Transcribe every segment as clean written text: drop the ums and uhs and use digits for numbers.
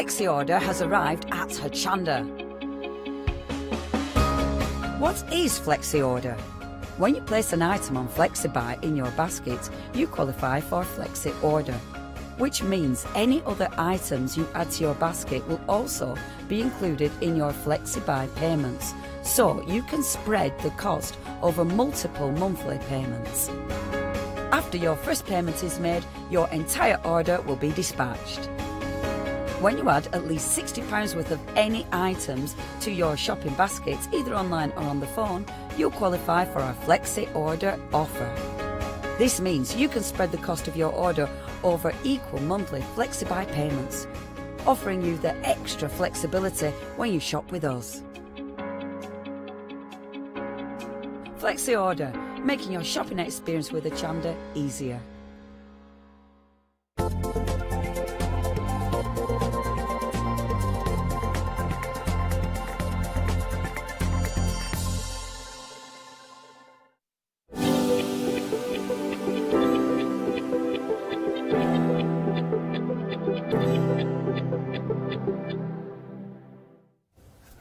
Flexi Order has arrived at Hochanda. What is Flexi Order? When you place an item on FlexiBuy in your basket, you qualify for Flexi Order, which means any other items you add to your basket will also be included in your FlexiBuy payments, so you can spread the cost over multiple monthly payments. After your first payment is made, your entire order will be dispatched. When you add at least £60 worth of any items to your shopping baskets, either online or on the phone, you'll qualify for our Flexi Order offer. This means you can spread the cost of your order over equal monthly FlexiBuy payments, offering you the extra flexibility when you shop with us. Flexi Order, making your shopping experience with Hochanda easier.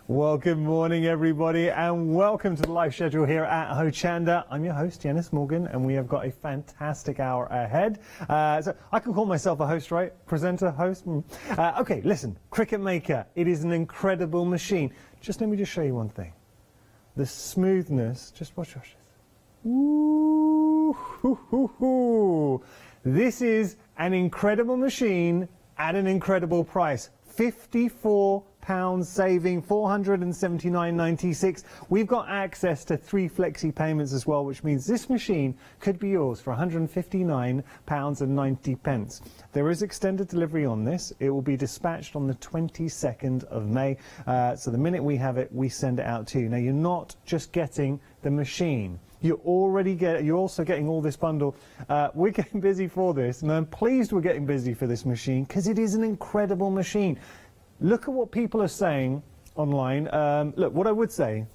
Well, good morning, everybody, and welcome to the live schedule here at Hochanda. I'm your host, Janice Morgan, and we have got a fantastic hour ahead. So I can call myself a host, right? Presenter, host? Okay, listen, Cricut Maker, it is an incredible machine. Let me show you one thing. The smoothness, just watch this. Ooh, hoo, hoo, hoo. This is an incredible machine at an incredible price. £54 saving, $479.96. We've got access to 3 flexi payments as well, which means this machine could be yours for £159.90. There is extended delivery on this. It will be dispatched on the 22nd of May. So the minute we have it, we send it out to you. Now, you're not just getting the machine. You're also getting all this bundle. We're getting busy for this, and I'm pleased we're getting busy for this machine because it is an incredible machine. Look at what people are saying online. Look, what I would say,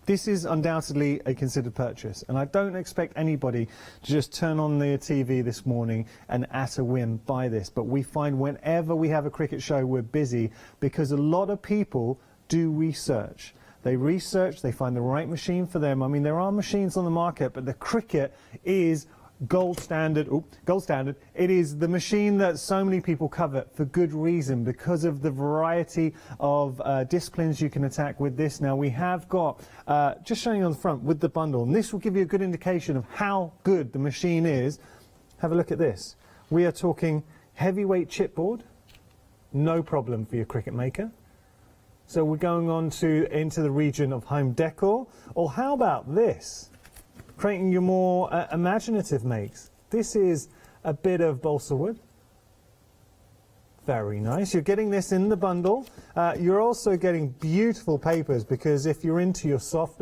this is undoubtedly a considered purchase, and I don't expect anybody to just turn on their TV this morning and at a whim buy this. But we find whenever we have a Cricut show, we're busy because a lot of people do research. They research, they find the right machine for them. I mean, there are machines on the market, but the Cricut is gold standard. Gold standard. It is the machine that so many people covet for good reason because of the variety of disciplines you can attack with this. Now, we have got, just showing you on the front with the bundle, and this will give you a good indication of how good the machine is. Have a look at this. We are talking heavyweight chipboard, no problem for your Cricut Maker. So we're going on into the region of home decor. Or how about this? Creating your more imaginative makes. This is a bit of balsa wood. Very nice. You're getting this in the bundle. You're also getting beautiful papers because if you're into your soft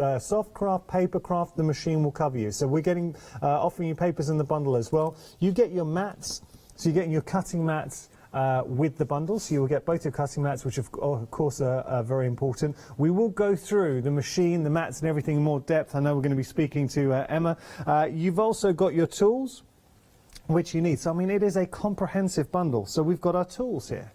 craft, paper craft, the machine will cover you. So we're getting offering you papers in the bundle as well. You get your mats. So you're getting your cutting mats with the bundle, so you will get both your cutting mats, which of course are very important. We will go through the machine, the mats and everything in more depth. I know we're going to be speaking to Emma. You've also got your tools, which you need. So I mean, it is a comprehensive bundle. So we've got our tools here.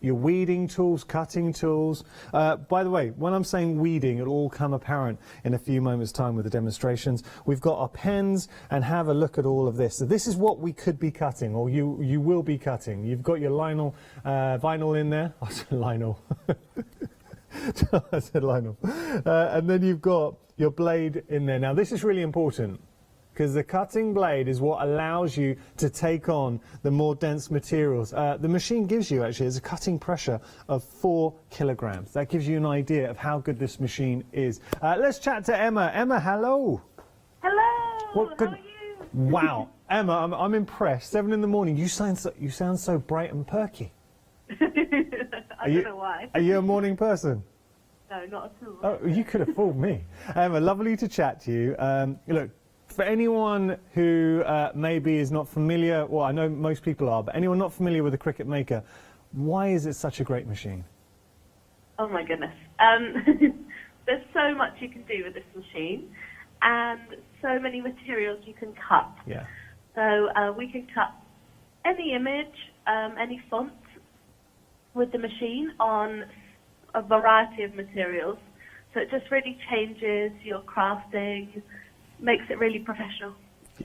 Your weeding tools, cutting tools. By the way, when I'm saying weeding, it'll all come apparent in a few moments' time with the demonstrations. We've got our pens, and have a look at all of this. So this is what we could be cutting, or you will be cutting. You've got your vinyl in there. I said Lionel. I said Lionel. And then you've got your blade in there. Now this is really important, because the cutting blade is what allows you to take on the more dense materials. The machine gives you, actually, is a cutting pressure of 4 kilograms. That gives you an idea of how good this machine is. Let's chat to Emma. Emma, hello. Hello. How are you? Wow. Emma, I'm impressed. 7 in the morning. You sound so bright and perky. I don't know why. Are you a morning person? No, not at all. Oh, you could have fooled me. Emma, lovely to chat to you. Look, for anyone who maybe is not familiar, well, I know most people are, but anyone not familiar with the Cricut Maker, why is it such a great machine? Oh my goodness. There's so much you can do with this machine, and so many materials you can cut. Yeah. So we can cut any image, any font, with the machine on a variety of materials. So it just really changes your crafting, makes it really professional.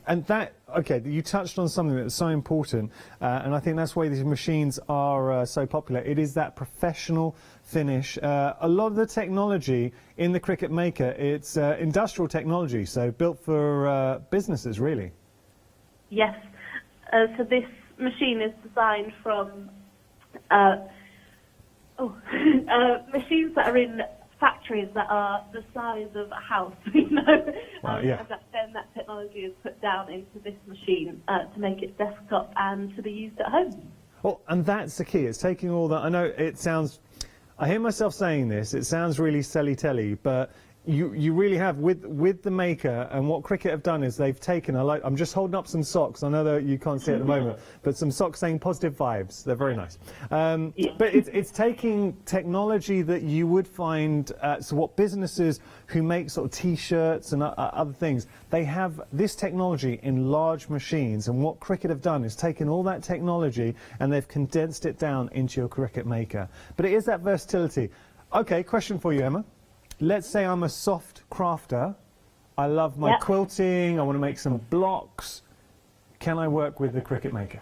And that, okay, you touched on something that's so important, and I think that's why these machines are so popular. It is that professional finish. A lot of the technology in the Cricut Maker, it's industrial technology, so built for businesses, really. Yes. So this machine is designed from machines that are in factories that are the size of a house, you know. Wow, And then that technology is put down into this machine to make it desktop and to be used at home. Well, and that's the key. It's taking all that. I know it sounds, I hear myself saying this, it sounds really silly-telly, but you really have, with the Maker, and what Cricut have done is they've taken, I'm just holding up some socks, I know that you can't see at the moment, but some socks saying positive vibes, they're very nice. But it's taking technology that you would find, so what businesses who make sort of t-shirts and other things, they have this technology in large machines, and what Cricut have done is taken all that technology and they've condensed it down into your Cricut Maker. But it is that versatility. Okay, question for you, Emma. Let's say I'm a soft crafter. I love my quilting. I want to make some blocks. Can I work with the Cricut Maker?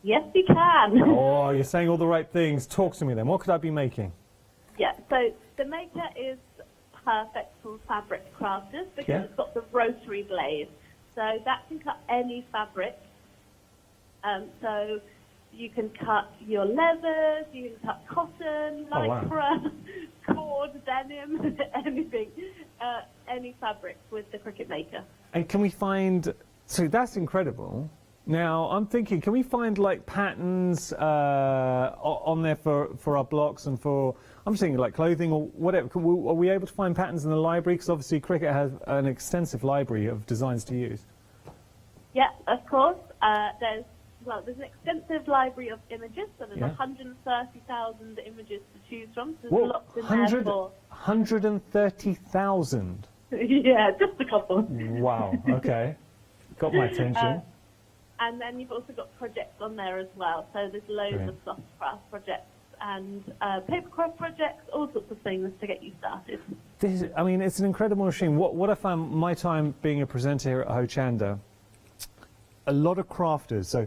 Yes, you can. Oh, you're saying all the right things. Talk to me then. What could I be making? Yeah, so the Maker is perfect for fabric crafters because it's got the rotary blade. So that can cut any fabric. So you can cut your leathers, you can cut cotton, lycra, cord, denim, anything, any fabric with the Cricut Maker. And can we find, so that's incredible. Now, I'm thinking, can we find like patterns on there for our blocks and for, I'm just thinking like clothing or whatever. Are we able to find patterns in the library? Because obviously Cricut has an extensive library of designs to use. Yeah, of course. There's an extensive library of images, so there's 130,000 images to choose from. So there's lots in there for 130,000? Yeah, just a couple. Wow, okay. Got my attention. And then you've also got projects on there as well. So there's loads of soft craft projects and papercraft projects, all sorts of things to get you started. I mean, it's an incredible machine. What I found my time being a presenter here at Hochanda, a lot of crafters, so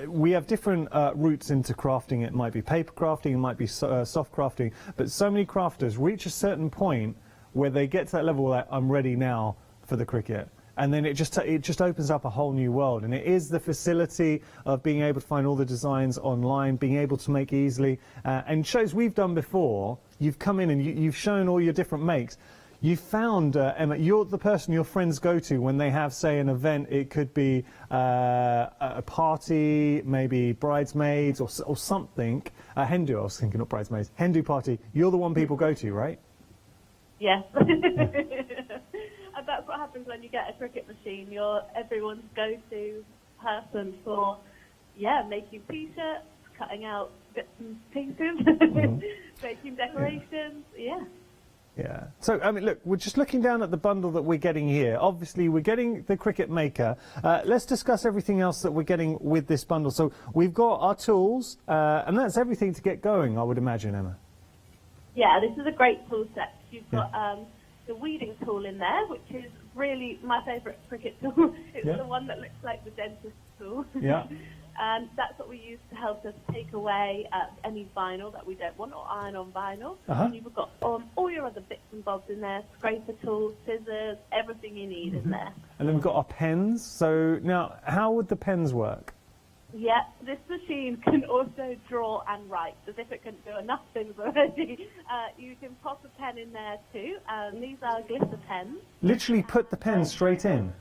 we have different routes into crafting. It might be paper crafting, it might be soft crafting, but so many crafters reach a certain point where they get to that level like, I'm ready now for the Cricut. And then it just opens up a whole new world. And it is the facility of being able to find all the designs online, being able to make easily. And shows we've done before, you've come in and you've shown all your different makes. You found, Emma, you're the person your friends go to when they have, say, an event. It could be a party, maybe bridesmaids or something. Hindu, I was thinking, not bridesmaids. Hindu party. You're the one people go to, right? Yes. And that's what happens when you get a Cricut machine. You're everyone's go-to person for, making t-shirts, cutting out bits and pieces, making decorations, Yeah. So, I mean, look, we're just looking down at the bundle that we're getting here. Obviously, we're getting the Cricut Maker. Let's discuss everything else that we're getting with this bundle. So, we've got our tools, and that's everything to get going, I would imagine, Emma. Yeah, this is a great tool set. You've got the weeding tool in there, which is really my favourite Cricut tool. It's the one that looks like the dentist tool. Yeah. And that's what we use to help us take away any vinyl that we don't want or iron on vinyl. And you've got all your other bits and bobs in there, scraper tools, scissors, everything you need in there. And then we've got our pens. So now, how would the pens work? Yeah, this machine can also draw and write, as if it couldn't do enough things already. You can pop a pen in there too. These are glitter pens. Literally put the pen straight in?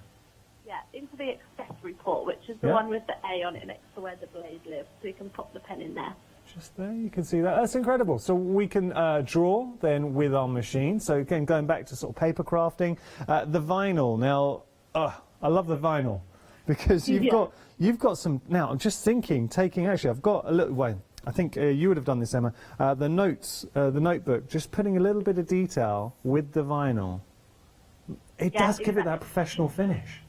Yeah, into the accessory port, which is the one with the A on it next to where the blade lives. So you can pop the pen in there. Just there, you can see that. That's incredible. So we can draw then with our machine. So again, going back to sort of paper crafting. The vinyl. Now, I love the vinyl because you've got some. Now, I'm just thinking, actually, I've got a little way. I think you would have done this, Emma. The notes, the notebook, just putting a little bit of detail with the vinyl. It does give it that professional finish.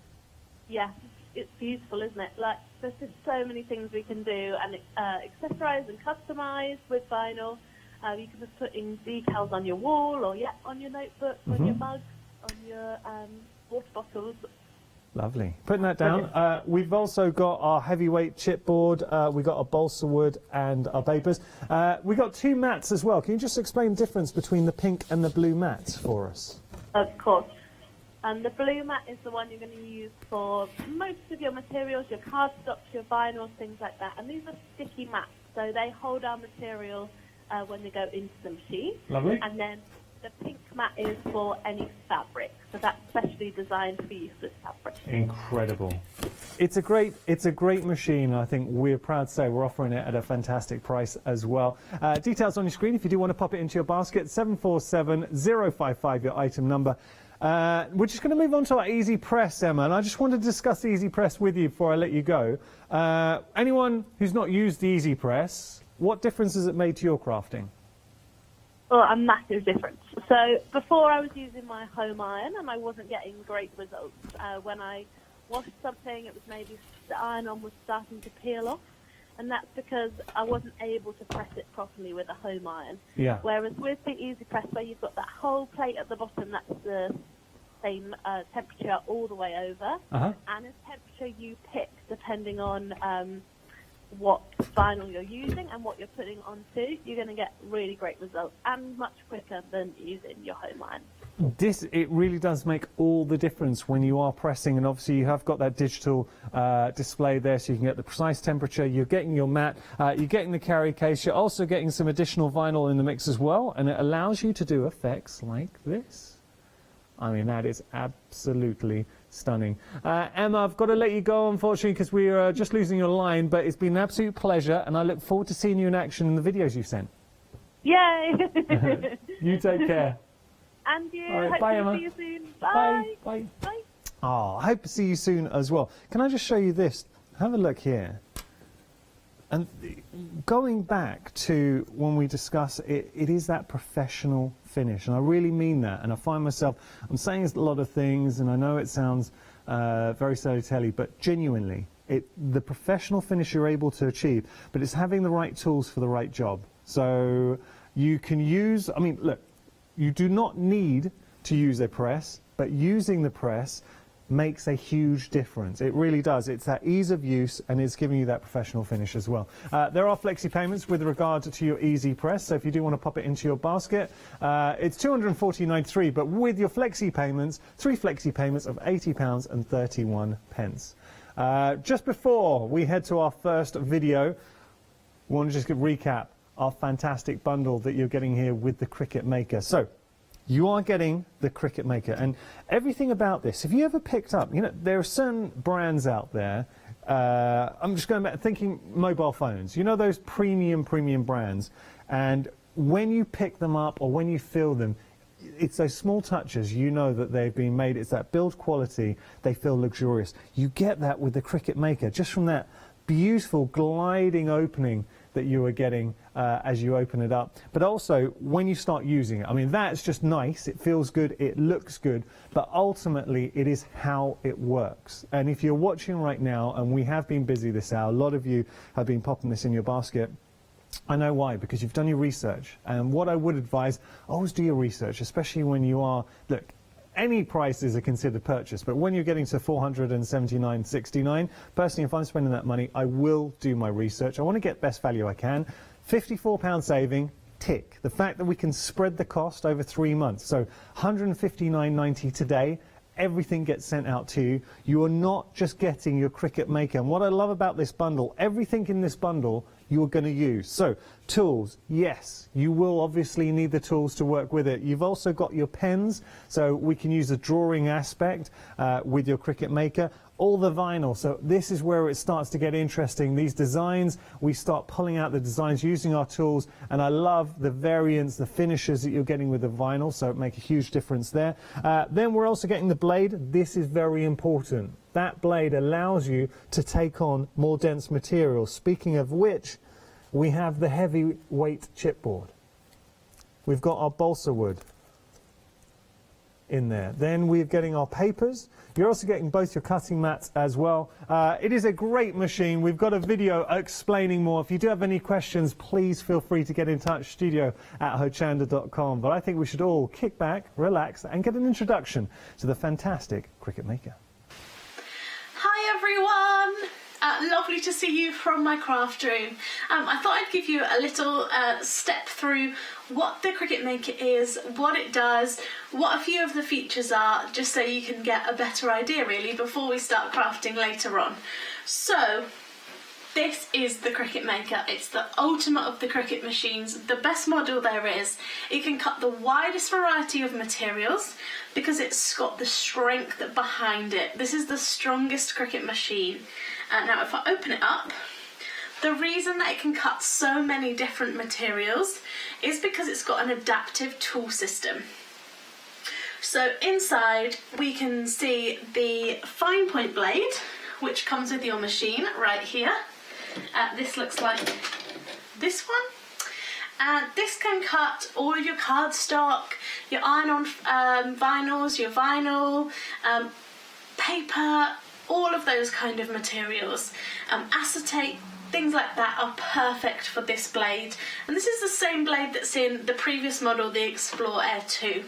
Yeah, it's beautiful, isn't it? Like, there's just so many things we can do and accessorize and customize with vinyl. You can just put in decals on your wall or, on your notebook, on your mugs, on your water bottles. Lovely. Putting that down. We've also got our heavyweight chipboard. We've got our balsa wood and our papers. We've got 2 mats as well. Can you just explain the difference between the pink and the blue mats for us? Of course. And the blue mat is the one you're going to use for most of your materials, your cardstocks, your vinyls, things like that. And these are sticky mats, so they hold our material when they go into the machine. Lovely. And then the pink mat is for any fabric, so that's specially designed for use with fabric. Incredible. It's a great machine. I think we're proud to say we're offering it at a fantastic price as well. Details on your screen if you do want to pop it into your basket. 747055, your item number. We're just going to move on to our Easy Press, Emma, and I just want to discuss the Easy Press with you before I let you go. Anyone who's not used the Easy Press, what difference has it made to your crafting? Well, a massive difference. So before I was using my home iron and I wasn't getting great results. When I washed something, it was maybe the iron-on was starting to peel off, and that's because I wasn't able to press it properly with a home iron. Yeah. Whereas with the Easy Press, where you've got that whole plate at the bottom, that's the same temperature all the way over, and a temperature you pick depending on what vinyl you're using and what you're putting onto, you're going to get really great results and much quicker than using your home iron. It really does make all the difference when you are pressing, and obviously you have got that digital display there so you can get the precise temperature. You're getting your mat, you're getting the carry case, you're also getting some additional vinyl in the mix as well, and it allows you to do effects like this. I mean, that is absolutely stunning. Emma, I've got to let you go, unfortunately, because we are just losing your line, but it's been an absolute pleasure, and I look forward to seeing you in action in the videos you sent. Yay! You take care. And you. All right, Hope bye, to Emma. see you soon. Bye. Bye. Bye. Oh, I hope to see you soon as well. Can I just show you this? Have a look here. And going back to when we discuss it, it is that professional finish, and I really mean that. And I find myself, I'm saying a lot of things, and I know it sounds very silly, but genuinely, the professional finish you're able to achieve, but it's having the right tools for the right job. So you can use, I mean, look, you do not need to use a press, but using the press makes a huge difference. It really does. It's that ease of use, and it's giving you that professional finish as well. There are flexi payments with regard to your Easy Press, so if you do want to pop it into your basket, it's £249.3, but with your flexi payments, 3 flexi payments of £80 and 31 pence. Just before we head to our first video, we want to just recap our fantastic bundle that you're getting here with the Cricut Maker. So you are getting the Cricut Maker, and everything about this, if you ever picked up, you know, there are certain brands out there, I'm just going back thinking mobile phones, you know, those premium brands, and when you pick them up or when you feel them, it's those small touches, you know that they've been made, it's that build quality, they feel luxurious. You get that with the Cricut Maker, just from that beautiful gliding opening that you are getting as you open it up, but also when you start using it. I mean, that's just nice, it feels good, it looks good, but ultimately it is how it works. And if you're watching right now, and we have been busy this hour, a lot of you have been popping this in your basket. I know why, because you've done your research, and what I would advise, always do your research, especially when you are, look, any prices are considered purchase, but when you're getting to $479.69, personally, if I'm spending that money, I will do my research. I want to get best value I can. £54 saving, tick. The fact that we can spread the cost over 3 months, so $159.90 today, everything gets sent out to you. You are not just getting your Cricut Maker. And what I love about this bundle, everything in this bundle you are going to use. So tools, yes, you will obviously need the tools to work with it. You've also got your pens, so we can use the drawing aspect with your Cricut Maker. All the vinyl, so this is where it starts to get interesting. These designs, we start pulling out the designs using our tools, and I love the variants, the finishes that you're getting with the vinyl, so it makes a huge difference there. Then we're also getting the blade. This is very important. That blade allows you to take on more dense material. Speaking of which, we have the heavyweight chipboard. We've got our balsa wood. in there. Then we're getting our papers. You're also getting both your cutting mats as well. It is a great machine. We've got a video explaining more. If you do have any questions, please feel free to get in touch, studio@hochanda.com. But I think we should all kick back, relax, and get an introduction to the fantastic Cricut Maker. Hi everyone! Lovely to see you from my craft room. I thought I'd give you a little step through what the Cricut Maker is, what it does, what a few of the features are, just so you can get a better idea really before we start crafting later on. So, this is the Cricut Maker. It's the ultimate of the Cricut machines, the best model there is. It can cut the widest variety of materials because it's got the strength behind it. This is the strongest Cricut machine. Now if I open it up, the reason that it can cut so many different materials is because it's got an adaptive tool system. So inside we can see the fine point blade, which comes with your machine right here. This looks like this one. And this can cut all your cardstock, your iron-on vinyls, your vinyl, paper, all of those kind of materials. Acetate, things like that are perfect for this blade. And this is the same blade that's in the previous model, the Explore Air 2.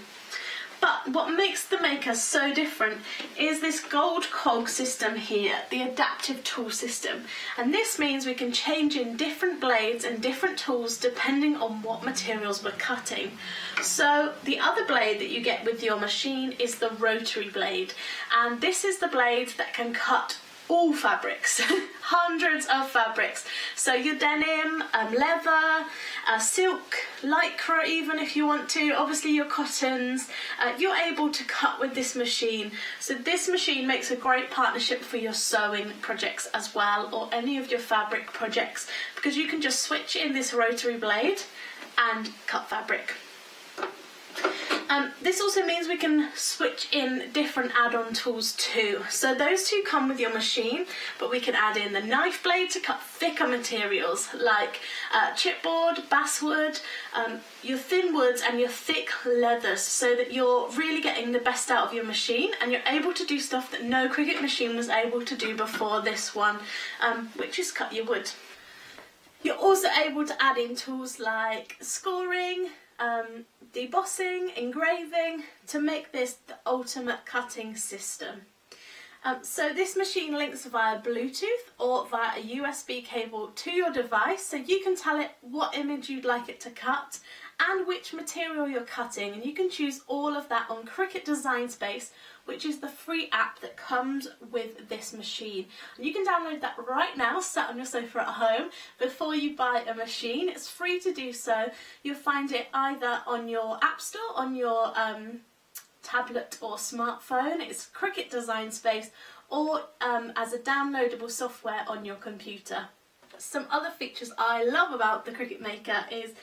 But what makes the Maker so different is this gold cog system here, the adaptive tool system. And this means we can change in different blades and different tools depending on what materials we're cutting. So the other blade that you get with your machine is the rotary blade. And this is the blade that can cut all fabrics, hundreds of fabrics. So your denim, leather, silk, lycra even if you want to, obviously your cottons, you're able to cut with this machine. So this machine makes a great partnership for your sewing projects as well, or any of your fabric projects, because you can just switch in this rotary blade and cut fabric. This also means we can switch in different add-on tools too. So those two come with your machine, but we can add in the knife blade to cut thicker materials like chipboard, basswood, your thin woods and your thick leathers, so that you're really getting the best out of your machine and you're able to do stuff that no Cricut machine was able to do before this one, which is cut your wood. You're also able to add in tools like scoring, debossing, engraving, to make this the ultimate cutting system. So this machine links via Bluetooth or via a USB cable to your device, so you can tell it what image you'd like it to cut and which material you're cutting, and you can choose all of that on Cricut Design Space, which is the free app that comes with this machine. And you can download that right now, sat on your sofa at home, before you buy a machine. It's free to do so. You'll find it either on your App Store, on your tablet or smartphone. It's Cricut Design Space, or as a downloadable software on your computer. Some other features I love about the Cricut Maker is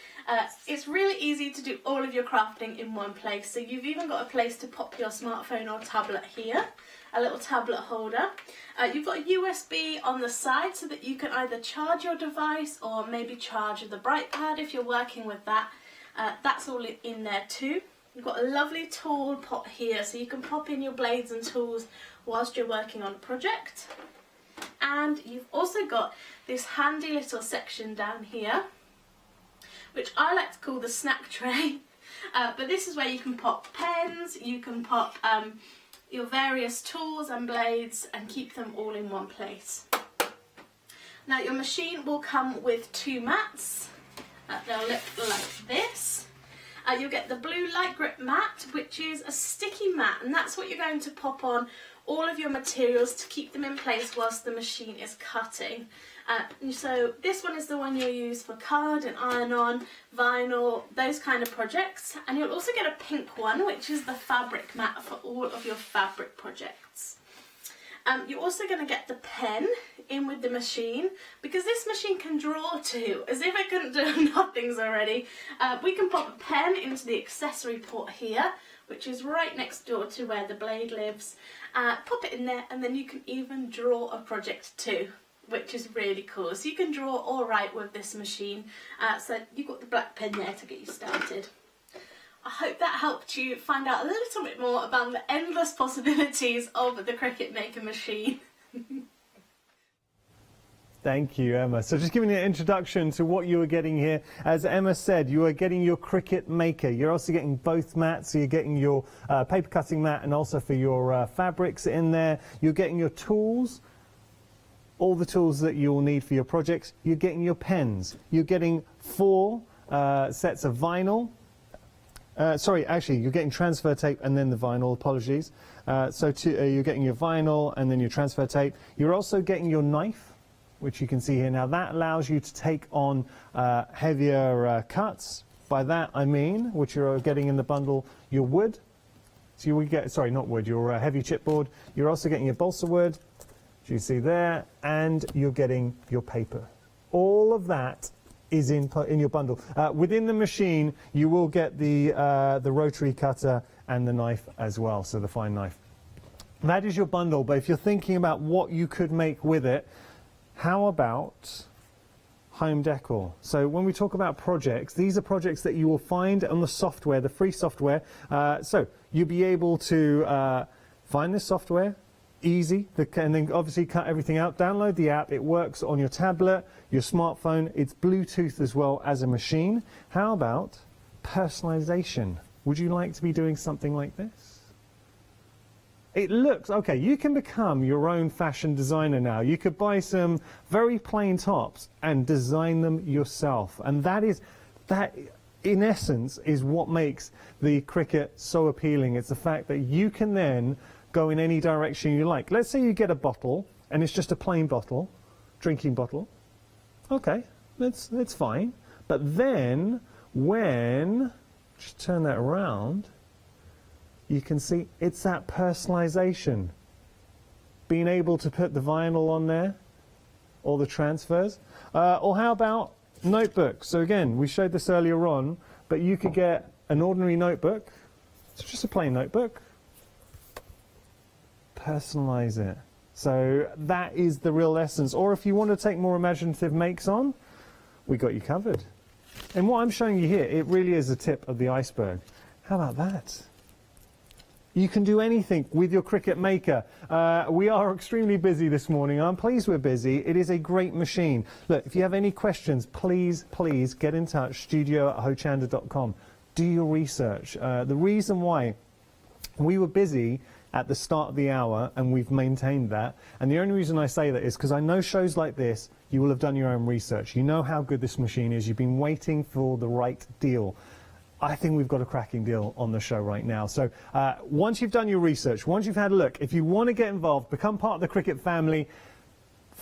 it's really easy to do all of your crafting in one place. So you've even got a place to pop your smartphone or tablet here, a little tablet holder. You've got a USB on the side so that you can either charge your device or maybe charge the bright pad if you're working with that. That's all in there too. You've got a lovely tool pot here, so you can pop in your blades and tools whilst you're working on a project. And you've also got this handy little section down here, which I like to call the snack tray. But this is where you can pop pens, you can pop your various tools and blades and keep them all in one place. Now your machine will come with two mats. They'll look like this. You'll get the blue light grip mat, which is a sticky mat, and that's what you're going to pop on all of your materials to keep them in place whilst the machine is cutting. So this one is the one you'll use for card and iron-on, vinyl, those kind of projects. And you'll also get a pink one, which is the fabric mat for all of your fabric projects. You're also going to get the pen in with the machine, because this machine can draw too, as if it couldn't do enough things already. We can pop a pen into the accessory port here, which is right next door to where the blade lives. Pop it in there, and then you can even draw a project too, which is really cool. So you can draw all right with this machine. So you've got the black pen there to get you started. I hope that helped you find out a little bit more about the endless possibilities of the Cricut Maker machine. Thank you, Emma. So just giving you an introduction to what you are getting here. As Emma said, you are getting your Cricut Maker. You're also getting both mats. So you're getting your paper cutting mat and also for your fabrics in there. You're getting your tools, all the tools that you'll need for your projects. You're getting your pens. You're getting 4 sets of vinyl. Sorry, actually, you're getting transfer tape and then the vinyl, apologies. You're getting your vinyl and then your transfer tape. You're also getting your knife, which you can see here. Now that allows you to take on heavier cuts. By that I mean, which you're getting in the bundle, your wood. So you would get, sorry, not wood, your heavy chipboard. You're also getting your balsa wood, which you see there, and you're getting your paper. All of that is in your bundle. Within the machine, you will get the rotary cutter and the knife as well, so the fine knife. That is your bundle, but if you're thinking about what you could make with it, how about home decor? So when we talk about projects, these are projects that you will find on the software, the free software. So you'll be able to find this software, easy, and then obviously cut everything out, download the app. It works on your tablet, your smartphone. It's Bluetooth as well as a machine. How about personalization? Would you like to be doing something like this? It looks, okay, you can become your own fashion designer now. You could buy some very plain tops and design them yourself. And that in essence is what makes the Cricut so appealing. It's the fact that you can then go in any direction you like. Let's say you get a bottle and it's just a plain bottle, drinking bottle. Okay, that's fine. But then just turn that around, you can see it's that personalization. Being able to put the vinyl on there, or the transfers. Or how about notebooks? So again, we showed this earlier on, but you could get an ordinary notebook. It's just a plain notebook. Personalize it. So that is the real essence. Or if you want to take more imaginative makes on, we got you covered. And what I'm showing you here, it really is the tip of the iceberg. How about that? You can do anything with your Cricut Maker. We are extremely busy this morning. I'm pleased we're busy. It is a great machine. Look, if you have any questions, please get in touch, studio@hochanda.com. Do your research. The reason why we were busy at the start of the hour, and we've maintained that, and the only reason I say that is because I know shows like this, you will have done your own research. You know how good this machine is. You've been waiting for the right deal. I think we've got a cracking deal on the show right now. So once you've done your research, once you've had a look, if you want to get involved, become part of the Cricut family,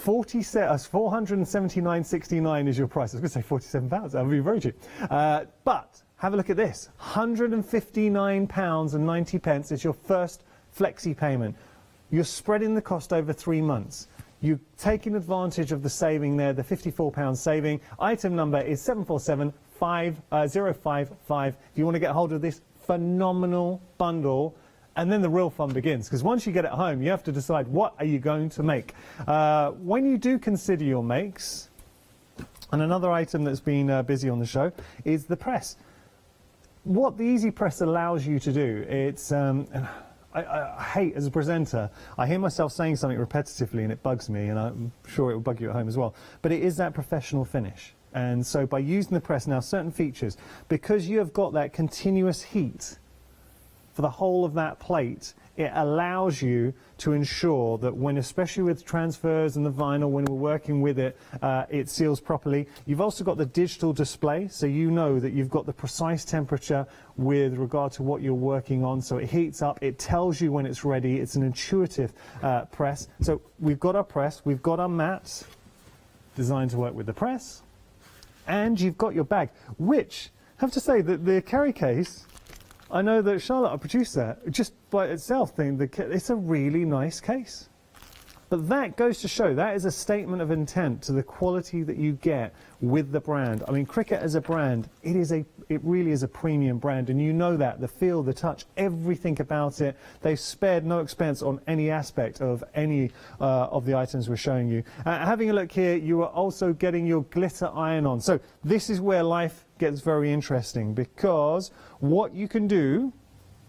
$479.69 is your price. I was going to say £47. That would be very cheap. But have a look at this. £159.90 is your first flexi payment. You're spreading the cost over 3 months. You're taking advantage of the saving there, the £54 saving. Item number is 74755055. If you want to get hold of this phenomenal bundle, and then the real fun begins, because once you get it home, you have to decide what are you going to make. When you do consider your makes, and another item that's been busy on the show is the press. What the Easy Press allows you to do, it's I hate as a presenter, I hear myself saying something repetitively and it bugs me, and I'm sure it will bug you at home as well, but it is that professional finish. And so by using the press now, certain features, because you have got that continuous heat for the whole of that plate, it allows you to ensure that when, especially with transfers and the vinyl, when we're working with it, it seals properly. You've also got the digital display, so you know that you've got the precise temperature with regard to what you're working on, so it heats up, it tells you when it's ready. It's an intuitive press. So we've got our press, we've got our mats designed to work with the press, and you've got your bag, which, I have to say that the carry case, I know that Charlotte, our producer, just by itself, it's a really nice case. But that goes to show, that is a statement of intent to the quality that you get with the brand. I mean, Cricut as a brand, it really is a premium brand, and you know that, the feel, the touch, everything about it. They've spared no expense on any aspect of any of the items we're showing you. Having a look here, you are also getting your glitter iron-on. So this is where life gets very interesting, because what you can do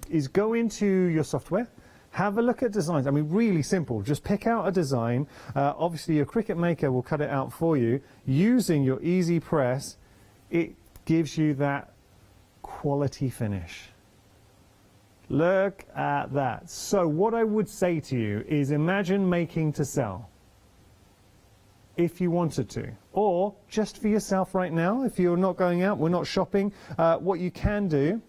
is go into your software, have a look at designs. I mean, really simple. Just pick out a design. Obviously, your Cricut Maker will cut it out for you. Using your Easy Press, it gives you that quality finish. Look at that. So what I would say to you is, imagine making to sell, if you wanted to, or just for yourself right now. If you're not going out, we're not shopping, what you can do,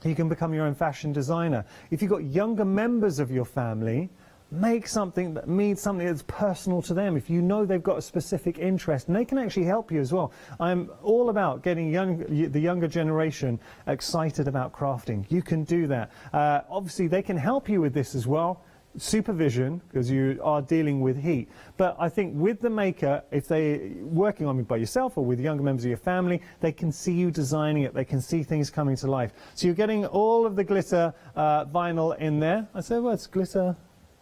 you can become your own fashion designer. If you've got younger members of your family, make something that means something that's personal to them. If you know they've got a specific interest, and they can actually help you as well. I'm all about getting the younger generation excited about crafting. You can do that. Obviously, they can help you with this as well. Supervision, because you are dealing with heat. But I think with the Maker, if they're working on it by yourself or with younger members of your family, they can see you designing it. They can see things coming to life. So you're getting all of the glitter vinyl in there. I say, well, it's glitter,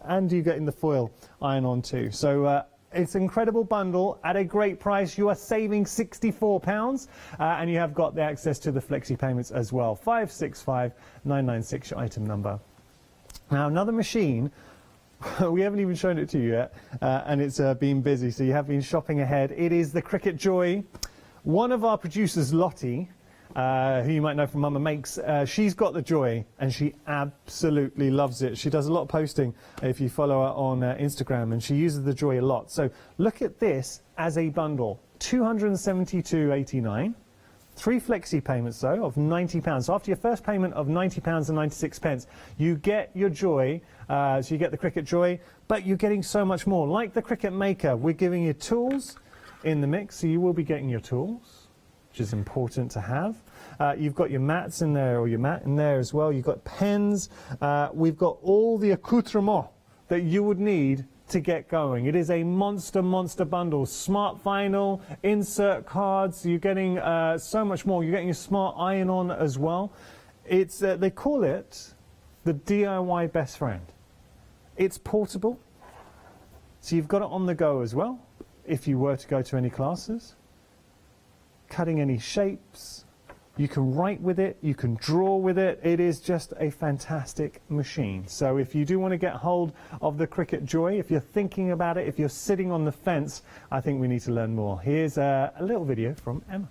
and you're getting the foil iron-on too. So it's an incredible bundle at a great price. You are saving £64, and you have got the access to the flexi payments as well. 565996, your item number. Now, another machine, we haven't even shown it to you yet, and it's been busy, so you have been shopping ahead. It is the Cricut Joy. One of our producers, Lottie, who you might know from Mama Makes, she's got the Joy, and she absolutely loves it. She does a lot of posting if you follow her on Instagram, and she uses the Joy a lot. So look at this as a bundle, £272.89. 3 flexi payments, though, of £90. So after your first payment of £90 and 96 pence, you get your Joy, so you get the Cricut Joy, but you're getting so much more. Like the Cricut Maker, we're giving you tools in the mix, so you will be getting your tools, which is important to have. You've got your mats in there, or your mat in there as well. You've got pens. We've got all the accoutrements that you would need to get going. It is a monster bundle. Smart vinyl, insert cards, you're getting so much more. You're getting your smart iron-on as well. It's they call it the DIY best friend. It's portable, so you've got it on the go as well if you were to go to any classes. Cutting any shapes, you can write with it, you can draw with it. It is just a fantastic machine. So if you do want to get hold of the Cricut Joy, if you're thinking about it, if you're sitting on the fence, I think we need to learn more. Here's a little video from Emma.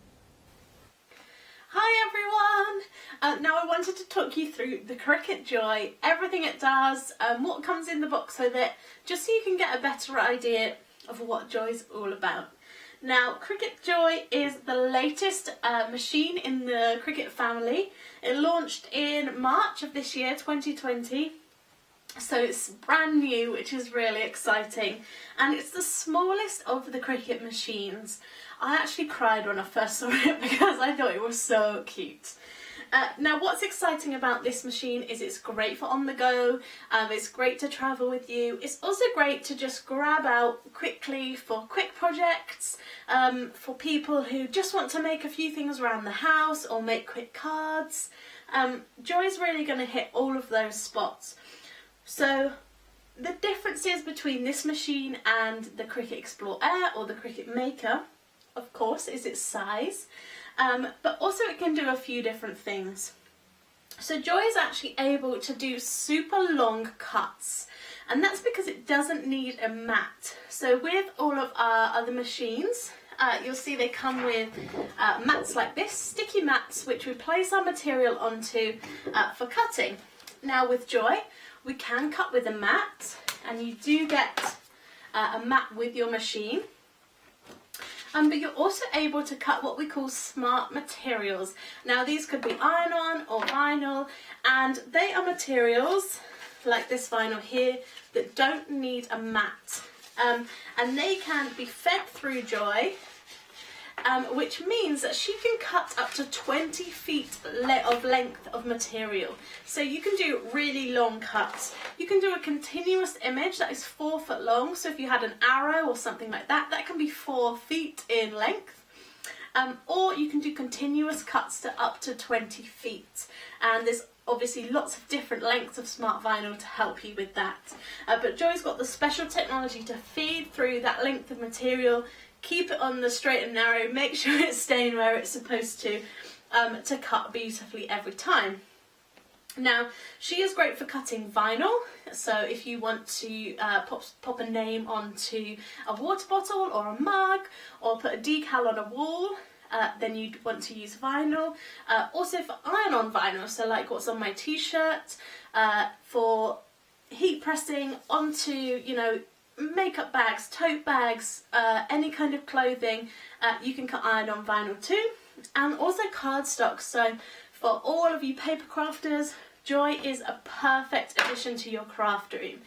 Hi everyone! Now I wanted to talk you through the Cricut Joy, everything it does, what comes in the box with it, just so you can get a better idea of what Joy's all about. Now, Cricut Joy is the latest machine in the Cricut family. It launched in March of this year, 2020. So it's brand new, which is really exciting. And it's the smallest of the Cricut machines. I actually cried when I first saw it because I thought it was so cute. Now what's exciting about this machine is it's great for on the go, it's great to travel with you, it's also great to just grab out quickly for quick projects, for people who just want to make a few things around the house or make quick cards. Joy's really going to hit all of those spots. So the differences between this machine and the Cricut Explore Air or the Cricut Maker, of course, is its size. But also it can do a few different things. So Joy is actually able to do super long cuts, and that's because it doesn't need a mat. So with all of our other machines, you'll see they come with mats like this, sticky mats, which we place our material onto for cutting. Now with Joy, we can cut with a mat, and you do get a mat with your machine. But you're also able to cut what we call smart materials. Now these could be iron-on or vinyl, and they are materials like this vinyl here that don't need a mat. And they can be fed through Joy, which means that she can cut up to 20 feet of length of material. So you can do really long cuts. You can do a continuous image that is 4 foot long. So if you had an arrow or something like that, that can be 4 feet in length. Or you can do continuous cuts to up to 20 feet. And there's obviously lots of different lengths of smart vinyl to help you with that. But Joy's got the special technology to feed through that length of material, keep it on the straight and narrow, make sure it's staying where it's supposed to cut beautifully every time. Now, she is great for cutting vinyl, so if you want to pop a name onto a water bottle or a mug, or put a decal on a wall, then you'd want to use vinyl. Also for iron-on vinyl, so like what's on my t-shirt, for heat pressing onto, you know, makeup bags, tote bags, any kind of clothing, you can cut iron-on vinyl too. And also cardstock, so for all of you paper crafters, Joy is a perfect addition to your craft room.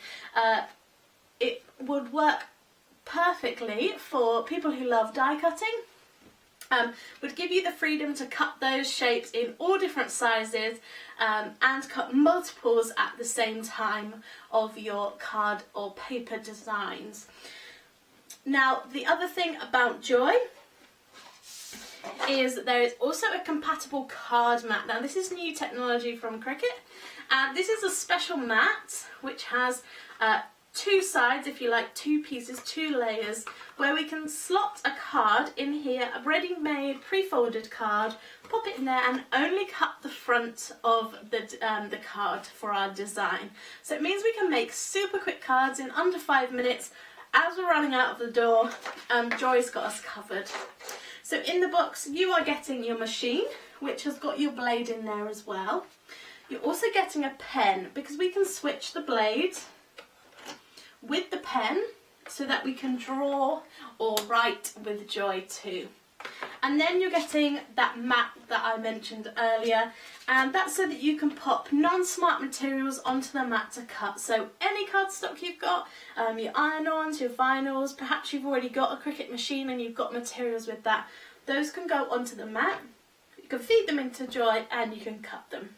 It would work perfectly for people who love die cutting. Would give you the freedom to cut those shapes in all different sizes, and cut multiples at the same time of your card or paper designs. Now, the other thing about Joy is there is also a compatible card mat. Now, this is new technology from Cricut, and this is a special mat which has two sides, if you like, two pieces, two layers, where we can slot a card in here, a ready-made pre-folded card, pop it in there and only cut the front of the card for our design. So it means we can make super quick cards in under 5 minutes. As we're running out of the door, Joy's got us covered. So in the box you are getting your machine, which has got your blade in there as well. You're also getting a pen, because we can switch the blade with the pen so that we can draw or write with Joy too. And then you're getting that mat that I mentioned earlier, and that's so that you can pop non-smart materials onto the mat to cut. So any cardstock you've got, your iron-ons, your vinyls, perhaps you've already got a Cricut machine and you've got materials with that, those can go onto the mat. You can feed them into Joy and you can cut them.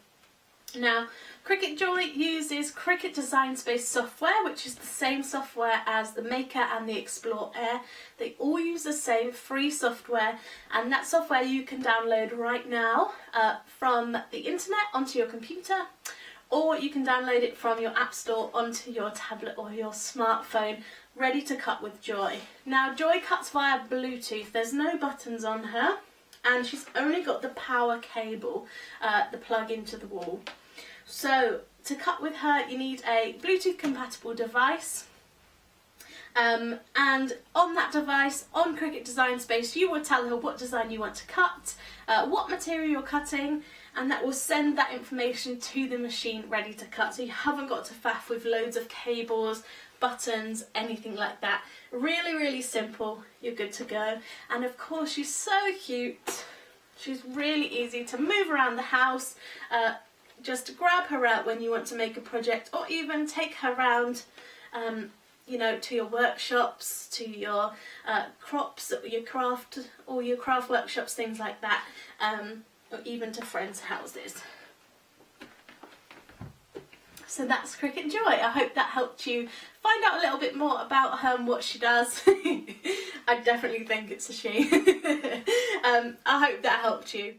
Now, Cricut Joy uses Cricut Design Space software, which is the same software as the Maker and the Explore Air. They all use the same free software, and that software you can download right now from the internet onto your computer, or you can download it from your app store onto your tablet or your smartphone, ready to cut with Joy. Now, Joy cuts via Bluetooth. There's no buttons on her, and she's only got the power cable, the plug into the wall. So to cut with her you need a Bluetooth compatible device, and on that device, on Cricut Design Space, you will tell her what design you want to cut, what material you're cutting, and that will send that information to the machine ready to cut. So you haven't got to faff with loads of cables, buttons, anything like that. Really, really simple. You're good to go. And of course, she's so cute. She's really easy to move around the house. Just grab her out when you want to make a project, or even take her around, you know, to your workshops, to your crops, your craft workshops, things like that, or even to friends' houses. So that's Cricut Joy. I hope that helped you find out a little bit more about her and what she does. I definitely think it's a she. I hope that helped you.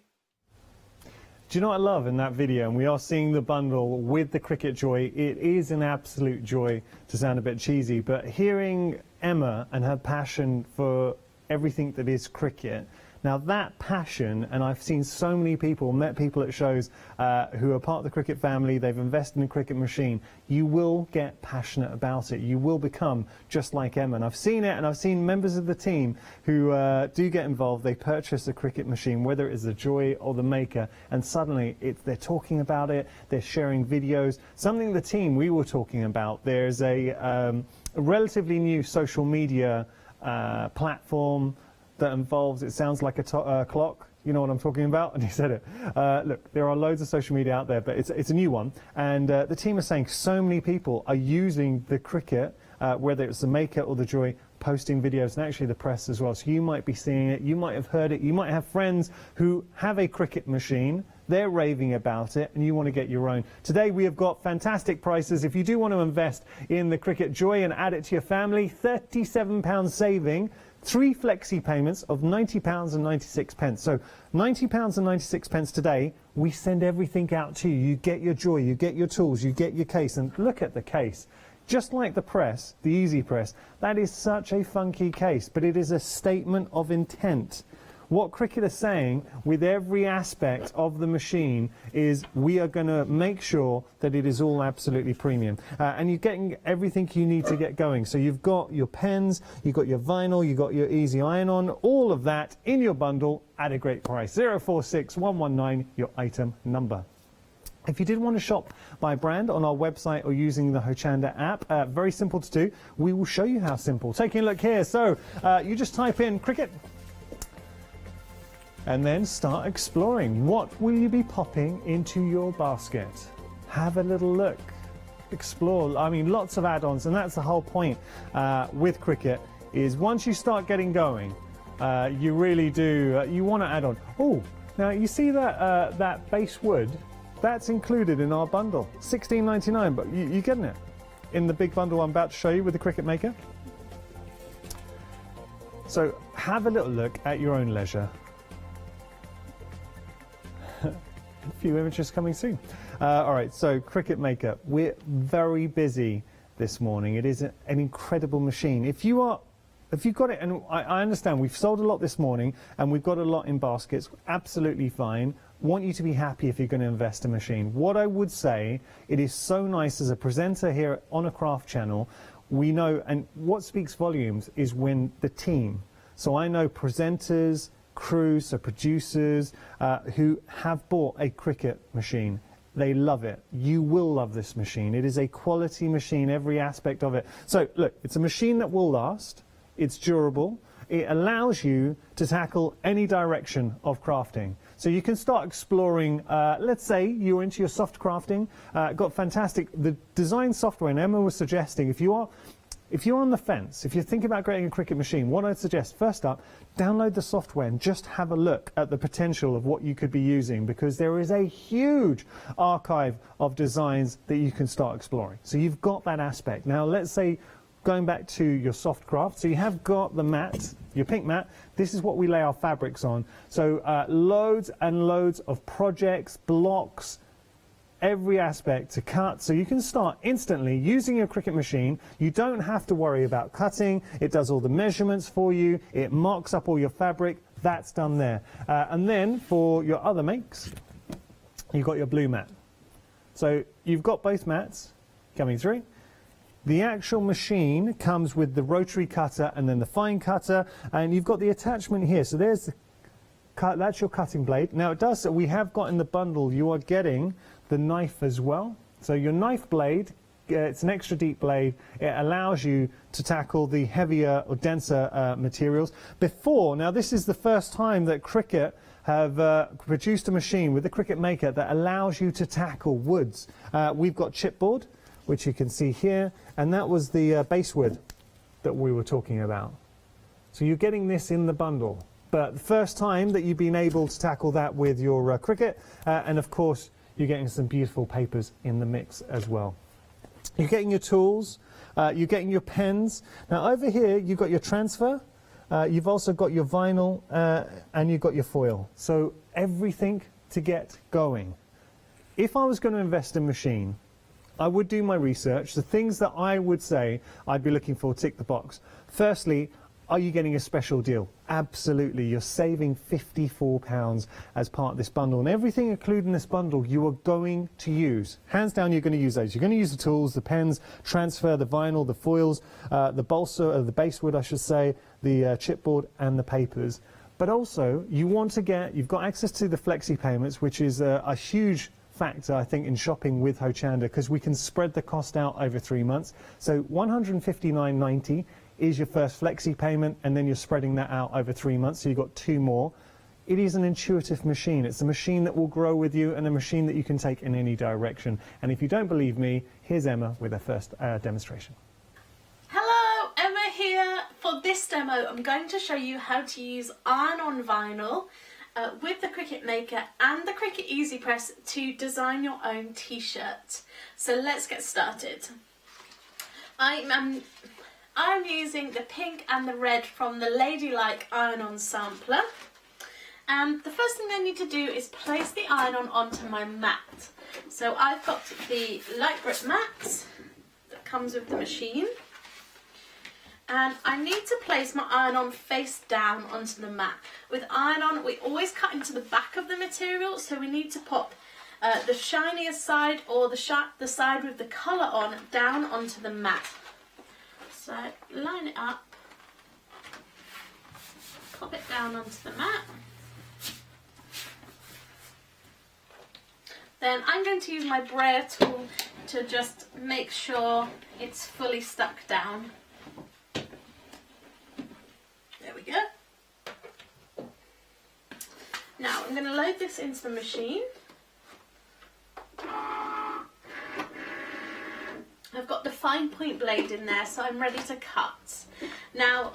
Do you know what I love in that video? And we are seeing the bundle with the Cricut Joy. It is an absolute joy, to sound a bit cheesy, but hearing Emma and her passion for everything that is Cricut. Now that passion, and I've seen so many people, met people at shows who are part of the Cricut family, they've invested in a Cricut machine, you will get passionate about it. You will become just like Emma. And I've seen it, and I've seen members of the team who do get involved. They purchase a Cricut machine, whether it is the Joy or the Maker, and suddenly they're talking about it, they're sharing videos. Something the team, we were talking about, there's a relatively new social media platform that involves, it sounds like a clock, you know what I'm talking about, and he said it. Look, there are loads of social media out there, but it's a new one, and the team is saying so many people are using the Cricut, whether it's the Maker or the Joy, posting videos, and actually the press as well. So you might be seeing it, you might have heard it, you might have friends who have a Cricut machine, they're raving about it, and you want to get your own. Today we have got fantastic prices. If you do want to invest in the Cricut Joy and add it to your family, £37 saving, 3 flexi payments of £90.96. So £90.96 today. We send everything out to you. You get your Joy, you get your tools, you get your case, and look at the case. Just like the press, the Easy Press, that is such a funky case, but it is a statement of intent. What Cricut is saying with every aspect of the machine is we are going to make sure that it is all absolutely premium. And you're getting everything you need to get going. So you've got your pens, you've got your vinyl, you've got your easy iron-on, all of that in your bundle at a great price. 046119, your item number. If you did want to shop by brand on our website or using the Hochanda app, very simple to do. We will show you how simple. Taking a look here. So you just type in Cricut and then start exploring. What will you be popping into your basket? Have a little look. Explore. I mean, lots of add-ons, and that's the whole point with Cricut, is once you start getting going, you really do, you want to add on. Oh, now you see that, that base wood? That's included in our bundle, $16.99, but you're getting it in the big bundle I'm about to show you with the Cricut Maker. So have a little look at your own leisure. A few images coming soon. All right, so Cricut Maker, we're very busy this morning. It is an incredible machine. If you've got it, and I understand we've sold a lot this morning and we've got a lot in baskets, absolutely fine. Want you to be happy if you're going to invest in a machine. What I would say, it is so nice as a presenter here on a craft channel, we know, and what speaks volumes is when the team, so I know presenters, crews, so producers who have bought a Cricut machine. They love it. You will love this machine. It is a quality machine, every aspect of it. So look, it's a machine that will last. It's durable. It allows you to tackle any direction of crafting. So you can start exploring, let's say you're into your soft crafting, got fantastic, the design software, and Emma was suggesting, if you're on the fence, if you're thinking about creating a Cricut machine, what I'd suggest, first up, download the software and just have a look at the potential of what you could be using, because there is a huge archive of designs that you can start exploring. So you've got that aspect. Now, let's say, going back to your soft craft, so you have got the mat, your pink mat, this is what we lay our fabrics on. So loads and loads of projects, blocks, every aspect to cut, so you can start instantly using your Cricut machine. You don't have to worry about cutting. It does all the measurements for you. It marks up all your fabric. That's done there. And then for your other makes, you've got your blue mat. So you've got both mats coming through. The actual machine comes with the rotary cutter and then the fine cutter, and you've got the attachment here. So there's the cut, that's your cutting blade. Now it does, we have got in the bundle, you are getting the knife as well. So your knife blade, it's an extra deep blade. It allows you to tackle the heavier or denser materials. Before, now this is the first time that Cricut have produced a machine with the Cricut Maker that allows you to tackle woods. We've got chipboard, which you can see here, and that was the base wood that we were talking about. So you're getting this in the bundle. But the first time that you've been able to tackle that with your Cricut, and of course you're getting some beautiful papers in the mix as well. You're getting your tools, you're getting your pens. Now over here you've got your transfer, you've also got your vinyl, and you've got your foil. So everything to get going. If I was going to invest in a machine, I would do my research. The things that I would say I'd be looking for, tick the box. Firstly, are you getting a special deal? Absolutely. You're saving £54 as part of this bundle. And everything included in this bundle you are going to use. Hands down, you're going to use those. You're going to use the tools, the pens, transfer, the vinyl, the foils, the balsa, the basewood, I should say, the chipboard and the papers. But also, you want to get, you've got access to the flexi payments, which is a huge factor, I think, in shopping with Hochanda, because we can spread the cost out over 3 months. So $159.90 is your first flexi payment, and then you're spreading that out over 3 months, so you've got 2 more. It is an intuitive machine. It's a machine that will grow with you and a machine that you can take in any direction. And if you don't believe me, here's Emma with her first demonstration. Hello, Emma here. For this demo, I'm going to show you how to use iron-on vinyl with the Cricut Maker and the Cricut Easy Press to design your own t-shirt. So let's get started. I'm using the pink and the red from the Ladylike iron-on sampler. And the first thing I need to do is place the iron-on onto my mat. So I've got the light grip mats, the comes with the machine. And I need to place my iron-on face down onto the mat. With iron-on, we always cut into the back of the material, so we need to pop the shinier side or the side with the colour on down onto the mat. So line it up, pop it down onto the mat. Then I'm going to use my brayer tool to just make sure it's fully stuck down. There we go. Now I'm going to load this into the machine. I've got the fine point blade in there, so I'm ready to cut. Now,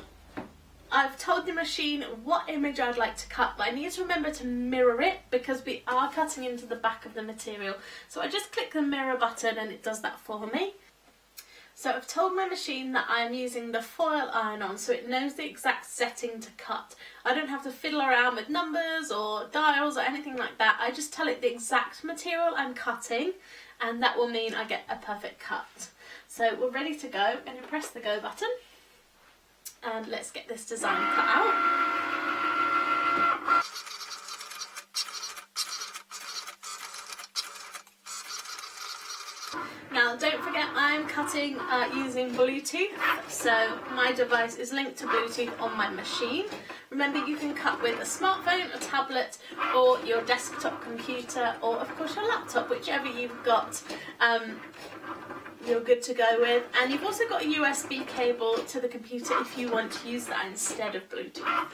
I've told the machine what image I'd like to cut, but I need to remember to mirror it because we are cutting into the back of the material. So I just click the mirror button and it does that for me. So I've told my machine that I'm using the foil iron-on, so it knows the exact setting to cut. I don't have to fiddle around with numbers or dials or anything like that. I just tell it the exact material I'm cutting, and that will mean I get a perfect cut. So we're ready to go, and you press the go button, and let's get this design cut out. Now don't forget I'm cutting using Bluetooth, so my device is linked to Bluetooth on my machine. Remember, you can cut with a smartphone, a tablet, or your desktop computer, or of course your laptop, whichever you've got. You're good to go with. And you've also got a USB cable to the computer if you want to use that instead of Bluetooth.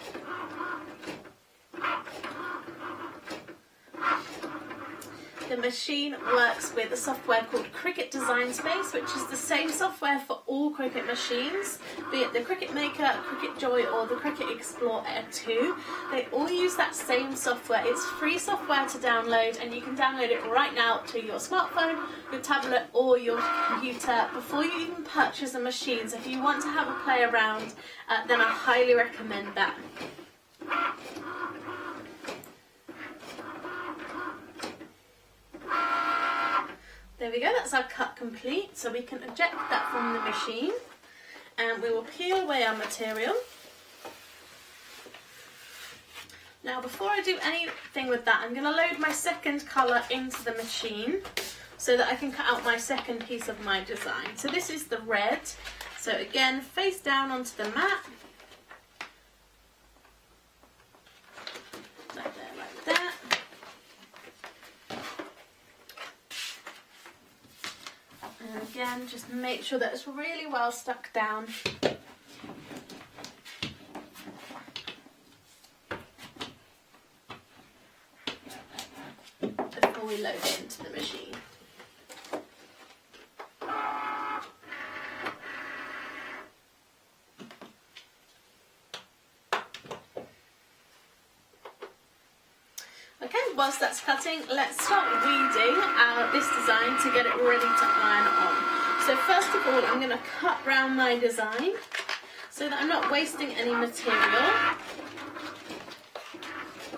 The machine works with a software called Cricut Design Space, which is the same software for all Cricut machines, be it the Cricut Maker, Cricut Joy, or the Cricut Explore Air 2. They all use that same software. It's free software to download, and you can download it right now to your smartphone, your tablet, or your computer before you even purchase a machine. So if you want to have a play around, then I highly recommend that. There we go, that's our cut complete, so we can eject that from the machine, and we will peel away our material. Now before I do anything with that, I'm going to load my second colour into the machine so that I can cut out my second piece of my design. So this is the red, so again, face down onto the mat. Like that. And again, just make sure that it's really well stuck down. Before we load it into the machine. Okay, whilst that's cutting, let's start weeding this design to get it ready to iron on. So first of all, I'm going to cut round my design so that I'm not wasting any material.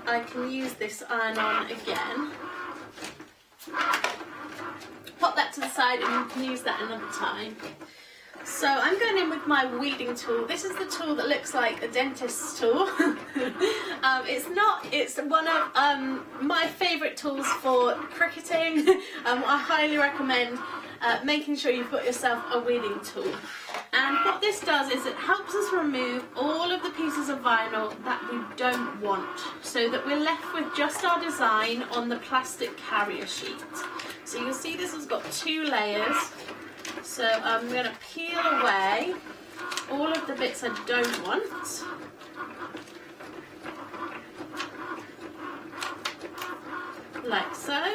I can use this iron on again. Pop that to the side and you can use that another time. So I'm going in with my weeding tool. This is the tool that looks like a dentist's tool. It's one of my favourite tools for cricketing. I highly recommend making sure you've got yourself a weeding tool. And what this does is it helps us remove all of the pieces of vinyl that we don't want, so that we're left with just our design on the plastic carrier sheet. So you'll see this has got 2 layers. So I'm going to peel away all of the bits I don't want. Like so.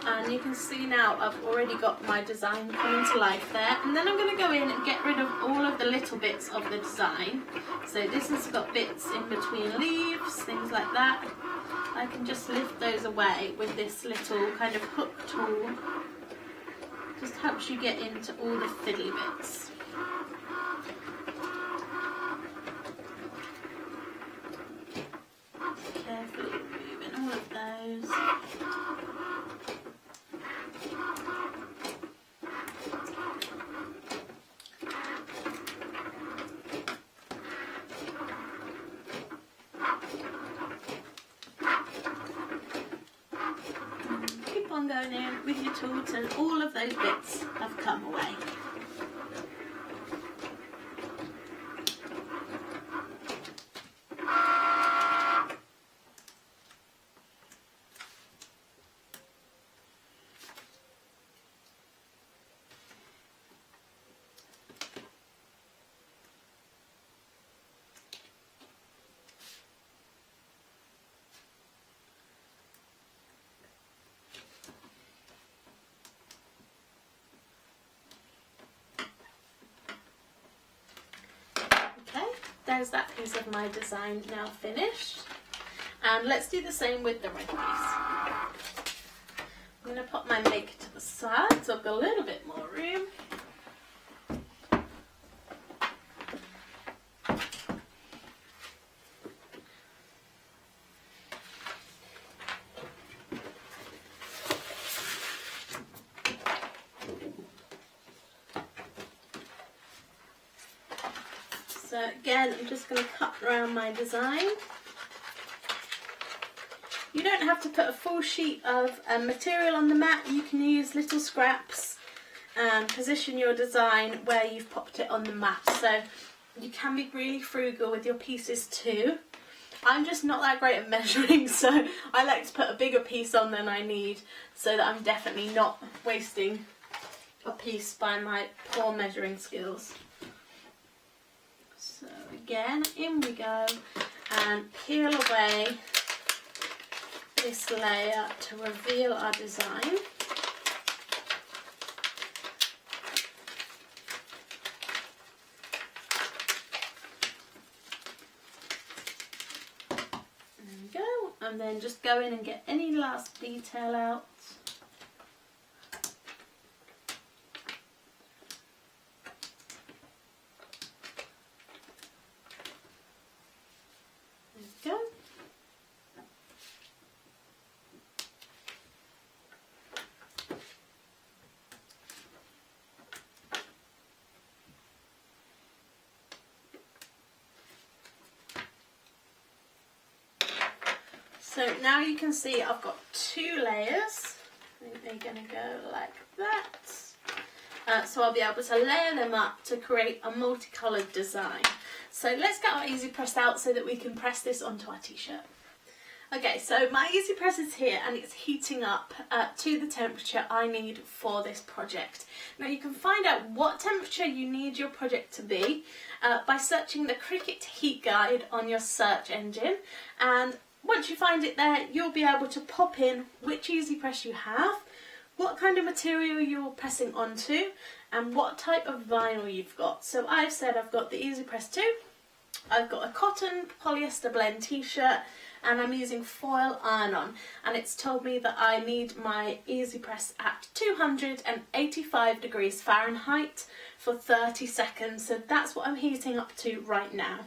And you can see now I've already got my design coming to life there. And then I'm going to go in and get rid of all of the little bits of the design. So this has got bits in between leaves, things like that. I can just lift those away with this little kind of hook tool. Just helps you get into all the fiddly bits. Carefully removing all of those. going in with your tool till all of those bits have come away. There's that piece of my design now finished, and let's do the same with the red piece. I'm going to put my maker to the side so I've got a little bit more room. So again, I'm just going to cut around my design. You don't have to put a full sheet of material on the mat. You can use little scraps and position your design where you've popped it on the mat. So you can be really frugal with your pieces too. I'm just not that great at measuring, so I like to put a bigger piece on than I need so that I'm definitely not wasting a piece by my poor measuring skills. So again, in we go, and peel away this layer to reveal our design. There we go, and then just go in and get any last detail out. So now you can see I've got two layers. I think they're going to go like that. So I'll be able to layer them up to create a multicoloured design. So let's get our Easy Press out so that we can press this onto our t-shirt. Okay, so my Easy Press is here and it's heating up to the temperature I need for this project. Now you can find out what temperature you need your project to be by searching the Cricut Heat Guide on your search engine, and once you find it there, you'll be able to pop in which Easy Press you have, what kind of material you're pressing onto, and what type of vinyl you've got. So I've said I've got the Easy Press 2, I've got a cotton polyester blend t-shirt, and I'm using foil iron-on, and it's told me that I need my Easy Press at 285 degrees Fahrenheit for 30 seconds, so that's what I'm heating up to right now.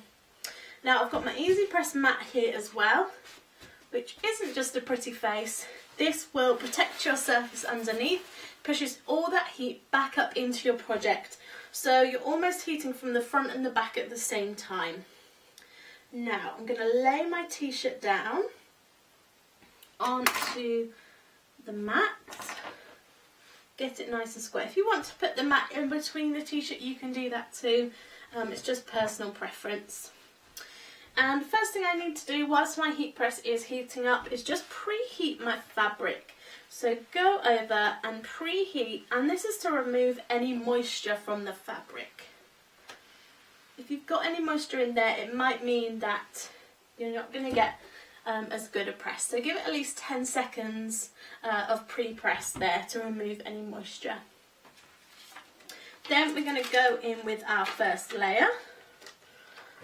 Now I've got my Easy Press mat here as well, which isn't just a pretty face. This will protect your surface underneath, pushes all that heat back up into your project, so you're almost heating from the front and the back at the same time. Now I'm going to lay my t-shirt down onto the mat, get it nice and square. If you want to put the mat in between the t-shirt, you can do that too. It's just personal preference. And the first thing I need to do whilst my heat press is heating up is just preheat my fabric. So go over and preheat, and this is to remove any moisture from the fabric. If you've got any moisture in there, it might mean that you're not going to get as good a press. So give it at least 10 seconds of pre-press there to remove any moisture. Then we're going to go in with our first layer.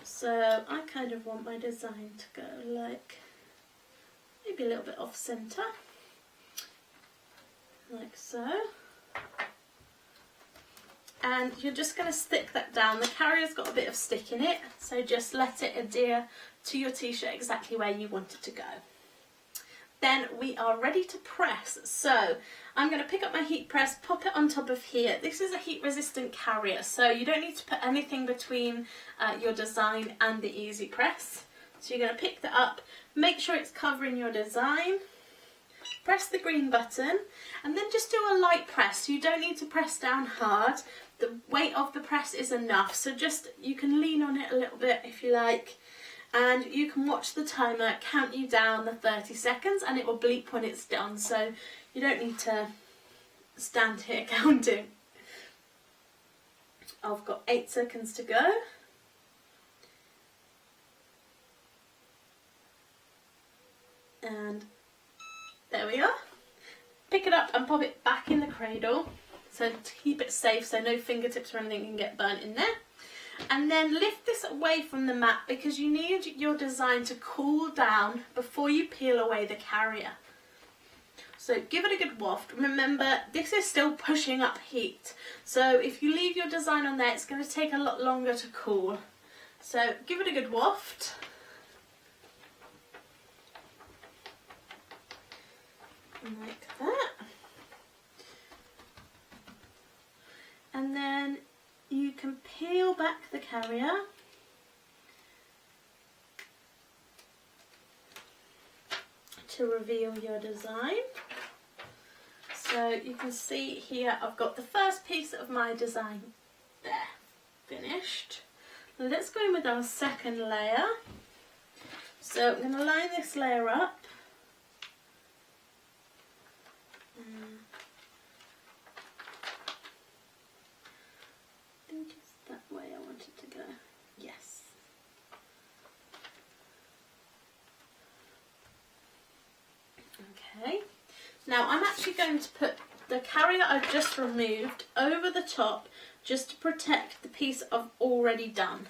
So I kind of want my design to go like maybe a little bit off centre, like so. And you're just going to stick that down. The carrier's got a bit of stick in it, so just let it adhere to your t-shirt exactly where you want it to go. Then we are ready to press. So I'm going to pick up my heat press, pop it on top of here. This is a heat resistant carrier, so you don't need to put anything between your design and the Easy Press. So you're going to pick that up, make sure it's covering your design, press the green button and then just do a light press. You don't need to press down hard. The weight of the press is enough, so just, you can lean on it a little bit if you like, and you can watch the timer count you down the 30 seconds and it will bleep when it's done, so you don't need to stand here counting. I've got 8 seconds to go. And there we are. Pick it up and pop it back in the cradle, so to keep it safe, so no fingertips or anything can get burnt in there. And then lift this away from the mat because you need your design to cool down before you peel away the carrier. So give it a good waft. Remember, this is still pushing up heat, so if you leave your design on there, it's going to take a lot longer to cool. So give it a good waft. Like that. And then you can peel back the carrier to reveal your design. So you can see here I've got the first piece of my design there, finished. Now let's go in with our second layer. So I'm going to line this layer up. I think it's that way I want it to go. Yes. Okay. Now I'm actually going to put the carrier I've just removed over the top just to protect the piece I've already done.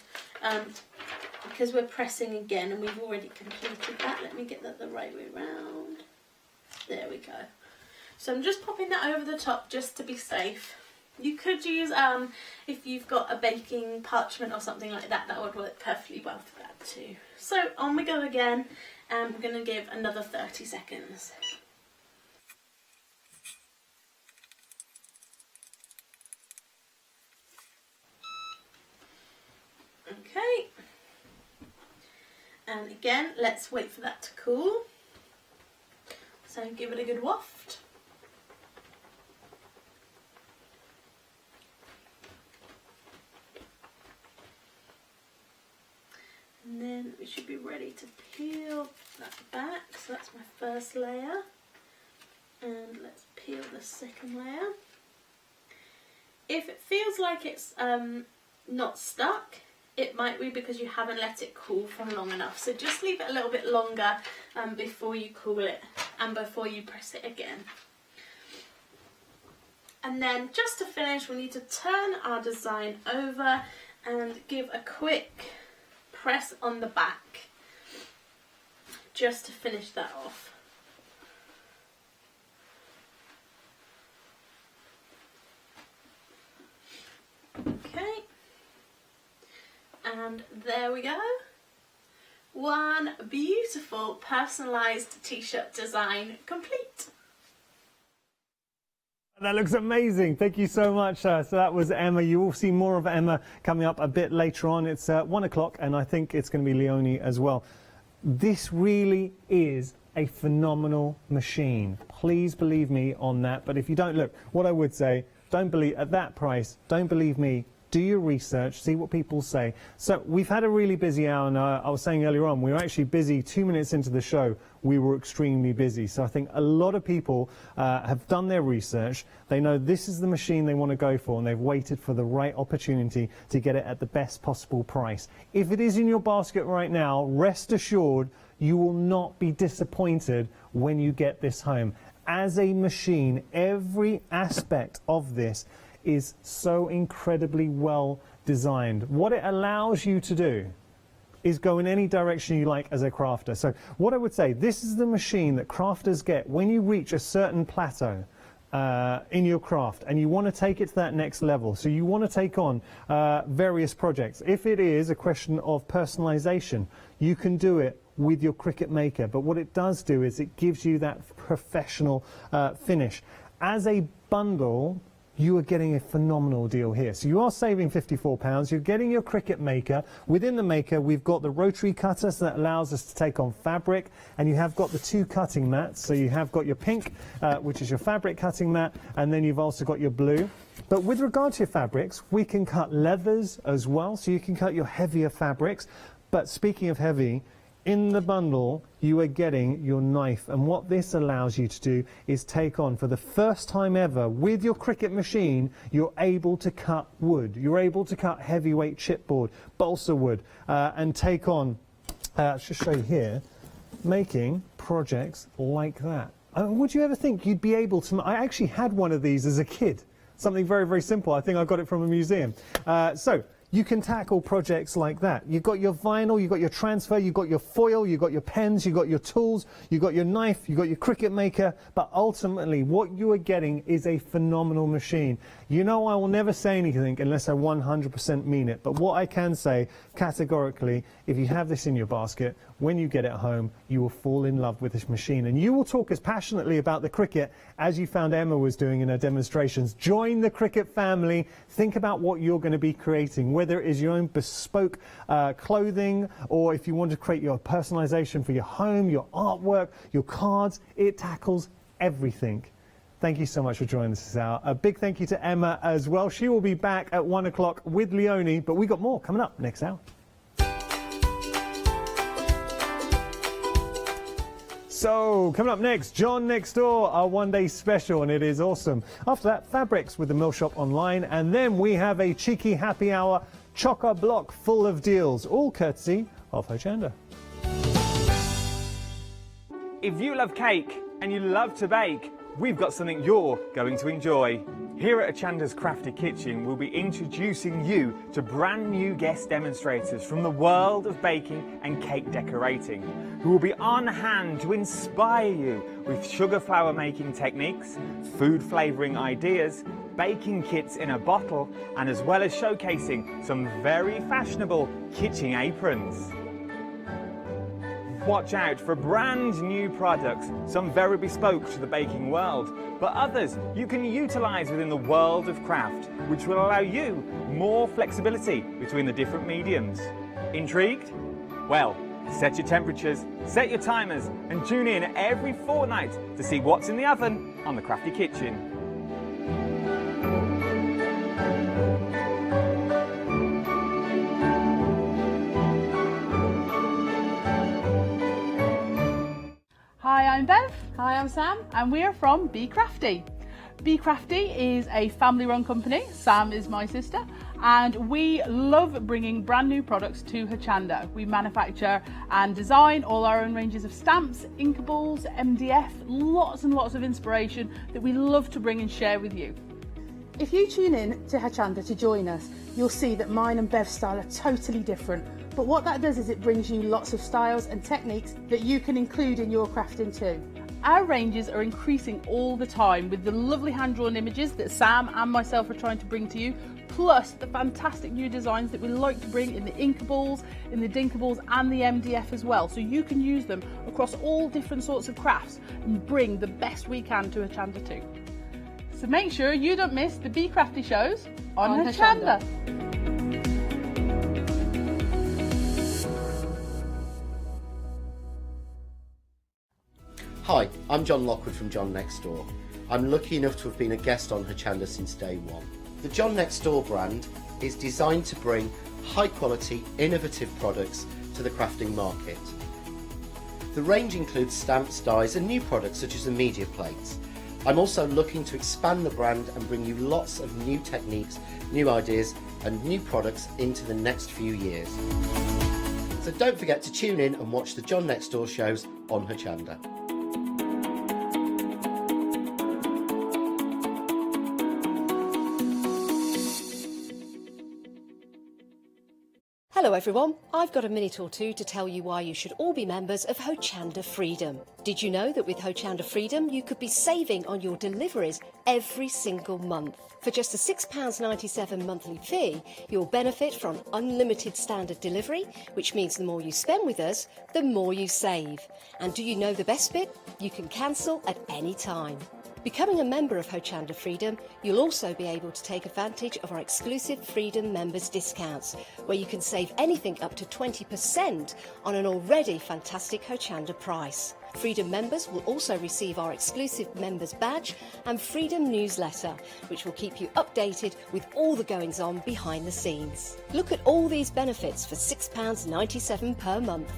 Because we're pressing again and we've already completed that. Let me get that the right way round. There we go. So I'm just popping that over the top just to be safe. You could use, if you've got a baking parchment or something like that, that would work perfectly well for that too. So on we go again, and we're going to give another 30 seconds. Okay. And again, let's wait for that to cool. So give it a good waft. And then we should be ready to peel that back. So that's my first layer. And let's peel the second layer. If it feels like it's not stuck, it might be because you haven't let it cool for long enough. So just leave it a little bit longer before you cool it and before you press it again. And then just to finish, we need to turn our design over and give a quick press on the back just to finish that off. Okay, and there we go. One beautiful personalised t-shirt design complete. That looks amazing. Thank you so much. So that was Emma. You will see more of Emma coming up a bit later on. It's 1 o'clock and I think it's going to be Leonie as well. This really is a phenomenal machine. Please believe me on that. But if you don't, look, what I would say, don't believe at that price, don't believe me. Do your research, see what people say. So we've had a really busy hour, and I was saying earlier on, we were actually busy 2 minutes into the show. We were extremely busy. So I think a lot of people have done their research. They know this is the machine they want to go for, and they've waited for the right opportunity to get it at the best possible price. If it is in your basket right now, rest assured you will not be disappointed when you get this home. As a machine, every aspect of this is so incredibly well designed. What it allows you to do is go in any direction you like as a crafter. So what I would say, this is the machine that crafters get when you reach a certain plateau in your craft and you want to take it to that next level. So you want to take on various projects. If it is a question of personalization, you can do it with your Cricut Maker. But what it does do is it gives you that professional finish. As a bundle, you are getting a phenomenal deal here. So you are saving £54. You're getting your Cricut maker. Within the maker, we've got the rotary cutter, so that allows us to take on fabric. And you have got the 2 cutting mats. So you have got your pink, which is your fabric cutting mat, and then you've also got your blue. But with regard to your fabrics, we can cut leathers as well, so you can cut your heavier fabrics. But speaking of heavy, in the bundle, you are getting your knife, and what this allows you to do is take on, for the first time ever, with your Cricut machine, you're able to cut wood. You're able to cut heavyweight chipboard, balsa wood, and take on, I'll just show you here, making projects like that. Would you ever think you'd be able to? I actually had one of these as a kid. Something very, very simple. I think I got it from a museum. So you can tackle projects like that. You've got your vinyl, you've got your transfer, you've got your foil, you've got your pens, you've got your tools, you've got your knife, you've got your Cricut maker, but ultimately what you are getting is a phenomenal machine. You know, I will never say anything unless I 100% mean it, but what I can say categorically, if you have this in your basket, when you get it home, you will fall in love with this machine, and you will talk as passionately about the Cricut as you found Emma was doing in her demonstrations. Join the Cricut family. Think about what you're going to be creating, whether it is your own bespoke clothing, or if you want to create your personalization for your home, your artwork, your cards. It tackles everything. Thank you so much for joining us this hour. A big thank you to Emma as well. She will be back at 1 o'clock with Leonie, but we got more coming up next hour. So, coming up next, John Next Door, our one-day special, and it is awesome. After that, fabrics with the Mill Shop online, and then we have a cheeky happy hour chock-a-block full of deals, all courtesy of Hochanda. If you love cake and you love to bake, we've got something you're going to enjoy. Here at Hochanda's Crafty Kitchen, we'll be introducing you to brand new guest demonstrators from the world of baking and cake decorating, who will be on hand to inspire you with sugar flour making techniques, food flavouring ideas, baking kits in a bottle, and as well as showcasing some very fashionable kitchen aprons. Watch out for brand new products, some very bespoke to the baking world, but others you can utilise within the world of craft, which will allow you more flexibility between the different mediums. Intrigued? Well, set your temperatures, set your timers, and tune in every fortnight to see what's in the oven on the Crafty Kitchen. Hi, I'm Bev. Hi, I'm Sam. And we're from Be Crafty. Be Crafty is a family-run company. Sam is my sister. And we love bringing brand new products to Hochanda. We manufacture and design all our own ranges of stamps, inkables, MDF, lots and lots of inspiration that we love to bring and share with you. If you tune in to Hochanda to join us, you'll see that mine and Bev's style are totally different. But what that does is it brings you lots of styles and techniques that you can include in your crafting too. Our ranges are increasing all the time with the lovely hand-drawn images that Sam and myself are trying to bring to you, plus the fantastic new designs that we like to bring in the inkables, in the dinkables and the MDF as well. So you can use them across all different sorts of crafts and bring the best we can to Hochanda too. So make sure you don't miss the Be Crafty shows on Hochanda. Hi, I'm John Lockwood from John Next Door. I'm lucky enough to have been a guest on Hochanda since day one. The John Next Door brand is designed to bring high quality, innovative products to the crafting market. The range includes stamps, dies and new products such as the media plates. I'm also looking to expand the brand and bring you lots of new techniques, new ideas and new products into the next few years. So don't forget to tune in and watch the John Next Door shows on Hochanda. Hello everyone, I've got a minute or two to tell you why you should all be members of Hochanda Freedom. Did you know that with Hochanda Freedom you could be saving on your deliveries every single month? For just a £6.97 monthly fee, you'll benefit from unlimited standard delivery, which means the more you spend with us, the more you save. And do you know the best bit? You can cancel at any time. Becoming a member of Hochanda Freedom, you'll also be able to take advantage of our exclusive Freedom members discounts, where you can save anything up to 20% on an already fantastic Hochanda price. Freedom members will also receive our exclusive members badge and Freedom newsletter, which will keep you updated with all the goings on behind the scenes. Look at all these benefits for £6.97 per month.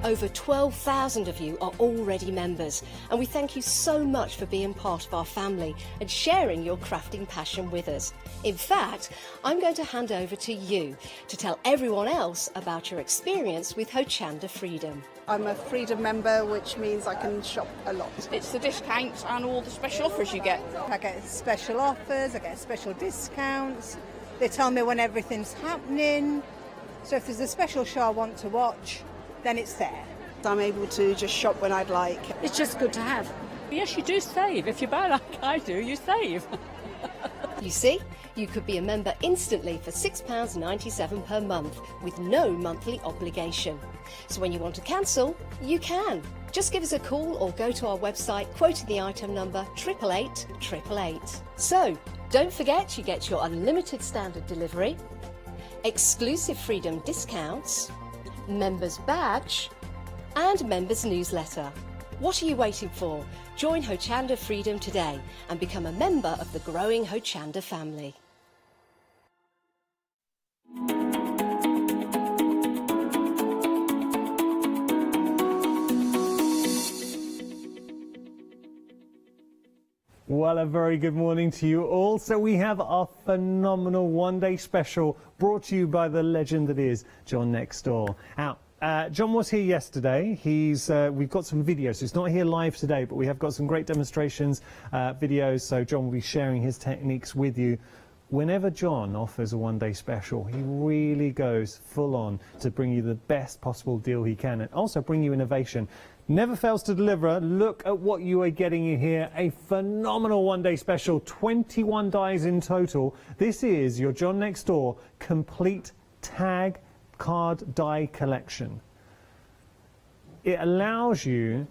Over 12,000 of you are already members, and we thank you so much for being part of our family and sharing your crafting passion with us. In fact, I'm going to hand over to you to tell everyone else about your experience with Hochanda Freedom. I'm a Freedom member, which means I can shop a lot. It's the discounts and all the special offers you get. I get special offers, I get special discounts. They tell me when everything's happening. So if there's a special show I want to watch, then it's there. I'm able to just shop when I'd like. It's just good to have. Yes, you do save. If you buy like I do, you save. You see, you could be a member instantly for £6.97 per month with no monthly obligation. So when you want to cancel, you can. Just give us a call or go to our website quoting the item number 888 888. So, don't forget you get your unlimited standard delivery, exclusive Freedom discounts, members badge and members newsletter. What are you waiting for? Join Hochanda Freedom today and become a member of the growing Hochanda family. Well, a very good morning to you all. So we have our phenomenal one-day special brought to you by the legend that is John next door. Now, John was here yesterday. We've got some videos. He's not here live today, but we have got some great demonstrations, videos. So John will be sharing his techniques with you. Whenever John offers a one-day special, he really goes full on to bring you the best possible deal he can and also bring you innovation. Never fails to deliver. Look at what you are getting in here. A phenomenal one-day special, 21 dies in total. This is your John Next Door complete tag card die collection. It allows you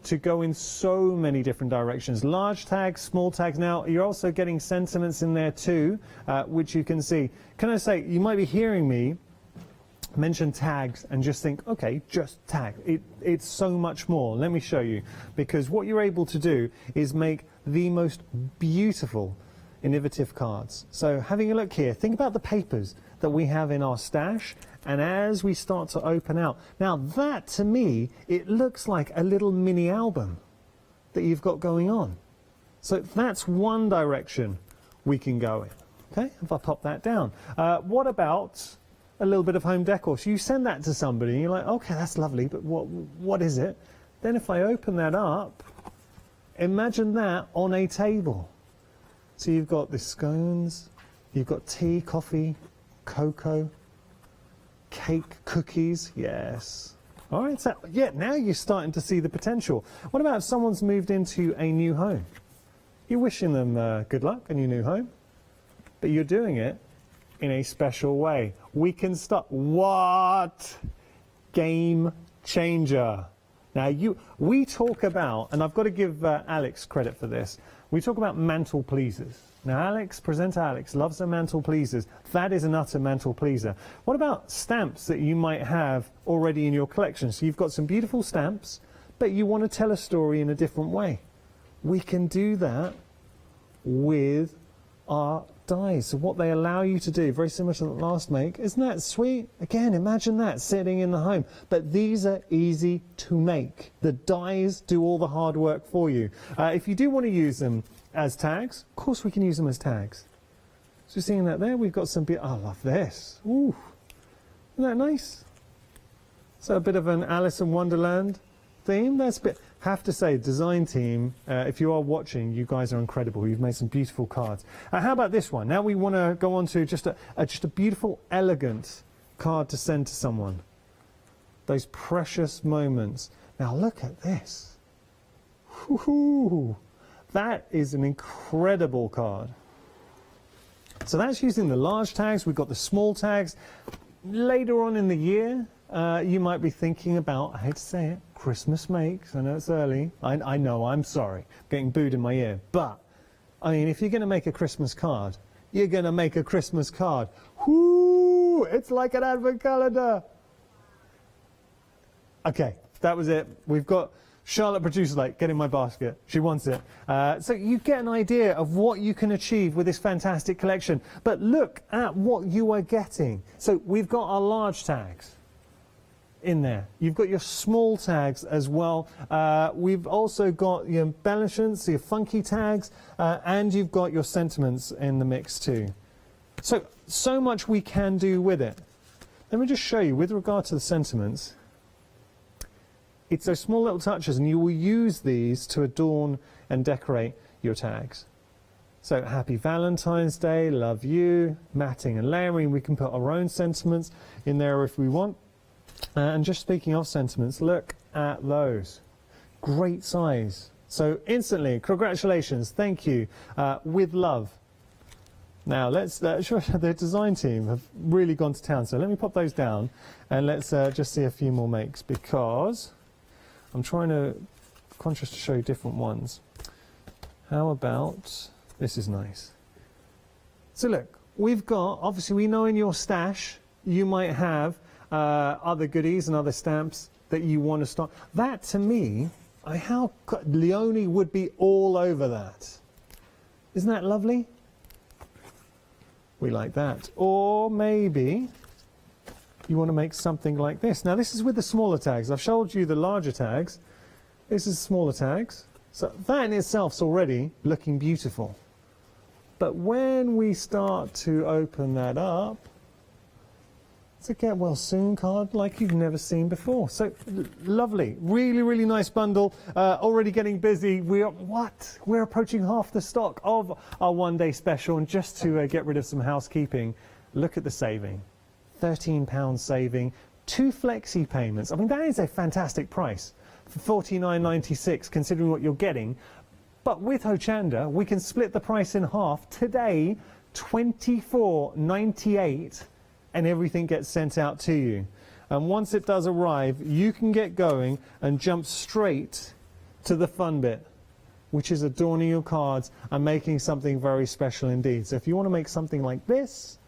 to go in so many different directions. Large tags, small tags. Now, you're also getting sentiments in there too, which you can see. Can I say, you might be hearing me mention tags and just think, okay, just tag. It's so much more. Let me show you, because what you're able to do is make the most beautiful, innovative cards. So having a look here, think about the papers that we have in our stash, and as we start to open out, now that to me, it looks like a little mini album that you've got going on. So that's one direction we can go in. Okay, if I pop that down. What about a little bit of home decor? So you send that to somebody and you're like, okay, that's lovely, but what is it? Then if I open that up, imagine that on a table. So you've got the scones, you've got tea, coffee, cocoa, cake, cookies, yes. All right, so yeah, now you're starting to see the potential. What about if someone's moved into a new home? You're wishing them good luck in your new home, but you're doing it in a special way. We can start. What? Game changer. Now, we talk about, and I've got to give Alex credit for this, we talk about mantle pleasers. Now, presenter Alex loves the mantle pleasers. That is an utter mantle pleaser. What about stamps that you might have already in your collection? So you've got some beautiful stamps, but you want to tell a story in a different way. We can do that with our dies. So what they allow you to do, very similar to the last make, isn't that sweet? Again, imagine that sitting in the home. But these are easy to make. The dies do all the hard work for you. If you do want to use them as tags, of course we can use them as tags. So seeing that there, we've got some, I love this. Ooh, isn't that nice? So a bit of an Alice in Wonderland theme. That's a bit, have to say, design team, if you are watching, you guys are incredible. You've made some beautiful cards. How about this one? Now we want to go on to just a beautiful, elegant card to send to someone. Those precious moments. Now look at this. Woohoo! That is an incredible card. So that's using the large tags. We've got the small tags. Later on in the year, you might be thinking about, I hate to say it, Christmas makes. I know it's early. I know, I'm sorry. I'm getting booed in my ear. But, I mean, if you're going to make a Christmas card, you're going to make a Christmas card. Whoo! It's like an advent calendar. Okay, that was it. We've got Charlotte producer like, get in my basket. She wants it. So you get an idea of what you can achieve with this fantastic collection. But look at what you are getting. So we've got our large tags in there. You've got your small tags as well. We've also got your embellishments, your funky tags, and you've got your sentiments in the mix too. So much we can do with it. Let me just show you with regard to the sentiments. It's those small little touches, and you will use these to adorn and decorate your tags. So happy Valentine's Day, love you, matting and layering. We can put our own sentiments in there if we want. And just speaking of sentiments, look at those. Great size. So instantly, congratulations, thank you, with love. Now let's show the design team have really gone to town. So let me pop those down and let's just see a few more makes, because I'm conscious to show you different ones. How about, this is nice. So look, we've got, obviously we know in your stash you might have other goodies and other stamps that you want to start. That to me, Leonie would be all over that. Isn't that lovely? We like that. Or maybe you want to make something like this. Now this is with the smaller tags. I've showed you the larger tags. This is smaller tags. So that in itself is already looking beautiful. But when we start to open that up, it's a get well soon card like you've never seen before. So lovely, really, really nice bundle. Already getting busy. We're approaching half the stock of our one-day special. And just to get rid of some housekeeping, look at the saving. £13 saving, 2 flexi payments. I mean, that is a fantastic price for $49.96 considering what you're getting. But with Hochanda, we can split the price in half today, $24.98, and everything gets sent out to you. And once it does arrive, you can get going and jump straight to the fun bit, which is adorning your cards and making something very special indeed. So if you want to make something like this,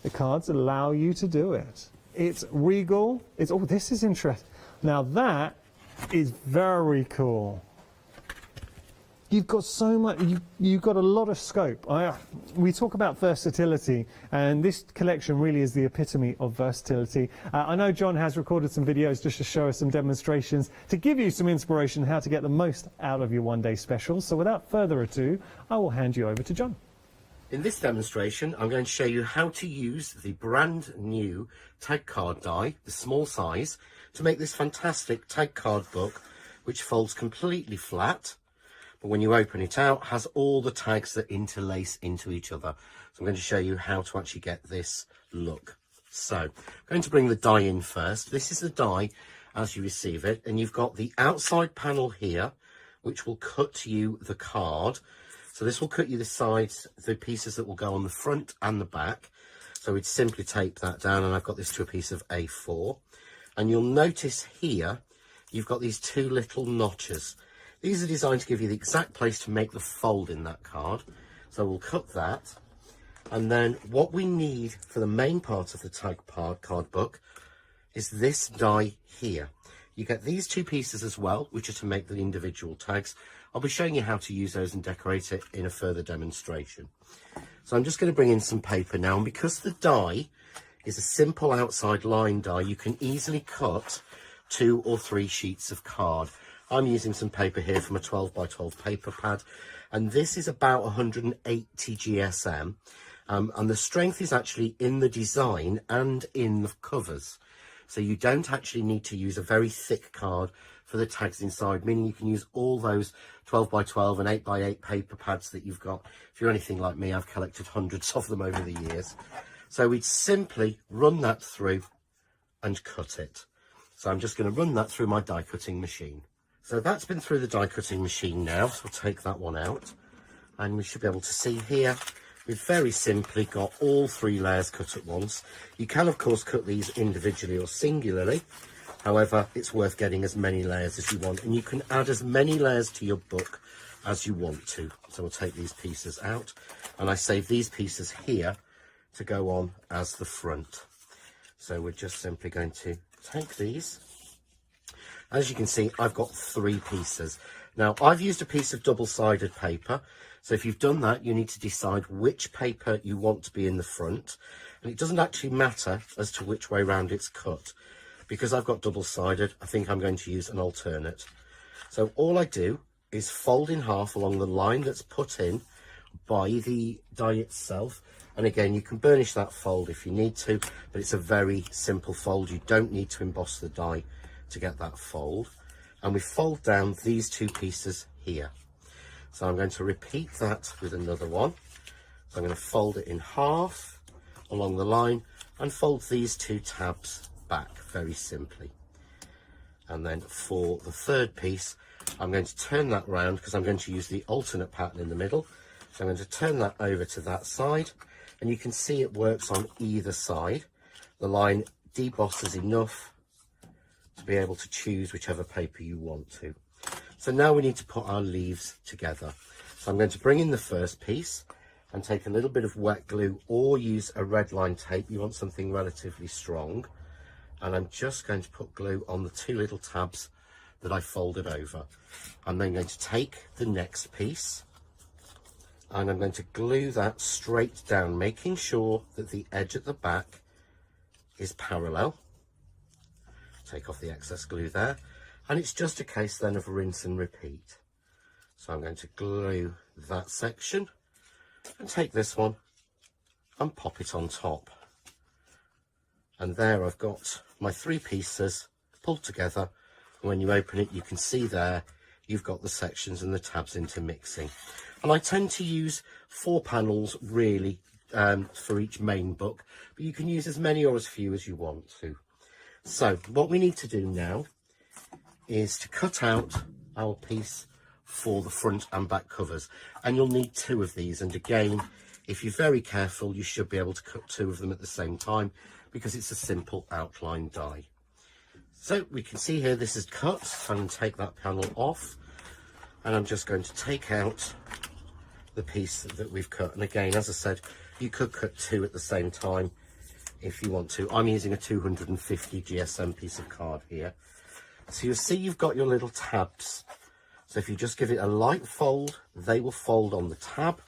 the cards allow you to do it. It's regal. Oh, this is interesting. Now that is very cool. You've got so much, you've got a lot of scope. We talk about versatility, and this collection really is the epitome of versatility. I know John has recorded some videos just to show us some demonstrations to give you some inspiration how to get the most out of your one-day specials. So without further ado, I will hand you over to John. In this demonstration, I'm going to show you how to use the brand new tag card die, the small size, to make this fantastic tag card book, which folds completely flat. But when you open it out, has all the tags that interlace into each other. So I'm going to show you how to actually get this look. So I'm going to bring the die in first. This is the die as you receive it. And you've got the outside panel here, which will cut you the card. So this will cut you the sides, the pieces that will go on the front and the back. So we'd simply tape that down, and I've got this to a piece of A4. And you'll notice here, you've got these 2 little notches. These are designed to give you the exact place to make the fold in that card. So we'll cut that. And then what we need for the main part of the tag card book is this die here. You get these 2 pieces as well, which are to make the individual tags. I'll be showing you how to use those and decorate it in a further demonstration. So I'm just going to bring in some paper now, and because the die is a simple outside line die, you can easily cut 2 or 3 sheets of card. I'm using some paper here from a 12 by 12 paper pad, and this is about 180 GSM, and the strength is actually in the design and in the covers. So you don't actually need to use a very thick card for the tags inside, meaning you can use all those 12 by 12 and 8 by 8 paper pads that you've got. If you're anything like me, I've collected hundreds of them over the years. So we'd simply run that through and cut it. So I'm just going to run that through my die cutting machine. So that's been through the die cutting machine now, so we'll take that one out, and we should be able to see here we've very simply got all 3 layers cut at once. You can of course cut these individually or singularly. However, it's worth getting as many layers as you want, and you can add as many layers to your book as you want to. So we'll take these pieces out, and I save these pieces here to go on as the front. So we're just simply going to take these. As you can see, I've got 3 pieces. Now, I've used a piece of double-sided paper. So if you've done that, you need to decide which paper you want to be in the front. And it doesn't actually matter as to which way round it's cut. Because I've got double-sided, I think I'm going to use an alternate. So all I do is fold in half along the line that's put in by the die itself. And again, you can burnish that fold if you need to, but it's a very simple fold. You don't need to emboss the die to get that fold. And we fold down these 2 pieces here. So I'm going to repeat that with another one. So I'm going to fold it in half along the line and fold these 2 tabs back very simply. And then for the 3rd piece, I'm going to turn that round because I'm going to use the alternate pattern in the middle. So I'm going to turn that over to that side, and you can see it works on either side. The line debosses enough to be able to choose whichever paper you want to. So now we need to put our leaves together. So I'm going to bring in the first piece and take a little bit of wet glue, or use a red line tape. You want something relatively strong. And I'm just going to put glue on the 2 little tabs that I folded over. I'm then going to take the next piece and I'm going to glue that straight down, making sure that the edge at the back is parallel. Take off the excess glue there, and it's just a case then of rinse and repeat. So I'm going to glue that section and take this one and pop it on top. And there I've got my 3 pieces pulled together. When you open it, you can see there you've got the sections and the tabs intermixing. And I tend to use 4 panels really for each main book, but you can use as many or as few as you want to. So what we need to do now is to cut out our piece for the front and back covers, and you'll need 2 of these. And again, if you're very careful, you should be able to cut 2 of them at the same time, because it's a simple outline die. So we can see here this is cut. So I'm going to take that panel off, and I'm just going to take out the piece that we've cut. And again, as I said, you could cut 2 at the same time if you want to. I'm using a 250 GSM piece of card here. So you'll see you've got your little tabs. So if you just give it a light fold, they will fold on the tab.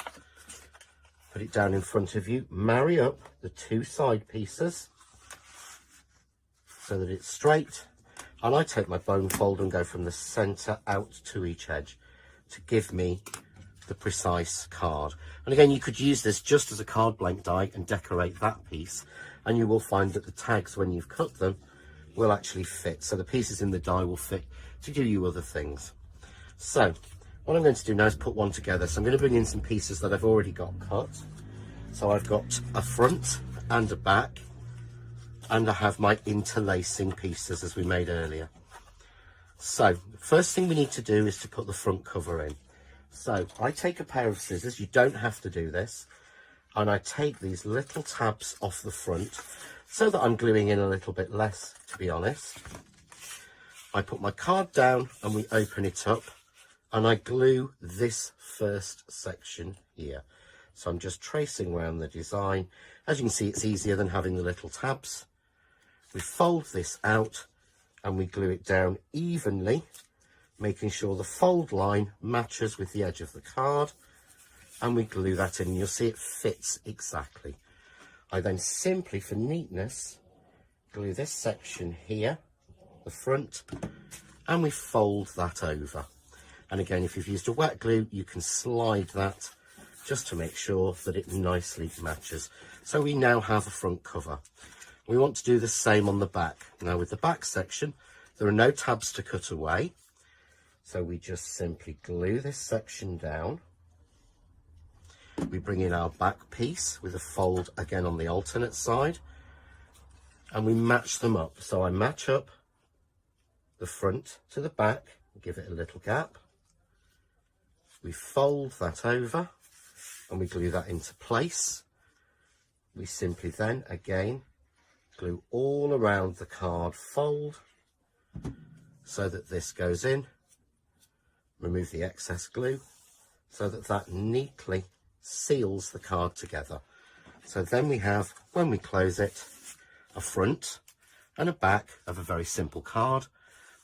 Put it down in front of you, marry up the 2 side pieces so that it's straight, and I take my bone fold and go from the centre out to each edge to give me the precise card. And again, you could use this just as a card blank die and decorate that piece, and you will find that the tags, when you've cut them, will actually fit. So the pieces in the die will fit to do you other things. So what I'm going to do now is put one together. So I'm going to bring in some pieces that I've already got cut. So I've got a front and a back, and I have my interlacing pieces as we made earlier. So first thing we need to do is to put the front cover in. So I take a pair of scissors, you don't have to do this, and I take these little tabs off the front so that I'm gluing in a little bit less, to be honest. I put my card down and we open it up, and I glue this first section here. So I'm just tracing around the design. As you can see, it's easier than having the little tabs. We fold this out and we glue it down evenly, making sure the fold line matches with the edge of the card, and we glue that in. You'll see it fits exactly. I then simply, for neatness, glue this section here, the front, and we fold that over. And again, if you've used a wet glue, you can slide that just to make sure that it nicely matches. So we now have a front cover. We want to do the same on the back. Now with the back section, there are no tabs to cut away. So we just simply glue this section down. We bring in our back piece with a fold again on the alternate side, and we match them up. So I match up the front to the back, give it a little gap. We fold that over, and we glue that into place. We simply then again glue all around the card fold so that this goes in. Remove the excess glue so that that neatly seals the card together. So then we have, when we close it, a front and a back of a very simple card,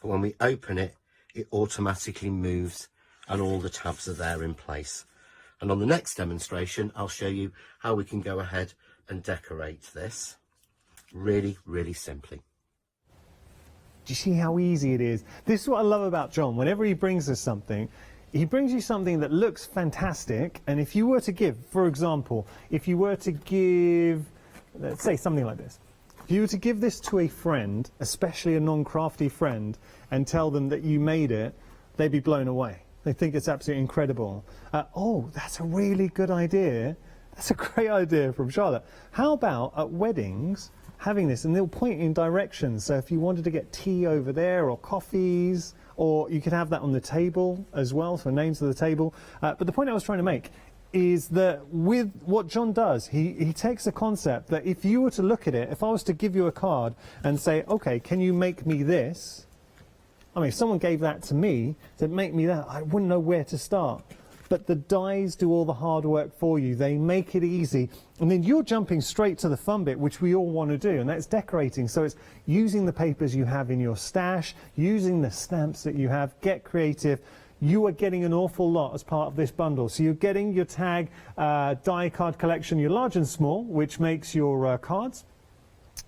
but when we open it, it automatically moves and all the tabs are there in place. And on the next demonstration, I'll show you how we can go ahead and decorate this really, really simply. Do you see how easy it is? This is what I love about John. Whenever he brings us something, he brings you something that looks fantastic. And if you were to give, for example, if you were to give, let's say something like this. If you were to give this to a friend, especially a non-crafty friend, and tell them that you made it, they'd be blown away. They think it's absolutely incredible. Oh, that's a really good idea. That's a great idea from Charlotte. How about at weddings, having this, and they'll point in directions. So if you wanted to get tea over there or coffees, or you could have that on the table as well, so names of the table. But the point I was trying to make is that with what John does, he takes a concept that if you were to look at it, if I was to give you a card and say, okay, can you make me this? I mean, if someone gave that to me, said make me that, I wouldn't know where to start. But the dies do all the hard work for you. They make it easy. And then you're jumping straight to the fun bit, which we all want to do, and that's decorating. So it's using the papers you have in your stash, using the stamps that you have, get creative. You are getting an awful lot as part of this bundle. So you're getting your tag die card collection, your large and small, which makes your cards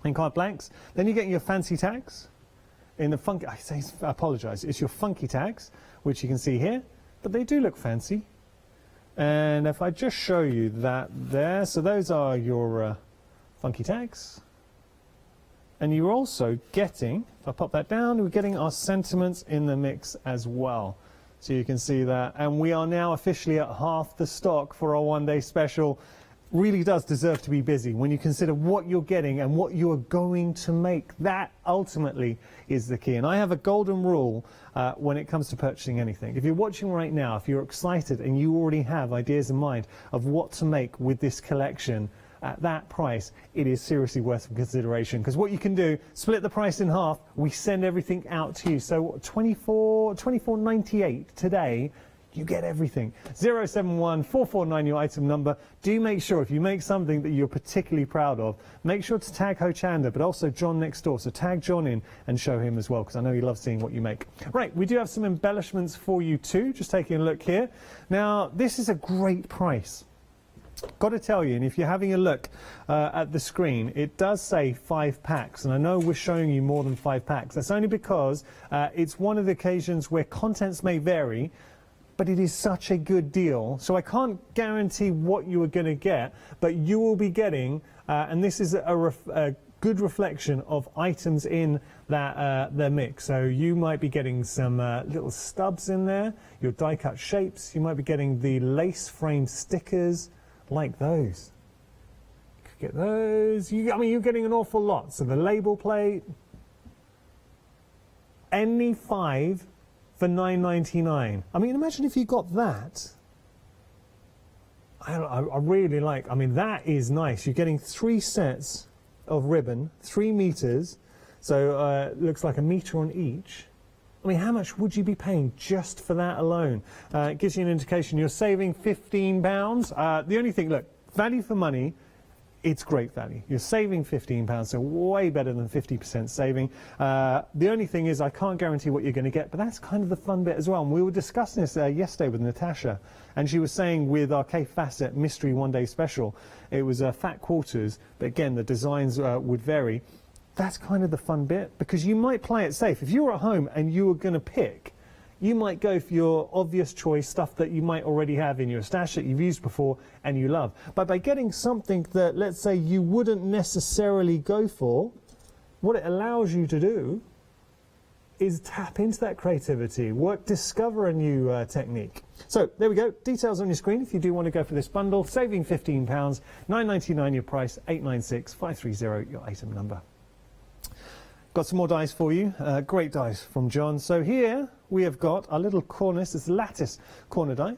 and card blanks. Then you're getting your fancy tags. In the funky, I apologise, it's your funky tags, which you can see here, but they do look fancy. And if I just show you that there, so those are your funky tags. And you're also getting, if I pop that down, we're getting our sentiments in the mix as well. So you can see that. And we are now officially at half the stock for our one-day special. Really does deserve to be busy when you consider what you're getting and what you are going to make. That ultimately is the key. And I have a golden rule when it comes to purchasing anything. If you're watching right now, if you're excited and you already have ideas in mind of what to make with this collection at that price, it is seriously worth some consideration. Because what you can do, split the price in half, we send everything out to you. So $24.98 today. You get everything. 071-449 your item number. Do make sure if you make something that you're particularly proud of, make sure to tag Hochanda, but also John next door. So tag John in and show him as well, because I know he loves seeing what you make. Right, we do have some embellishments for you too. Just taking a look here. Now, this is a great price. Got to tell you, and if you're having a look at the screen, it does say 5 packs, and I know we're showing you more than 5 packs. That's only because it's one of the occasions where contents may vary, but it is such a good deal. So I can't guarantee what you are going to get, but you will be getting, and this is a good reflection of items in that the mix. So you might be getting some little stubs in there, your die-cut shapes. You might be getting the lace frame stickers like those. You could get those. I mean, you're getting an awful lot. So the label plate, any 5 for $9.99. I mean, imagine if you got that. I really like, I mean, that is nice. You're getting 3 sets of ribbon, 3 meters, so it looks like a meter on each. I mean, how much would you be paying just for that alone? It gives you an indication you're saving £15. The only thing, look, value for money, it's great value. You're saving £15, so way better than 50% saving. The only thing is I can't guarantee what you're going to get, but that's kind of the fun bit as well. And we were discussing this yesterday with Natasha, and she was saying with our K Facet Mystery One Day Special, it was fat quarters, but again, the designs would vary. That's kind of the fun bit, because you might play it safe. If you were at home and you were going to pick, you might go for your obvious choice, stuff that you might already have in your stash that you've used before and you love. But by getting something that, let's say, you wouldn't necessarily go for, what it allows you to do is tap into that creativity, discover a new technique. So there we go, details on your screen if you do want to go for this bundle. Saving £15, $9.99 your price, 896 530 your item number. Got some more dies for you, great dies from John. So here we have got our little cornice, it's lattice corner die.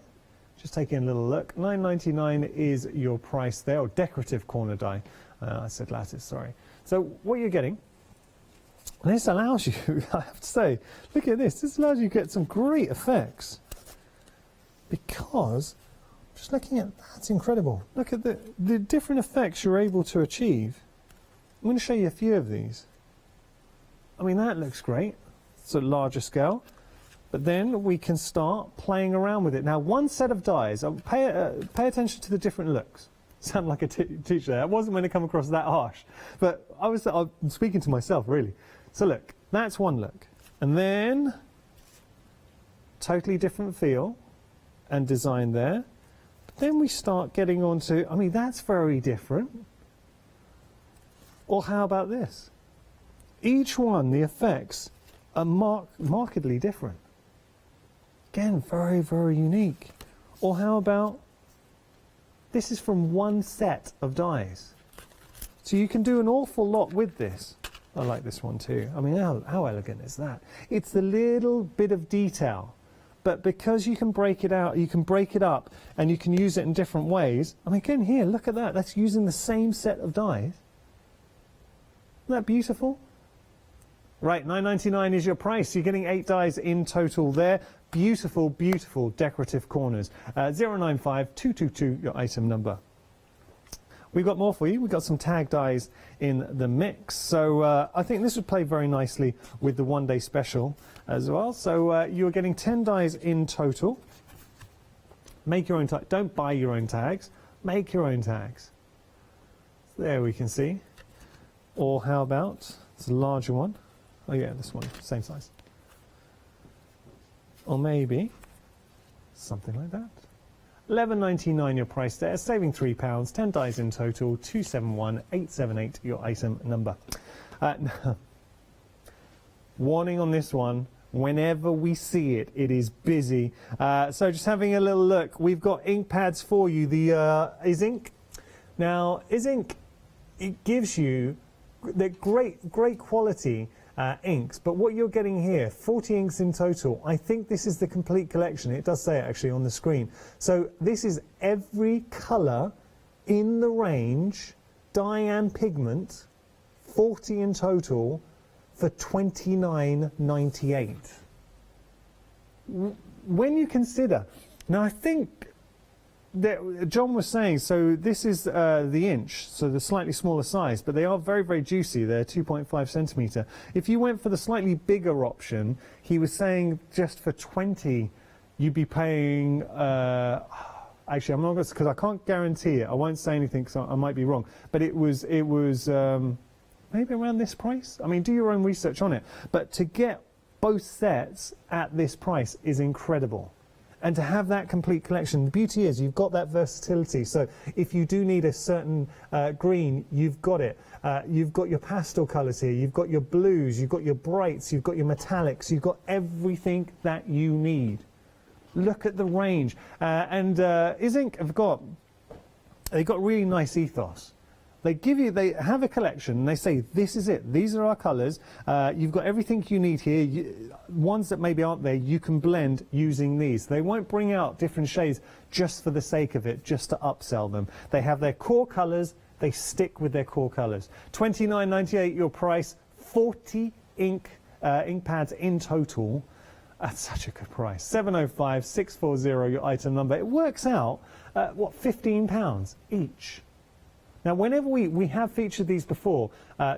Just taking a little look. $9.99 is your price there, or decorative corner die. I said lattice, sorry. So what you're getting, this allows you, I have to say, look at this. This allows you to get some great effects. Because, just looking at, that's incredible. Look at the different effects you're able to achieve. I'm going to show you a few of these. I mean, that looks great. It's a larger scale. But then we can start playing around with it. Now, one set of dies, pay attention to the different looks. Sound like a teacher there. That wasn't going to come across that harsh. But I'm speaking to myself, really. So look, that's one look. And then, totally different feel and design there. But then we start getting on to, I mean, that's very different. Or how about this? Each one, the effects are markedly different. Again, very, very unique. Or how about, this is from one set of dies. So you can do an awful lot with this. I like this one too. I mean, how elegant is that? It's the little bit of detail. But because you can break it out, you can break it up, and you can use it in different ways. I mean, again, here, look at that. That's using the same set of dies. Isn't that beautiful? Right, $9.99 is your price. You're getting 8 dies in total there. Beautiful, beautiful decorative corners. 095222, your item number. We've got more for you. We've got some tag dies in the mix. So I think this would play very nicely with the one-day special as well. So you're getting 10 dies in total. Make your own tags. Don't buy your own tags. Make your own tags. There we can see. Or how about, it's a larger one. Oh yeah, this one, same size. Or maybe something like that. $11.99 your price there, saving £3, 10 dies in total, 271878 your item number. Warning on this one, whenever we see it, it is busy. So just having a little look, we've got ink pads for you, the Is-Ink. Now, Is-Ink, it gives you the great quality inks, but what you're getting here, 40 inks in total. I think this is the complete collection. It does say it actually on the screen. So this is every colour in the range, dye and pigment, 40 in total for $29.98. When you consider, now I think that John was saying, so this is the inch, so the slightly smaller size, but they are very, very juicy. They're 2.5 centimetre. If you went for the slightly bigger option, he was saying just for 20, you'd be paying, actually I'm not going to, because I can't guarantee it, I won't say anything because I might be wrong, but it was maybe around this price. I mean, do your own research on it, but to get both sets at this price is incredible. And to have that complete collection, the beauty is you've got that versatility. So if you do need a certain green, you've got it. You've got your pastel colours here, you've got your blues, you've got your brights, you've got your metallics, you've got everything that you need. Look at the range. And Is-Ink they've got really nice ethos. They have a collection and they say, this is it, these are our colours, you've got everything you need here, ones that maybe aren't there, you can blend using these. They won't bring out different shades just for the sake of it, just to upsell them. They have their core colours, they stick with their core colours. $29.98 your price, 40 ink pads in total. That's such a good price. 705-640 your item number. It works out, what, £15 each. Now, whenever we have featured these before,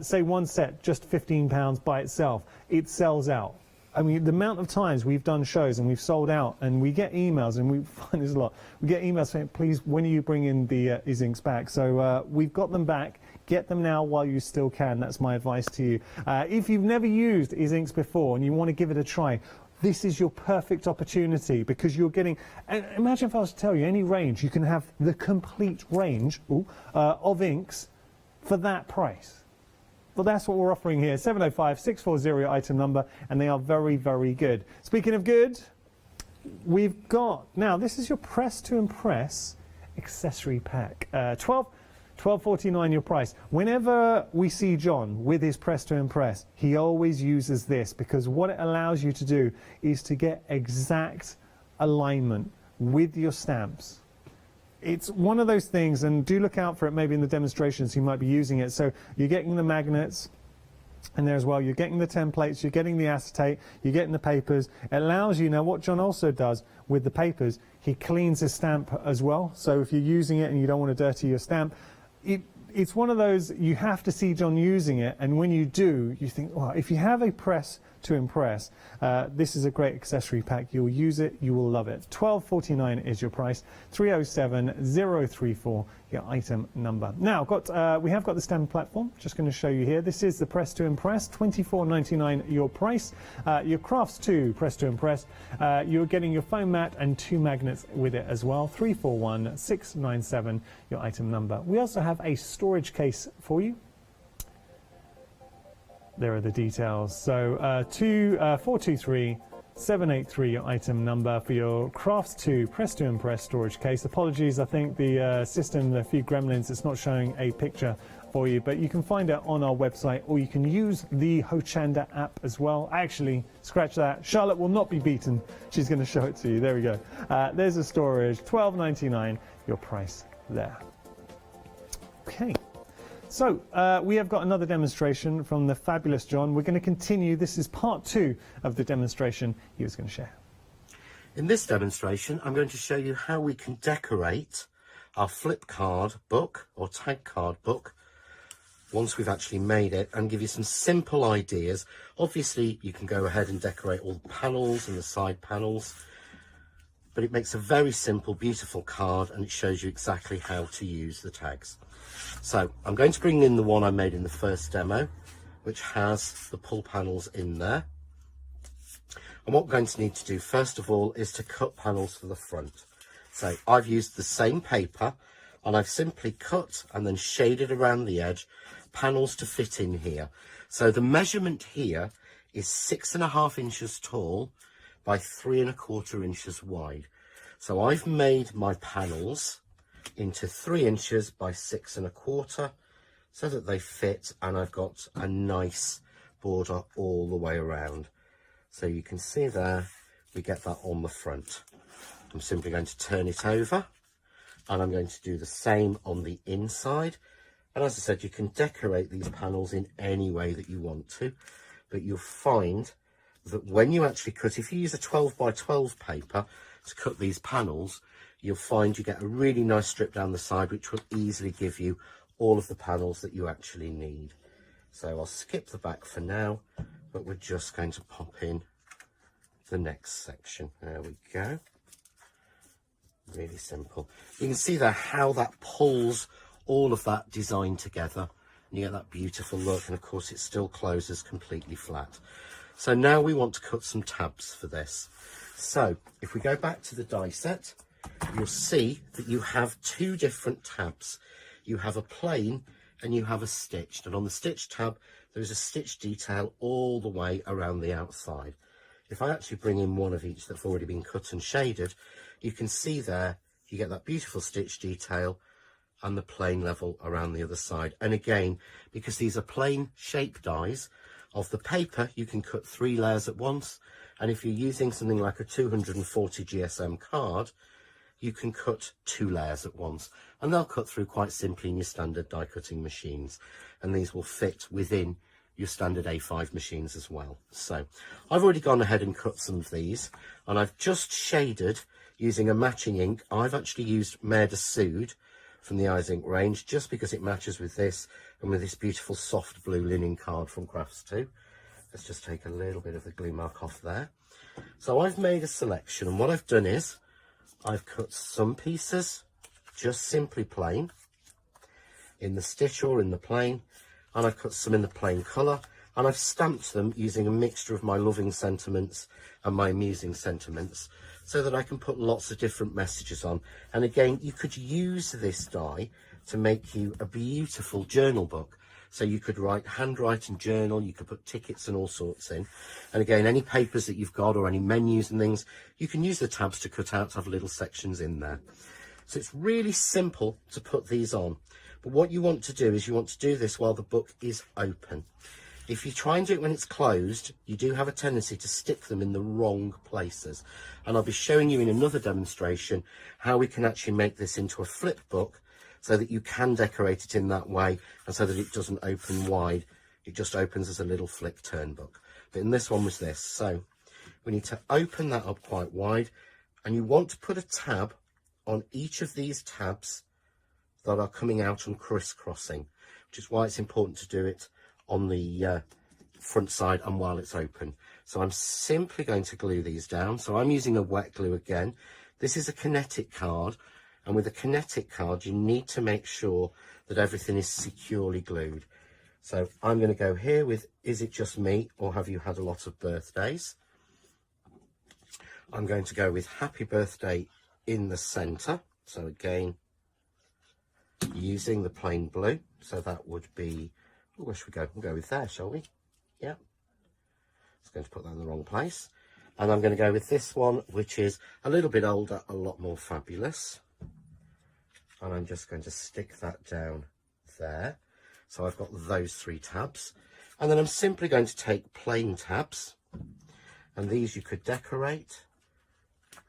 say one set, just £15 by itself, it sells out. I mean, the amount of times we've done shows and we've sold out, and we get emails, and we find this a lot, we get emails saying, please, when are you bringing the Is-Inks back? So we've got them back. Get them now while you still can. That's my advice to you. If you've never used Is-Inks before and you want to give it a try, this is your perfect opportunity, because you're getting, and imagine if I was to tell you any range, you can have the complete range of inks for that price. Well, that's what we're offering here. 705-640 item number, and they are very, very good. Speaking of good, we've got, now this is your Press to Impress accessory pack. $12.49 your price. Whenever we see John with his Press to Impress, he always uses this, because what it allows you to do is to get exact alignment with your stamps. It's one of those things, and do look out for it maybe in the demonstrations you might be using it. So you're getting the magnets in there as well, you're getting the templates, you're getting the acetate, you're getting the papers. It allows you, now what John also does with the papers, he cleans his stamp as well. So if you're using it and you don't want to dirty your stamp, it's one of those, you have to see John using it, and when you do, you think, well, if you have a press to impress, this is a great accessory pack. You'll use it, you will love it. $12.49 is your price. 307034, your item number. Now, we have got the stamp platform. Just going to show you here. This is the Press to Impress, $24.99 your price. Your Crafts 2 Press to Impress. You're getting your foam mat and 2 magnets with it as well. 341697, your item number. We also have a storage case for you. There are the details. So 423783, your item number for your Crafts 2 Press to Impress storage case. Apologies, I think the system, a few gremlins, it's not showing a picture for you, but you can find it on our website, or you can use the Hochanda app as well. Actually, scratch that. Charlotte will not be beaten. She's going to show it to you. There we go. There's a storage, $12.99, your price there. Okay. So, we have got another demonstration from the fabulous John. We're going to continue. This is part 2 of the demonstration he was going to share. In this demonstration, I'm going to show you how we can decorate our flip card book or tag card book once we've actually made it, and give you some simple ideas. Obviously, you can go ahead and decorate all the panels and the side panels, but it makes a very simple, beautiful card, and it shows you exactly how to use the tags. So I'm going to bring in the one I made in the first demo, which has the pull panels in there. And what we're going to need to do first of all is to cut panels for the front. So I've used the same paper, and I've simply cut and then shaded around the edge panels to fit in here. So the measurement here is 6.5 inches tall by 3.25 inches wide. So I've made my panels into 3 inches by 6.25 so that they fit, and I've got a nice border all the way around. So you can see there, we get that on the front. I'm simply going to turn it over, and I'm going to do the same on the inside. And as I said, you can decorate these panels in any way that you want to, but you'll find that when you actually cut, if you use a 12 by 12 paper to cut these panels, you'll find you get a really nice strip down the side, which will easily give you all of the panels that you actually need. So I'll skip the back for now, but we're just going to pop in the next section. There we go. Really simple. You can see there how that pulls all of that design together, and you get that beautiful look, and of course it still closes completely flat. So now we want to cut some tabs for this. So if we go back to the die set, you'll see that you have 2 different tabs. You have a plain and you have a stitched, and on the stitched tab there's a stitch detail all the way around the outside. If I actually bring in one of each that's already been cut and shaded, you can see there you get that beautiful stitch detail and the plain level around the other side. And again, because these are plain shape dies of the paper, you can cut 3 layers at once, and if you're using something like a 240 GSM card, you can cut 2 layers at once, and they'll cut through quite simply in your standard die cutting machines, and these will fit within your standard A5 machines as well. So I've already gone ahead and cut some of these, and I've just shaded using a matching ink. I've actually used Mer de Soude from the Eyes Ink range, just because it matches with this and with this beautiful soft blue linen card from Crafts 2. Let's just take a little bit of the glue mark off there. So I've made a selection, and what I've done is I've cut some pieces just simply plain in the stitch or in the plain, and I've cut some in the plain colour, and I've stamped them using a mixture of my loving sentiments and my amusing sentiments, so that I can put lots of different messages on. And again, you could use this die to make you a beautiful journal book. So you could handwrite and journal, you could put tickets and all sorts in. And again, any papers that you've got or any menus and things, you can use the tabs to cut out to have little sections in there. So it's really simple to put these on. But what you want to do is you want to do this while the book is open. If you try and do it when it's closed, you do have a tendency to stick them in the wrong places. And I'll be showing you in another demonstration how we can actually make this into a flip book so that you can decorate it in that way, and so that it doesn't open wide. It just opens as a little flick turn book. But in this one was this. So we need to open that up quite wide, and you want to put a tab on each of these tabs that are coming out and crisscrossing, which is why it's important to do it on the front side and while it's open. So I'm simply going to glue these down. So I'm using a wet glue again. This is a kinetic card, and with a kinetic card you need to make sure that everything is securely glued. So I'm going to go here with Is It Just Me, or Have You Had a Lot of Birthdays? I'm going to go with Happy Birthday in the centre. So again, using the plain blue. So that would be, where should we go? We'll go with there, shall we? Yeah. Just going to put that in the wrong place. And I'm going to go with this one, which is a little bit older, a lot more fabulous. And I'm just going to stick that down there. So I've got those 3 tabs. And then I'm simply going to take plain tabs. And these you could decorate.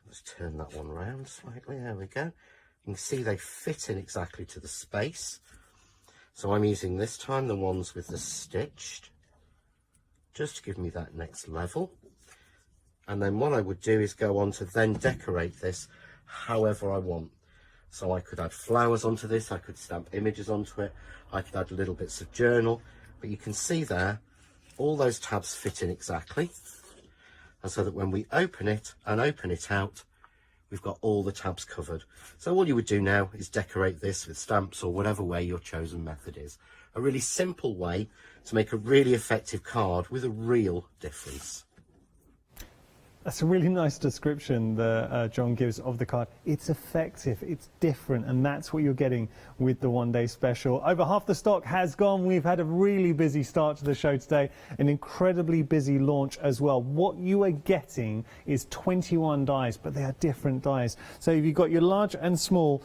Let's turn that one round slightly. There we go. You can see they fit in exactly to the space. So I'm using this time the ones with the stitched, just to give me that next level. And then what I would do is go on to then decorate this however I want. So I could add flowers onto this, I could stamp images onto it, I could add little bits of journal, but you can see there, all those tabs fit in exactly. And so that when we open it and open it out, we've got all the tabs covered. So all you would do now is decorate this with stamps or whatever way your chosen method is. A really simple way to make a really effective card with a real difference. That's a really nice description that John gives of the card. It's effective, it's different, and that's what you're getting with the one-day special. Over half the stock has gone. We've had a really busy start to the show today, an incredibly busy launch as well. What you are getting is 21 dies, but they are different dies. So you've got your large and small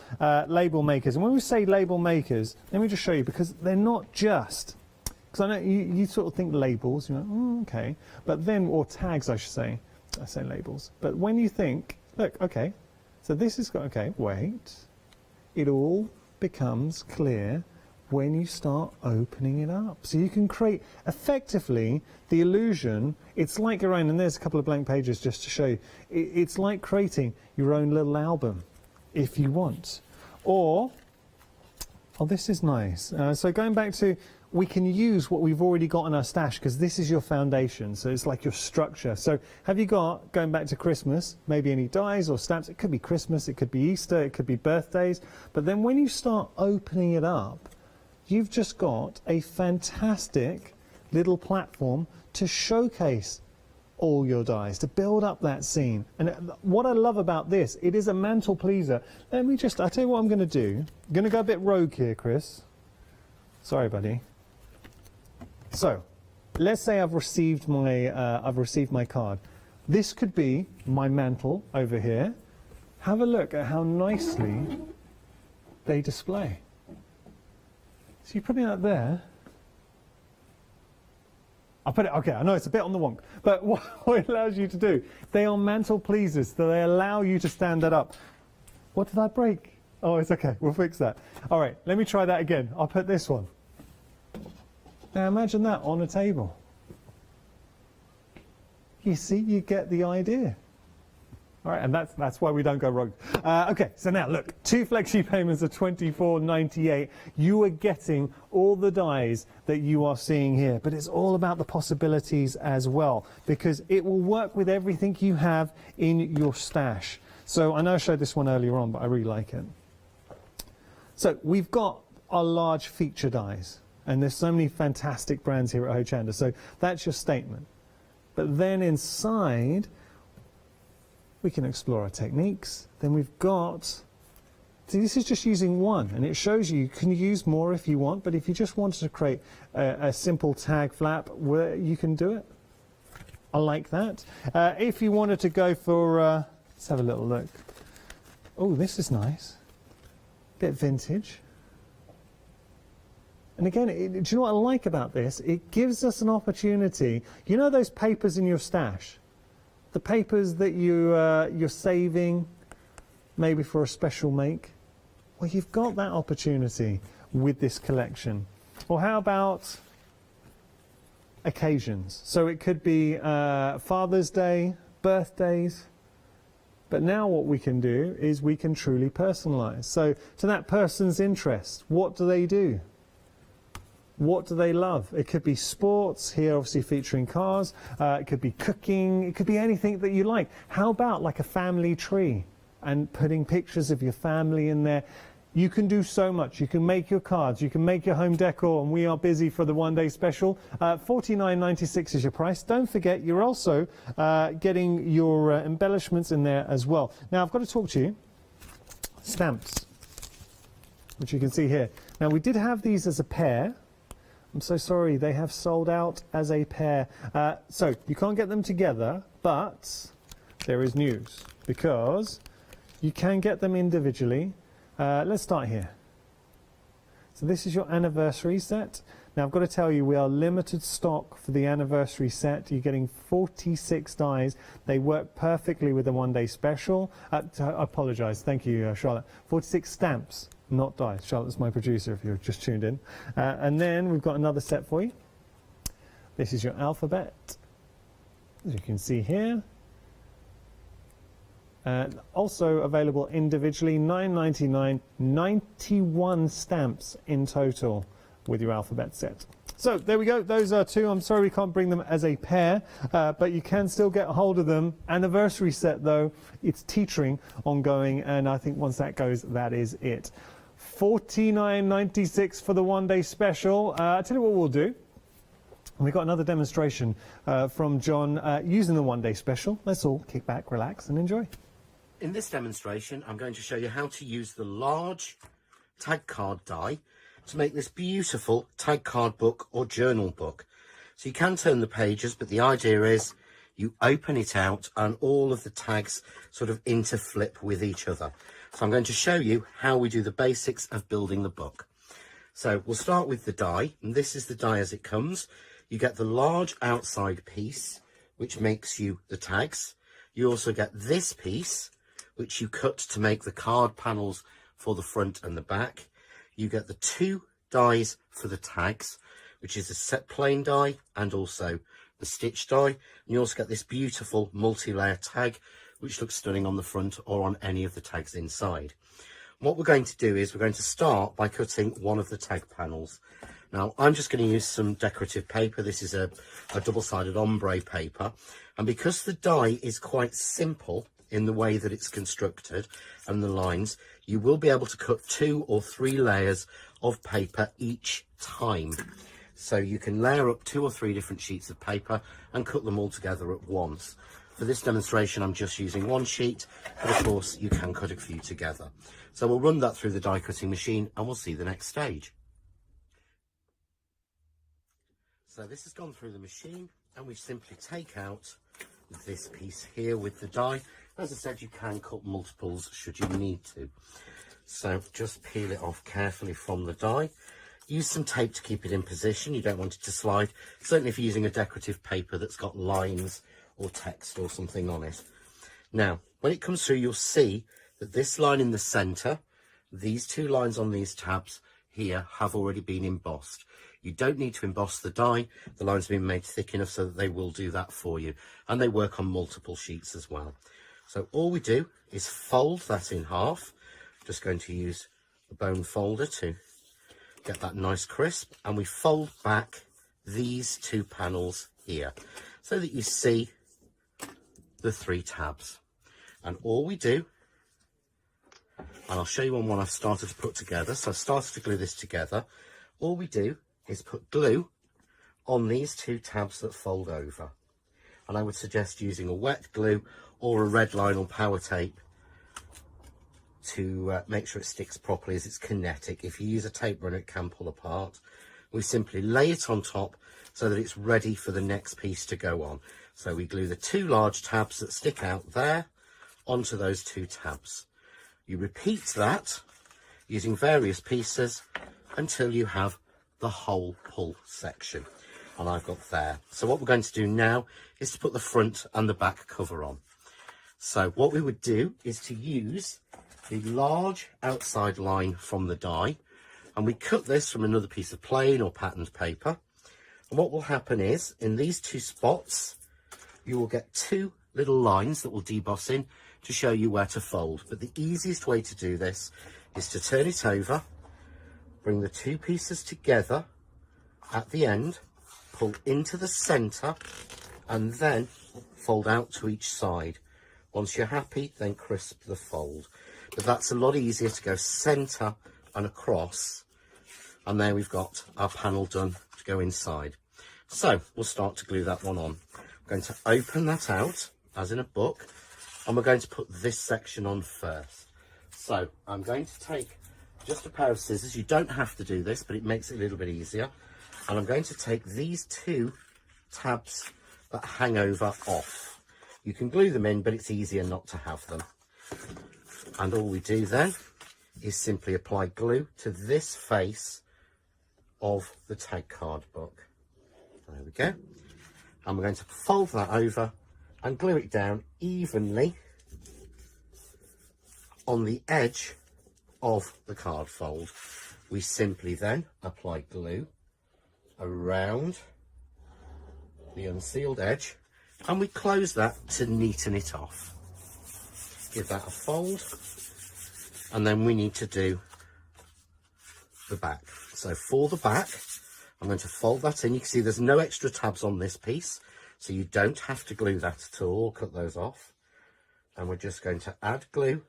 label makers. And when we say label makers, let me just show you, because they're not just, because I know you sort of think labels, you're like, okay, but then, or tags I should say. I say labels, but when you think, look, okay, so this has got, okay, wait, it all becomes clear when you start opening it up. So you can create effectively the illusion, it's like your own, and there's a couple of blank pages just to show you, it's like creating your own little album if you want. Or, oh, this is nice. So going back to, we can use what we've already got in our stash, because this is your foundation, so it's like your structure. So have you got, going back to Christmas, maybe any dies or stamps? It could be Christmas, it could be Easter, it could be birthdays, but then when you start opening it up, you've just got a fantastic little platform to showcase all your dies, to build up that scene. And what I love about this, it is a mantle pleaser. Let me just, I'll tell you what I'm going to do. I'm going to go a bit rogue here, Chris. Sorry, buddy. So, let's say I've received my card. This could be my mantle over here. Have a look at how nicely they display. So you put it up there. I put it, okay, I know it's a bit on the wonk, but what it allows you to do, they are mantle pleasers, so they allow you to stand that up. What did I break? Oh, it's okay, we'll fix that. All right, let me try that again. I'll put this one. Now imagine that on a table. You see, you get the idea. All right, and that's why we don't go rogue. Okay, so now look, 2 flexi payments of £24.98. You are getting all the dies that you are seeing here, but it's all about the possibilities as well, because it will work with everything you have in your stash. So I know I showed this one earlier on, but I really like it. So we've got our large feature dies. And there's so many fantastic brands here at Hochanda. So that's your statement. But then inside, we can explore our techniques. Then we've got, see, this is just using one. And it shows you can use more if you want. But if you just wanted to create a simple tag flap, you can do it. I like that. If you wanted to go for, let's have a little look. Oh, this is nice. Bit vintage. And again, do you know what I like about this? It gives us an opportunity. You know those papers in your stash? The papers that you're saving, maybe for a special make? Well, you've got that opportunity with this collection. Or how about occasions? So it could be Father's Day, birthdays. But now what we can do is we can truly personalize. So to that person's interest, what do they do? What do they love? It could be sports, here obviously featuring cars. It could be cooking. It could be anything that you like. How about like a family tree and putting pictures of your family in there? You can do so much. You can make your cards. You can make your home decor, and we are busy for the one-day special. $49.96 is your price. Don't forget, you're also getting your embellishments in there as well. Now, I've got to talk to you. Stamps, which you can see here. Now, we did have these as a pair. I'm so sorry, they have sold out as a pair. So you can't get them together, but there is news because you can get them individually. Let's start here. So this is your anniversary set. Now I've got to tell you, we are limited stock for the anniversary set. You're getting 46 dies. They work perfectly with the one-day special. I apologise, thank you, Charlotte. 46 stamps. Not dies. Charlotte's my producer if you're just tuned in. And then we've got another set for you. This is your alphabet, as you can see here. Also available individually, $9.99, 91 stamps in total with your alphabet set. So there we go, those are two. I'm sorry we can't bring them as a pair, but you can still get a hold of them. Anniversary set though, it's teetering ongoing, and I think once that goes, that is it. $49.96 for the one-day special. I'll tell you what we'll do. We've got another demonstration from John using the one-day special. Let's all kick back, relax and enjoy. In this demonstration, I'm going to show you how to use the large tag card die to make this beautiful tag card book or journal book. So you can turn the pages, but the idea is you open it out and all of the tags sort of interflip with each other. So I'm going to show you how we do the basics of building the book. So we'll start with the die, and this is the die as it comes. You get the large outside piece, which makes you the tags. You also get this piece, which you cut to make the card panels for the front and the back. You get the two dies for the tags, which is a set plain die and also the stitch die. And you also get this beautiful multi-layer tag, which looks stunning on the front or on any of the tags inside. What we're going to do is we're going to start by cutting one of the tag panels. Now, I'm just going to use some decorative paper. This is a double-sided ombre paper. And because the die is quite simple in the way that it's constructed and the lines, you will be able to cut 2 or 3 layers of paper each time. So you can layer up 2 or 3 different sheets of paper and cut them all together at once. For this demonstration, I'm just using one sheet, but of course you can cut a few together. So we'll run that through the die cutting machine and we'll see the next stage. So this has gone through the machine and we simply take out this piece here with the die. As I said, you can cut multiples should you need to. So just peel it off carefully from the die. Use some tape to keep it in position. You don't want it to slide, certainly if you're using a decorative paper that's got lines or text or something on it. Now, when it comes through, you'll see that this line in the centre, these 2 lines on these tabs here have already been embossed. You don't need to emboss the die. The lines have been made thick enough so that they will do that for you. And they work on multiple sheets as well. So all we do is fold that in half. Just going to use a bone folder to get that nice crisp. And we fold back these 2 panels here so that you see the 3 tabs. And all we do, and I'll show you on one I've started to put together. So I've started to glue this together. All we do is put glue on these 2 tabs that fold over. And I would suggest using a wet glue or a red line or power tape to make sure it sticks properly, as it's kinetic. If you use a tape runner, it can pull apart. We simply lay it on top so that it's ready for the next piece to go on. So we glue the 2 large tabs that stick out there onto those 2 tabs. You repeat that using various pieces until you have the whole pull section, and I've got there. So what we're going to do now is to put the front and the back cover on. So what we would do is to use the large outside line from the die, and we cut this from another piece of plain or patterned paper. And what will happen is, in these two spots, you will get two little lines that will deboss in to show you where to fold. But the easiest way to do this is to turn it over, bring the two pieces together at the end, pull into the centre, and then fold out to each side. Once you're happy, then crisp the fold. But that's a lot easier to go centre and across, and there we've got our panel done to go inside. So we'll start to glue that one on. I'm going to open that out as in a book, and we're going to put this section on first. So I'm going to take just a pair of scissors. You don't have to do this, but it makes it a little bit easier. And I'm going to take these two tabs that hang over off. You can glue them in, but it's easier not to have them. And all we do then is simply apply glue to this face of the tag card book. There we go. And we're going to fold that over and glue it down evenly on the edge of the card fold. We simply then apply glue around the unsealed edge, and we close that to neaten it off. Give that a fold, and then we need to do the back. So for the back, I'm going to fold that in. You can see there's no extra tabs on this piece, so you don't have to glue that at all, cut those off. And we're just going to add glue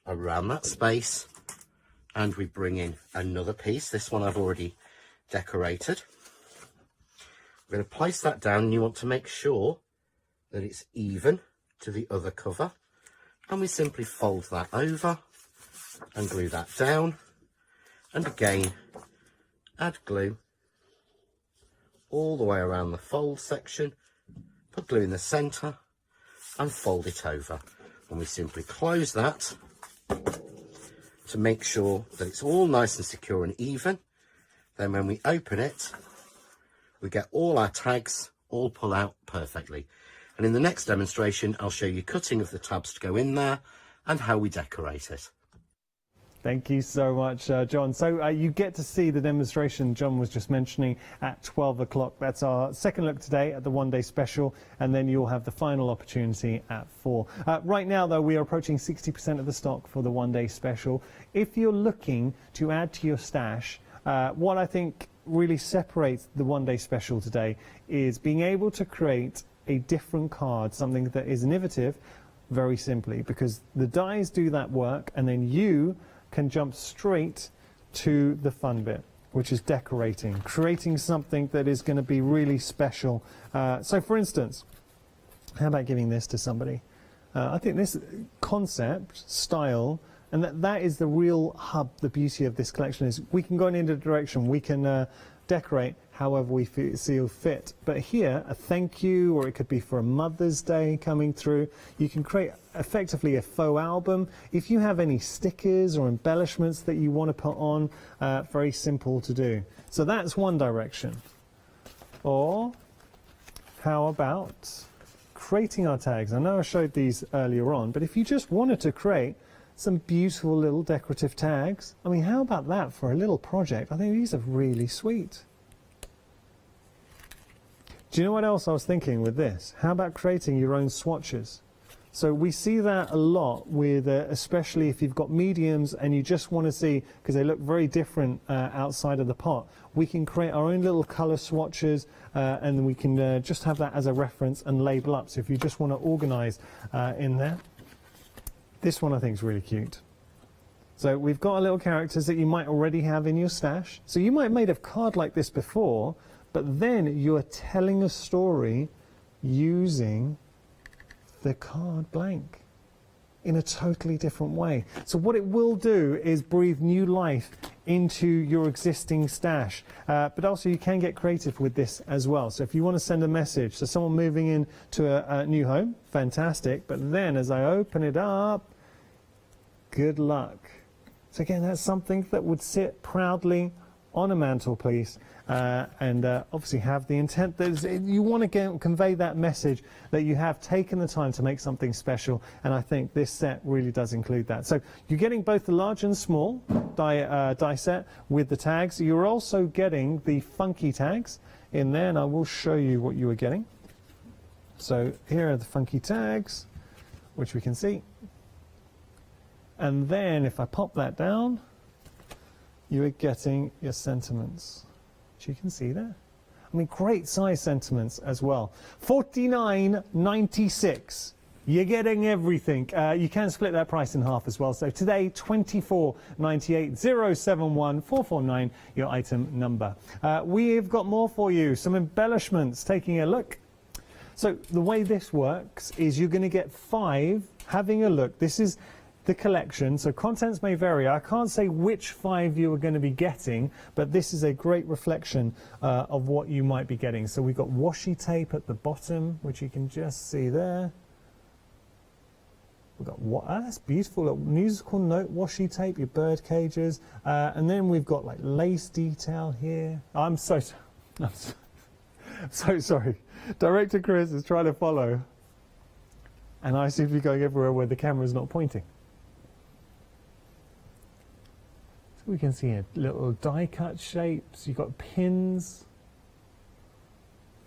around that space, and we bring in another piece. This one I've already decorated. We're going to place that down, and you want to make sure that it's even to the other cover, and we simply fold that over and glue that down, and again add glue all the way around the fold section, put glue in the centre and fold it over, and we simply close that to make sure that it's all nice and secure and even. Then when we open it, we get all our tags all pull out perfectly. And in the next demonstration, I'll show you cutting of the tabs to go in there and how we decorate it. Thank you so much, John. So you get to see the demonstration John was just mentioning at 12 o'clock. That's our second look today at the one-day special, and then you'll have the final opportunity at 4. Right now, though, we are approaching 60% of the stock for the one-day special. If you're looking to add to your stash, what I think really separates the one-day special today is being able to create a different card, something that is innovative, very simply, because the dies do that work, and then you can jump straight to the fun bit, which is decorating, creating something that is going to be really special. So for instance, how about giving this to somebody? I think this concept, style, and that is the real hub, the beauty of this collection is we can go in either direction, we can decorate however we feel fit. But here, a thank you, or it could be for a Mother's Day coming through. You can create effectively a faux album. If you have any stickers or embellishments that you want to put on, very simple to do. So that's one direction. Or how about creating our tags? I know I showed these earlier on, but if you just wanted to create some beautiful little decorative tags, I mean, how about that for a little project? I think these are really sweet. Do you know what else I was thinking with this? How about creating your own swatches? So we see that a lot with, especially if you've got mediums and you just want to see, because they look very different outside of the pot, we can create our own little colour swatches and we can just have that as a reference and label up. So if you just want to organise in there. This one I think is really cute. So we've got our little characters that you might already have in your stash. So you might have made a card like this before, but then you're telling a story using the card blank in a totally different way. So what it will do is breathe new life into your existing stash. But also you can get creative with this as well. So if you want to send a message to someone moving into a new home, fantastic. But then as I open it up, good luck. So again, that's something that would sit proudly on a mantelpiece, and obviously have the intent that you want to convey that message that you have taken the time to make something special, and I think this set really does include that. So you're getting both the large and small die set with the tags. You're also getting the funky tags in there, and I will show you what you are getting. So here are the funky tags, which we can see. And then if I pop that down, you are getting your sentiments, which you can see there. I mean, great size sentiments as well. $49.96. You're getting everything. You can split that price in half as well. So today, $24.98, 071 449, your item number. We've got more for you, some embellishments, taking a look. So the way this works is you're going to get 5, having a look. This is the collection, so contents may vary. I can't say which 5 you are going to be getting, but this is a great reflection of what you might be getting. So we've got washi tape at the bottom, which you can just see there. We've got that's beautiful, little musical note washi tape, your bird cages, and then we've got like lace detail here. I'm so sorry. Director Chris is trying to follow, and I seem to be going everywhere where the camera is not pointing. We can see a little die cut shapes. You've got pins,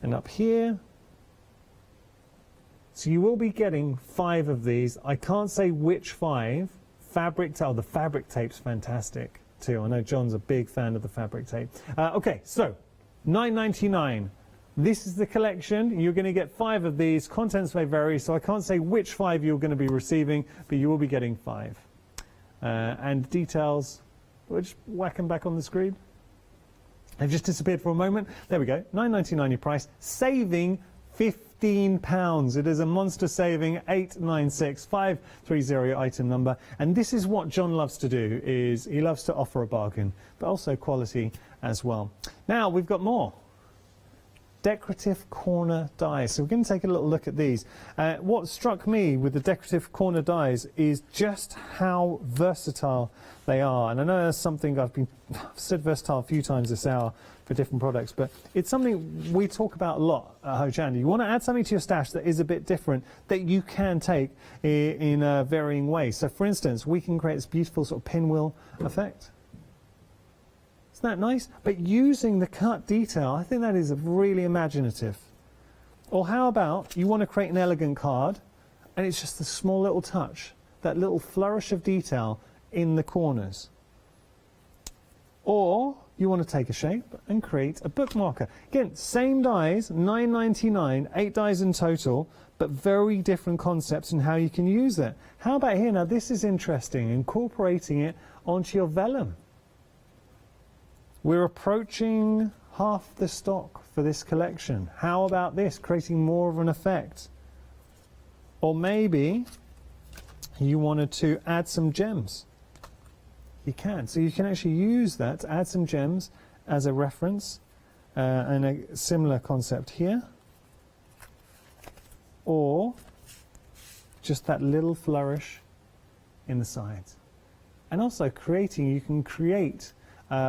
and up here. So you will be getting 5 of these. I can't say which 5. Fabric tape. Oh, the fabric tape's fantastic too. I know John's a big fan of the fabric tape. Okay, so $9.99. This is the collection. You're going to get 5 of these. Contents may vary, so I can't say which 5 you're going to be receiving, but you will be getting 5. And details. We'll just whack them back on the screen. They've just disappeared for a moment. There we go. $9.99 your price. Saving £15. It is a monster saving. 896 530 your item number. And this is what John loves to do, is he loves to offer a bargain, but also quality as well. Now we've got more. Decorative corner dies. So we're going to take a little look at these. What struck me with the decorative corner dies is just how versatile they are. And I know that's something I've said versatile a few times this hour for different products, but it's something we talk about a lot at Hochanda. You want to add something to your stash that is a bit different, that you can take in varying ways. So for instance, we can create this beautiful sort of pinwheel effect. Isn't that nice? But using the cut detail, I think that is really imaginative. Or how about you want to create an elegant card, and it's just a small little touch, that little flourish of detail in the corners. Or you want to take a shape and create a bookmarker. Again, same dies, $9.99, 8 dies in total, but very different concepts in how you can use it. How about here? Now this is interesting, incorporating it onto your vellum. We're approaching half the stock for this collection. How about this, creating more of an effect? Or maybe you wanted to add some gems. You can. So you can actually use that to add some gems as a reference, and a similar concept here. Or just that little flourish in the sides. And also you can create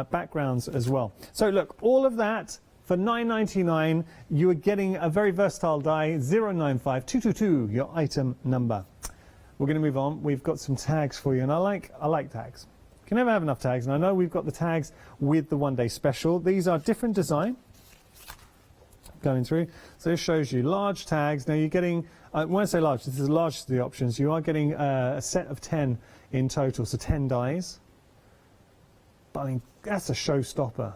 backgrounds as well. So look, all of that for $9.99. You are getting a very versatile die, 095222, your item number. We're going to move on. We've got some tags for you, and I like tags. You can never have enough tags, and I know we've got the tags with the one-day special. These are different design going through. So this shows you large tags. Now you're getting, when I say large, this is the largest of the options. You are getting a set of 10 in total, so 10 dies. But I mean, that's a showstopper.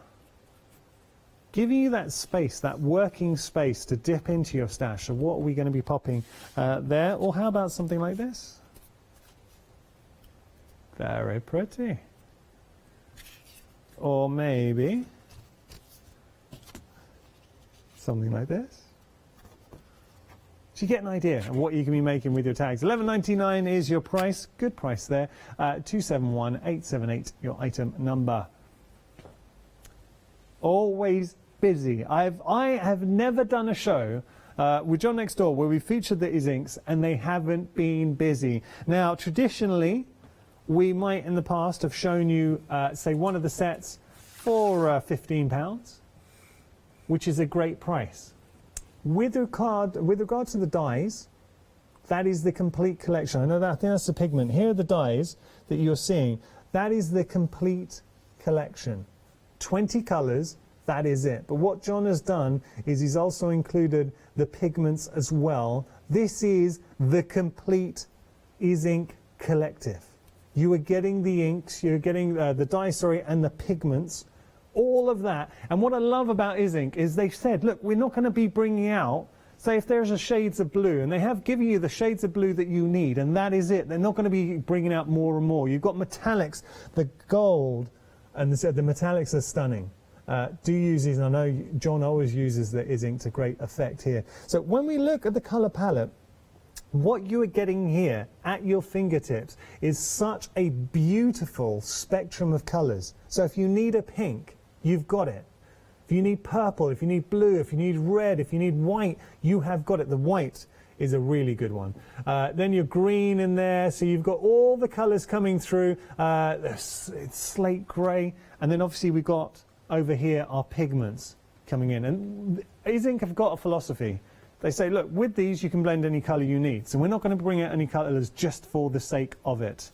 Giving you that space, that working space to dip into your stash. So what are we going to be popping there? Or how about something like this? Very pretty. Or maybe something like this. So you get an idea of what you can be making with your tags. $11.99 is your price. Good price there. 271878, your item number. Always busy. I have never done a show with John Next Door where we featured the inks and they haven't been busy. Now, traditionally, we might in the past have shown you, say, one of the sets for £15, which is a great price. With regard to the dyes, that is the complete collection. I know that, I think that's the pigment. Here are the dyes that you're seeing. That is the complete collection. 20 colours, that is it. But what John has done is he's also included the pigments as well. This is the complete Ink collective. You are getting the inks, you're getting the dye, sorry, and the pigments, all of that. And what I love about Ink is they've said, look, we're not going to be bringing out, say if there's a shades of blue, and they have given you the shades of blue that you need, and that is it. They're not going to be bringing out more and more. You've got metallics, the gold, and the metallics are stunning. Do use these, and I know John always uses the Ink to great effect here. So when we look at the colour palette, what you are getting here at your fingertips is such a beautiful spectrum of colours. So if you need a pink, you've got it. If you need purple, if you need blue, if you need red, if you need white, you have got it. The white is a really good one. Then your green in there, so you've got all the colours coming through. It's slate grey, and then obviously we've got over here our pigments coming in. And Ink have got a philosophy. They say, look, with these you can blend any colour you need. So we're not going to bring out any colours just for the sake of it.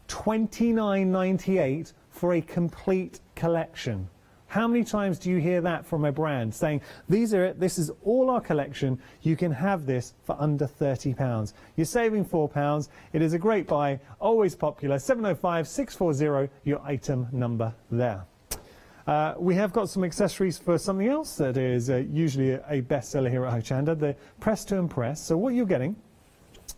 $29.98 for a complete collection. How many times do you hear that from a brand saying, these are it, this is all our collection, you can have this for under £30. You're saving £4. It is a great buy, always popular. 705 640, your item number there. We have got some accessories for something else that is usually a bestseller here at Hochanda, the Press to Impress. So what you're getting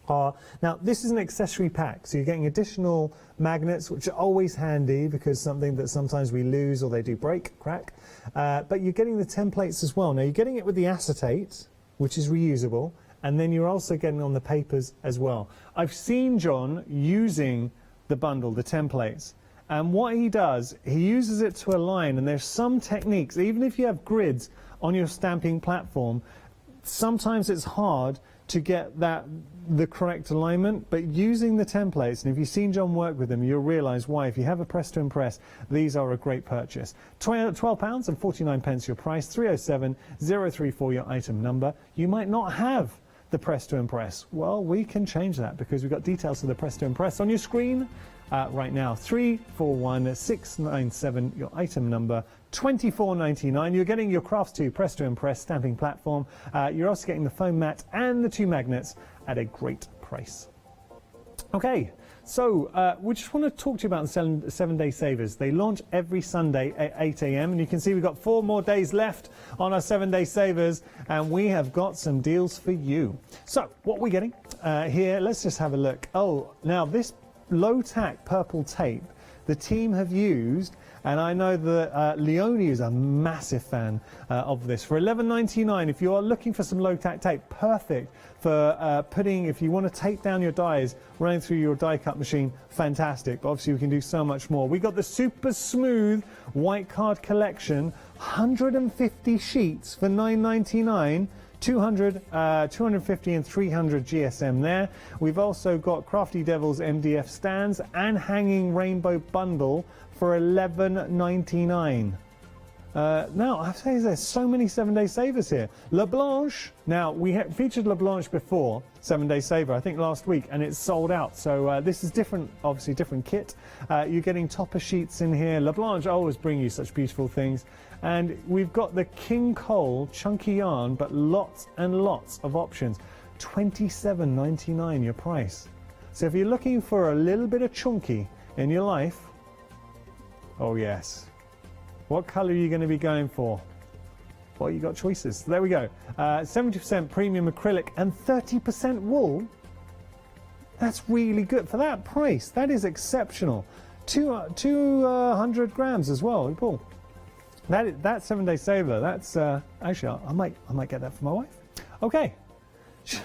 are, now this is an accessory pack, so you're getting additional magnets, which are always handy because something that sometimes we lose or they do break, crack. But you're getting the templates as well. Now you're getting it with the acetate, which is reusable, and then you're also getting on the papers as well. I've seen John using the bundle, the templates. And what he does, he uses it to align, and there's some techniques, even if you have grids on your stamping platform, sometimes it's hard to get the correct alignment, but using the templates, and if you've seen John work with them, you'll realise why. If you have a Press to Impress, these are a great purchase. £12 and 49 pence your price, 307 034 your item number. You might not have the Press to Impress. Well, we can change that because we've got details of the Press to Impress on your screen. Right now, 341697, your item number, $24.99. You're getting your Crafts 2 Press to Impress stamping platform. You're also getting the foam mat and the 2 magnets at a great price. Okay, so we just want to talk to you about the 7-day savers. They launch every Sunday at 8 AM, and you can see we've got 4 more days left on our 7-day savers, and we have got some deals for you. So what we're getting here, let's just have a look. Oh, now this low-tack purple tape the team have used, and I know that Leonie is a massive fan of this. For $11.99, if you are looking for some low-tack tape, perfect for putting, if you want to tape down your dies running through your die cut machine, fantastic. But obviously we can do so much more. We got the super smooth white card collection, 150 sheets for $9.99. 250 and 300 GSM there. We've also got Crafty Devils MDF stands and hanging rainbow bundle for $11.99. Now, I say there's so many 7-day savers here. La Blanche, now we featured La Blanche before, 7-day saver, I think last week, and it's sold out. So this is different, obviously different kit. You're getting topper sheets in here. La Blanche always bring you such beautiful things. And we've got the King Cole chunky yarn, but lots and lots of options. $27.99 your price. So if you're looking for a little bit of chunky in your life, oh yes. What colour are you going to be going for? Well, you got choices. So there we go. 70% premium acrylic and 30% wool. That's really good for that price. That is exceptional. 200 grams as well. Cool. That 7-day saver. That's actually I might get that for my wife. Okay.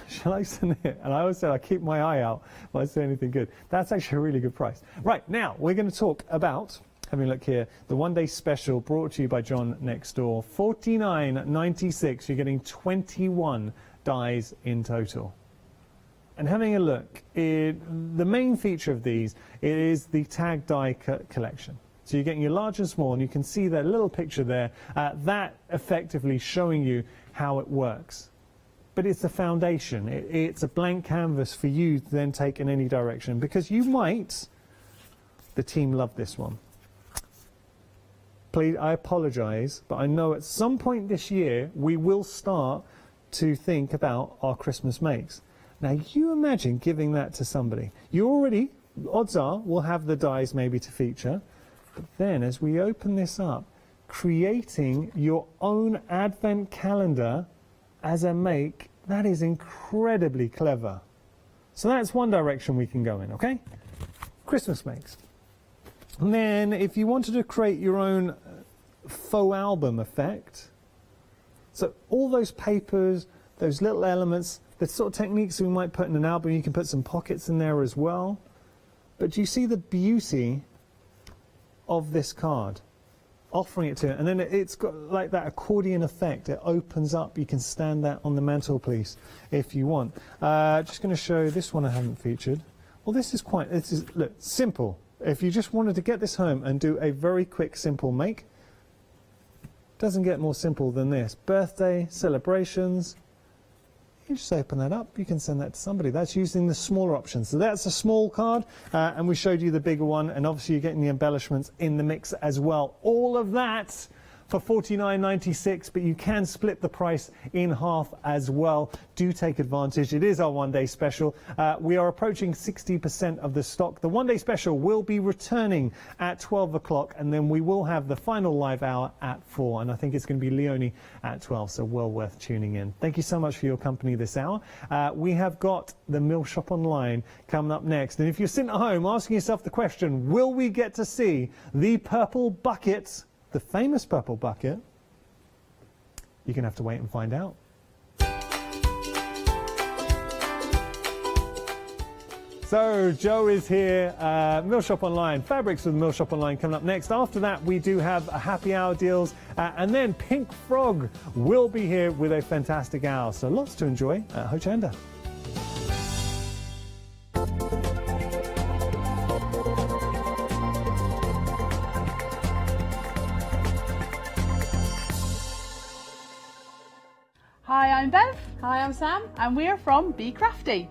Shall I send it? And I always say I keep my eye out if I say anything good. That's actually a really good price. Right now we're going to talk about. Having a look here, the 1-day special brought to you by John next door. $49.96. You're getting 21 dies in total. And having a look, the main feature of these is the tag die collection. So you're getting your large and small, and you can see that little picture there, that effectively showing you how it works. But it's the foundation. It's a blank canvas for you to then take in any direction, because you might, the team love this one. Please, I apologise, but I know at some point this year we will start to think about our Christmas makes. Now you imagine giving that to somebody. You already, odds are, will have the dies maybe to feature, but then as we open this up, creating your own advent calendar as a make, that is incredibly clever. So that's one direction we can go in, okay? Christmas makes. And then if you wanted to create your own faux album effect, so all those papers, those little elements, the sort of techniques we might put in an album, you can put some pockets in there as well. But do you see the beauty of this card? Offering it to it, and then it's got like that accordion effect. It opens up. You can stand that on the mantelpiece if you want. Just going to show this one I haven't featured. Well, this is look, simple. If you just wanted to get this home and do a very quick, simple make, doesn't get more simple than this. Birthday, celebrations, you just open that up, you can send that to somebody. That's using the smaller options. So that's a small card, and we showed you the bigger one, and obviously you're getting the embellishments in the mix as well. All of that for $49.96, but you can split the price in half as well. Do take advantage. It is our one-day special. We are approaching 60% of the stock. The one-day special will be returning at 12 o'clock, and then we will have the final live hour at 4, and I think it's going to be Leonie at 12, so well worth tuning in. Thank you so much for your company this hour. We have got the Mill Shop Online coming up next, and if you're sitting at home asking yourself the question, will we get to see the purple bucket, the famous purple bucket, you're going to have to wait and find out. So Joe is here, Mill Shop Online, fabrics with Mill Shop Online coming up next. After that we do have a happy hour deals, and then Pink Frog will be here with a fantastic hour. So lots to enjoy at Hochanda. Hi, I'm Bev. Hi, I'm Sam. And we're from Be Crafty.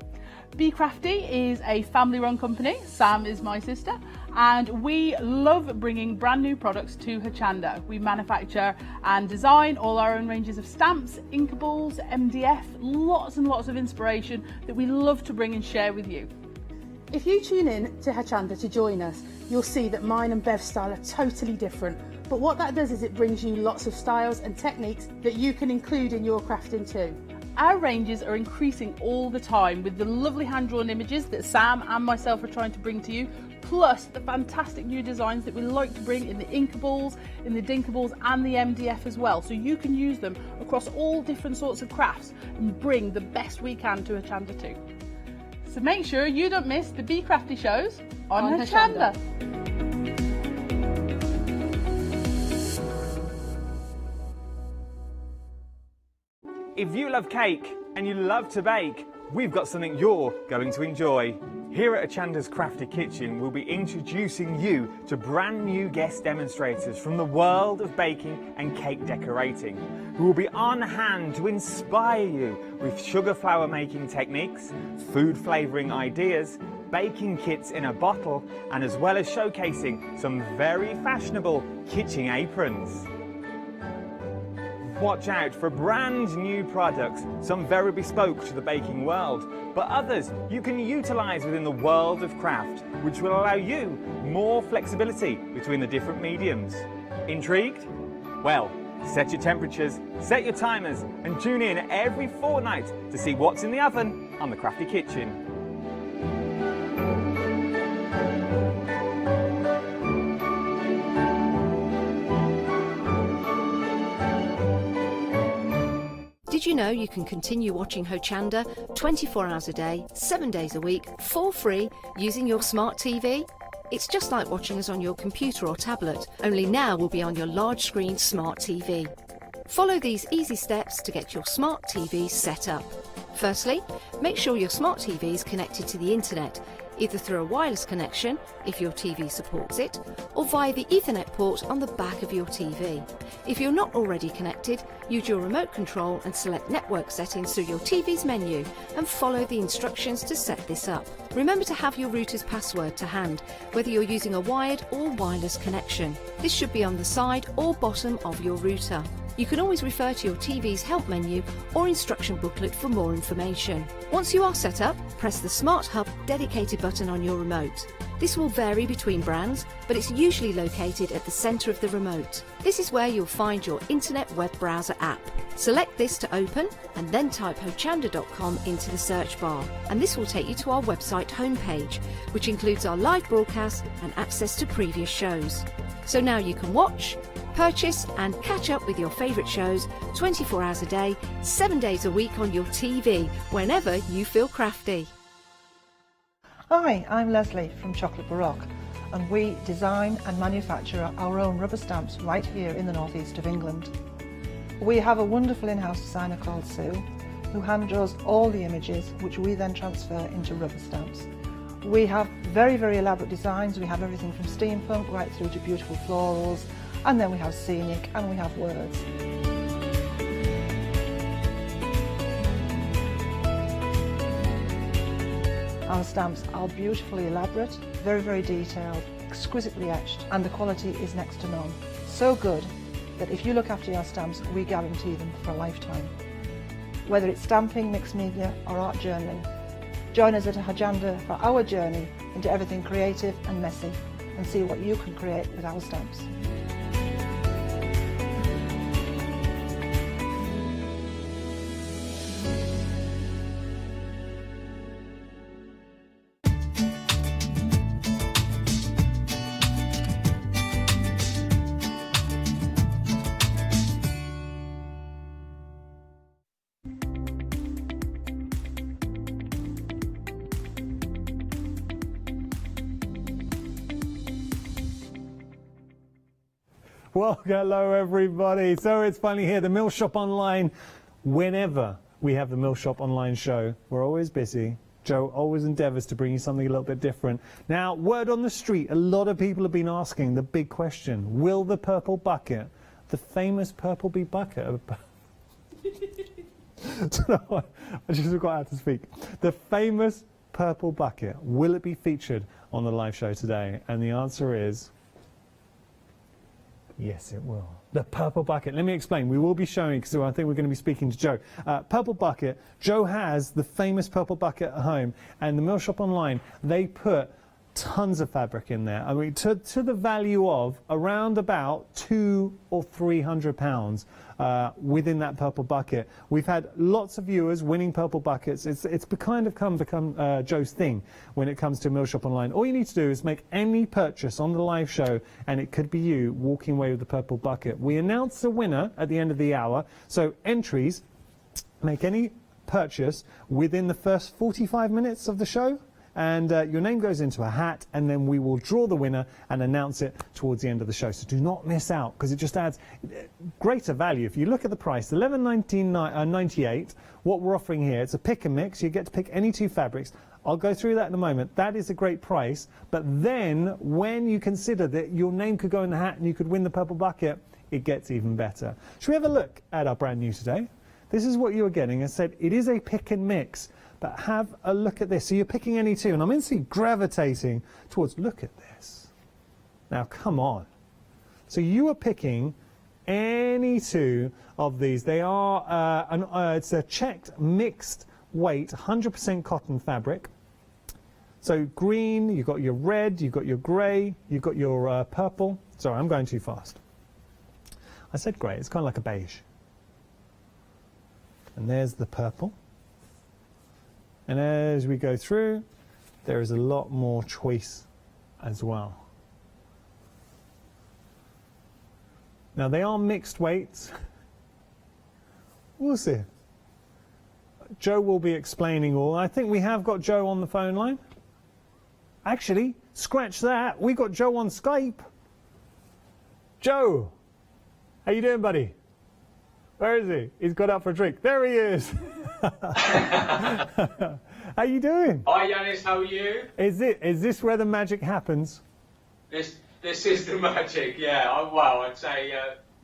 Be Crafty is a family-run company. Sam is my sister, and we love bringing brand new products to Hochanda. We manufacture and design all our own ranges of stamps, inkables, MDF, lots and lots of inspiration that we love to bring and share with you. If you tune in to Hochanda to join us, you'll see that mine and Bev's style are totally different. But what that does is it brings you lots of styles and techniques that you can include in your crafting too. Our ranges are increasing all the time with the lovely hand-drawn images that Sam and myself are trying to bring to you, plus the fantastic new designs that we like to bring in the inkables, in the dinkables and the MDF as well. So you can use them across all different sorts of crafts and bring the best we can to Hochanda too. So make sure you don't miss the Be Crafty shows on Hochanda. If you love cake and you love to bake, we've got something you're going to enjoy. Here at Hochanda's Crafty Kitchen, we'll be introducing you to brand new guest demonstrators from the world of baking and cake decorating, who will be on hand to inspire you with sugar flour making techniques, food flavouring ideas, baking kits in a bottle, and as well as showcasing some very fashionable kitchen aprons. Watch out for brand new products, some very bespoke to the baking world, but others you can utilise within the world of craft, which will allow you more flexibility between the different mediums. Intrigued? Well, set your temperatures, set your timers, and tune in every fortnight to see what's in the oven on the Crafty Kitchen. Did you know you can continue watching Hochanda 24 hours a day, 7 days a week, for free, using your smart TV? It's just like watching us on your computer or tablet, only now we'll be on your large screen smart TV. Follow these easy steps to get your smart TV set up. Firstly, make sure your smart TV is connected to the internet. either through a wireless connection, if your TV supports it, or via the Ethernet port on the back of your TV. If you're not already connected, use your remote control and select network settings through your TV's menu and follow the instructions to set this up. Remember to have your router's password to hand, whether you're using a wired or wireless connection. This should be on the side or bottom of your router. You can always refer to your TV's help menu or instruction booklet for more information. Once you are set up, press the Smart Hub dedicated button on your remote. This will vary between brands, but it's usually located at the centre of the remote. This is where you'll find your internet web browser app. Select this to open and then type hochanda.com into the search bar, and this will take you to our website homepage, which includes our live broadcast and access to previous shows. So now you can watch, purchase and catch up with your favourite shows 24 hours a day, 7 days a week on your TV, whenever you feel crafty. Hi, I'm Leslie from Chocolate Baroque, and we design and manufacture our own rubber stamps right here in the northeast of England. We have a wonderful in-house designer called Sue, who hand draws all the images, which we then transfer into rubber stamps. We have very, very elaborate designs. We have everything from steampunk right through to beautiful florals, and then we have scenic and we have words. Our stamps are beautifully elaborate, very, very detailed, exquisitely etched, and the quality is next to none. So good that if you look after your stamps, we guarantee them for a lifetime. Whether it's stamping, mixed media or art journaling, join us at Hochanda for our journey into everything creative and messy, and see what you can create with our stamps. Well, hello everybody. So it's finally here, the Mill Shop Online. Whenever we have the Mill Shop Online show, we're always busy. Joe always endeavours to bring you something a little bit different. Now, word on the street, a lot of people have been asking the big question, will the purple bucket, the famous purple bee bucket, I just forgot how to speak, the famous purple bucket, will it be featured on the live show today? And the answer is yes, it will. The purple bucket. Let me explain. We will be showing, because I think we're going to be speaking to Joe. Purple bucket. Joe has the famous purple bucket at home, and the Mill Shop Online, they put tons of fabric in there. I mean, to the value of around about £200 or £300 within that purple bucket. We've had lots of viewers winning purple buckets. It's kind of become Joe's thing when it comes to Mill Shop Online. All you need to do is make any purchase on the live show, and it could be you walking away with the purple bucket. We announce the winner at the end of the hour, so entries, make any purchase within the first 45 minutes of the show, and your name goes into a hat, and then we will draw the winner and announce it towards the end of the show. So do not miss out, because it just adds greater value. If you look at the price, $11.98, what we're offering here, it's a pick and mix. You get to pick any two fabrics. I'll go through that in a moment. That is a great price. But then when you consider that your name could go in the hat and you could win the purple bucket, it gets even better. Should we have a look at our brand new today? This is what you are getting. I said it is a pick and mix. But have a look at this. So you're picking any two, and I'm instantly gravitating towards, look at this. Now, come on. So you are picking any two of these. They are, it's a checked mixed weight, 100% cotton fabric. So green, you've got your red, you've got your grey, you've got your purple. Sorry, I'm going too fast. I said grey, it's kind of like a beige. And there's the purple. And as we go through, there is a lot more choice as well. Now they are mixed weights. We'll see. Joe will be explaining all. I think we have got Joe on the phone line. Actually, scratch that. We got Joe on Skype. Joe, how you doing, buddy? Where is he? He's got out for a drink. There he is. How you doing? Hi Yanis, how are you? Is this where the magic happens? This is the magic, yeah. Well, I'd say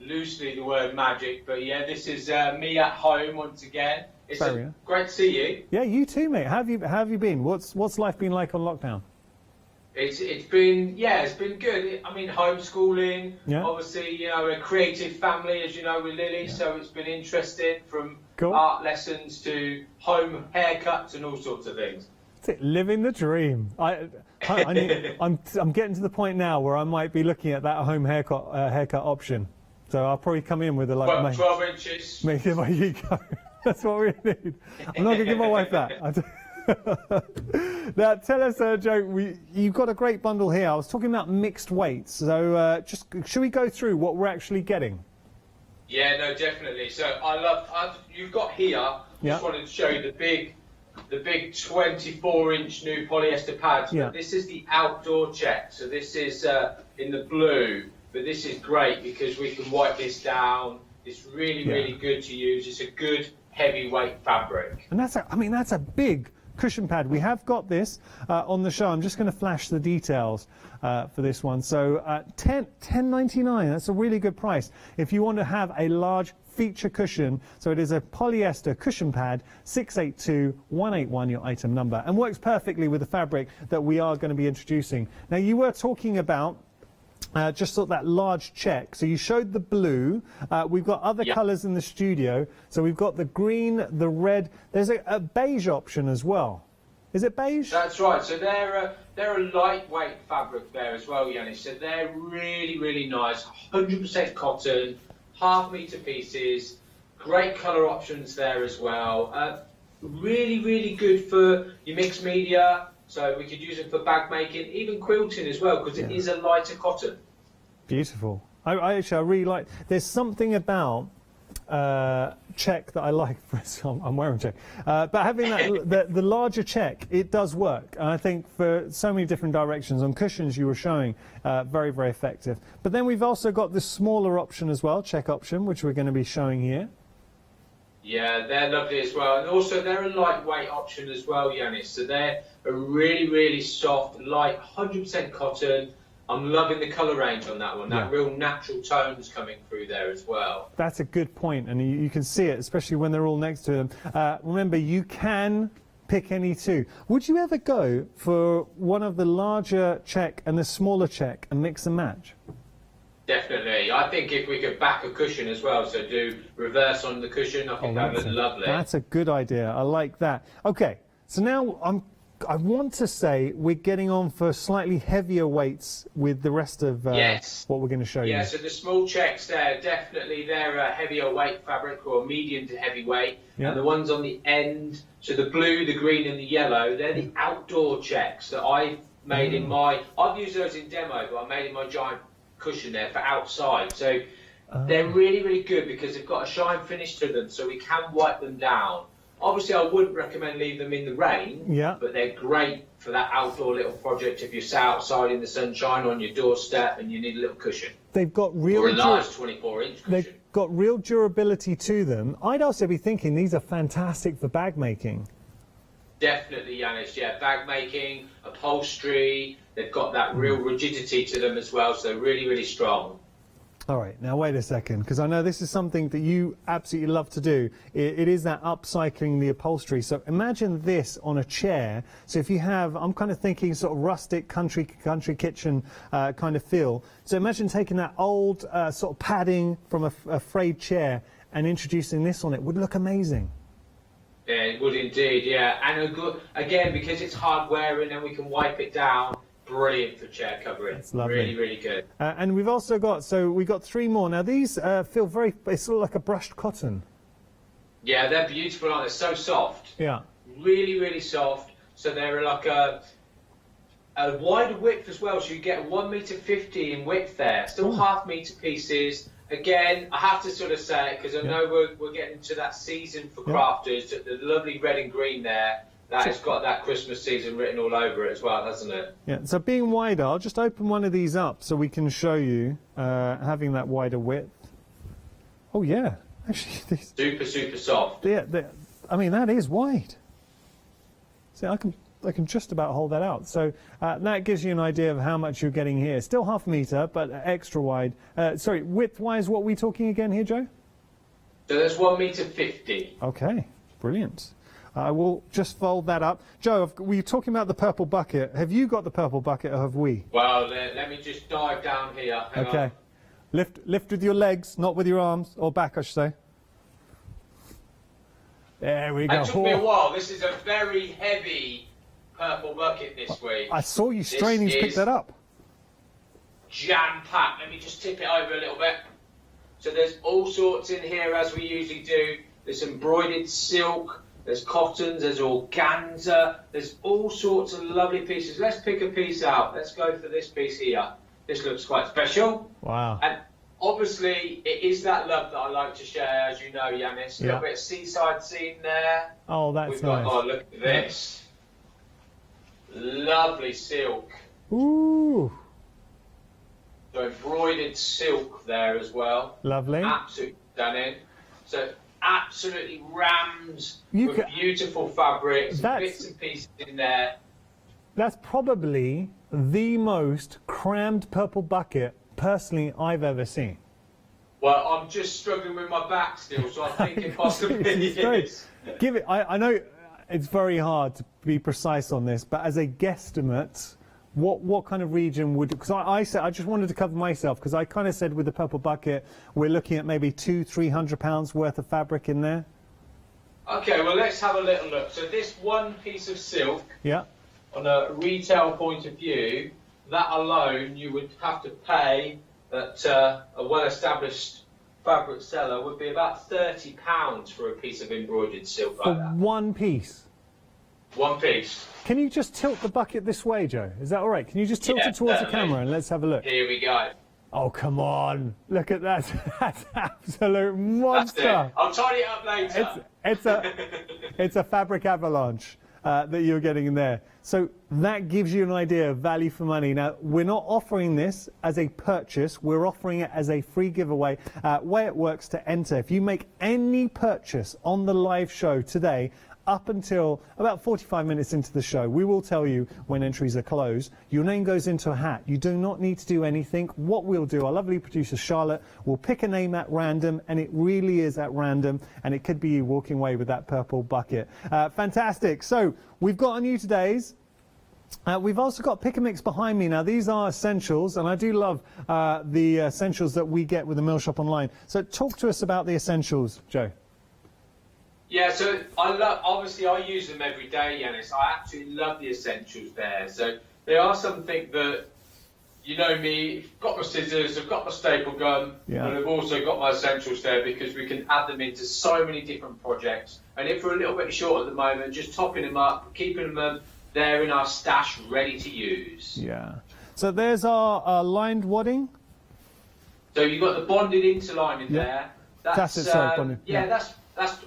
loosely the word magic, but yeah, this is me at home once again. It's great to see you. Yeah, you too, mate. How have you been? What's life been like on lockdown? It's been good. I mean, homeschooling. Yeah. Obviously, you know, a creative family, as you know, with Lily. Yeah. So it's been interesting, from art lessons to home haircuts and all sorts of things. That's it, living the dream. I'm getting to the point now where I might be looking at that home haircut option. So I'll probably come in with a 12 inches. Make it my ego. That's what we need. I'm not going to give my wife that. Now, tell us, Joe, you've got a great bundle here. I was talking about mixed weights. So should we go through what we're actually getting? Yeah, no, definitely. So you've got here, just wanted to show you the big 24-inch new polyester pads. Yeah. But this is the outdoor check. So this is in the blue, but this is great because we can wipe this down. It's really good to use. It's a good heavyweight fabric. And that's a big cushion pad. We have got this on the show. I'm just going to flash the details for this one. So $10.99. That's a really good price. If you want to have a large feature cushion, so it is a polyester cushion pad, 682181, your item number, and works perfectly with the fabric that we are going to be introducing. Now, you were talking about just sort of that large check. So you showed the blue. We've got other colours in the studio. So we've got the green, the red. There's a beige option as well. Is it beige? That's right. So they're a lightweight fabric there as well, Yannis. So they're really nice. 100% cotton, half-metre pieces. Great colour options there as well. Really good for your mixed media. So we could use it for bag making, even quilting as well, because it is a lighter cotton. Beautiful. I really like. There's something about check that I like. I'm wearing check, but having that the larger check, it does work. And I think for so many different directions on cushions, you were showing very effective. But then we've also got the smaller option as well, check option, which we're going to be showing here. Yeah, they're lovely as well, and also they're a lightweight option as well, Yanis. So they're a really soft, light, 100% cotton. I'm loving the colour range on that one. That real natural tones coming through there as well. That's a good point, and you can see it, especially when they're all next to them. Remember, you can pick any two. Would you ever go for one of the larger check and the smaller check and mix and match? Definitely. I think if we could back a cushion as well, so do reverse on the cushion, I think that would look lovely. That's a good idea. I like that. Okay, so now I want to say we're getting on for slightly heavier weights with the rest of what we're going to show you. Yeah, so the small checks there, definitely they're a heavier weight fabric, or medium to heavy weight. Yeah. And the ones on the end, so the blue, the green and the yellow, they're the outdoor checks that I've made in I've used those in demo, but I made in my giant cushion there for outside. So they're really good because they've got a shine finish to them, so we can wipe them down. Obviously, I wouldn't recommend leave them in the rain, but they're great for that outdoor little project if you're sat outside in the sunshine on your doorstep and you need a little cushion. They've got real or a large 24-inch cushion. They've got real durability to them. I'd also be thinking these are fantastic for bag making. Definitely, Yanis. Yeah, bag making, upholstery. They've got that real rigidity to them as well, so really strong. All right, now wait a second, because I know this is something that you absolutely love to do. It is that upcycling the upholstery. So imagine this on a chair. So if you have, I'm kind of thinking sort of rustic country kitchen kind of feel. So imagine taking that old sort of padding from a frayed chair and introducing this on it. Would look amazing. Yeah, it would indeed, yeah. And again, because it's hard wearing and we can wipe it down, brilliant for chair covering. It's lovely. Really good. And we've also got, we've got three more. Now these feel it's sort of like a brushed cotton. Yeah, they're beautiful, aren't they? So soft. Yeah. Really soft. So they're like a wider width as well. So you get 1.50 m in width there. Still half-metre pieces. Again, I have to sort of say it because I know we're getting to that season for crafters. The lovely red and green there. That has got that Christmas season written all over it as well, hasn't it? Yeah, so being wider, I'll just open one of these up so we can show you having that wider width. Oh, yeah. Actually, super soft. Yeah, I mean, that is wide. See, I can just about hold that out. So that gives you an idea of how much you're getting here. Still 1/2 metre, but extra wide. Sorry, width-wise, what are we talking again here, Joe? So that's 1,50 m. Okay, brilliant. I will just fold that up. Joe, were you talking about the purple bucket? Have you got the purple bucket or have we? Well, let me just dive down here. Hang okay. on. Lift with your legs, not with your arms, or back, I should say. There we go. It took me a while. This is a very heavy purple bucket this week. I saw you straining to pick that up. Jam-packed. Let me just tip it over a little bit. So there's all sorts in here, as we usually do. There's embroidered silk, there's cottons, there's organza, there's all sorts of lovely pieces. Let's pick a piece out. Let's go for this piece here. This looks quite special. Wow. And obviously, it is that love that I like to share, as you know, Yanis. A little bit of seaside scene there. Oh, that's We've nice. got, oh, look at this. Lovely silk. Ooh. So embroidered silk there as well. Lovely. Absolutely stunning. So absolutely rammed with beautiful fabrics, bits and pieces in there. That's probably the most crammed purple bucket, personally, I've ever seen. Well, I'm just struggling with my back still, so I think it possibly is. Give it. I know it's very hard to be precise on this, but as a guesstimate, what kind of region would? Because I said I just wanted to cover myself because I kind of said with the purple bucket we're looking at maybe £200-300 worth of fabric in there. Okay, well let's have a little look. So this one piece of silk, yeah, on a retail point of view, that alone you would have to pay at a well-established fabric seller would be about £30 for a piece of embroidered silk like that. One piece. One piece. Can you just tilt the bucket this way, Joe? Is that all right? Can you just tilt it towards the camera and let's have a look? Here we go. Oh, come on. Look at that. That's absolute monster. That's it. I'll tidy it up later. It's a fabric avalanche that you're getting in there. So that gives you an idea of value for money. Now, we're not offering this as a purchase. We're offering it as a free giveaway. Way it works to enter. If you make any purchase on the live show today, up until about 45 minutes into the show, we will tell you when entries are closed. Your name goes into a hat. You do not need to do anything. What we'll do, our lovely producer Charlotte will pick a name at random, and it really is at random, and it could be you walking away with that purple bucket. Fantastic. So we've got on you today's. We've also got Pick and Mix behind me. Now, these are essentials, and I do love the essentials that we get with the Mill Shop Online. So talk to us about the essentials, Joe. Yeah, so obviously I use them every day, Yanis. I absolutely love the essentials there. So they are something that, you know me, I've got my scissors, I've got my staple gun, but I've also got my essentials there because we can add them into so many different projects. And if we're a little bit short at the moment, just topping them up, keeping them there in our stash ready to use. Yeah. So there's our lined wadding. So you've got the bonded interlining there. That's bonded. That's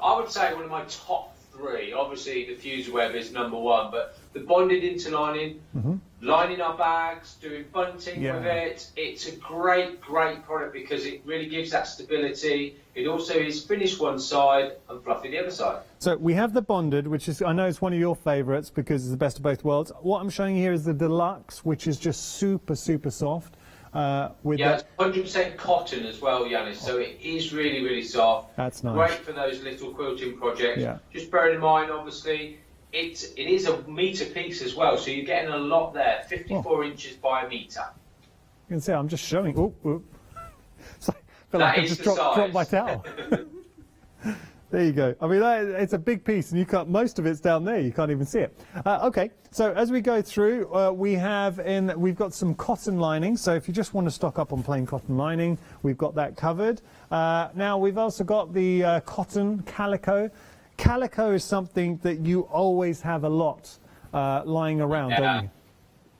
I would say one of my top three. Obviously the fuse web is number one, but the bonded interlining, lining our bags, doing bunting with it. It's a great product because it really gives that stability. It also is finished one side and fluffy the other side. So we have the bonded, which is, I know it's one of your favourites because it's the best of both worlds. What I'm showing you here is the deluxe, which is just super soft. It's 100% cotton as well, Yanis, so it is really soft. That's nice. Great for those little quilting projects. Yeah. Just bearing in mind, obviously, it is a metre piece as well, so you're getting a lot there, 54 inches by a metre. You can see I'm just showing. So I feel That like I is just the dropped my size. towel. There you go. I mean, it's a big piece, and most of it's down there. You can't even see it. Okay, so as we go through, we've got some cotton lining. So if you just want to stock up on plain cotton lining, we've got that covered. Now we've also got the cotton calico. Calico is something that you always have a lot lying around, don't you?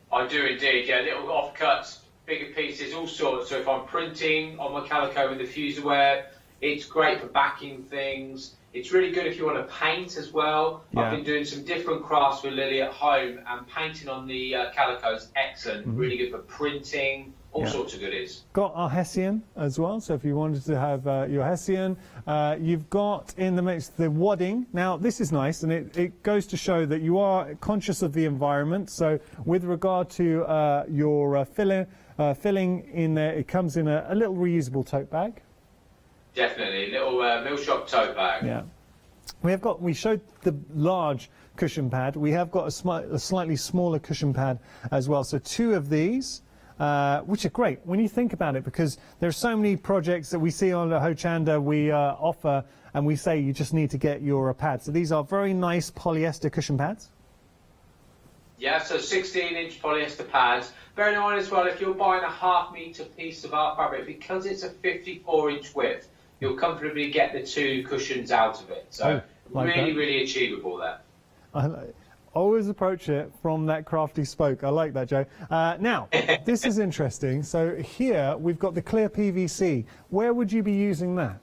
I do indeed. Yeah, little offcuts, bigger pieces, all sorts. So if I'm printing on my calico with the fuser web, it's great for backing things. It's really good if you want to paint as well. I've been doing some different crafts with Lily at home, and painting on the calico is excellent. Really good for printing, all sorts of goodies. Got our Hessian as well, so if you wanted to have your Hessian, you've got in the mix the wadding. Now this is nice, and it goes to show that you are conscious of the environment. So with regard to your filling in there, it comes in a little reusable tote bag. Definitely, little mill shop tote bag. Yeah. We showed the large cushion pad. We have got a slightly smaller cushion pad as well. So 2 of these, which are great when you think about it, because there are so many projects that we see on the Hochanda we offer, and we say you just need to get your pad. So these are very nice polyester cushion pads. Yeah, so 16-inch polyester pads. Bear in mind as well, if you're buying a half-metre piece of our fabric, because it's a 54-inch width, you'll comfortably get the 2 cushions out of it. So really achievable there. I always approach it from that crafty spoke. I like that, Joe. Now, this is interesting. So here we've got the clear PVC. Where would you be using that?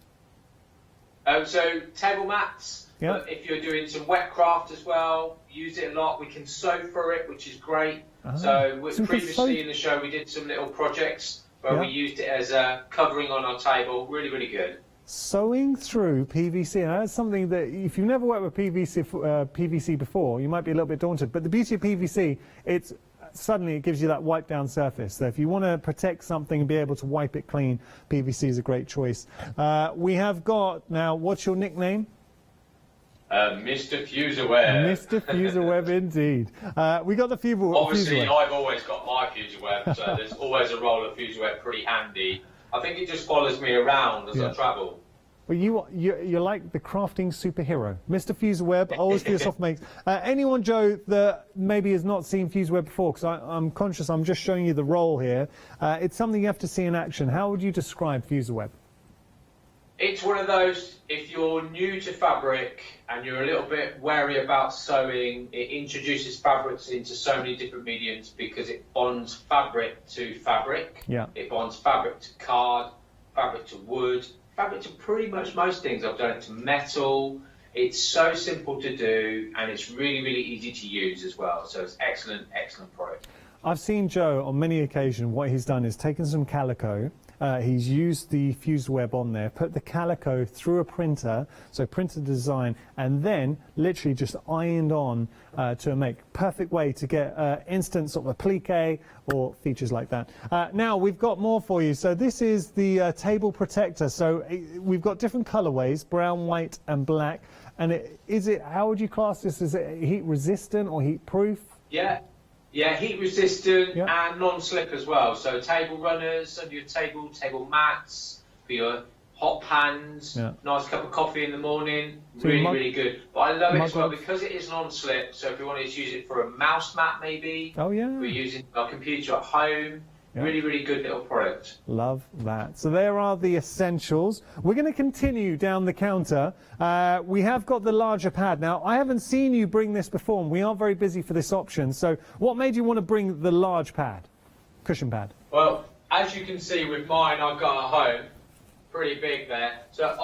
So table mats. Yeah. But if you're doing some wet craft as well, use it a lot. We can sew through it, which is great. So previously in the show we did some little projects where we used it as a covering on our table. Really good. Sewing through PVC, and that's something that if you've never worked with PVC before, you might be a little bit daunted. But the beauty of PVC, suddenly it gives you that wipe down surface. So if you want to protect something and be able to wipe it clean, PVC is a great choice. We have got, now, what's your nickname? Mr. Fuserweb. Mr. Fuserweb, indeed. We got the Obviously, Fuserweb. I've always got my Fuserweb, so there's always a roll of Fuserweb pretty handy. I think it just follows me around as I travel. Well, you're like the crafting superhero. Mr. Fuserweb, always for your soft makes. Anyone, Joe, that maybe has not seen Fuserweb before, because I'm conscious I'm just showing you the roll here. It's something you have to see in action. How would you describe Fuserweb? It's one of those, if you're new to fabric and you're a little bit wary about sewing, it introduces fabrics into so many different mediums because it bonds fabric to fabric. Yeah. It bonds fabric to card, fabric to wood, fabric to pretty much most things. I've done it to metal. It's so simple to do, and it's really easy to use as well. So it's excellent product. I've seen Joe on many occasions. What he's done is taken some calico. He's used the Fuserweb on there, put the calico through a printer, so printed design, and then literally just ironed on to make perfect way to get instant sort of applique or features like that. Now we've got more for you. So this is the table protector. So we've got different colorways: brown, white, and black. And how would you class this? Is it heat resistant or heat proof? Yeah, heat resistant and non-slip as well. So table runners under your table mats for your hot pans. Nice cup of coffee in the morning. So really good. But I love it as well because it is non-slip. So if you wanted to use it for a mouse mat, maybe. Oh yeah. We're using our computer at home. Really good little product. Love that. So there are the essentials. We're going to continue down the counter. We have got the larger pad. Now, I haven't seen you bring this before, and we are very busy for this option. So what made you want to bring the large pad, cushion pad? Well, as you can see with mine, I've got at home, pretty big there. So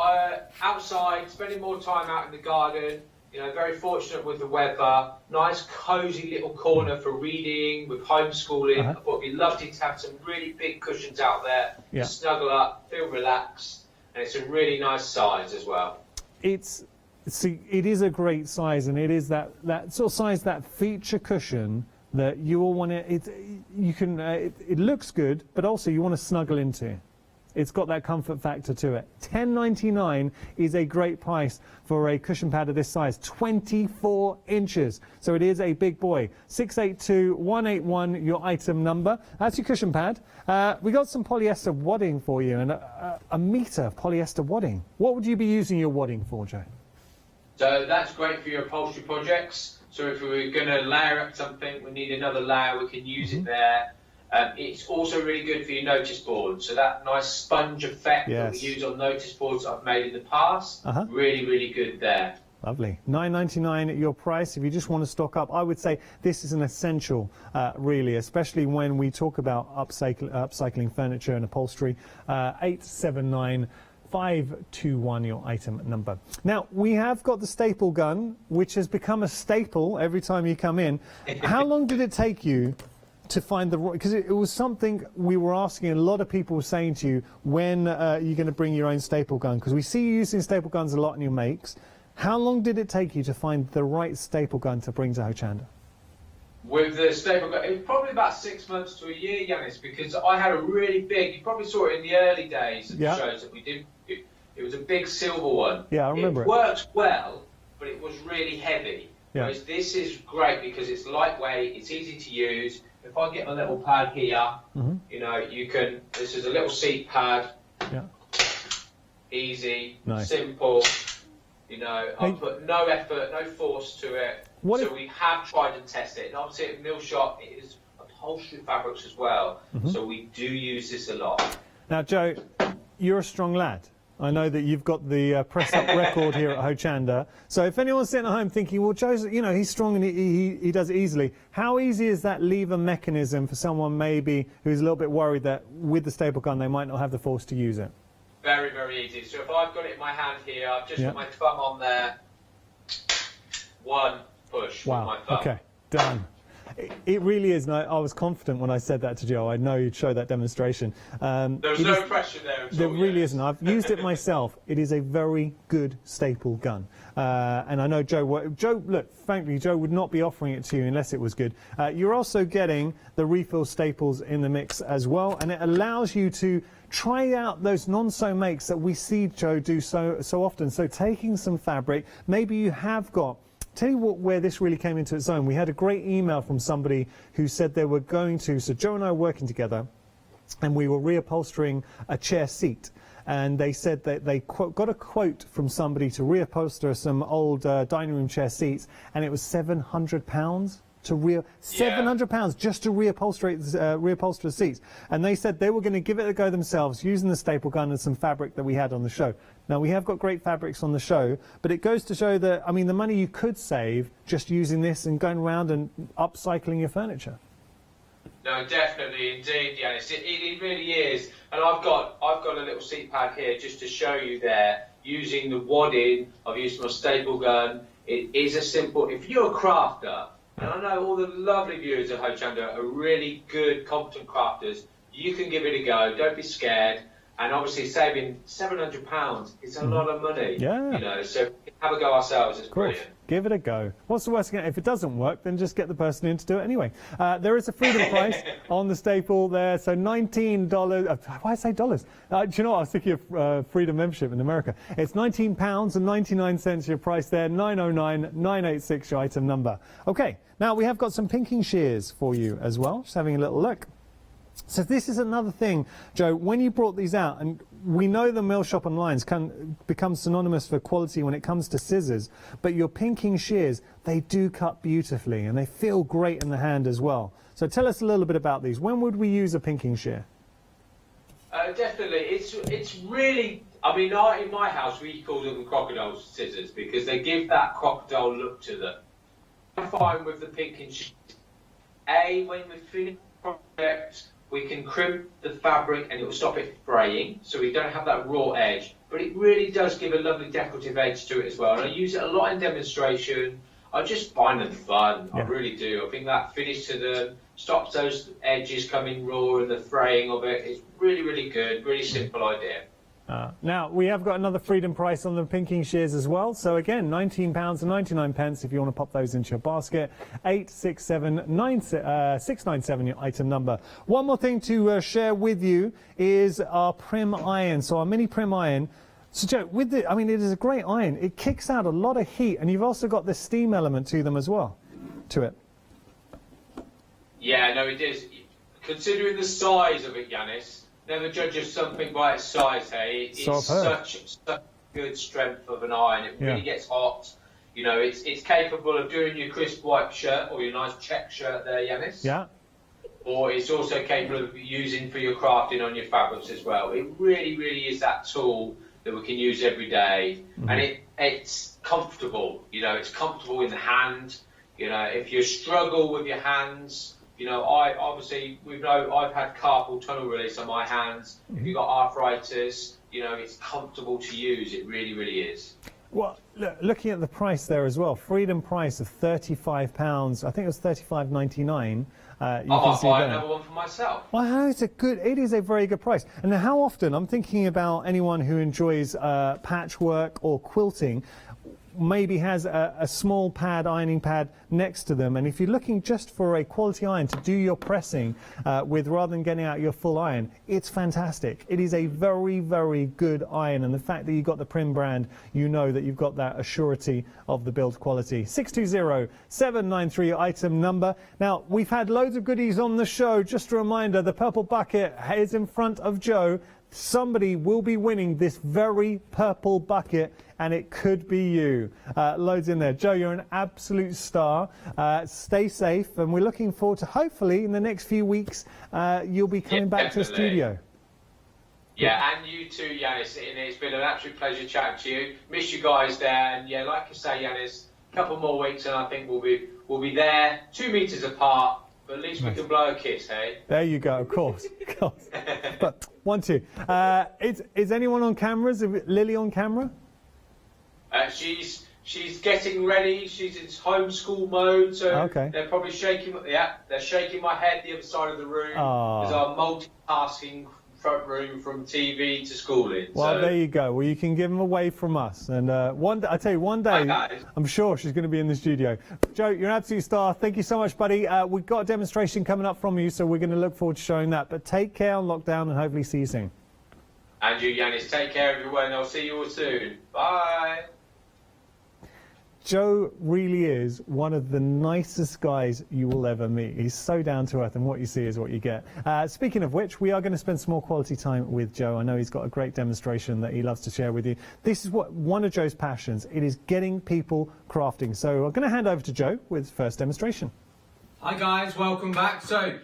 outside, spending more time out in the garden, very fortunate with the weather, nice cosy little corner for reading, with homeschooling. I thought it'd be lovely to have some really big cushions out there, to snuggle up, feel relaxed, and it's a really nice size as well. It is a great size, and it is that sort of size, that feature cushion that you all want to, it looks good, but also you want to snuggle into. It's got that comfort factor to it. $10.99 is a great price for a cushion pad of this size, 24 inches. So it is a big boy. 682181, your item number. That's your cushion pad. We got some polyester wadding for you, and a metre of polyester wadding. What would you be using your wadding for, Joe? So that's great for your upholstery projects. So if we were going to layer up something, we need another layer, we can use it there. It's also really good for your notice board. So that nice sponge effect that we use on notice boards I've made in the past, really good there. Lovely. $9.99 at your price. If you just want to stock up, I would say this is an essential, really, especially when we talk about upcycling furniture and upholstery. 879-521, your item number. Now, we have got the staple gun, which has become a staple every time you come in. How long did it take you to find the right, because it was something we were asking, a lot of people were saying to you, when you're going to bring your own staple gun, because we see you using staple guns a lot in your makes. How long did it take you to find the right staple gun to bring to Hochanda? With the staple gun, it was probably about 6 months to a year, Yanis, because I had a really big, you probably saw it in the early days of the shows that we did. It was a big silver one. Yeah, I remember it. It worked well, but it was really heavy. Yeah. Whereas this is great because it's lightweight, it's easy to use. If I get my little pad here, you know, you can, this is a little seat pad. Yeah. Easy, Nice. Simple. You know, I put no effort, no force to it. So we have tried and tested it. And obviously at Mill Shop, it is upholstery fabrics as well. So we do use this a lot. Now, Joe, you're a strong lad. I know that you've got the press-up record here at Hochanda. So if anyone's sitting at home thinking, well, Joe's, you know, he's strong and he does it easily, how easy is that lever mechanism for someone maybe who's a little bit worried that with the staple gun they might not have the force to use it? Very, very easy. So if I've got it in my hand here, I've just got my thumb on there. One push with my thumb. Okay, done. It really is, and I was confident when I said that to Joe. I know you'd show that demonstration. There was no pressure there at all. There really isn't. I've used it myself. It is a very good staple gun. And I know Joe, look, frankly, Joe would not be offering it to you unless it was good. You're also getting the refill staples in the mix as well, and it allows you to try out those non-sew makes that we see Joe do so often. So taking some fabric, maybe you have got. Tell you where this really came into its own. We had a great email from somebody who said they were going to, so Joe and I were working together and we were reupholstering a chair seat, and they said that they got a quote from somebody to reupholster some old dining room chair seats, and it was £700 to £700 just to reupholster the seats. And they said they were going to give it a go themselves using the staple gun and some fabric that we had on the show. Now, we have got great fabrics on the show, but it goes to show that, I mean, the money you could save just using this and going around and upcycling your furniture. No, definitely, indeed, Yanis. It really is. And I've got a little seat pad here just to show you there, using the wadding. I've used my staple gun. It is a simple, if you're a crafter, and I know all the lovely viewers of Hochanda are really good, competent crafters, you can give it a go. Don't be scared. And obviously saving £700 is a lot of money. Yeah. You know, so have a go ourselves. It's brilliant. Give it a go. What's the worst thing? If it doesn't work, then just get the person in to do it anyway. There is a freedom price on the staple there, so $19. Why I say dollars? Do you know what? I was thinking of freedom membership in America. It's £19.99 your price there. 909-986 your item number. Okay, now we have got some pinking shears for you as well. Just having a little look. So this is another thing, Joe, when you brought these out, and we know the Mill Shop online can become synonymous for quality when it comes to scissors, but your pinking shears, they do cut beautifully and they feel great in the hand as well. So tell us a little bit about these. When would we use a pinking shear? Definitely. It's really, I mean, in my house we call them crocodile scissors because they give that crocodile look to them. I find with the pinking shears, when we finish the project, we can crimp the fabric and it will stop it fraying, so we don't have that raw edge. But it really does give a lovely decorative edge to it as well. And I use it a lot in demonstration. I just find them fun. I really do. I think that finish to them stops those edges coming raw and the fraying of it. It's really, really good. Really simple idea. Now, we have got another freedom price on the pinking shears as well. So again, £19.99 if you want to pop those into your basket. 867997 your item number. One more thing to share with you is our Prim iron. So our mini Prim iron. So Joe, with it, I mean, it is a great iron. It kicks out a lot of heat, and you've also got the steam element to them as well, to it. Yeah, no, it is. Considering the size of it, Yanis, never judges something by its size, hey? It's such good strength of an iron. It really gets hot. You know, it's capable of doing your crisp white shirt or your nice check shirt there, Yanis. Yeah. Or it's also capable of using for your crafting on your fabrics as well. It really, really is that tool that we can use every day. And it's comfortable. You know, it's comfortable in the hand. You know, if you struggle with your hands, you know, I've had carpal tunnel release on my hands. If you've got arthritis, you know, it's comfortable to use. It really, really is. Well, looking at the price there as well, Freedom price of £35. I think it was £35.99. I'll buy another one for myself. Well, it is a very good price. And how often, I'm thinking about anyone who enjoys patchwork or quilting, maybe has a small pad, ironing pad next to them, and if you're looking just for a quality iron to do your pressing with rather than getting out your full iron, it's fantastic. It is a very, very good iron, and the fact that you've got the Prim brand, you know that you've got that assurity of the build quality. 620-793 item number. Now, we've had loads of goodies on the show. Just a reminder, the purple bucket is in front of Joe. Somebody will be winning this very purple bucket, and it could be you. Loads in there. Joe, you're an absolute star. Stay safe, and we're looking forward to, hopefully, in the next few weeks, you'll be coming back to the studio. Yeah, and you too, Yanis. It's been an absolute pleasure chatting to you. Miss you guys there, and yeah, like I say, Yanis, a couple more weeks, and I think we'll be there, 2 meters apart. But at least we can blow a kiss, hey? There you go, of course. But 1, 2. Is anyone on camera? Is Lily on camera? She's getting ready. She's in homeschool mode, so they're probably shaking. Yeah, they're shaking my head the other side of the room. There's our multitasking front room from TV to schooling. Well, so. There you go. Well, you can give them away from us. And I tell you, one day, I'm sure she's going to be in the studio. Joe, you're an absolute star. Thank you so much, buddy. We've got a demonstration coming up from you, so we're going to look forward to showing that. But take care on lockdown, and hopefully see you soon. And you, Yanis, take care everyone. I'll see you all soon. Bye. Joe really is one of the nicest guys you will ever meet. He's so down to earth, and what you see is what you get. Speaking of which, we are going to spend some more quality time with Joe. I know he's got a great demonstration that he loves to share with you. This is one of Joe's passions. It is getting people crafting. So I'm going to hand over to Joe with his first demonstration. Hi guys, welcome back. So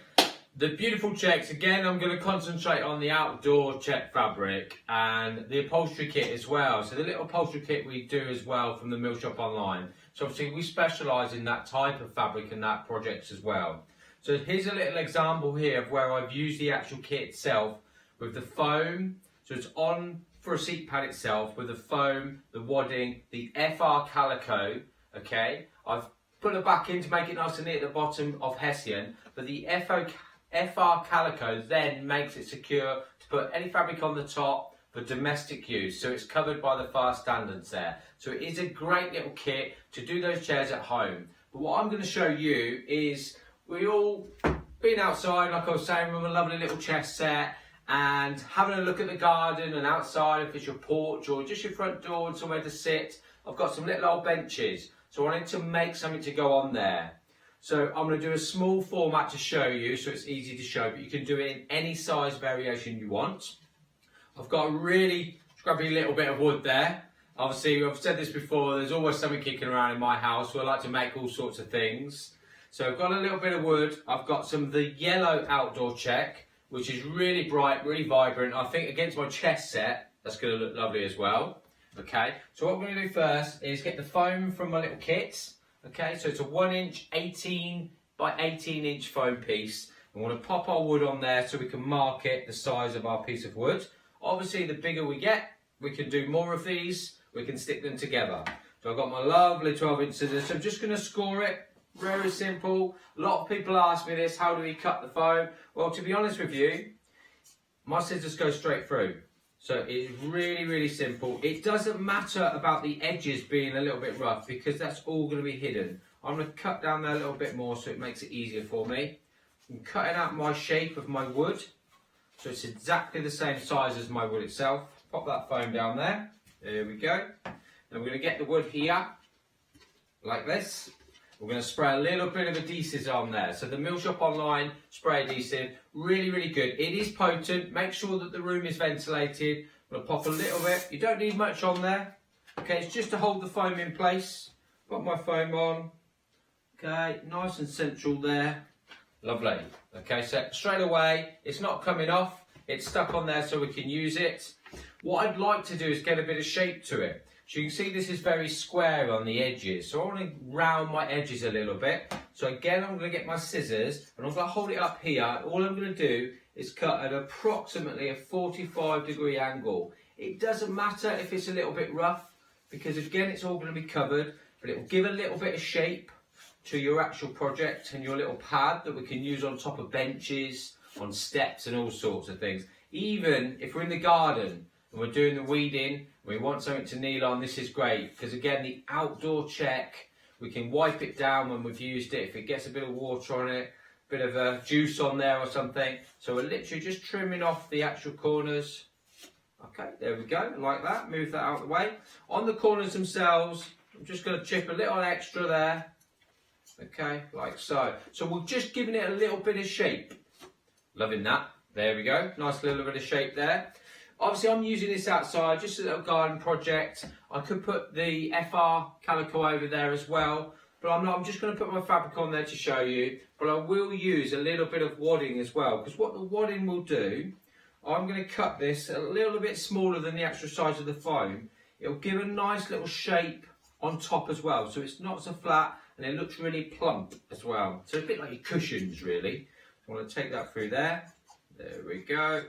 the beautiful checks, again, I'm going to concentrate on the outdoor check fabric and the upholstery kit as well. So the little upholstery kit we do as well from the Mill Shop Online. So obviously we specialise in that type of fabric and that projects as well. So here's a little example here of where I've used the actual kit itself with the foam. So it's on for a seat pad itself with the foam, the wadding, the FR calico, okay. I've put it back in to make it nice and neat at the bottom of Hessian, but the FR calico then makes it secure to put any fabric on the top for domestic use, so it's covered by the fire standards there. So it is a great little kit to do those chairs at home. But what I'm going to show you is we all been outside, like I was saying, with a lovely little chest set and having a look at the garden and outside, if it's your porch or just your front door and somewhere to sit. I've got some little old benches, so I wanted to make something to go on there. So I'm going to do a small format to show you, so it's easy to show, but you can do it in any size variation you want. I've got a really scrubbly little bit of wood there. Obviously, I've said this before, there's always something kicking around in my house, so I like to make all sorts of things. So I've got a little bit of wood. I've got some of the yellow outdoor check, which is really bright, really vibrant. I think against my chest set, that's going to look lovely as well. Okay, so what we're going to do first is get the foam from my little kit. Okay, so it's a 1 inch 18 by 18 inch foam piece. I'm going to pop our wood on there so we can mark it the size of our piece of wood. Obviously, the bigger we get, we can do more of these, we can stick them together. So I've got my lovely 12-inch scissors, so I'm just going to score it, very simple. A lot of people ask me this, how do we cut the foam? Well, to be honest with you, my scissors go straight through. So it's really, really simple. It doesn't matter about the edges being a little bit rough because that's all going to be hidden. I'm going to cut down there a little bit more so it makes it easier for me. I'm cutting out my shape of my wood. So it's exactly the same size as my wood itself. Pop that foam down there. There we go. And we're going to get the wood here, like this. We're going to spray a little bit of adhesive on there. So the Mill Shop Online spray adhesive, really, really good. It is potent. Make sure that the room is ventilated. I'm going to pop a little bit. You don't need much on there. Okay, it's just to hold the foam in place. Put my foam on. Okay, nice and central there. Lovely. Okay, so straight away, it's not coming off. It's stuck on there so we can use it. What I'd like to do is get a bit of shape to it. So you can see this is very square on the edges. So I want to round my edges a little bit. So again, I'm going to get my scissors and I'm going to hold it up here. All I'm going to do is cut at approximately a 45-degree angle. It doesn't matter if it's a little bit rough because again it's all going to be covered, but it will give a little bit of shape to your actual project and your little pad that we can use on top of benches, on steps and all sorts of things. Even if we're in the garden and we're doing the weeding and we want something to kneel on, this is great, because again the outdoor check, we can wipe it down when we've used it if it gets a bit of water on it, bit of a juice on there or something. So we're literally just trimming off the actual corners. Okay, there we go, like that. Move that out of the way. On the corners themselves, I'm just going to chip a little extra there. Okay, like so. So we're just giving it a little bit of shape. Loving that. There we go. Nice little bit of shape there. Obviously, I'm using this outside, just a little garden project. I could put the FR calico over there as well, but I'm not. I'm just going to put my fabric on there to show you. But I will use a little bit of wadding as well, because what the wadding will do, I'm going to cut this a little bit smaller than the actual size of the foam. It'll give a nice little shape on top as well, so it's not so flat and it looks really plump as well. So a bit like your cushions really. I want to take that through there. There we go.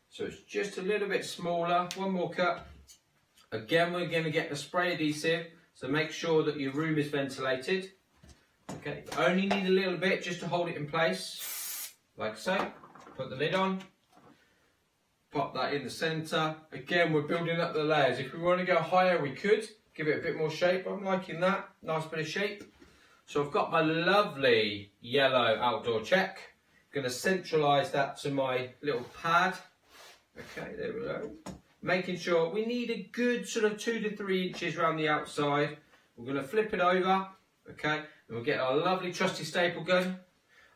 So it's just a little bit smaller. One more cut. Again, we're going to get the spray adhesive, so make sure that your room is ventilated. Okay, only need a little bit just to hold it in place, like so. Put the lid on. Pop that in the centre. Again, we're building up the layers. If we want to go higher, we could. Give it a bit more shape. I'm liking that. Nice bit of shape. So I've got my lovely yellow outdoor check. Going to centralise that to my little pad. Okay, there we go. Making sure we need a good sort of 2 to 3 inches around the outside. We're going to flip it over. Okay, and we'll get our lovely trusty staple gun.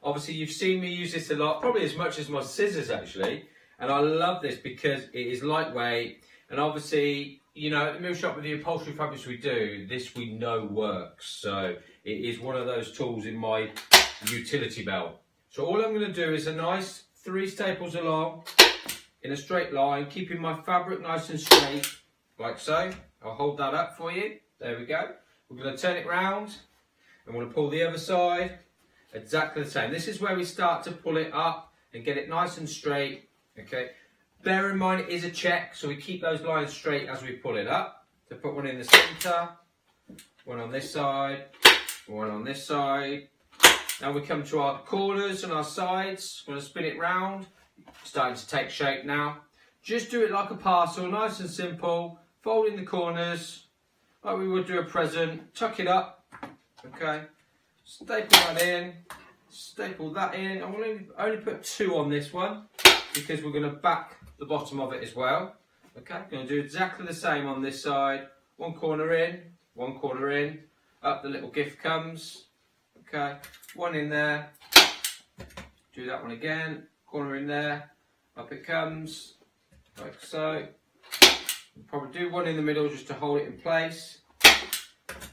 Obviously, you've seen me use this a lot, probably as much as my scissors actually. And I love this because it is lightweight. And obviously, you know, at the mill shop with the upholstery fabrics we do, this we know works. So it is one of those tools in my utility belt. So all I'm going to do is a nice 3 staples along in a straight line, keeping my fabric nice and straight, like so. I'll hold that up for you. There we go. We're going to turn it round and we're going to pull the other side. Exactly the same. This is where we start to pull it up and get it nice and straight. Okay. Bear in mind it is a check, so we keep those lines straight as we pull it up. So put one in the centre, one on this side, one on this side. Now we come to our corners and our sides. We're going to spin it round. Starting to take shape now. Just do it like a parcel, nice and simple. Fold in the corners, like we would do a present. Tuck it up. Okay. Staple that in. Staple that in. I'm going to only put 2 on this one, because we're going to back the bottom of it as well. Okay, going to do exactly the same on this side. One corner in, up the little gift comes. Okay, one in there. Do that one again. Corner in there, up it comes, like so. Probably do one in the middle just to hold it in place.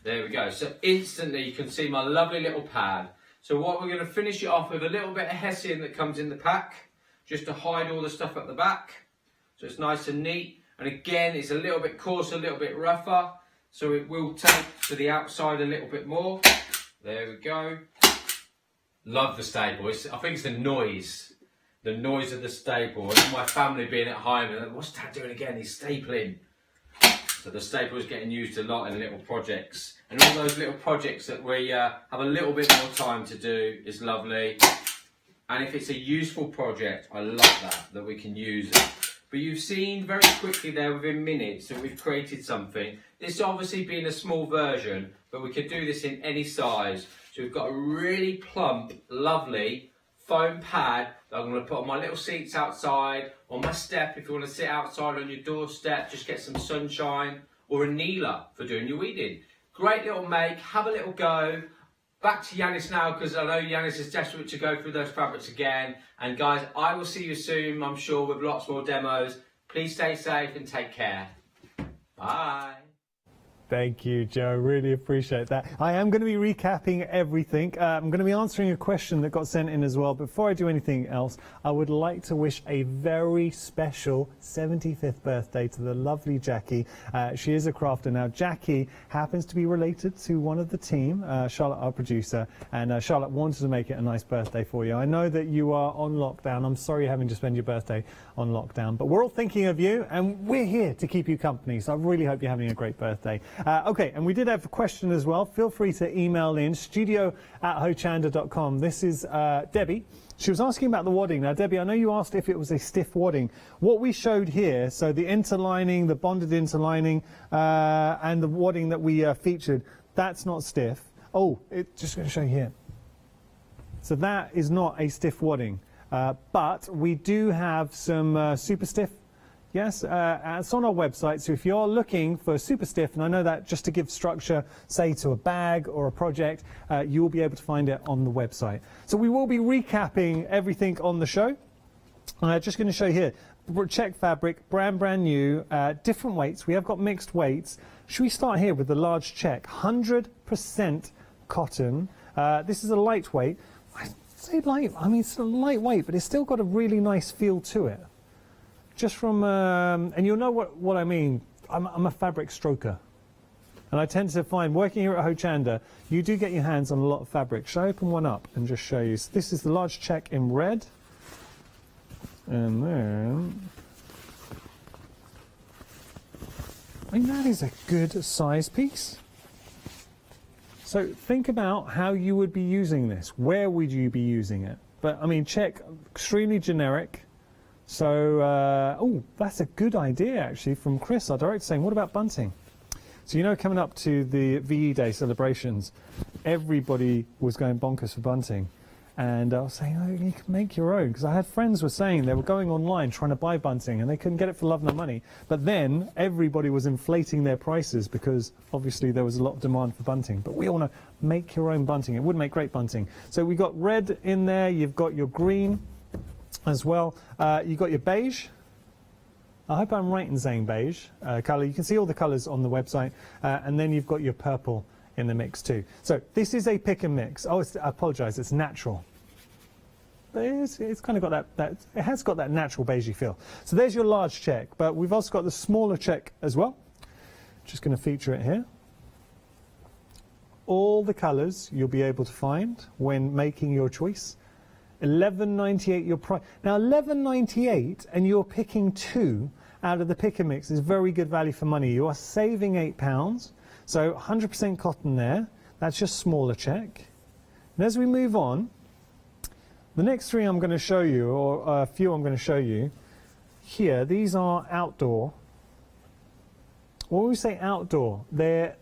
There we go. So instantly you can see my lovely little pad. So what we're going to finish it off with a little bit of hessian that comes in the pack, just to hide all the stuff at the back. So it's nice and neat. And again, it's a little bit coarser, a little bit rougher. So it will take to the outside a little bit more. There we go. Love the staple. I think it's the noise of the staple. And my family being at home, and what's Dad doing again? He's stapling. So the staple is getting used a lot in little projects. And all those little projects that we have a little bit more time to do is lovely. And if it's a useful project, I love that we can use it. But you've seen very quickly there within minutes that we've created something. This obviously being a small version, but we could do this in any size. So we've got a really plump, lovely foam pad that I'm going to put on my little seats outside, on my step if you want to sit outside on your doorstep, just get some sunshine, or a kneeler for doing your weeding. Great little make, have a little go. Back to Yanis now, because I know Yanis is desperate to go through those fabrics again. And guys, I will see you soon, I'm sure, with lots more demos. Please stay safe and take care. Bye. Thank you, Joe. Really appreciate that. I am going to be recapping everything. I'm going to be answering a question that got sent in as well. Before I do anything else, I would like to wish a very special 75th birthday to the lovely Jackie. She is a crafter now. Jackie happens to be related to one of the team, Charlotte, our producer, and Charlotte wanted to make it a nice birthday for you. I know that you are on lockdown. I'm sorry you're having to spend your birthday on lockdown, but we're all thinking of you, and we're here to keep you company. So I really hope you're having a great birthday. Okay, and we did have a question as well. Feel free to email in studio@hochanda.com. This is Debbie. She was asking about the wadding. Now, Debbie, I know you asked if it was a stiff wadding. What we showed here, so the interlining, the bonded interlining, and the wadding that we featured, that's not stiff. Oh, just going to show you here. So that is not a stiff wadding, but we do have some super stiff. Yes, it's on our website, so if you're looking for super stiff, and I know that just to give structure, say to a bag or a project, you will be able to find it on the website. So we will be recapping everything on the show. Just going to show you here, check fabric, brand new, different weights. We have got mixed weights. Should we start here with the large check? 100% cotton. This is a lightweight. I say light, I mean it's a lightweight, but it's still got a really nice feel to it. Just from, and you'll know what I mean, I'm a fabric stroker. And I tend to find, working here at Hochanda, you do get your hands on a lot of fabric. Shall I open one up and just show you? So this is the large check in red. And then, I mean, that is a good size piece. So think about how you would be using this. Where would you be using it? But I mean, check, extremely generic. So, oh, that's a good idea actually from Chris, our director, saying, what about bunting? So, you know, coming up to the VE Day celebrations, everybody was going bonkers for bunting. And I was saying, oh, you can make your own. Because I had friends were saying they were going online trying to buy bunting and they couldn't get it for love nor money. But then everybody was inflating their prices because obviously there was a lot of demand for bunting. But we all know, make your own bunting. It would make great bunting. So we got red in there, you've got your green as well. You've got your beige. I hope I'm right in saying beige colour. You can see all the colours on the website. And then you've got your purple in the mix too. So this is a pick and mix. Oh, I apologise, it's natural. But it's kind of got that, it has got that natural beigey feel. So there's your large check, but we've also got the smaller check as well. Just going to feature it here. All the colours you'll be able to find when making your choice. $11.98 your price. Now $11.98 and you're picking two out of the pick and mix is very good value for money. You are saving £8, so 100% cotton there. That's your smaller check. And as we move on, the next three I'm going to show you, or a few I'm going to show you, here, these are outdoor. When we say outdoor, they're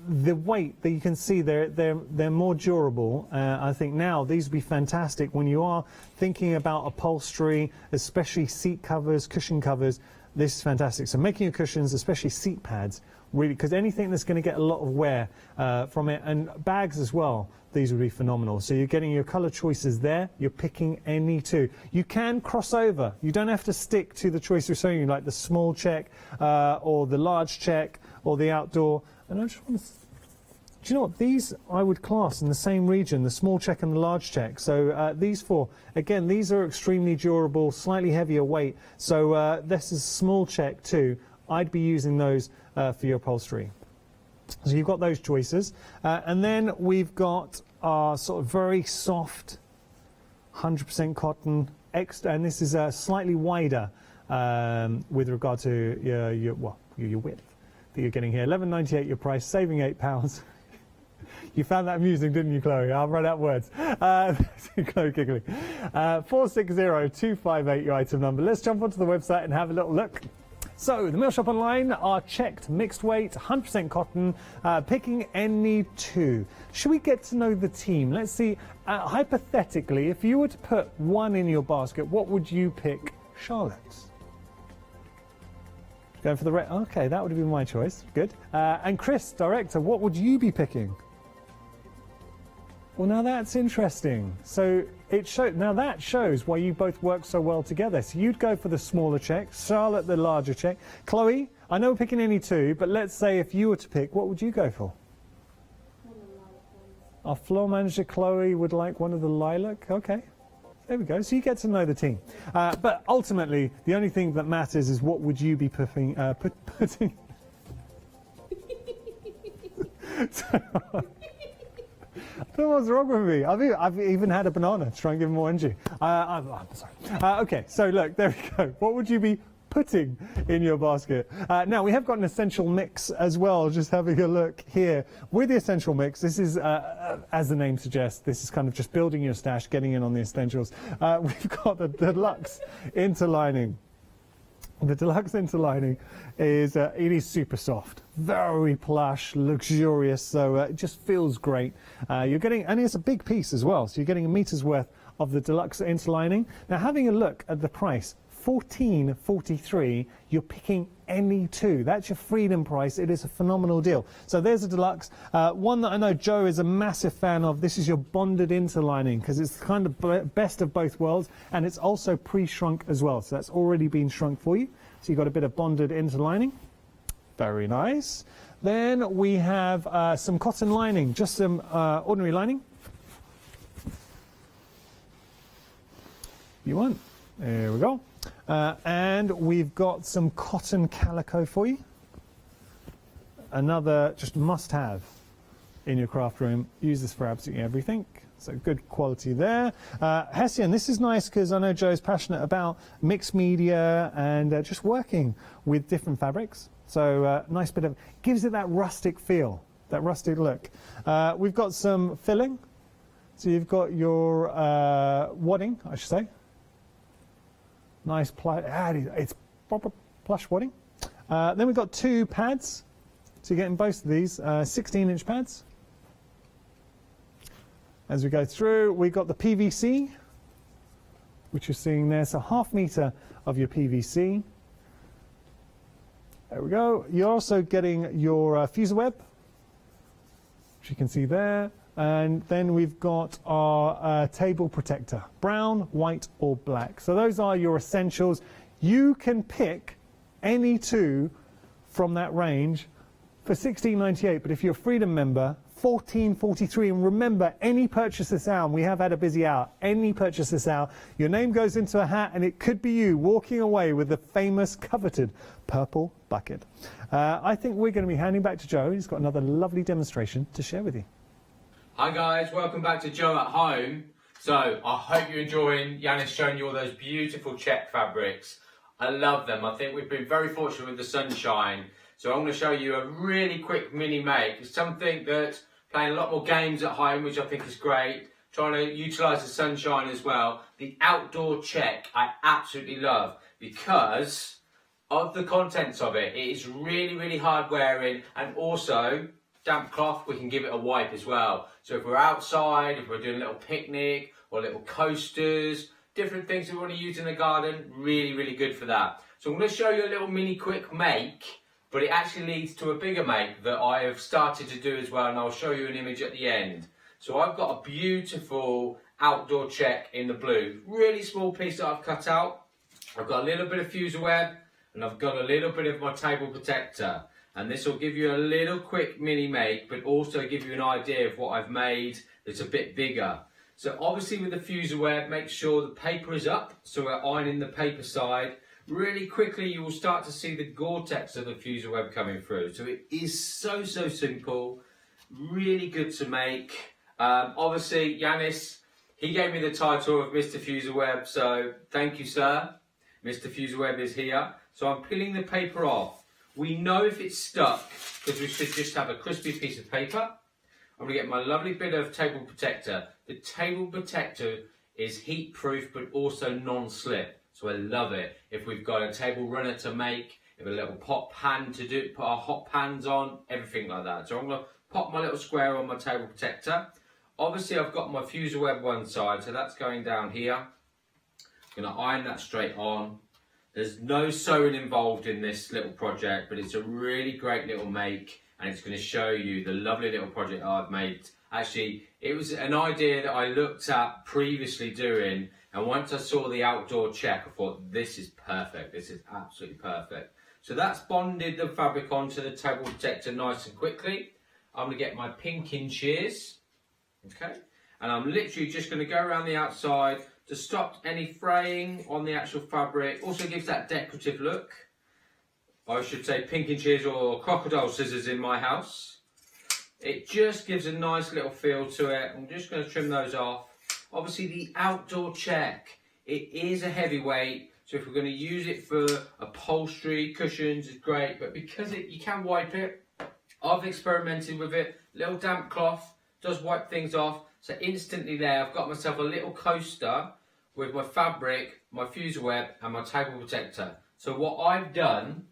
the weight that you can see, they're more durable. I think now these would be fantastic when you are thinking about upholstery, especially seat covers, cushion covers. This is fantastic. So making your cushions, especially seat pads, really, because anything that's going to get a lot of wear from it, and bags as well, these would be phenomenal. So you're getting your colour choices there. You're picking any two. You can cross over. You don't have to stick to the choice we're showing you, like the small check or the large check or the outdoor. And I just want to, do you know what, these I would class in the same region, the small check and the large check. So these four, again, these are extremely durable, slightly heavier weight. So this is small check too. I'd be using those for your upholstery. So you've got those choices. And then we've got our sort of very soft, 100% cotton, extra, and this is slightly wider with regard to your width that you're getting here. $11.98 your price, saving £8. You found that amusing, didn't you, Chloe? I'll run out of words. Chloe giggling. 460258 your item number. Let's jump onto the website and have a little look. So the Mill Shop Online are checked, mixed weight, 100% cotton, picking any two. Should we get to know the team? Let's see, hypothetically, if you were to put one in your basket, what would you pick? Charlotte? Going for the red. Okay, that would have been my choice. Good. And Chris, director, what would you be picking? Well, now that's interesting. So now that shows why you both work so well together. So you'd go for the smaller check, Charlotte the larger check. Chloe, I know we're picking any two, but let's say if you were to pick, what would you go for? Our floor manager Chloe would like one of the lilac. Okay, there we go. So you get to know the team. But ultimately, the only thing that matters is what would you be putting. Putting. I don't know what's wrong with me. I've even had a banana to try and give him more energy. I'm sorry. Okay, so look, there we go. What would you be putting in your basket? Now, we have got an essential mix as well, just having a look here. With the essential mix, this is, as the name suggests, this is kind of just building your stash, getting in on the essentials. We've got the deluxe interlining. The deluxe interlining is, it is super soft, very plush, luxurious, so it just feels great. You're getting, and it's a big piece as well, so you're getting a meter's worth of the deluxe interlining. Now, having a look at the price, $14.43, you're picking any two. That's your freedom price. It is a phenomenal deal. So there's a deluxe. One that I know Joe is a massive fan of. This is your bonded interlining, because it's kind of best of both worlds, and it's also pre-shrunk as well. So that's already been shrunk for you. So you've got a bit of bonded interlining. Very nice. Then we have some cotton lining, just some ordinary lining. You want? There we go. And we've got some cotton calico for you. Another just must-have in your craft room. Use this for absolutely everything. So good quality there. Hessian, this is nice because I know Joe's passionate about mixed media and just working with different fabrics. So nice bit of, gives it that rustic feel, that rustic look. We've got some filling. So you've got your wadding, I should say. Nice plush, it's proper plush wadding. Then we've got two pads. So you're getting both of these 16-inch pads. As we go through, we've got the PVC, which you're seeing there. So ½ meter of your PVC. There we go. You're also getting your fuser web, which you can see there. And then we've got our table protector, brown, white or black. So those are your essentials. You can pick any two from that range for $16.98, but if you're a Freedom member, $14.43. And remember, any purchase this hour, and we have had a busy hour, any purchase this hour, your name goes into a hat and it could be you walking away with the famous coveted purple bucket. I think we're going to be handing back to Joe. He's got another lovely demonstration to share with you. Hi guys, welcome back to Joe at Home. So I hope you're enjoying Yanis showing you all those beautiful check fabrics. I love them. I think we've been very fortunate with the sunshine. So I'm going to show you a really quick mini make. It's something that playing a lot more games at home, which I think is great. Trying to utilise the sunshine as well. The outdoor check I absolutely love because of the contents of it. It is really, really hard wearing, and also damp cloth, we can give it a wipe as well. So if we're outside, if we're doing a little picnic or little coasters, different things we want to use in the garden, really, really good for that. So I'm going to show you a little mini quick make, but it actually leads to a bigger make that I have started to do as well, and I'll show you an image at the end. So I've got a beautiful outdoor check in the blue, really small piece that I've cut out. I've got a little bit of fuser web, and I've got a little bit of my table protector. And this will give you a little quick mini make, but also give you an idea of what I've made that's a bit bigger. So obviously with the fuser web, make sure the paper is up, so we're ironing the paper side. Really quickly you will start to see the Gore-Tex of the fuser web coming through. So it is so simple, really good to make. Obviously Yanis, he gave me the title of Mr. Fuser Web, so thank you sir. Mr. Fuser Web is here. So I'm peeling the paper off. We know if it's stuck because we should just have a crispy piece of paper. I'm going to get my lovely bit of table protector. The table protector is heat proof but also non-slip, so I love it. If we've got a table runner to make, if a little pot pan to do, put our hot pans on, everything like that. So I'm going to pop my little square on my table protector. Obviously I've got my fuser web one side, so that's going down here. I'm going to iron that straight on. There's no sewing involved in this little project, but it's a really great little make, and it's going to show you the lovely little project I've made. Actually, it was an idea that I looked at previously doing, and once I saw the outdoor check, I thought, this is perfect. This is absolutely perfect. So that's bonded the fabric onto the table protector nice and quickly. I'm going to get my pinking shears, okay, and I'm literally just going to go around the outside to stop any fraying on the actual fabric. Also gives that decorative look. I should say pinking shears or crocodile scissors in my house. It just gives a nice little feel to it. I'm just going to trim those off. Obviously the outdoor check, it is a heavyweight. So if we're going to use it for upholstery, cushions, it's great. But because you can wipe it, I've experimented with it. Little damp cloth does wipe things off. So instantly there, I've got myself a little coaster with my fabric, my fuse web, and my table protector. So what I've done,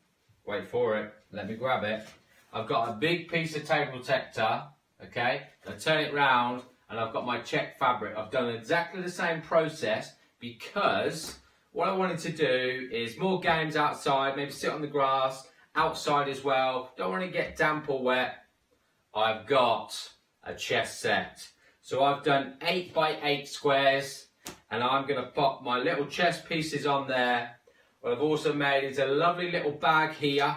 wait for it, let me grab it. I've got a big piece of table protector, okay? I turn it round, and I've got my check fabric. I've done exactly the same process because what I wanted to do is more games outside, maybe sit on the grass, outside as well. Don't want to get damp or wet. I've got a chest set. So I've done 8 by 8 squares, and I'm going to pop my little chest pieces on there. What I've also made is a lovely little bag here.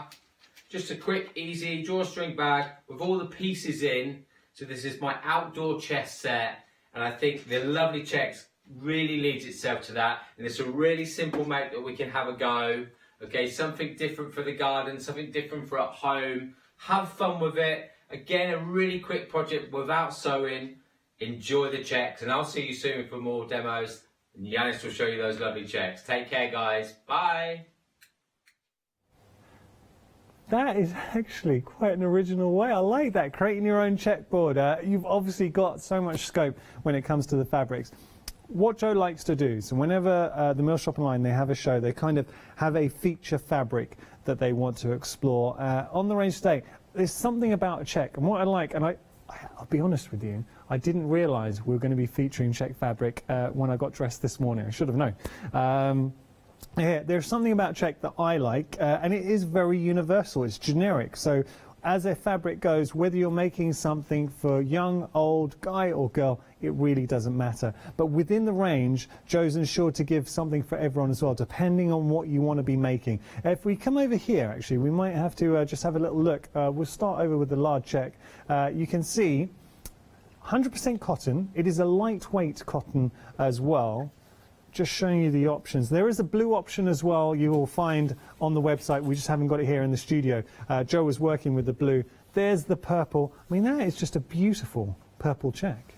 Just a quick, easy drawstring bag with all the pieces in. So this is my outdoor chest set, and I think the lovely checks really leads itself to that, and it's a really simple make that we can have a go. Okay, something different for the garden, something different for at home. Have fun with it. Again, a really quick project without sewing. Enjoy the checks, and I'll see you soon for more demos. And Yanis will show you those lovely checks. Take care, guys. Bye. That is actually quite an original way. I like that, creating your own checkboard. You've obviously got so much scope when it comes to the fabrics. What Joe likes to do, so whenever the Mill Shop Online, they have a show, they kind of have a feature fabric that they want to explore. On the range today, there's something about a check, and what I like, and I'll be honest with you, I didn't realise we were going to be featuring check fabric when I got dressed this morning. I should have known. Yeah, there's something about check that I like, and it is very universal. It's generic. So as a fabric goes, whether you're making something for young, old, guy or girl, it really doesn't matter. But within the range, Joe's ensured to give something for everyone as well, depending on what you want to be making. If we come over here, actually, we might have to just have a little look. We'll start over with the large check. You can see 100% cotton. It is a lightweight cotton as well. Just showing you the options. There is a blue option as well you will find on the website. We just haven't got it here in the studio. Joe was working with the blue. There's the purple. I mean, that is just a beautiful purple check.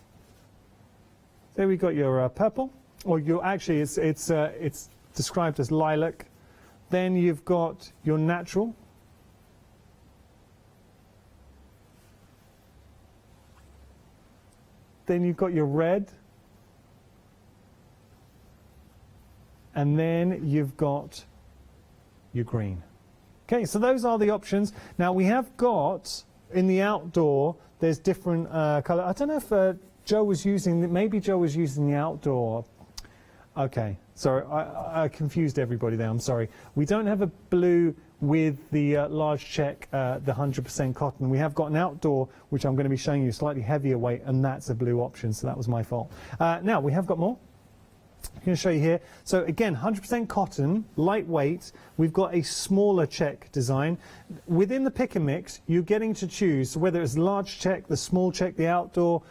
There we got your purple, or your actually it's described as lilac. Then you've got your natural. Then you've got your red. And then you've got your green. Okay, so those are the options. Now we have got, in the outdoor, there's different colour. I don't know if Joe was using, maybe Joe was using the outdoor. Okay, sorry, I confused everybody there, I'm sorry. We don't have a blue with the large check, the 100% cotton. We have got an outdoor, which I'm going to be showing you, slightly heavier weight, and that's a blue option, so that was my fault. Now, we have got more. I'm going to show you here. So again, 100% cotton, lightweight. We've got a smaller check design. Within the pick and mix, you're getting to choose whether it's large check, the small check, the outdoor,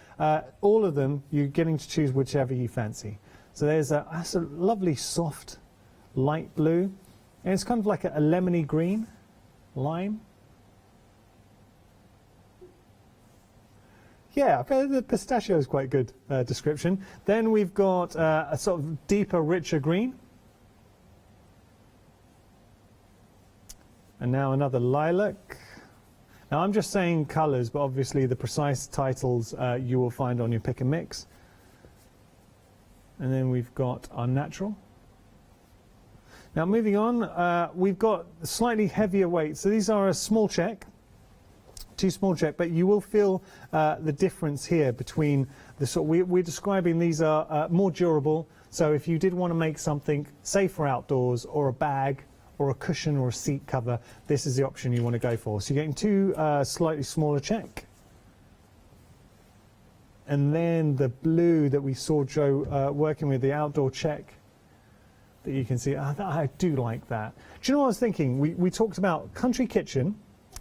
all of them, you're getting to choose whichever you fancy. So that's a lovely soft light blue. And it's kind of like a lemony green, lime. Yeah, the pistachio is quite good description. Then we've got a sort of deeper, richer green. And now another lilac. Now I'm just saying colours, but obviously the precise titles you will find on your pick and mix. And then we've got our natural. Now moving on, we've got slightly heavier weight. So these are a small check. Too small check, but you will feel the difference here between the sort. We're describing these are more durable. So if you did want to make something, say for outdoors, or a bag, or a cushion, or a seat cover, this is the option you want to go for. So you're getting two slightly smaller check, and then the blue that we saw Joe working with, the outdoor check. that you can see. I do like that. Do you know what I was thinking? We talked about country kitchen.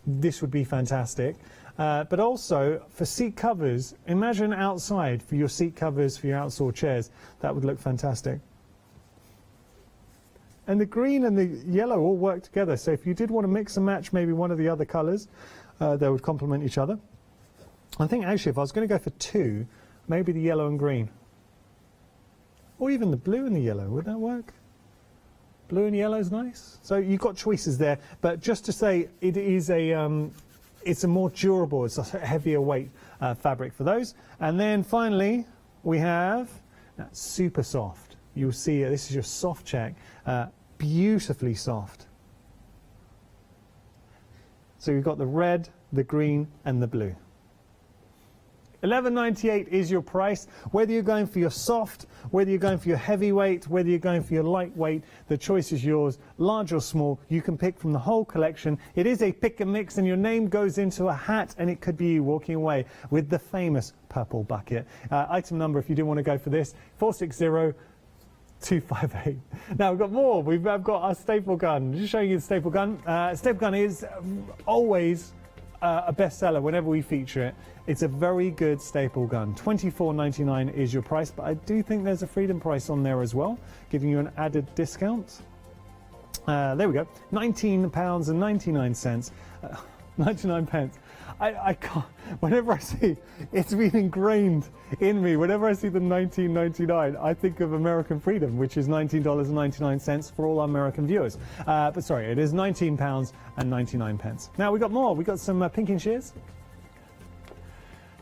This would be fantastic. But also for seat covers, imagine outside for your seat covers for your outdoor chairs. That would look fantastic. And the green and the yellow all work together. So if you did want to mix and match maybe one of the other colours, they would complement each other. I think actually if I was going to go for two, maybe the yellow and green. Or even the blue and the yellow, would that work? Blue and yellow is nice. So you've got choices there. But just to say, it is it's a more durable, it's a heavier weight fabric for those. And then finally, we have that super soft. You'll see this is your soft check, beautifully soft. So you've got the red, the green, and the blue. $11.98 is your price. Whether you're going for your soft, whether you're going for your heavyweight, whether you're going for your lightweight, the choice is yours. Large or small, you can pick from the whole collection. It is a pick and mix, and your name goes into a hat, and it could be you walking away with the famous purple bucket. Item number, if you do want to go for this, 460258. Now we've got more. I've got our staple gun. Just showing you the staple gun. Staple gun is always a bestseller whenever we feature it. It's a very good staple gun. $24.99 is your price, but I do think there's a freedom price on there as well, giving you an added discount. There we go, £19.99. 99 pence. I can't, whenever I see, it's been ingrained in me, whenever I see the $19.99, I think of American freedom, which is $19.99 for all our American viewers. But sorry, it is £19.99. Now we got more. We got some pinking shears.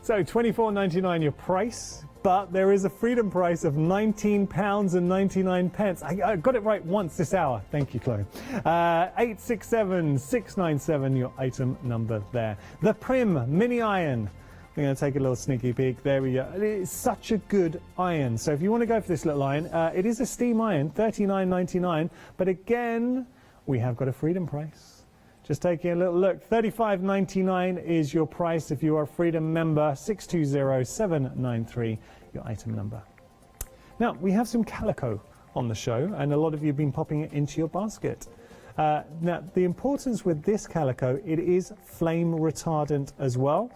So $24.99 your price, but there is a freedom price of £19.99. I got it right once this hour. Thank you, Chloe. 867697, your item number there. The Prim Mini Iron. We're going to take a little sneaky peek. There we go. It is such a good iron. So if you want to go for this little iron, it is a steam iron, $39.99. But again, we have got a freedom price. Just taking a little look, $35.99 is your price if you are a Freedom member, 620793, your item number. Now, we have some calico on the show, and a lot of you have been popping it into your basket. Now, the importance with this calico, it is flame retardant as well,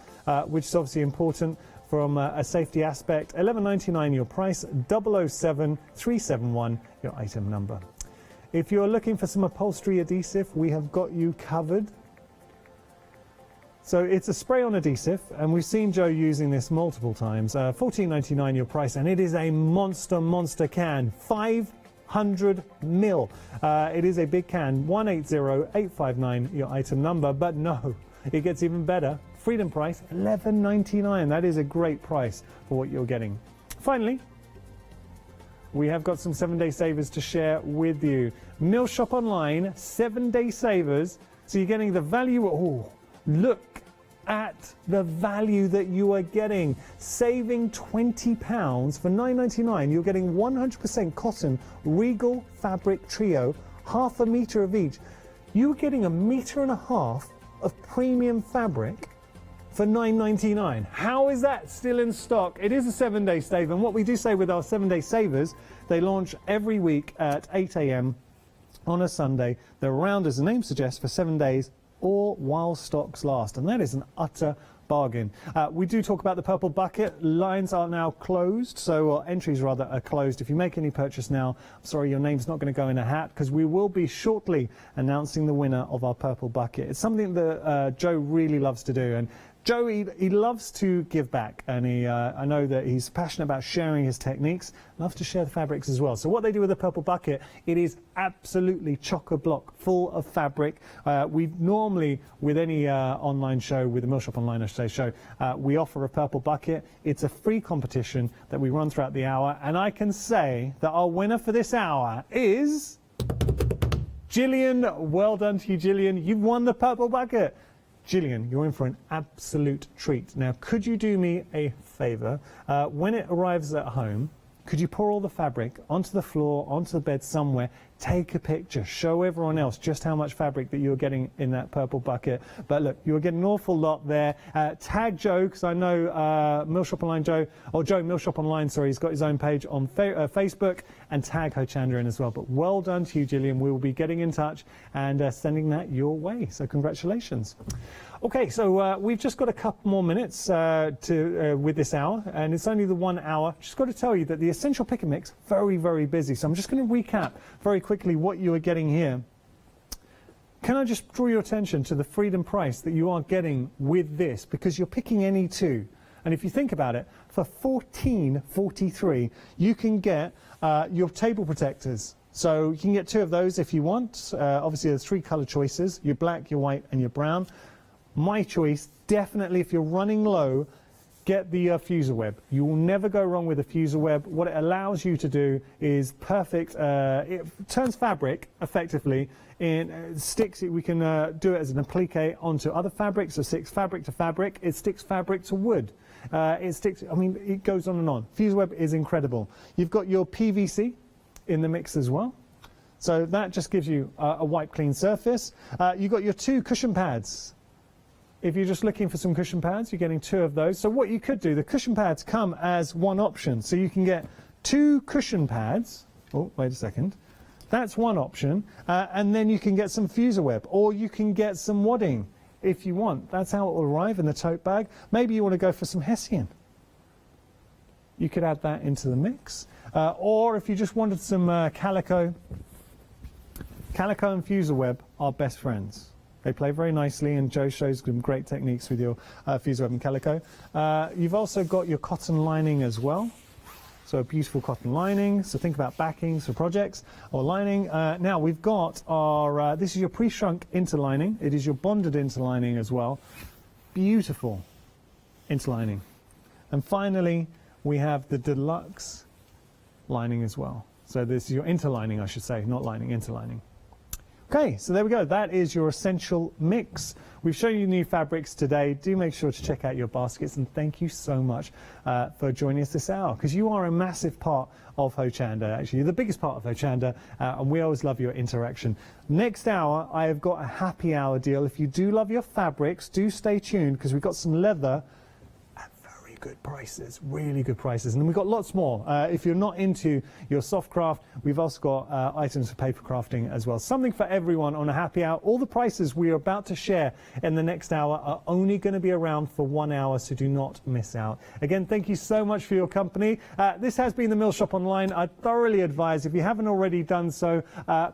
which is obviously important from a safety aspect. $11.99 your price, 007371, your item number. If you're looking for some upholstery adhesive, we have got you covered. So it's a spray-on adhesive, and we've seen Joe using this multiple times. $14.99 your price, and it is a monster can, 500 mil. It is a big can, 180859 your item number, but no, it gets even better. Freedom price, $11.99. That is a great price for what you're getting. Finally, we have got some 7-day savers to share with you. Mill Shop Online, 7-day savers. So you're getting the value. Oh, look at the value that you are getting. Saving £20 for $9.99. You're getting 100% cotton Regal fabric trio, half a metre of each. You're getting 1.5 meters of premium fabric for $9.99. How is that still in stock? It is a 7-day save, and what we do say with our 7-day savers, they launch every week at 8 a.m. on a Sunday. They're around, as the name suggests, for 7 days or while stocks last, and that is an utter bargain. We do talk about the purple bucket. Lines are now closed, so entries rather are closed. If you make any purchase now, I'm sorry, your name's not going to go in a hat, because we will be shortly announcing the winner of our purple bucket. It's something that Joe really loves to do, and Joe, he loves to give back, and I know that he's passionate about sharing his techniques, loves to share the fabrics as well. So what they do with the purple bucket, it is absolutely chock-a-block full of fabric. We normally, with any online show, with the Mill Shop Online, I should say, show, we offer a purple bucket. It's a free competition that we run throughout the hour, and I can say that our winner for this hour is Gillian. Well done to you, Gillian. You've won the purple bucket. Gillian, you're in for an absolute treat. Now, could you do me a favour? When it arrives at home, could you pour all the fabric onto the floor, onto the bed somewhere, take a picture, show everyone else just how much fabric that you're getting in that purple bucket. But look, you're getting an awful lot there. Tag Joe, because I know Mill Shop Online Joe, or Joe Mill Shop Online, sorry, he's got his own page on Facebook, and tag Hochanda in as well. But well done to you, Gillian. We will be getting in touch and sending that your way. So congratulations. Okay, so we've just got a couple more minutes with this hour, and it's only the 1 hour. Just got to tell you that the Essential Pick and Mix, very, very busy. So I'm just going to recap very quickly what you are getting here. Can I just draw your attention to the freedom price that you are getting with this, because you're picking any two. And if you think about it, for $14.43, you can get your table protectors. So you can get 2 of those if you want. Obviously, there's 3 color choices, your black, your white, and your brown. My choice, definitely, if you're running low, get the fuser web. You will never go wrong with a fuser web. What it allows you to do is perfect. It turns fabric effectively in sticks. We can do it as an applique onto other fabrics. So sticks fabric to fabric. It sticks fabric to wood. It sticks. I mean, it goes on and on. Fuser web is incredible. You've got your PVC in the mix as well. So that just gives you a wipe clean surface. You've got your 2 cushion pads. If you're just looking for some cushion pads, you're getting 2 of those. So what you could do, the cushion pads come as one option. So you can get 2 cushion pads. Oh, wait a second. That's one option. And then you can get some fuser web, or you can get some wadding if you want. That's how it will arrive in the tote bag. Maybe you want to go for some hessian. You could add that into the mix. Or if you just wanted some calico and fuser web are best friends. They play very nicely, and Joe shows some great techniques with your fuser web and calico. You've also got your cotton lining as well. So a beautiful cotton lining. So think about backings for projects or lining. Now we've got our, this is your pre-shrunk interlining. It is your bonded interlining as well. Beautiful interlining. And finally, we have the deluxe lining as well. So this is your interlining, I should say, not lining, interlining. Okay, so there we go. That is your essential mix. We've shown you new fabrics today. Do make sure to check out your baskets, and thank you so much for joining us this hour, because you are a massive part of Hochanda. Actually, you're the biggest part of Hochanda, and we always love your interaction. Next hour, I have got a happy hour deal. If you do love your fabrics, do stay tuned, because we've got some leather at very good prices, really good prices. And then we've got lots more. If you're not into your soft craft, we've also got items for paper crafting as well. Something for everyone on a happy hour. All the prices we are about to share in the next hour are only going to be around for 1 hour, so do not miss out. Again, thank you so much for your company. This has been the Mill Shop Online. I thoroughly advise, if you haven't already done so,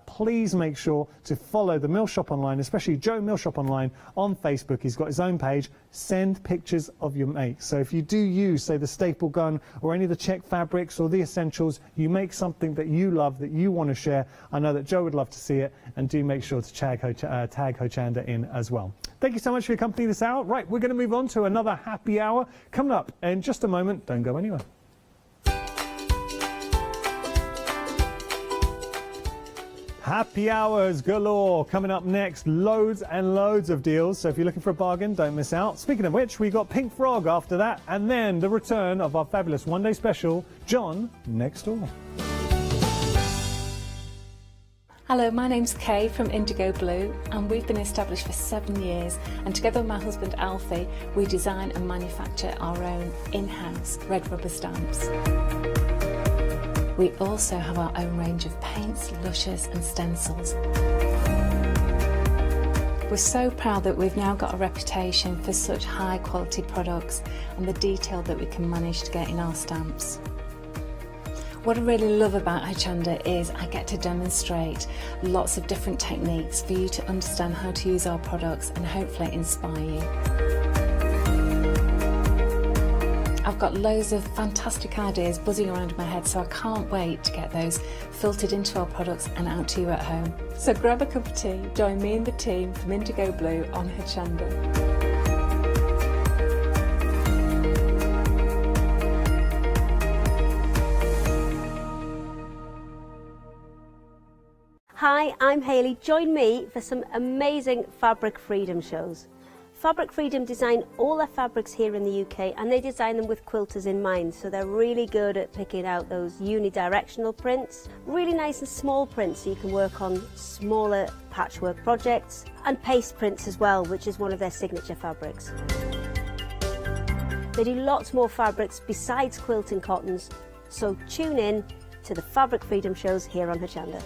please make sure to follow the Mill Shop Online, especially Joe Mill Shop Online on Facebook. He's got his own page. Send pictures of your makes. So if you do use, say, the staple gun or any of the check fabrics or the essentials, you make something that you love, that you want to share. I know that Joe would love to see it, and do make sure to tag Hochanda in as well. Thank you so much for your company this hour. Right, we're going to move on to another happy hour coming up in just a moment. Don't go anywhere. Happy hours galore coming up next. Loads and loads of deals. So if you're looking for a bargain, don't miss out. Speaking of which, we got Pink Frog after that, and then the return of our fabulous one-day special, John Next Door. Hello, my name's Kay from Indigo Blue, and we've been established for 7 years, and together with my husband Alfie, we design and manufacture our own in-house red rubber stamps. We also have our own range of paints, lushes and stencils. We're so proud that we've now got a reputation for such high quality products and the detail that we can manage to get in our stamps. What I really love about Hochanda is I get to demonstrate lots of different techniques for you to understand how to use our products and hopefully inspire you. I've got loads of fantastic ideas buzzing around in my head, so I can't wait to get those filtered into our products and out to you at home. So grab a cup of tea, join me and the team from Indigo Blue on Hochanda. Hi, I'm Hayley. Join me for some amazing fabric freedom shows. Fabric Freedom design all their fabrics here in the UK, and they design them with quilters in mind, so they're really good at picking out those unidirectional prints, really nice and small prints so you can work on smaller patchwork projects, and paste prints as well, which is one of their signature fabrics. They do lots more fabrics besides quilting cottons, so tune in to the Fabric Freedom shows here on Hochanda.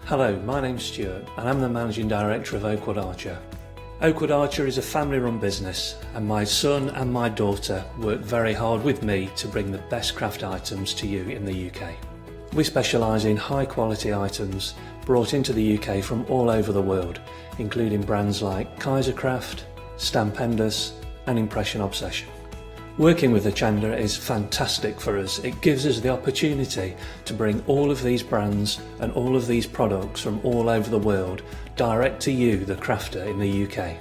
Hello, my name's Stuart and I'm the Managing Director of Oakwood Archer. Oakwood Archer is a family-run business and my son and my daughter work very hard with me to bring the best craft items to you in the UK. We specialise in high-quality items brought into the UK from all over the world, including brands like Kaisercraft, Stampendous and Impression Obsession. Working with Hochanda is fantastic for us. It gives us the opportunity to bring all of these brands and all of these products from all over the world direct to you, the crafter in the UK.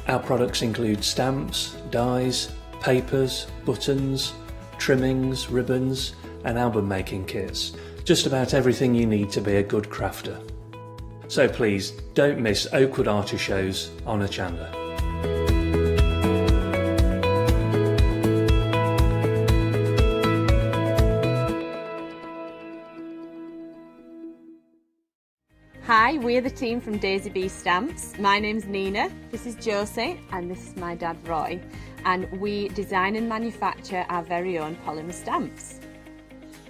Our products include stamps, dies, papers, buttons, trimmings, ribbons and album making kits. Just about everything you need to be a good crafter. So please don't miss Oakwood Archer shows on Hochanda. Hi, we're the team from Daisy Bee Stamps. My name's Nina, this is Josie, and this is my dad Roy. And we design and manufacture our very own polymer stamps.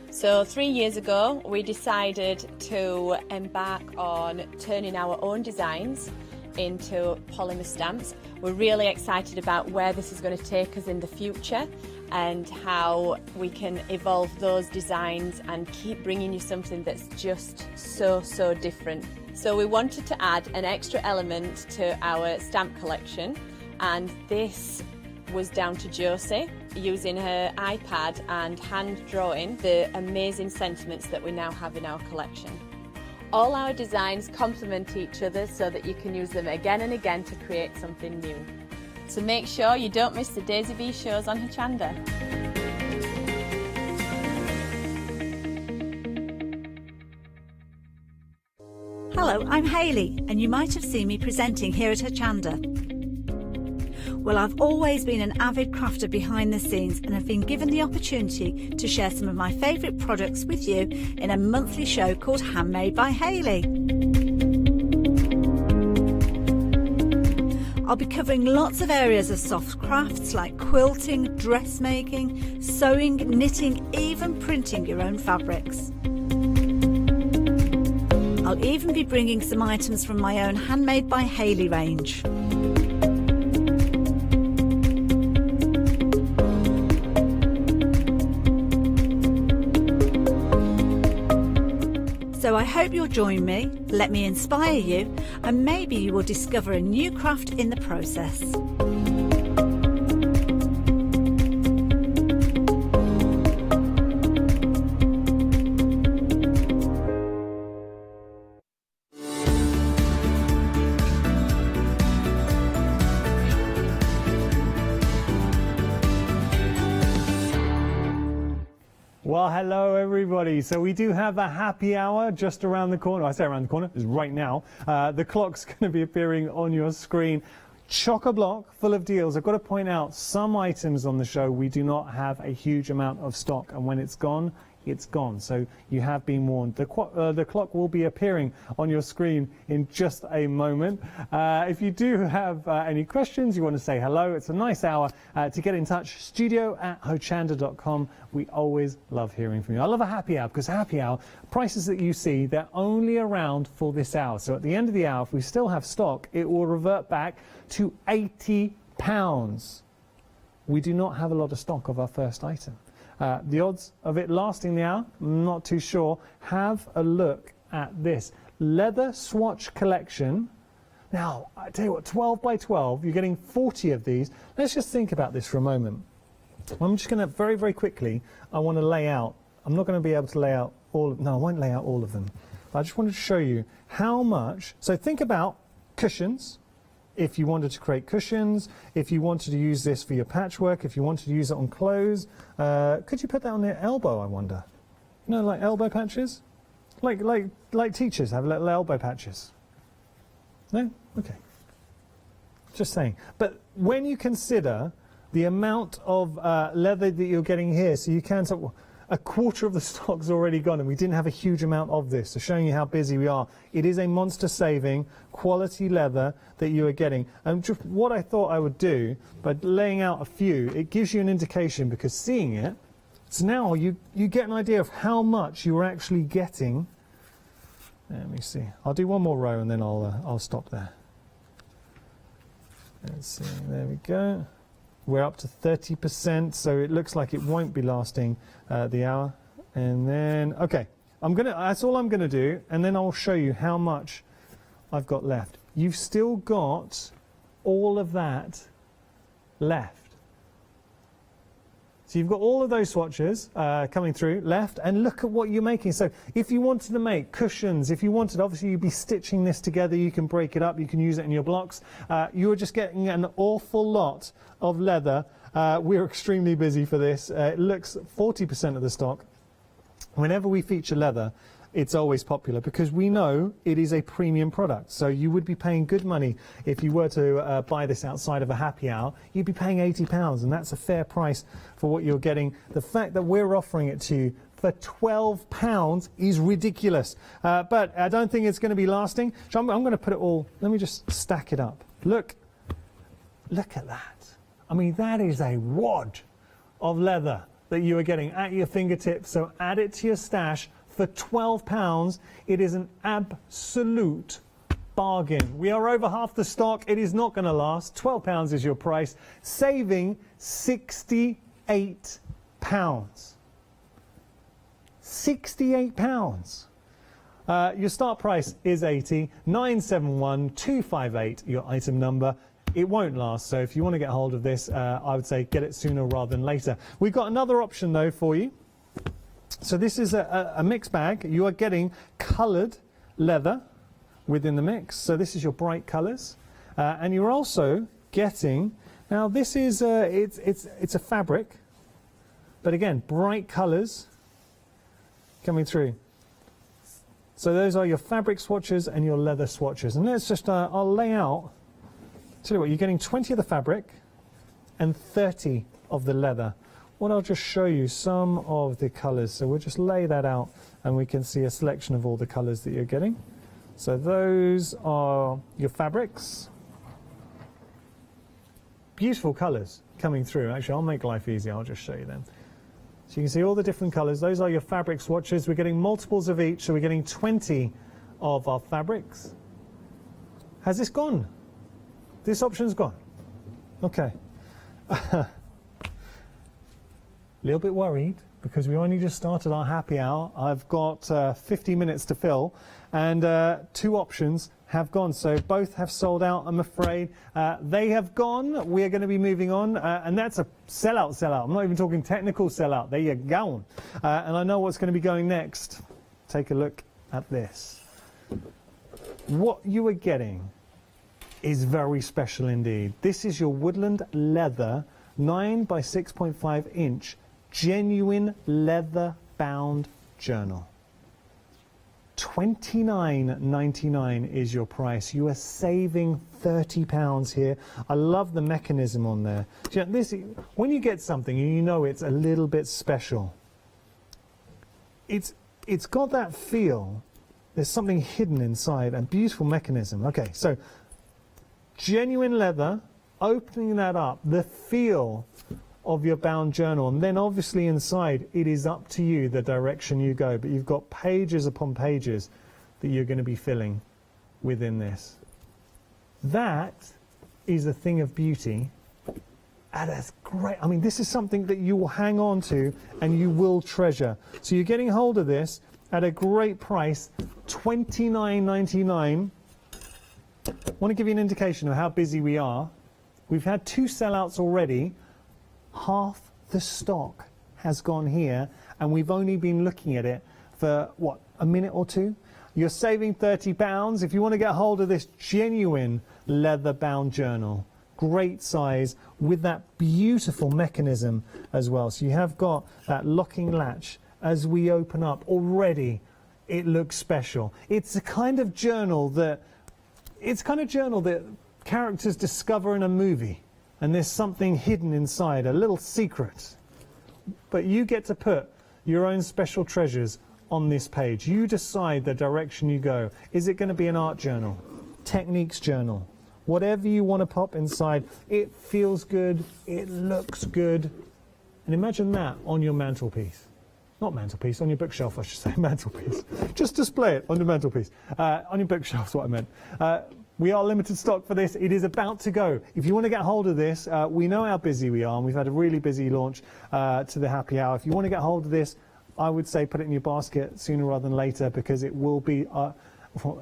So 3 years ago, we decided to embark on turning our own designs into polymer stamps. We're really excited about where this is going to take us in the future and how we can evolve those designs and keep bringing you something that's just so different. So we wanted to add an extra element to our stamp collection, and this was down to Josie using her iPad and hand drawing the amazing sentiments that we now have in our collection. All our designs complement each other so that you can use them again and again to create something new. So make sure you don't miss the Daisy Bee shows on Hochanda. Hello, I'm Hayley, and you might have seen me presenting here at Hochanda. Well, I've always been an avid crafter behind the scenes and have been given the opportunity to share some of my favourite products with you in a monthly show called Handmade by Hayley. I'll be covering lots of areas of soft crafts like quilting, dressmaking, sewing, knitting, even printing your own fabrics. I'll even be bringing some items from my own Handmade by Hayley range. So I hope you'll join me, let me inspire you, and maybe you will discover a new craft in the process. Well, hello everybody. So we do have a happy hour just around the corner. I say around the corner, it's right now. The clock's going to be appearing on your screen. Chock-a-block full of deals. I've got to point out some items on the show we do not have a huge amount of stock, and when it's gone, it's gone. So you have been warned. The clock will be appearing on your screen in just a moment. If you do have any questions, you want to say hello, it's a nice hour to get in touch. studio@hochanda.com. We always love hearing from you. I love a happy hour because happy hour, prices that you see, they're only around for this hour. So at the end of the hour, if we still have stock, it will revert back to £80. We do not have a lot of stock of our first item. The odds of it lasting the hour, I'm not too sure. Have a look at this leather swatch collection. Now, I tell you what, 12 by 12, you're getting 40 of these. Let's just think about this for a moment. I'm just going to very quickly, I want to lay out, I'm not going to be able to lay out all, no, I won't lay out all of them. But I just wanted to show you how much, so think about cushions, if you wanted to create cushions, if you wanted to use this for your patchwork, if you wanted to use it on clothes. Could you put that on their elbow, I wonder? You know, like elbow patches? Like teachers have little elbow patches. No? Okay. Just saying. But when you consider the amount of leather that you're getting here, so you can... A quarter of the stock's already gone, and we didn't have a huge amount of this, so showing you how busy we are. It is a monster saving quality leather that you are getting. And just what I thought I would do by laying out a few, it gives you an indication, because seeing it, so now you get an idea of how much you're actually getting. Let me see. I'll do one more row and then I'll stop there. Let's see. There we go. We're up to 30%, so it looks like it won't be lasting the hour. And then, okay, that's all I'm gonna do, and then I'll show you how much I've got left. You've still got all of that left. So you've got all of those swatches coming through left, and look at what you're making. So if you wanted to make cushions, if you wanted, obviously you'd be stitching this together, you can break it up, you can use it in your blocks. You're just getting an awful lot of leather. We're extremely busy for this. It looks 40% of the stock. Whenever we feature leather, it's always popular because we know it is a premium product. So you would be paying good money if you were to buy this outside of a happy hour. You'd be paying £80, and that's a fair price for what you're getting. The fact that we're offering it to you for £12 is ridiculous. But I don't think it's going to be lasting. So I'm going to put it all, let me just stack it up. Look at that. I mean, that is a wad of leather that you are getting at your fingertips. So add it to your stash. For £12, it is an absolute bargain. We are over half the stock. It is not going to last. £12 is your price, saving £68. £68. Your start price is 80. 971258, your item number. It won't last, so if you want to get hold of this, I would say get it sooner rather than later. We've got another option though for you. So this is a mix bag. You are getting coloured leather within the mix. So this is your bright colours, and you're also getting. Now this is it's a fabric, but again bright colours coming through. So those are your fabric swatches and your leather swatches. And let's just I'll lay out. Tell you what, you're getting 20 of the fabric and 30 of the leather. What I'll just show you some of the colours. So we'll just lay that out and we can see a selection of all the colours that you're getting. So those are your fabrics. Beautiful colours coming through. Actually, I'll make life easy. I'll just show you them. So you can see all the different colours. Those are your fabric swatches. We're getting multiples of each. So we're getting 20 of our fabrics. Has this gone? This option's gone. Okay. Little bit worried because we only just started our happy hour. I've got 50 minutes to fill, and 2 options have gone. So both have sold out, I'm afraid. They have gone. We are going to be moving on, and that's a sellout. I'm not even talking technical sellout. There you go. And I know what's going to be going next. Take a look at this. What you are getting is very special indeed. This is your woodland leather 9 by 6.5 inch genuine leather bound journal. £29.99 is your price. You are saving £30 here. I love the mechanism on there. You know, this, when you get something and you know it's a little bit special, it's got that feel. There's something hidden inside, a beautiful mechanism. Okay, so genuine leather, opening that up, the feel of your bound journal, and then obviously inside it is up to you the direction you go, but you've got pages upon pages that you're going to be filling within this. That is a thing of beauty, and it's great. I mean, this is something that you will hang on to and you will treasure. So you're getting hold of this at a great price, $29.99. I want to give you an indication of how busy we are. We've had 2 sellouts already. Half the stock has gone here, and we've only been looking at it for, what, a minute or two? You're saving £30. If you want to get hold of this genuine leather-bound journal, great size with that beautiful mechanism as well. So you have got that locking latch. As we open up, already it looks special. It's a kind of journal that characters discover in a movie, and there's something hidden inside, a little secret. But you get to put your own special treasures on this page. You decide the direction you go. Is it going to be an art journal, techniques journal, whatever you want to pop inside? It feels good, it looks good, and imagine that on your mantelpiece. Not mantelpiece, on your bookshelf, I should say, mantelpiece. Just display it on your mantelpiece. On your bookshelf is what I meant. We are limited stock for this. It is about to go. If you want to get hold of this, we know how busy we are, and we've had a really busy launch to the happy hour. If you want to get hold of this, I would say put it in your basket sooner rather than later, because it will be,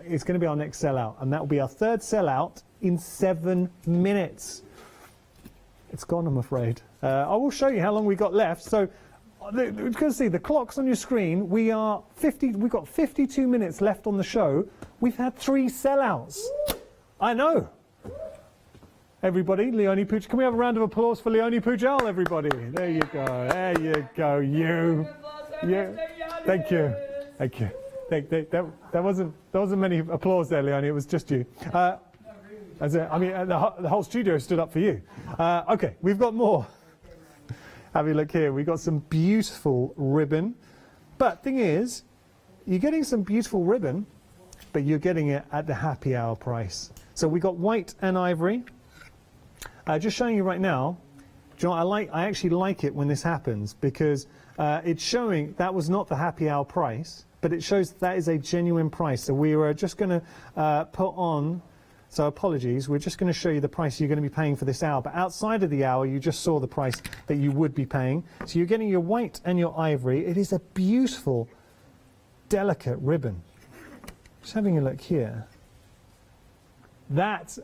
it's going to be our next sellout, and that will be our third sellout in 7 minutes. It's gone, I'm afraid. I will show you how long we got left. So you can see the clocks on your screen. We've got 52 minutes left on the show. We've had 3 sellouts. I know. Everybody, Leonie Puig. Can we have a round of applause for Leonie Pujol, everybody? There you go. There you go. You. Thank you. Thank you. There wasn't many applause there, Leonie. It was just you. The whole studio stood up for you. Okay, we've got more. Have a look here. We've got some beautiful ribbon. But thing is, you're getting some beautiful ribbon, but you're getting it at the happy hour price. So we got white and ivory. Just showing you right now. Do you know what, I actually like it when this happens, because it's showing that was not the happy hour price, but it shows that is a genuine price. So we were just going to put on. So apologies, we're just going to show you the price you're going to be paying for this hour. But outside of the hour, you just saw the price that you would be paying. So you're getting your white and your ivory. It is a beautiful, delicate ribbon. Just having a look here. That's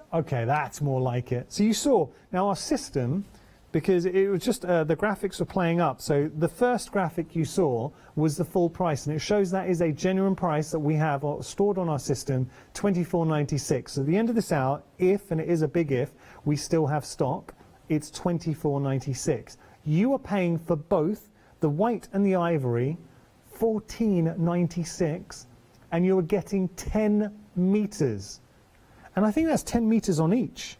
more like it. So you saw, now our system, because it was just, the graphics were playing up. So the first graphic you saw was the full price, and it shows that is a genuine price that we have stored on our system, $24.96. So at the end of this hour, if, and it is a big if, we still have stock, it's $24.96. You are paying for both the white and the ivory, $14.96, and you are getting 10 meters. And I think that's 10 meters on each.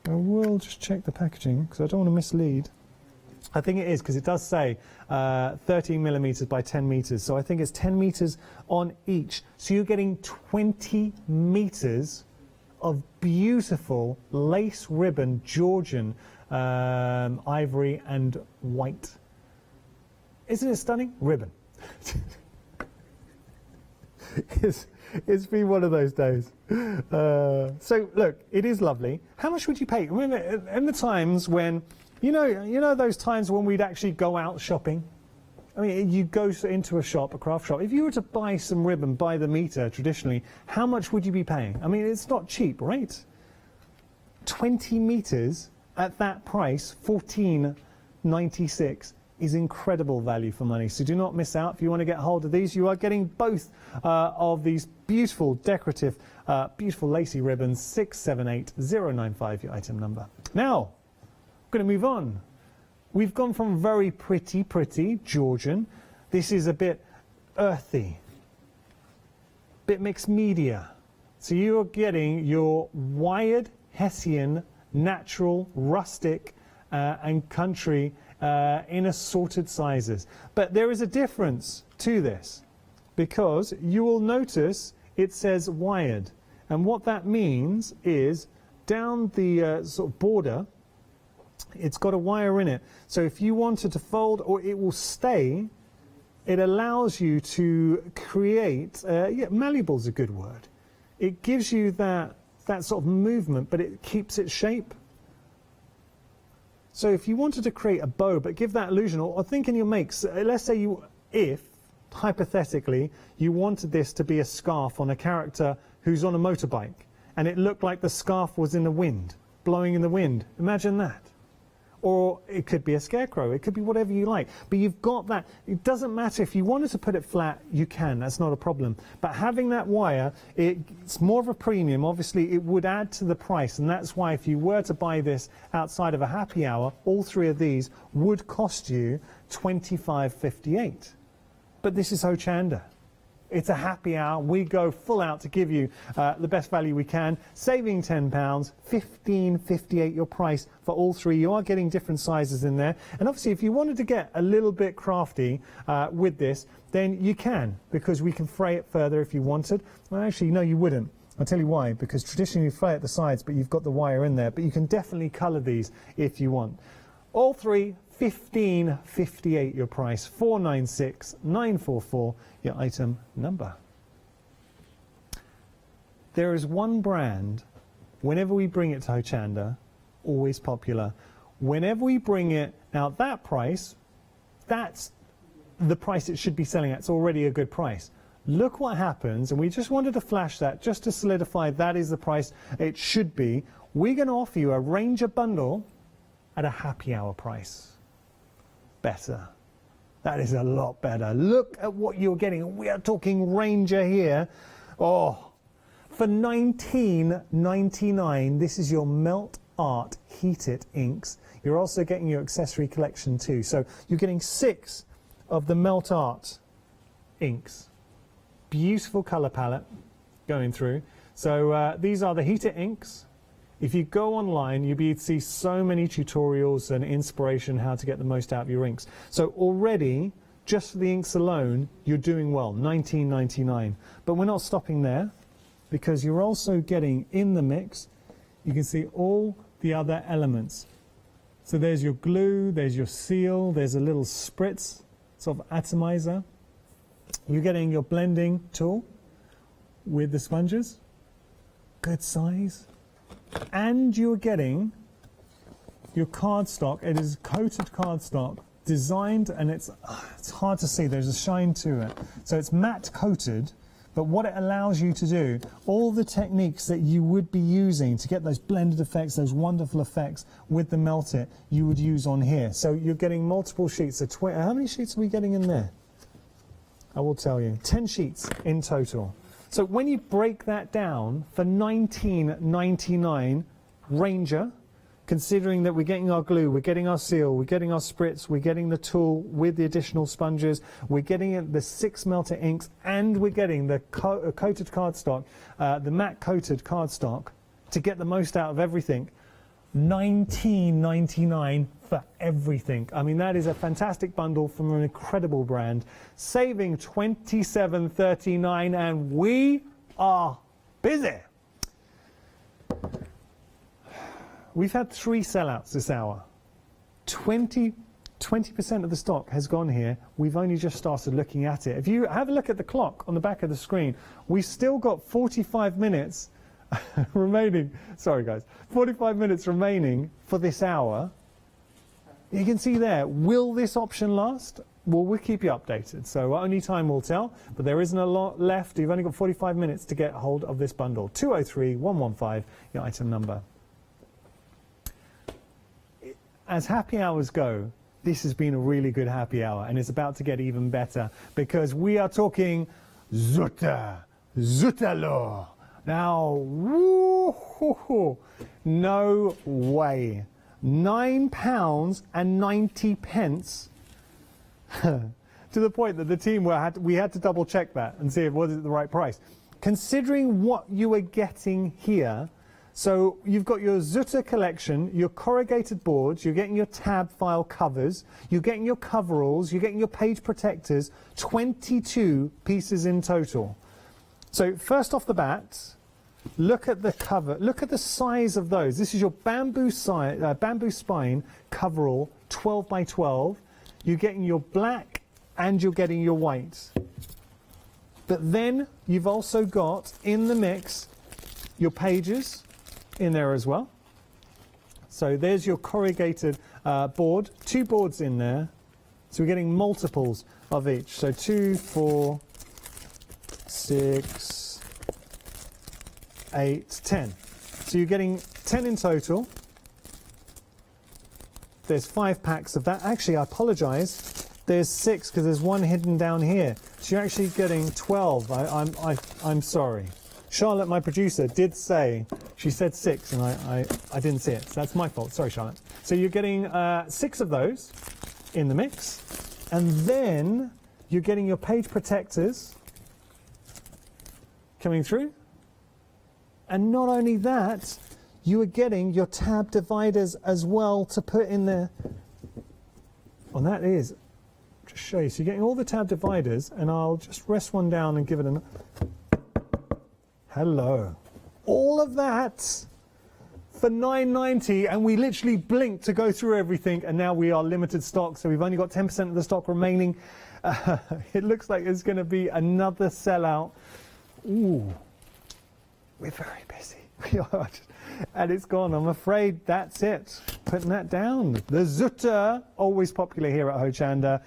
I will just check the packaging because I don't want to mislead. I think it is, because it does say 13 millimeters by 10 meters. So I think it's 10 meters on each. So you're getting 20 meters of beautiful lace ribbon, Georgian, ivory and white. Isn't it stunning? Ribbon. It's been one of those days. So look, it is lovely. How much would you pay? Remember, in the times when, you know those times when we'd actually go out shopping? I mean, you go into a shop, a craft shop. If you were to buy some ribbon by the meter traditionally, how much would you be paying? I mean, it's not cheap, right? 20 meters at that price, $14.96. is incredible value for money. So do not miss out. If you want to get hold of these, you are getting both of these beautiful decorative, beautiful lacy ribbons. 678095, your item number. Now, I'm going to move on. We've gone from very pretty Georgian. This is a bit earthy, bit mixed media. So you are getting your wired Hessian, natural, rustic, and country in assorted sizes. But there is a difference to this, because you will notice it says wired, and what that means is down the sort of border, it's got a wire in it. So if you wanted to fold, or it will stay, it allows you to create, malleable's a good word. It gives you that sort of movement, but it keeps its shape. So if you wanted to create a bow, but give that illusion, or think in your makes, let's say if, hypothetically, you wanted this to be a scarf on a character who's on a motorbike, and it looked like the scarf was in the wind, blowing in the wind. Imagine that. or it could be a scarecrow, it could be whatever you like. But you've got that. It doesn't matter if you wanted to put it flat, you can, that's not a problem. But having that wire, it's more of a premium. Obviously, it would add to the price, and that's why if you were to buy this outside of a happy hour, all three of these would cost you $25.58. But this is Hochanda. It's a happy hour. We go full out to give you the best value we can, saving £10, $15.58 your price for all three. You are getting different sizes in there. And obviously, if you wanted to get a little bit crafty with this, then you can, because we can fray it further if you wanted. Well, actually, no, you wouldn't. I'll tell you why, because traditionally you fray at the sides, but you've got the wire in there. But you can definitely colour these if you want. All three, $15.58 your price, $496,944 your item number. There is one brand, whenever we bring it to Hochanda, always popular. Whenever we bring it, now that price, that's the price it should be selling at. It's already a good price. Look what happens, and we just wanted to flash that just to solidify that is the price it should be. We're going to offer you a Ranger bundle at a happy hour price. Better. That is a lot better. Look at what you're getting. We are talking Ranger here. Oh, for $19.99, this is your Melt Art Heated inks. You're also getting your accessory collection too. So you're getting 6 of the Melt Art inks. Beautiful color palette going through. So these are the heated inks. If you go online, you'll be able to see so many tutorials and inspiration how to get the most out of your inks. So already, just for the inks alone, you're doing well, $19.99. But we're not stopping there, because you're also getting in the mix, you can see all the other elements. So there's your glue, there's your seal, there's a little spritz, sort of atomizer. You're getting your blending tool with the sponges, good size. And you're getting your cardstock. It is coated cardstock, designed, and it's hard to see, there's a shine to it. So it's matte coated, but what it allows you to do, all the techniques that you would be using to get those blended effects, those wonderful effects with the Melt It, you would use on here. So you're getting multiple sheets. How many sheets are we getting in there? I will tell you, 10 sheets in total. So when you break that down for $19.99 Ranger, considering that we're getting our glue, we're getting our seal, we're getting our spritz, we're getting the tool with the additional sponges, we're getting the 6 melter inks, and we're getting the coated cardstock, the matte coated cardstock, to get the most out of everything, $19.99 for everything. I mean, that is a fantastic bundle from an incredible brand, saving $27.39, and we are busy. We've had 3 sellouts this hour. 20% of the stock has gone here. We've only just started looking at it. If you have a look at the clock on the back of the screen, we've still got 45 minutes remaining. Sorry guys, 45 minutes remaining for this hour. You can see there, will this option last? Well, we'll keep you updated, so only time will tell, but there isn't a lot left. You've only got 45 minutes to get hold of this bundle. 203-115, your item number. As happy hours go, this has been a really good happy hour, and it's about to get even better, because we are talking Zutalo. Now, woo-hoo-hoo, no way. £9.90 to the point that the team we had to double check that and see if it was the right price. Considering what you are getting here, so you've got your Zutta collection, your corrugated boards, you're getting your tab file covers, you're getting your coveralls, you're getting your page protectors, 22 pieces in total. So first off the bat, look at the cover, look at the size of those. This is your bamboo spine coverall, 12 by 12. You're getting your black and you're getting your white. But then you've also got in the mix your pages in there as well. So there's your corrugated board, 2 boards in there. So we're getting multiples of each. So 2, 4, 6, 8, 10. So you're getting 10 in total. there's 5 packs of that. Actually, I apologise. There's 6 because there's one hidden down here. So you're actually getting 12. I'm sorry. Charlotte, my producer, did say, she said 6 and I didn't see it. So that's my fault. Sorry, Charlotte. So you're getting 6 of those in the mix. And then you're getting your page protectors coming through. And not only that, you are getting your tab dividers as well to put in there. And that is, just show you. So you're getting all the tab dividers, and I'll just rest one down and give it a... Hello. All of that for $9.90, and we literally blinked to go through everything, and now we are limited stock, so we've only got 10% of the stock remaining. It looks like there's going to be another sellout. Ooh, we're very busy. We are, and it's gone. I'm afraid that's it. Putting that down. The Zutter, always popular here at Hochanda.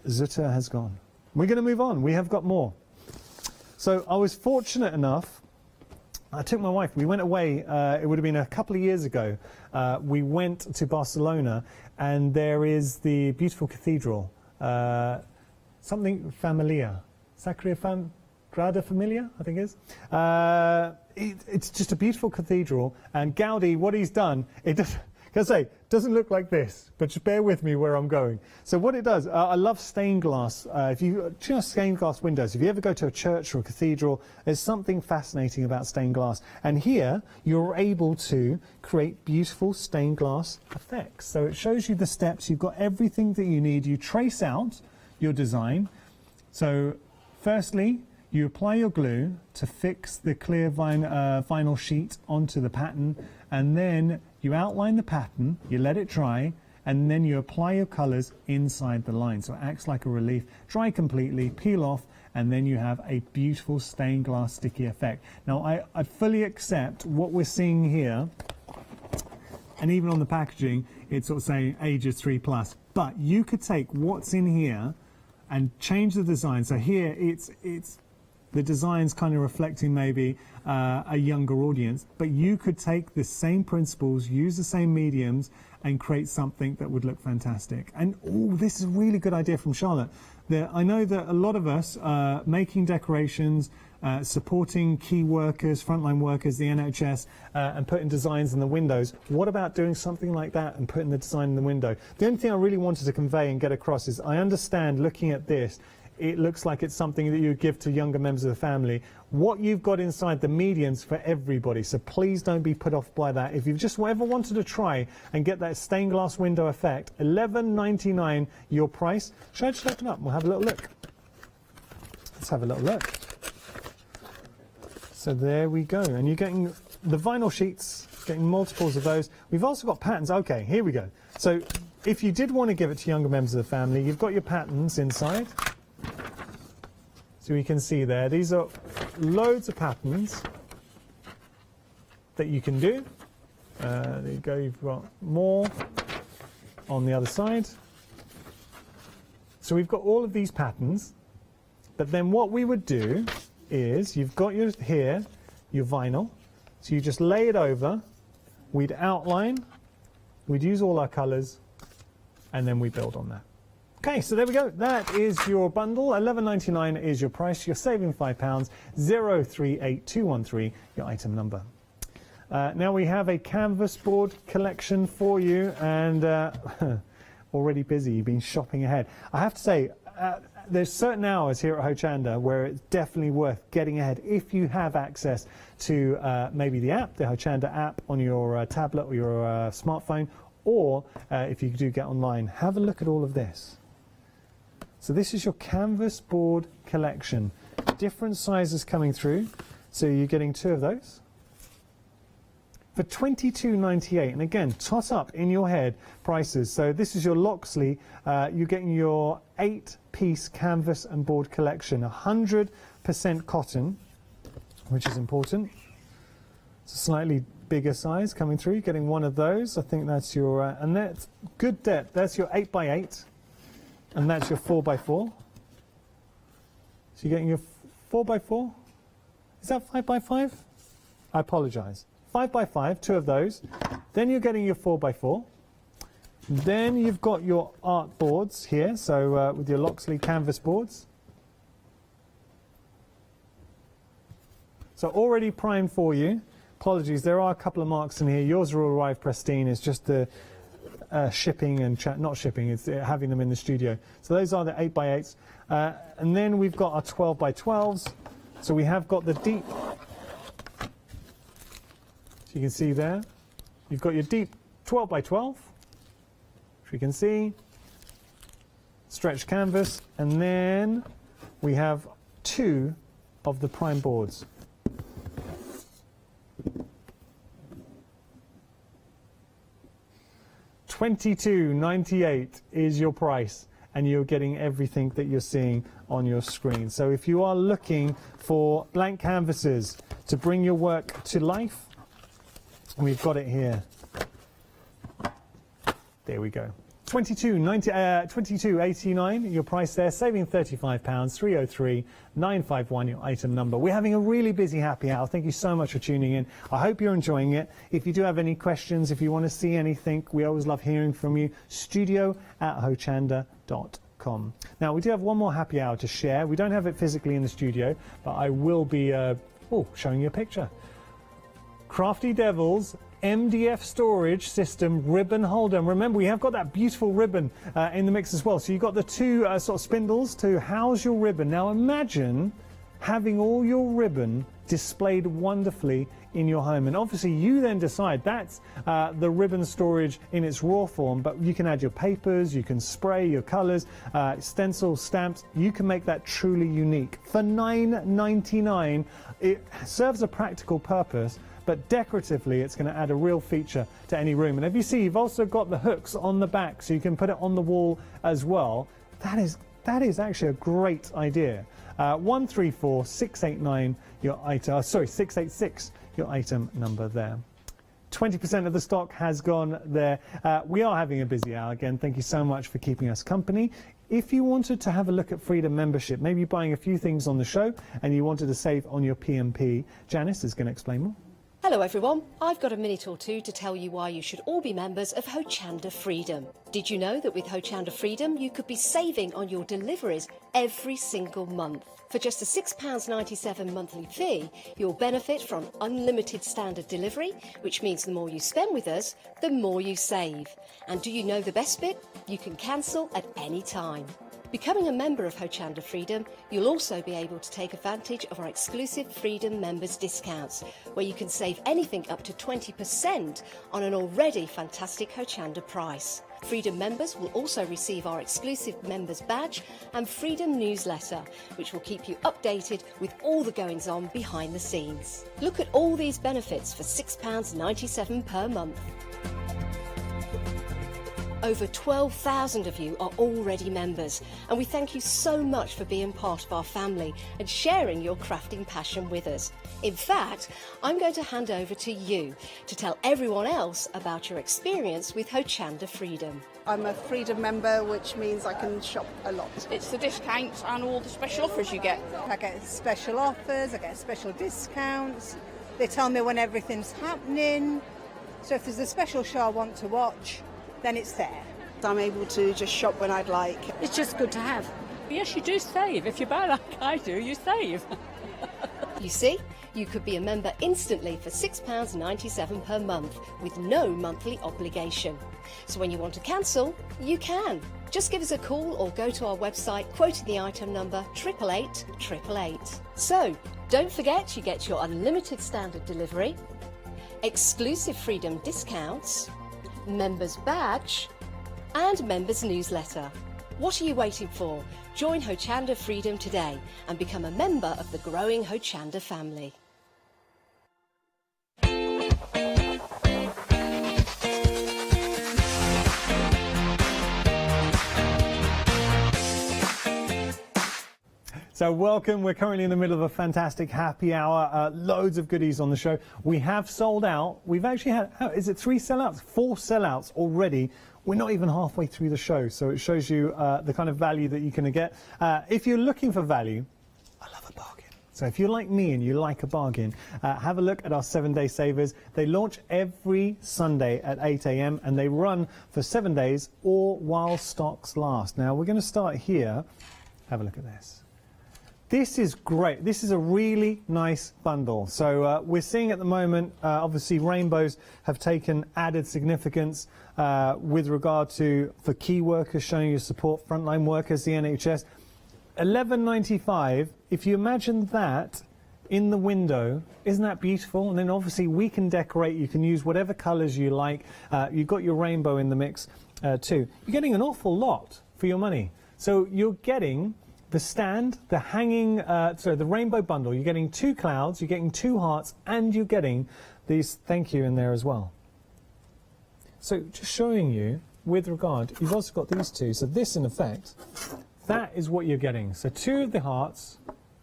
Zutter has gone. We're going to move on. We have got more. So I was fortunate enough. I took my wife. We went away. It would have been a couple of years ago. We went to Barcelona, and there is the beautiful cathedral. Something Familia. Sagrada Familia, I think it is. It's just a beautiful cathedral, and Gaudi, what he's done, doesn't look like this, but just bear with me where I'm going. So what it does, I love stained glass. Stained glass windows. If you ever go to a church or a cathedral, there's something fascinating about stained glass. And here, you're able to create beautiful stained glass effects. So it shows you the steps. You've got everything that you need. You trace out your design. So firstly, you apply your glue to fix the clear vinyl sheet onto the pattern, and then you outline the pattern, you let it dry, and then you apply your colours inside the line. So it acts like a relief. Dry completely, peel off, and then you have a beautiful stained glass sticky effect. Now, I fully accept what we're seeing here, and even on the packaging, it's sort of saying ages 3+. But you could take what's in here and change the design. So here, it's the design's kind of reflecting maybe a younger audience, but you could take the same principles, use the same mediums, and create something that would look fantastic. And this is a really good idea from Charlotte. I know that a lot of us are making decorations, supporting key workers, frontline workers, the NHS, and putting designs in the windows. What about doing something like that and putting the design in the window? The only thing I really wanted to convey and get across is I understand, looking at this, it looks like it's something that you would give to younger members of the family. What you've got inside the medium's for everybody, so please don't be put off by that. If you've just ever wanted to try and get that stained glass window effect, $11.99 your price. Should I just open up and we'll have a little look? Let's have a little look. So there we go, and you're getting the vinyl sheets, getting multiples of those. We've also got patterns. Okay, here we go. So if you did want to give it to younger members of the family, you've got your patterns inside. So you can see there, these are loads of patterns that you can do. There you go, you've got more on the other side. So we've got all of these patterns, but then what we would do is, you've got your vinyl, so you just lay it over, we'd outline, we'd use all our colours, and then we build on that. Okay, so there we go. That is your bundle. $11.99 is your price. You're saving £5. 038213, your item number. Now we have a canvas board collection for you, and already busy. You've been shopping ahead. I have to say, there's certain hours here at Hochanda where it's definitely worth getting ahead if you have access to maybe the app, the Hochanda app on your tablet or your smartphone, or if you do get online, have a look at all of this. So this is your canvas board collection. Different sizes coming through. So you're getting 2 of those for $22.98. And again, tot up in your head prices. So this is your Loxley. You're getting your 8-piece canvas and board collection. 100% cotton, which is important. It's a slightly bigger size coming through. You're getting 1 of those. I think that's your, and that's good depth. That's your 8x8. And that's your 4x4. So you're getting your 4x4. Is that 5x5? I apologise. 5x5, 2 of those. Then you're getting your 4x4. Then you've got your art boards here, so with your Loxley canvas boards. So already primed for you. Apologies, there are a couple of marks in here. Yours will arrive pristine. It's just the shipping and not shipping, it's having them in the studio. So those are the 8x8s. And then we've got our 12x12s. So we have got the deep, so you can see there, you've got your deep 12x12, which we can see, stretched canvas, and then we have 2 of the prime boards. $22.98 is your price, and you're getting everything that you're seeing on your screen. So if you are looking for blank canvases to bring your work to life, we've got it here. There we go. $22.89 your price there, saving £35, 303-951 your item number. We're having a really busy happy hour. Thank you so much for tuning in. I hope you're enjoying it. If you do have any questions, if you want to see anything, we always love hearing from you. studio@hochanda.com. Now, we do have one more happy hour to share. We don't have it physically in the studio, but I will be showing you a picture. Crafty Devils MDF storage system ribbon holder. And remember, we have got that beautiful ribbon in the mix as well. So you've got the 2 sort of spindles to house your ribbon. Now imagine having all your ribbon displayed wonderfully in your home. And obviously you then decide that's the ribbon storage in its raw form, but you can add your papers, you can spray your colors, stencils, stamps. You can make that truly unique. For $9.99, it serves a practical purpose, but decoratively it's going to add a real feature to any room. And if you see, you've also got the hooks on the back, so you can put it on the wall as well. That is actually a great idea. 134689 your item, 686 your item number there. 20% of the stock has gone there. We are having a busy hour again. Thank you so much for keeping us company. If you wanted to have a look at Freedom membership, maybe buying a few things on the show and you wanted to save on your PMP, Janice is going to explain more. Hello everyone, I've got a minute or two to tell you why you should all be members of Hochanda Freedom. Did you know that with Hochanda Freedom you could be saving on your deliveries every single month? For just a £6.97 monthly fee, you'll benefit from unlimited standard delivery, which means the more you spend with us, the more you save. And do you know the best bit? You can cancel at any time. Becoming a member of Hochanda Freedom, you'll also be able to take advantage of our exclusive Freedom members discounts, where you can save anything up to 20% on an already fantastic Hochanda price. Freedom members will also receive our exclusive members badge and Freedom newsletter, which will keep you updated with all the goings on behind the scenes. Look at all these benefits for £6.97 per month. Over 12,000 of you are already members, and we thank you so much for being part of our family and sharing your crafting passion with us. In fact, I'm going to hand over to you to tell everyone else about your experience with Hochanda Freedom. I'm a Freedom member, which means I can shop a lot. It's the discounts and all the special offers you get. I get special offers, I get special discounts. They tell me when everything's happening. So if there's a special show I want to watch, then it's there. I'm able to just shop when I'd like. It's just good to have. Yes, you do save. If you buy like I do, you save. You see, you could be a member instantly for £6.97 per month with no monthly obligation. So when you want to cancel, you can. Just give us a call or go to our website quoting the item number 888 So, don't forget you get your unlimited standard delivery, exclusive Freedom discounts, members badge and members newsletter. What are you waiting for? Join Hochanda Freedom today and become a member of the growing Hochanda family. So welcome, we're currently in the middle of a fantastic happy hour, loads of goodies on the show. We have sold out, we've actually had, is it 3 sellouts? 4 sellouts already. We're not even halfway through the show, so it shows you the kind of value that you can get. If you're looking for value, I love a bargain. So if you're like me and you like a bargain, have a look at our 7-day savers. They launch every Sunday at 8 a.m. and they run for 7 days or while stocks last. Now we're going to start here. Have a look at this. This is great. This is a really nice bundle. So we're seeing at the moment, obviously rainbows have taken added significance with regard to for key workers, showing you support frontline workers, the NHS. $11.95. If you imagine that in the window, isn't that beautiful? And then obviously we can decorate. You can use whatever colours you like. You've got your rainbow in the mix too. You're getting an awful lot for your money. So you're getting the stand, the hanging, the rainbow bundle. You're getting 2 clouds, you're getting 2 hearts, and you're getting these thank you in there as well. So just showing you with regard, you've also got these 2. So this in effect, that is what you're getting. So 2 of the hearts,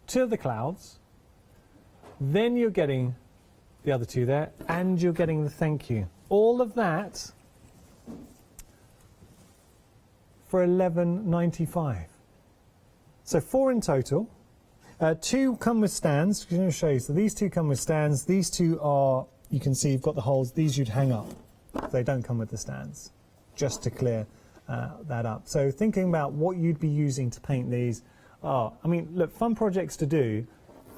2 of the clouds, then you're getting the other 2 there, and you're getting the thank you. All of that for $11.95. So 4 in total. 2 come with stands. I'm going to show you. So these 2 come with stands. These 2 are, you can see you've got the holes. These you'd hang up. They don't come with the stands, just to clear that up. So thinking about what you'd be using to paint these. I mean, look, fun projects to do,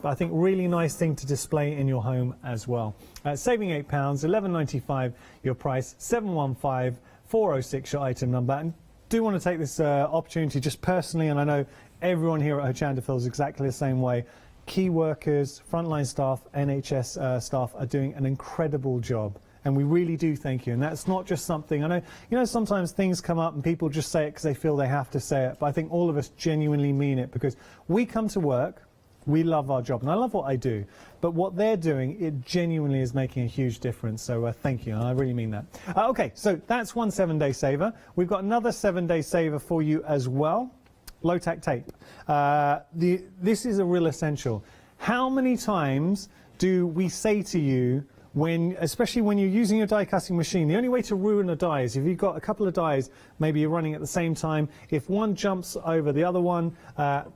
but I think really nice thing to display in your home as well. Saving £8, $11.95 your price, 715406 your item number. And do want to take this opportunity just personally, and I know everyone here at Hochanda feels exactly the same way. Key workers, frontline staff, NHS staff are doing an incredible job. And we really do thank you. And that's not just something, I know, you know, sometimes things come up and people just say it because they feel they have to say it. But I think all of us genuinely mean it, because we come to work, we love our job. And I love what I do. But what they're doing, it genuinely is making a huge difference. So thank you. And I really mean that. OK, so that's one 7-day saver. We've got another 7-day saver for you as well. Low-tack tape. This is a real essential. How many times do we say to you, especially when you're using your die casting machine, the only way to ruin a die is if you've got a couple of dies, maybe you're running at the same time. If one jumps over the other one,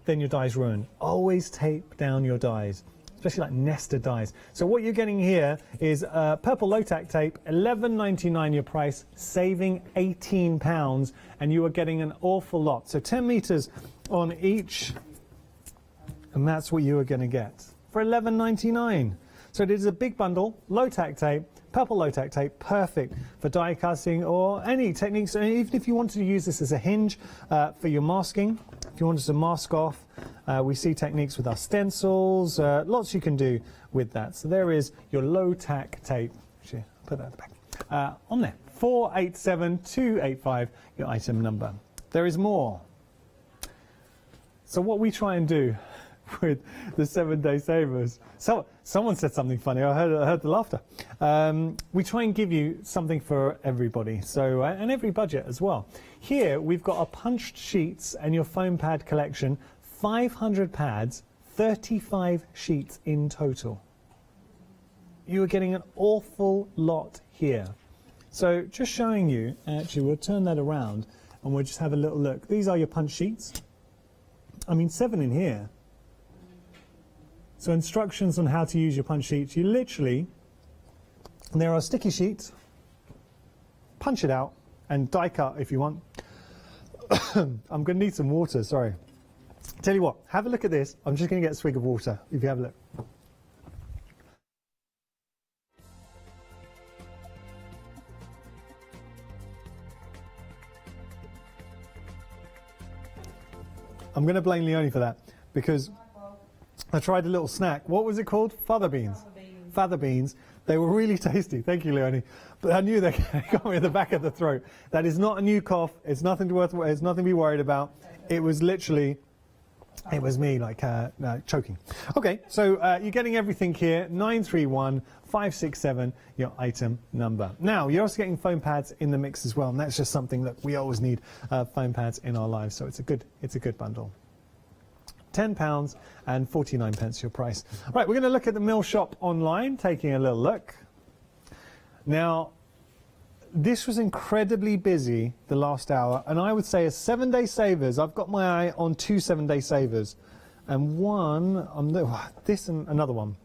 then your die's ruined. Always tape down your dies, especially like nested dies. So what you're getting here is purple low-tack tape, $11.99 your price, saving £18, and you are getting an awful lot. So 10 metres on each, and that's what you are going to get for $11.99. So it is a big bundle, low-tack tape, purple low-tack tape, perfect for die casting or any techniques. And even if you wanted to use this as a hinge for your masking, if you wanted to mask off, we see techniques with our stencils, lots you can do with that. So there is your low-tack tape. Actually, I'll put that at the back. On there, 487285, your item number. There is more. So what we try and do with the 7-day savers. So someone said something funny. I heard the laughter. We try and give you something for everybody, so and every budget as well. Here we've got our punched sheets and your foam pad collection. 500 pads, 35 sheets in total. You are getting an awful lot here. So just showing you. Actually, we'll turn that around and we'll just have a little look. These are your punch sheets. I mean, 7 in here. So instructions on how to use your punch sheets. You literally, there are sticky sheets, punch it out, and die cut if you want. I'm going to need some water, sorry. Tell you what, have a look at this. I'm just going to get a swig of water if you have a look. I'm going to blame Leonie for that, because I tried a little snack. What was it called? Fava beans. Fava beans. They were really tasty. Thank you, Leonie. But I knew they got me in the back of the throat. That is not a new cough. It's nothing to be worried about. It was literally, it was me like choking. Okay, so you're getting everything here. 931567, your item number. Now you're also getting foam pads in the mix as well, and that's just something that we always need foam pads in our lives. So it's a good bundle. £10 and 49 pence your price. Right, we're going to look at the Mill Shop online, taking a little look. Now, this was incredibly busy the last hour, and I would say as 7-day savers, I've got my eye on 2 7-day savers. and one, this and another one.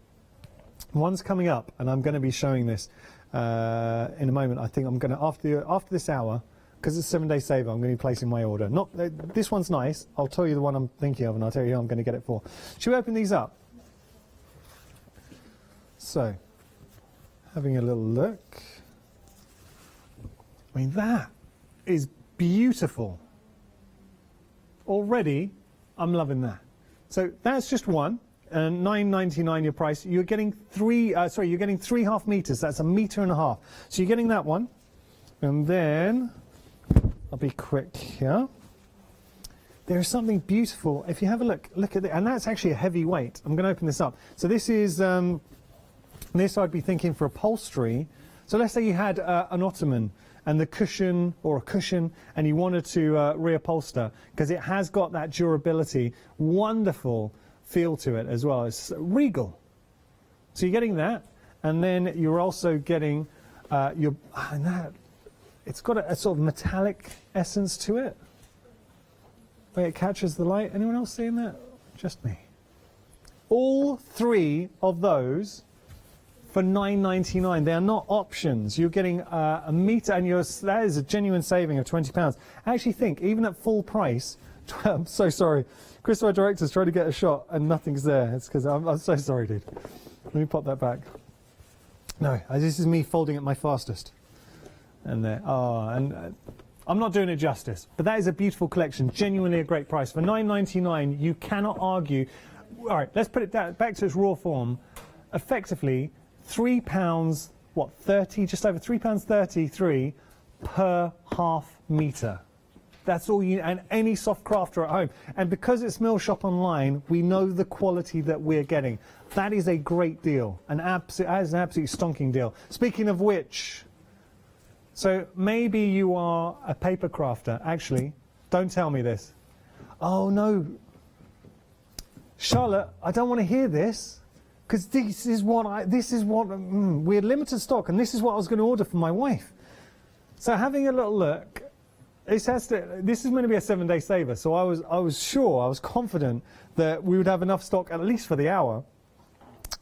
One's coming up, and I'm going to be showing this in a moment. I think I'm going to, after this hour, because it's a 7-day saver, I'm going to be placing my order. Not this one's nice. I'll tell you the one I'm thinking of, and I'll tell you who I'm going to get it for. Should we open these up? So, having a little look. I mean, that is beautiful. Already, I'm loving that. So that's just one, and $9.99 your price. You're getting you're getting 3.5 meters. That's 1.5 meters. So you're getting that one, and then I'll be quick here. There is something beautiful. If you have a look at it, and that's actually a heavy weight. I'm going to open this up. So this is this I'd be thinking for upholstery. So let's say you had an ottoman and the cushion, or a cushion, and you wanted to reupholster, because it has got that durability, wonderful feel to it as well. It's regal. So you're getting that, and then you're also getting it's got a sort of metallic essence to it. The way it catches the light. Anyone else seeing that? Just me. All three of those for $9.99. They are not options. You're getting a meter, and that is a genuine saving of £20. I actually think, even at full price, I'm so sorry. Chris, our director's trying to get a shot, and nothing's there. It's because I'm so sorry, dude. Let me pop that back. No, this is me folding at my fastest. And there. Oh, and I'm not doing it justice. But that is a beautiful collection. Genuinely a great price. For $9.99, you cannot argue. All right, let's put it back to its raw form. Effectively, £3, what, 30, just over £3.33 per half metre. That's all you, and any soft crafter at home. And because it's Mill Shop Online, we know the quality that we're getting. That is a great deal, that is an absolute stonking deal. Speaking of which, so maybe you are a paper crafter. Actually, don't tell me this. Oh no, Charlotte, I don't want to hear this. Because we had limited stock, and this is what I was going to order for my wife. So having a little look, this is going to be a 7-day saver. So I was confident that we would have enough stock at least for the hour.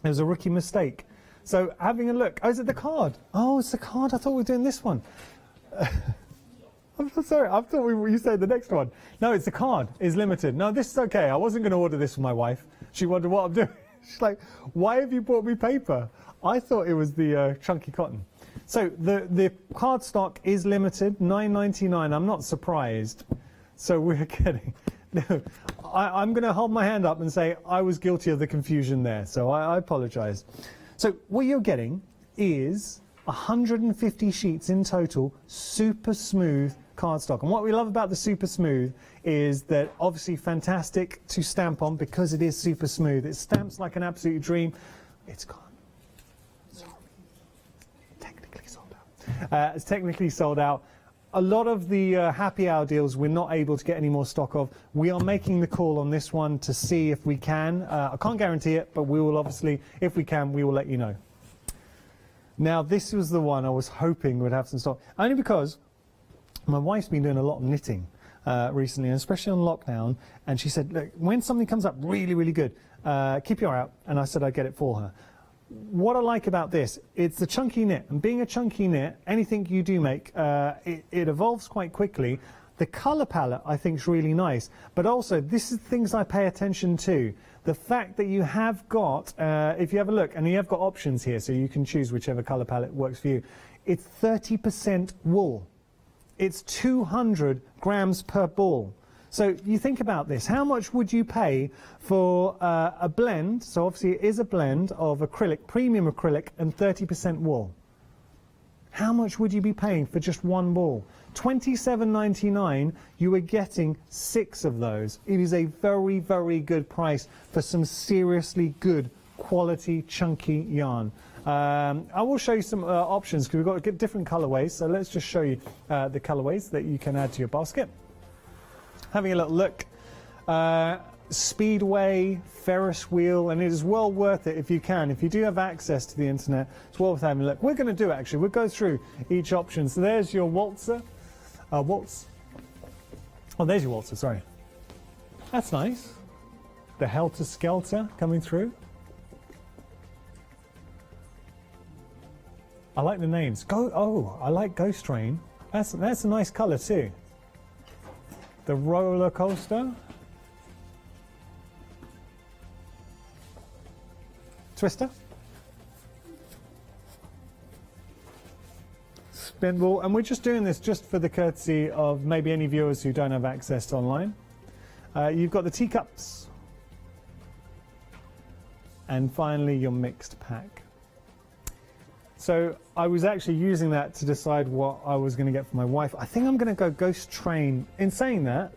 It was a rookie mistake. So having a look, is it the card? Oh, it's the card. I thought we were doing this one. I'm so sorry. I thought you said the next one. No, it's the card. It's limited. No, this is okay. I wasn't going to order this for my wife. She wondered what I'm doing. She's like, why have you bought me paper? I thought it was the chunky cotton. So the card stock is limited, $9.99. I'm not surprised. So we're getting... I'm going to hold my hand up and say I was guilty of the confusion there. So I apologise. So what you're getting is 150 sheets in total, super smooth cardstock. And what we love about the super smooth is that obviously fantastic to stamp on because it is super smooth. It stamps like an absolute dream. It's gone. Sorry. Technically sold out. It's technically sold out. A lot of the happy hour deals we're not able to get any more stock of. We are making the call on this one to see if we can. I can't guarantee it, but we will obviously, if we can, we will let you know. Now this was the one I was hoping would have some stock, only because my wife's been doing a lot of knitting recently, and especially on lockdown, and she said, look, when something comes up really, really good, keep your eye out, and I said I'd get it for her. What I like about this, it's the chunky knit, and being a chunky knit, anything you do make, it evolves quite quickly. The colour palette I think is really nice, but also this is things I pay attention to. The fact that you have got, if you have a look, and you have got options here, so you can choose whichever colour palette works for you. It's 30% wool. It's 200 grams per ball. So you think about this, how much would you pay for a blend, so obviously it is a blend of acrylic, premium acrylic, and 30% wool. How much would you be paying for just one ball? $27.99, you are getting 6 of those. It is a very, very good price for some seriously good quality chunky yarn. I will show you some options because we've got different colorways, so let's just show you the colorways that you can add to your basket. Having a little look, Speedway, Ferris wheel, and it is well worth it if you can. If you do have access to the internet, it's well worth having a look. We're going to do it actually. We'll go through each option. So there's your waltzer. Waltz. Oh, there's your waltzer, sorry. That's nice. the Helter Skelter coming through. I like the names. I like Ghost Train. That's a nice colour too. The Roller Coaster. Twister. Spinball. And we're just doing this just for the courtesy of maybe any viewers who don't have access to online. You've got the teacups. And finally your mixed pack. So I was actually using that to decide what I was going to get for my wife. I think I'm going to go Ghost Train. In saying that,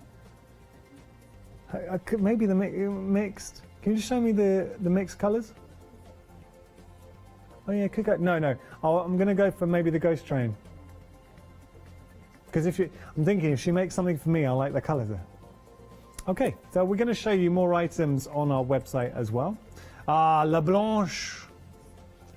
I could maybe the mixed. Can you just show me the mixed colours? Oh yeah, could go. No. I'm going to go for maybe the Ghost Train. Because I'm thinking if she makes something for me, I like the colours there. Okay, so we're going to show you more items on our website as well. La Blanche.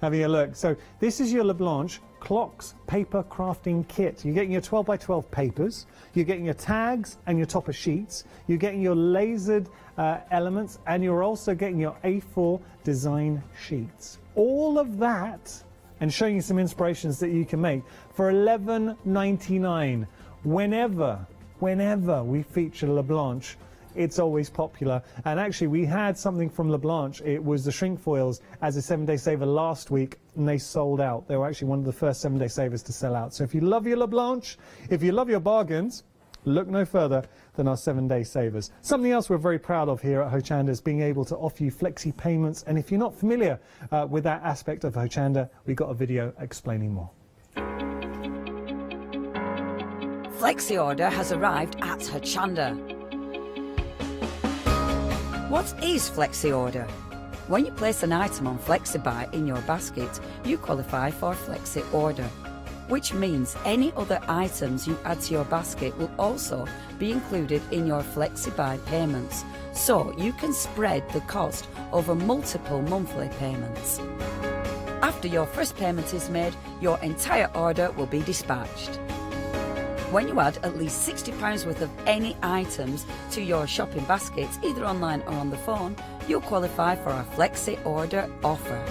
Having a look. So this is your La Blanche Clocks paper crafting kit. You're getting your 12 by 12 papers. You're getting your tags and your topper sheets. You're getting your lasered elements, and you're also getting your A4 design sheets. All of that, and showing you some inspirations that you can make for $11.99. Whenever we feature La Blanche, it's always popular. And actually we had something from La Blanche. It was the shrink foils as a 7-day saver last week, and they sold out. They were actually one of the first 7-day savers to sell out. So if you love your La Blanche, if you love your bargains, look no further than our 7-day savers. Something else we're very proud of here at Hochanda is being able to offer you flexi payments. And if you're not familiar with that aspect of Hochanda, we've got a video explaining more. Flexi Order has arrived at Hochanda. What is Flexi Order? When you place an item on FlexiBuy in your basket, you qualify for Flexi Order, which means any other items you add to your basket will also be included in your FlexiBuy payments, so you can spread the cost over multiple monthly payments. After your first payment is made, your entire order will be dispatched. When you add at least £60 worth of any items to your shopping baskets, either online or on the phone, you'll qualify for our Flexi Order offer.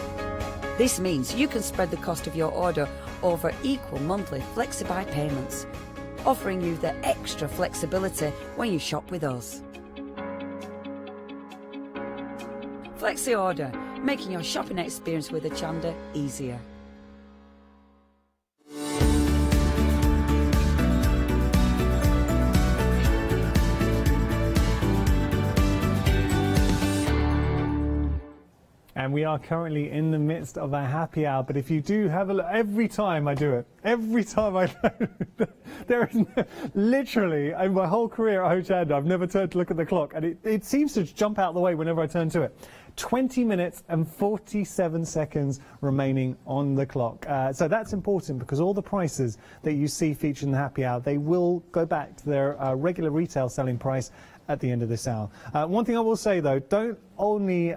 This means you can spread the cost of your order over equal monthly FlexiBuy payments, offering you the extra flexibility when you shop with us. Flexi Order, making your shopping experience with Hochanda easier. And we are currently in the midst of a happy hour, but if you do have a look, every time I do it, every time I there is literally, in my whole career at Hochanda, I've never turned to look at the clock, and it seems to jump out the way whenever I turn to it. 20 minutes and 47 seconds remaining on the clock. So that's important because all the prices that you see featured in the happy hour, they will go back to their regular retail selling price at the end of this hour. One thing I will say though, don't only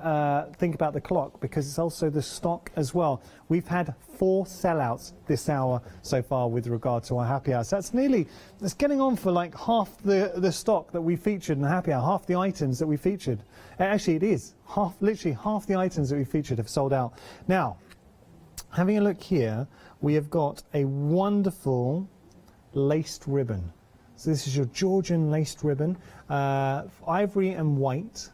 think about the clock, because it's also the stock as well. We've had 4 sellouts this hour so far with regard to our happy hour. So that's getting on for like half the stock that we featured in the happy hour, half the items that we featured. Actually it is, literally half the items that we featured have sold out. Now, having a look here, we have got a wonderful laced ribbon. So this is your Georgian laced ribbon, ivory and white.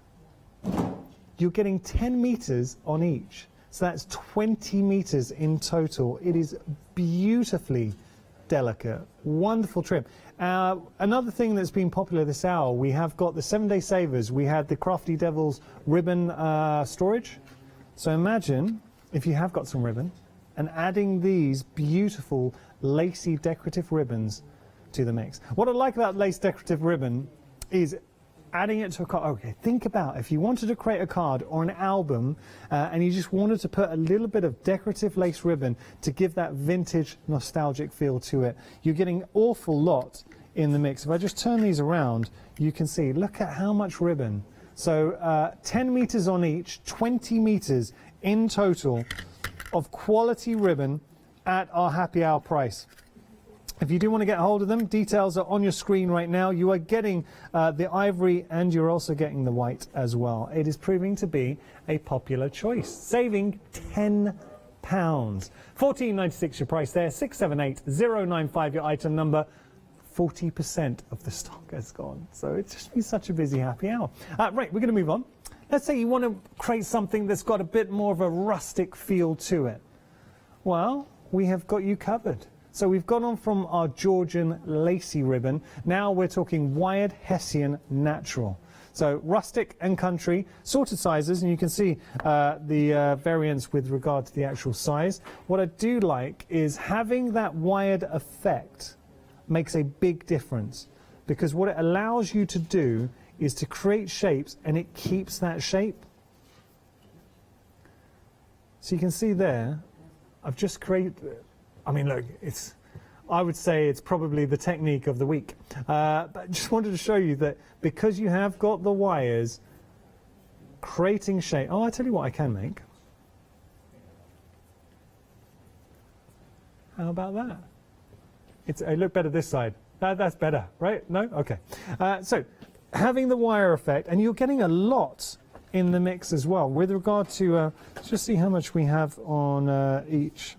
You're getting 10 meters on each. So that's 20 meters in total. It is beautifully delicate, wonderful trim. Another thing that's been popular this hour, we have got the 7-day savers. We had the Crafty Devils ribbon storage. So imagine if you have got some ribbon and adding these beautiful lacy decorative ribbons to the mix. What I like about lace decorative ribbon is adding it to a card. Okay, think about if you wanted to create a card or an album and you just wanted to put a little bit of decorative lace ribbon to give that vintage nostalgic feel to it. You're getting an awful lot in the mix. If I just turn these around, you can see, look at how much ribbon. So 10 meters on each, 20 meters in total of quality ribbon at our happy hour price. If you do want to get hold of them, details are on your screen right now. You are getting the ivory and you're also getting the white as well. It is proving to be a popular choice, saving £10. £14.96 your price there, 678095 your item number. 40% of the stock has gone. So it's just been such a busy happy hour. Right, we're going to move on. Let's say you want to create something that's got a bit more of a rustic feel to it. Well, we have got you covered. So we've gone on from our Georgian lacy ribbon. Now we're talking wired Hessian natural. So rustic and country, sorted sizes, and you can see the variance with regard to the actual size. What I do like is having that wired effect makes a big difference, because what it allows you to do is to create shapes and it keeps that shape. So you can see there, I've just created, I mean, look, I would say it's probably the technique of the week. But I just wanted to show you that because you have got the wires creating shape. Oh, I tell you what I can make. How about that? It look better this side. That's better, right? No? Okay. So having the wire effect, and you're getting a lot in the mix as well. With regard to, let's just see how much we have on each.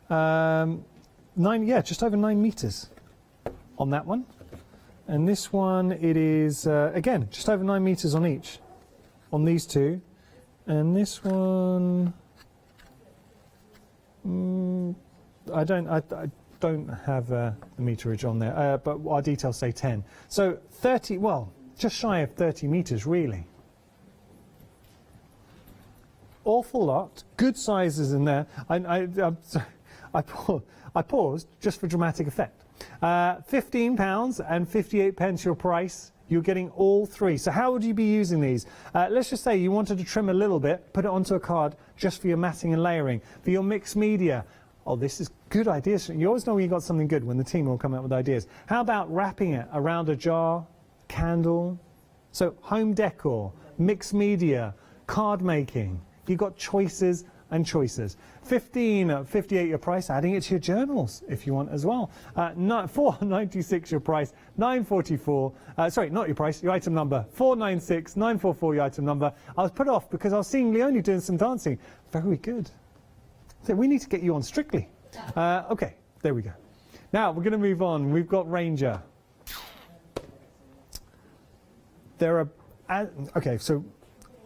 Just over 9 meters on that one. And this one, it is, again, just over 9 meters on each, on these two. And this one, I don't have the meterage on there, but our details say 10. So 30, well, just shy of 30 meters, really. Awful lot, good sizes in there. I paused just for dramatic effect. £15 and 58 pence your price. You're getting all three. So how would you be using these? Let's just say you wanted to trim a little bit, put it onto a card just for your matting and layering. For your mixed media, oh, this is good ideas. You always know when you got something good when the team will come up with ideas. How about wrapping it around a jar, candle? So home decor, mixed media, card making. You've got choices and choices. $15.58 your price, adding it to your journals if you want as well. $4.96 your price, $9.44, sorry, not your price, your item number, $4.96, $9.44 your item number. I was put off because I was seeing Leonie doing some dancing. Very good. So we need to get you on Strictly. Okay, there we go. Now we're going to move on. We've got Ranger. There are, okay, so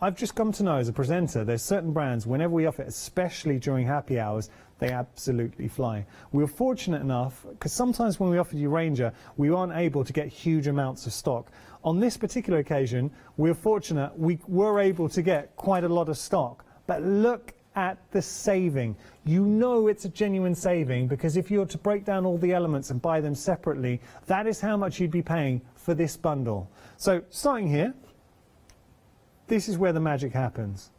I've just come to know as a presenter, there's certain brands, whenever we offer it, especially during happy hours, they absolutely fly. We were fortunate enough, because sometimes when we offered you Ranger, we aren't able to get huge amounts of stock. On this particular occasion, we were fortunate, we were able to get quite a lot of stock. But look at the saving. You know it's a genuine saving, because if you were to break down all the elements and buy them separately, that is how much you'd be paying for this bundle. So starting here, this is where the magic happens.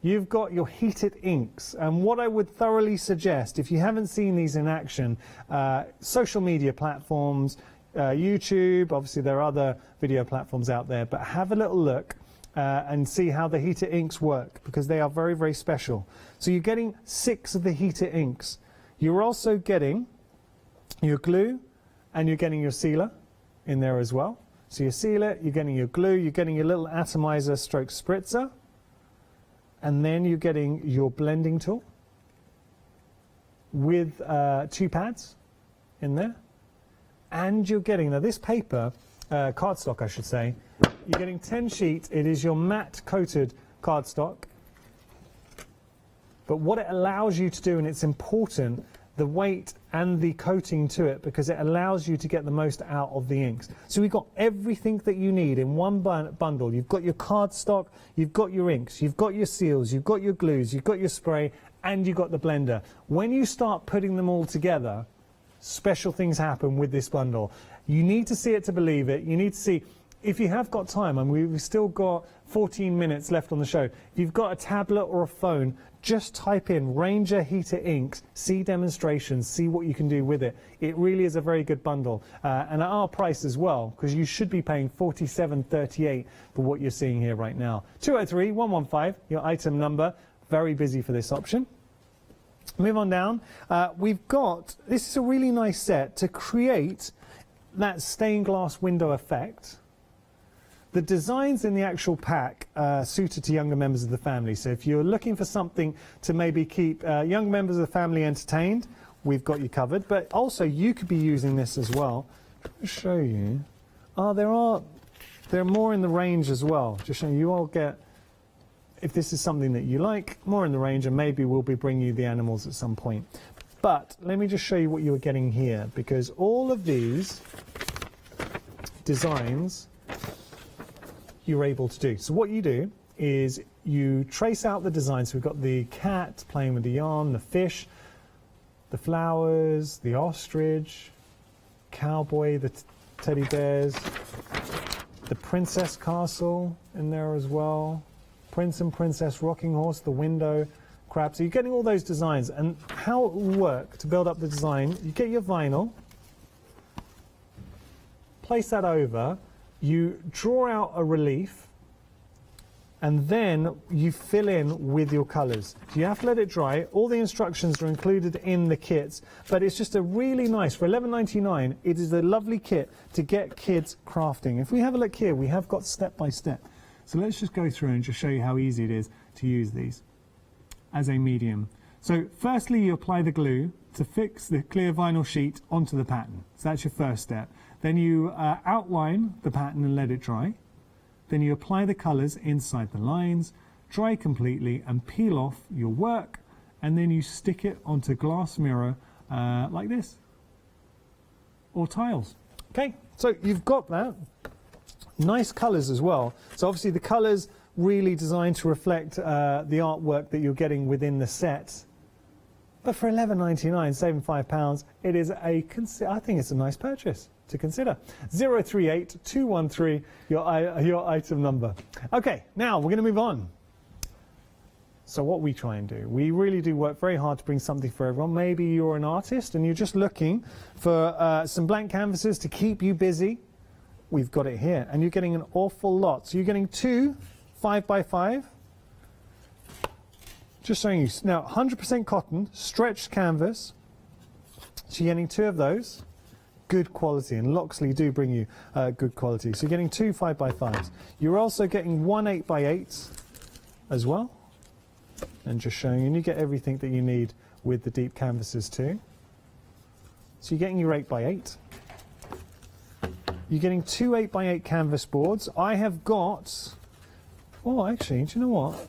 You've got your heated inks, and what I would thoroughly suggest, if you haven't seen these in action, social media platforms, YouTube, obviously there are other video platforms out there, but have a little look and see how the heated inks work, because they are very, very special. So you're getting 6 of the heated inks. You're also getting your glue, and you're getting your sealer in there as well. So your sealer, you're getting your glue, you're getting your little atomizer stroke spritzer, and then you're getting your blending tool with 2 pads in there. And you're getting, now this paper, cardstock I should say, you're getting 10 sheets. It is your matte coated cardstock. But what it allows you to do, and it's important, the weight and the coating to it, because it allows you to get the most out of the inks. So we've got everything that you need in one bundle. You've got your cardstock, you've got your inks, you've got your seals, you've got your glues, you've got your spray, and you've got the blender. When you start putting them all together, special things happen with this bundle. You need to see it to believe it. You need to see, if you have got time, and we've still got 14 minutes left on the show, if you've got a tablet or a phone, just type in Ranger Heater Inks, see demonstrations, see what you can do with it. It really is a very good bundle. And at our price as well, because you should be paying $47.38 for what you're seeing here right now. 203-115, your item number. Very busy for this option. Move on down. We've got, this is a really nice set to create that stained glass window effect. The designs in the actual pack are suited to younger members of the family. So if you're looking for something to maybe keep young members of the family entertained, we've got you covered. But also you could be using this as well. I'll show you. There are more in the range as well. Just showing you all get, if this is something that you like, more in the range, and maybe we'll be bringing you the animals at some point. But let me just show you what you're getting here, because all of these designs you're able to do. So what you do is you trace out the designs. So we've got the cat playing with the yarn, the fish, the flowers, the ostrich, cowboy, the teddy bears, the princess castle in there as well, prince and princess rocking horse, the window, crab. So you're getting all those designs, and how it will work to build up the design, you get your vinyl, place that over, you draw out a relief, and then you fill in with your colours. So you have to let it dry. All the instructions are included in the kits, but it's just a really nice, for $11.99, it is a lovely kit to get kids crafting. If we have a look here, we have got step by step. So let's just go through and just show you how easy it is to use these as a medium. So firstly, you apply the glue to fix the clear vinyl sheet onto the pattern. So that's your first step. Then you outline the pattern and let it dry. Then you apply the colours inside the lines, dry completely, and peel off your work, and then you stick it onto glass mirror like this, or tiles. Okay, so you've got that. Nice colours as well. So obviously the colours really designed to reflect the artwork that you're getting within the set. But for $11.99, saving £5, it is I think it's a nice purchase to consider. 038213, your item number. Okay, now we're going to move on. So what we try and do, we really do work very hard to bring something for everyone. Maybe you're an artist and you're just looking for some blank canvases to keep you busy. We've got it here, and you're getting an awful lot. So you're getting 2 5x5. Just showing you now, 100% cotton, stretched canvas. So you're getting 2 of those. Good quality, and Loxley do bring you good quality. So you're getting 2 5x5s. You're also getting 1 8x8 as well, and just showing you, and you get everything that you need with the deep canvases too. So you're getting your 8x8. You're getting 2 8x8 canvas boards. I have got, oh actually, do you know what?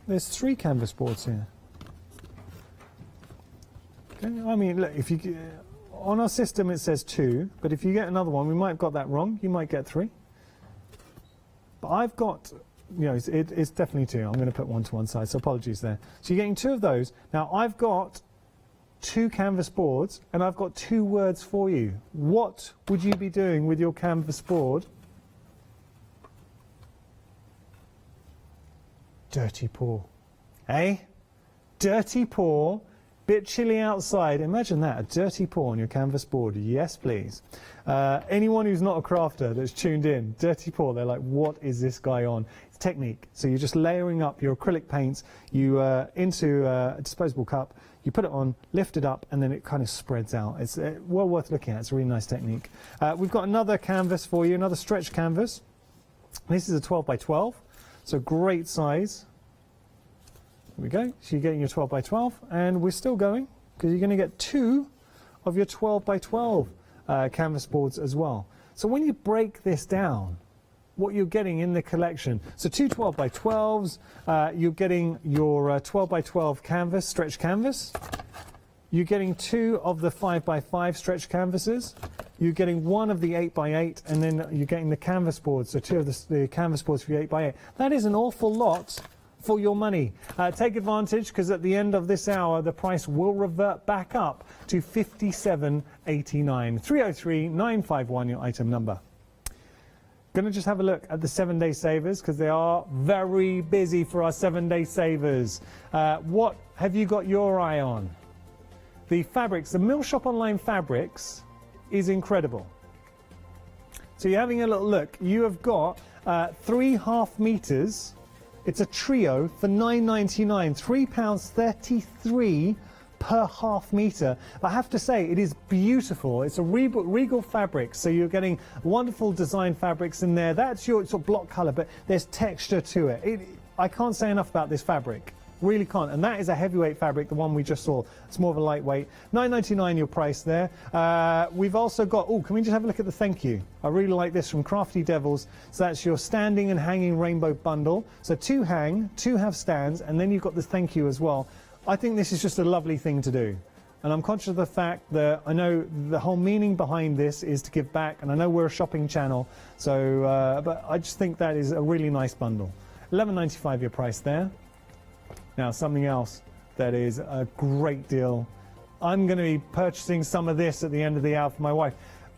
There's 3 canvas boards here. Okay, I mean, look, if you on our system it says 2, but if you get another one, we might have got that wrong. You might get 3. But I've got, you know, it's definitely 2. I'm going to put 1 to one side, so apologies there. So you're getting 2 of those. Now I've got 2 canvas boards, and I've got 2 words for you. What would you be doing with your canvas board? Dirty paw. Eh? Dirty paw. Bit chilly outside. Imagine that, a dirty paw on your canvas board. Yes, please. Anyone who's not a crafter that's tuned in, dirty paw, they're like, what is this guy on? It's technique. So you're just layering up your acrylic paints into a disposable cup. You put it on, lift it up, and then it kind of spreads out. It's well worth looking at. It's a really nice technique. We've got another canvas for you, another stretch canvas. This is a 12x12, so great size. There we go. So you're getting your 12x12, and we're still going because you're going to get 2 of your 12x12 canvas boards as well. So when you break this down, what you're getting in the collection, so 2 12x12s, you're getting your 12x12 canvas, stretch canvas. You're getting 2 of the 5x5 stretch canvases. You're getting 1 of the 8x8, and then you're getting the canvas boards, so 2 of the canvas boards for your 8x8. That is an awful lot for your money. Take advantage, because at the end of this hour the price will revert back up to $57.89. 303 951, your item number. Going to just have a look at the 7-day savers, because they are very busy for our 7-day savers. What have you got your eye on? The fabrics, the Mill Shop Online fabrics is incredible. So you're having a little look. You have got 3.5 meters. It's a trio for £9.99, £3.33 per half metre. I have to say, it is beautiful. It's a regal fabric, so you're getting wonderful design fabrics in there. That's your sort of block colour, but there's texture to it. I can't say enough about this fabric. Really can't. And that is a heavyweight fabric, the one we just saw. It's more of a lightweight. $9.99 your price there. We've also got, oh, can we just have a look at the thank you? I really like this from Crafty Devils. So that's your standing and hanging rainbow bundle. So 2 hang, 2 have stands, and then you've got the thank you as well. I think this is just a lovely thing to do. And I'm conscious of the fact that I know the whole meaning behind this is to give back, and I know we're a shopping channel, so but I just think that is a really nice bundle. $11.95 your price there. Now, something else that is a great deal. I'm going to be purchasing some of this at the end of the hour for my wife.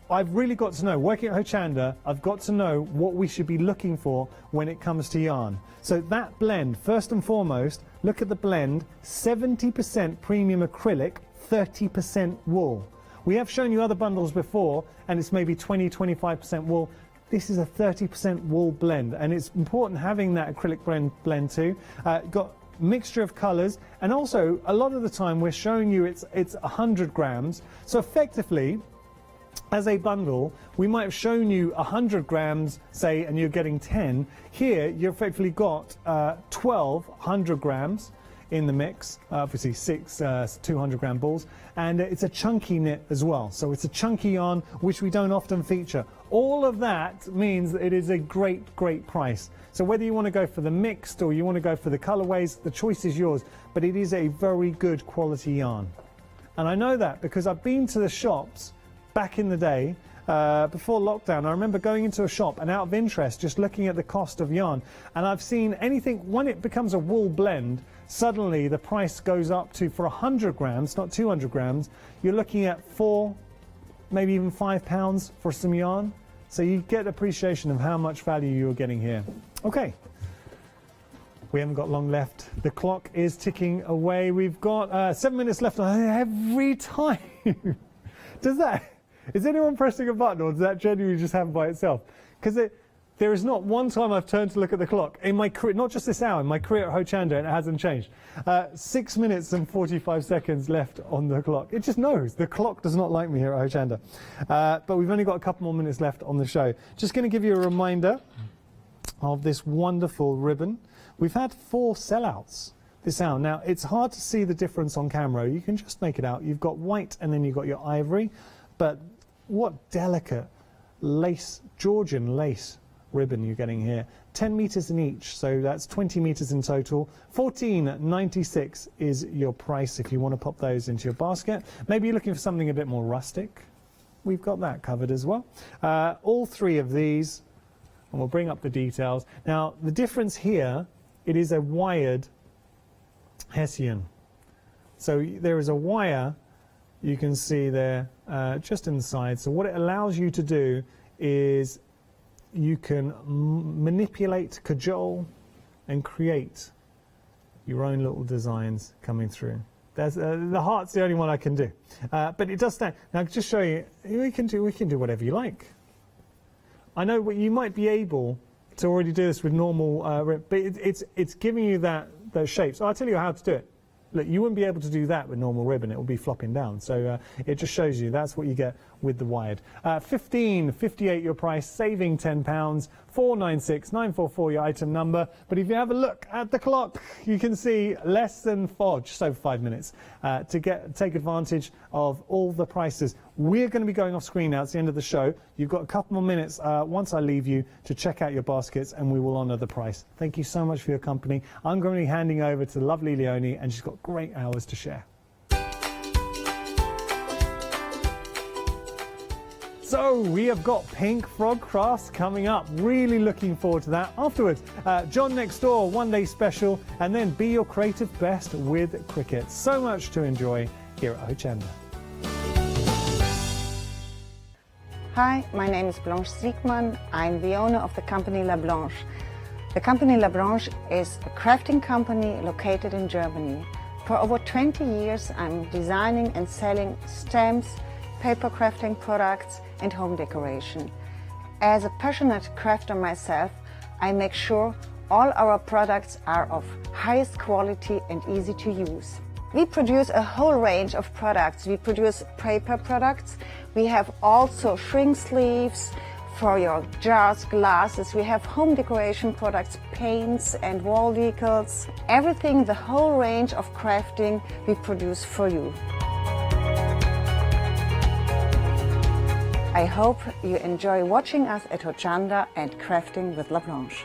I've really got to know, working at Hochanda, I've got to know what we should be looking for when it comes to yarn. So that blend, first and foremost, look at the blend, 70% premium acrylic, 30% wool. We have shown you other bundles before, and it's maybe 20-25% wool. This is a 30% wool blend, and it's important having that acrylic blend too. Got mixture of colors, and also a lot of the time we're showing you it's 100 grams. So effectively, as a bundle, we might have shown you 100 grams, say, and you're getting 10. Here, you've effectively got 12 100 grams in the mix, obviously 6 200-gram balls, and it's a chunky knit as well. So it's a chunky yarn, which we don't often feature. All of that means that it is a great, great price. So whether you want to go for the mixed or you want to go for the colorways, the choice is yours, but it is a very good quality yarn. And I know that because I've been to the shops back in the day, before lockdown. I remember going into a shop and out of interest just looking at the cost of yarn, and I've seen anything, when it becomes a wool blend, suddenly the price goes up to, for 100 grams, not 200 grams, you're looking at £4, maybe even £5 for some yarn. So you get appreciation of how much value you're getting here. Okay, we haven't got long left. The clock is ticking away. We've got 7 minutes left every time. Is anyone pressing a button, or does that genuinely just happen by itself? Because there is not one time I've turned to look at the clock in my career, not just this hour, in my career at Hochanda, and it hasn't changed. 6 minutes and 45 seconds left on the clock. It just knows. The clock does not like me here at Hochanda. But we've only got a couple more minutes left on the show. Just going to give you a reminder of this wonderful ribbon. We've had 4 sellouts this hour. Now, it's hard to see the difference on camera. You can just make it out. You've got white and then you've got your ivory. But what delicate lace, Georgian lace ribbon you're getting here. 10 meters in each, so that's 20 meters in total. $14.96 is your price if you want to pop those into your basket. Maybe you're looking for something a bit more rustic. We've got that covered as well. All 3 of these, and we'll bring up the details. Now, the difference here, it is a wired Hessian. So there is a wire, you can see there, just inside. So what it allows you to do is you can manipulate, cajole, and create your own little designs coming through. There's, the heart's the only one I can do, but it does stand. Now, just show you, we can do whatever you like. I know you might be able to already do this with normal, but it's giving you those shapes. I'll tell you how to do it. Look, you wouldn't be able to do that with normal ribbon. It will be flopping down. So it just shows you that's what you get with the wired. $15.58 your price, saving £10. $496 944 your item number. But if you have a look at the clock, you can see less than just over 5 minutes to take advantage of all the prices. We're going to be going off screen now. It's the end of the show. You've got a couple more minutes once I leave you to check out your baskets, and we will honour the price. Thank you so much for your company. I'm going to be handing over to the lovely Leonie, and she's got great hours to share. So we have got Pink Frog Crafts coming up. Really looking forward to that. Afterwards, John Next Door, one-day special, and then Be Your Creative Best with Cricket. So much to enjoy here at Hochanda. Hi, my name is Blanche Siegmann. I'm the owner of the company La Blanche. The company La Blanche is a crafting company located in Germany. For over 20 years, I'm designing and selling stamps, paper crafting products, and home decoration. As a passionate crafter myself, I make sure all our products are of highest quality and easy to use. We produce a whole range of products. We produce paper products. We have also shrink sleeves for your jars, glasses. We have home decoration products, paints and wall decals. Everything, the whole range of crafting we produce for you. I hope you enjoy watching us at Hochanda and crafting with La Blanche.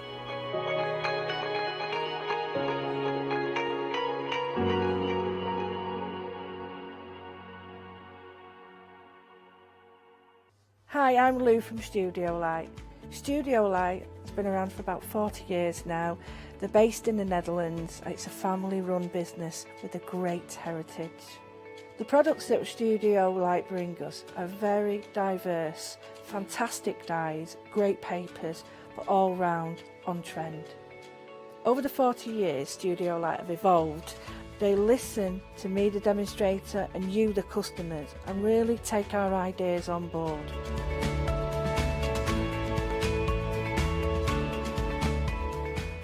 Hi, I'm Lou from Studio Light. Studio Light has been around for about 40 years now. They're based in the Netherlands. It's a family-run business with a great heritage. The products that Studio Light bring us are very diverse, fantastic dyes, great papers, but all round on trend. Over the 40 years Studio Light have evolved. They listen to me, the demonstrator, and you, the customers, and really take our ideas on board.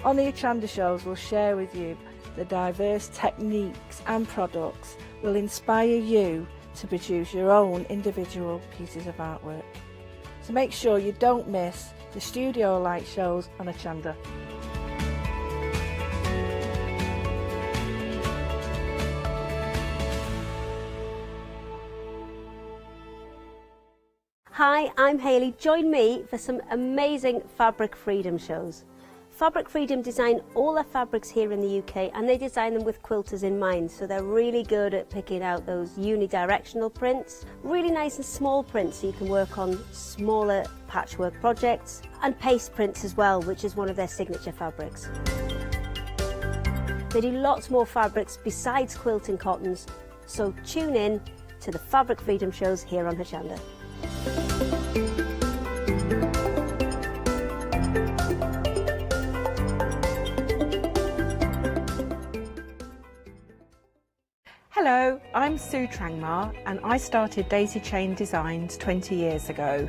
On the Hochanda shows, we'll share with you the diverse techniques and products will inspire you to produce your own individual pieces of artwork. So make sure you don't miss the Studio Light shows on Hochanda. Hi, I'm Hayley. Join me for some amazing Fabric Freedom shows. Fabric Freedom design all their fabrics here in the UK, and they design them with quilters in mind, so they're really good at picking out those unidirectional prints, really nice and small prints so you can work on smaller patchwork projects, and paste prints as well, which is one of their signature fabrics. They do lots more fabrics besides quilting cottons, so tune in to the Fabric Freedom shows here on Hochanda. Hello, I'm Sue Trangmar and I started Daisy Chain Designs 20 years ago.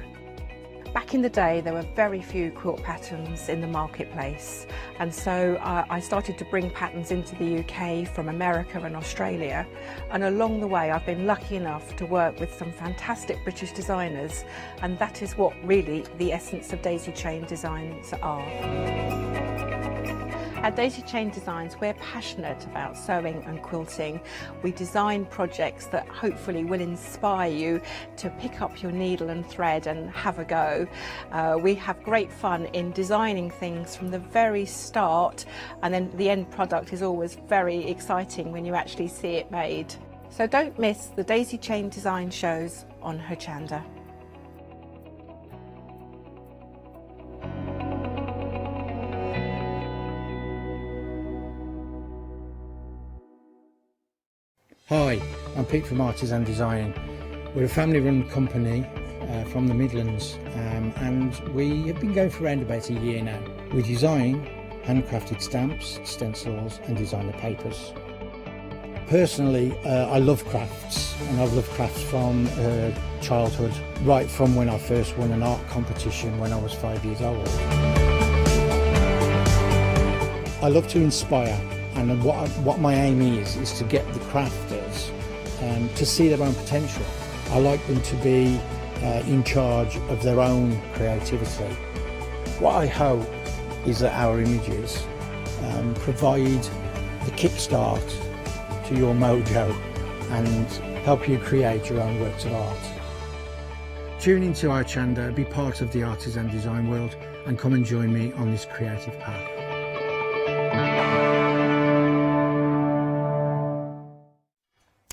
Back in the day there were very few quilt patterns in the marketplace, and so I started to bring patterns into the UK from America and Australia, and along the way I've been lucky enough to work with some fantastic British designers, and that is what really the essence of Daisy Chain Designs are. At Daisy Chain Designs, we're passionate about sewing and quilting. We design projects that hopefully will inspire you to pick up your needle and thread and have a go. We have great fun in designing things from the very start, and then the end product is always very exciting when you actually see it made. So don't miss the Daisy Chain Design shows on Hochanda. Hi, I'm Pete from Artists and Design. We're a family-run company from the Midlands, and we have been going for around about a year now. We design handcrafted stamps, stencils and designer papers. Personally, I love crafts, and I've loved crafts from childhood, right from when I first won an art competition when I was 5 years old. I love to inspire, and what my aim is to get the crafters to see their own potential. I like them to be in charge of their own creativity. What I hope is that our images provide the kickstart to your mojo and help you create your own works of art. Tune into Hochanda, be part of the artists and design world, and come and join me on this creative path.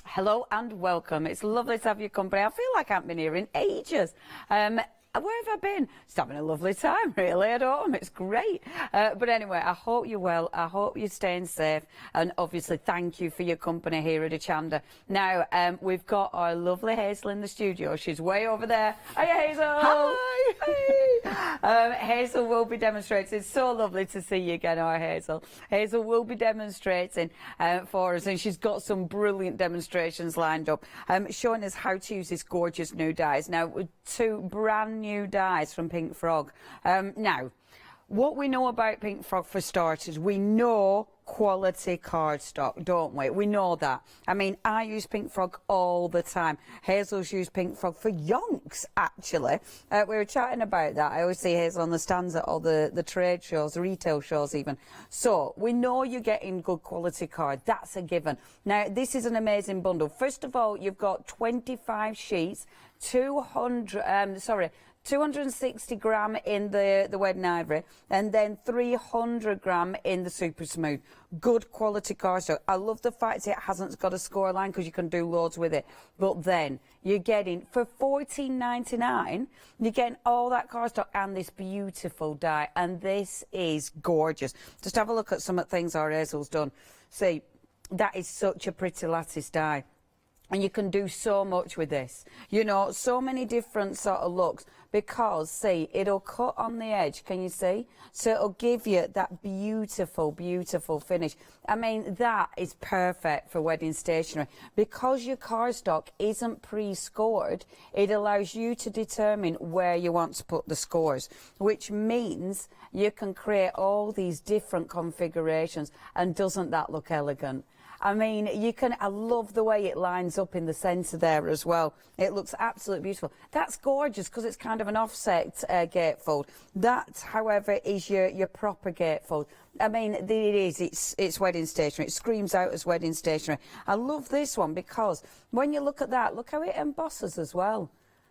Hello and welcome. It's lovely to have your company. I feel like I haven't been here in ages. Where have I been? Just having a lovely time, really, at home. It's great. But anyway, I hope you're well. I hope you're staying safe. And obviously, thank you for your company here at Hochanda. Now, we've got our lovely Hazel in the studio. She's way over there. Hiya, Hazel. Hi. Hazel will be demonstrating. It's so lovely to see you again, our Hazel. Hazel will be demonstrating for us, and she's got some brilliant demonstrations lined up, showing us how to use this gorgeous new dyes. Now, with two brand new dyes from Pink Frog. Now, what we know about Pink Frog for starters, we know quality cardstock, don't we? We know that. I mean, I use Pink Frog all the time. Hazel's used Pink Frog for yonks, actually. We were chatting about that. I always see Hazel on the stands at all the trade shows, the retail shows even. So we know you're getting good quality card. That's a given. Now, this is an amazing bundle. First of all, you've got 25 sheets, 260 gram in the wedding ivory, and then 300 gram in the super smooth. Good quality cardstock. I love the fact it hasn't got a score line because you can do loads with it. But then you're getting, for $14.99, you're getting all that cardstock and this beautiful die. And this is gorgeous. Just have a look at some of the things our Hazel's done. See, that is such a pretty lattice die. And you can do so much with this, you know, so many different sort of looks, because, see, it'll cut on the edge, can you see? So it'll give you that beautiful, beautiful finish. I mean, that is perfect for wedding stationery. Because your cardstock isn't pre-scored, it allows you to determine where you want to put the scores, which means you can create all these different configurations. And doesn't that look elegant? I mean, I love the way it lines up in the centre there as well. It looks absolutely beautiful. That's gorgeous because it's kind of an offset gatefold. That, however, is your proper gatefold. I mean, it's wedding stationery. It screams out as wedding stationery. I love this one because when you look at that, look how it embosses as well.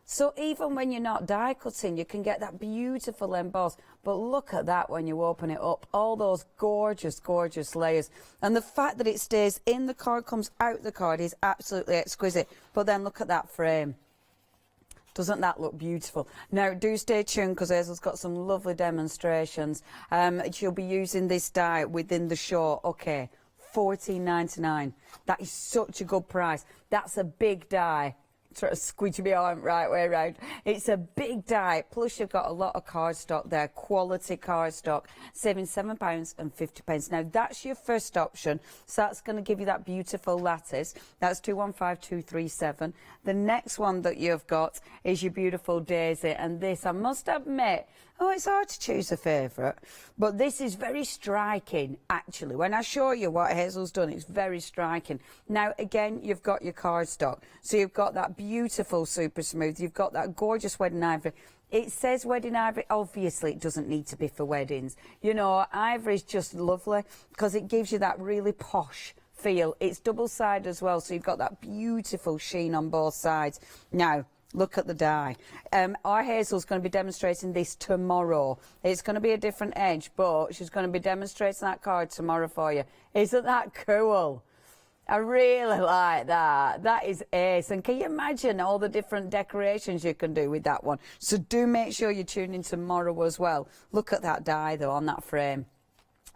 So even when you're not die cutting, you can get that beautiful emboss. But look at that when you open it up. All those gorgeous, gorgeous layers. And the fact that it stays in the card, comes out the card, is absolutely exquisite. But then look at that frame. Doesn't that look beautiful? Now, do stay tuned because Hazel's got some lovely demonstrations. She'll be using this die within the show. Okay, $14.99. That is such a good price. That's a big die. Sort of squidgy me arm right way around. It's a big die, plus you've got a lot of cardstock there, quality cardstock, saving £7.50. Now that's your first option, so that's going to give you that beautiful lattice. That's 215237. The next one that you've got is your beautiful daisy, and this, I must admit, it's hard to choose a favourite, but this is very striking, actually. When I show you what Hazel's done, it's very striking. Now, again, you've got your cardstock. So you've got that beautiful super smooth. You've got that gorgeous wedding ivory. It says wedding ivory. Obviously, it doesn't need to be for weddings. You know, ivory is just lovely because it gives you that really posh feel. It's double-sided as well, so you've got that beautiful sheen on both sides. Now, look at the die. Our Hazel's going to be demonstrating this tomorrow. It's going to be a different edge, but she's going to be demonstrating that card tomorrow for you. Isn't that cool? I really like that. That is ace. And can you imagine all the different decorations you can do with that one? So do make sure you tune in tomorrow as well. Look at that die, though, on that frame.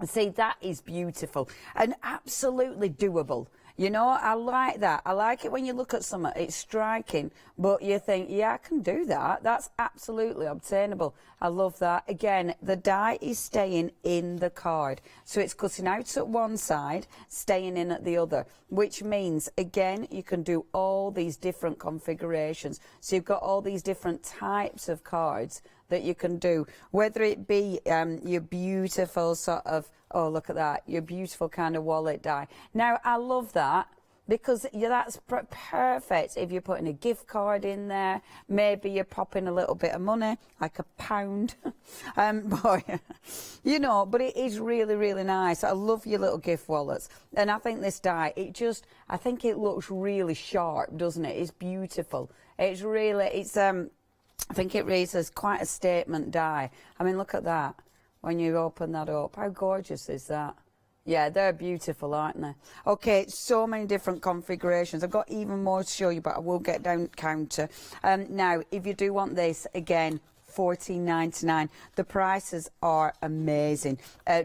See, that is beautiful and absolutely doable. You know, I like that. I like it when you look at something, it's striking, but you think, yeah, I can do that. That's absolutely obtainable. I love that. Again, the die is staying in the card. So it's cutting out at one side, staying in at the other, which means, again, you can do all these different configurations. So you've got all these different types of cards that you can do, whether it be your beautiful sort of, oh, look at that, your beautiful kind of wallet die. Now, I love that because that's perfect if you're putting a gift card in there. Maybe you're popping a little bit of money, like £1. You know, but it is really, really nice. I love your little gift wallets. And I think this die, I think it looks really sharp, doesn't it? It's beautiful. It's really, I think it reads as quite a statement die. I mean, look at that. When you open that up, how gorgeous is that? Yeah, they're beautiful, aren't they? Okay, so many different configurations. I've got even more to show you, but I will get down counter. Now, if you do want this, again, $14.99. The prices are amazing.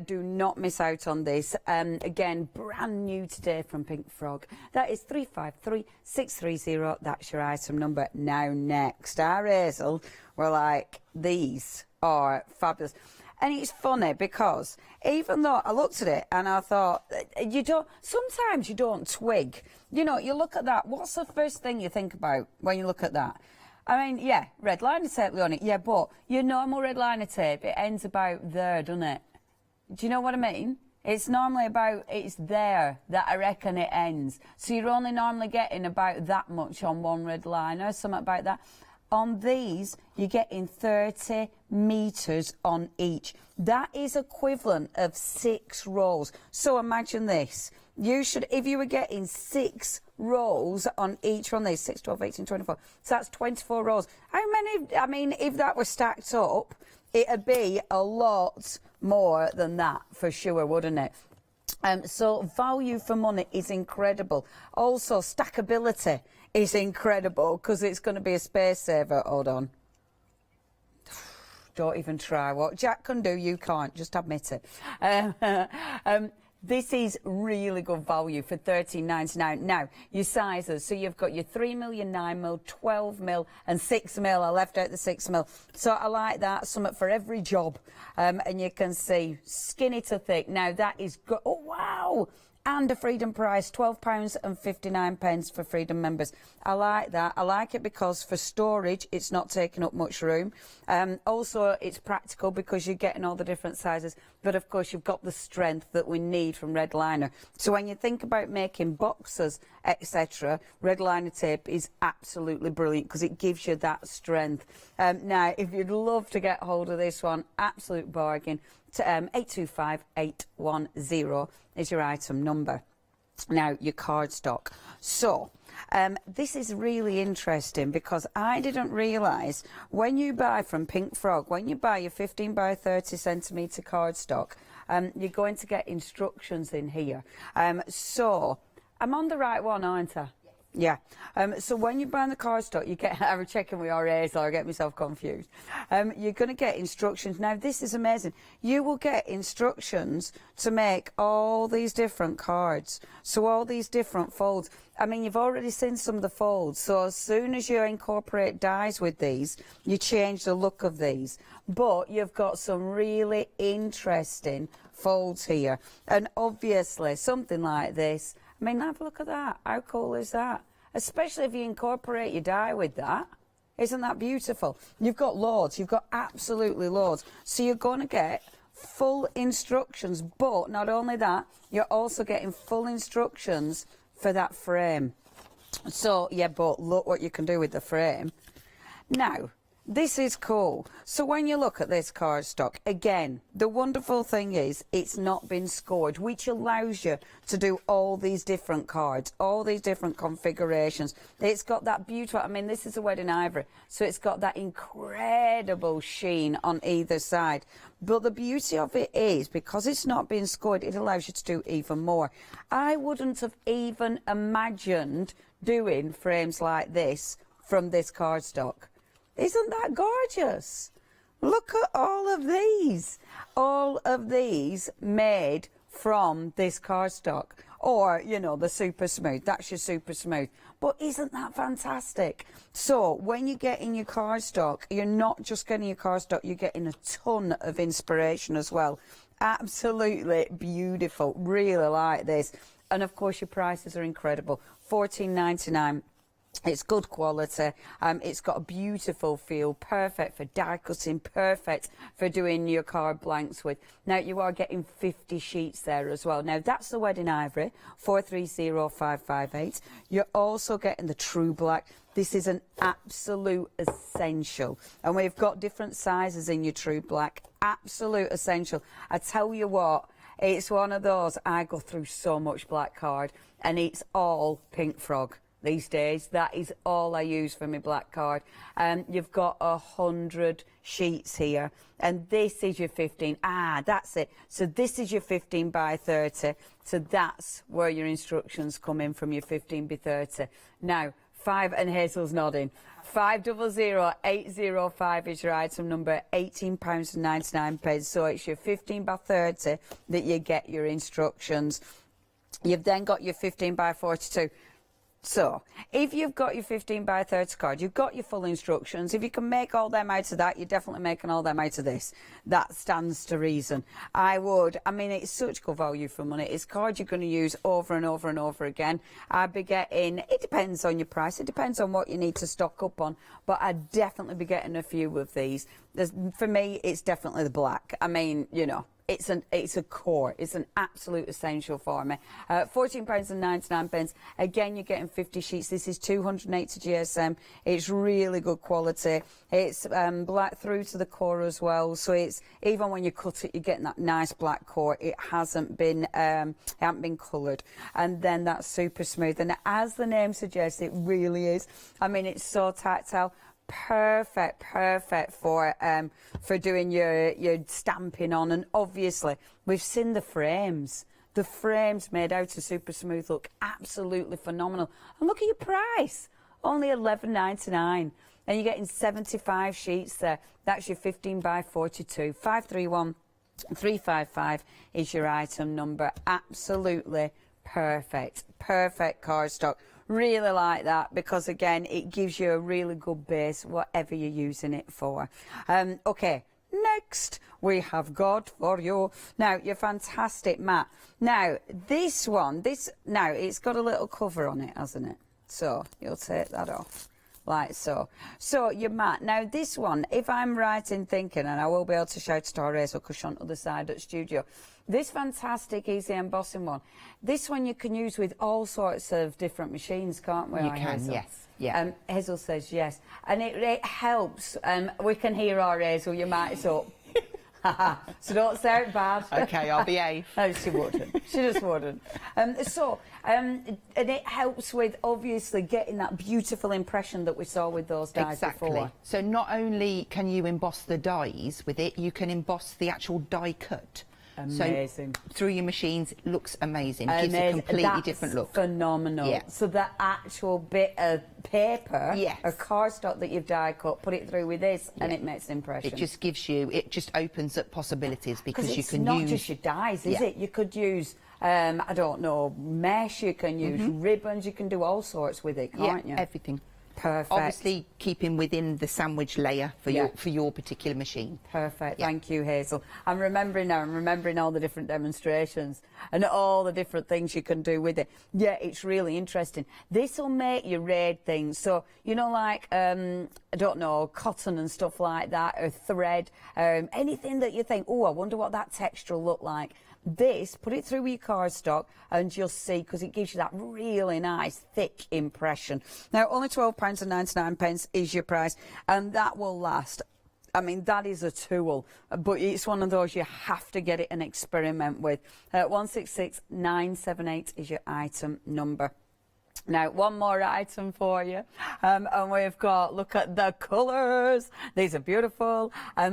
Do not miss out on this. Again, brand new today from Pink Frog. That is 353630. That's your item number. Now, next, our Hazel were like, these are fabulous. And it's funny because even though I looked at it and I thought, sometimes you don't twig. You know, you look at that, what's the first thing you think about when you look at that? I mean, yeah, red liner tape on it, yeah, but your normal red liner tape, it ends about there, doesn't it? Do you know what I mean? It's normally about, it's there that I reckon it ends. So you're only normally getting about that much on one red liner, something about that. On these, you're getting 30 metres on each. That is equivalent of 6 rolls. So imagine this. You should, if you were getting 6 rolls on each one of these, 6, 12, 18, 24, so that's 24 rolls. How many, I mean, if that was stacked up, it'd be a lot more than that for sure, wouldn't it? So value for money is incredible. Also, stackability is incredible because it's going to be a space saver. Hold on. Don't even try. What Jack can do, you can't. Just admit it. This is really good value for $13.99. Now, your sizes. So you've got your 3mm, your 9mm, 12mm and 6mm. I left out the 6mm. So I like that. Something for every job. And you can see skinny to thick. Now, that is good. Oh, wow. And a Freedom price, £12.59 for Freedom members. I like that. I like it because for storage, it's not taking up much room. Also, it's practical because you're getting all the different sizes. But, of course, you've got the strength that we need from red liner. So when you think about making boxes, etc., red liner tape is absolutely brilliant because it gives you that strength. Now, if you'd love to get hold of this one, absolute bargain. 825810 is your item number. Now, your cardstock. So, this is really interesting because I didn't realise when you buy from Pink Frog, when you buy your 15 by 30 centimetre cardstock, you're going to get instructions in here. So, I'm on the right one, aren't I? Yeah. So when you buy the cardstock, you get, I'm checking with your ears, so I get myself confused. You're going to get instructions. Now, this is amazing. You will get instructions to make all these different cards. So all these different folds. I mean, you've already seen some of the folds. So as soon as you incorporate dies with these, you change the look of these. But you've got some really interesting folds here. And obviously, something like this, I mean, have a look at that. How cool is that? Especially if you incorporate your die with that. Isn't that beautiful? You've got loads. You've got absolutely loads. So you're going to get full instructions. But not only that, you're also getting full instructions for that frame. So, yeah, but look what you can do with the frame. Now, this is cool. So when you look at this cardstock, again, the wonderful thing is it's not been scored, which allows you to do all these different cards, all these different configurations. It's got that beautiful, I mean, this is a wedding ivory, so it's got that incredible sheen on either side. But the beauty of it is, because it's not been scored, it allows you to do even more. I wouldn't have even imagined doing frames like this from this cardstock. Isn't that gorgeous? Look at all of these. All of these made from this cardstock. Or, you know, the super smooth. That's your super smooth. But isn't that fantastic? So, when you get in your cardstock, you're not just getting your cardstock, you're getting a ton of inspiration as well. Absolutely beautiful. Really like this. And, of course, your prices are incredible. $14.99. It's good quality. It's got a beautiful feel, perfect for die cutting, perfect for doing your card blanks with. Now, you are getting 50 sheets there as well. Now, that's the wedding ivory, 430558. You're also getting the true black. This is an absolute essential. And we've got different sizes in your true black. Absolute essential. I tell you what, it's one of those, I go through so much black card, and it's all Pink Frog. These days, that is all I use for my black card. You've got 100 sheets here, and this is your 15. That's it. So this is your 15 by 30. So that's where your instructions come in from your 15 by 30. Now, and Hazel's nodding. 500805 is your item number, £18.99. So it's your 15 by 30 that you get your instructions. You've then got your 15 by 42. So, if you've got your 15 by 30 card, you've got your full instructions. If you can make all them out of that, you're definitely making all them out of this. That stands to reason. I mean, it's such good value for money. It's card you're going to use over and over and over again. I'd be getting, it depends on your price, it depends on what you need to stock up on, but I'd definitely be getting a few of these. For me, it's definitely the black. I mean, you know, it's a core. It's an absolute essential for me. £14.99. Again, you're getting 50 sheets. This is 280 GSM. It's really good quality. It's black through to the core as well. So it's even when you cut it, you're getting that nice black core. It hasn't been coloured. And then that's super smooth. And as the name suggests, it really is. I mean, it's so tactile. Perfect for doing your stamping on. And obviously we've seen the frames made out of super smooth look absolutely phenomenal. And look at your price, only £11.99, and you're getting 75 sheets there. That's your 15 by 42. 531355 is your item number. Absolutely perfect cardstock. Really like that, because again, it gives you a really good base, whatever you're using it for. Okay, next we have got for you now your fantastic mat. Now this one, now it's got a little cover on it, hasn't it? So you'll take that off like so. So your mat. Now this one, if I'm right in thinking, and I will be able to shout to our Hazel because she's on the other side of the studio, this fantastic easy embossing one, this one you can use with all sorts of different machines, can't we? You can, Hazel? yes. Yeah. Hazel says yes. And it helps. We can hear our Hazel, your mat is up. So don't say it bad. Okay, I'll behave. No, she wouldn't. She just wouldn't. And it helps with obviously getting that beautiful impression that we saw with those dies before. So not only can you emboss the dies with it, you can emboss the actual die cut. Amazing. So through your machines, it looks amazing. Gives a completely different look. Phenomenal. Yeah. So that actual bit of paper, or cardstock that you've die cut, put it through with this, and it makes an impression. It just gives you, it just opens up possibilities, because you can use. It's not use just your dies, is it? You could use, I don't know, mesh. You can use ribbons. You can do all sorts with it, can't you? Everything. Perfect. Obviously, keeping within the sandwich layer for your particular machine. Perfect. Thank you, Hazel. I'm remembering now. I'm remembering all the different demonstrations and all the different things you can do with it. Yeah, it's really interesting. This will make you raid things. So, you know, like, I don't know, cotton and stuff like that, or thread, anything that you think, oh, I wonder what that texture will look like. This, put it through your cardstock and you'll see, because it gives you that really nice thick impression. Now, only £12.99 is your price, and that will last. I mean, that is a tool, but it's one of those you have to get it and experiment with. 166978 is your item number. Now, one more item for you, and we've got, look at the colours. These are beautiful,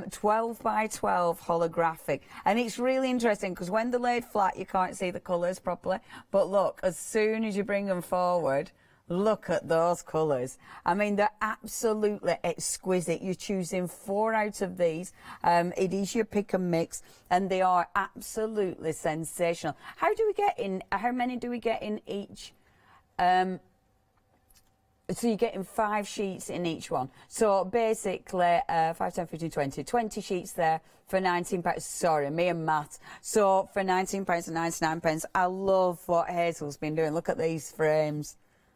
12 by 12 holographic, and it's really interesting because when they're laid flat, you can't see the colours properly, but look, as soon as you bring them forward, look at those colours. I mean, they're absolutely exquisite. You're choosing 4 out of these. It is your pick and mix, and they are absolutely sensational. How many do we get in each? So you're getting 5 sheets in each one. So basically, 5, 10, 15, 20 sheets there for £19. Sorry, me and Matt. So for £19.99, I love what Hazel's been doing. Look at these frames.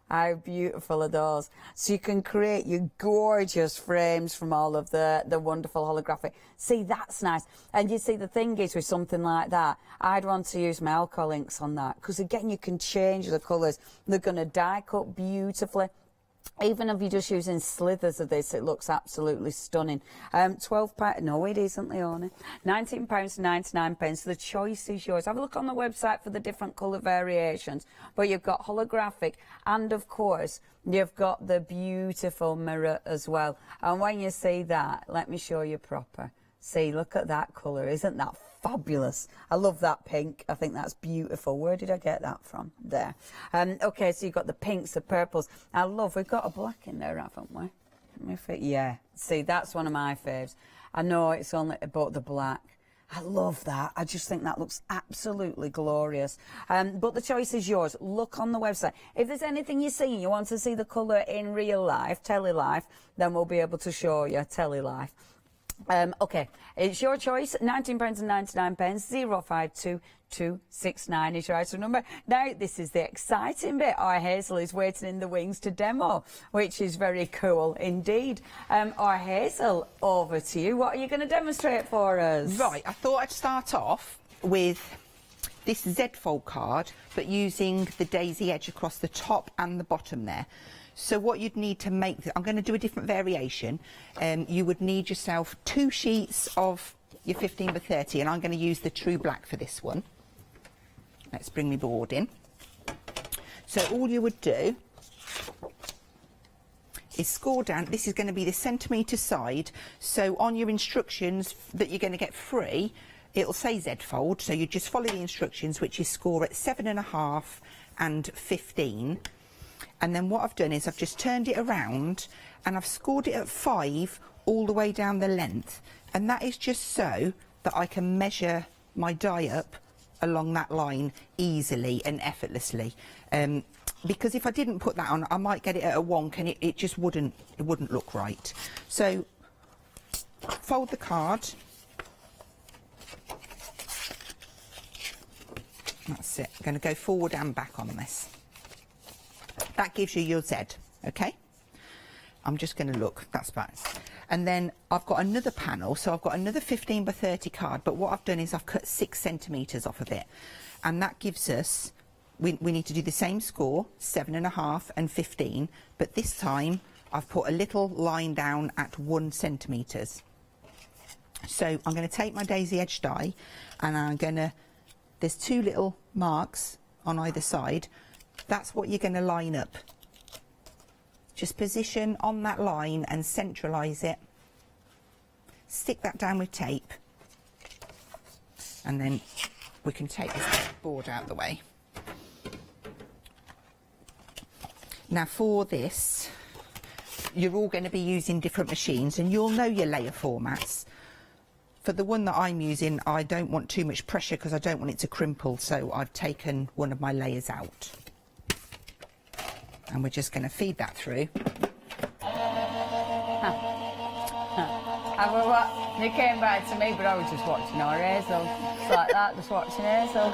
How beautiful are those? So you can create your gorgeous frames from all of the wonderful holographic. See, that's nice. And you see, the thing is with something like that, I'd want to use my alcohol inks on that, because again, you can change the colours. They're going to die cut beautifully. Even if you're just using slithers of this, it looks absolutely stunning. £12, no it isn't, Leonie. £19.99, the choice is yours. Have a look on the website for the different colour variations. But you've got holographic, and of course, you've got the beautiful mirror as well. And when you see that, let me show you proper. See, look at that colour, isn't that fabulous? I love that pink. I think that's beautiful. Where did I get that from? There. Okay, so you've got the pinks, the purples. I love, we've got a black in there, haven't we? Yeah. See, that's one of my faves. I know it's only about the black, I love that. I just think that looks absolutely glorious. But the choice is yours. Look on the website. If there's anything you see and you want to see the colour in real life, telelife, then we'll be able to show you telelife. Okay, it's your choice. £19.99, 052269 is your item number. Now, this is the exciting bit. Our Hazel is waiting in the wings to demo, which is very cool indeed. Our Hazel, over to you. What are you going to demonstrate for us? Right, I thought I'd start off with this Z-fold card, but using the daisy edge across the top and the bottom there. So what you'd need to make, I'm going to do a different variation. You would need yourself 2 sheets of your 15 by 30, and I'm going to use the true black for this one. Let's bring my board in. So all you would do is score down. This is going to be the centimetre side. So on your instructions that you're going to get free, it'll say Z-fold. So you just follow the instructions, which is score at 7.5 and 15. And then what I've done is I've just turned it around and I've scored it at 5 all the way down the length. And that is just so that I can measure my die up along that line easily and effortlessly. Because if I didn't put that on, I might get it at a wonk and it just wouldn't look right. So fold the card. That's it. I'm going to go forward and back on this. That gives you your Z, okay? I'm just going to look, that's fine. And then I've got another panel, so I've got another 15 by 30 card, but what I've done is I've cut 6 centimetres off of it. And that gives us, we need to do the same score, 7.5 and 15, but this time I've put a little line down at 1 centimetres. So I'm going to take my daisy edge die, and I'm going to, there's 2 little marks on either side. That's what you're going to line up. Just position on that line and centralise it. Stick that down with tape. And then we can take this board out of the way. Now for this, you're all going to be using different machines and you'll know your layer formats. For the one that I'm using, I don't want too much pressure because I don't want it to crimple, so I've taken one of my layers out. And we're just going to feed that through. You came back to me, but I was just watching our Hazel. Just like that, just watching Hazel.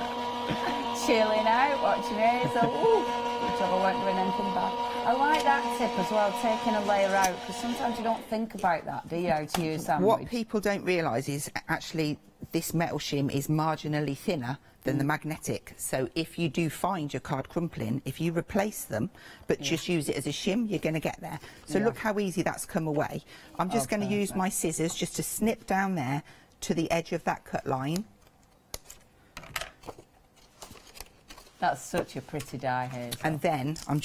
Chilling out, watching Hazel. Ooh, whichever weren't doing anything bad. I like that tip as well, taking a layer out, because sometimes you don't think about that, do you, how to use sandwich? What people don't realise is actually this metal shim is marginally thinner than the magnetic. So if you do find your card crumpling, if you replace them, but just use it as a shim, you're going to get there. So look how easy that's come away. I'm just going to use my scissors just to snip down there to the edge of that cut line. That's such a pretty die, Hazel. And then I'm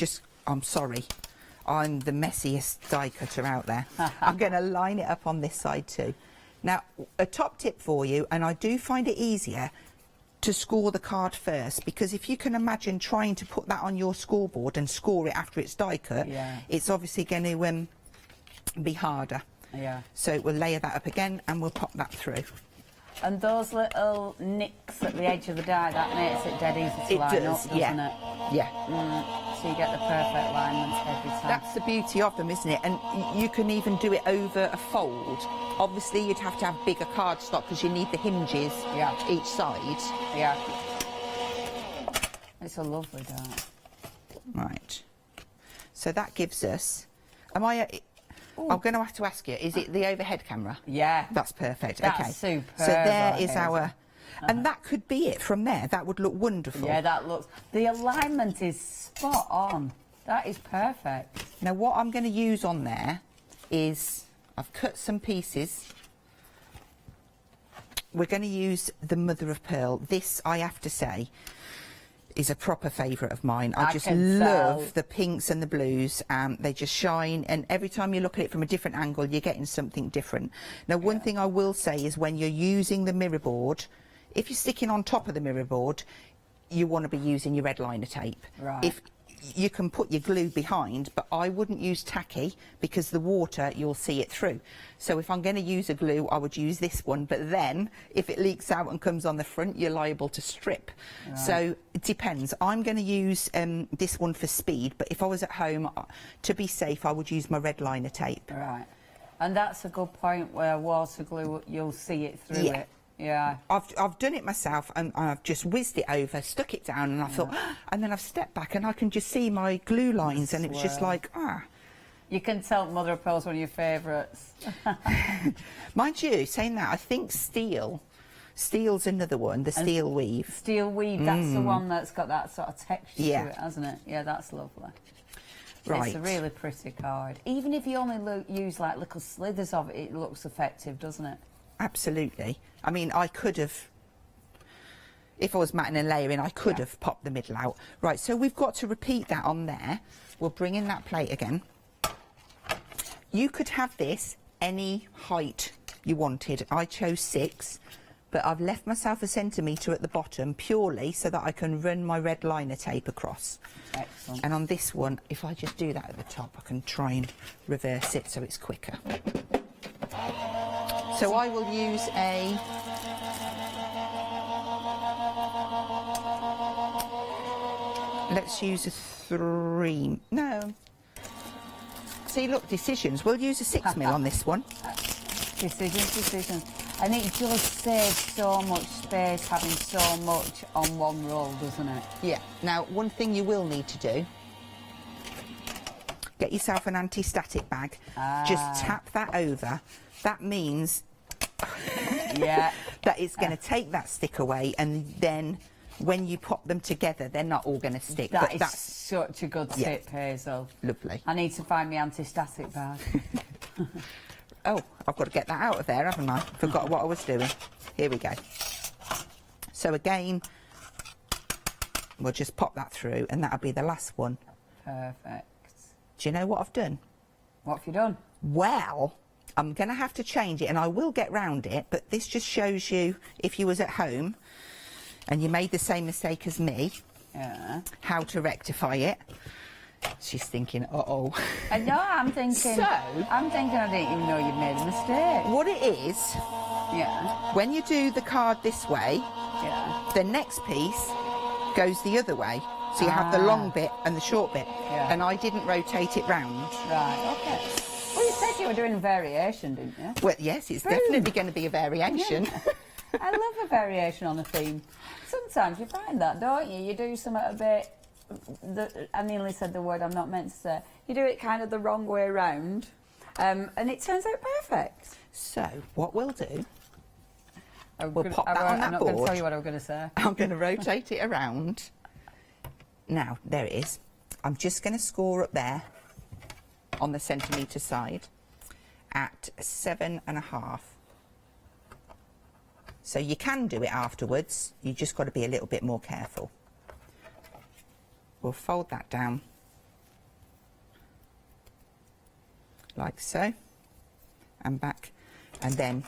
sorry, I'm the messiest die cutter out there. I'm going to line it up on this side too. Now, a top tip for you, and I do find it easier to score the card first, because if you can imagine trying to put that on your scoreboard and score it after it's die cut, it's obviously going to be harder. So we'll layer that up again and we'll pop that through. And those little nicks at the edge of the die, that makes it dead easy to line up, doesn't it? Yeah. So you get the perfect alignment every time. That's the beauty of them, isn't it? And you can even do it over a fold. Obviously, you'd have to have bigger cardstock because you need the hinges each side. It's a lovely die. Right. So that gives us... I'm going to have to ask you, is it the overhead camera? Yeah. That's perfect. That's okay. superb. So there is our... And that could be it from there. That would look wonderful. Yeah, that looks... The alignment is spot on. That is perfect. Now, what I'm going to use on there is... I've cut some pieces. We're going to use the mother of pearl. This, I have to say, is a proper favourite of mine. I just love the pinks and the blues. They just shine, and every time you look at it from a different angle, you're getting something different. Now, one thing I will say is when you're using the mirror board, if you're sticking on top of the mirror board, you want to be using your red liner tape. Right. you can put your glue behind, but I wouldn't use tacky because the water, you'll see it through. So if I'm going to use a glue, I would use this one, but then if it leaks out and comes on the front, you're liable to strip. Right. So it depends. I'm going to use this one for speed, but if I was at home, to be safe, I would use my red liner tape. Right. And that's a good point where water glue, you'll see it through Yeah. it. Yeah. I've done it myself, and I've just whizzed it over, stuck it down, and I thought, and then I've stepped back and I can just see my glue lines, and it was just like, You can tell mother of pearl's one of your favourites. Mind you, saying that, I think steel's another one, the steel weave. Steel weave, that's the one that's got that sort of texture Yeah. to it, hasn't it? Yeah, that's lovely. Right. It's a really pretty card. Even if you only use like little slithers of it, it looks effective, doesn't it? Absolutely. I mean, I could have, if I was matting and layering, I could have popped the middle out. Right, so we've got to repeat that on there. We'll bring in that plate again. You could have this any height you wanted. I chose 6, but I've left myself a centimetre at the bottom purely so that I can run my red liner tape across. Excellent. And on this one, if I just do that at the top, I can try and reverse it so it's quicker. So I will use let's use a 3, no. See, look, decisions. We'll use a 6mm on this one. Decisions. And it does save so much space having so much on one roll, doesn't it? Yeah. Now, one thing you will need to do, get yourself an anti-static bag. Just tap that over. That means that it's going to take that stick away, and then when you pop them together, they're not all going to stick. That's such a good tip, Hazel. Lovely. I need to find my anti-static bag. Oh, I've got to get that out of there, haven't I? Forgot what I was doing. Here we go. So again, we'll just pop that through, and that'll be the last one. Perfect. Do you know what I've done? What have you done? Well, I'm going to have to change it, and I will get round it, but this just shows you, if you was at home and you made the same mistake as me, how to rectify it. She's thinking, uh-oh. No, I'm thinking... I didn't even know you'd made a mistake. What it is, when you do the card this way, the next piece goes the other way. So you have the long bit and the short bit. And I didn't rotate it round. Right, OK. Well, you said you were doing a variation, didn't you? Well, yes, it's definitely going to be a variation. I love a variation on a theme. Sometimes you find that, don't you? You do something a bit... I nearly said the word I'm not meant to say. You do it kind of the wrong way round, and it turns out perfect. So, what we'll do, we'll pop that on that I'm not board. going to tell you what I was going to say. I'm going to rotate it around. Now, there it is. I'm just going to score up there on the centimetre side at 7.5. So you can do it afterwards. You just got to be a little bit more careful. We'll fold that down like so, and back, and then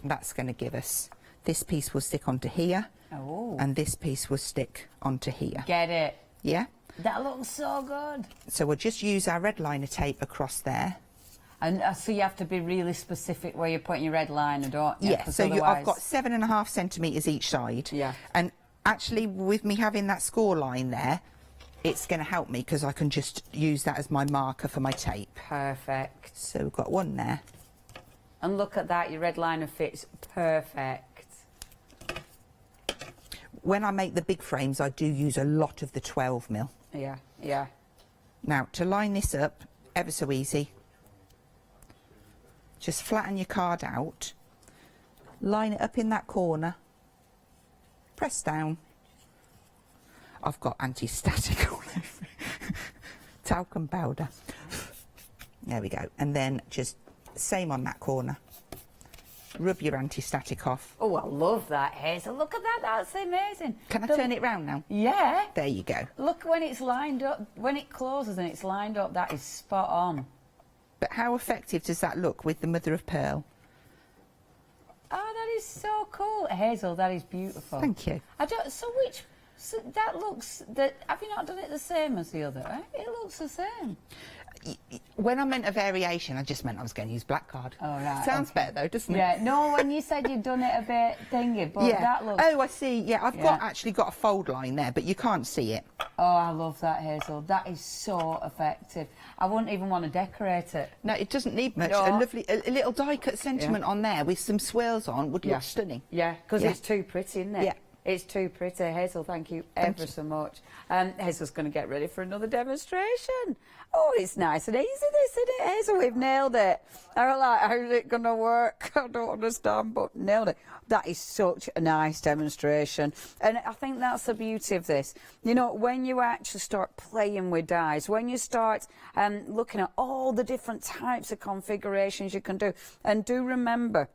that's going to give us, this piece will stick onto here, and this piece will stick onto here. Get it? Yeah? That looks so good. So we'll just use our red liner tape across there. And so you have to be really specific where you're putting your red liner, don't you? Yeah, so I've got 7.5 centimetres each side. Yeah. And actually, with me having that score line there, it's going to help me because I can just use that as my marker for my tape. Perfect. So we've got one there. And look at that, your red liner fits perfect. When I make the big frames, I do use a lot of the 12mm. Yeah, yeah. Now, to line this up, ever so easy. Just flatten your card out, line it up in that corner, press down. I've got anti-static all over. Talcum powder. There we go. And then just same on that corner. Rub your anti-static off. Oh, I love that, Hazel. Look at that, that's amazing. Can I turn it round now? Yeah. There you go. Look, when it's lined up, when it closes and it's lined up, that is spot on. But how effective does that look with the mother of pearl? Oh, that is so cool. Hazel, that is beautiful. Thank you. So So that looks... have you not done it the same as the other? Right? It looks the same. When I meant a variation, I just meant I was going to use black card. Oh, right. Sounds better though, doesn't it? Yeah, no, when you said you'd done it a bit thingy, but that looks... Oh, I see. Yeah, I've actually got a fold line there, but you can't see it. Oh, I love that, Hazel. That is so effective. I wouldn't even want to decorate it. No, it doesn't need much. No. A little die-cut sentiment on there with some swirls on would look stunning. Yeah, because it's too pretty, isn't it? Yeah. It's too pretty. Hazel, thank you ever so much. Hazel's going to get ready for another demonstration. Oh, it's nice and easy, this, isn't it, Hazel? We've nailed it. I was like, how's it going to work? I don't understand, but nailed it. That is such a nice demonstration. And I think that's the beauty of this. You know, when you actually start playing with dies, when you start looking at all the different types of configurations you can do, and do remember,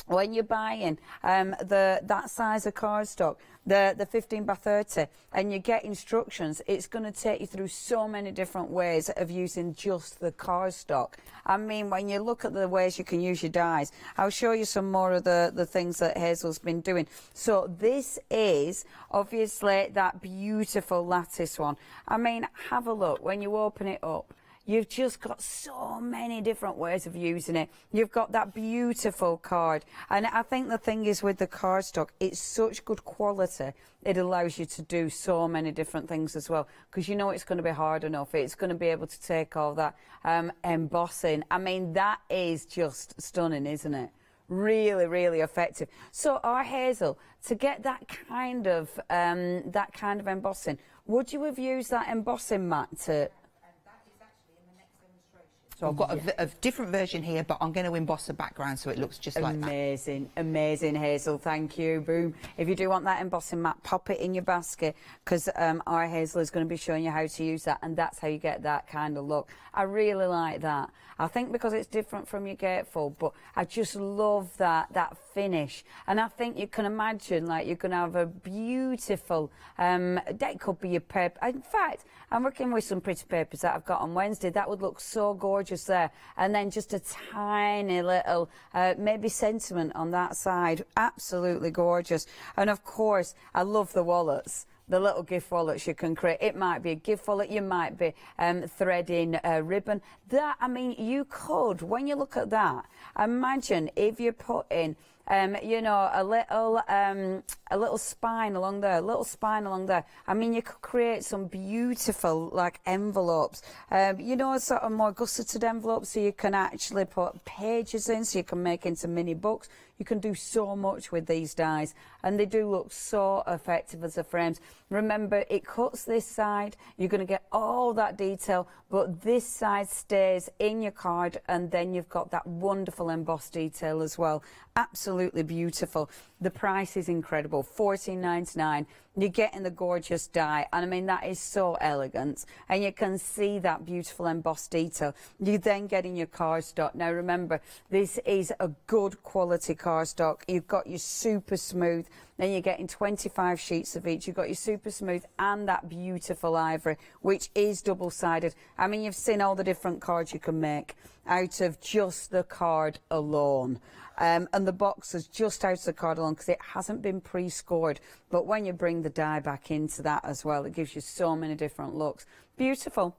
when you're buying that size of cardstock, the 15 by 30, and you get instructions, it's going to take you through so many different ways of using just the cardstock. I mean, when you look at the ways you can use your dies, I'll show you some more of the things that Hazel's been doing. So this is obviously that beautiful lattice one. I mean, have a look. When you open it up, you've just got so many different ways of using it. You've got that beautiful card. And I think the thing is with the cardstock, it's such good quality. It allows you to do so many different things as well. Because you know it's going to be hard enough. It's going to be able to take all that embossing. I mean, that is just stunning, isn't it? Really, really effective. So our Hazel, to get that kind of embossing, would you have used that embossing mat to... So I've got a different version here, but I'm going to emboss the background so it looks just like that. Amazing, amazing, Hazel. Thank you. Boom. If you do want that embossing mat, pop it in your basket, because our Hazel is going to be showing you how to use that, and that's how you get that kind of look. I really like that. I think because it's different from your gatefold, but I just love that finish. And I think you can imagine, like, you're going to have a beautiful, that could be your paper. In fact, I'm working with some pretty papers that I've got on Wednesday. That would look so gorgeous there. And then just a tiny little, maybe sentiment on that side. Absolutely gorgeous. And of course, I love the wallets. The little gift wallets you can create. It might be a gift wallet, you might be threading ribbon. That, I mean, you could, when you look at that, imagine if you put in, you know, a little spine along there, I mean, you could create some beautiful, like, envelopes. You know, sort of more gusseted envelopes, so you can actually put pages in, so you can make into mini books. You can do so much with these dies, and they do look so effective as the frames. Remember, it cuts this side. You're going to get all that detail, but this side stays in your card, and then you've got that wonderful embossed detail as well. Absolutely beautiful. The price is incredible, $14.99. You're getting the gorgeous die, and I mean, that is so elegant, and you can see that beautiful embossed detail. You then get in your cardstock. Now remember, this is a good quality cardstock. You've got your super smooth, then you're getting 25 sheets of each. You've got your super smooth and that beautiful ivory, which is double-sided. I mean, you've seen all the different cards you can make out of just the card alone. And the box is just out of the card alone because it hasn't been pre-scored. But when you bring the die back into that as well, it gives you so many different looks. Beautiful.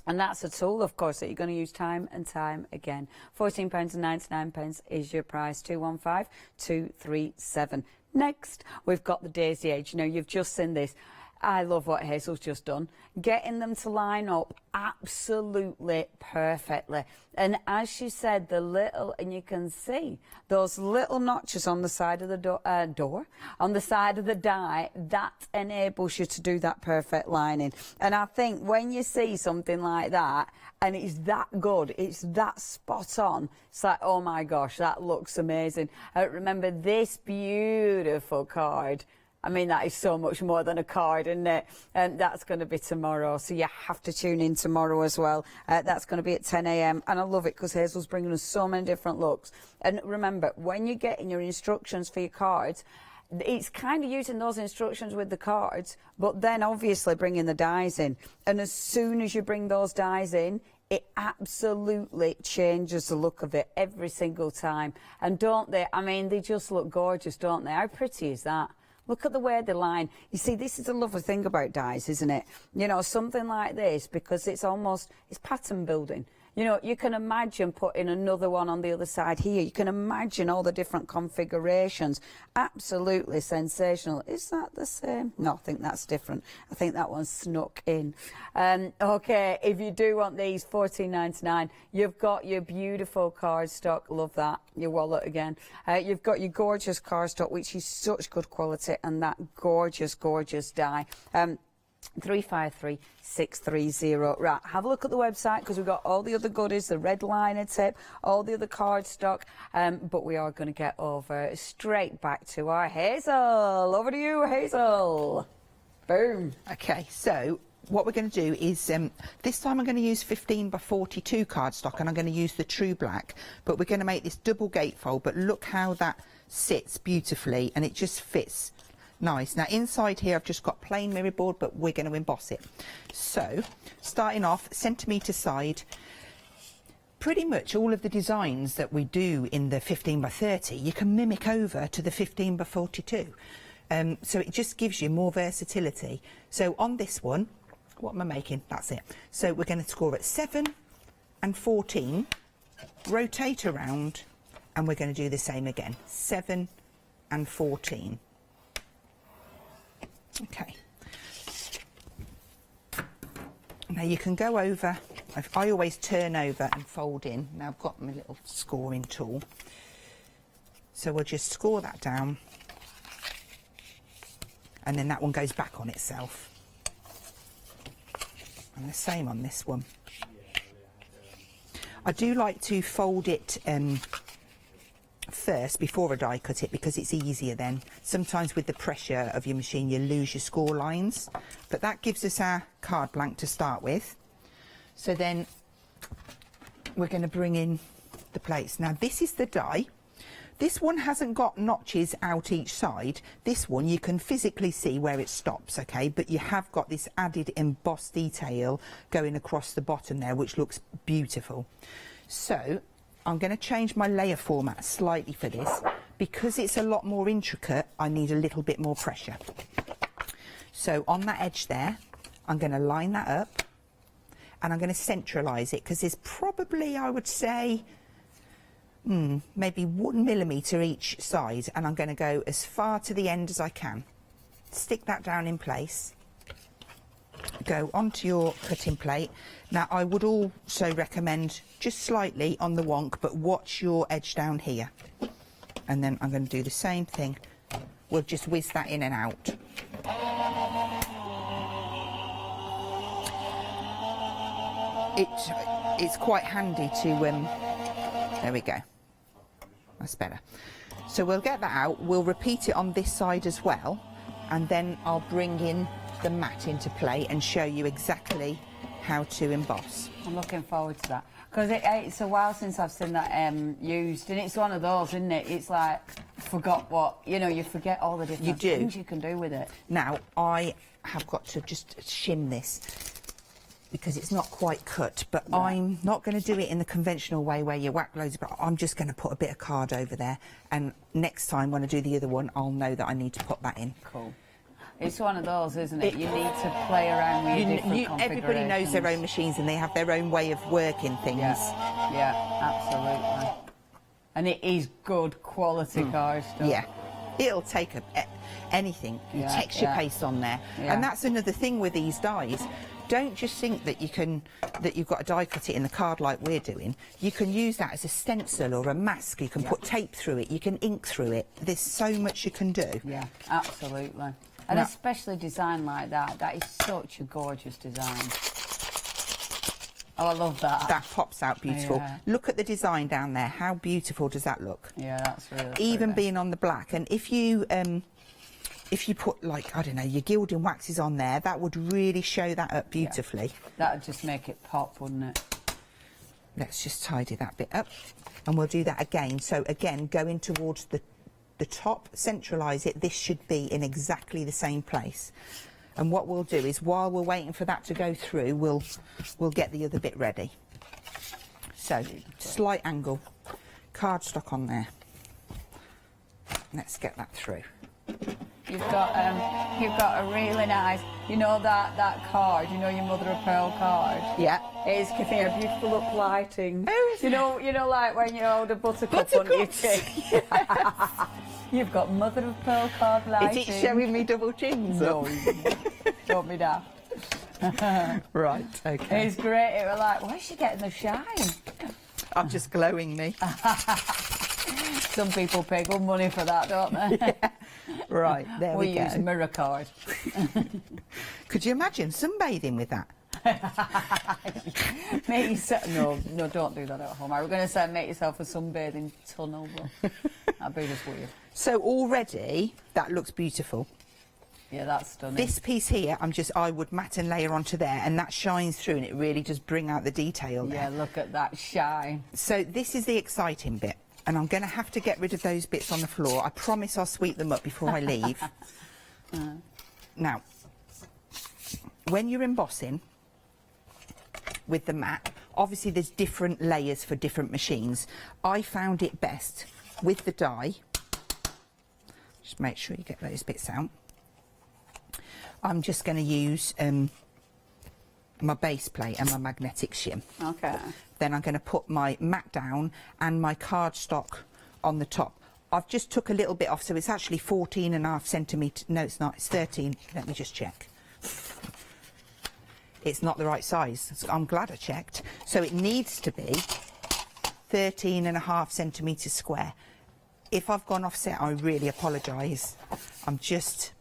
And that's a tool, of course, that you're going to use time and time again. £14.99 is your price. 215237. Next, we've got the Daisy Age. Now, you've just seen this. I love what Hazel's just done. Getting them to line up absolutely perfectly. And as she said, and you can see those little notches on the side of the on the side of the die, that enables you to do that perfect lining. And I think when you see something like that, and it's that good, it's that spot on, it's like, oh my gosh, that looks amazing. Remember this beautiful card. I mean, that is so much more than a card, isn't it? And that's going to be tomorrow, so you have to tune in tomorrow as well. That's going to be at 10 a.m. And I love it because Hazel's bringing us so many different looks. And remember, when you're getting your instructions for your cards, it's kind of using those instructions with the cards, but then obviously bringing the dies in. And as soon as you bring those dies in, it absolutely changes the look of it every single time. And don't they? I mean, they just look gorgeous, don't they? How pretty is that? Look at the way they line. You see, this is a lovely thing about dies, isn't it? You know, something like this, because it's pattern building. You know, you can imagine putting another one on the other side here. You can imagine all the different configurations. Absolutely sensational. Is that the same? No, I think that's different. I think that one's snuck in. Okay, if you do want these, $14.99. You've got your beautiful cardstock. Love that. Your wallet again. You've got your gorgeous cardstock, which is such good quality, and that gorgeous, gorgeous die. 353630. Right, have a look at the website, because we've got all the other goodies, the red liner tip, all the other cardstock, but we are going to get over straight back to our Hazel. Over to you, Hazel. Boom. Okay, so what we're going to do is this time I'm going to use 15x42 cardstock, and I'm going to use the true black, but we're going to make this double gatefold. But look how that sits beautifully, and it just fits nice. Now inside here I've just got plain mirror board, but we're going to emboss it. So starting off, centimetre side, pretty much all of the designs that we do in the 15x30 you can mimic over to the 15x42. So it just gives you more versatility. So on this one, what am I making? That's it. So we're going to score at 7 and 14, rotate around, and we're going to do the same again, 7 and 14. Okay, now you can go over. I always turn over and fold in. Now I've got my little scoring tool, so we'll just score that down, and then that one goes back on itself, and the same on this one. I do like to fold it first before I die cut it, because it's easier then. Sometimes with the pressure of your machine you lose your score lines, but that gives us our card blank to start with. So then we're going to bring in the plates. Now this is the die. This one hasn't got notches out each side. This one you can physically see where it stops, okay, but you have got this added embossed detail going across the bottom there, which looks beautiful. So I'm going to change my layer format slightly for this, because it's a lot more intricate. I need a little bit more pressure. So on that edge there, I'm going to line that up, and I'm going to centralise it, because there's probably, I would say, maybe 1 millimetre each side, and I'm going to go as far to the end as I can. Stick that down in place. Go onto your cutting plate. Now I would also recommend just slightly on the wonk, but watch your edge down here. And then I'm going to do the same thing. We'll just whiz that in and out. It's quite handy to there we go, that's better. So we'll get that out, we'll repeat it on this side as well, and then I'll bring in the mat into play and show you exactly how to emboss. I'm looking forward to that, because it's a while since I've seen that used, and it's one of those, isn't it? It's like, forgot what, you know, you forget all the different things you can do with it. Now I have got to just shim this, because it's not quite cut, but right. I'm not going to do it in the conventional way where you whack loads, but I'm just going to put a bit of card over there, and next time when I do the other one I'll know that I need to put that in. Cool. It's one of those, isn't it? You need to play around with different configurations. Everybody knows their own machines, and they have their own way of working things. Yeah, absolutely. And it is good quality cardstock. Yeah, it'll take anything. Your texture paste on there, and that's another thing with these dies. Don't just think that you've got to die cut it in the card like we're doing. You can use that as a stencil or a mask. You can put tape through it. You can ink through it. There's so much you can do. Yeah, absolutely. And especially design like that. That is such a gorgeous design. Oh, I love that. That pops out beautiful. Yeah. Look at the design down there. How beautiful does that look? Yeah, that's really even pretty. Being on the black. And if you put, like, I don't know, your gilding waxes on there, that would really show that up beautifully. Yeah. That would just make it pop, wouldn't it? Let's just tidy that bit up, and we'll do that again. So again, going towards the top, centralise it. This should be in exactly the same place. And what we'll do is, while we're waiting for that to go through, we'll get the other bit ready. So slight angle, cardstock on there. Let's get that through. You've got a really nice, you know that card, you know your mother of pearl card. Yeah. It's giving a beautiful look lighting. Oh, you know like when you hold a buttercup on your chin. You've got mother of pearl card lighting. Is it showing me double chins? No, don't be daft. Right, okay. It's great. It was like, where's she getting the shine? I'm just glowing me. Some people pay good money for that, don't they? Yeah. Right, there we go. We use mirror card. Could you imagine sunbathing with that? No, don't do that at home. I was going to say make yourself a sunbathing tunnel, but that'd be just weird. So already, that looks beautiful. Yeah, that's stunning. This piece here, I would mat and layer onto there, and that shines through, and it really does bring out the detail there. Yeah, look at that shine. So this is the exciting bit, and I'm going to have to get rid of those bits on the floor. I promise I'll sweep them up before I leave. Now, when you're embossing with the mat, obviously there's different layers for different machines. I found it best with the die. Just make sure you get those bits out. I'm just going to use my base plate and my magnetic shim. Okay. Then I'm going to put my mat down and my cardstock on the top. I've just took a little bit off, so it's actually 14.5 centimetres. No, it's not. It's 13. Let me just check. It's not the right size. So I'm glad I checked. So it needs to be 13.5 centimetres square. If I've gone offset, I really apologise. I'm just...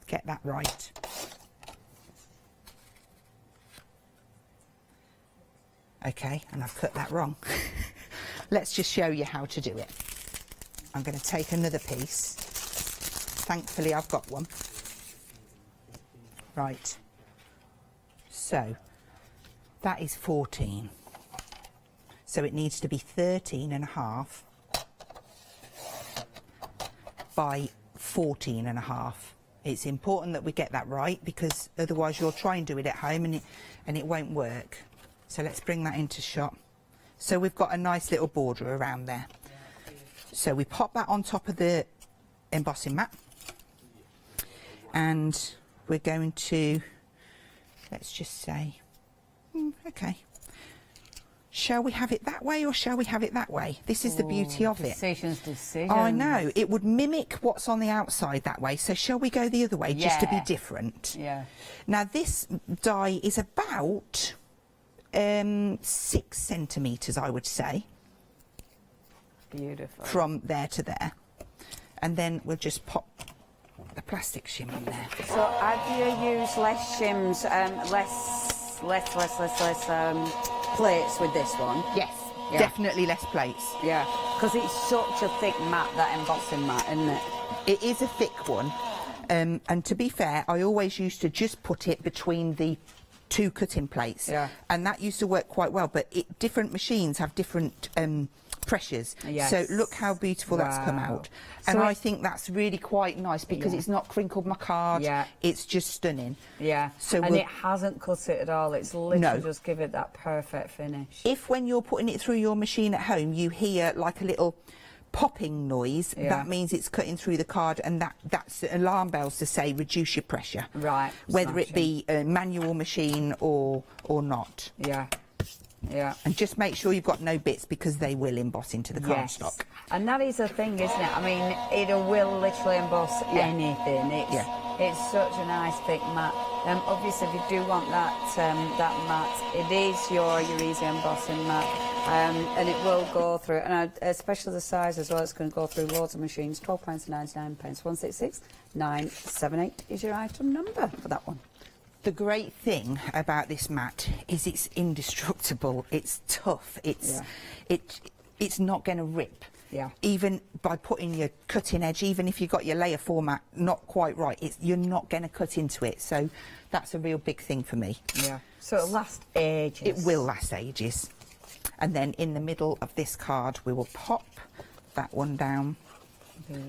get that right. Okay, and I've cut that wrong. Let's just show you how to do it. I'm going to take another piece. Thankfully, I've got one. Right. So, that is 14. So it needs to be 13.5 by 14.5. It's important that we get that right, because otherwise you'll try and do it at home and it won't work. So let's bring that into shot. So we've got a nice little border around there. So we pop that on top of the embossing mat, and we're going to, let's just say, okay, shall we have it that way or shall we have it that way? This is the beauty of it. Decisions. I know. It would mimic what's on the outside that way. So shall we go the other way just to be different? Yeah. Now this die is about 6 centimetres, I would say. Beautiful. From there to there. And then we'll just pop the plastic shim on there. So have you used less shims, less plates with this one? Yes, definitely less plates. Yeah, because it's such a thick mat, that embossing mat, isn't it? It is a thick one, and to be fair, I always used to just put it between the 2 cutting plates, and that used to work quite well, but different machines have different pressures. Yes. So look how beautiful that's come out. And so I think that's really quite nice, because it's not crinkled my card. Yeah. It's just stunning. Yeah. So and it hasn't cut it at all. It's literally just give it that perfect finish. If when you're putting it through your machine at home, you hear like a little popping noise, that means it's cutting through the card, and that's alarm bells to say reduce your pressure. Right. Whether it be a manual machine or not. Yeah. Yeah. And just make sure you've got no bits, because they will emboss into the cardstock. And that is a thing, isn't it? I mean, it will literally emboss anything. It's such a nice thick mat. Obviously, if you do want that that mat, it is your easy embossing mat, and it will go through. And especially the size as well, it's going to go through loads of machines. £12.99, 166 978 is your item number for that one. The great thing about this mat is it's indestructible. It's tough. It's not going to rip. Yeah. Even by putting your cutting edge, even if you've got your layer format not quite right, you're not going to cut into it. So that's a real big thing for me. Yeah. So it'll last ages. It will last ages. And then in the middle of this card, we will pop that one down.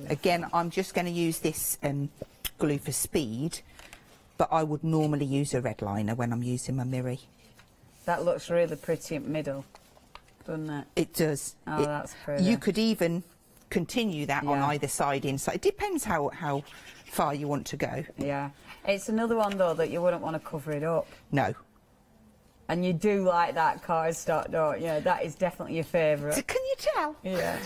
Again, I'm just going to use this glue for speed, but I would normally use a red liner when I'm using my mirror. That looks really pretty in the middle, doesn't it? It does. Oh, that's pretty. You could even continue that on either side inside. It depends how far you want to go. Yeah. It's another one, though, that you wouldn't want to cover it up. No. And you do like that cardstock, don't you? That is definitely your favourite. Can you tell? Yeah.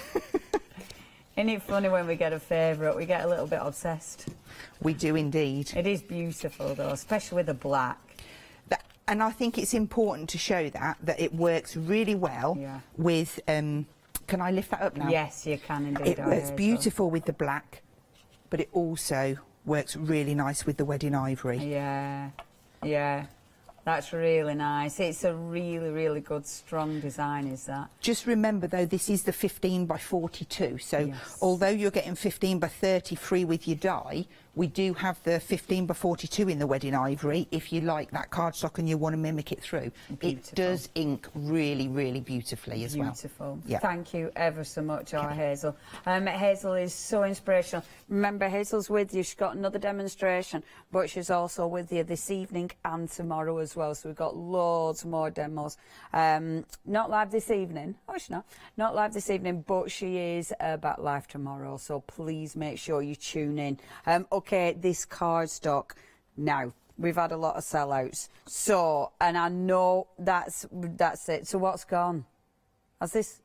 Isn't it funny when we get a favourite, we get a little bit obsessed? We do indeed. It is beautiful, though, especially with the black. And I think it's important to show that it works really well with... can I lift that up now? Yes, you can indeed. It works beautiful with the black, but it also works really nice with the wedding ivory. Yeah, yeah. That's really nice. It's a really, really good, strong design, is that? Just remember, though, this is the 15 by 42. So although you're getting 15 by 30 free with your die, we do have the 15 by 42 in the wedding ivory if you like that cardstock and you want to mimic it through. It does ink really, really beautifully as well. Beautiful. Yeah. Thank you ever so much, our Hazel. Hazel is so inspirational. Remember, Hazel's with you. She's got another demonstration, but she's also with you this evening and tomorrow as well. So we've got loads more demos. Not live this evening. Oh, she's not. Not live this evening, but she is back live tomorrow. So please make sure you tune in. Okay, this cardstock. Now, we've had a lot of sellouts. So, and I know that's it. So what's gone? Has this...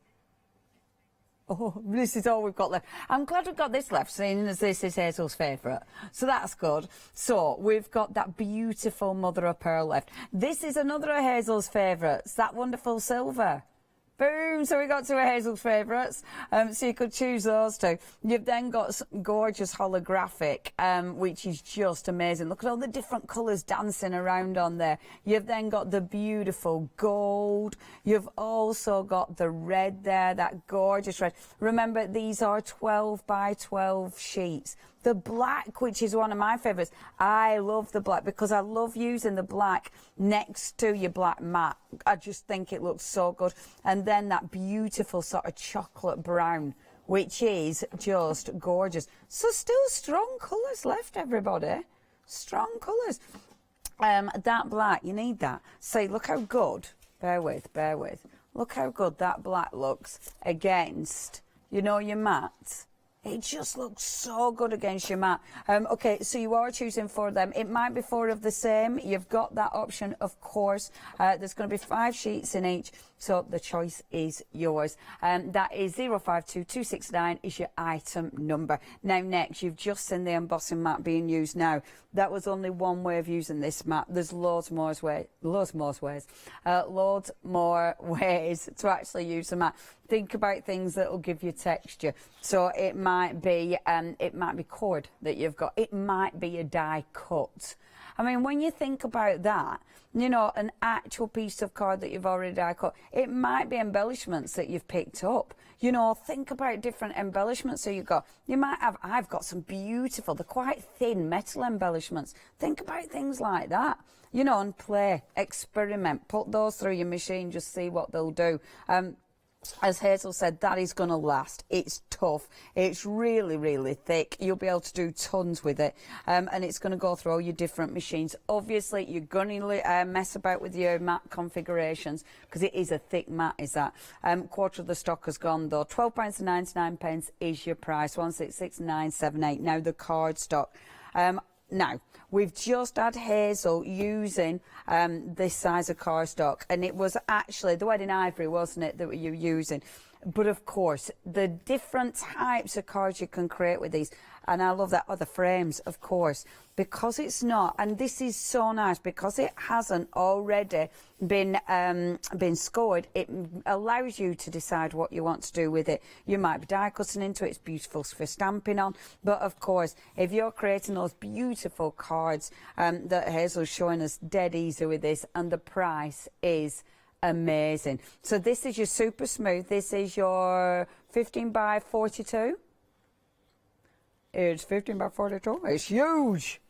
Oh, this is all we've got left. I'm glad we've got this left, seeing as this is Hazel's favourite. So that's good. So we've got that beautiful mother of pearl left. This is another of Hazel's favourites, that wonderful silver. Boom! So we got two of Hazel's favourites. So you could choose those two. You've then got some gorgeous holographic, which is just amazing. Look at all the different colours dancing around on there. You've then got the beautiful gold. You've also got the red there, that gorgeous red. Remember, these are 12 by 12 sheets. The black, which is one of my favourites. I love the black because I love using the black next to your black mat. I just think it looks so good. And then that beautiful sort of chocolate brown, which is just gorgeous. So still strong colours left, everybody. Strong colours. That black, you need that. So look how good, bear with. Look how good that black looks against, you know, your mat. It just looks so good against your mat. Okay, so you are choosing 4 of them. It might be 4 of the same. You've got that option, of course. There's going to be 5 sheets in each, so the choice is yours. That is 052269 is your item number. Now, next, you've just seen the embossing mat being used now. That was only one way of using this mat. There's loads more ways to actually use the mat. Think about things that will give you texture. So it might be cord that you've got. It might be a die cut. I mean, when you think about that, you know, an actual piece of card that you've already die cut, it might be embellishments that you've picked up. You know, think about different embellishments that you've got. You might have, I've got some beautiful, they're quite thin metal embellishments. Think about things like that, you know, and play, experiment, put those through your machine, just see what they'll do. As Hazel said, that is going to last. It's tough. It's really, really thick. You'll be able to do tons with it. And it's going to go through all your different machines. Obviously, you're going to mess about with your mat configurations because it is a thick mat, is that. Quarter of the stock has gone, though. £12.99 is your price. 166978. Now, the card stock. Now, we've just had Hazel using this size of cardstock, and it was actually the wedding ivory, wasn't it, that you were using? But of course, the different types of cards you can create with these, and I love that, the frames, of course, because it's not, and this is so nice, because it hasn't already been scored, it allows you to decide what you want to do with it. You might be die cutting into it, it's beautiful for stamping on, but of course, if you're creating those beautiful cards that Hazel's showing us, dead easy with this, and the price is amazing. So this is your super smooth. This is your 15 by 42. It's 15 by 42. It's huge.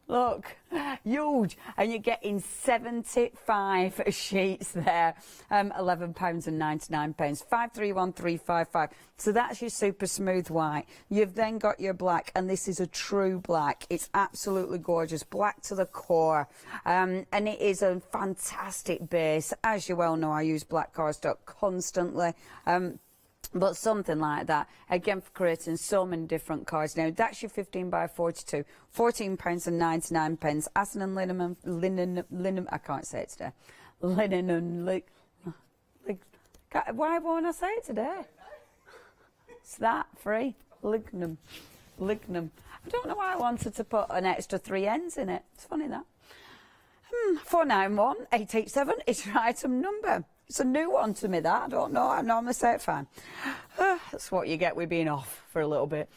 Look, huge. And you're getting 75 sheets there. £11.99. 531355. So that's your super smooth white. You've then got your black, and this is a true black. It's absolutely gorgeous. Black to the core. And it is a fantastic base. As you well know, I use black cardstock constantly. But something like that, again, for creating so many different cards. Now, that's your 15 by 42, £14.99. Aston and linen, I can't say it today. Linen and, why won't I say it today? It's that, free. Lignum. I don't know why I wanted to put an extra 3 N's in it. It's funny that. 491 887 is your item number. It's a new one to me, that. I don't know. I normally say it fine. That's what you get with being off for a little bit.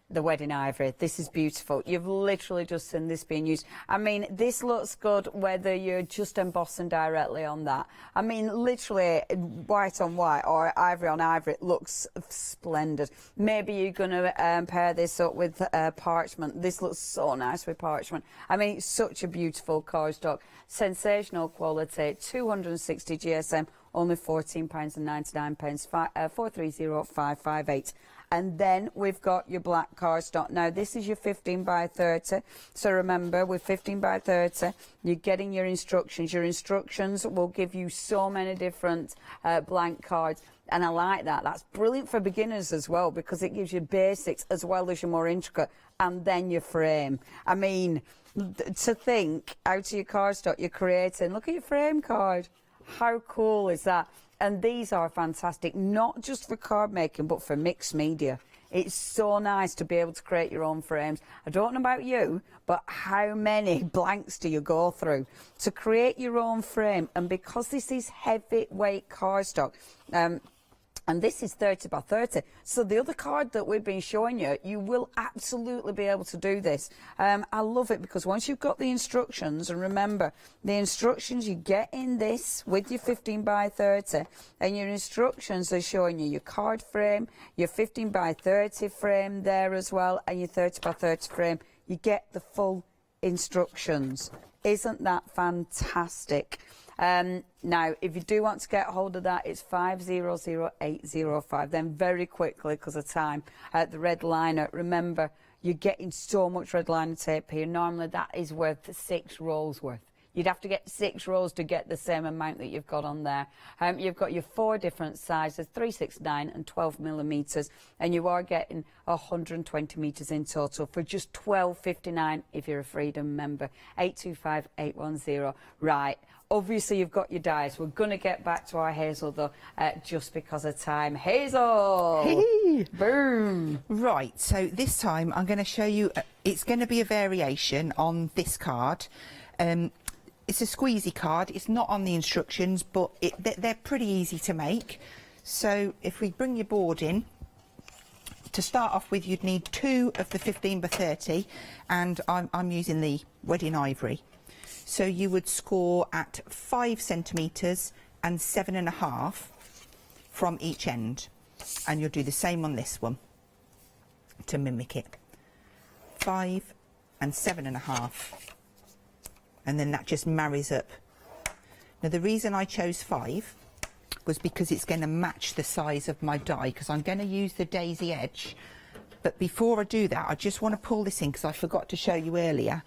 The wedding ivory. This is beautiful. You've literally just seen this being used. I mean, this looks good whether you're just embossing directly on that. I mean, literally white on white or ivory on ivory. It looks splendid. Maybe you're going to pair this up with parchment. This looks so nice with parchment. I mean, it's such a beautiful cardstock. Sensational quality. 260 GSM. Only £14.99. 430558. And then we've got your black cardstock. Now, this is your 15 by 30. So remember, with 15 by 30, you're getting your instructions. Your instructions will give you so many different blank cards. And I like that. That's brilliant for beginners as well, because it gives you basics as well as your more intricate. And then your frame. I mean, to think out of your cardstock you're creating. Look at your frame card. How cool is that? And these are fantastic, not just for card making, but for mixed media. It's so nice to be able to create your own frames. I don't know about you, but how many blanks do you go through to create your own frame? And because this is heavyweight cardstock, and this is 30 by 30. So the other card that we've been showing you, you will absolutely be able to do this. I love it because once you've got the instructions, and remember, the instructions you get in this with your 15 by 30, and your instructions are showing you your card frame, your 15 by 30 frame there as well, and your 30 by 30 frame. You get the full instructions. Isn't that fantastic? Now, if you do want to get hold of that, it's 500805. Then very quickly, because of time, the red liner. Remember, you're getting so much red liner tape here. Normally, that is worth 6 rolls worth. You'd have to get 6 rolls to get the same amount that you've got on there. You've got your 4 different sizes, 3, 6, 9 and 12 millimetres, and you are getting 120 metres in total for just £12.59 if you're a Freedom member. 825810. Right. Obviously, you've got your dies. We're going to get back to our Hazel, though, just because of time. Hazel! Hey. Boom! Right, so this time I'm going to show you, it's going to be a variation on this card. It's a squeezy card. It's not on the instructions, but they're pretty easy to make. So if we bring your board in, to start off with, you'd need 2 of the 15 by 30, and I'm using the wedding ivory. So you would score at 5 centimetres and 7.5 from each end. And you'll do the same on this one to mimic it. 5 and 7.5. And then that just marries up. Now the reason I chose 5 was because it's going to match the size of my die, because I'm going to use the daisy edge. But before I do that, I just want to pull this in because I forgot to show you earlier.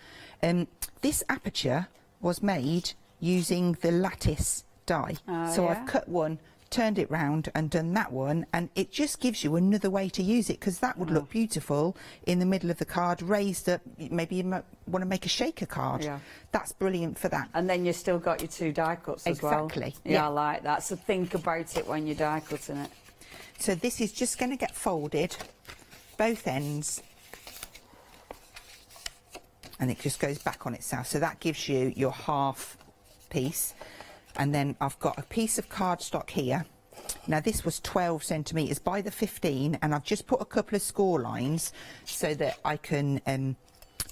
This aperture was made using the lattice die. So yeah. I've cut one, turned it round and done that one, and it just gives you another way to use it, because that would look beautiful in the middle of the card, raised up. Maybe you might want to make a shaker card. Yeah. That's brilliant for that. And then you've still got your 2 die cuts as well. Exactly. Yeah, I like that. So think about it when you're die cutting it. So this is just going to get folded, both ends, and it just goes back on itself. So that gives you your half piece. And then I've got a piece of cardstock here. Now this was 12 centimetres by the 15, and I've just put a couple of score lines so that I can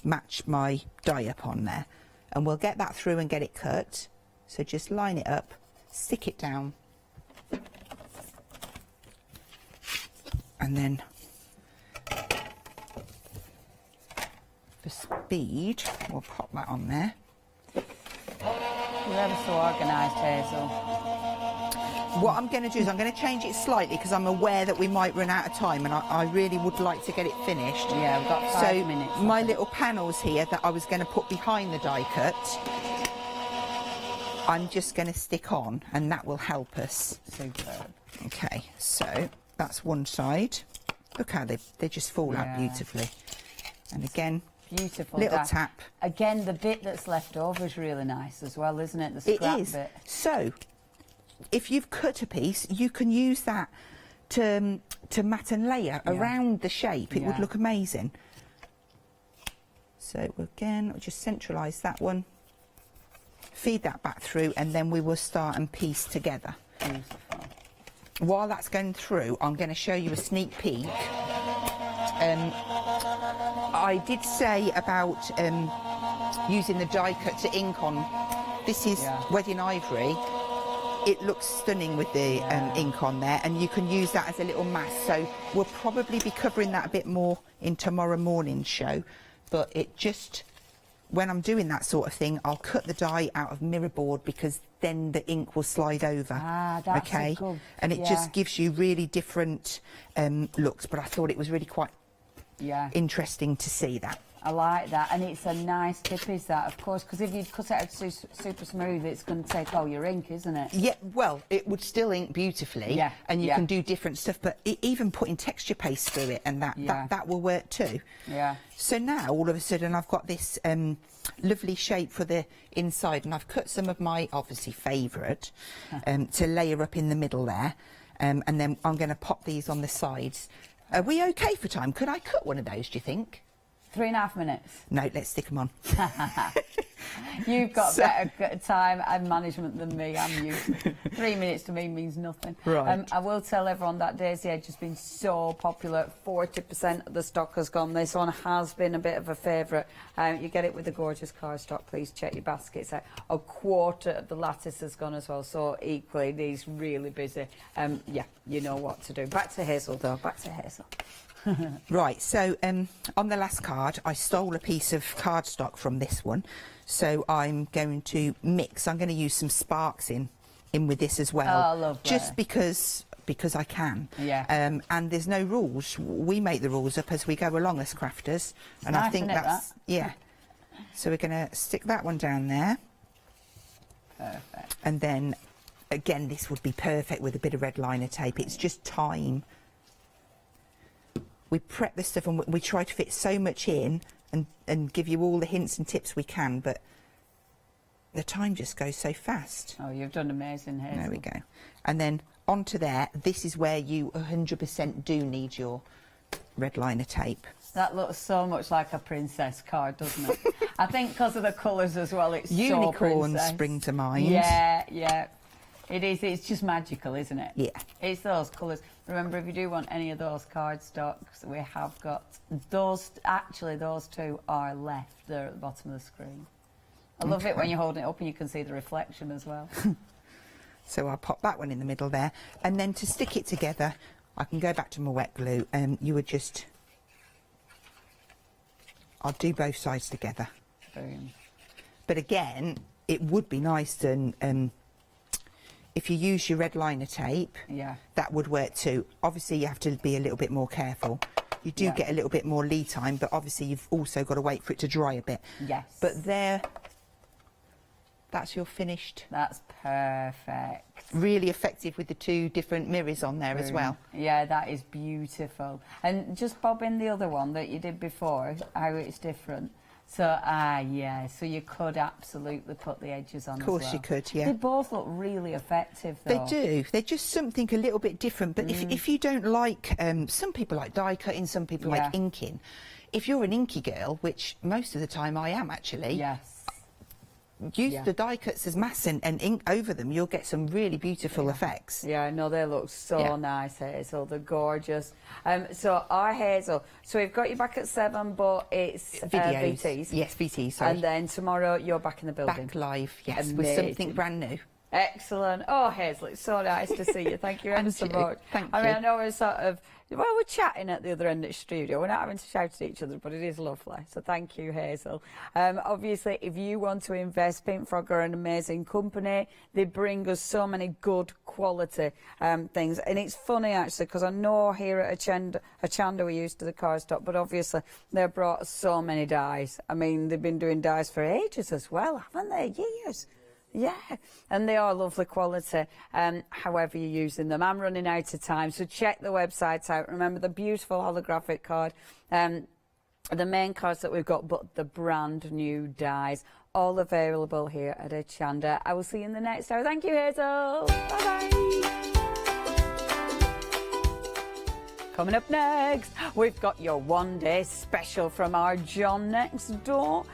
match my die up on there. And we'll get that through and get it cut. So just line it up, stick it down, and then for speed, we'll pop that on there. You're ever so organised, Hazel. What I'm going to do is I'm going to change it slightly, because I'm aware that we might run out of time, and I really would like to get it finished. Yeah, we've got 5 minutes. So my little panels here that I was going to put behind the die cut, I'm just going to stick on, and that will help us. Superb. Okay, so that's one side. Look how they just fall out beautifully. And again, beautiful little tap. Again, the bit that's left over is really nice as well, isn't it? The scrap bit. So, if you've cut a piece, you can use that to mat and layer around the shape. It would look amazing. So again, we'll just centralise that one, feed that back through, and then we will start and piece together. Beautiful. While that's going through, I'm going to show you a sneak peek. I did say about using the die cut to ink on. This is Wedding Ivory. It looks stunning with the ink on there, and you can use that as a little mask. So we'll probably be covering that a bit more in tomorrow morning's show. But it just, when I'm doing that sort of thing, I'll cut the die out of mirror board, because then the ink will slide over. Ah, that's okay, cool. And it just gives you really different looks. But I thought it was really quite interesting to see that. I like that, and it's a nice tip, is that, of course, because if you cut it out super smooth, it's going to take all your ink, isn't it? Yeah, well, it would still ink beautifully, and you can do different stuff, but even putting texture paste through it, and that will work too. Yeah. So now, all of a sudden, I've got this lovely shape for the inside, and I've cut some of my, obviously, favourite to layer up in the middle there, and then I'm going to pop these on the sides. Are we okay for time? Could I cut one of those, do you think? 3.5 minutes. No, let's stick them on. You've got better time and management than me. I'm used. 3 minutes to me means nothing. Right. I will tell everyone that Daisy Edge has been so popular. 40% of the stock has gone. This one has been a bit of a favourite. You get it with the gorgeous cardstock. Please check your baskets out. A quarter of the lattice has gone as well. So equally, these really busy. Yeah, you know what to do. Back to Hazel, though. Back to Hazel. Right, so on the last card, I stole a piece of cardstock from this one, so I'm going to mix. I'm going to use some sparks in with this as well. Oh, lovely. Just because I can. Yeah. And there's no rules. We make the rules up as we go along as crafters, and nice, I think isn't it, that's So we're going to stick that one down there. Perfect. And then again, this would be perfect with a bit of red liner tape. It's just time. We prep this stuff and we try to fit so much in and give you all the hints and tips we can, but the time just goes so fast. Oh, you've done amazing, Hazel. There we go. And then onto there, this is where you 100% do need your red liner tape. That looks so much like a princess card, doesn't it? I think because of the colours as well, it's Unicorns so princess. spring to mind. Yeah, yeah. It is. It's just magical, isn't it? Yeah. It's those colours. Remember, if you do want any of those cardstocks, we have got those. Actually, those two are left there at the bottom of the screen. I love it when you're holding it up and you can see the reflection as well. So I'll pop that one in the middle there. And then to stick it together, I can go back to my wet glue and you would just... I'll do both sides together. Boom. But again, it would be nice to... if you use your red liner tape, that would work too. Obviously, you have to be a little bit more careful. You do get a little bit more lead time, but obviously you've also got to wait for it to dry a bit. Yes. But there, that's your finished. That's perfect. Really effective with the two different mirrors on there as well. Yeah, that is beautiful. And just bob in the other one that you did before, how it's different. So, yeah, so you could absolutely put the edges on as well. Of course you could, yeah. They both look really effective, though. They do. They're just something a little bit different. But if you don't like... some people like die cutting, some people like inking. If you're an inky girl, which most of the time I am, actually... Yes. Use the die cuts as mass and ink over them. You'll get some really beautiful effects. Yeah, no, they look so nice, Hazel. They're gorgeous. So our Hazel, so we've got you back at 7, but it's videos. VTs. Yes, VTs, sorry. And then tomorrow you're back in the building. Back live, yes, Amazing. with something brand new. Excellent. Oh, Hazel, it's so nice to see you. Thank you ever so much. Thank I you. mean, I know we're sort of, well, we're chatting at the other end of the studio. We're not having to shout at each other, but it is lovely. So thank you, Hazel. Obviously, if you want to invest, Pink Frog are an amazing company. They bring us so many good quality things. And it's funny, actually, because I know here at Hochanda we're used to the cardstock, but obviously they've brought so many dyes. I mean, they've been doing dyes for ages as well, haven't they? Years. Yeah, and they are lovely quality, however you're using them. I'm running out of time, so check the website out. Remember the beautiful holographic card, the main cards that we've got, but the brand new dies, all available here at Hochanda. I will see you in the next hour. Thank you, Hazel. Bye-bye. Coming up next, we've got your one-day special from our John next door.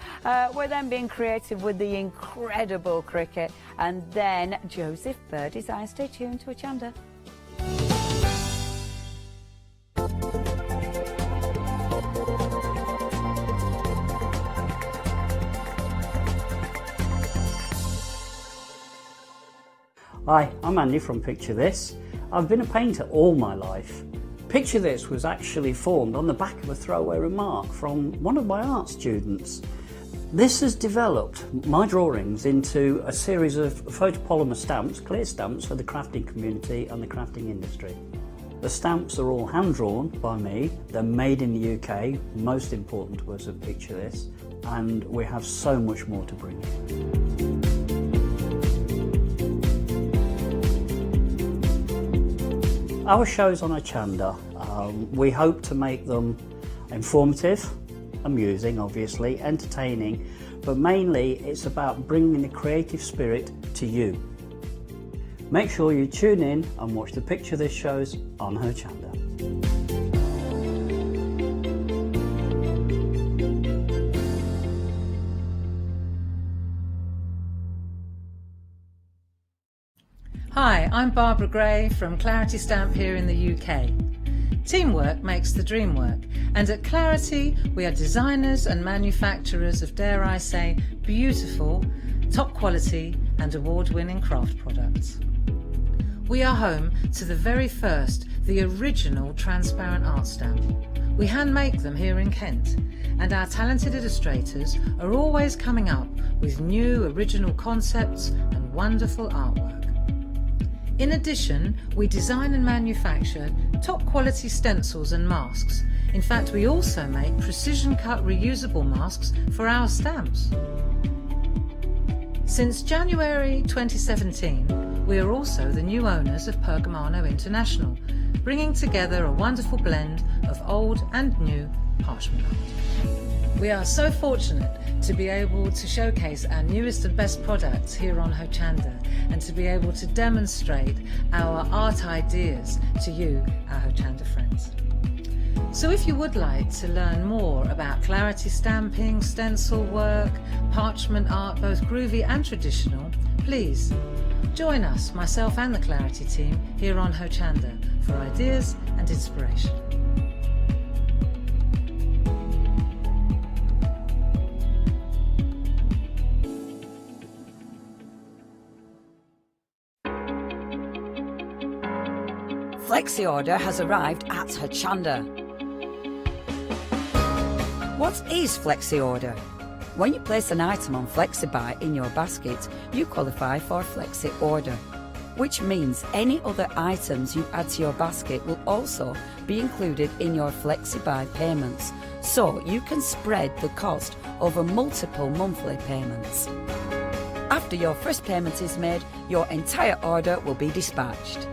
We're then being creative with the incredible cricket, and then Joseph Bird Design. Stay tuned to Hochanda. Hi, I'm Andy from Picture This. I've been a painter all my life. Picture This was actually formed on the back of a throwaway remark from one of my art students. This has developed my drawings into a series of photopolymer stamps, clear stamps for the crafting community and the crafting industry. The stamps are all hand-drawn by me, they're made in the UK, most important to us at Picture This, and we have so much more to bring you. Our shows on Hochanda, we hope to make them informative, amusing obviously, entertaining, but mainly it's about bringing the creative spirit to you. Make sure you tune in and watch the Picture This shows on Hochanda. Hi, I'm Barbara Gray from Clarity Stamp here in the UK. Teamwork makes the dream work, and at Clarity we are designers and manufacturers of, dare I say, beautiful, top quality and award-winning craft products. We are home to the very first, the original transparent art stamp. We hand make them here in Kent, and our talented illustrators are always coming up with new original concepts and wonderful artwork. In addition, we design and manufacture top quality stencils and masks. In fact, we also make precision cut reusable masks for our stamps. Since January 2017, we are also the new owners of Pergamano International, bringing together a wonderful blend of old and new parchment art. We are so fortunate to be able to showcase our newest and best products here on Hochanda, and to be able to demonstrate our art ideas to you, our Hochanda friends. So if you would like to learn more about Clarity stamping, stencil work, parchment art, both groovy and traditional, please join us, myself and the Clarity team, here on Hochanda for ideas and inspiration. Flexi Order has arrived at Hochanda. What is Flexi Order? When you place an item on FlexiBuy in your basket, you qualify for Flexi Order, which means any other items you add to your basket will also be included in your FlexiBuy payments, so you can spread the cost over multiple monthly payments. After your first payment is made, your entire order will be dispatched.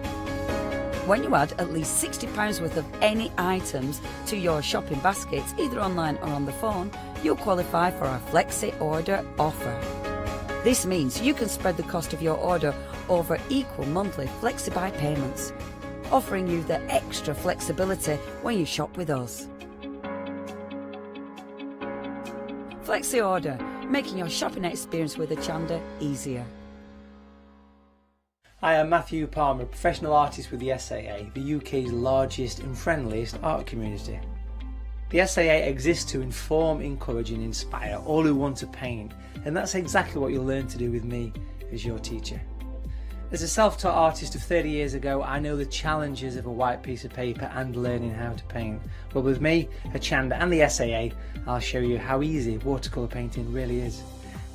When you add at least £60 worth of any items to your shopping baskets, either online or on the phone, you'll qualify for our Flexi Order offer. This means you can spread the cost of your order over equal monthly FlexiBuy payments, offering you the extra flexibility when you shop with us. Flexi Order, making your shopping experience with Hochanda easier. Hi, I'm Matthew Palmer, a professional artist with the SAA, the UK's largest and friendliest art community. The SAA exists to inform, encourage and inspire all who want to paint, and that's exactly what you'll learn to do with me as your teacher. As a self-taught artist of 30 years ago, I know the challenges of a white piece of paper and learning how to paint. But with me, Hochanda and the SAA, I'll show you how easy watercolour painting really is.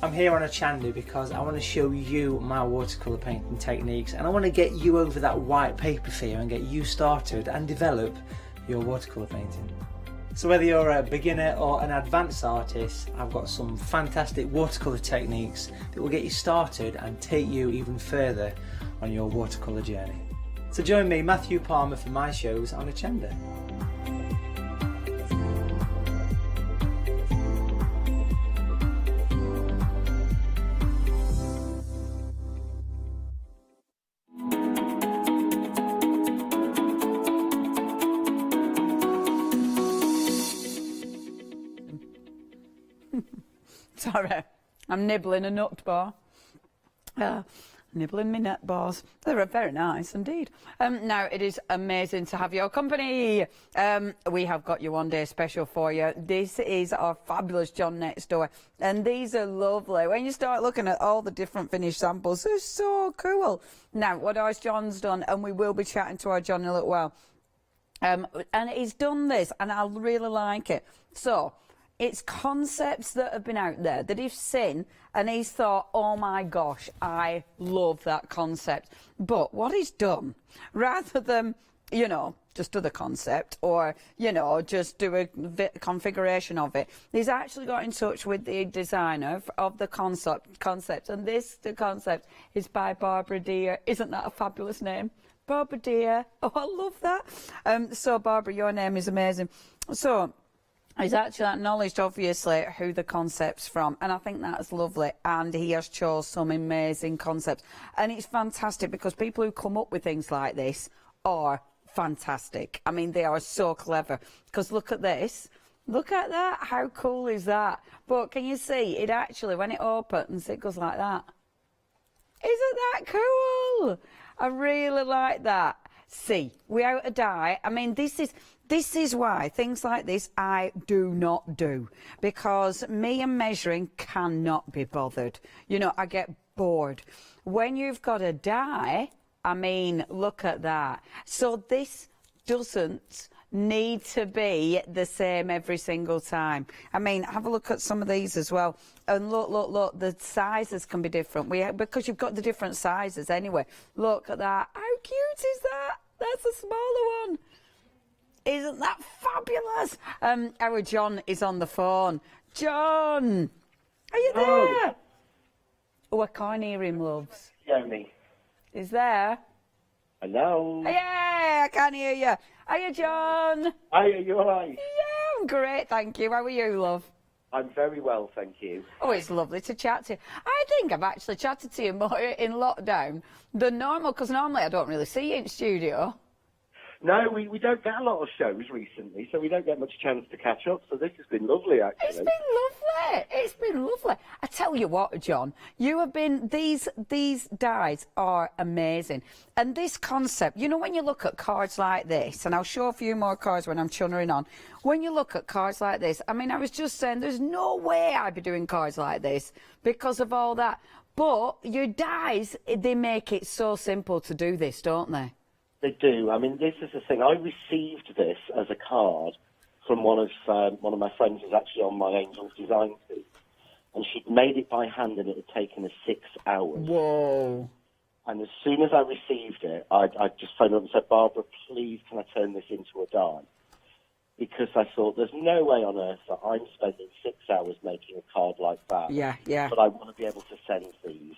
I'm here on Hochanda because I want to show you my watercolour painting techniques, and I want to get you over that white paper fear and get you started and develop your watercolour painting. So whether you're a beginner or an advanced artist, I've got some fantastic watercolour techniques that will get you started and take you even further on your watercolour journey. So join me, Matthew Palmer, for my shows on Hochanda. Sorry, I'm nibbling a nut bar. Nibbling my nut bars. They're very nice indeed. Now, it is amazing to have your company. We have got your one-day special for you. This is our fabulous John next door. And these are lovely. When you start looking at all the different finished samples, they're so cool. Now, what else John's done, and we will be chatting to our John in a little while. And he's done this, and I really like it. So, it's concepts that have been out there that he's seen and he's thought, oh my gosh, I love that concept. But what he's done, rather than, you know, just do the concept or, you know, just do a configuration of it, he's actually got in touch with the designer of the concept. And the concept is by Barbara Deere. Isn't that a fabulous name? Barbara Deere. Oh, I love that. So, Barbara, your name is amazing. So, he's actually acknowledged, obviously, who the concept's from, and I think that's lovely. And he has chose some amazing concepts. And it's fantastic because people who come up with things like this are fantastic. I mean, they are so clever. Because look at this. Look at that. How cool is that? But can you see, it actually, when it opens, it goes like that. Isn't that cool? I really like that. See, without a die, I mean, this is why things like this I do not do, because me and measuring cannot be bothered. You know, I get bored. When you've got a die, I mean, look at that. So this doesn't need to be the same every single time. I mean, have a look at some of these as well. And look, the sizes can be different. Because you've got the different sizes anyway. Look at that. How cute is that? That's a smaller one. Isn't that fabulous? Our John is on the phone. John, are you there? Oh, I can't hear him, loves. Yoni. Is there? Hello. Yeah, I can't hear you. Are you, John? Hi, are you all right? Yeah, I'm great, thank you. How are you, love? I'm very well, thank you. Oh, it's lovely to chat to you. I think I've actually chatted to you more in lockdown than normal, because normally I don't really see you in studio. No, we don't get a lot of shows recently, so we don't get much chance to catch up, so this has been lovely, actually. It's been lovely. It's been lovely. I tell you what, John, you have been, these dies are amazing. And this concept, you know, when you look at cards like this, and I'll show a few more cards when I'm chunnering on, when you look at cards like this, I mean, I was just saying, there's no way I'd be doing cards like this because of all that. But your dies, they make it so simple to do this, don't they? They do. I mean, this is the thing. I received this as a card from one of my friends who's actually on my Angels design team, and she'd made it by hand, and it had taken her 6 hours. Whoa! And as soon as I received it, I just phoned up and said, Barbara, please, can I turn this into a die? Because I thought, there's no way on earth that I'm spending 6 hours making a card like that. Yeah, yeah. But I want to be able to send these.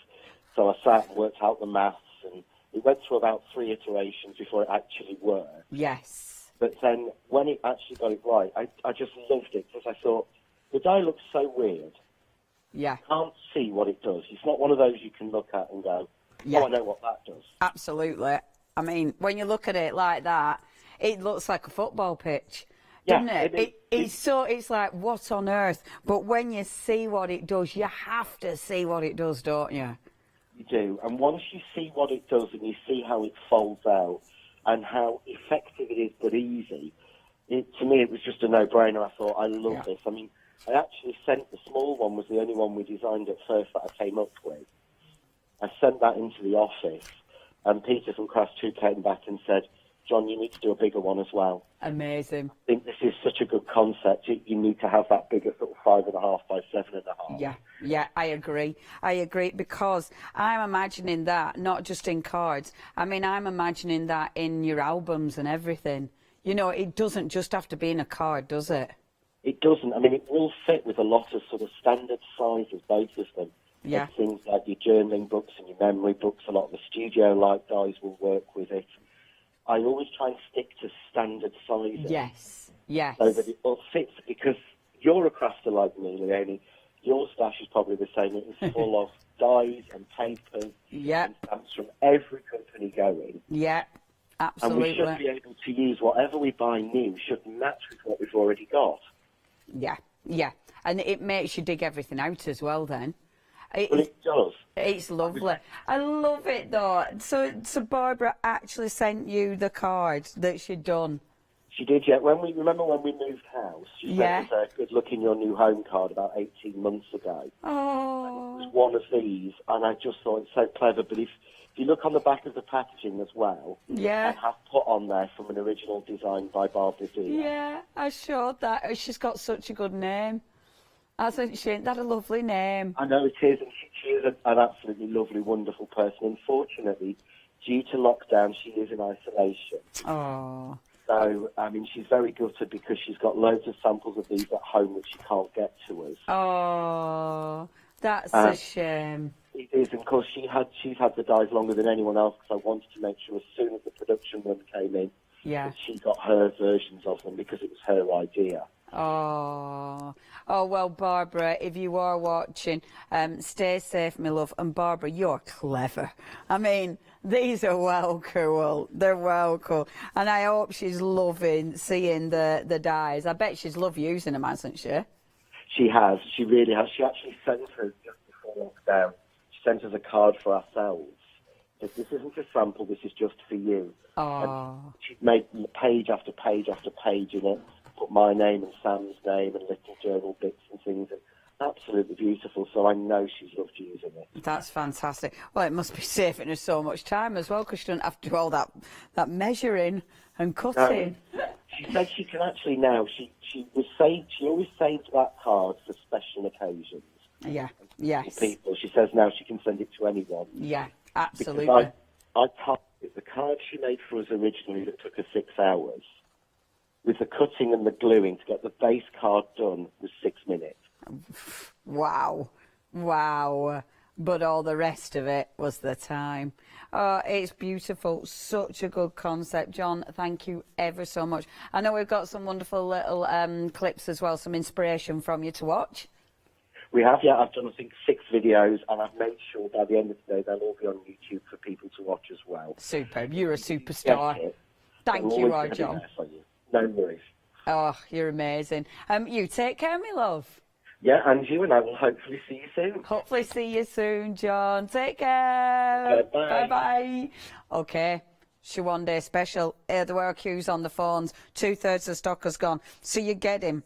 So I sat and worked out the maths, and it went through about 3 iterations before it actually worked. Yes. But then when it actually got it right, I just loved it because I thought, the die looks so weird. Yeah. You can't see what it does. It's not one of those you can look at and go, yeah. Oh, I know what that does. Absolutely. I mean, when you look at it like that, it looks like a football pitch, doesn't it? It's like, what on earth? But when you see what it does, you have to see what it does, don't you? You do. And once you see what it does and you see how it folds out and how effective it is but easy, to me it was just a no-brainer. I thought, I love this. I mean, I actually sent the small one, was the only one we designed at first that I came up with. I sent that into the office, and Peter from Craft 2 came back and said, John, you need to do a bigger one as well. Amazing. I think this is such a good concept. You need to have that bigger sort of 5.5 by 7.5. Yeah, I agree. I agree, because I'm imagining that not just in cards. I mean, I'm imagining that in your albums and everything. You know, it doesn't just have to be in a card, does it? It doesn't. I mean, it will fit with a lot of sort of standard sizes, both of them. Yeah. Like things like your journaling books and your memory books. A lot of the studio light dies will work with it. I always try and stick to standard sizes. Yes, yes. So that it all fits, because you're a crafter like me, Leonie. Your stash is probably the same. It is full of dies and papers and stamps from every company going. Yeah, absolutely. And we should be able to use whatever we buy new should match with what we've already got. Yeah, yeah. And it makes you dig everything out as well then. It does. It's lovely. I love it though. So Barbara actually sent you the card that she'd done. She did, yeah. Remember when we moved house, she sent us a good look in your new home card about 18 months ago. Oh. And it was one of these, and I just thought it's so clever. But if you look on the back of the packaging as well, I have put on there from an original design by Barbara Deere. Yeah, I showed that. She's got such a good name. Ain't that a lovely name? I know it is, and she is an absolutely lovely, wonderful person. Unfortunately, due to lockdown, she is in isolation. Oh. So, I mean, she's very gutted because she's got loads of samples of these at home which she can't get to us. Oh, that's a shame. It is, and of course, she's had the dies longer than anyone else, because I wanted to make sure as soon as the production run came in, that she got her versions of them, because it was her idea. Oh, well, Barbara, if you are watching, stay safe, my love. And Barbara, you're clever. I mean, these are well cool. They're well cool. And I hope she's loving seeing the dies. I bet she's loved using them, hasn't she? She has. She really has. She actually sent us, just before lockdown, she sent us a card for ourselves. This isn't a sample, this is just for you. Oh. And she'd made page after page after page in it, put my name and Sam's name and little journal bits and things. And absolutely beautiful, so I know she's loved using it. That's fantastic. Well, it must be saving her so much time as well, because she doesn't have to do all that measuring and cutting. She said she can actually now, she always saved that card for special occasions. Yeah, yes. People. She says now she can send it to anyone. Yeah, absolutely. Because I typed the card she made for us originally that took her 6 hours, with the cutting and the gluing to get the base card done, was 6 minutes. Wow. Wow. But all the rest of it was the time. Oh, it's beautiful. Such a good concept. John, thank you ever so much. I know we've got some wonderful little clips as well, some inspiration from you to watch. We have, yeah. I've done, I think, 6 videos, and I've made sure by the end of the day they'll all be on YouTube for people to watch as well. Superb. You're a superstar. Yes, thank you, John. No worries. Oh, you're amazing. You take care, my love. Yeah, and you, and I will hopefully see you soon. Hopefully see you soon, John. Take care. Bye-bye. Bye-bye. Okay. Hochanda special. There were queues on the phones. 2/3 of the stock has gone. So you get him.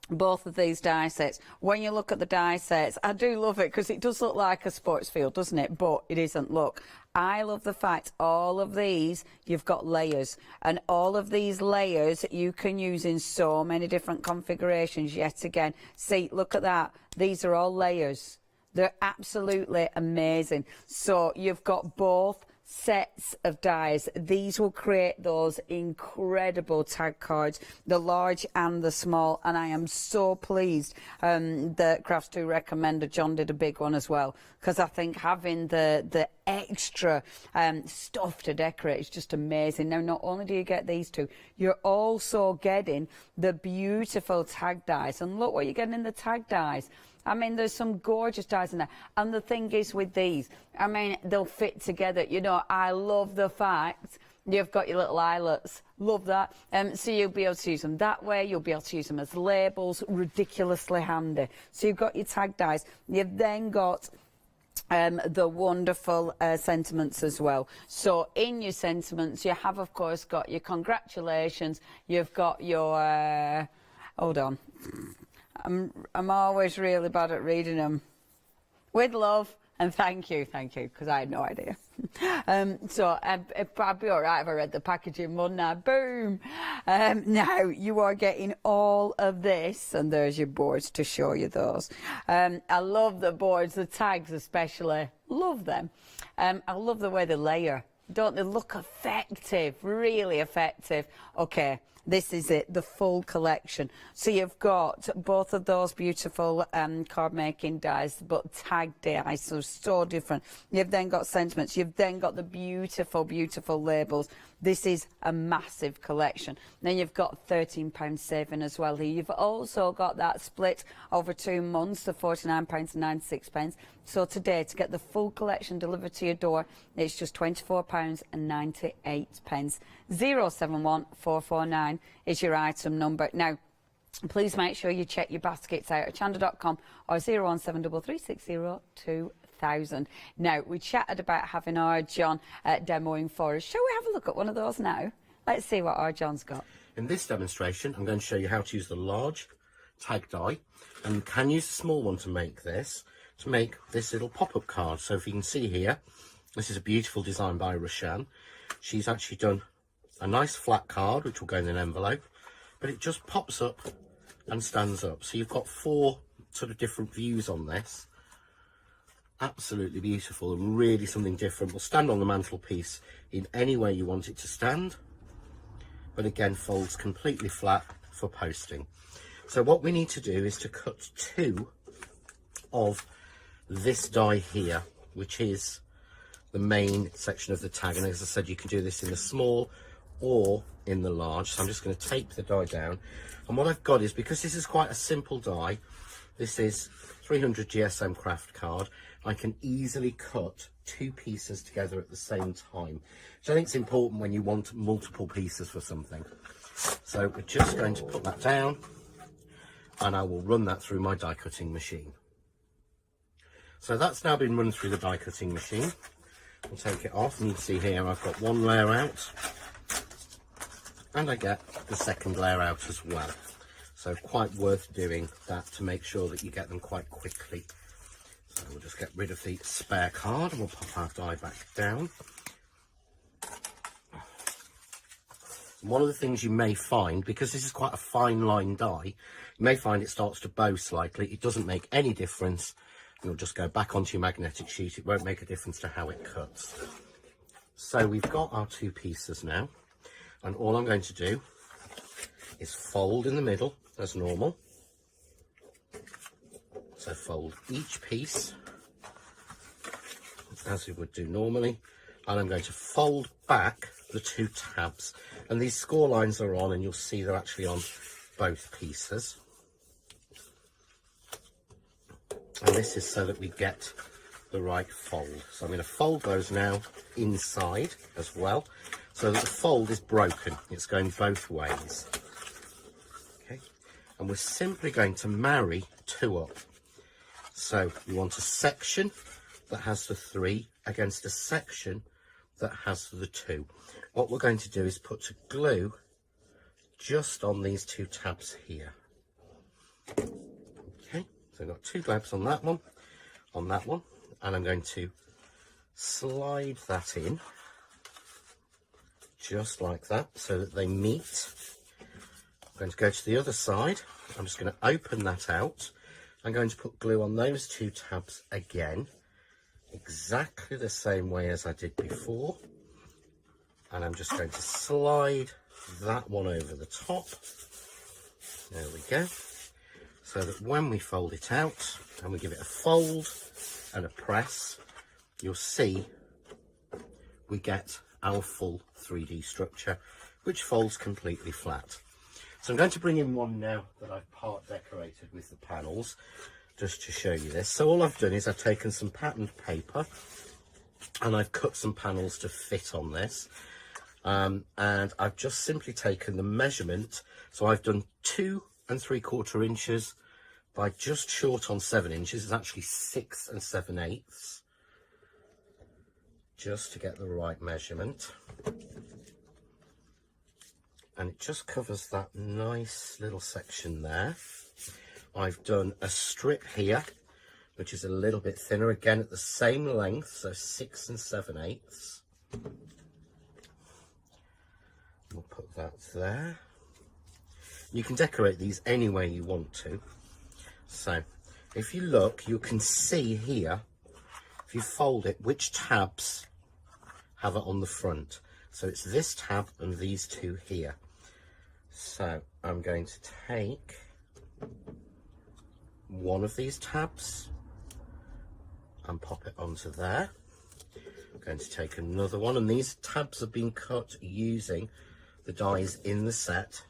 Both of these die sets. When you look at the die sets, I do love it because it does look like a sports field, doesn't it? But it isn't. Look, I love the fact all of these, you've got layers. And all of these layers you can use in so many different configurations yet again. See, look at that. These are all layers. They're absolutely amazing. So you've got both sets of dies. These will create those incredible tag cards, the large and the small, and I am so pleased that Crafts 2 recommended John did a big one as well, because I think having the extra stuff to decorate is just amazing. Now, not only do you get these two, you're also getting the beautiful tag dies, and look what you're getting in the tag dies. I mean, there's some gorgeous dies in there. And the thing is with these, I mean, they'll fit together. You know, I love the fact you've got your little eyelets. Love that. So you'll be able to use them that way. You'll be able to use them as labels. Ridiculously handy. So you've got your tag dies. You've then got the wonderful sentiments as well. So in your sentiments, you have, of course, got your congratulations. You've got your... hold on. I'm always really bad at reading them. With love and thank you, because I had no idea. So I'd be all right if I read the packaging, wouldn't I? Boom. Now you are getting all of this, and there's your boards to show you those. I love the boards, the tags especially. Love them. I love the way they layer. Don't they look effective? Really effective. Okay. This is it, the full collection. So you've got both of those beautiful card making dies, but tag dies, so different. You've then got sentiments. You've then got the beautiful, beautiful labels. This is a massive collection. Then you've got £13 saving as well here. You've also got that split over 2 months, the £49.96. So today, to get the full collection delivered to your door, it's just £24.98. 071449 is your item number. Now, please make sure you check your baskets out at hochanda.com or 01733602000. Now, we chatted about having our John demoing for us. Shall we have a look at one of those now? Let's see what our John's got. In this demonstration, I'm going to show you how to use the large tag die, and you can use the small one to make this little pop-up card. So if you can see here, this is a beautiful design by Hochanda. She's actually done a nice flat card, which will go in an envelope, but it just pops up and stands up. So you've got 4 sort of different views on this. Absolutely beautiful and really something different. Will stand on the mantelpiece in any way you want it to stand, but again folds completely flat for posting. So what we need to do is to cut 2 of this die here, which is the main section of the tag, and as I said, you can do this in the small or in the large. So I'm just going to tape the die down, and what I've got is, because this is quite a simple die, this is 300 GSM craft card, I can easily cut 2 pieces together at the same time, which I think is important when you want multiple pieces for something. So we're just going to put that down, and I will run that through my die cutting machine. So that's now been run through the die cutting machine. I'll take it off, and you can see here I've got 1 layer out, and I get the second layer out as well. So quite worth doing that to make sure that you get them quite quickly. So we'll just get rid of the spare card, and we'll pop our die back down. And one of the things you may find, because this is quite a fine line die, you may find it starts to bow slightly. It doesn't make any difference. You'll just go back onto your magnetic sheet. It won't make a difference to how it cuts. So we've got our 2 pieces now, and all I'm going to do is fold in the middle as normal. So fold each piece as we would do normally, and I'm going to fold back the 2 tabs, and these score lines are on, and you'll see they're actually on both pieces. And this is so that we get the right fold. So I'm going to fold those now inside as well, so that the fold is broken. It's going both ways. Okay, and we're simply going to marry 2 up. So you want a section that has the 3 against a section that has the 2. What we're going to do is put glue just on these 2 tabs here. Okay, so I've got 2 glabs on that one, and I'm going to slide that in just like that so that they meet. I'm going to go to the other side. I'm just going to open that out. I'm going to put glue on those 2 tabs again, exactly the same way as I did before, and I'm just going to slide that one over the top. There we go, so that when we fold it out and we give it a fold and a press, you'll see we get our full 3D structure, which folds completely flat. So I'm going to bring in one now that I've part decorated with the panels, just to show you this. So all I've done is I've taken some patterned paper and I've cut some panels to fit on this, and I've just simply taken the measurement. So I've done 2 3/4 inches by just short on 7 inches. It's actually 6 7/8, just to get the right measurement. And it just covers that nice little section there. I've done a strip here, which is a little bit thinner, again at the same length, so 6 7/8. We'll put that there. You can decorate these any way you want to. So if you look, you can see here, if you fold it, which tabs have it on the front. So it's this tab and these two here. So I'm going to take one of these tabs and pop it onto there. I'm going to take another one, and these tabs have been cut using the dies in the set,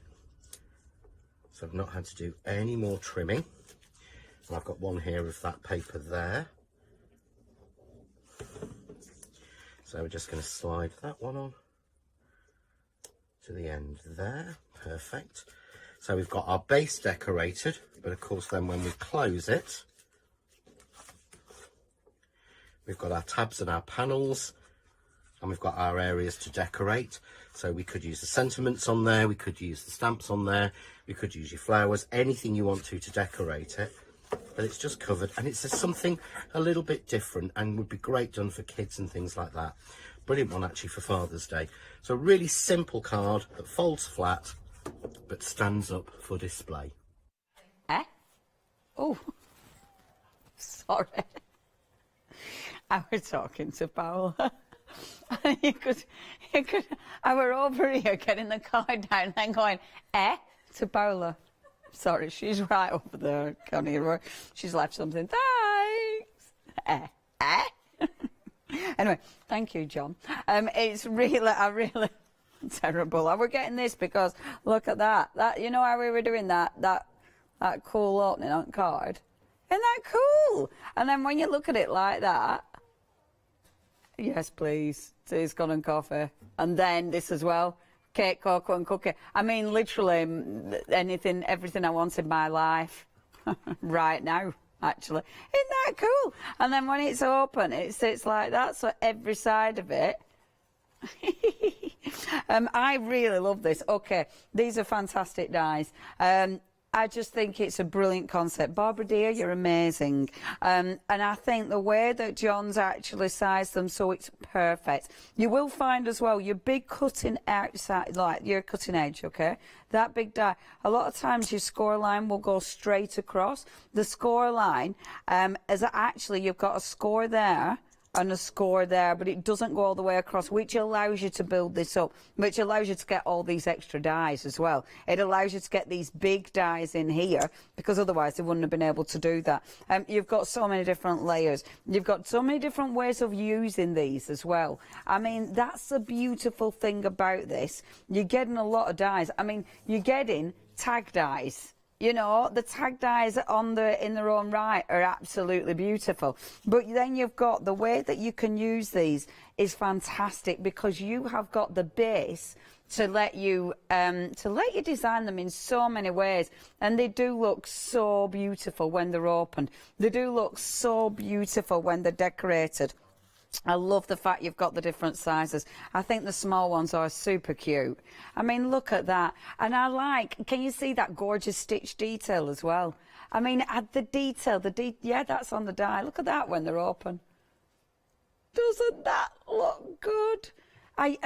so I've not had to do any more trimming. And I've got one here of that paper there, so we're just going to slide that one on to the end there. Perfect. So we've got our base decorated, but of course then when we close it, we've got our tabs and our panels, and we've got our areas to decorate. So we could use the sentiments on there, we could use the stamps on there, we could use your flowers, anything you want to decorate it. But it's just covered, and it's just something a little bit different and would be great done for kids and things like that. Brilliant one actually for Father's Day. So a really simple card that folds flat but stands up for display. Eh? Oh, sorry. I was talking to Paola. you could, I were over here getting the card down and then going, eh, to Paola. Sorry, she's right over there. Can't hear her. She's left something. Thanks. Anyway, thank you, John. It's really terrible. I were getting this because look at that. That, you know how we were doing that cool opening on card. Isn't that cool? And then when you look at it like that, yes, please, tea's gone and coffee, and then this as well. Cake, cocoa and cookie. I mean, literally anything, everything I want in my life right now, actually. Isn't that cool? And then when it's open, it sits like that, so every side of it. I really love this. Okay, these are fantastic dies. I just think it's a brilliant concept. Barbara dear, you're amazing. And I think the way that John's actually sized them so it's perfect. You will find as well your big cutting outside, like your cutting edge, okay? That big die. A lot of times your score line will go straight across. The score line is actually, you've got a score there and a score there, but it doesn't go all the way across, which allows you to build this up, which allows you to get all these extra dies as well. It allows you to get these big dies in here, because otherwise they wouldn't have been able to do that. You've got so many different layers. You've got so many different ways of using these as well. I mean, that's the beautiful thing about this. You're getting a lot of dies. I mean, you're getting tag dies. You know, the tag dies in their own right are absolutely beautiful. But then you've got the way that you can use these is fantastic, because you have got the base to let you design them in so many ways, and they do look so beautiful when they're opened. They do look so beautiful when they're decorated. I love the fact you've got the different sizes. I think the small ones are super cute. I mean, look at that. And I like, can you see that gorgeous stitch detail as well? I mean, the detail, yeah, that's on the die. Look at that when they're open. Doesn't that look good? I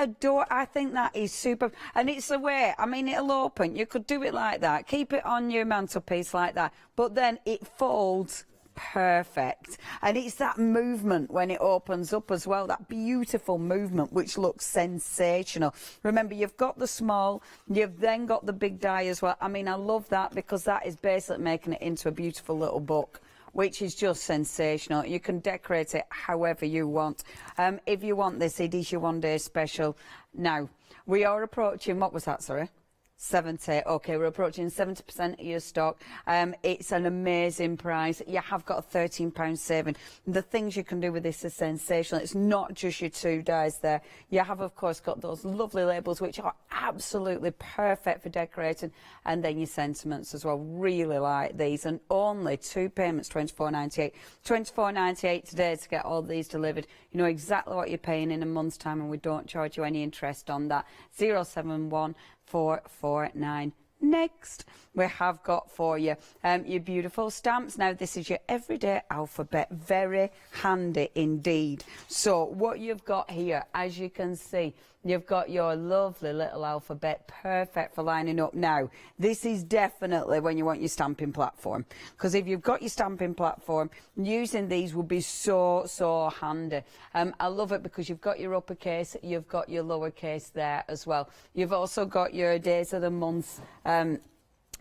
think that is super. And it's the way, I mean, it'll open. You could do it like that. Keep it on your mantelpiece like that. But then it folds perfect, and it's that movement when it opens up as well, that beautiful movement which looks sensational. Remember, you've got the small, you've then got the big die as well. I mean, I love that, because that is basically making it into a beautiful little book, which is just sensational. You can decorate it however you want. If you want this, it is your one-day special. Now, we are approaching, what was that, sorry? 70. Okay, we're approaching 70% of your stock. It's an amazing price. You have got a £13 saving. The things you can do with this are sensational. It's not just your two dies there. You have, of course, got those lovely labels, which are absolutely perfect for decorating, and then your sentiments as well. Really like these, and only 2 payments, £24.98. £24.98 today to get all these delivered. You know exactly what you're paying in a month's time, and we don't charge you any interest on that. 0714449. Next, we have got for you your beautiful stamps. Now, this is your everyday alphabet. Very handy indeed. So what you've got here, as you can see, You've got your lovely little alphabet, perfect for lining up. Now, this is definitely when you want your stamping platform, because if you've got your stamping platform, using these will be so handy. I love it because you've got your uppercase, you've got your lowercase there as well. You've also got your days of the month.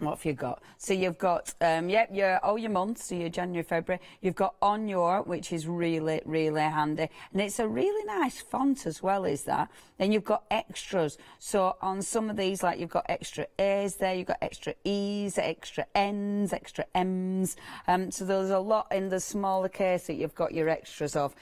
What have you got? So you've got, all your months, so your January, February. You've got on your, which is really handy. And it's a really nice font as well, is that? Then you've got extras. So on some of these, like you've got extra A's there, you've got extra E's, extra N's, extra M's. So there's a lot in the smaller case that you've got your extras of.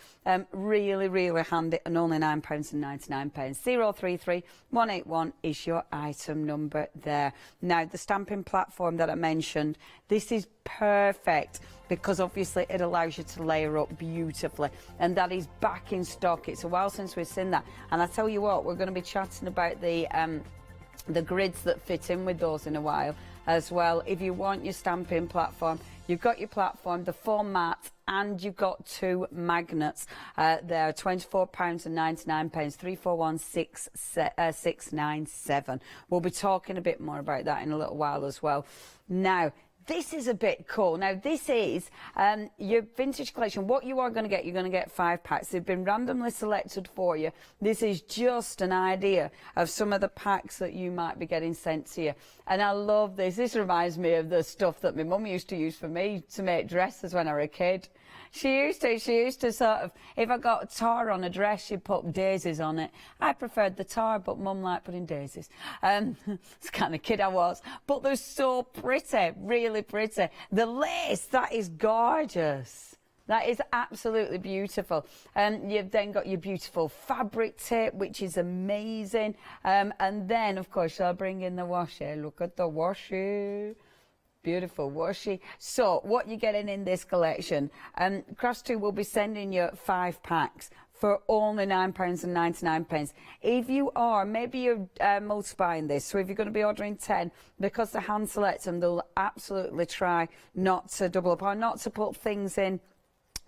Really handy, and only £9.99. 033 181 is your item number there. Now, the stamping platform that I mentioned, this is perfect because obviously it allows you to layer up beautifully, and that is back in stock. It's a while since we've seen that, and I tell you what, we're going to be chatting about the grids that fit in with those in a while as well. If you want your stamping platform, you've got your platform, the foam mat, and you've got 2 magnets. They're £24.99, 341697. We'll be talking a bit more about that in a little while as well. Now, this is a bit cool. Now, this is your vintage collection. What you are going to get, you're going to get 5 packs. They've been randomly selected for you. This is just an idea of some of the packs that you might be getting sent to you. And I love this. This reminds me of the stuff that my mum used to use for me to make dresses when I was a kid. She used to sort of, if I got tar on a dress, she'd put daisies on it. I preferred the tar, but Mum liked putting daisies. It's the kind of kid I was. But they're so pretty, really pretty. The lace, that is gorgeous. That is absolutely beautiful. You've then got your beautiful fabric tape, which is amazing. And then, of course, I'll bring in the washi. Look at the washi. Beautiful washi. So what you're getting in this collection, Crafts 2 will be sending you 5 packs for only £9.99. If you are, maybe you're multiplying this, so if you're going to be ordering 10, because they hand select them, they'll absolutely try not to double up or not to put things in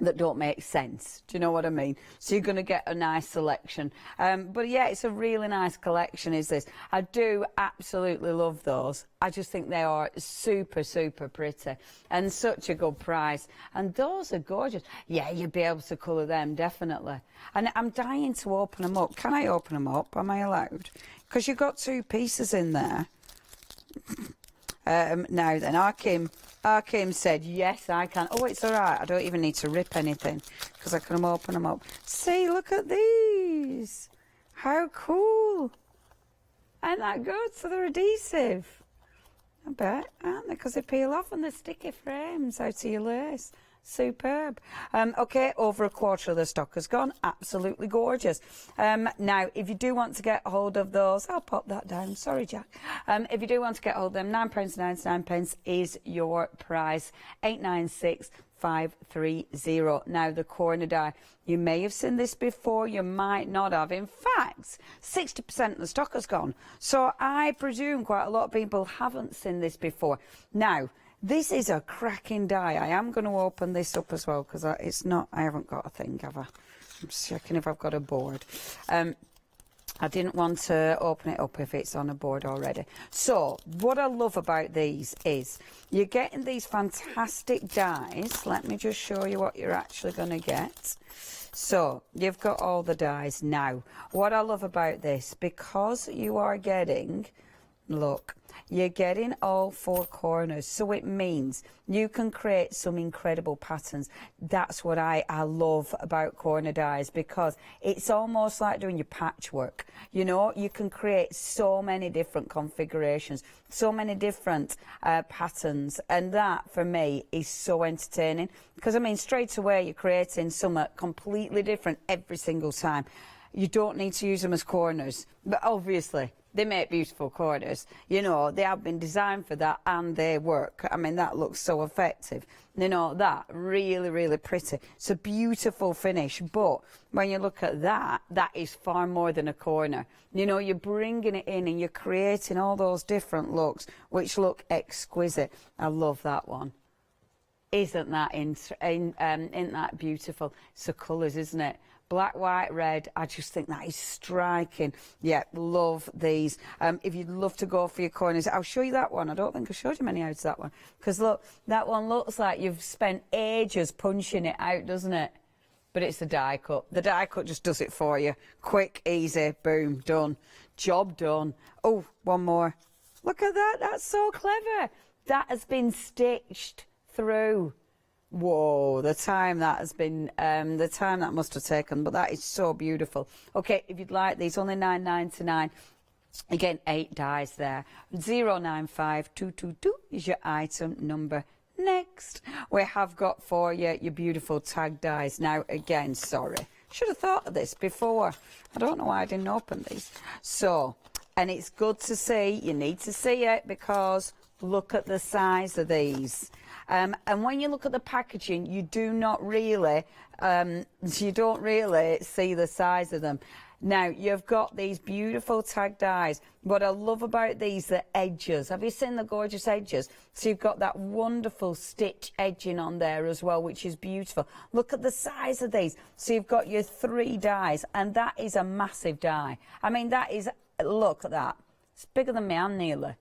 that don't make sense. Do you know what I mean? So you're going to get a nice selection. But yeah, it's a really nice collection, is this. I do absolutely love those. I just think they are super pretty and such a good price. And those are gorgeous. Yeah, you'll be able to colour them, definitely. And I'm dying to open them up. Can I open them up? Am I allowed? Because you've got 2 pieces in there. Now then, Kim said, yes, I can. Oh, it's all right. I don't even need to rip anything because I can open them up. See, look at these. How cool. Ain't that good? So they're adhesive. I bet, aren't they? Because they peel off and they're sticky frames out of your lace. Superb. Okay, over a quarter of the stock has gone. Absolutely gorgeous. Now, if you do want to get hold of those, I'll pop that down. Sorry, Jack. If you do want to get hold of them, £9.99 is your price. 896-530. Now, the corner die. You may have seen this before, you might not have. In fact, 60% of the stock has gone. So I presume quite a lot of people haven't seen this before. Now, this is a cracking die. I am going to open this up as well because it's not, I haven't got a thing, have I? I'm just checking if I've got a board. I didn't want to open it up if it's on a board already. So, what I love about these is you're getting these fantastic dies. Let me just show you what you're actually going to get. So, you've got all the dies. Now, what I love about this, because you are getting, look, you're getting all 4 corners, so it means you can create some incredible patterns. That's what I love about corner dies, because it's almost like doing your patchwork. You know, you can create so many different configurations, so many different patterns, and that for me is so entertaining, because I mean straight away you're creating something completely different every single time. You don't need to use them as corners, but obviously they make beautiful corners. You know, they have been designed for that and they work. I mean, that looks so effective. You know, that really pretty. It's a beautiful finish, but when you look at that, that is far more than a corner. You know, you're bringing it in and you're creating all those different looks which look exquisite. I love that one. Isn't that beautiful? It's the colours, isn't it? Black, white, red. I just think that is striking. Yeah, love these. If you'd love to go for your corners, I'll show you that one. I don't think I showed you many out of that one. Because look, that one looks like you've spent ages punching it out, doesn't it? But it's the die cut. The die cut just does it for you. Quick, easy, boom, done. Job done. Oh, one more. Look at that. That's so clever. That has been stitched through. Whoa, the time that has been, the time that must have taken, but that is so beautiful. Okay, if you'd like these, only $9.99. Again, 8 dies there. 095222 is your item number. Next, we have got for you your beautiful tag dies. Now, again, sorry, should have thought of this before. I don't know why I didn't open these. So, and it's good to see, you need to see it because look at the size of these. And when you look at the packaging, you don't really see the size of them. Now, you've got these beautiful tag dies. What I love about these, the edges. Have you seen the gorgeous edges? So you've got that wonderful stitch edging on there as well, which is beautiful. Look at the size of these. So you've got your 3 dies, and that is a massive die. I mean, that is, look at that. It's bigger than my hand nearly.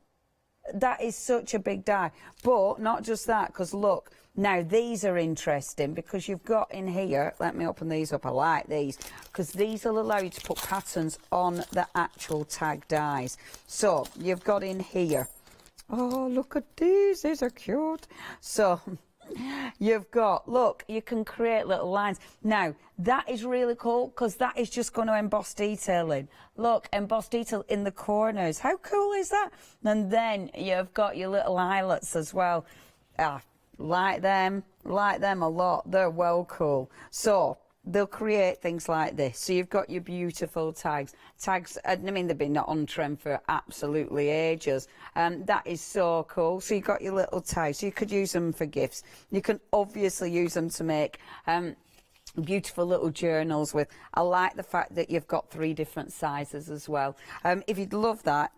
That is such a big die. But not just that, because look, now these are interesting because you've got in here, let me open these up, I like these, because these will allow you to put patterns on the actual tag dies. So you've got in here, oh, look at these are cute. So you've got, look, you can create little lines. Now, that is really cool because that is just going to emboss detailing. Look, emboss detail in the corners. How cool is that? And then you've got your little eyelets as well. Like them a lot. They're well cool. So they'll create things like this. So you've got your beautiful tags. Tags, I mean, they've been on trend for absolutely ages. That is so cool. So you've got your little tags. You could use them for gifts. You can obviously use them to make beautiful little journals with. I like the fact that you've got 3 different sizes as well. If you'd love that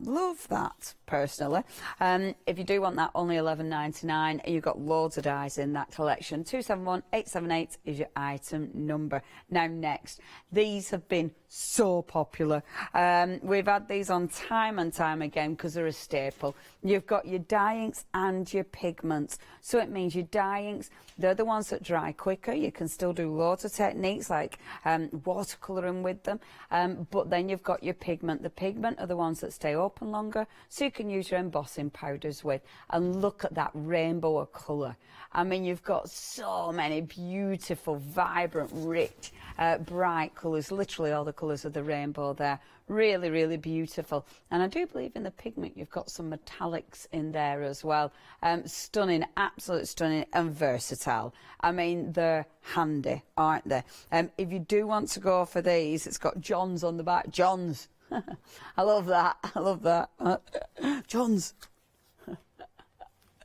personally. If you do want that, only $11.99. You've got loads of dies in that collection. 271878 is your item number. Now next, these have been so popular. We've had these on time and time again because they're a staple. You've got your dye inks and your pigments. So it means your dye inks, they're the ones that dry quicker. You can still do loads of techniques like watercolouring with them. But then you've got your pigment. The pigment are the ones that stay open longer, so you can use your embossing powders with. And look at that rainbow of colour. I mean, you've got so many beautiful, vibrant, rich, bright colours, literally all the colours of the rainbow there. Really, really beautiful. And I do believe in the pigment you've got some metallics in there as well. Stunning, absolutely stunning and versatile. I mean, they're handy, aren't they? If you do want to go for these, it's got John's on the back. John's. I love that. I love that. John's.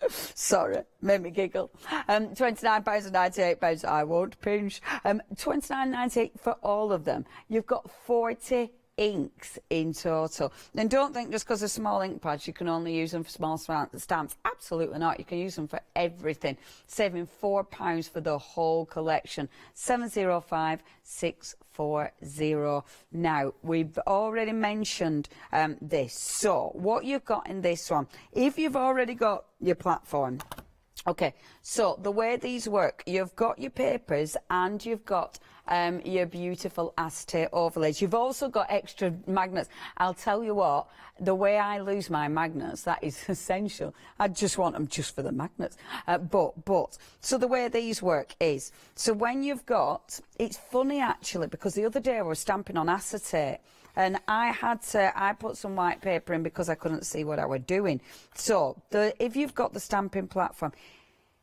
Sorry, made me giggle. £29.98. I won't pinch. $29.98 for all of them. You've got 40 inks in total. And don't think just because they're small ink pads you can only use them for small stamps. Absolutely not. You can use them for everything. Saving £4 for the whole collection. 705640. Now, we've already mentioned this. So, what you've got in this one, if you've already got your platform, okay, so the way these work, you've got your papers and you've got your beautiful acetate overlays. You've also got extra magnets. I'll tell you what, the way I lose my magnets, that is essential. I just want them just for the magnets. So the way these work is, so when you've got, it's funny actually, because the other day I was stamping on acetate, and I put some white paper in because I couldn't see what I was doing. So if you've got the stamping platform,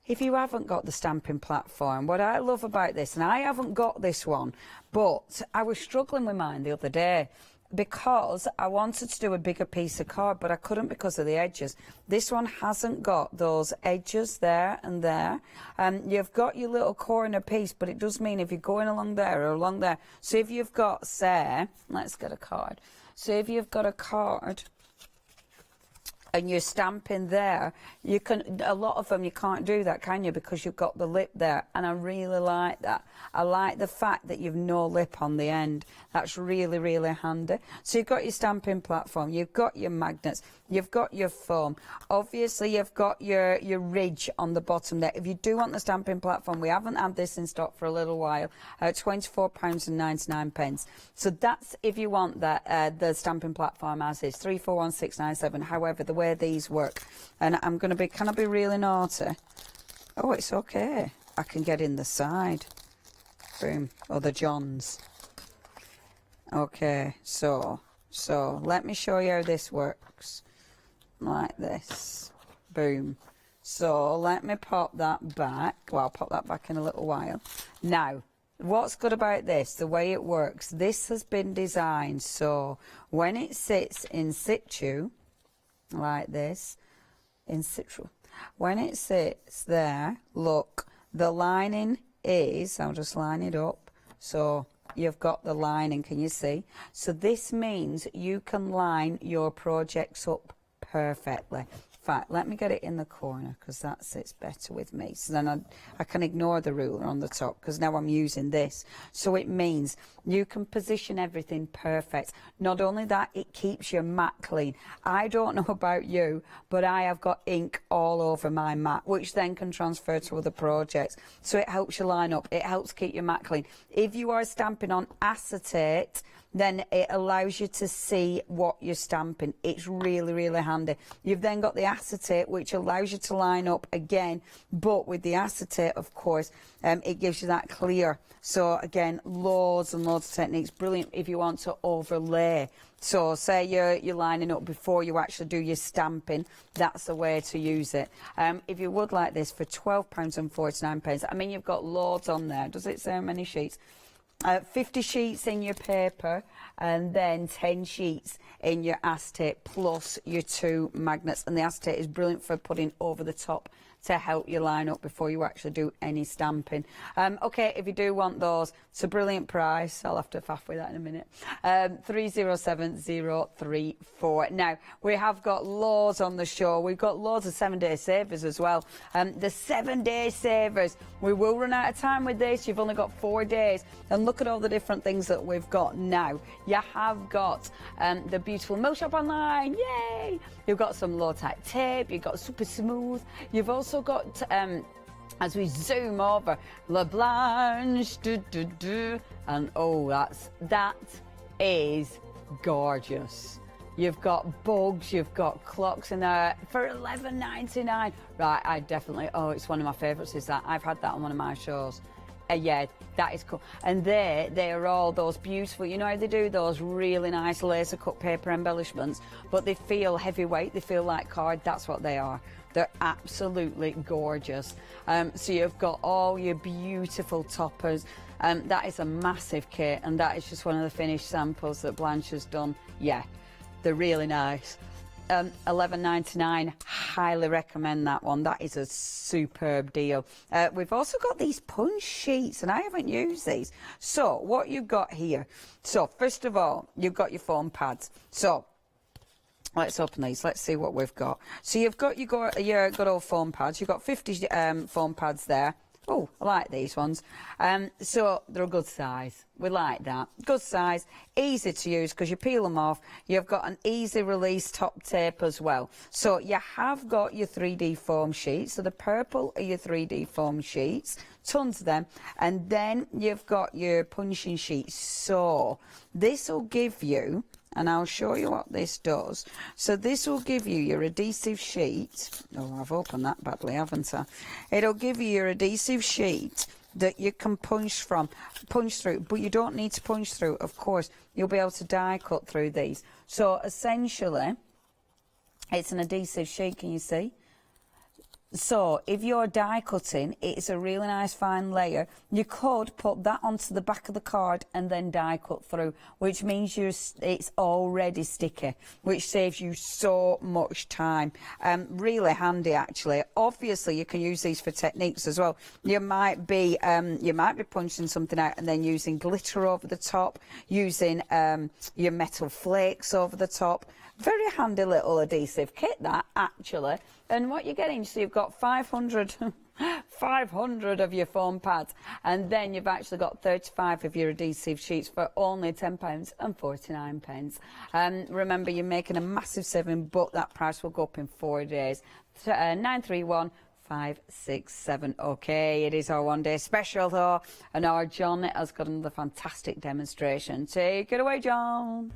if you haven't got the stamping platform, what I love about this, and I haven't got this one, but I was struggling with mine the other day because I wanted to do a bigger piece of card, but I couldn't because of the edges. This one hasn't got those edges there and there. You've got your little corner piece, but it does mean if you're going along there or along there. So if you've got, say, let's get a card. So if you've got a card, and you're stamping there, you can, a lot of them you can't do that, can you, because you've got the lip there, and I really like that. I like the fact that you've no lip on the end. That's really, really handy. So you've got your stamping platform, you've got your magnets, you've got your foam, obviously you've got your ridge on the bottom there. If you do want the stamping platform, we haven't had this in stock for a little while, £24.99. So that's if you want that, the stamping platform as is, 341697. However, the way these work, and I'm going to be, can I be really naughty? Oh, it's okay. I can get in the side. Boom. Or the Johns. Okay, so let me show you how this works. Like this. Boom. So let me pop that back. Well, I'll pop that back in a little while. Now, what's good about this, the way it works, this has been designed so when it sits in situ, like this, in situ, when it sits there, look, the lining is, I'll just line it up, so you've got the lining, can you see? So this means you can line your projects up perfectly. In fact, let me get it in the corner because that sits better with me. So then I can ignore the ruler on the top because now I'm using this. So it means you can position everything perfect. Not only that, it keeps your mat clean. I don't know about you, but I have got ink all over my mat, which then can transfer to other projects. So it helps you line up. It helps keep your mat clean. If you are stamping on acetate, then it allows you to see what you're stamping. It's really, really handy. You've then got the acetate, which allows you to line up again, but with the acetate, of course, it gives you that clear. So again, loads and loads of techniques. Brilliant if you want to overlay. So say you're lining up before you actually do your stamping, that's the way to use it. If you would like this for £12.49, I mean, you've got loads on there. Does it say how many sheets? 50 sheets in your paper and then 10 sheets in your acetate plus your 2 magnets, and the acetate is brilliant for putting over the top to help you line up before you actually do any stamping. Okay, if you do want those, it's a brilliant price. I'll have to faff with that in a minute. 307034. Now, we have got loads on the show. We've got loads of 7-day savers as well. The 7-day savers, we will run out of time with this. You've only got 4 days. And look at all the different things that we've got now. You have got the beautiful Mill Shop Online. Yay! You've got some low-type tape. You've got super smooth. You've also got, as we zoom over, La Blanche, and oh, that is gorgeous. You've got bugs, you've got clocks in there for £11.99. Right, I definitely, oh, it's one of my favourites, is that. I've had that on one of my shows. Yeah, that is cool. And they are all those beautiful, you know how they do those really nice laser cut paper embellishments, but they feel heavyweight, they feel like card. That's what they are. They're absolutely gorgeous. So you've got all your beautiful toppers. That is a massive kit, and that is just one of the finished samples that Blanche has done. Yeah, they're really nice. £11.99, highly recommend that one. That is a superb deal. We've also got these punch sheets, and I haven't used these. So what you've got here, so first of all, you've got your foam pads. So let's open these. Let's see what we've got. So you've got your good old foam pads. You've got 50 foam pads there. Oh, I like these ones. So they're a good size. We like that. Good size, easy to use because you peel them off. You've got an easy release top tape as well. So you have got your 3D foam sheets. So the purple are your 3D foam sheets. Tons of them. And then you've got your punching sheets. So this will give you, and I'll show you what this does. So this will give you your adhesive sheet. Oh, I've opened that badly, haven't I? It'll give you your adhesive sheet that you can punch through, but you don't need to punch through, of course. You'll be able to die cut through these. So essentially, it's an adhesive sheet, can you see? So if you're die cutting, it's a really nice fine layer. You could put that onto the back of the card and then die cut through, which means it's already sticky, which saves you so much time. Really handy, actually. Obviously, you can use these for techniques as well. You might be punching something out and then using glitter over the top, using your metal flakes over the top. Very handy little adhesive kit, that, actually. And what you're getting, so you've got 500 of your foam pads, and then you've actually got 35 of your adhesive sheets for only £10.49. Remember, you're making a massive saving, but that price will go up in 4 days. 931 567. Okay, it is our one-day special though, and our John has got another fantastic demonstration. Take it away, John.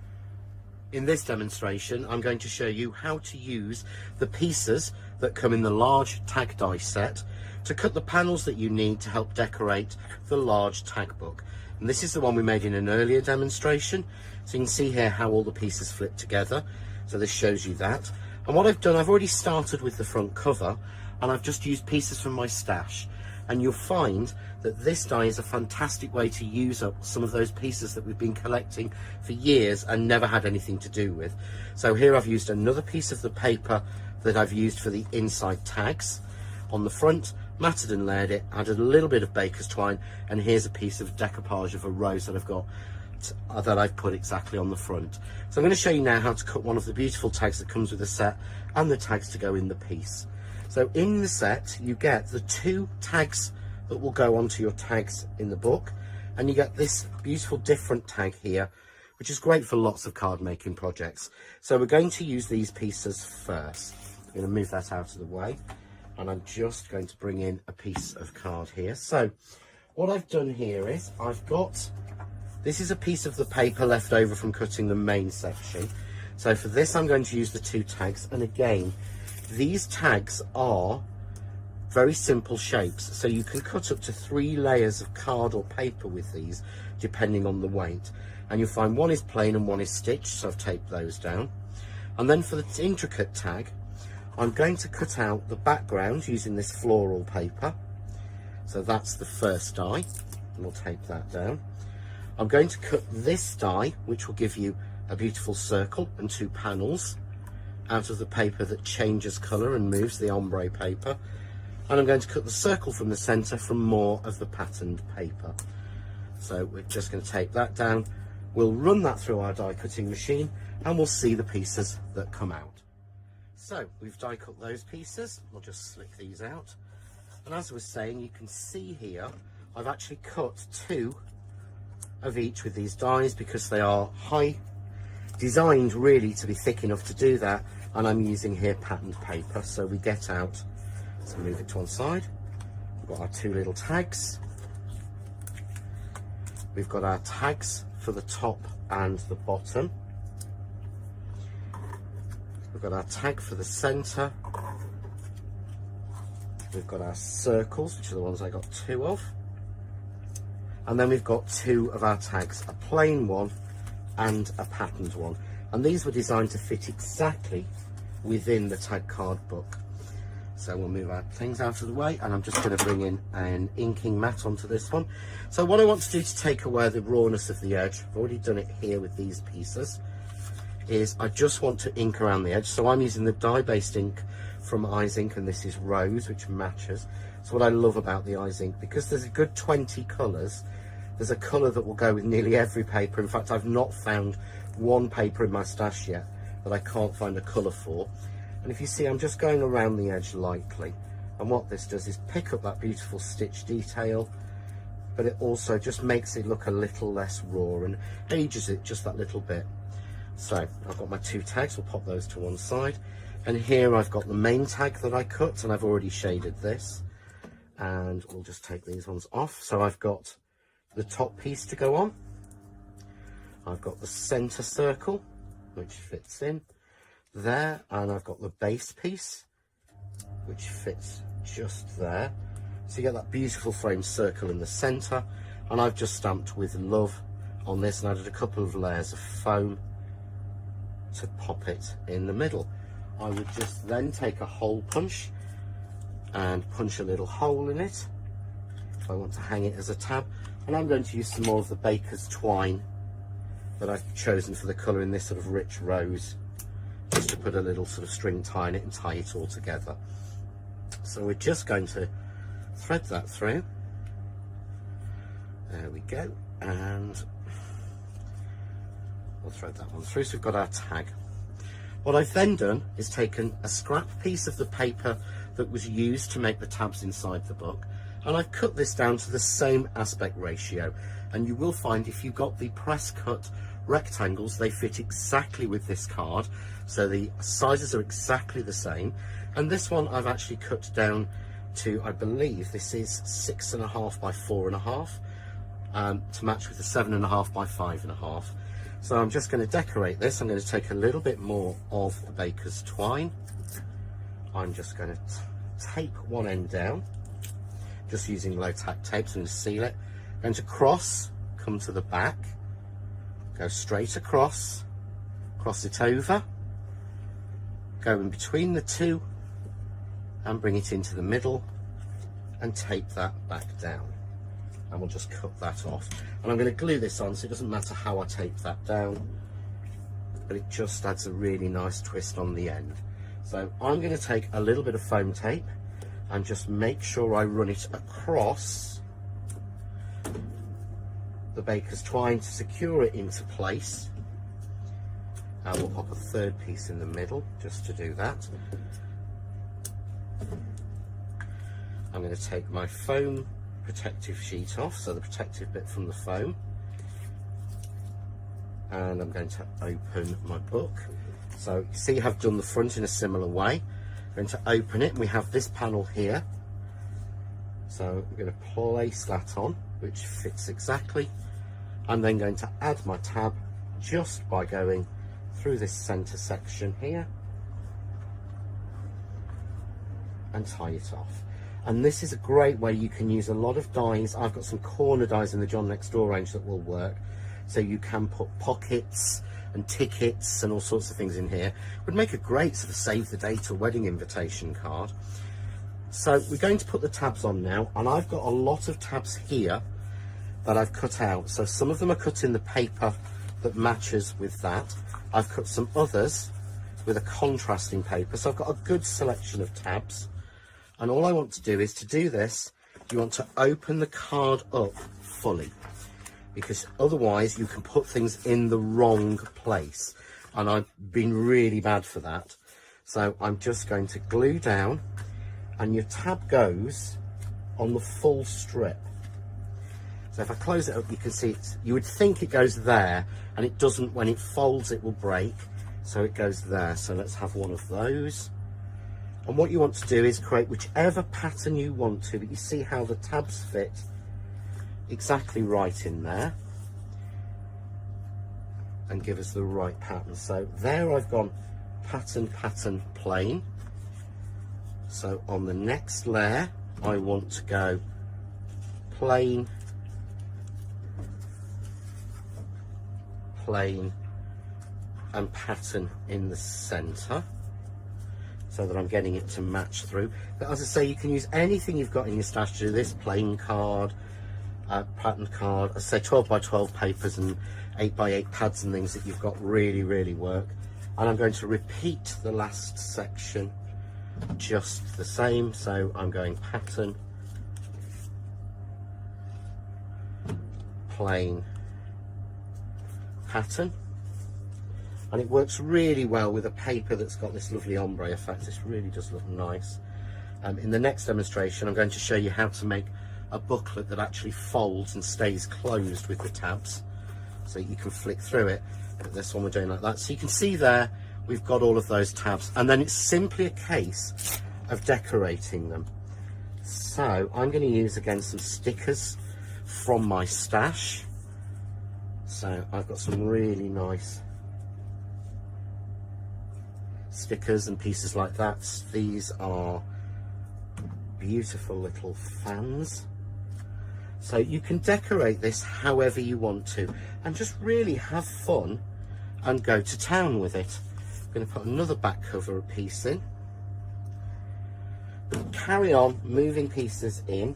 In this demonstration, I'm going to show you how to use the pieces that come in the large tag die set to cut the panels that you need to help decorate the large tag book. And this is the one we made in an earlier demonstration. So you can see here how all the pieces flip together. So this shows you that. And what I've done, I've already started with the front cover, and I've just used pieces from my stash. And you'll find that this die is a fantastic way to use up some of those pieces that we've been collecting for years and never had anything to do with. So here I've used another piece of the paper that I've used for the inside tags. On the front, matted and layered it, added a little bit of baker's twine, and here's a piece of decoupage of a rose that I've got that I've put exactly on the front. So I'm going to show you now how to cut one of the beautiful tags that comes with the set and the tags to go in the piece. So in the set you get the 2 tags that will go onto your tags in the book, and you get this beautiful different tag here, which is great for lots of card making projects. So we're going to use these pieces first. I'm going to move that out of the way, and I'm just going to bring in a piece of card here. So what I've done here is this is a piece of the paper left over from cutting the main section. So for this I'm going to use the 2 tags, and again, these tags are very simple shapes, so you can cut up to 3 layers of card or paper with these depending on the weight, and you'll find one is plain and one is stitched, so I've taped those down. And then for the intricate tag, I'm going to cut out the background using this floral paper. So that's the first die, and we'll tape that down. I'm going to cut this die, which will give you a beautiful circle and 2 panels out of the paper that changes colour and moves, the ombre paper. And I'm going to cut the circle from the centre from more of the patterned paper. So we're just going to tape that down. We'll run that through our die cutting machine, and we'll see the pieces that come out. So we've die cut those pieces. We'll just slick these out. And as I was saying, you can see here, I've actually cut 2 of each with these dies because they are designed really to be thick enough to do that. And I'm using here patterned paper. So we get out, let's move it to one side. We've got our 2 little tags. We've got our tags for the top and the bottom. We've got our tag for the centre. We've got our circles, which are the ones I got 2 of. And then we've got 2 of our tags, a plain one and a patterned one. And these were designed to fit exactly within the tag card book. So we'll move our things out of the way, and I'm just going to bring in an inking mat onto this one. So what I want to do to take away the rawness of the edge, I've already done it here with these pieces, is I just want to ink around the edge. So I'm using the dye-based ink from Eyes Ink, and this is Rose, which matches. So what I love about the Eyes Ink, because there's a good 20 colours, there's a colour that will go with nearly every paper. In fact, I've not found one paper in my stash yet that I can't find a colour for. And if you see, I'm just going around the edge lightly, and what this does is pick up that beautiful stitch detail, but it also just makes it look a little less raw and ages it just that little bit. So I've got my 2 tags, we'll pop those to one side, and here I've got the main tag that I cut, and I've already shaded this, and we'll just take these ones off. So I've got the top piece to go on, I've got the centre circle which fits in there, and I've got the base piece which fits just there. So you get that beautiful framed circle in the centre, and I've just stamped with love on this and added a couple of layers of foam to pop it in the middle. I would just then take a hole punch and punch a little hole in it if I want to hang it as a tab. And I'm going to use some more of the baker's twine that I've chosen for the colour in this sort of rich rose, just to put a little sort of string tie in it and tie it all together. So we're just going to thread that through. There we go, and we'll thread that one through, so we've got our tag. What I've then done is taken a scrap piece of the paper that was used to make the tabs inside the book, and I've cut this down to the same aspect ratio, and you will find if you've got the press cut rectangles, they fit exactly with this card, so the sizes are exactly the same. And this one I've actually cut down to, I believe this is 6.5 by 4.5, to match with the 7.5 by 5.5. So I'm just going to decorate this. I'm going to take a little bit more of the baker's twine. I'm just going to tape one end down, just using low tack tape, so I'm going to seal it. I'm going to cross, come to the back, go straight across, cross it over, go in between the two and bring it into the middle and tape that back down. And we'll just cut that off. And I'm going to glue this on, so it doesn't matter how I tape that down, but it just adds a really nice twist on the end. So I'm going to take a little bit of foam tape and just make sure I run it across the baker's twine to secure it into place. And we'll pop a third piece in the middle just to do that. I'm going to take my foam protective sheet off, so the protective bit from the foam, and I'm going to open my book. So you see I've done the front in a similar way. I'm going to open it, and we have this panel here, so I'm going to place that on, which fits exactly. I'm then going to add my tab just by going through this center section here and tie it off. And this is a great way you can use a lot of dies. I've got some corner dies in the John Next Door range that will work, so you can put pockets and tickets and all sorts of things in here. Would make a great sort of save the date or wedding invitation card. So we're going to put the tabs on now, and I've got a lot of tabs here that I've cut out. So some of them are cut in the paper that matches with that. I've cut some others with a contrasting paper, so I've got a good selection of tabs. And all I want to do is, to do this, you want to open the card up fully, because otherwise you can put things in the wrong place, and I've been really bad for that. So I'm just going to glue down, and your tab goes on the full strip. So if I close it up, you can see it. You would think it goes there, and it doesn't. When it folds, it will break, so it goes there. So let's have one of those. And what you want to do is create whichever pattern you want to, but you see how the tabs fit exactly right in there and give us the right pattern. So there I've gone pattern, pattern, plain. So on the next layer I want to go plain, plain and pattern in the center, so that I'm getting it to match through. But as I say, you can use anything you've got in your stash to do this. Plain card, pattern card, I say 12 by 12 papers and 8 by 8 pads and things that you've got really work. And I'm going to repeat the last section just the same. So I'm going pattern, plain, pattern. And it works really well with a paper that's got this lovely ombre effect. This really does look nice. In the next demonstration, I'm going to show you how to make a booklet that actually folds and stays closed with the tabs, so you can flick through it. But this one we're doing like that. So you can see there, we've got all of those tabs, and then it's simply a case of decorating them. So I'm going to use again some stickers from my stash. So I've got some really nice stickers and pieces like that. These are beautiful little fans. So you can decorate this however you want to and just really have fun and go to town with it. I'm going to put another back cover piece in. carry on moving pieces in.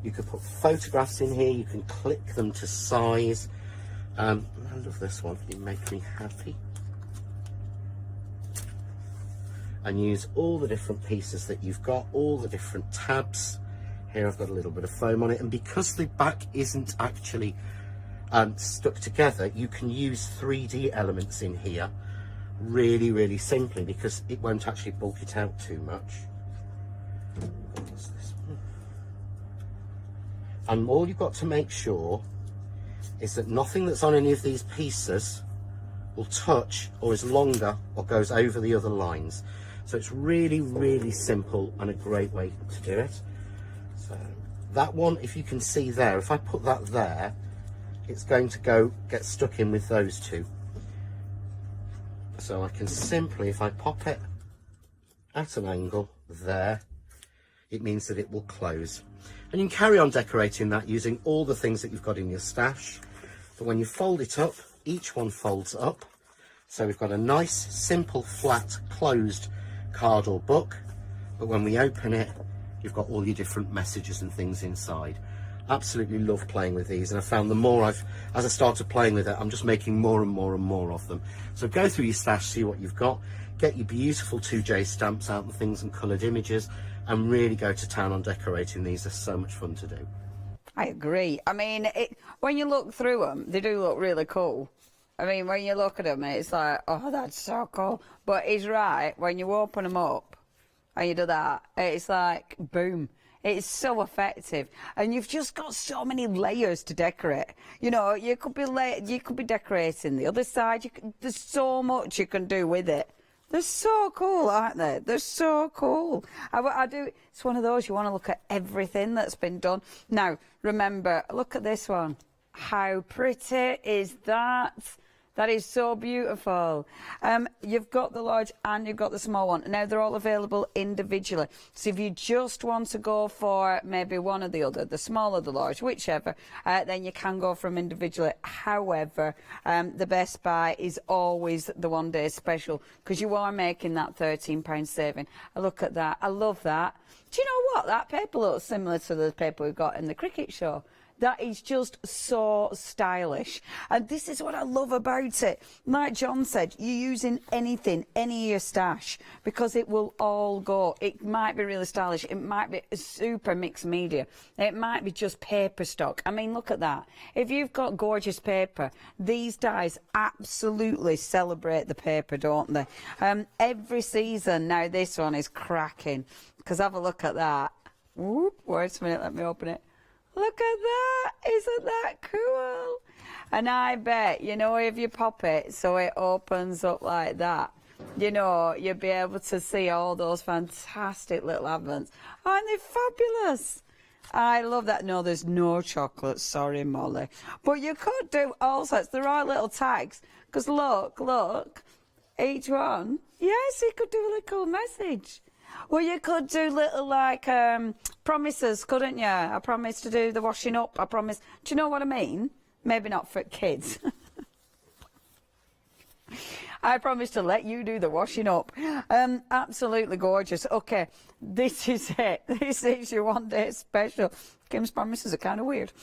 You could put photographs in here, you can click them to size. I love this one, it makes me happy. And use all the different pieces that you've got, all the different tabs. Here I've got a little bit of foam on it, and because the back isn't actually stuck together, you can use 3D elements in here really simply, because it won't actually bulk it out too much. What's this one? And all you've got to make sure is that nothing that's on any of these pieces will touch or is longer or goes over the other lines. So it's really simple and a great way to do it. So that one, if you can see there, if I put that there, it's going to get stuck in with those two. So I can simply, if I pop it at an angle there, it means that it will close. And you can carry on decorating that using all the things that you've got in your stash. But when you fold it up, each one folds up. So we've got a nice, simple, flat, closed card or book. But when we open it, you've got all your different messages and things inside. Absolutely love playing with these, and I found the more as I started playing with it, I'm just making more and more of them. So go through your stash, see what you've got, get your beautiful 2J stamps out and things and coloured images, and really go to town on decorating these. They're so much fun to do. I agree. I mean, when you look through them, they do look really cool. I mean, when you look at them, it's like, oh, that's so cool. But he's right, when you open them up and you do that, it's like, boom. It's so effective, and you've just got so many layers to decorate. You know, you could be decorating the other side. There's so much you can do with it. They're so cool, aren't they? They're so cool. It's one of those, you want to look at everything that's been done. Now, remember, look at this one. How pretty is that? That is so beautiful. You've got the large and you've got the small one. Now, they're all available individually. So if you just want to go for maybe one or the other, the small or the large, whichever, then you can go for them individually. However, the best buy is always the one-day special, because you are making that £13 saving. Look at that. I love that. Do you know what? That paper looks similar to the paper we've got in the cricket show. That is just so stylish. And this is what I love about it. Like John said, you're using anything, any of your stash, because it will all go. It might be really stylish. It might be a super mixed media. It might be just paper stock. I mean, look at that. If you've got gorgeous paper, these dies absolutely celebrate the paper, don't they? Every season, now this one is cracking, because have a look at that. Whoop, wait a minute, let me open it. Look at that! Isn't that cool? And I bet, you know, if you pop it so it opens up like that, you know, you'll be able to see all those fantastic little advents. Aren't they fabulous? I love that. No, there's no chocolate. Sorry, Molly. But you could do all sorts. There are little tags. Because look, each one. Yes, you could do a little message. Well, you could do little, like, promises, couldn't you? I promise to do the washing up. I promise. Do you know what I mean? Maybe not for kids. I promise to let you do the washing up. Absolutely gorgeous. Okay, this is it. This is your one-day special. Kim's promises are kind of weird.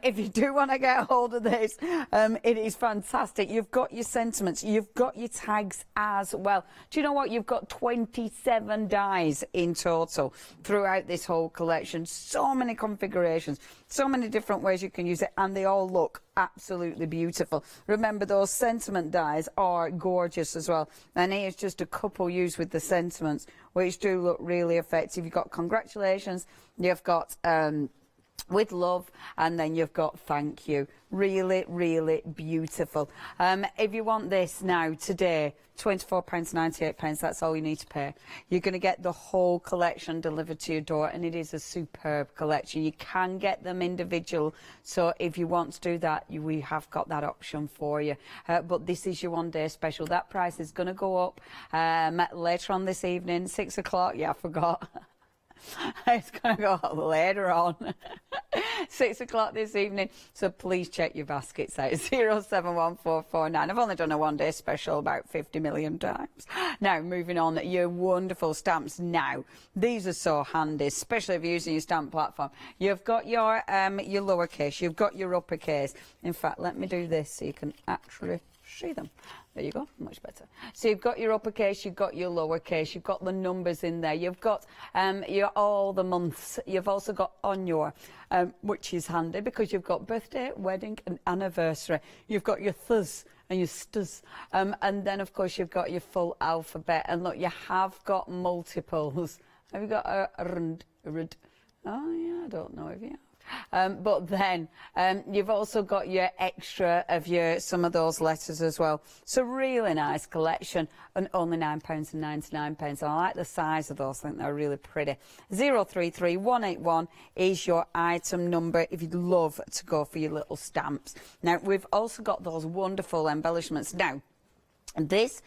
If you do want to get hold of this, it is fantastic. You've got your sentiments. You've got your tags as well. Do you know what? You've got 27 dies in total throughout this whole collection. So many configurations, so many different ways you can use it, and they all look absolutely beautiful. Remember, those sentiment dies are gorgeous as well. And here's just a couple used with the sentiments, which do look really effective. You've got congratulations. You've got with love, and then you've got thank you. Really, really beautiful. If you want this now, today, £24.98, that's all you need to pay. You're going to get the whole collection delivered to your door, and it is a superb collection. You can get them individual, so if you want to do that, we have got that option for you. But this is your one-day special. That price is going to go up later on this evening, 6 o'clock. Yeah, I forgot. It's going to go later on. 6 o'clock this evening, so please check your baskets out. 071449. I've only done a one-day special about 50 million times. Now, moving on, your wonderful stamps. Now, these are so handy, especially if you're using your stamp platform. You've got your lowercase, you've got your uppercase. In fact, let me do this so you can actually see them. There you go, much better. So you've got your uppercase, you've got your lowercase, you've got the numbers in there, you've got all the months, you've also got on your, which is handy because you've got birthday, wedding and anniversary. You've got your ths and your stas, and then of course you've got your full alphabet. And look, you have got multiples. Have you got a rnd? Oh yeah, I don't know if you have. But then you've also got your extra of some of those letters as well. So really nice collection, and only £9.99. I like the size of those. I think they're really pretty. 033181 is your item number if you'd love to go for your little stamps. Now we've also got those wonderful embellishments. Now this,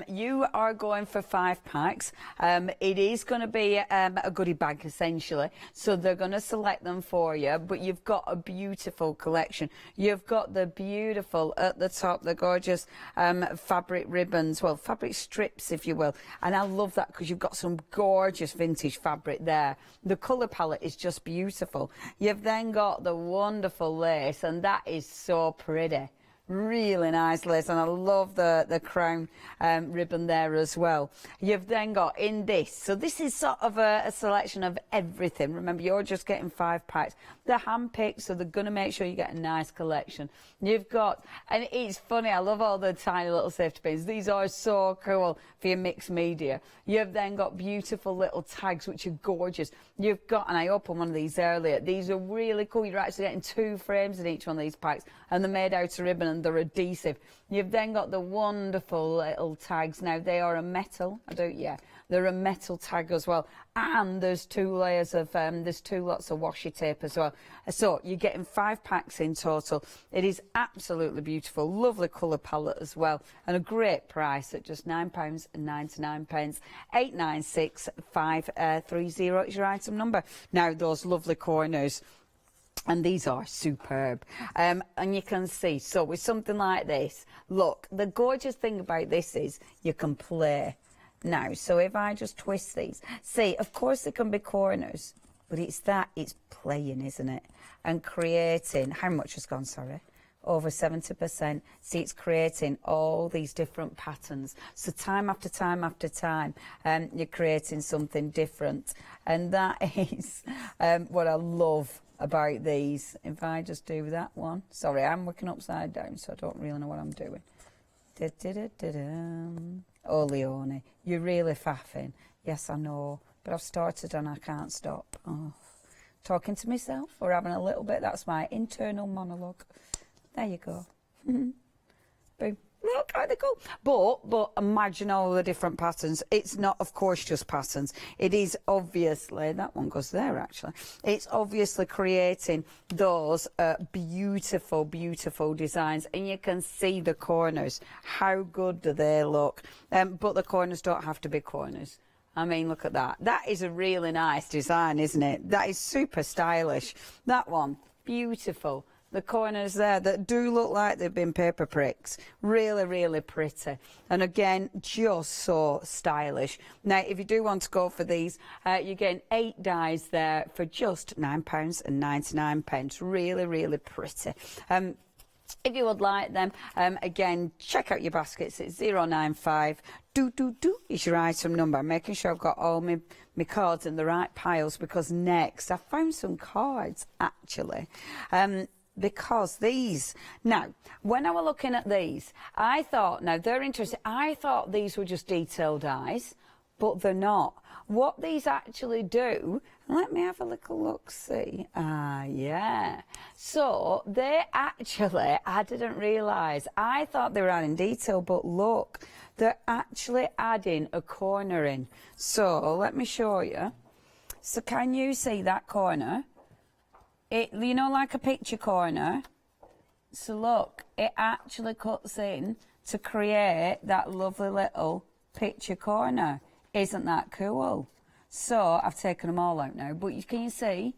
you are going for 5 packs. It is going to be a goodie bag essentially, so they're going to select them for you, but you've got a beautiful collection. You've got the beautiful at the top, the gorgeous fabric ribbons, well, fabric strips if you will, and I love that because you've got some gorgeous vintage fabric there. The colour palette is just beautiful. You've then got the wonderful lace, and that is so pretty. Really nice lace, and I love the crown ribbon there as well. You've then got in this, so this is sort of a selection of everything. Remember, you're just getting 5 packs. They're hand-picked, so they're going to make sure you get a nice collection. You've got, and it's funny, I love all the tiny little safety pins. These are so cool for your mixed media. You've then got beautiful little tags, which are gorgeous. You've got, and I opened one of these earlier, these are really cool. You're actually getting 2 frames in each one of these packs, and they're made out of ribbon and they're adhesive. You've then got the wonderful little tags. Now they are a metal, they're a metal tag as well, and there's 2 layers of there's 2 lots of washi tape as well. So you're getting 5 packs in total. It is absolutely beautiful, lovely colour palette as well, and a great price at just £9.99. 896530 is your item number. Now those lovely corners, and these are superb, and you can see, so with something like this, look, the gorgeous thing about this is you can play. Now, so if I just twist these, see, of course there can be corners, but it's playing, isn't it? And creating, how much has gone, sorry? Over 70%. See, it's creating all these different patterns. So time after time after time, you're creating something different. And that is what I love about these. If I just do that one, sorry, I'm working upside down, so I don't really know what I'm doing. Oh, Leonie, you're really faffing. Yes, I know, but I've started and I can't stop. Oh, talking to myself or having a little bit, that's my internal monologue. There you go. Boom. Look how they go. But imagine all the different patterns. It's not, of course, just patterns. It is obviously, that one goes there actually. It's obviously creating those beautiful, beautiful designs. And you can see the corners. How good do they look? But the corners don't have to be corners. I mean, look at that. That is a really nice design, isn't it? That is super stylish. That one, beautiful. The corners there that do look like they've been paper pricks. Really, really pretty. And again, just so stylish. Now, if you do want to go for these, you're getting 8 dies there for just £9.99. Really, really pretty. If you would like them, again, check out your baskets. It's 095 is your item number. I'm making sure I've got all my cards in the right piles, because next I found some cards, actually. Because these, now, when I was looking at these, I thought, now they're interesting, I thought these were just detailed dies, but they're not. What these actually do, let me have a little look, see. Yeah. So they actually, I didn't realise, I thought they were adding detail, but look, they're actually adding a corner in. So let me show you. So can you see that corner? It, you know, like a picture corner. So look, it actually cuts in to create that lovely little picture corner. Isn't that cool? So I've taken them all out now, but can you see?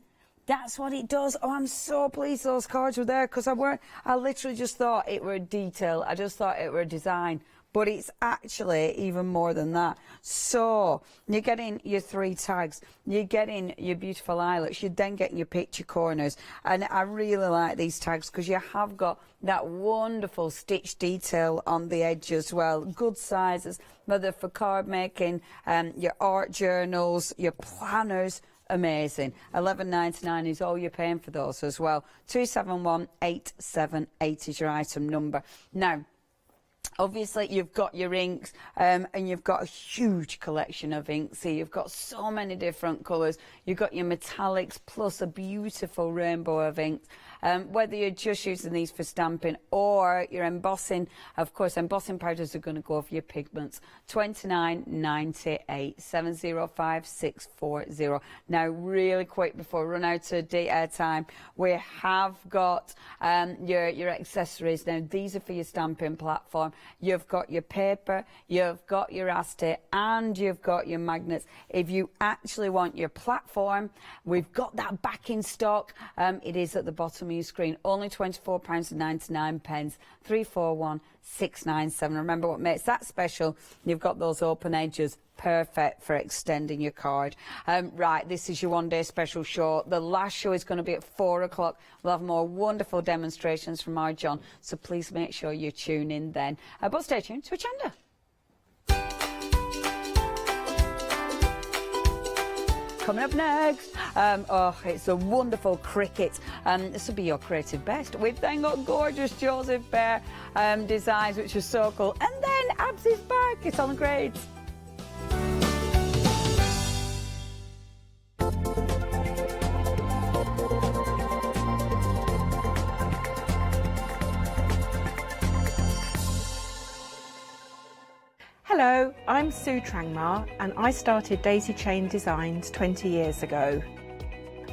That's what it does. Oh, I'm so pleased those cards were there, because I literally just thought it were a detail. I just thought it were a design. But it's actually even more than that. So you're getting your 3 tags, you're getting your beautiful eyelets, you're then getting your picture corners. And I really like these tags because you have got that wonderful stitch detail on the edge as well. Good sizes, whether for card making, your art journals, your planners. Amazing. $11.99 is all you're paying for those as well. 271-878 is your item number. Now, obviously, you've got your inks, and you've got a huge collection of inks. So you've got so many different colours. You've got your metallics plus a beautiful rainbow of inks. Whether you're just using these for stamping or you're embossing, of course, embossing powders are going to go for your pigments. $29.98, 705640. Now, really quick before we run out of time, we have got your accessories. Now, these are for your stamping platform. You've got your paper, you've got your acetate, and you've got your magnets. If you actually want your platform, we've got that back in stock. It is at the bottom of your screen. Only £24.99. 341697. Remember what makes that special? You've got those open edges. Perfect for extending your card. Right, this is your one-day special show. The last show is going to be at 4 o'clock. We'll have more wonderful demonstrations from our John, so please make sure you tune in then. But stay tuned to Hochanda. Coming up next, it's a wonderful cricket. This will be your creative best. We've then got gorgeous Joseph Bear designs, which are so cool. And then Abs is back. It's on the grades. Hello, I'm Sue Trangmar and I started Daisy Chain Designs 20 years ago.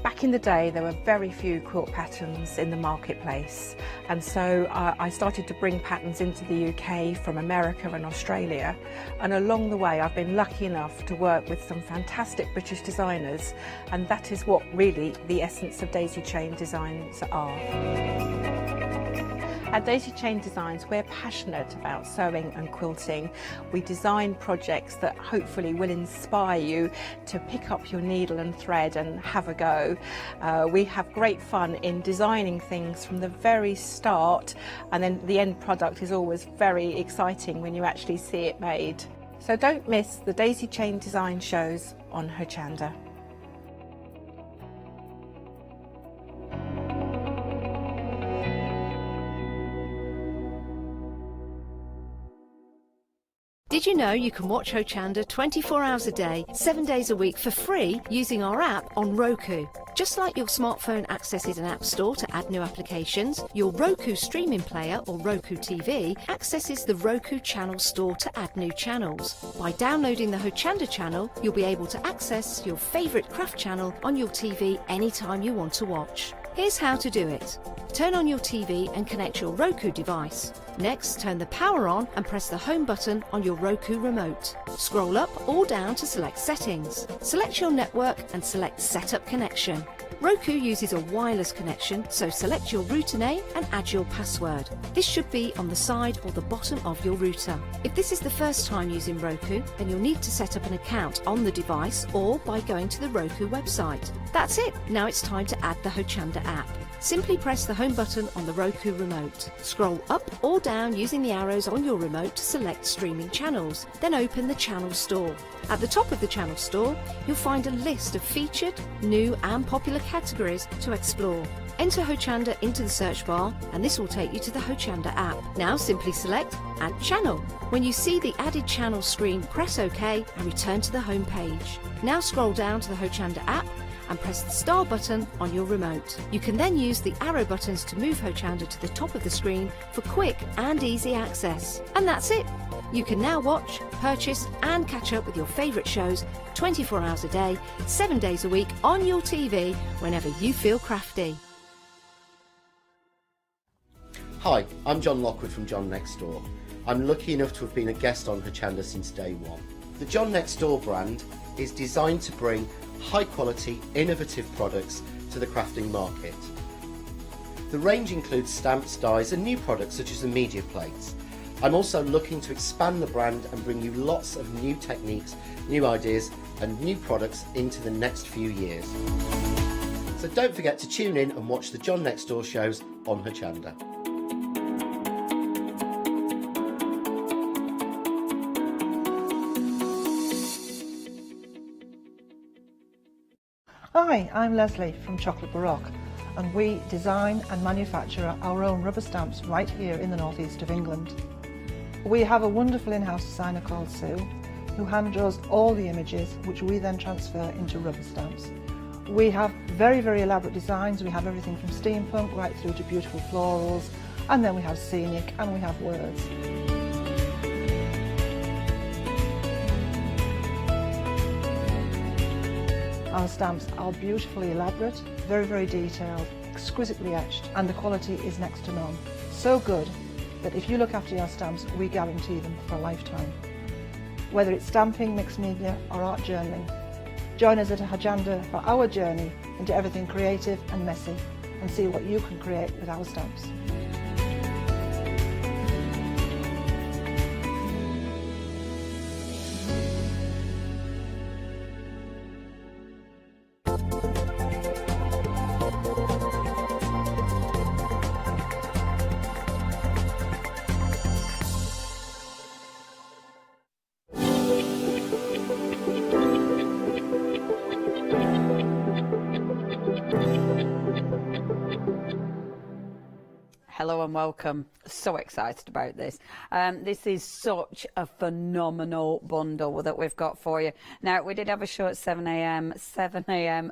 Back in the day there were very few quilt patterns in the marketplace, and so I started to bring patterns into the UK from America and Australia, and along the way I've been lucky enough to work with some fantastic British designers, and that is what really the essence of Daisy Chain Designs are. At Daisy Chain Designs, we're passionate about sewing and quilting. We design projects that hopefully will inspire you to pick up your needle and thread and have a go. We have great fun in designing things from the very start, and then the end product is always very exciting when you actually see it made. So don't miss the Daisy Chain Design shows on Hochanda. Did you know you can watch Hochanda 24 hours a day, 7 days a week for free using our app on Roku? Just like your smartphone accesses an app store to add new applications, your Roku streaming player or Roku TV accesses the Roku channel store to add new channels. By downloading the Hochanda channel, you'll be able to access your favourite craft channel on your TV anytime you want to watch. Here's how to do it. Turn on your TV and connect your Roku device. Next, turn the power on and press the home button on your Roku remote. Scroll up or down to select Settings. Select your network and select Setup Connection. Roku uses a wireless connection, so select your router name and add your password. This should be on the side or the bottom of your router. If this is the first time using Roku, then you'll need to set up an account on the device or by going to the Roku website. That's it. Now it's time to add the Hochanda app. Simply press the home button on the Roku remote. Scroll up or down using the arrows on your remote to select streaming channels. Then open the channel store. At the top of the channel store, you'll find a list of featured, new and popular categories to explore. Enter Hochanda into the search bar and this will take you to the Hochanda app. Now simply select Add Channel. When you see the added channel screen, press OK and return to the home page. Now scroll down to the Hochanda app and press the star button on your remote. You can then use the arrow buttons to move Hochanda to the top of the screen for quick and easy access. And that's it. You can now watch, purchase and catch up with your favourite shows 24 hours a day, 7 days a week on your TV whenever you feel crafty. Hi, I'm John Lockwood from John Next Door. I'm lucky enough to have been a guest on Hochanda since day one. The John Next Door brand is designed to bring high quality, innovative products to the crafting market. The range includes stamps, dies and new products such as the media plates. I'm also looking to expand the brand and bring you lots of new techniques, new ideas and new products into the next few years. So don't forget to tune in and watch the John Next Door shows on Hochanda. Hi, I'm Leslie from Chocolate Baroque, and we design and manufacture our own rubber stamps right here in the northeast of England. We have a wonderful in-house designer called Sue, who hand draws all the images, which we then transfer into rubber stamps. We have very, very elaborate designs. We have everything from steampunk right through to beautiful florals, and then we have scenic and we have words. Our stamps are beautifully elaborate, very, very detailed, exquisitely etched, and the quality is next to none. So good that if you look after your stamps, we guarantee them for a lifetime. Whether it's stamping, mixed media or art journaling, join us at Hochanda for our journey into everything creative and messy and see what you can create with our stamps. Hello and welcome. So excited about this. This is such a phenomenal bundle that we've got for you. Now, we did have a show at 7 a.m,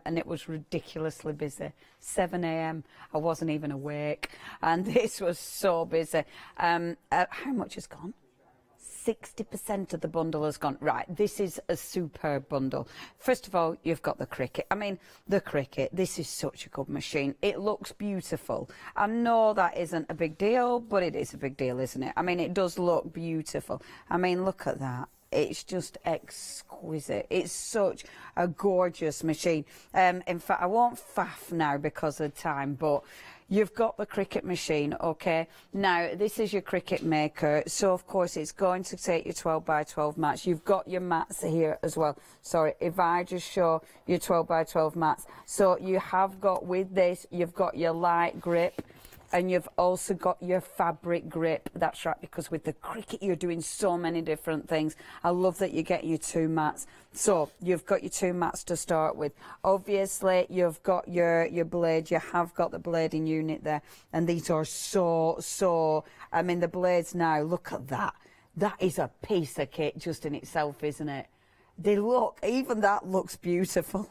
and it was ridiculously busy. 7 a.m, I wasn't even awake, and this was so busy. How much has gone? 60% of the bundle has gone. Right, this is a superb bundle. First of all, you've got the Cricut. I mean, the Cricut, this is such a good machine. It looks beautiful. I know that isn't a big deal, but it is a big deal, isn't it? I mean, it does look beautiful. I mean, look at that. It's just exquisite. It's such a gorgeous machine. In fact, I won't faff now because of time, but you've got the Cricut machine, okay? Now, this is your Cricut maker, so of course it's going to take your 12 by 12 mats. You've got your mats here as well. Sorry, if I just show your 12 by 12 mats. So you have got, with this, you've got your light grip, and you've also got your fabric grip. That's right, because with the Cricut you're doing so many different things. I love that you get your two mats. So you've got your two mats to start with. Obviously, you've got your blade. You have got the blading unit there, and these are so. I mean, the blades now. Look at that. That is a piece of kit just in itself, isn't it? They look, even that looks beautiful,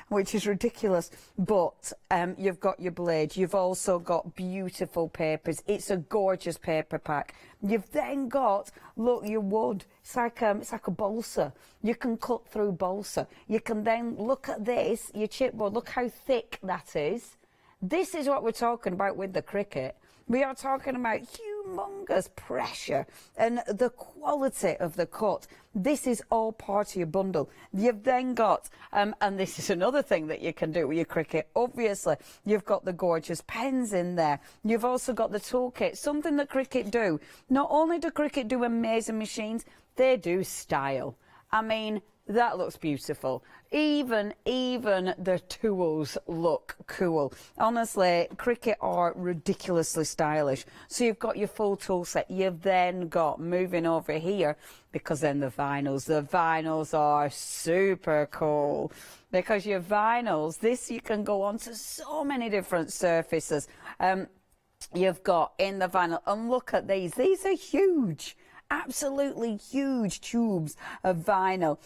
which is ridiculous. But you've got your blade. You've also got beautiful papers. It's a gorgeous paper pack. You've then got, look, your wood. It's like a balsa. You can cut through balsa. You can then look at this, your chipboard. Look how thick that is. This is what we're talking about with the Cricut. We are talking about humongous pressure and the quality of the cut. This is all part of your bundle. You've then got, and this is another thing that you can do with your Cricut, obviously, you've got the gorgeous pens in there. You've also got the toolkit, something that Cricut do. Not only do Cricut do amazing machines, they do style. I mean, that looks beautiful. Even the tools look cool. Honestly, Cricut are ridiculously stylish. So you've got your full tool set. You've then got, moving over here, because then the vinyls are super cool. Because your vinyls, this you can go onto so many different surfaces. You've got in the vinyl, and look at these are huge. Absolutely huge tubes of vinyl.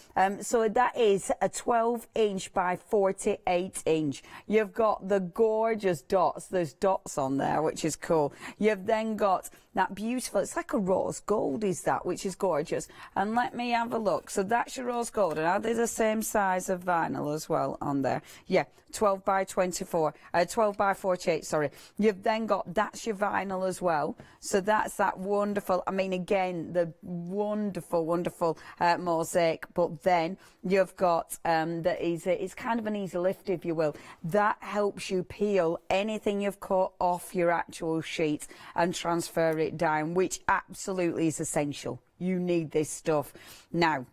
So that is a 12-inch by 48-inch. You've got the gorgeous dots. There's dots on there, which is cool. You've then got that beautiful, it's like a rose gold is that, which is gorgeous. And let me have a look. So that's your rose gold. And are they the same size of vinyl as well on there? Yeah, 12 by 24, 12 by 48, sorry. You've then got, that's your vinyl as well. So that's that wonderful, I mean, again, the wonderful, wonderful mosaic, but then you've got it's kind of an easy lift, if you will. That helps you peel anything you've cut off your actual sheet and transfer it down, which absolutely is essential. You need this stuff. Now,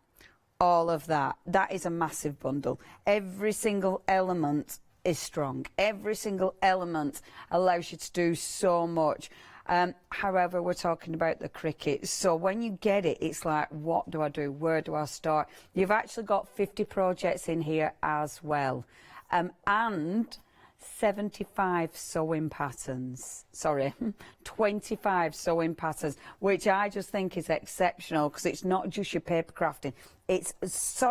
all of that is a massive bundle. Every single element is strong. Every single element allows you to do so much. However, we're talking about the Cricut. So when you get it, it's like, what do I do? Where do I start? You've actually got 50 projects in here as well. And 75 sewing patterns. Sorry, 25 sewing patterns, which I just think is exceptional, because it's not just your paper crafting. It's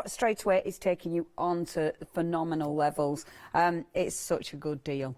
straight away, it's taking you on to phenomenal levels. It's such a good deal.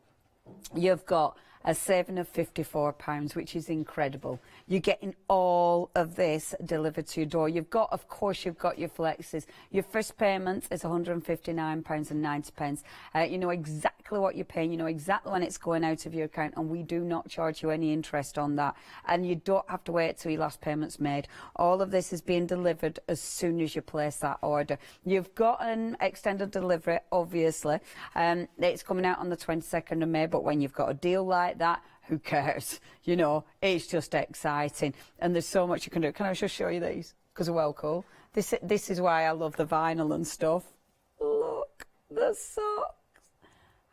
You've got a saving of £54, which is incredible. You're getting all of this delivered to your door. You've got, of course, you've got your flexes. Your first payment is £159.90. You know exactly what you're paying. You know exactly when it's going out of your account, and we do not charge you any interest on that. And you don't have to wait till your last payment's made. All of this is being delivered as soon as you place that order. You've got an extended delivery, obviously. It's coming out on the 22nd of May, but when you've got a deal like that, who cares? You know, it's just exciting, and there's so much you can do. Can I just show you these? Because they're well cool. This is why I love the vinyl and stuff. Look, the socks.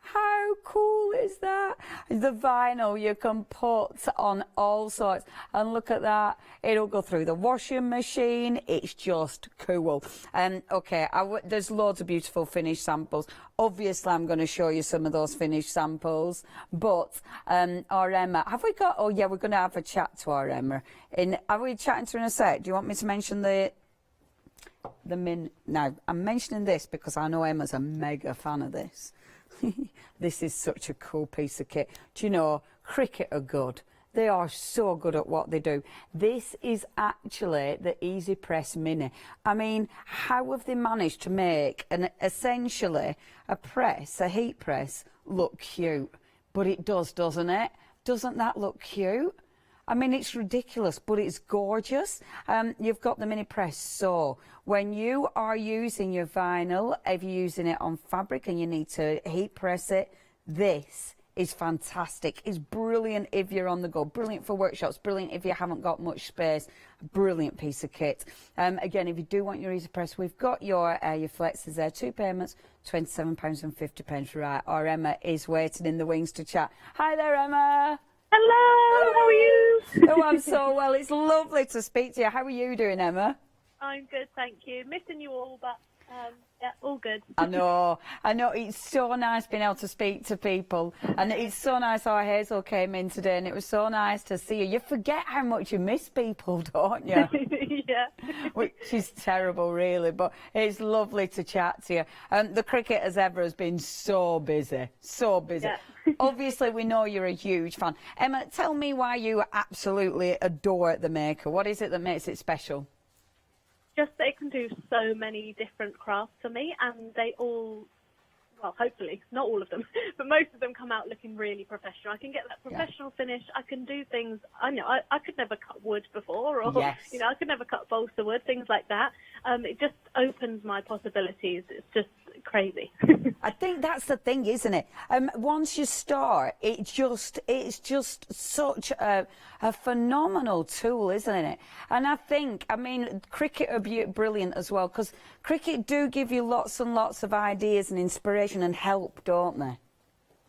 How cool is that? The vinyl you can put on all sorts, and look at that. It'll go through the washing machine. It's just cool. Okay, there's loads of beautiful finished samples. Obviously, I'm going to show you some of those finished samples, but our Emma, have we got? Oh yeah, we're going to have a chat to our Emma. Are we chatting to her in a sec? Do you want me to mention Now, I'm mentioning this because I know Emma's a mega fan of this. This is such a cool piece of kit. Do you know, Cricut are good. They are so good at what they do. This is actually the Easy Press Mini. I mean, how have they managed to make essentially a heat press, look cute? But it does, doesn't it? Doesn't that look cute? I mean, it's ridiculous, but it's gorgeous. You've got the mini press, so when you are using your vinyl, if you're using it on fabric and you need to heat press it, this is fantastic. It's brilliant if you're on the go, brilliant for workshops, brilliant if you haven't got much space. Brilliant piece of kit. Again, if you do want your Easy Press, we've got your flexes there, 2 payments, £27.50. Right, our Emma is waiting in the wings to chat. Hi there, Emma. Hello, how are you? Oh, I'm so well. It's lovely to speak to you. How are you doing, Emma? I'm good, thank you. Missing you all, but yeah, all good. I know. It's so nice being able to speak to people, and it's so nice our Hazel came in today, and it was so nice to see you. You forget how much you miss people, don't you? Yeah. Which is terrible, really, but it's lovely to chat to you. The Cricut, as ever, has been so busy, so busy. Yeah. Obviously, we know you're a huge fan. Emma, tell me why you absolutely adore the Maker. What is it that makes it special? Just that it can do so many different crafts for me, and they all, well, hopefully, not all of them, but most of them come out looking really professional. I can get that professional finish. I can do things, I could never cut wood before, or, I could never cut balsa wood, things like that. It just opens my possibilities. It's just crazy. I think that's the thing, isn't it? Once you start, it's just such a phenomenal tool, isn't it? And I mean, Cricut are brilliant as well, because Cricut do give you lots and lots of ideas and inspiration and help, don't they?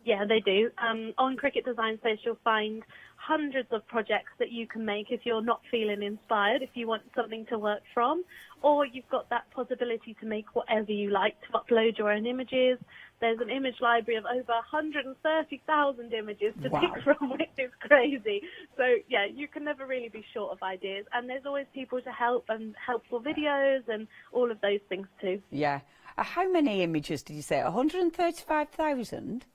Yeah, they do. On Cricut Design Space, you'll find hundreds of projects that you can make if you're not feeling inspired, if you want something to work from, or you've got that possibility to make whatever you like, to upload your own images. There's an image library of over 130,000 images to pick from, which is crazy. So, yeah, you can never really be short of ideas. And there's always people to help, and helpful videos and all of those things too. Yeah. How many images did you say? 135,000?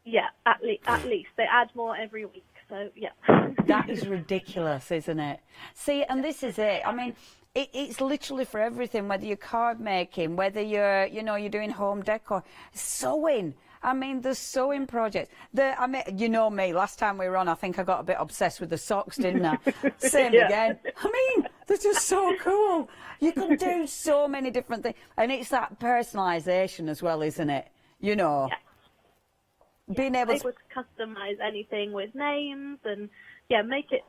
Yeah, at least. They add more every week. So, yeah. That is ridiculous, isn't it? See, and this is it. I mean, it's literally for everything, whether you're card making, whether you're doing home decor, sewing. I mean, the sewing projects. You know me, last time we were on, I think I got a bit obsessed with the socks, didn't I? Same again. I mean, They're just so cool. You can do so many different things. And it's that personalisation as well, isn't it? You know, being able to customise anything with names and, make it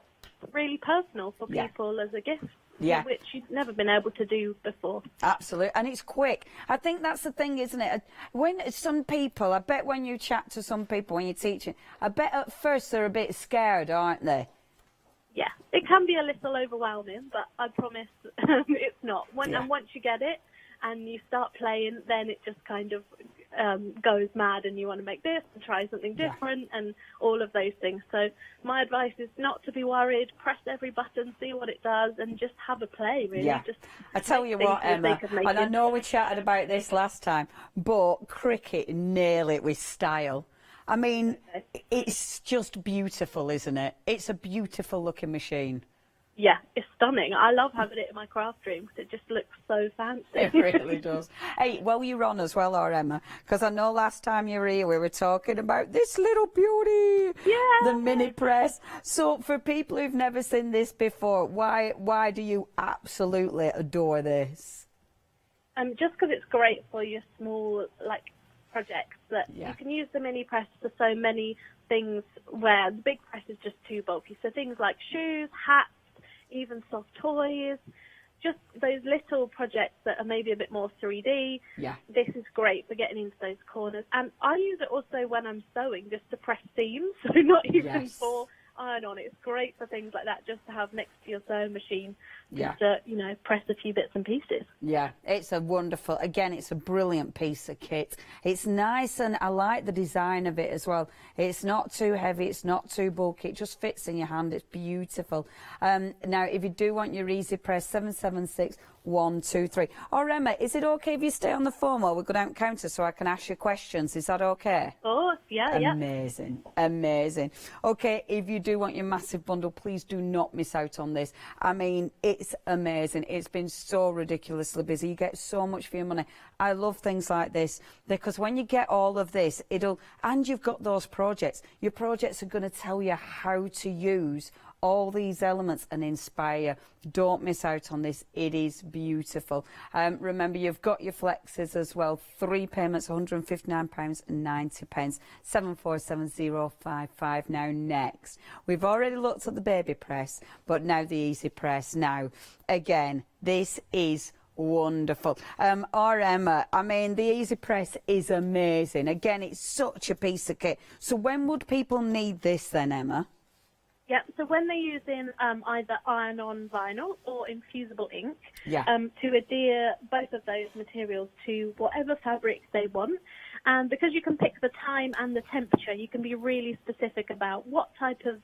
really personal for people as a gift. Yeah. Which you've never been able to do before. Absolutely. And it's quick. I think that's the thing, isn't it? When some people, I bet when you chat to some people, when you're teaching, I bet at first they're a bit scared, aren't they? Yeah, it can be a little overwhelming, but I promise it's not. And once you get it and you start playing, then it just kind of goes mad and you want to make this and try something different and all of those things. So my advice is not to be worried, press every button, see what it does, and just have a play, really. Yeah. Just I tell you what, Emma, and I know we chatted about this last time, but cricket nail it with style. I mean, it's just beautiful, isn't it? It's a beautiful looking machine. Yeah, it's stunning. I love having it in my craft room because it just looks so fancy. It really does. Hey, well, you're on as well, Emma, because I know last time you were here we were talking about this little beauty, the mini press. So for people who've never seen this before, why do you absolutely adore this? Just because it's great for your small, projects that you can use the mini press for so many things where the big press is just too bulky. So things like shoes, hats, even soft toys, just those little projects that are maybe a bit more 3D. Yeah. This is great for getting into those corners. And I use it also when I'm sewing, just to press seams, so not even for iron on. It's great for things like that, just to have next to your sewing machine, just to, press a few bits and pieces. Yeah, it's a wonderful, again, it's a brilliant piece of kit. It's nice, and I like the design of it as well. It's not too heavy, it's not too bulky, it just fits in your hand. It's beautiful. Now, if you do want your easy press, 776-123. Or Emma, is it okay if you stay on the phone while we go down counter so I can ask you questions? Is that okay? Of course, yeah. Amazing, amazing. Okay, if you do want your massive bundle, please do not miss out on this. I mean, it's amazing. It's been so ridiculously busy. You get so much for your money. I love things like this because when you get all of this, and you've got those projects, your projects are going to tell you how to use all these elements and inspire. Don't miss out on this. It is beautiful. Remember, you've got your flexes as well. 3 payments, £159.90. 747055. Now, next. We've already looked at the baby press, but now the easy press. Now, again, this is wonderful. Emma, I mean, the easy press is amazing. Again, it's such a piece of kit. So when would people need this then, Emma? Yeah, so when they're using either iron-on vinyl or infusible ink to adhere both of those materials to whatever fabric they want, and because you can pick the time and the temperature, you can be really specific about what type of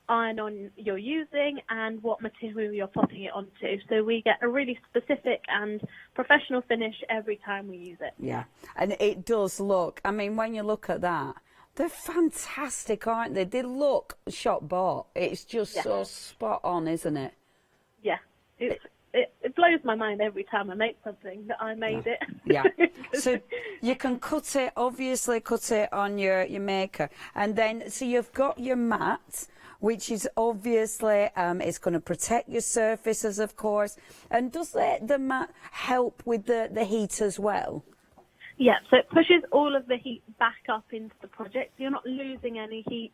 iron-on you're using and what material you're popping it onto. So we get a really specific and professional finish every time we use it. Yeah, and it does look, I mean, when you look at that, they're fantastic, aren't they? They look shop bought. It's just so spot on, isn't it? Yeah, it blows my mind every time I make something that I made it. Yeah. So you can cut it on your maker, and then so you've got your mat, which is obviously it's going to protect your surfaces, of course. And does the mat help with the heat as well? Yeah, so it pushes all of the heat back up into the project. So you're not losing any heat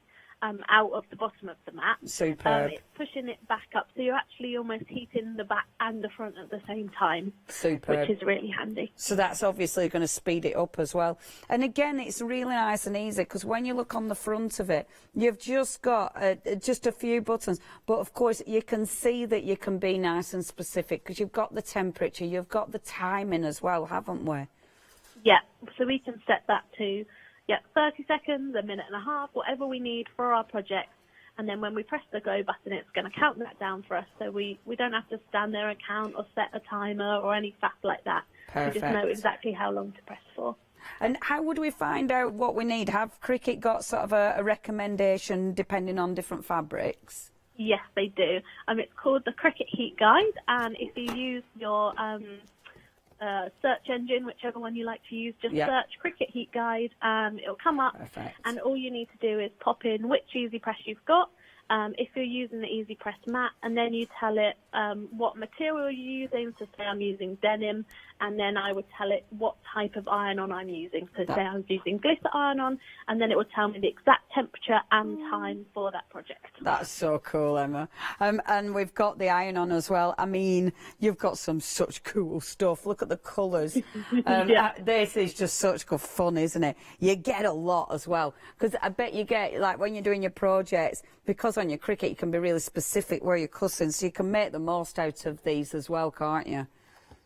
out of the bottom of the mat. Superb. It's pushing it back up, so you're actually almost heating the back and the front at the same time. Superb. Which is really handy. So that's obviously going to speed it up as well. And again, it's really nice and easy because when you look on the front of it, you've just got just a few buttons. But of course, you can see that you can be nice and specific because you've got the temperature, you've got the timing as well, haven't we? Yeah, so we can set that to 30 seconds, a minute and a half, whatever we need for our project. And then when we press the go button, it's going to count that down for us. So we don't have to stand there and count or set a timer or any faff like that. Perfect. We just know exactly how long to press for. And how would we find out what we need? Have Cricut got sort of a recommendation depending on different fabrics? Yes, they do. It's called the Cricut Heat Guide. And if you use your search engine, whichever one you like to use, just search Cricut Heat Guide and it'll come up. Perfect. And all you need to do is pop in which easy press you've got if you're using the Easy Press mat, and then you tell it what material you're using. So say I'm using denim, and then I would tell it what type of iron-on I'm using. So say I was using glitter iron-on, and then it would tell me the exact temperature and time for that project. That's so cool, Emma. And we've got the iron-on as well. I mean, you've got some such cool stuff. Look at the colours. This is just such good fun, isn't it? You get a lot as well, because I bet you get, like, when you're doing your projects, because on your Cricut you can be really specific where you're cutting, so you can make the most out of these as well, can't you?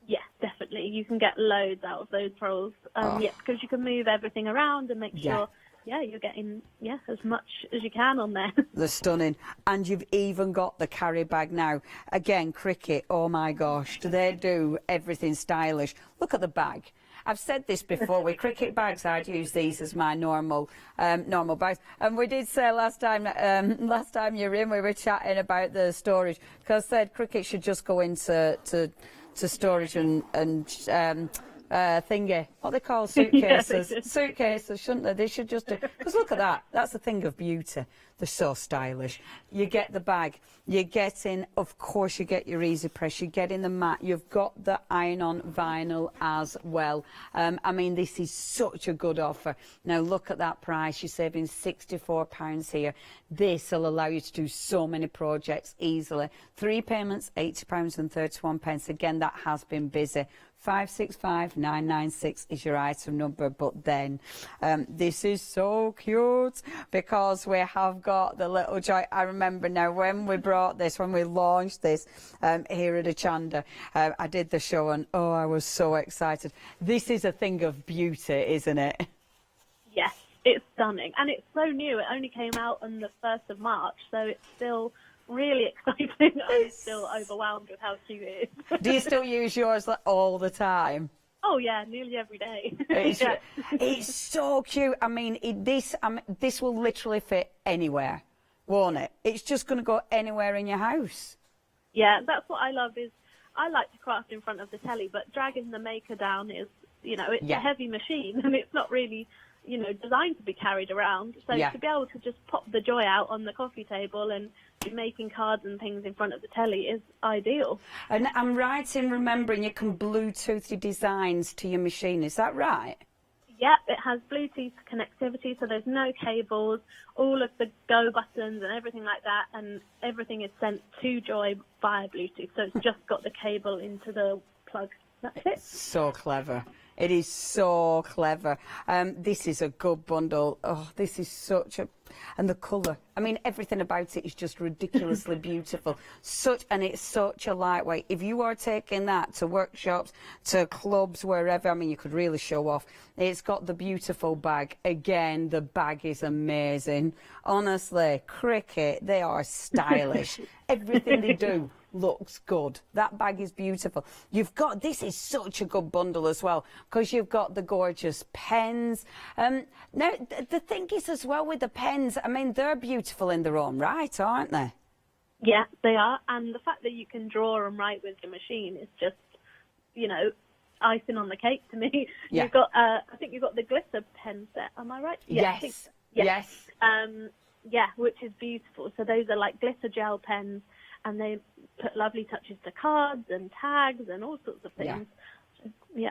Yeah, definitely. You can get loads out of those rolls. Yeah, because you can move everything around and make sure, you're getting as much as you can on there. They're stunning. And you've even got the carry bag now. Again, Cricut, oh my gosh, do they do everything stylish? Look at the bag. I've said this before, with Cricut bags, I'd use these as my normal bags. And we did say last time you were in, we were chatting about the storage, because I said Cricut should just go into storage and thingy, what they call suitcases. Suitcases, shouldn't they? They should just do, because look at that, that's a thing of beauty. They're so stylish. You get the bag, you get in, of course you get your Easy Press, you get in the mat, you've got the iron-on vinyl as well. I mean, this is such a good offer. Now look at that price, you're saving £64 here. This will allow you to do so many projects easily. 3 payments, £80 and 31 pence. Again, that has been busy. 565996 is your item number, but then this is so cute because we have got the little joy. I remember now when we brought this, when we launched this here at Hochanda, I did the show and oh, I was so excited. This is a thing of beauty, isn't it? Yes, it's stunning, and it's so new. It only came out on the 1st of March, so it's still really exciting. I'm still overwhelmed with how cute it is. Do you still use yours all the time? Oh yeah, nearly every day. It's so cute. I mean, this will literally fit anywhere, won't it? It's just going to go anywhere in your house. Yeah, that's what I love. Is I like to craft in front of the telly, but dragging the maker down is, it's a heavy machine, and it's not really, designed to be carried around. So to be able to just pop the joy out on the coffee table and be making cards and things in front of the telly is ideal. And I'm right in remembering you can Bluetooth your designs to your machine, is that right? Yeah, it has Bluetooth connectivity, so there's no cables, all of the go buttons and everything like that, and everything is sent to Joy via Bluetooth, so it's just got the cable into the plug. That's it. So clever. It is so clever. This is a good bundle. Oh, this is such a... And the colour. I mean, everything about it is just ridiculously beautiful. And it's such a lightweight. If you are taking that to workshops, to clubs, wherever, I mean, you could really show off. It's got the beautiful bag. Again, the bag is amazing. Honestly, Cricut, they are stylish. Everything they do looks good. That bag is beautiful. This is such a good bundle as well, because you've got the gorgeous pens. Now, the thing is as well with the pens, I mean, they're beautiful in their own right, aren't they? Yeah, they are. And the fact that you can draw and write with the machine is just, icing on the cake to me. Yeah. You've got, I think you've got the glitter pen set, am I right? Yeah, yes. Yes. Yeah, which is beautiful. So those are like glitter gel pens, and they put lovely touches to cards and tags and all sorts of things. Yeah.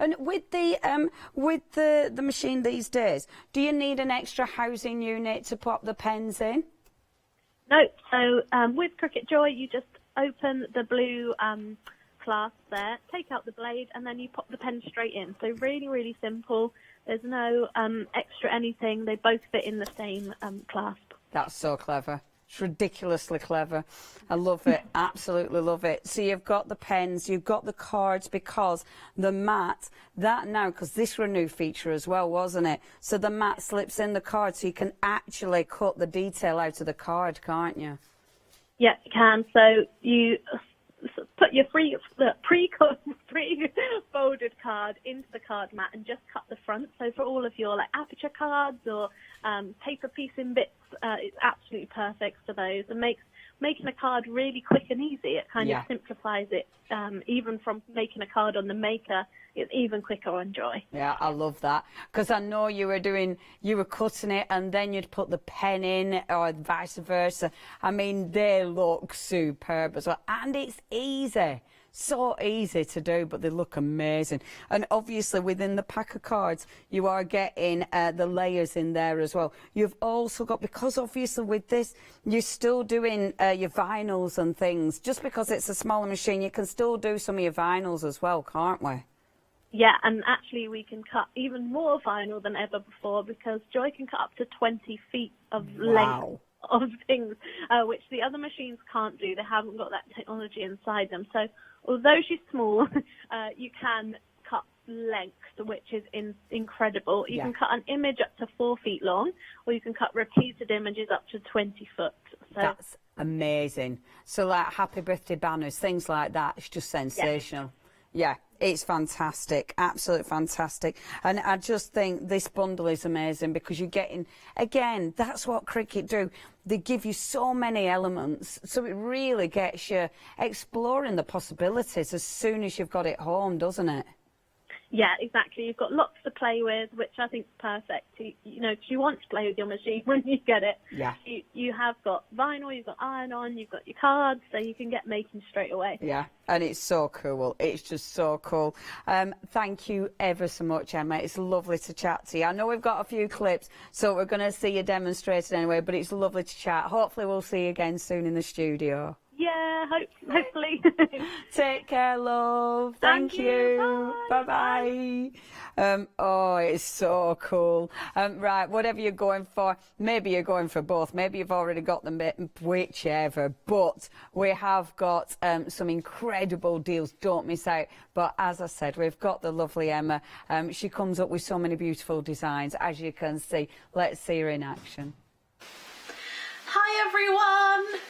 And with the machine these days, do you need an extra housing unit to pop the pens in? No. So with Cricut Joy, you just open the blue clasp there, take out the blade, and then you pop the pen straight in. So really, really simple. There's no extra anything. They both fit in the same clasp. That's so clever. It's ridiculously clever. I love it. Absolutely love it. So you've got the pens, you've got the cards, because the mat, because this was a new feature as well, wasn't it? So the mat slips in the card, so you can actually cut the detail out of the card, can't you? Yeah, you can. So you put your pre-folded card into the card mat and just cut the front. So for all of your aperture cards or paper piecing bits, it's absolutely perfect for those, and makes making a card really quick and easy. It kind Yeah. of simplifies it, even from making a card on the maker, it's even quicker on Joy. Yeah, I love that, because I know you were cutting it and then you'd put the pen in, or vice versa. I mean, they look superb as well, and it's easy. So easy to do, but they look amazing. And obviously within the pack of cards, you are getting the layers in there as well. You've also got, because obviously with this, you're still doing your vinyls and things. Just because it's a smaller machine, you can still do some of your vinyls as well, can't we? Yeah, and actually we can cut even more vinyl than ever before, because Joy can cut up to 20 feet of length of things, which the other machines can't do. They haven't got that technology inside them. So although she's small, you can cut length, which is incredible. You can cut an image up to 4 feet long, or you can cut repeated images up to 20 foot. So that's amazing. So like happy birthday banners, things like that, it's just sensational. Yeah, it's fantastic, absolutely fantastic. And I just think this bundle is amazing, because you're getting, again, that's what Cricut do. They give you so many elements, so it really gets you exploring the possibilities as soon as you've got it home, doesn't it? yeah, exactly. You've got lots to play with, which I think is perfect. You know, 'cause you want to play with your machine when you get it. Yeah. You have got vinyl, you've got iron-on, you've got your cards, so you can get making straight away. Yeah, and it's so cool. It's just so cool. Thank you ever so much, Emma. It's lovely to chat to you. I know we've got a few clips, so we're going to see you demonstrated anyway, but it's lovely to chat. Hopefully we'll see you again soon in the studio. Yeah, hopefully. Take care, love. Thank you. Bye-bye. Oh, it's so cool. Right, whatever you're going for, maybe you're going for both. Maybe you've already got them, whichever. But we have got some incredible deals. Don't miss out. But as I said, we've got the lovely Emma. She comes up with so many beautiful designs, as you can see. Let's see her in action. Hi, everyone.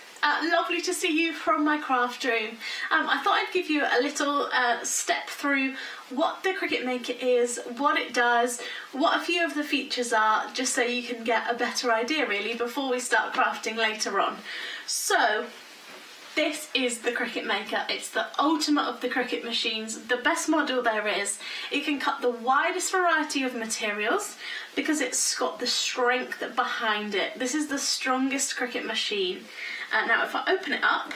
Lovely to see you from my craft room. I thought I'd give you a little step through what the Cricut Maker is, what it does, what a few of the features are, just so you can get a better idea really before we start crafting later on. So this is the Cricut Maker. It's the ultimate of the Cricut machines, the best model there is. It can cut the widest variety of materials because it's got the strength behind it. This is the strongest Cricut machine. Now if I open it up,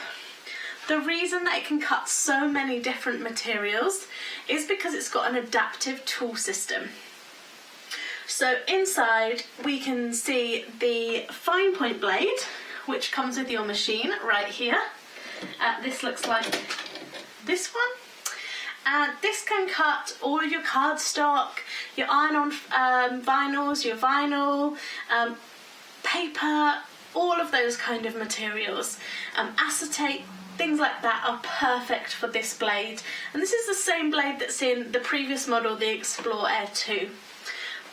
the reason that it can cut so many different materials is because it's got an adaptive tool system. So inside we can see the fine point blade, which comes with your machine right here. This looks like this one. This can cut all of your cardstock, your iron-on vinyls, your vinyl, paper, all of those kind of materials. Acetate, things like that are perfect for this blade. And this is the same blade that's in the previous model, the Explore Air 2.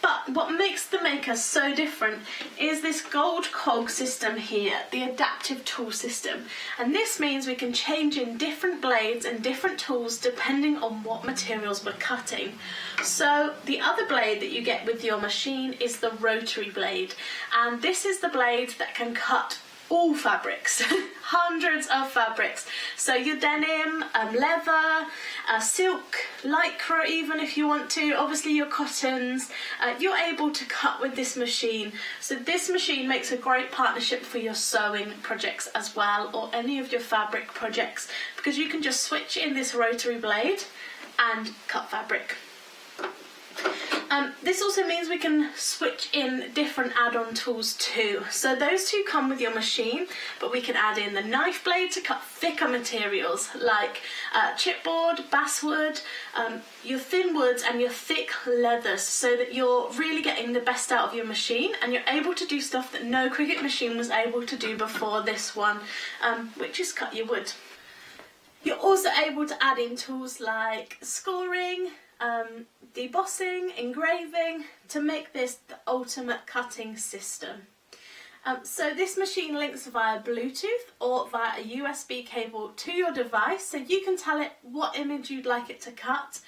But what makes the Maker so different is this gold cog system here, the adaptive tool system. And this means we can change in different blades and different tools depending on what materials we're cutting. So the other blade that you get with your machine is the rotary blade. And this is the blade that can cut all fabrics, hundreds of fabrics. So your denim, leather, silk, lycra even if you want to, obviously your cottons, you're able to cut with this machine. So this machine makes a great partnership for your sewing projects as well, or any of your fabric projects, because you can just switch in this rotary blade and cut fabric. This also means we can switch in different add-on tools too. So those two come with your machine, but we can add in the knife blade to cut thicker materials like chipboard, basswood, your thin woods and your thick leathers, so that you're really getting the best out of your machine and you're able to do stuff that no Cricut machine was able to do before this one, which is cut your wood. You're also able to add in tools like scoring, debossing, engraving, to make this the ultimate cutting system. So this machine links via Bluetooth or via a USB cable to your device, so you can tell it what image you'd like it to cut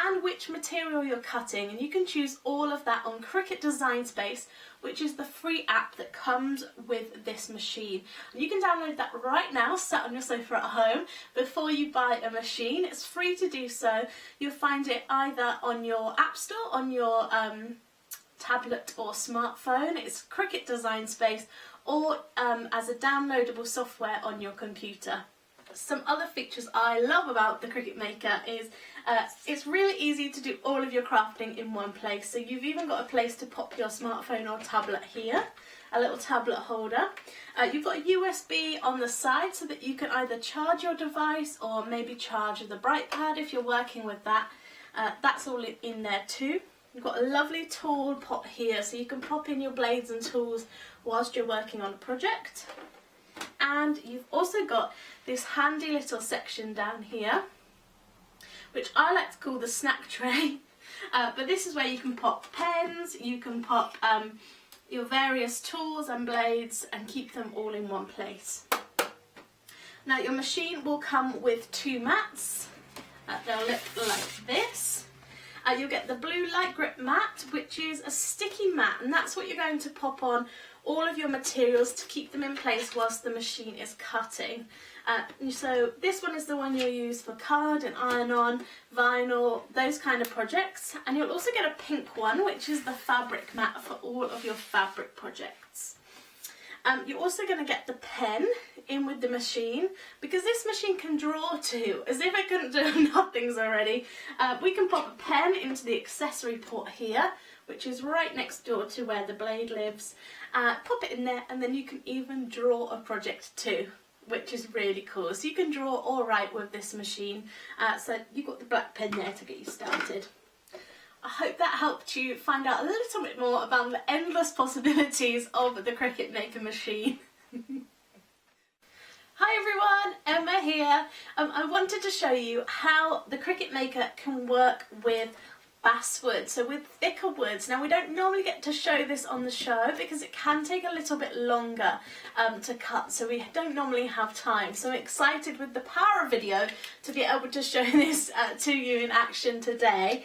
and which material you're cutting, and you can choose all of that on Cricut Design Space, which is the free app that comes with this machine. And you can download that right now, sat on your sofa at home, before you buy a machine. It's free to do so. You'll find it either on your App Store, on your tablet or smartphone. It's Cricut Design Space, or as a downloadable software on your computer. Some other features I love about the Cricut Maker is it's really easy to do all of your crafting in one place. So you've even got a place to pop your smartphone or tablet here, a little tablet holder. You've got a USB on the side so that you can either charge your device or maybe charge the bright pad if you're working with that. That's all in there too. You've got a lovely tool pot here so you can pop in your blades and tools whilst you're working on a project. And you've also got this handy little section down here, which I like to call the snack tray. But this is where you can pop pens, you can pop your various tools and blades and keep them all in one place. Now your machine will come with 2 mats. They'll look like this. You'll get the blue light grip mat, which is a sticky mat, and that's what you're going to pop on all of your materials to keep them in place whilst the machine is cutting. So this one is the one you'll use for card and iron-on, vinyl, those kind of projects. And you'll also get a pink one, which is the fabric mat for all of your fabric projects. You're also going to get the pen in with the machine, because this machine can draw too, as if it couldn't do enough things already. We can pop a pen into the accessory port here, which is right next door to where the blade lives. Pop it in there, and then you can even draw a project too, which is really cool. So you can draw all right with this machine. So you've got the black pen there to get you started. I hope that helped you find out a little bit more about the endless possibilities of the Cricut Maker machine. Hi everyone, Emma here. I wanted to show you how the Cricut Maker can work with basswood, so with thicker woods. Now we don't normally get to show this on the show because it can take a little bit longer to cut, so we don't normally have time. So I'm excited with the power of video to be able to show this to you in action today.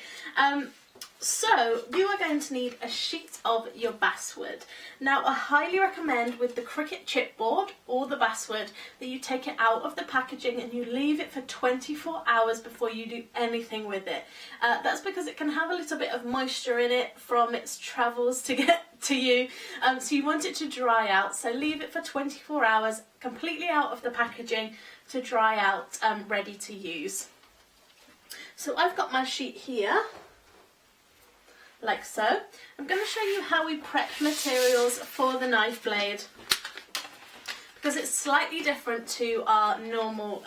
So you are going to need a sheet of your basswood. Now I highly recommend with the Cricut chipboard or the basswood that you take it out of the packaging and you leave it for 24 hours before you do anything with it. That's because it can have a little bit of moisture in it from its travels to get to you, so you want it to dry out. So leave it for 24 hours completely out of the packaging to dry out, ready to use. So I've got my sheet here, like so. I'm going to show you how we prep materials for the knife blade, because it's slightly different to our normal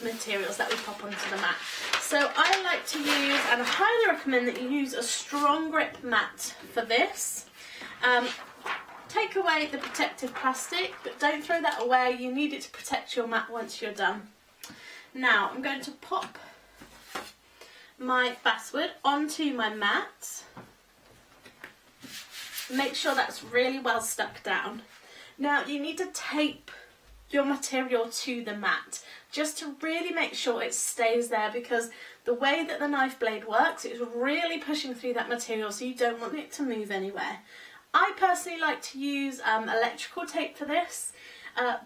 materials that we pop onto the mat. So I like to use, and I highly recommend that you use a strong grip mat for this. Take away the protective plastic, but don't throw that away. You need it to protect your mat once you're done. Now I'm going to pop my basswood onto my mat. Make sure that's really well stuck down. Now you need to tape your material to the mat just to really make sure it stays there, because the way that the knife blade works, it's really pushing through that material, so you don't want it to move anywhere. I personally like to use electrical tape for this.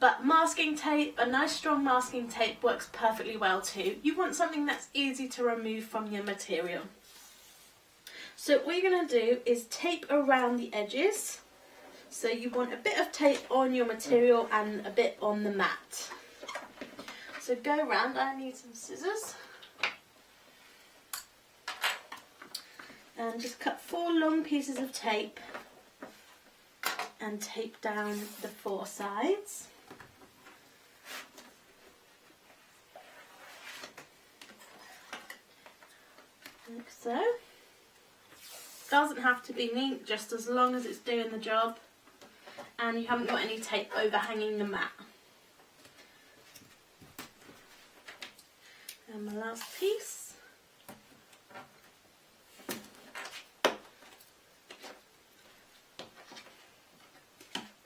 But masking tape, a nice strong masking tape, works perfectly well too. You want something that's easy to remove from your material. So what you're going to do is tape around the edges. So you want a bit of tape on your material and a bit on the mat. So go around. I need some scissors. And just cut 4 long pieces of tape and tape down the 4 sides. Like so. Doesn't have to be neat, just as long as it's doing the job and you haven't got any tape overhanging the mat. And my last piece.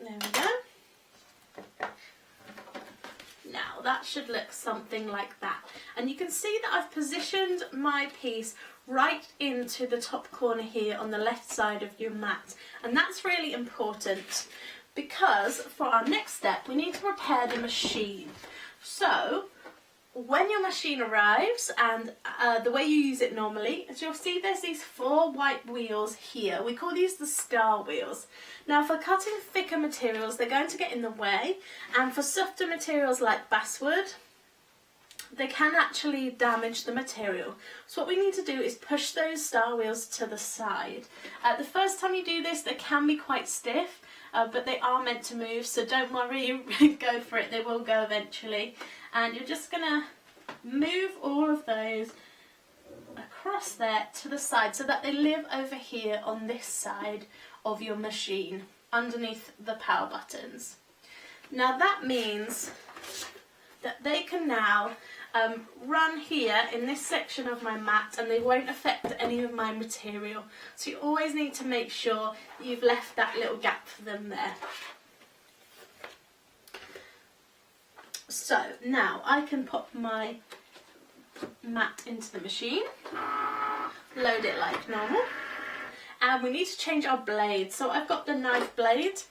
There we go. Now now that should look something like that. And you can see that I've positioned my piece right into the top corner here on the left side of your mat, and that's really important because for our next step we need to prepare the machine. So when your machine arrives, and the way you use it normally is you'll see there's these 4 white wheels here. We call these the star wheels. Now for cutting thicker materials they're going to get in the way, and for softer materials like basswood they can actually damage the material. So what we need to do is push those star wheels to the side. The first time you do this they can be quite stiff, but they are meant to move, so don't worry, go for it, they will go eventually. And you're just going to move all of those across there to the side so that they live over here on this side of your machine underneath the power buttons. Now that means that they can now run here in this section of my mat and they won't affect any of my material. So you always need to make sure you've left that little gap for them there. So now I can pop my mat into the machine, load it like normal, and we need to change our blade. So I've got the knife blade.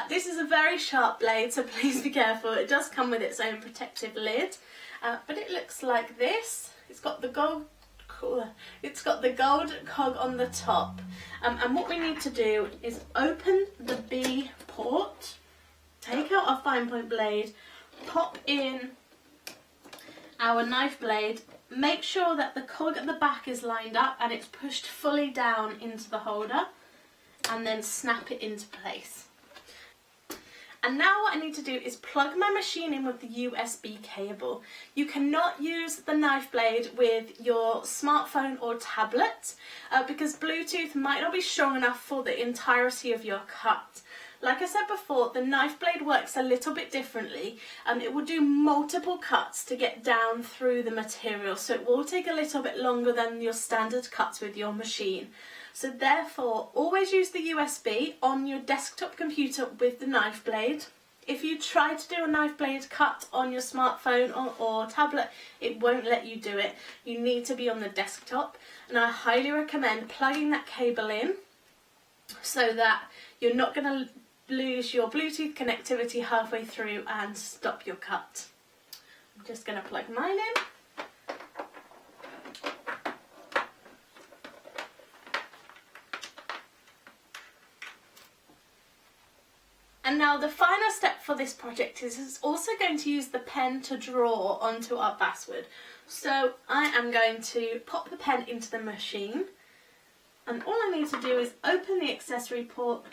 This is a very sharp blade, so please be careful. It does come with its own protective lid, but it looks like this. It's got the gold cog on the top, and what we need to do is open the B port, take out our fine point blade, pop in our knife blade, make sure that the cog at the back is lined up and it's pushed fully down into the holder, and then snap it into place. And now what I need to do is plug my machine in with the USB cable. You cannot use the knife blade with your smartphone or tablet because Bluetooth might not be strong enough for the entirety of your cut. Like I said before, the knife blade works a little bit differently. It will do multiple cuts to get down through the material, so it will take a little bit longer than your standard cuts with your machine. So therefore, always use the USB on your desktop computer with the knife blade. If you try to do a knife blade cut on your smartphone or tablet, it won't let you do it. You need to be on the desktop, and I highly recommend plugging that cable in so that you're not going to lose your Bluetooth connectivity halfway through and stop your cut. I'm just going to plug mine in. And now the final step for this project is also going to use the pen to draw onto our basswood. So I am going to pop the pen into the machine, and all I need to do is open the accessory port,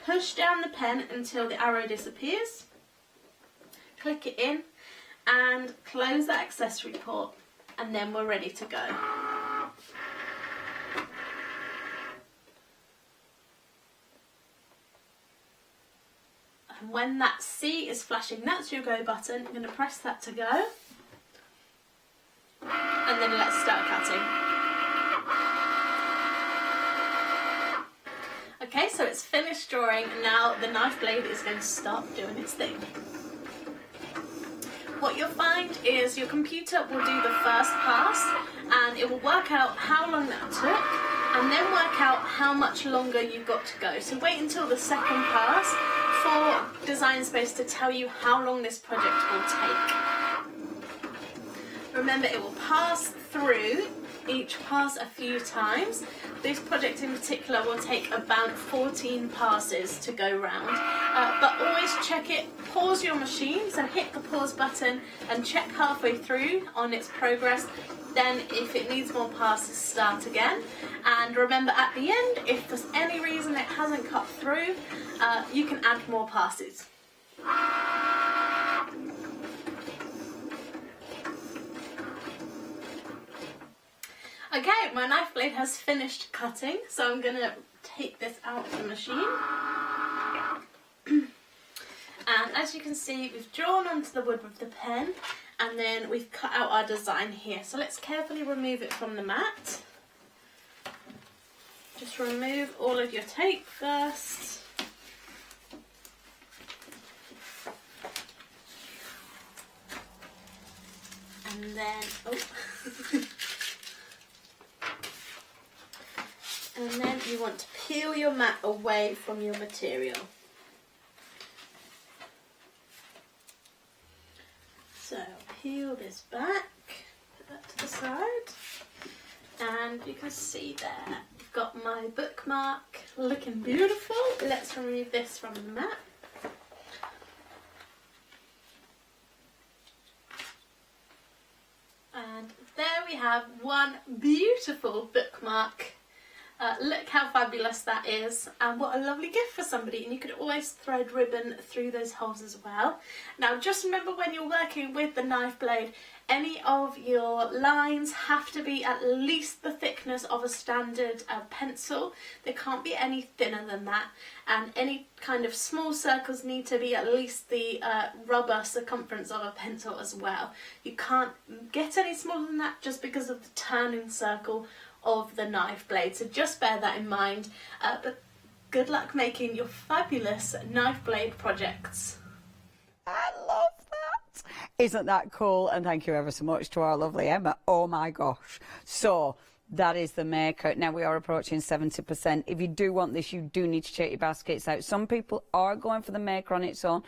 push down the pen until the arrow disappears, click it in and close that accessory port, and then we're ready to go. And when that C is flashing, that's your go button. I'm going to press that to go, and then let's start cutting. Okay, so it's finished drawing, and now the knife blade is going to start doing its thing. What you'll find is your computer will do the first pass, and it will work out how long that took, and then work out how much longer you've got to go. So wait until the second pass for Design Space to tell you how long this project will take. Remember, it will pass through each pass a few times. This project in particular will take about 14 passes to go round, but always check it, pause your machine, so hit the pause button and check halfway through on its progress. Then if it needs more passes, start again. And remember, at the end, if for any reason it hasn't cut through, you can add more passes. Okay, my knife blade has finished cutting, so I'm going to take this out of the machine. And as you can see, we've drawn onto the wood with the pen, and then we've cut out our design here. So let's carefully remove it from the mat. Just remove all of your tape first. And then, and then you want to peel your mat away from your material. So peel this back, put that to the side, and you can see there, I've got my bookmark looking beautiful. Let's remove this from the mat. And there we have one beautiful bookmark. Look how fabulous that is, and what a lovely gift for somebody. And you could always thread ribbon through those holes as well. Now just remember, when you're working with the knife blade, any of your lines have to be at least the thickness of a standard pencil. They can't be any thinner than that, and any kind of small circles need to be at least the rubber circumference of a pencil as well. You can't get any smaller than that just because of the turning circle of the knife blade, so just bear that in mind. But good luck making your fabulous knife blade projects. I love that. Isn't that cool? And thank you ever so much to our lovely Emma. Oh my gosh. So that is the maker. Now we are approaching 70%. If you do want this, you do need to check your baskets out. Some people are going for the maker on its own,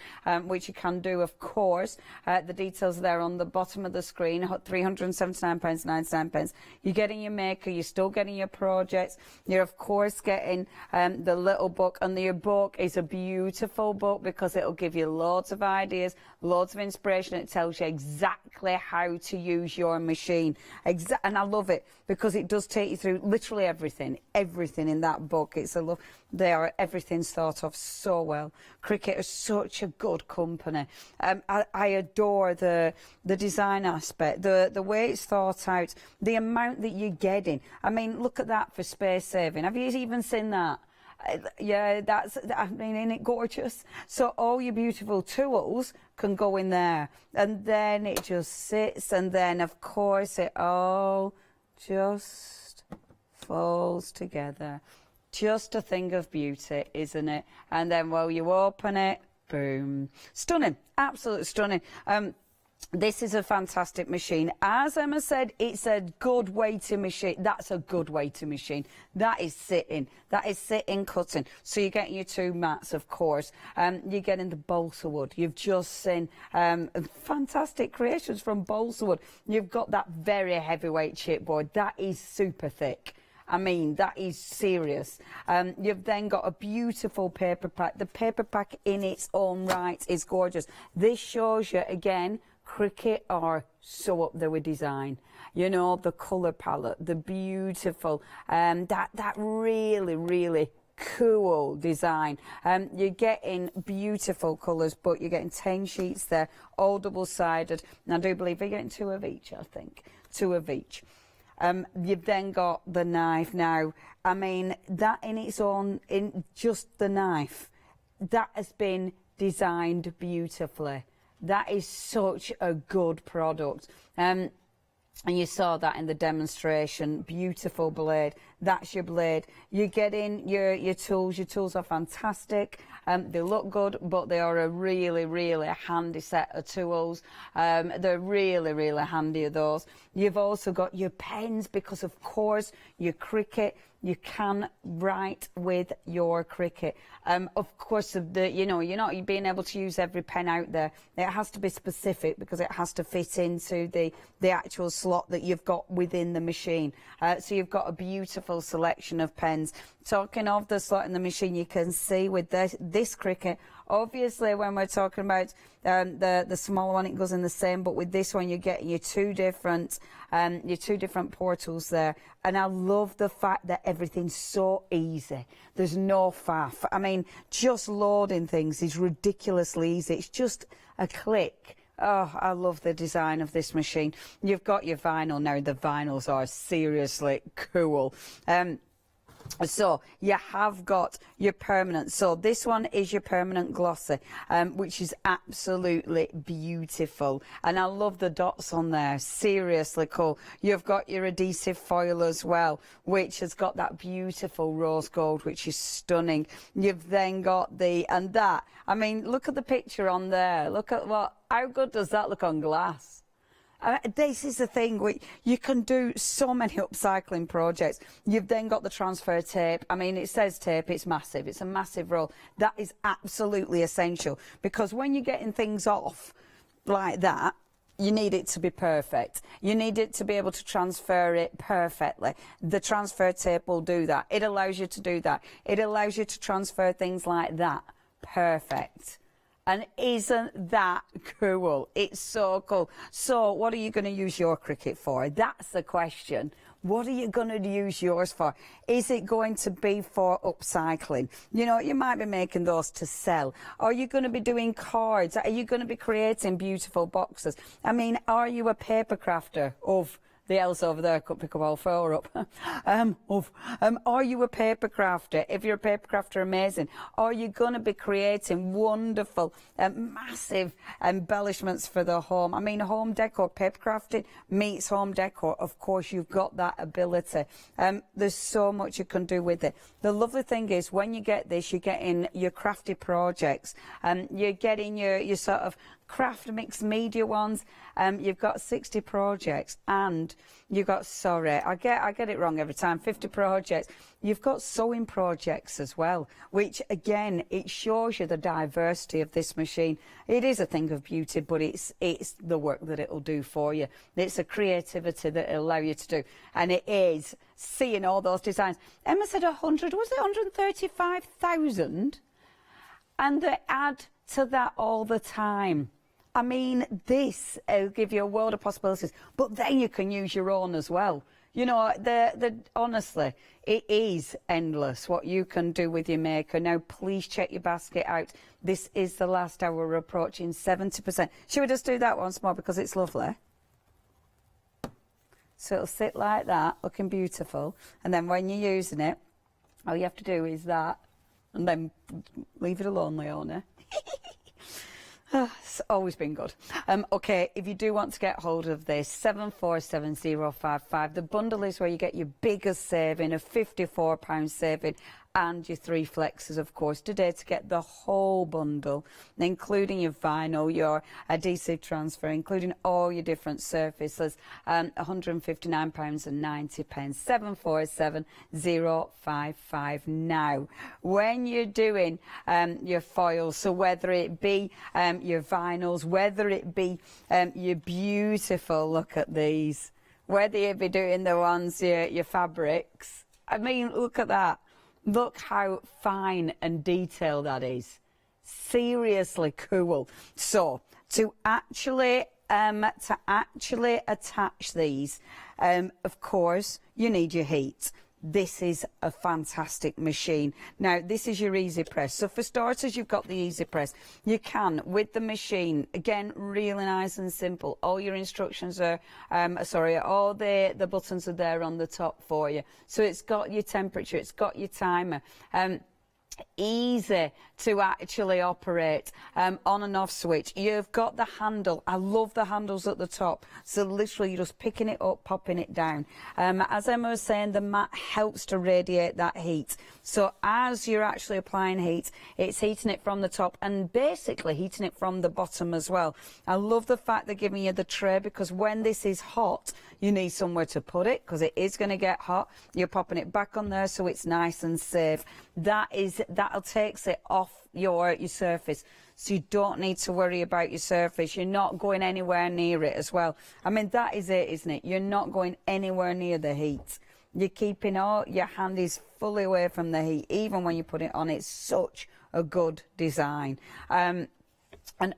which you can do, of course. The details are there on the bottom of the screen. £379.99. You're getting your maker, you're still getting your projects. You're of course getting the little book, and the book is a beautiful book because it'll give you loads of ideas, loads of inspiration. It tells you exactly how to use your machine. And I love it because it does take you through literally everything in that book. It's a love. Everything's thought of so well. Cricut is such a good company. I adore the design aspect, the way it's thought out, the amount that you're getting. I mean, look at that for space saving. Have you even seen that? Yeah, isn't it gorgeous? So all your beautiful tools can go in there, and then it just sits, and then of course it all just falls together. Just a thing of beauty, isn't it? And then while you open it, boom. Stunning, absolutely stunning. This is a fantastic machine. As Emma said, it's a good weighting machine. That's a good weighting machine. That is sitting, cutting. So you're getting your two mats, of course. You're getting the balsa wood. You've just seen fantastic creations from balsa wood. You've got that very heavyweight chipboard. That is super thick. I mean, that is serious. You've then got a beautiful paper pack. The paper pack in its own right is gorgeous. This shows you, again, Cricut are so up there with design. You know, the colour palette, the beautiful, that really, really cool design. You're getting beautiful colours, but you're getting 10 sheets there, all double-sided. And I do believe you're getting 2 of each, I think. 2 of each. You've then got the knife. Now, I mean, that in its own, in just the knife, that has been designed beautifully. That is such a good product. And you saw that in the demonstration. Beautiful blade. That's your blade. You're getting your tools. Your tools are fantastic. They look good, but they are a really, really handy set of tools. They're really, really handy, of those. You've also got your pens because, of course, your Cricut. You can write with your Cricut. Of course, you're not being able to use every pen out there. It has to be specific because it has to fit into the actual slot that you've got within the machine. So you've got a beautiful selection of pens. Talking of the slot in the machine, you can see with this Cricut, obviously when we're talking about the smaller one, it goes in the same, but with this one you're getting your two different portals there. And I love the fact that everything's so easy. There's no faff. I mean, just loading things is ridiculously easy. It's just a click. Oh, I love the design of this machine. You've got your vinyl now. The vinyls are seriously cool. So you have got your permanent. So this one is your permanent glossy, which is absolutely beautiful. And I love the dots on there. Seriously cool. You've got your adhesive foil as well, which has got that beautiful rose gold, which is stunning. You've then got I mean, look at the picture on there. Look at how good does that look on glass? This is the thing, you can do so many upcycling projects. You've then got the transfer tape. I mean, it says tape, it's massive. It's a massive roll. That is absolutely essential, because when you're getting things off like that, you need it to be perfect. You need it to be able to transfer it perfectly. The transfer tape will do that. It allows you to do that. It allows you to transfer things like that. Perfect. And isn't that cool? It's so cool. So what are you going to use your Cricut for? That's the question. What are you going to use yours for? Is it going to be for upcycling? You know, you might be making those to sell. Are you going to be doing cards? Are you going to be creating beautiful boxes? I mean, are you a paper crafter of... The L's over there could pick up all four up. Are you a paper crafter? If you're a paper crafter, amazing. Are you going to be creating wonderful, massive embellishments for the home? I mean, home decor, paper crafting meets home decor. Of course, you've got that ability. There's so much you can do with it. The lovely thing is, when you get this, you're getting your crafty projects. You're getting your sort of craft mixed media ones. You've got 60 projects, and you've got, sorry, I get it wrong every time, 50 projects. You've got sewing projects as well, which again, it shows you the diversity of this machine. It is a thing of beauty, but it's the work that it'll do for you. It's a creativity that it'll allow you to do, and it is seeing all those designs. Emma said 100, was it 135,000? And they add to that all the time. I mean, this will give you a world of possibilities, but then you can use your own as well. You know, honestly, it is endless what you can do with your maker. Now, please check your basket out. This is the last hour. We're approaching 70%. Should we just do that once more because it's lovely? So it'll sit like that, looking beautiful. And then when you're using it, all you have to do is that, and then leave it alone, Leona. It's always been good. Okay, if you do want to get hold of this, 747055. The bundle is where you get your biggest saving, a £54 saving, and your 3 flexes, of course, today to get the whole bundle, including your vinyl, your adhesive transfer, including all your different surfaces, £159.90, 747055. Now, when you're doing your foils, so whether it be your vinyls, whether it be your beautiful, look at these, whether you be doing the ones, your fabrics, I mean, look at that. Look how fine and detailed that is. Seriously cool. So to actually attach these, of course, you need your heat. This is a fantastic machine. Now, this is your easy press. So for starters, you've got the easy press. You can, with the machine, again, really nice and simple. All your instructions are, all the buttons are there on the top for you. So it's got your temperature, it's got your timer. Easy to actually operate, on and off switch. You've got the handle. I love the handles at the top. So literally you're just picking it up, popping it down. As Emma was saying, the mat helps to radiate that heat. So as you're actually applying heat, it's heating it from the top and basically heating it from the bottom as well. I love the fact they're giving you the tray, because when this is hot, you need somewhere to put it because it is going to get hot. You're popping it back on there so it's nice and safe. That'll takes it off your surface, so you don't need to worry about your surface. You're not going anywhere near it as well. I mean, that is it, isn't it? You're not going anywhere near the heat. You're keeping all your hand is fully away from the heat, even when you put it on. It's such a good design. And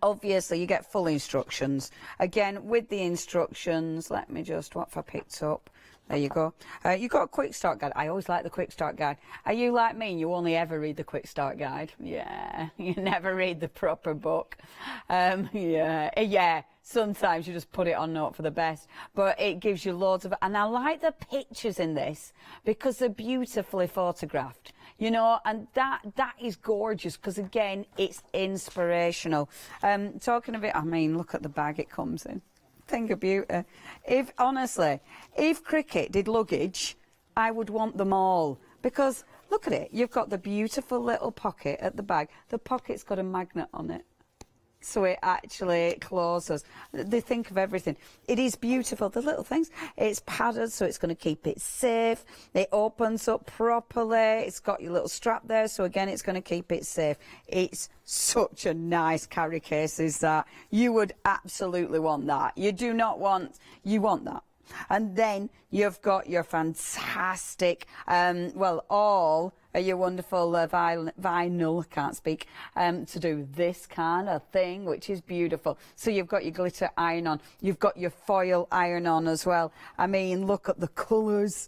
obviously you get full instructions. Again, with the instructions, let me just, what have I picked up? There you go. You've got a quick start guide. I always like the quick start guide. Are you like me and you only ever read the quick start guide? Yeah, you never read the proper book. Yeah, sometimes you just put it on note for the best. But it gives you loads of, and I like the pictures in this because they're beautifully photographed. You know, and that is gorgeous because, again, it's inspirational. Talking of it, I mean, look at the bag it comes in. Thing of beauty. If Cricut did luggage, I would want them all, because look at it. You've got the beautiful little pocket at the back. The pocket's got a magnet on it. so it actually closes. They think of everything. It is beautiful, the little things. It's padded, so it's going to keep it safe. It opens up properly. It's got your little strap there, so again, it's going to keep it safe. It's such a nice carry case, is that. You would absolutely want that. You do not want, you want that. And then you've got your fantastic, well, all your wonderful vinyl, can't speak, to do this kind of thing, which is beautiful. So you've got your glitter iron on. You've got your foil iron on as well. I mean, look at the colours.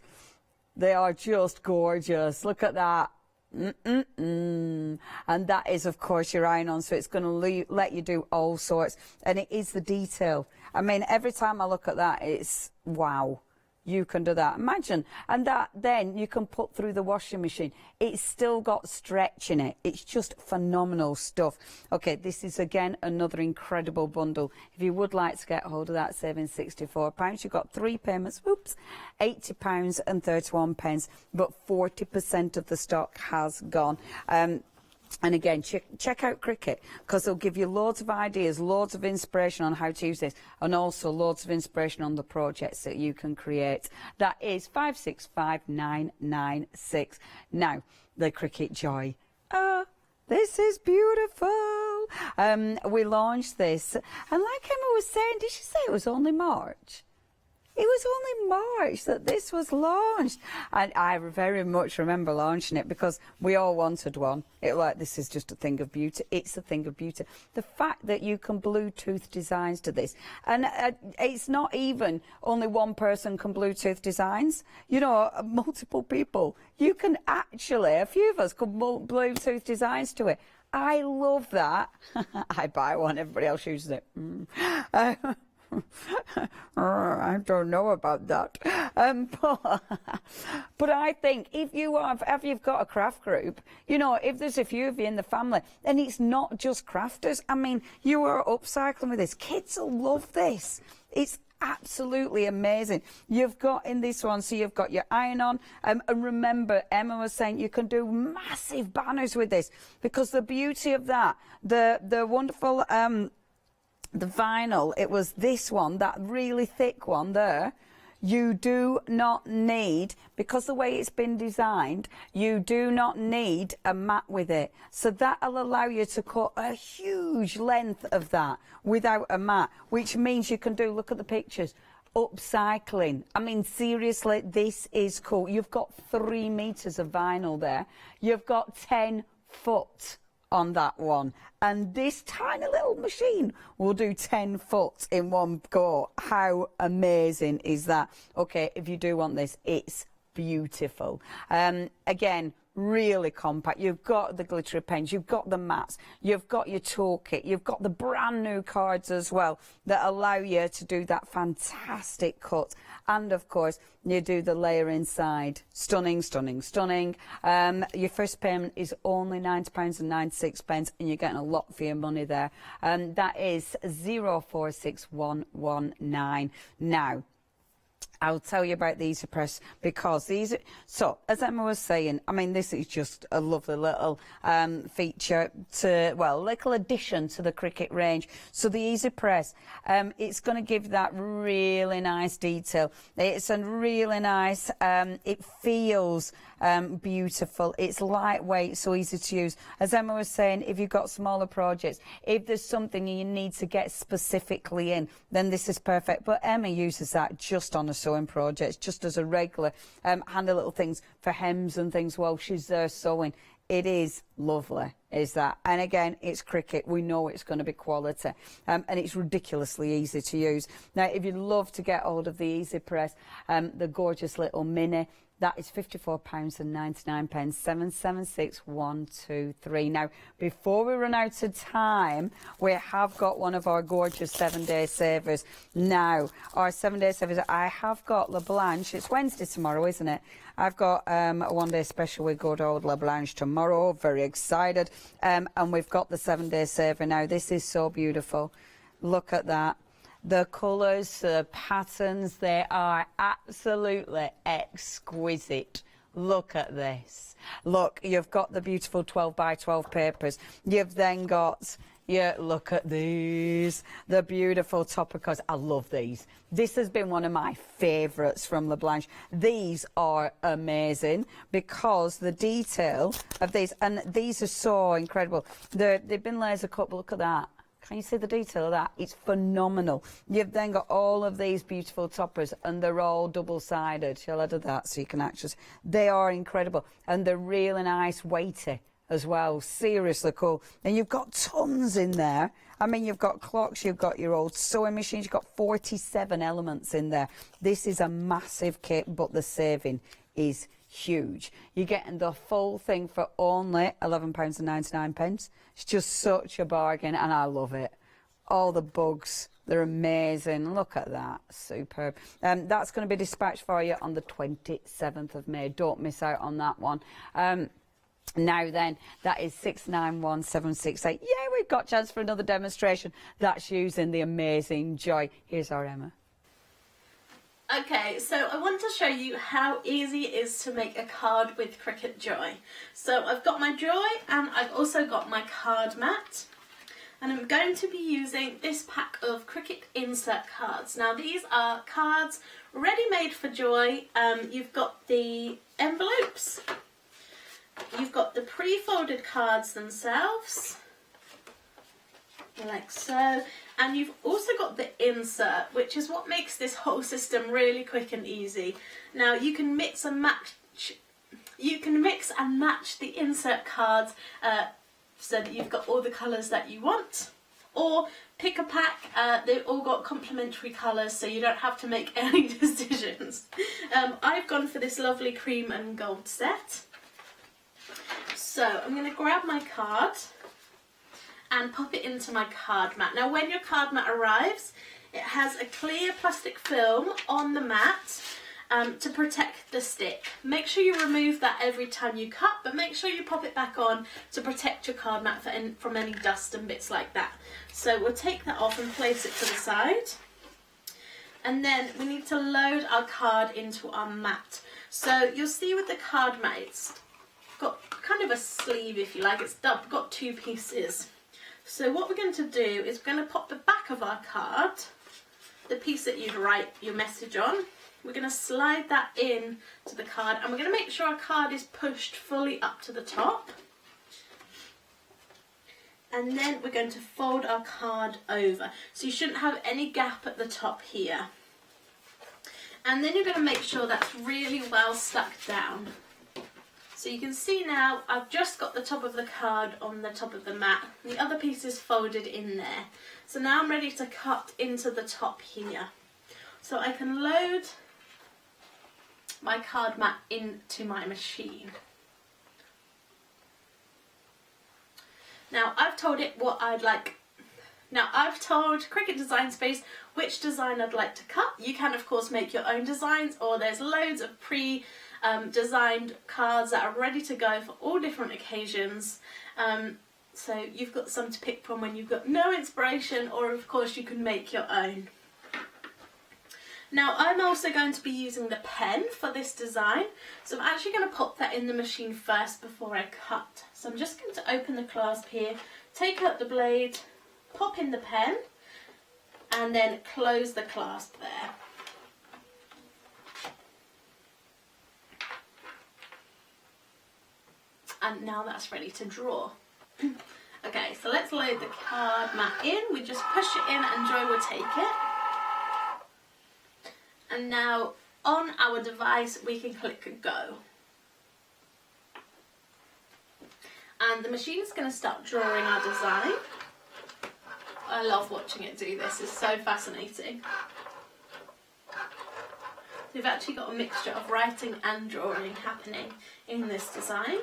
They are just gorgeous. Look at that. And that is, of course, your iron-on, so it's going to let you do all sorts. And it is the detail. I mean, every time I look at that, it's wow. You can do that. Imagine. And that then you can put through the washing machine. It's still got stretch in it. It's just phenomenal stuff. Okay, this is again another incredible bundle. If you would like to get hold of that, saving £64, you've got 3 payments. Oops, £80 and 31 pence. But 40% of the stock has gone. And again, check out Cricut, because they'll give you loads of ideas, loads of inspiration on how to use this, and also loads of inspiration on the projects that you can create. That is 565996. Now, the Cricut Joy. This is beautiful. We launched this, and like Emma was saying, did she say it was only March? It was only March that this was launched, and I very much remember launching it because we all wanted one. This is just a thing of beauty. It's a thing of beauty. The fact that you can Bluetooth designs to this, and it's not even only one person can Bluetooth designs. You know, multiple people. You can actually, a few of us could Bluetooth designs to it. I love that. I buy one. Everybody else uses it. I don't know about that. But I think if you've got a craft group, you know, if there's a few of you in the family, and it's not just crafters. I mean, you are upcycling with this. Kids will love this. It's absolutely amazing. You've got in this one, so you've got your iron-on, and remember, Emma was saying you can do massive banners with this, because the beauty of that, the wonderful the vinyl, it was this one, that really thick one there. You do not need, because the way it's been designed, you do not need a mat with it. So that'll allow you to cut a huge length of that without a mat, which means you can do, look at the pictures, upcycling. I mean, seriously, this is cool. You've got 3 meters of vinyl there. You've got 10 foot on that one, and this tiny little machine will do 10 foot in one go. How amazing is that? Okay, if you do want this, it's beautiful. Again, really compact. You've got the glittery pens, you've got the mats, you've got your toolkit, you've got the brand new cards as well that allow you to do that fantastic cut. And of course, you do the layer inside. Stunning, stunning, stunning. Your first payment is only £90.96, and you're getting a lot for your money there. That is 046119. Now, I'll tell you about the Easy Press, because these are, so as Emma was saying, I mean, this is just a lovely little feature to, well, little addition to the Cricut range. So the Easy Press, it's going to give that really nice detail. It's a really nice, it feels beautiful. It's lightweight, so easy to use. As Emma was saying, if you've got smaller projects, if there's something you need to get specifically in, then this is perfect. But Emma uses that just on a sewing project, just as a regular handy little things for hems and things while she's there sewing. It is lovely, is that? And again, it's Cricut. We know it's going to be quality, and it's ridiculously easy to use. Now, if you'd love to get hold of the Easy Press, the gorgeous little mini, that is £54.99, 776123. Now, before we run out of time, we have got one of our gorgeous 7-day savers. Now, our 7-day savers, I have got La Blanche. It's Wednesday tomorrow, isn't it? I've got a 1-day special with good old La Blanche tomorrow. Very excited. And we've got the 7-day saver now. This is so beautiful. Look at that. The colours, the patterns, they are absolutely exquisite. Look at this. Look, you've got the beautiful 12 by 12 papers. You've then got Yeah, look at these. The beautiful topper cards. I love these. This has been one of my favourites from Leblanc. These are amazing because the detail of these, and these are so incredible. They've been laser cut, but look at that. Can you see the detail of that? It's phenomenal. You've then got all of these beautiful toppers, and they're all double-sided. Shall I do that so you can actually... They are incredible, and they're really nice, weighty as well. Seriously cool. And you've got tons in there. I mean, you've got clocks, you've got your old sewing machines, you've got 47 elements in there. This is a massive kit, but the saving is huge. You're getting the full thing for only £11.99. It's just such a bargain, and I love it. All the bugs, they're amazing. Look at that, superb. That's going to be dispatched for you on the 27th of May. Don't miss out on that one. Now then, that is 691768. Yeah, we've got a chance for another demonstration. That's using the amazing Joy. Here's our Emma. Okay, so I want to show you how easy it is to make a card with Cricut Joy. So I've got my Joy and I've also got my card mat. And I'm going to be using this pack of Cricut insert cards. Now these are cards ready made for Joy. You've got the envelopes. You've got the pre-folded cards themselves, like so, and you've also got the insert, which is what makes this whole system really quick and easy. Now you can mix and match. You can mix and match the insert cards so that you've got all the colours that you want, or pick a pack. They've all got complementary colours, so you don't have to make any decisions. I've gone for this lovely cream and gold set. So I'm going to grab my card and pop it into my card mat. Now when your card mat arrives, it has a clear plastic film on the mat to protect the stick. Make sure you remove that every time you cut, but make sure you pop it back on to protect your card mat from any dust and bits like that. So we'll take that off and place it to the side. And then we need to load our card into our mat. So you'll see with the card mat, it's got kind of a sleeve, if you like. It's got two pieces. So what we're going to do is we're going to pop the back of our card, the piece that you'd write your message on, we're going to slide that in to the card, and we're going to make sure our card is pushed fully up to the top. And then we're going to fold our card over. So you shouldn't have any gap at the top here. And then you're going to make sure that's really well stuck down. So you can see now I've just got the top of the card on the top of the mat. The other piece is folded in there. So now I'm ready to cut into the top here. So I can load my card mat into my machine. Now I've told it what I'd like. Now I've told Cricut Design Space which design I'd like to cut. You can of course make your own designs, or there's loads of designed cards that are ready to go for all different occasions. So you've got some to pick from when you've got no inspiration, or of course you can make your own. Now I'm also going to be using the pen for this design, so I'm actually going to pop that in the machine first before I cut. So I'm just going to open the clasp here, take out the blade, pop in the pen, and then close the clasp there. And now that's ready to draw. Okay, so let's load the card mat in. We just push it in and Joy will take it. And now on our device we can click go. And the machine is going to start drawing our design. I love watching it do this, it's so fascinating. We've actually got a mixture of writing and drawing happening in this design.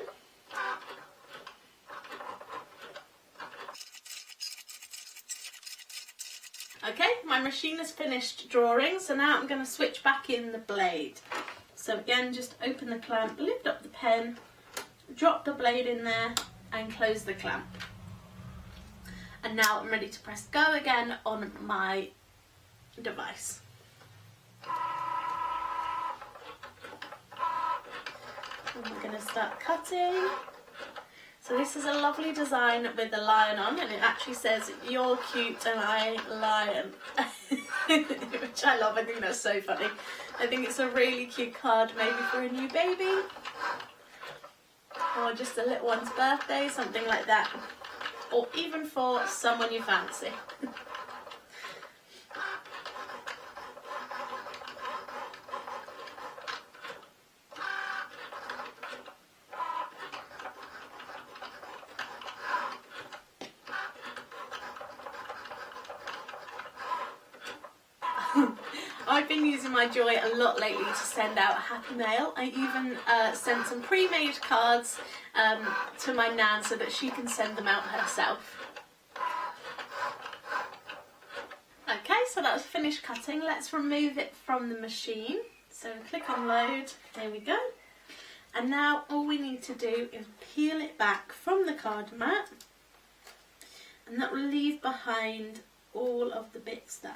Okay, my machine has finished drawing, so now I'm going to switch back in the blade. So again, just open the clamp, lift up the pen, drop the blade in there and close the clamp. And now I'm ready to press go again on my device. And we're going to start cutting. So this is a lovely design with a lion on, and it actually says, "You're cute and I lion," which I love. I think that's so funny. I think it's a really cute card, maybe for a new baby, or just a little one's birthday, something like that, or even for someone you fancy. I've been using my Joy a lot lately to send out happy mail. I even sent some pre-made cards to my nan so that she can send them out herself. Okay, so that's finished cutting. Let's remove it from the machine. So click on load, there we go. And now all we need to do is peel it back from the card mat, and that will leave behind all of the bits that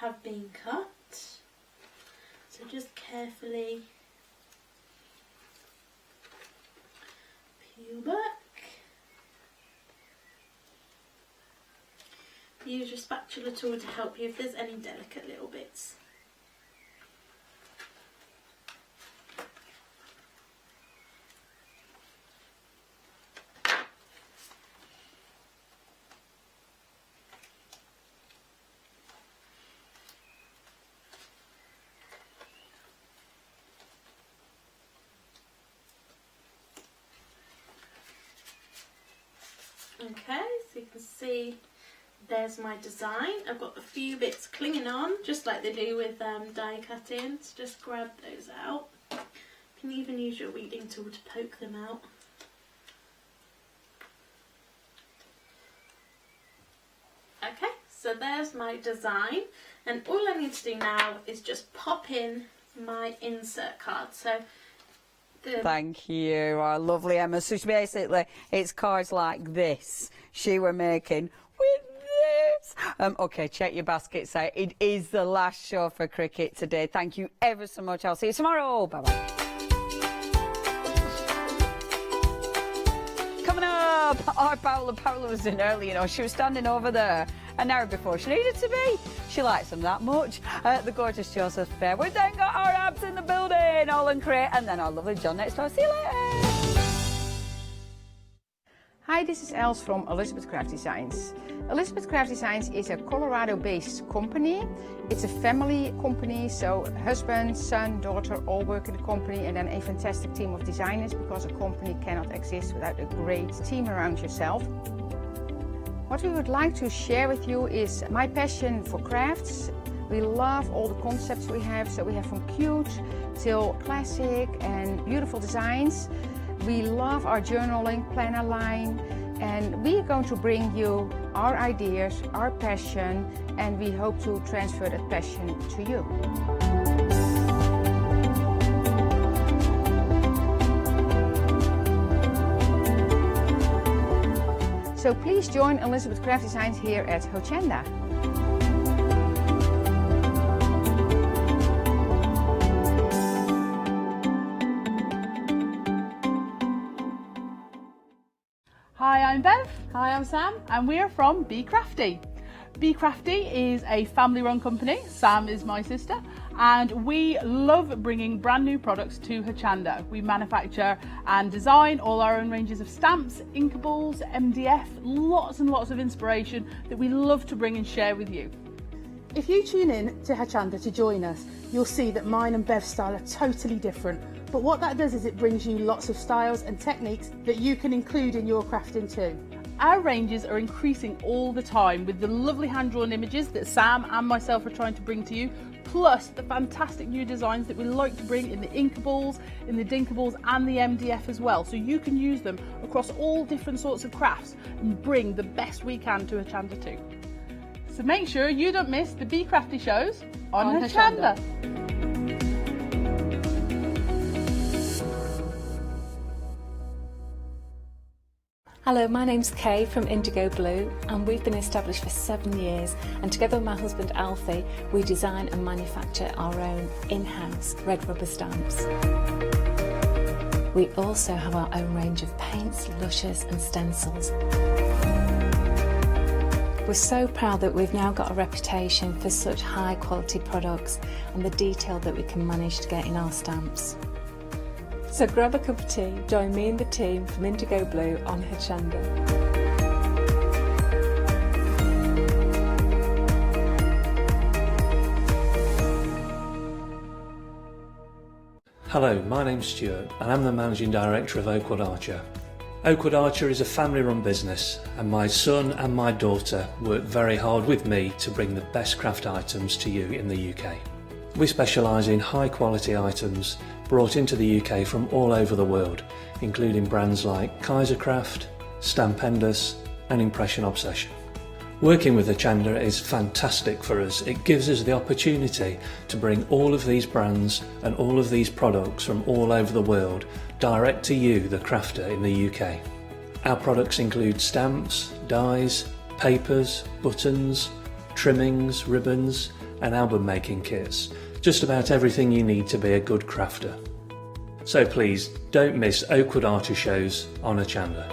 have been cut. So just carefully peel back. Use your spatula tool to help you if there's any delicate little bits. Okay, so you can see there's my design. I've got a few bits clinging on, just like they do with die cutting, so just grab those out. You can even use your weeding tool to poke them out. Okay, so there's my design, and all I need to do now is just pop in my insert card. So thank you, our lovely Emma. So basically, it's cards like this she were making with this. Okay, check your baskets out. It is the last show for cricket today. Thank you ever so much. I'll see you tomorrow. Bye-bye. Coming up, our Paula was in early, you know. She was standing over there an hour before she needed to be. She likes them that much. The gorgeous Joseph Fair. We've then got our abs in the building, all in crate, and then our lovely John next door. See you later. Hi, this is Els from Elizabeth Craft Designs. Elizabeth Craft Designs is a Colorado-based company. It's a family company, so husband, son, daughter all work in the company, and then a fantastic team of designers, because a company cannot exist without a great team around yourself. What we would like to share with you is my passion for crafts. We love all the concepts we have, so we have from cute till classic and beautiful designs. We love our journaling planner line, and we are going to bring you our ideas, our passion, and we hope to transfer that passion to you. So please join Elizabeth Craft Designs here at Hochanda. Hi, I'm Bev. Hi, I'm Sam, and we're from Be Crafty. Be Crafty is a family-run company. Sam is my sister, and we love bringing brand new products to Hochanda. We manufacture and design all our own ranges of stamps, inkables, MDF, lots and lots of inspiration that we love to bring and share with you. If you tune in to Hochanda to join us, you'll see that mine and Bev's style are totally different. But what that does is it brings you lots of styles and techniques that you can include in your crafting too. Our ranges are increasing all the time with the lovely hand-drawn images that Sam and myself are trying to bring to you, plus the fantastic new designs that we like to bring in the inkables, in the dinkables and the MDF as well. So you can use them across all different sorts of crafts and bring the best we can to Hochanda too. So make sure you don't miss the Be Crafty shows on Hochanda. Hello, my name's Kay from Indigo Blue, and we've been established for 7 years, and together with my husband Alfie we design and manufacture our own in-house red rubber stamps. We also have our own range of paints, lushes and stencils. We're so proud that we've now got a reputation for such high quality products and the detail that we can manage to get in our stamps. So grab a cup of tea, join me and the team from Indigo Blue on Hochanda. Hello, my name's Stuart and I'm the Managing Director of Oakwood Archer. Oakwood Archer is a family-run business and my son and my daughter work very hard with me to bring the best craft items to you in the UK. We specialise in high-quality items brought into the UK from all over the world, including brands like Kaisercraft, Stampendous and Impression Obsession. Working with Hochanda is fantastic for us. It gives us the opportunity to bring all of these brands and all of these products from all over the world direct to you, the crafter in the UK. Our products include stamps, dies, papers, buttons, trimmings, ribbons and album making kits. Just about everything you need to be a good crafter. So please don't miss Oakwood Archer shows on Hochanda.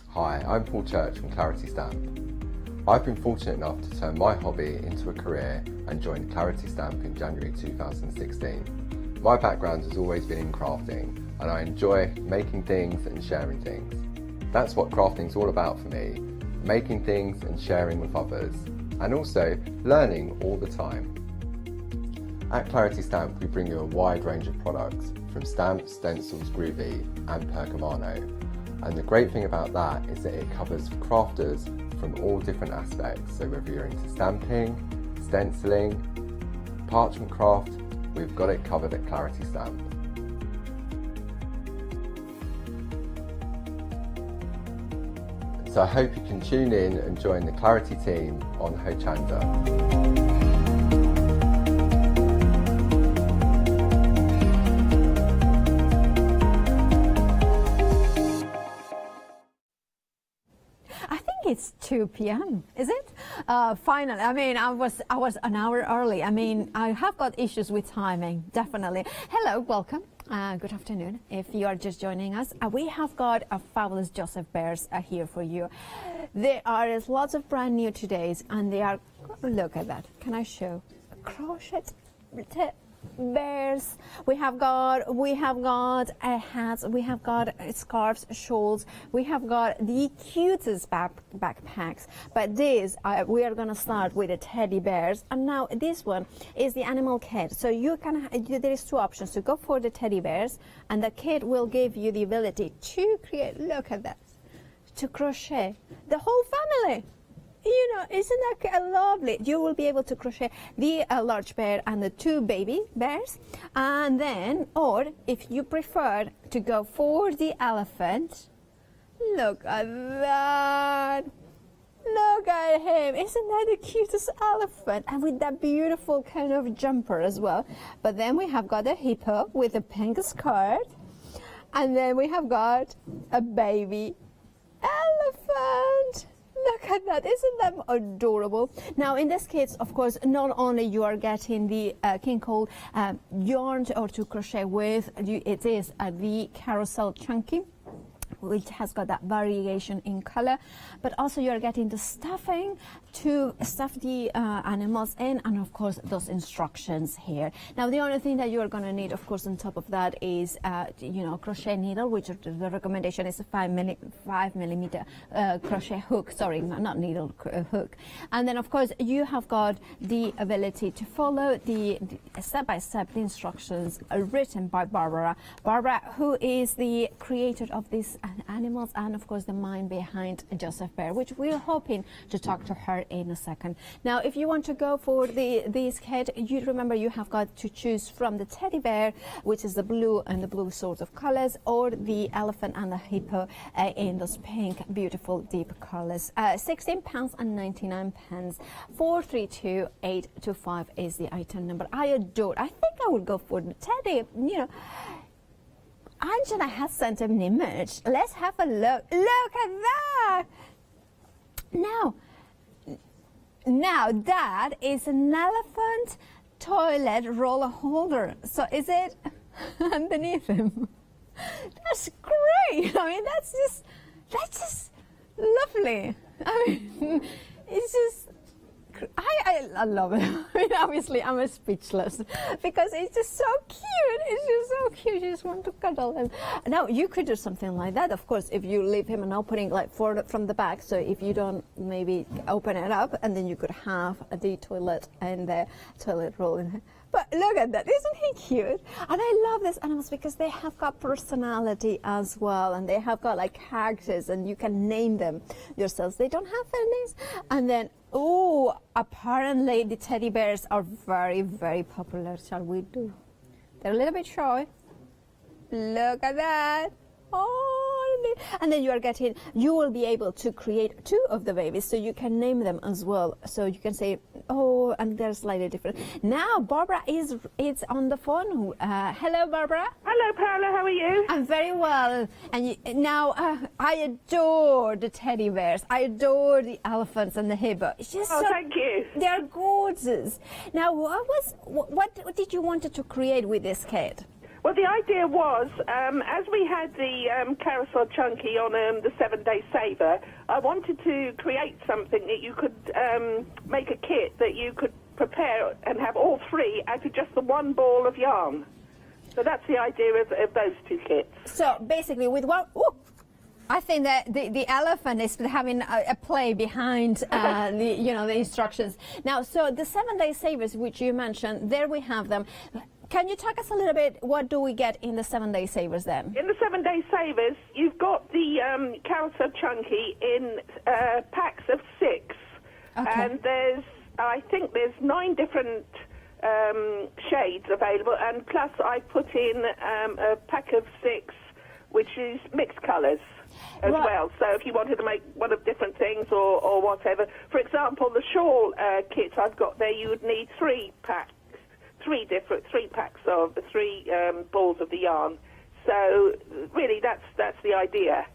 Hi, I'm Paul Church from Clarity Stamp. I've been fortunate enough to turn my hobby into a career and joined Clarity Stamp in January 2016. My background has always been in crafting and I enjoy making things and sharing things. That's what crafting's all about for me, making things and sharing with others, and also learning all the time. At Clarity Stamp we bring you a wide range of products, from stamps, stencils, groovy and pergamano. And the great thing about that is that it covers crafters from all different aspects. So whether you're into stamping, stenciling, parchment craft, we've got it covered at Clarity Stamp. So I hope you can tune in and join the Clarity team on Hochanda. It's 2 p.m. is it? Finally, I mean, I was an hour early. I mean, I have got issues with timing, definitely. Hello, welcome. Good afternoon. If you are just joining us, we have got a fabulous Joseph Bears here for you. There are lots of brand new todays, and they are. Look at that. Can I show? Crochet bears. We have got hats, we have got scarves, shawls, we have got the cutest backpacks, but this we are going to start with the teddy bears. And now this one is the animal kit, so you can there is two options to go for the teddy bears, and the kit will give you the ability to create, look at that, to crochet the whole family. You know, isn't that lovely? You will be able to crochet the large bear and the two baby bears. And then, or if you prefer to go for the elephant, look at that. Look at him. Isn't that the cutest elephant? And with that beautiful kind of jumper as well. But then we have got a hippo with a pink skirt. And then we have got a baby elephant. Look at that, isn't that adorable? Now in this kit, of course, not only you are getting the King Cole yarn or to crochet with, it is the carousel chunky, which has got that variation in color, but also you're getting the stuffing to stuff the animals in, and of course those instructions here. Now the only thing that you're going to need, of course, on top of that is crochet needle, which the recommendation is a 5 millimeter crochet hook, sorry, not needle, hook. And then of course you have got the ability to follow the step-by-step instructions written by Barbara, who is the creator of these animals and of course the mind behind Joseph Bear, which we're hoping to talk to her in a second. Now if you want to go for this kit, you remember you have got to choose from the teddy bear, which is the blue and the blue sorts of colors, or the elephant and the hippo in those pink beautiful deep colors. £16.99. 432825 is the item number. I think I would go for the teddy, you know. Angela has sent an image. Let's have a look. Look at that. Now that is an elephant toilet roller holder. So is it underneath him? That's great. I mean, that's just lovely. I mean, it's just, I love it. I mean, obviously I'm speechless because it's just so cute. It's just so cute. You just want to cuddle him. Now you could do something like that, of course, if you leave him an opening like from the back. So if you don't maybe open it up, and then you could have the toilet and the toilet roll in. But look at that, isn't he cute? And I love these animals because they have got personality as well, and they have got like characters, and you can name them yourselves. They don't have their names. And then, oh, apparently the teddy bears are very, very popular. Shall we do? They're a little bit shy. Look at that. Oh, and then you will be able to create 2 of the babies, so you can name them as well. So you can say, oh, and they're slightly different. Now Barbara is on the phone. Hello, Barbara. Hello, Paola. How are you? I'm very well. And now I adore the teddy bears. I adore the elephants and the hippo. It's just thank you. They're gorgeous. Now, what did you want to create with this kit? Well, the idea was, as we had the carousel chunky on the 7-day saver, I wanted to create something that you could make a kit that you could prepare and have all 3 out of just the 1 ball of yarn. So that's the idea of those 2 kits. So basically, with one. I think that the elephant is having a play behind the instructions. Now, so the 7-day savers, which you mentioned, there we have them. Can you talk us a little bit, what do we get in the 7-day savers then? In the 7-day savers, you've got the carousel chunky in packs of 6. Okay. And I think there's 9 different shades available, and plus I put in a pack of 6, which is mixed colours as well. So if you wanted to make one of different things or whatever. For example, the shawl kit I've got there, you would need 3 packs. 3 packs of the 3 balls of the yarn. So really, that's the idea.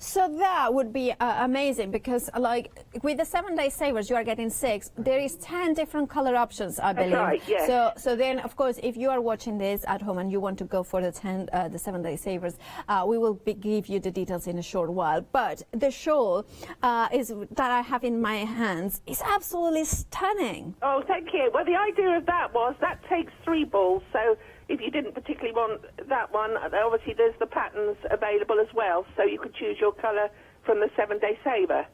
So that would be amazing, because like with the 7-day savers you are getting 6. There is 10 different color options, I believe. That's right, yes. So then of course, if you are watching this at home and you want to go for the 7-day savers, we will give you the details in a short while. But the shawl that I have in my hands is absolutely stunning. Oh, thank you. Well, the idea of that was that takes 3 balls. So if you didn't particularly want that one, obviously there's the patterns available as well, so you could choose your colour from the 7-day saver.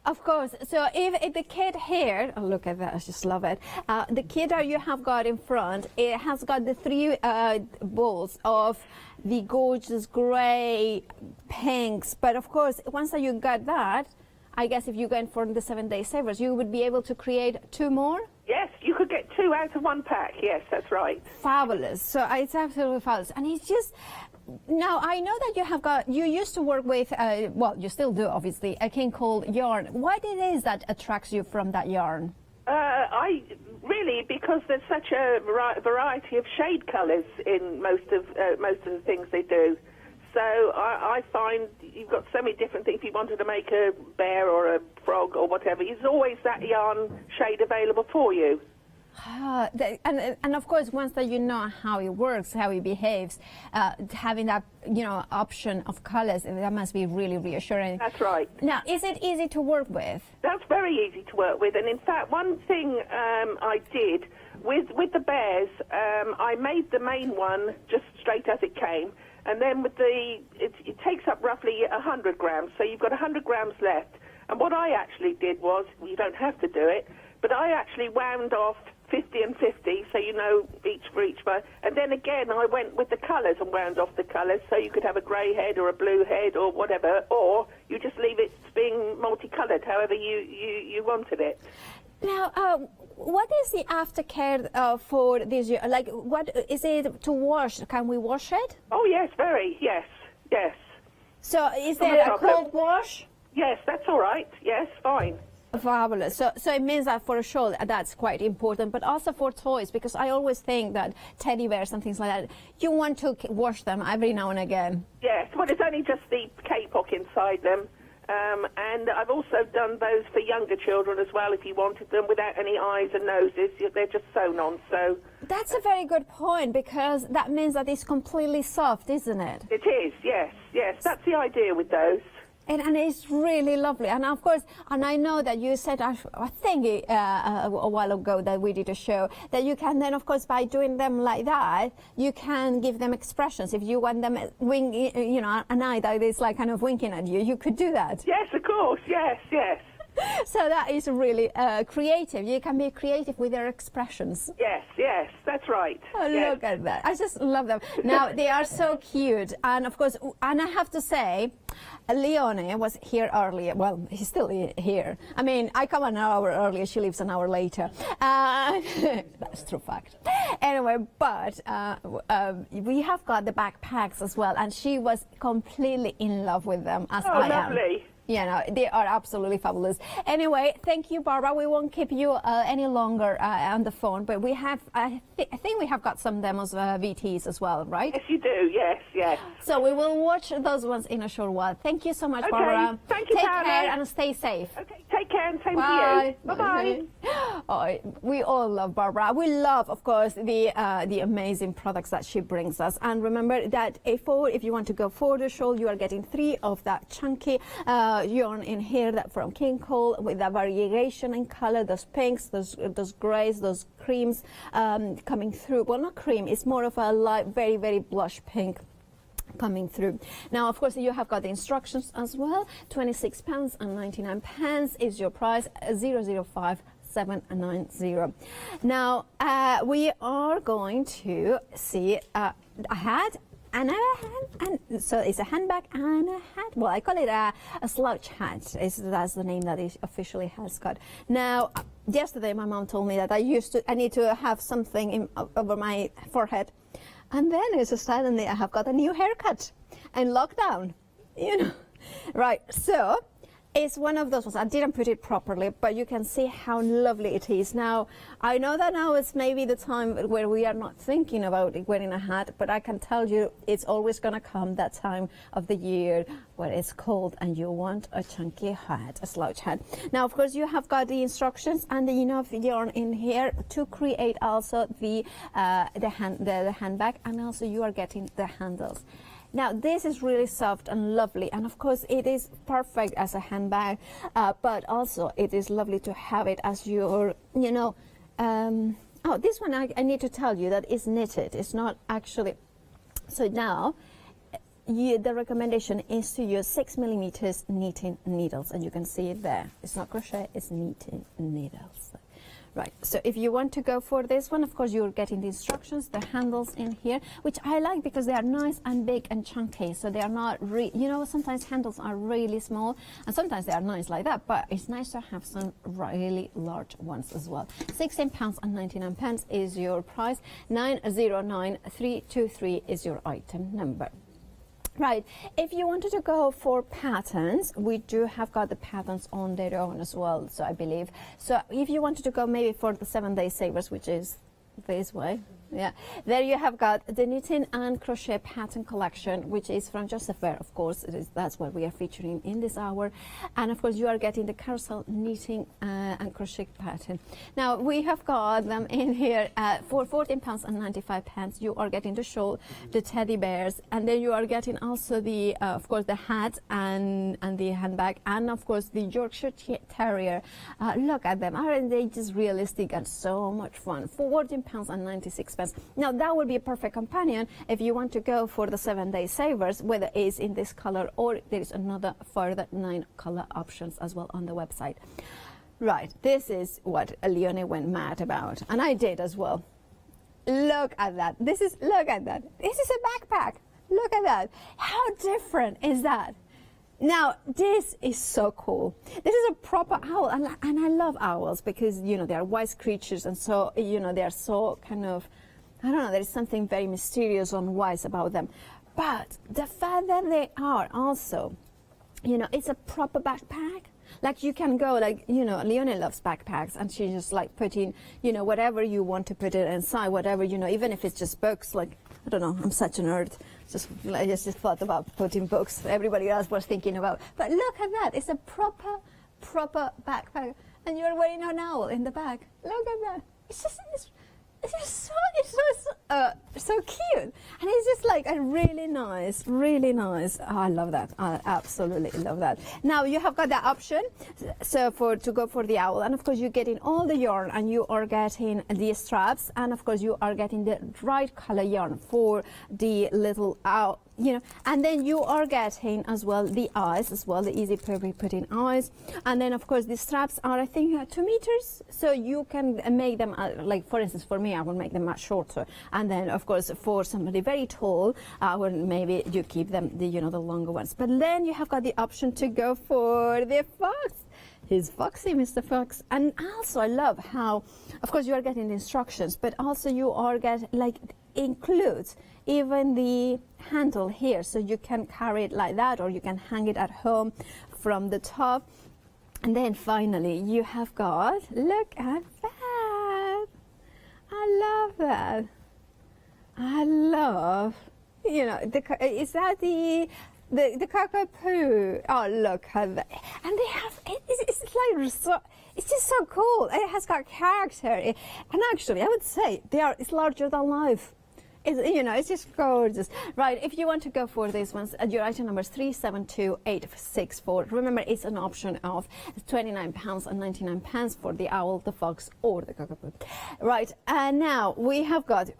Of course. So if the kit here, oh, look at that, I just love it. The kit that you have got in front, it has got the 3 balls of the gorgeous grey pinks. But of course, once that you got that, I guess if you go in for the 7-day savers, you would be able to create 2 more? Yes, you could get 2 out of 1 pack. Yes, that's right. Fabulous. So it's absolutely fabulous. And it's just, now I know that you used to work with, well, you still do, obviously, a king called yarn. What it is that attracts you from that yarn? Because there's such a variety of shade colours in most of the things they do. So I find you've got so many different things. If you wanted to make a bear or a frog or whatever, there's always that yarn shade available for you. And of course, once that you know how it works, how it behaves, having that option of colours, that must be really reassuring. That's right. Now, is it easy to work with? That's very easy to work with, and in fact, one thing I did with the bears, I made the main one just straight as it came. And then with it takes up roughly 100 grams, so you've got 100 grams left. And what I actually did was, you don't have to do it, but I actually wound off 50 and 50, so you know each for each one. And then again, I went with the colours and wound off the colours, so you could have a grey head or a blue head or whatever, or you just leave it being multicoloured, however you wanted it. Now, what is the aftercare for this? Like, what is it to wash? Can we wash it? Oh yes, yes. So, is there a cold wash? Yes, that's all right. Yes, fine. Fabulous. So it means that for a shawl, that's quite important, but also for toys, because I always think that teddy bears and things like that, you want to wash them every now and again. Yes, well, it's only just the kapok inside them, And I've also done those for younger children as well, if you wanted them without any eyes and noses. They're just sewn on, so... That's a very good point, because that means that it's completely soft, isn't it? It is, yes, yes. That's the idea with those. And it's really lovely. And of course, and I know that you said, I think a while ago that we did a show, that you can then, of course, by doing them like that, you can give them expressions. If you want them, you know, an eye that is like kind of winking at you, you could do that. Yes, of course, yes, yes. So that is really creative. You can be creative with their expressions. Yes, yes, that's right. Oh, yes. Look at that. I just love them. Now, they are so cute. And of course, and I have to say, Leone was here earlier. Well, he's still here. I mean, I come an hour earlier. She leaves an hour later. That's true fact. Anyway, but we have got the backpacks as well. And she was completely in love with them, as I am. Lovely. You know, they are absolutely fabulous. Anyway, thank you, Barbara. We won't keep you any longer on the phone, but we have, I think we have got some demos of VTs as well, right? Yes, you do. Yes, yes. So we will watch those ones in a short while. Thank you so much, Okay. Barbara. Thank you, Take Tara. care and stay safe. Okay, take care and same Bye. to you. Bye-bye. Oh, we all love Barbara. We love, of course, the amazing products that she brings us. And remember that if you want to go for the shawl, you are getting 3 of that chunky yarn in here that from King Cole with that variation in color, those pinks, those grays, those creams coming through. Well, not cream, it's more of a light, very, very blush pink coming through. Now, of course, you have got the instructions as well. £26.99 is your price, 005790. Now, we are going to see a hat. And so it's a handbag and a hat. Well, I call it a slouch hat. That's the name that it officially has got. Now, yesterday my mom told me that I need to have something over my forehead. And then it's suddenly I have got a new haircut and lockdown, you know. Right, so it's one of those ones. I didn't put it properly, but you can see how lovely it is. Now, I know that now it's maybe the time where we are not thinking about wearing a hat, but I can tell you it's always going to come that time of the year where it's cold and you want a chunky hat, a slouch hat. Now, of course, you have got the instructions and the enough yarn in here to create also the handbag, and also you are getting the handles. Now, this is really soft and lovely, and of course it is perfect as a handbag, but also it is lovely to have it as your, you know, oh, this one I need to tell you that is knitted. It's not actually, so now the recommendation is to use 6mm knitting needles, and you can see it there. It's not crochet, it's knitting needles. Right, so if you want to go for this one, of course, you're getting the instructions, the handles in here, which I like because they are nice and big and chunky. So they are not, you know, sometimes handles are really small and sometimes they are nice like that, but it's nice to have some really large ones as well. £16.99 is your price, 909323 is your item number. Right, if you wanted to go for patterns, we do have got the patterns on their own as well, so I believe. So if you wanted to go maybe for the 7-day savers, which is this way, yeah, there you have got the knitting and crochet pattern collection, which is from Joseph Ware, of course. That's what we are featuring in this hour. And of course, you are getting the carousel knitting and crochet pattern. Now, we have got them in here for £14.95. You are getting the shawl, the teddy bears, and then you are getting also the, of course, the hat and the handbag, and of course, the Yorkshire Terrier. Look at them. Aren't they just realistic and so much fun? £14.96. Now, that would be a perfect companion if you want to go for the 7-day savers, whether it's in this color or there is another further 9 color options as well on the website. Right, this is what Leone went mad about, and I did as well. Look at that. Look at that. This is a backpack. Look at that. How different is that? Now, this is so cool. This is a proper owl, and I love owls because, you know, they are wise creatures, and so, you know, they are so kind of, I don't know, there is something very mysterious and wise about them. But the fact that they are also, you know, it's a proper backpack, Like you can go, like, you know, Leonie loves backpacks, and she just like putting, you know, whatever you want to put it inside, whatever, you know, even if it's just books, like, I don't know, I'm such a nerd. I just thought about putting books. Everybody else was thinking about. But look at that. It's a proper backpack. And you're wearing an owl in the back. Look at that. It's just so cute. And it's just like a really nice. Oh, I love that. I absolutely love that. Now you have got that option, so to go for the owl, and of course you're getting all the yarn, and you are getting the straps, and of course you are getting the right color yarn for the little owl. You know, and then you are getting as well the eyes as well, the easy putting eyes, and then of course the straps are, I think, 2 meters, so you can make them like, for instance, for me, I will make them much shorter, and then of course for somebody very tall, maybe you keep them the longer ones. But then you have got the option to go for the fox. He's foxy, Mr. Fox. And also I love how, of course, you are getting the instructions, but also you are getting, like, includes even the handle here, so you can carry it like that, or you can hang it at home from the top. And then finally you have got, look at that. I love that. I love, you know, is that the cockapoo? Oh, look at that. And they have, it's like, so, it's just so cool. It has got character. And actually, I would say it's larger than life. It's just gorgeous. Right, if you want to go for these ones, your item number is 372864. Remember, it's an option of £29.99 for the owl, the fox, or the cockapoo. Right, and now we have got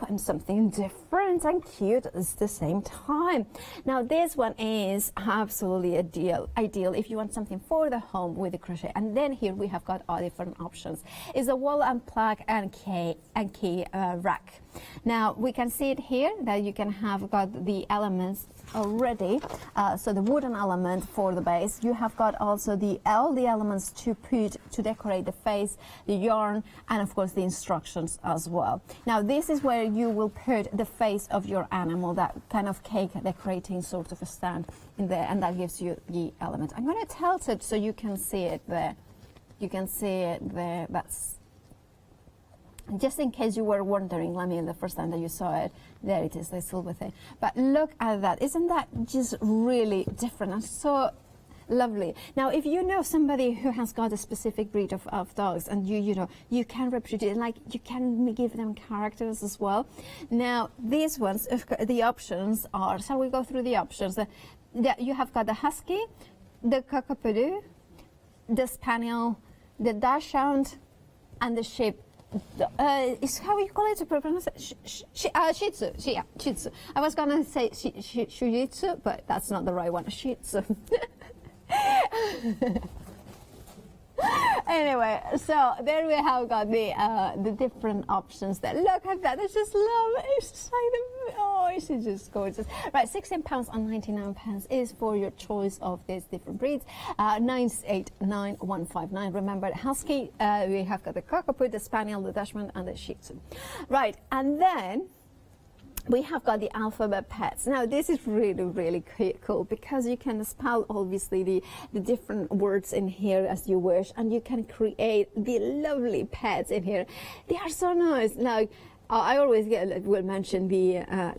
and something different and cute at the same time. Now, this one is absolutely ideal if you want something for the home with the crochet. And then here we have got all different options. It's a wall and plaque and key rack. Now we can see it here that you can have got the elements already. So the wooden element for the base. You have got also all the elements to decorate the face, the yarn, and of course the instructions as well. Now this is where you will put the face of your animal, that kind of cake decorating sort of a stand in there, and that gives you the element. I'm going to tilt it so you can see it there. You can see it there. That's just in case you were wondering, the first time that you saw it, there it is, the silver thing. But look at that. Isn't that just really different and so lovely? Now, if you know somebody who has got a specific breed of dogs, and you can reproduce, like, you can give them characters as well. Now, these ones, the options are, shall we go through the options? You have got the husky, the cockapoo, the spaniel, the dachshund, and the sheep. Is how you call it to pronounce it? Shih Tzu. Shih Tzu. I was gonna say Shih Tzu, but that's not the right one. Shih Tzu. Anyway, so there we have got the different options there. Look at that. I just love it. It's just like it's just gorgeous. Right, £16.99 is for your choice of these different breeds. 989159. Remember, husky. We have got the cockapoo, the spaniel, the dachshund, and the shih tzu. Right, and then we have got the alphabet pets. Now this is really, really cool because you can spell obviously the different words in here as you wish, and you can create the lovely pets in here. They are so nice. Now I always will mention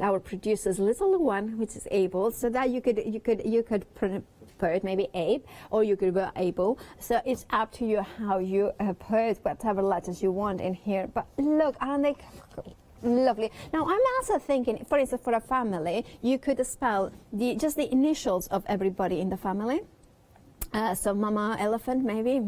our producer's little one, which is Abel, so that you could put maybe Abe, or you could go Abel. So it's up to you how you put whatever letters you want in here. But look, aren't they lovely? Now I'm also thinking, for instance, for a family, you could spell just the initials of everybody in the family. So Mama Elephant, maybe,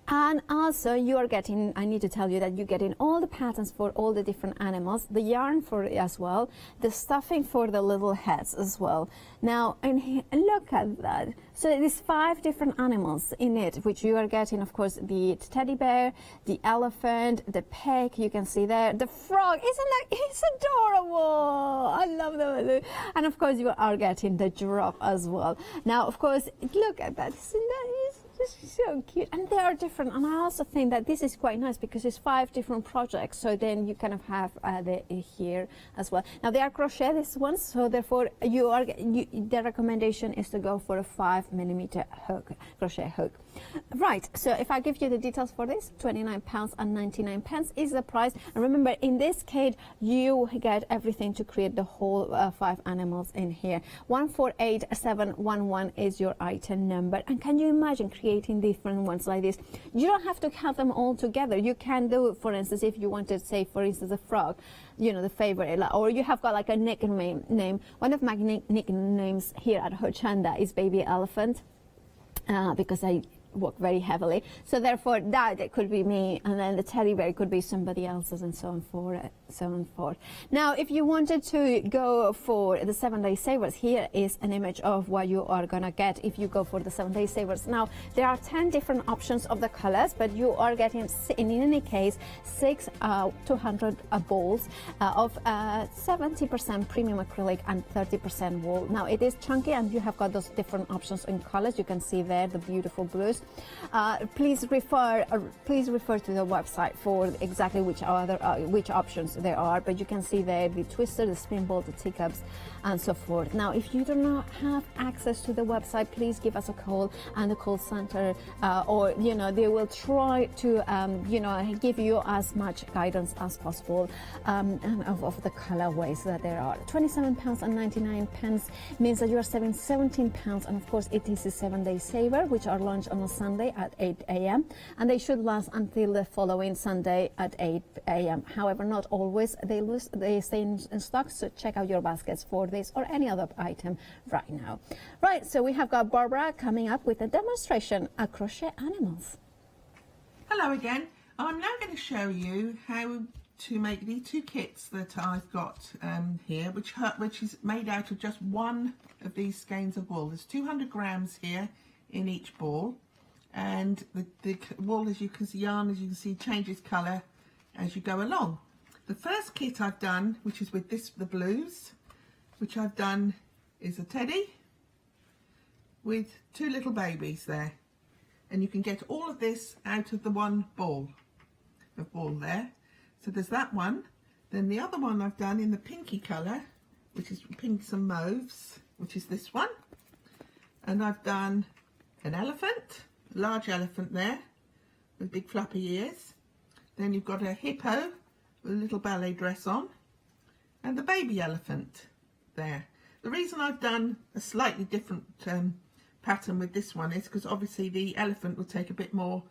and also you are getting, I need to tell you that you're getting all the patterns for all the different animals, the yarn for it as well, the stuffing for the little heads as well. Now, and look at that. So there's 5 different animals in it, which you are getting, of course, the teddy bear, the elephant, the pig, you can see there, the frog. Isn't that, it's adorable. I love them. And of course, you are getting the giraffe as well. Now, of course, look at that. Isn't that This is so cute, and they are different. And I also think that this is quite nice because it's 5 different projects. So then you kind of have here as well. Now they are crochet, these ones, so therefore the recommendation is to go for a 5mm hook, crochet hook. Right. So if I give you the details for this, £29.99 is the price. And remember, in this kit, you get everything to create the whole 5 animals in here. 148711 is your item number. And can you imagine creating different ones like this? You don't have to have them all together. You can do, for instance, if you wanted, say, for instance, a frog, you know, the favorite, or you have got like a nickname name. One of my nicknames here at Hochanda is Baby Elephant, because I work very heavily. So therefore that it could be me, and then the teddy bear could be somebody else's, and so on forth. Now if you wanted to go for the 7-day savers, here is an image of what you are gonna get if you go for the 7-day savers. Now there are 10 different options of the colors, but you are getting in any case 6 200 balls of 70% premium acrylic and 30% wool. Now it is chunky, and you have got those different options in colors. You can see there the beautiful blues. Please refer to the website for exactly which options there are, but you can see there the twister, the spin ball, the teacups, and so forth. Now if you do not have access to the website, please give us a call, and the call center or you know, they will try to you know, give you as much guidance as possible and of the colorways that there are. £27.99 means that you are saving £17, and of course it is a 7-day saver, which are launched on a Sunday at 8 a.m. and they should last until the following Sunday at 8 a.m. However, not always they stay in stock, so check out your baskets for this or any other item right now. Right, so we have got Barbara coming up with a demonstration of crochet animals. Hello again. I'm now going to show you how to make the 2 kits that I've got here, which is made out of just one of these skeins of wool. There's 200 grams here in each ball, and the wool, as you can see, yarn, as you can see, changes colour as you go along. The first kit I've done, which is with the blues, which I've done is a teddy with 2 little babies there, and you can get all of this out of the one ball there. So there's that one. Then the other one I've done in the pinky colour, which is pinks and mauves, which is this one, and I've done an elephant, a large elephant there with big flappy ears. Then you've got a hippo with a little ballet dress on, and the baby elephant there. The reason I've done a slightly different pattern with this one is because obviously the elephant will take a bit more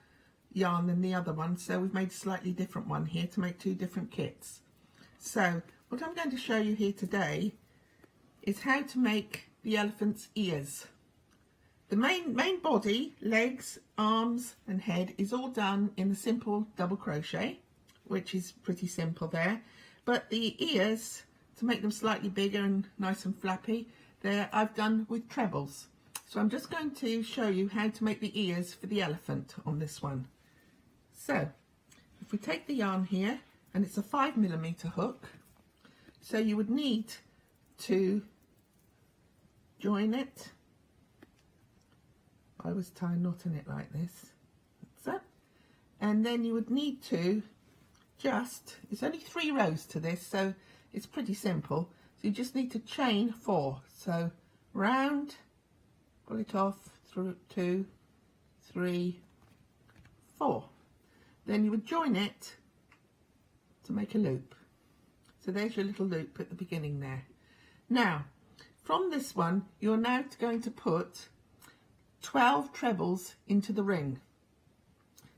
yarn than the other one, so we've made a slightly different one here to make 2 different kits. So what I'm going to show you here today is how to make the elephant's ears. The main body, legs, arms and head is all done in a simple double crochet, which is pretty simple there, but the ears, to make them slightly bigger and nice and flappy, there I've done with trebles. So I'm just going to show you how to make the ears for the elephant on this one. So if we take the yarn here, and it's a 5mm hook, so you would need to join it. I always tie a knot in it like this, so, and then you would need to it's only 3 rows to this, so it's pretty simple. So you just need to chain 4, so round, pull it off, through 2, 3, 4. Then you would join it to make a loop. So there's your little loop at the beginning there. Now from this one you're now going to put 12 trebles into the ring.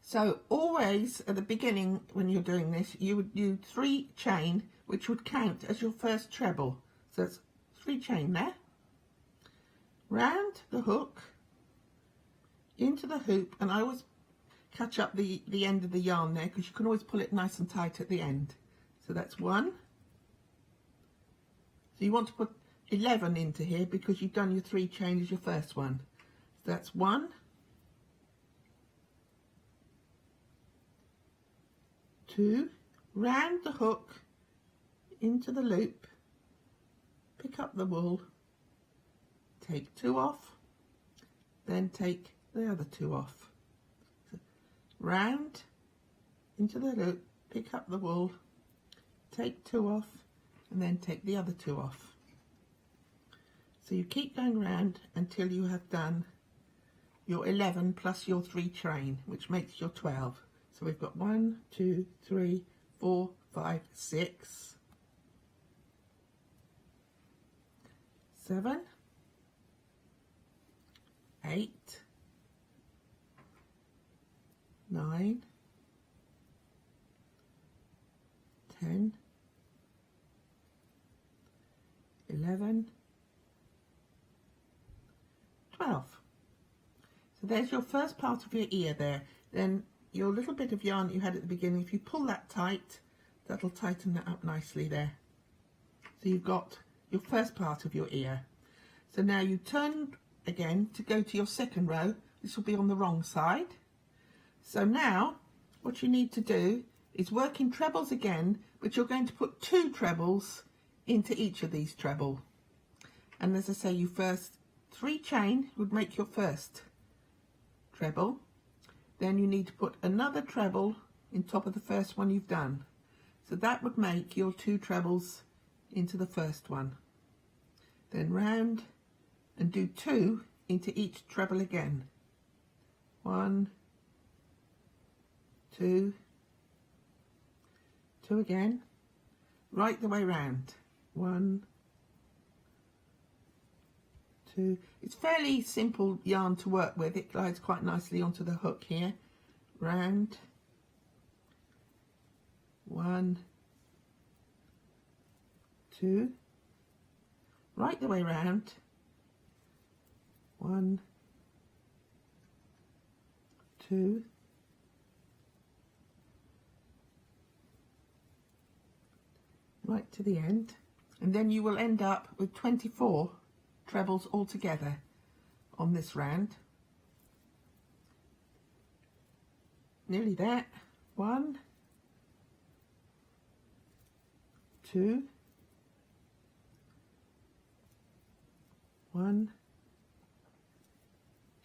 So always at the beginning when you're doing this, you would do 3 chain, which would count as your first treble. So it's 3 chain there, round the hook, into the hoop, and I always catch up the end of the yarn there because you can always pull it nice and tight at the end. So that's 1. So you want to put 11 into here because you've done your 3 chain as your first one. So that's 1, 2, round the hook into the loop, pick up the wool, take 2 off, then take the other 2 off. So round into the loop, pick up the wool, take 2 off, and then take the other 2 off. So you keep going round until you have done your 11 plus your 3 chain, which makes your 12. So we've got 1, 2, 3, 4, 5, 6, 7, 8, 9, 10, 11, 12. So there's your first part of your ear there. Then your little bit of yarn you had at the beginning, if you pull that tight, that'll tighten that up nicely there. So you've got your first part of your ear. So now you turn again to go to your second row. This will be on the wrong side. So now what you need to do is work in trebles again, but you're going to put 2 trebles into each of these treble. And as I say, you first 3 chain would make your first treble. Then you need to put another treble in top of the first one you've done. So that would make your 2 trebles into the first one. Then round and do 2 into each treble again. 1, 2, 2 again, right the way round. 1, 2. It's fairly simple yarn to work with. It glides quite nicely onto the hook here. Round. 1, 2. Right the way round. 1, 2. Right to the end, and then you will end up with 24 trebles altogether on this round. Nearly there. 1, 2, 1,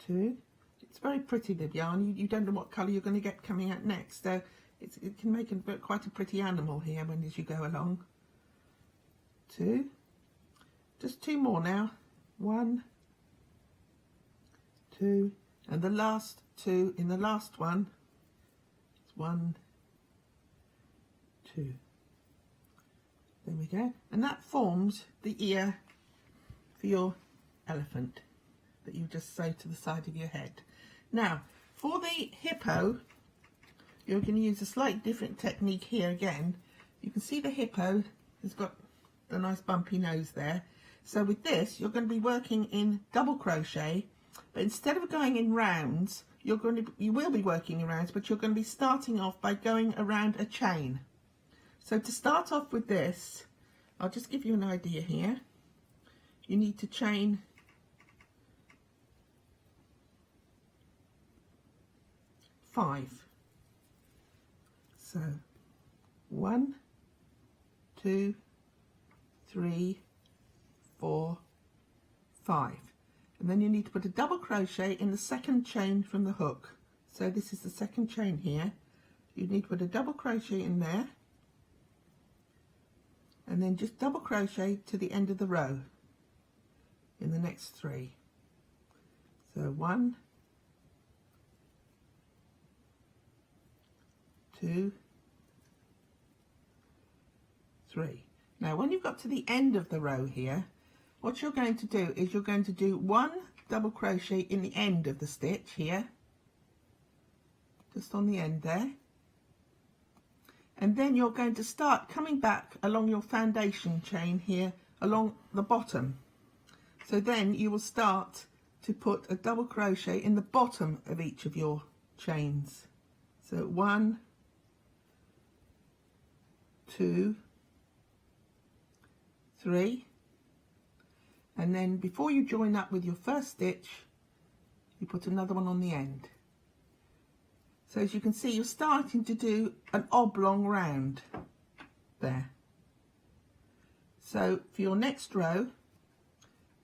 2. It's very pretty, the yarn. You don't know what colour you're going to get coming out next, so it can make quite a pretty animal here as you go along. 2, just 2 more now. 1, 2, and the last 2 in the last one. It's 1, 2. There we go, and that forms the ear for your elephant that you just sew to the side of your head. Now for the hippo, you're going to use a slightly different technique here again. You can see the hippo has got a nice bumpy nose there. So with this, you're going to be working in double crochet, but instead of going in rounds, you will be working in rounds, but you're going to be starting off by going around a chain. So to start off with this, I'll just give you an idea here. You need to chain 5. So 1, 2, 3, 4, 5, and then you need to put a double crochet in the second chain from the hook. So this is the second chain here. You need to put a double crochet in there, and then just double crochet to the end of the row in the next 3. So 1, 2, 3. Now when you've got to the end of the row here, what you're going to do is you're going to do 1 double crochet in the end of the stitch here, just on the end there, and then you're going to start coming back along your foundation chain here along the bottom. So then you will start to put a double crochet in the bottom of each of your chains. So 1, 2, 3, and then before you join up with your first stitch, you put another one on the end. So as you can see, you're starting to do an oblong round there. So for your next row,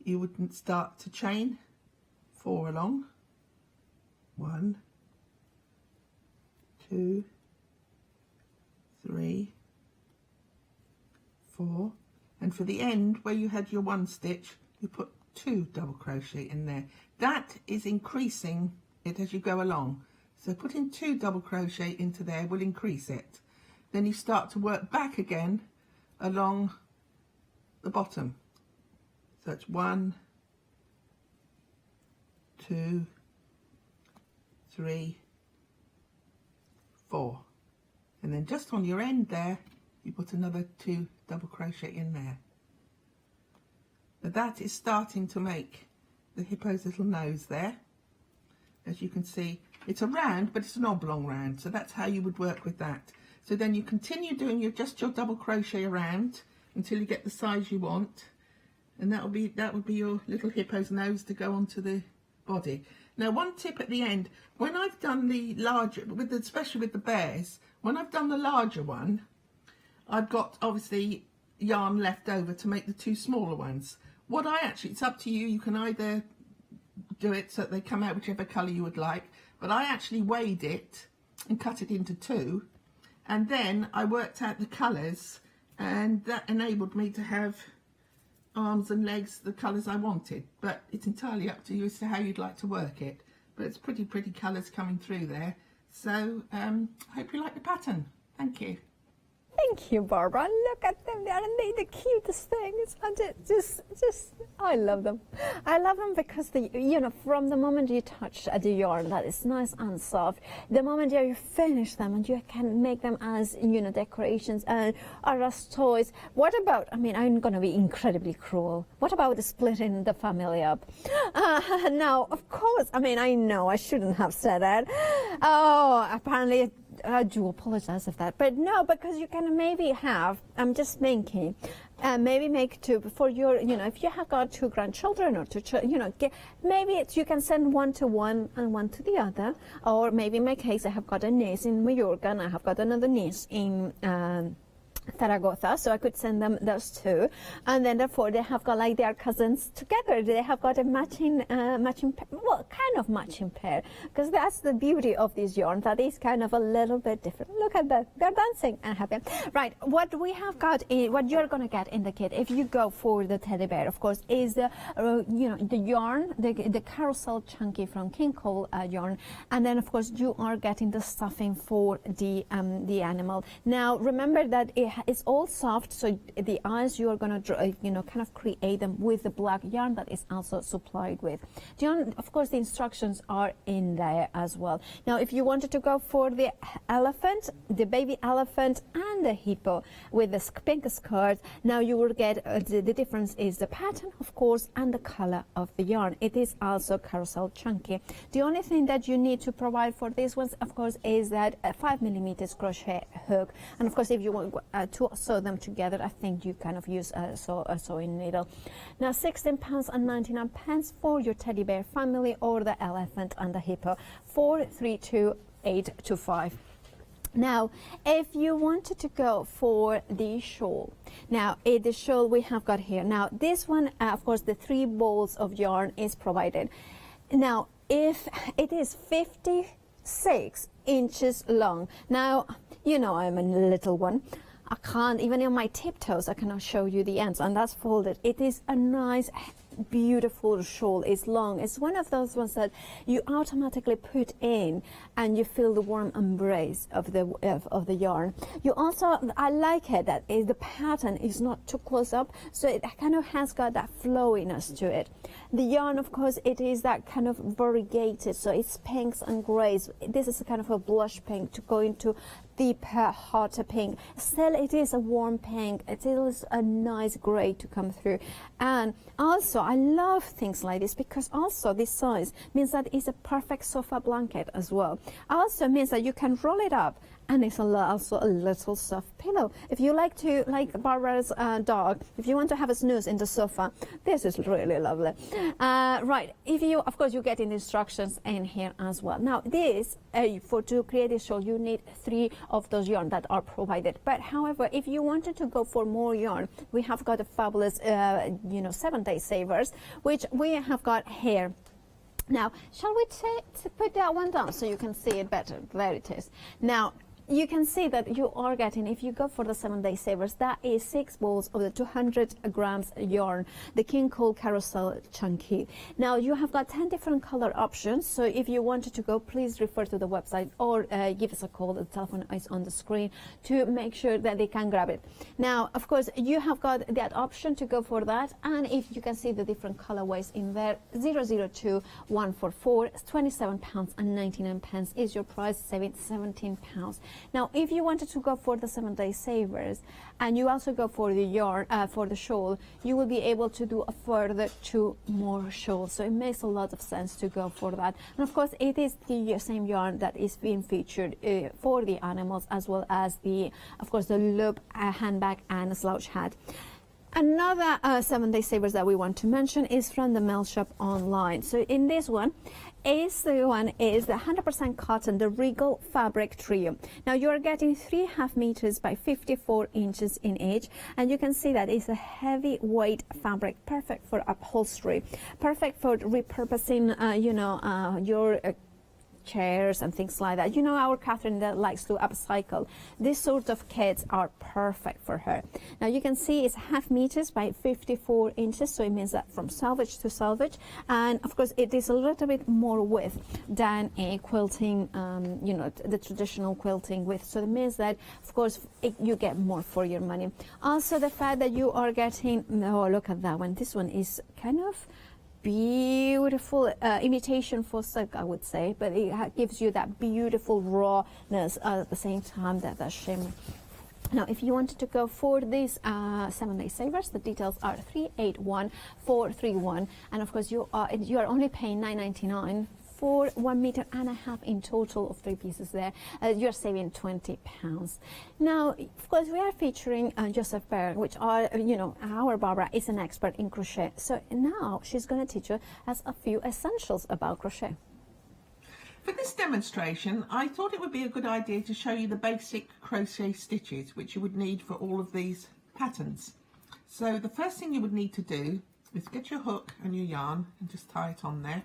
you would start to chain 4 along, 1, 2, 3, 4, and for the end where you had your 1 stitch, you put 2 double crochet in there. That is increasing it as you go along. So putting 2 double crochet into there will increase it. Then you start to work back again along the bottom. So it's 1, 2, 3, 4. And then just on your end there, you put another 2 double crochet in there. But that is starting to make the hippo's little nose there. As you can see, it's a round, but it's an oblong round. So that's how you would work with that. So then you continue doing your double crochet around until you get the size you want. And that would be your little hippo's nose to go onto the body. Now, one tip at the end, when I've done the larger, especially with the bears, when I've done the larger one, I've got obviously yarn left over to make the 2 smaller ones. What I actually, it's up to you, you can either do it so that they come out whichever colour you would like, but I actually weighed it and cut it into 2, and then I worked out the colours, and that enabled me to have arms and legs the colours I wanted. But it's entirely up to you as to how you'd like to work it, but it's pretty colours coming through there. So I hope you like the pattern. Thank you. Thank you, Barbara. Look at them. Aren't they the cutest things? And I love them. I love them because from the moment you touch the yarn that is nice and soft, the moment you finish them and you can make them as decorations and as toys. What about? I mean, I'm going to be incredibly cruel. What about splitting the family up? Now, of course. I mean, I know I shouldn't have said that. Oh, apparently. I do apologize for that, but no, because you can maybe have, I'm just thinking, maybe make 2 for your, if you have got 2 grandchildren or 2, maybe you can send 1 to one and 1 to the other, or maybe in my case, I have got a niece in Mallorca and I have got another niece in Zaragoza, so I could send them those 2, and then therefore they have got like their cousins together. They have got a matching kind of matching pair, because that's the beauty of this yarn, that is kind of a little bit different. Look at that, they're dancing and happy. Right, what we have got, what you're gonna get in the kit if you go for the teddy bear, of course, is the the yarn, the carousel chunky from King Cole yarn, and then of course you are getting the stuffing for the animal. Now remember that it's all soft, so the eyes you are going to kind of create them with the black yarn that is also supplied with. Of course, the instructions are in there as well. Now, if you wanted to go for the elephant, the baby elephant, and the hippo with the pink skirt, now you will get the difference is the pattern, of course, and the color of the yarn. It is also carousel chunky. The only thing that you need to provide for these ones, of course, is that a 5mm crochet hook, and of course, if you want to sew them together, I think you kind of use a sewing needle. Now, £16.99 for your teddy bear family or the elephant and the hippo, 432825. Now, if you wanted to go for the shawl, now the shawl we have got here. Now, this one, of course, the 3 balls of yarn is provided. Now, if it is 56 inches long, now, I'm a little one. I can't, even on my tiptoes, I cannot show you the ends, and that's folded. It is a nice, beautiful shawl. It's long. It's one of those ones that you automatically put in and you feel the warm embrace of the yarn. You also, I like it that the pattern is not too close up, so it kind of has got that flowiness to it. The yarn, of course, it is that kind of variegated, so it's pinks and grays. This is a kind of a blush pink to go into deeper, hotter pink. Still, it is a warm pink. It is a nice gray to come through. And also, I love things like this because also this size means that it's a perfect sofa blanket as well. Also means that you can roll it up, and it's also a little soft pillow. If you like Barbara's dog, if you want to have a snooze in the sofa, this is really lovely. Right, of course, you get in instructions in here as well. Now, this, to create this shawl, you need 3 of those yarn that are provided. But however, if you wanted to go for more yarn, we have got a fabulous, 7-day savers, which we have got here. Now, shall we put that one down so you can see it better? There it is. Now, you can see that you are getting, if you go for the 7-day savers, that is 6 balls of the 200 grams yarn, the King Cole Carousel Chunky. Now you have got 10 different color options, so if you wanted to go, please refer to the website or give us a call. The telephone is on the screen to make sure that they can grab it. Now, of course, you have got that option to go for that, and if you can see the different colorways in there, 002 144, £27.99 is your price, saving £17. Now, if you wanted to go for the 7-day savers and you also go for the yarn, for the shawl, you will be able to do a further 2 more shawls. So it makes a lot of sense to go for that. And of course, it is the same yarn that is being featured for the animals, as well as the, of course, the loop handbag and slouch hat. Another 7-day savers that we want to mention is from the Mail Shop online. So in this one, is the 100% cotton, the Regal Fabric Trio. Now you are getting 3.5 meters by 54 inches in each, and you can see that it's a heavy weight fabric, perfect for upholstery, perfect for repurposing, your chairs and things like that. You know, our Catherine that likes to upcycle. These sort of kits are perfect for her. Now you can see it's 0.5 meters by 54 inches, so it means that from salvage to salvage, and of course it is a little bit more width than a quilting, the traditional quilting width, so it means that of course you get more for your money. Also the fact that you are getting, oh look at that one, this one is kind of beautiful imitation for silk, I would say, but it gives you that beautiful rawness at the same time that shimmer. Now, if you wanted to go for these 7-day savers, the details are 381431, and of course you are only paying $9.99 for 1.5 meters in total of 3 pieces there. You're saving £20. Now, of course, we are featuring Joseph Berg, which are, our Barbara is an expert in crochet. So now she's going to teach us a few essentials about crochet. For this demonstration, I thought it would be a good idea to show you the basic crochet stitches which you would need for all of these patterns. So the first thing you would need to do is get your hook and your yarn and just tie it on there.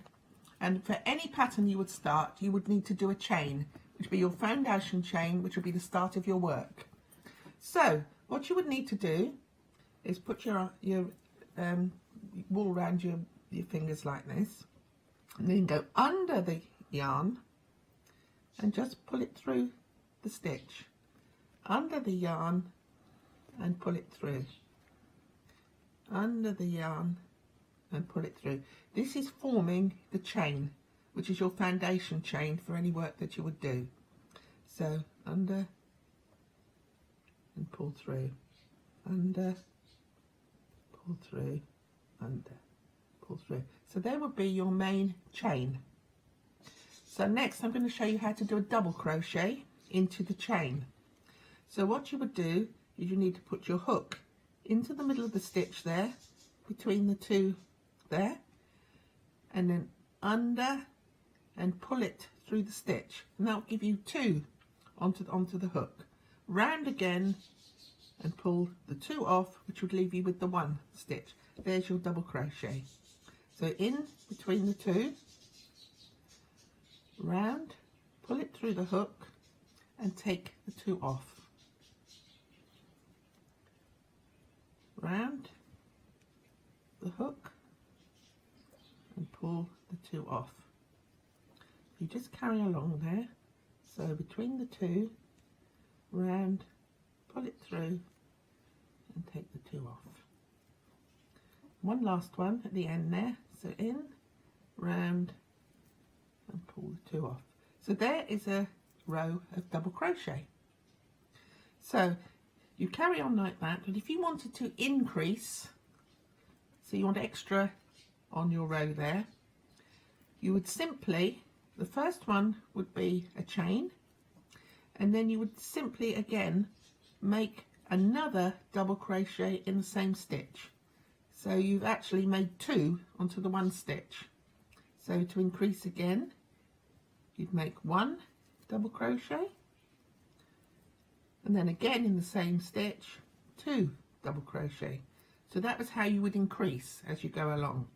And for any pattern you would start, you would need to do a chain, which would be your foundation chain, which would be the start of your work. So what you would need to do is put your wool around your fingers like this, and then go under the yarn and just pull it through the stitch, under the yarn and pull it through, under the yarn and pull it through. This is forming the chain, which is your foundation chain for any work that you would do. So under and pull through, under, pull through, under, pull through. So there would be your main chain. So next I'm going to show you how to do a double crochet into the chain. So what you would do is you need to put your hook into the middle of the stitch there, between the two there, and then under and pull it through the stitch, and that will give you 2 onto the hook. Round again and pull the 2 off, which would leave you with the 1 stitch. There's your double crochet. So in between the 2, round, pull it through the hook and take the 2 off. Round the hook and pull the 2 off. You just carry along there. So between the 2, round, pull it through and take the 2 off. One last one at the end there. So in, round and pull the 2 off. So there is a row of double crochet. So you carry on like that, but if you wanted to increase, so you want extra on your row there, you would simply, the first one would be a chain, and then you would simply again make another double crochet in the same stitch. So you've actually made 2 onto the 1 stitch. So to increase again, you'd make 1 double crochet, and then again in the same stitch 2 double crochet. So that was how you would increase as you go along.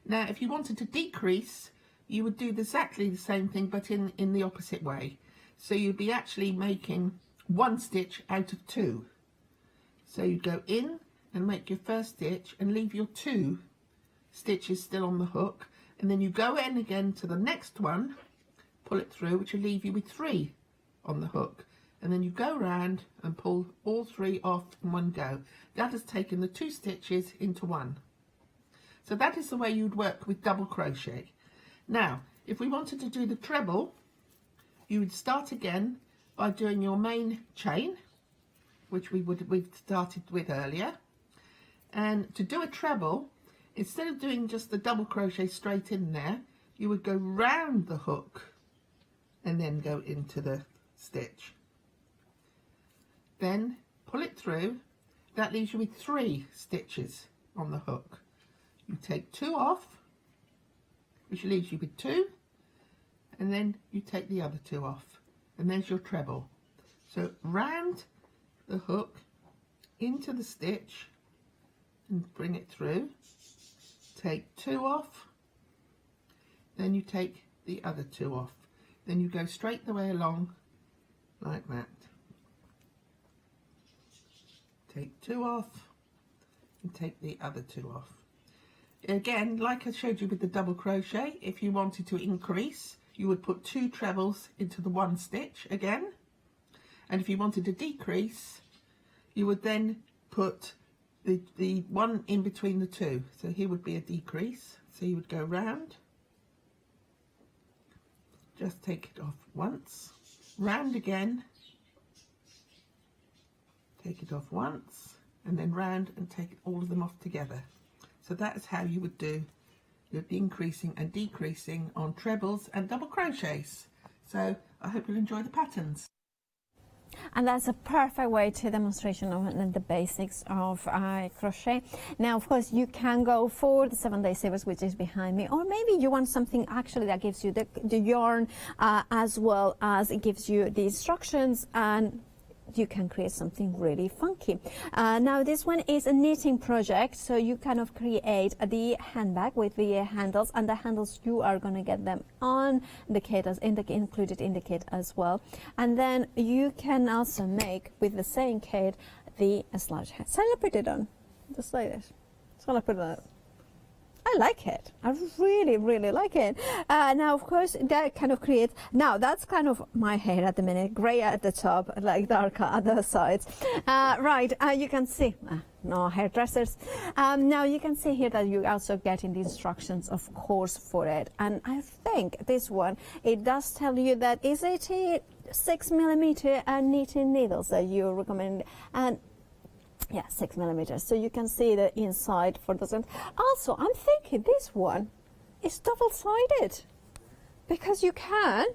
Now if you wanted to decrease, you would do exactly the same thing, but in the opposite way. So you'd be actually making one stitch out of two. So you go in and make your first stitch and leave your two stitches still on the hook, and then you go in again to the next one, pull it through, which will leave you with three on the hook, and then you go round and pull all three off in one go. That has taken the two stitches into one. So that is the way you'd work with double crochet. Now if we wanted to do the treble, you would start again by doing your main chain, which we've started with earlier. And to do a treble, instead of doing just the double crochet straight in there, you would go round the hook and then go into the stitch. Then pull it through. That leaves you with three stitches on the hook. You take two off, which leaves you with two, and then you take the other two off, and there's your treble. So round the hook into the stitch and bring it through, take two off, then you take the other two off, then you go straight the way along like that. Take two off and take the other two off. Again, like I showed you with the double crochet, if you wanted to increase, you would put two trebles into the one stitch again, and if you wanted to decrease, you would then put the one in between the two. So here would be a decrease, so you would go round, just take it off once, round again, take it off once, and then round and take all of them off together. So that is how you would do your increasing and decreasing on trebles and double crochets. So I hope you'll enjoy the patterns. And that's a perfect way to demonstration of the basics of crochet. Now, of course, you can go for the 7 Day Savers, which is behind me, or maybe you want something actually that gives you the yarn as well as it gives you the instructions, and you can create something really funky. Now this one is a knitting project, so you kind of create the handbag with the handles, and the handles you are going to get them on the kit, as included in the kit as well. And then you can also make with the same kit the slouch hat. So I'm gonna put it on just like this. So I'm gonna put it on. I like it. I really, really like it. Now, of course, that kind of creates, now that's kind of my hair at the minute, grey at the top, like darker at the sides. Right, you can see, no hairdressers. Now you can see here that you're also getting the instructions, of course, for it. And I think this one, it does tell you that is it 6mm knitting needles that you recommend. And yeah, 6mm, so you can see the inside for those. Also, I'm thinking this one is double-sided because you can.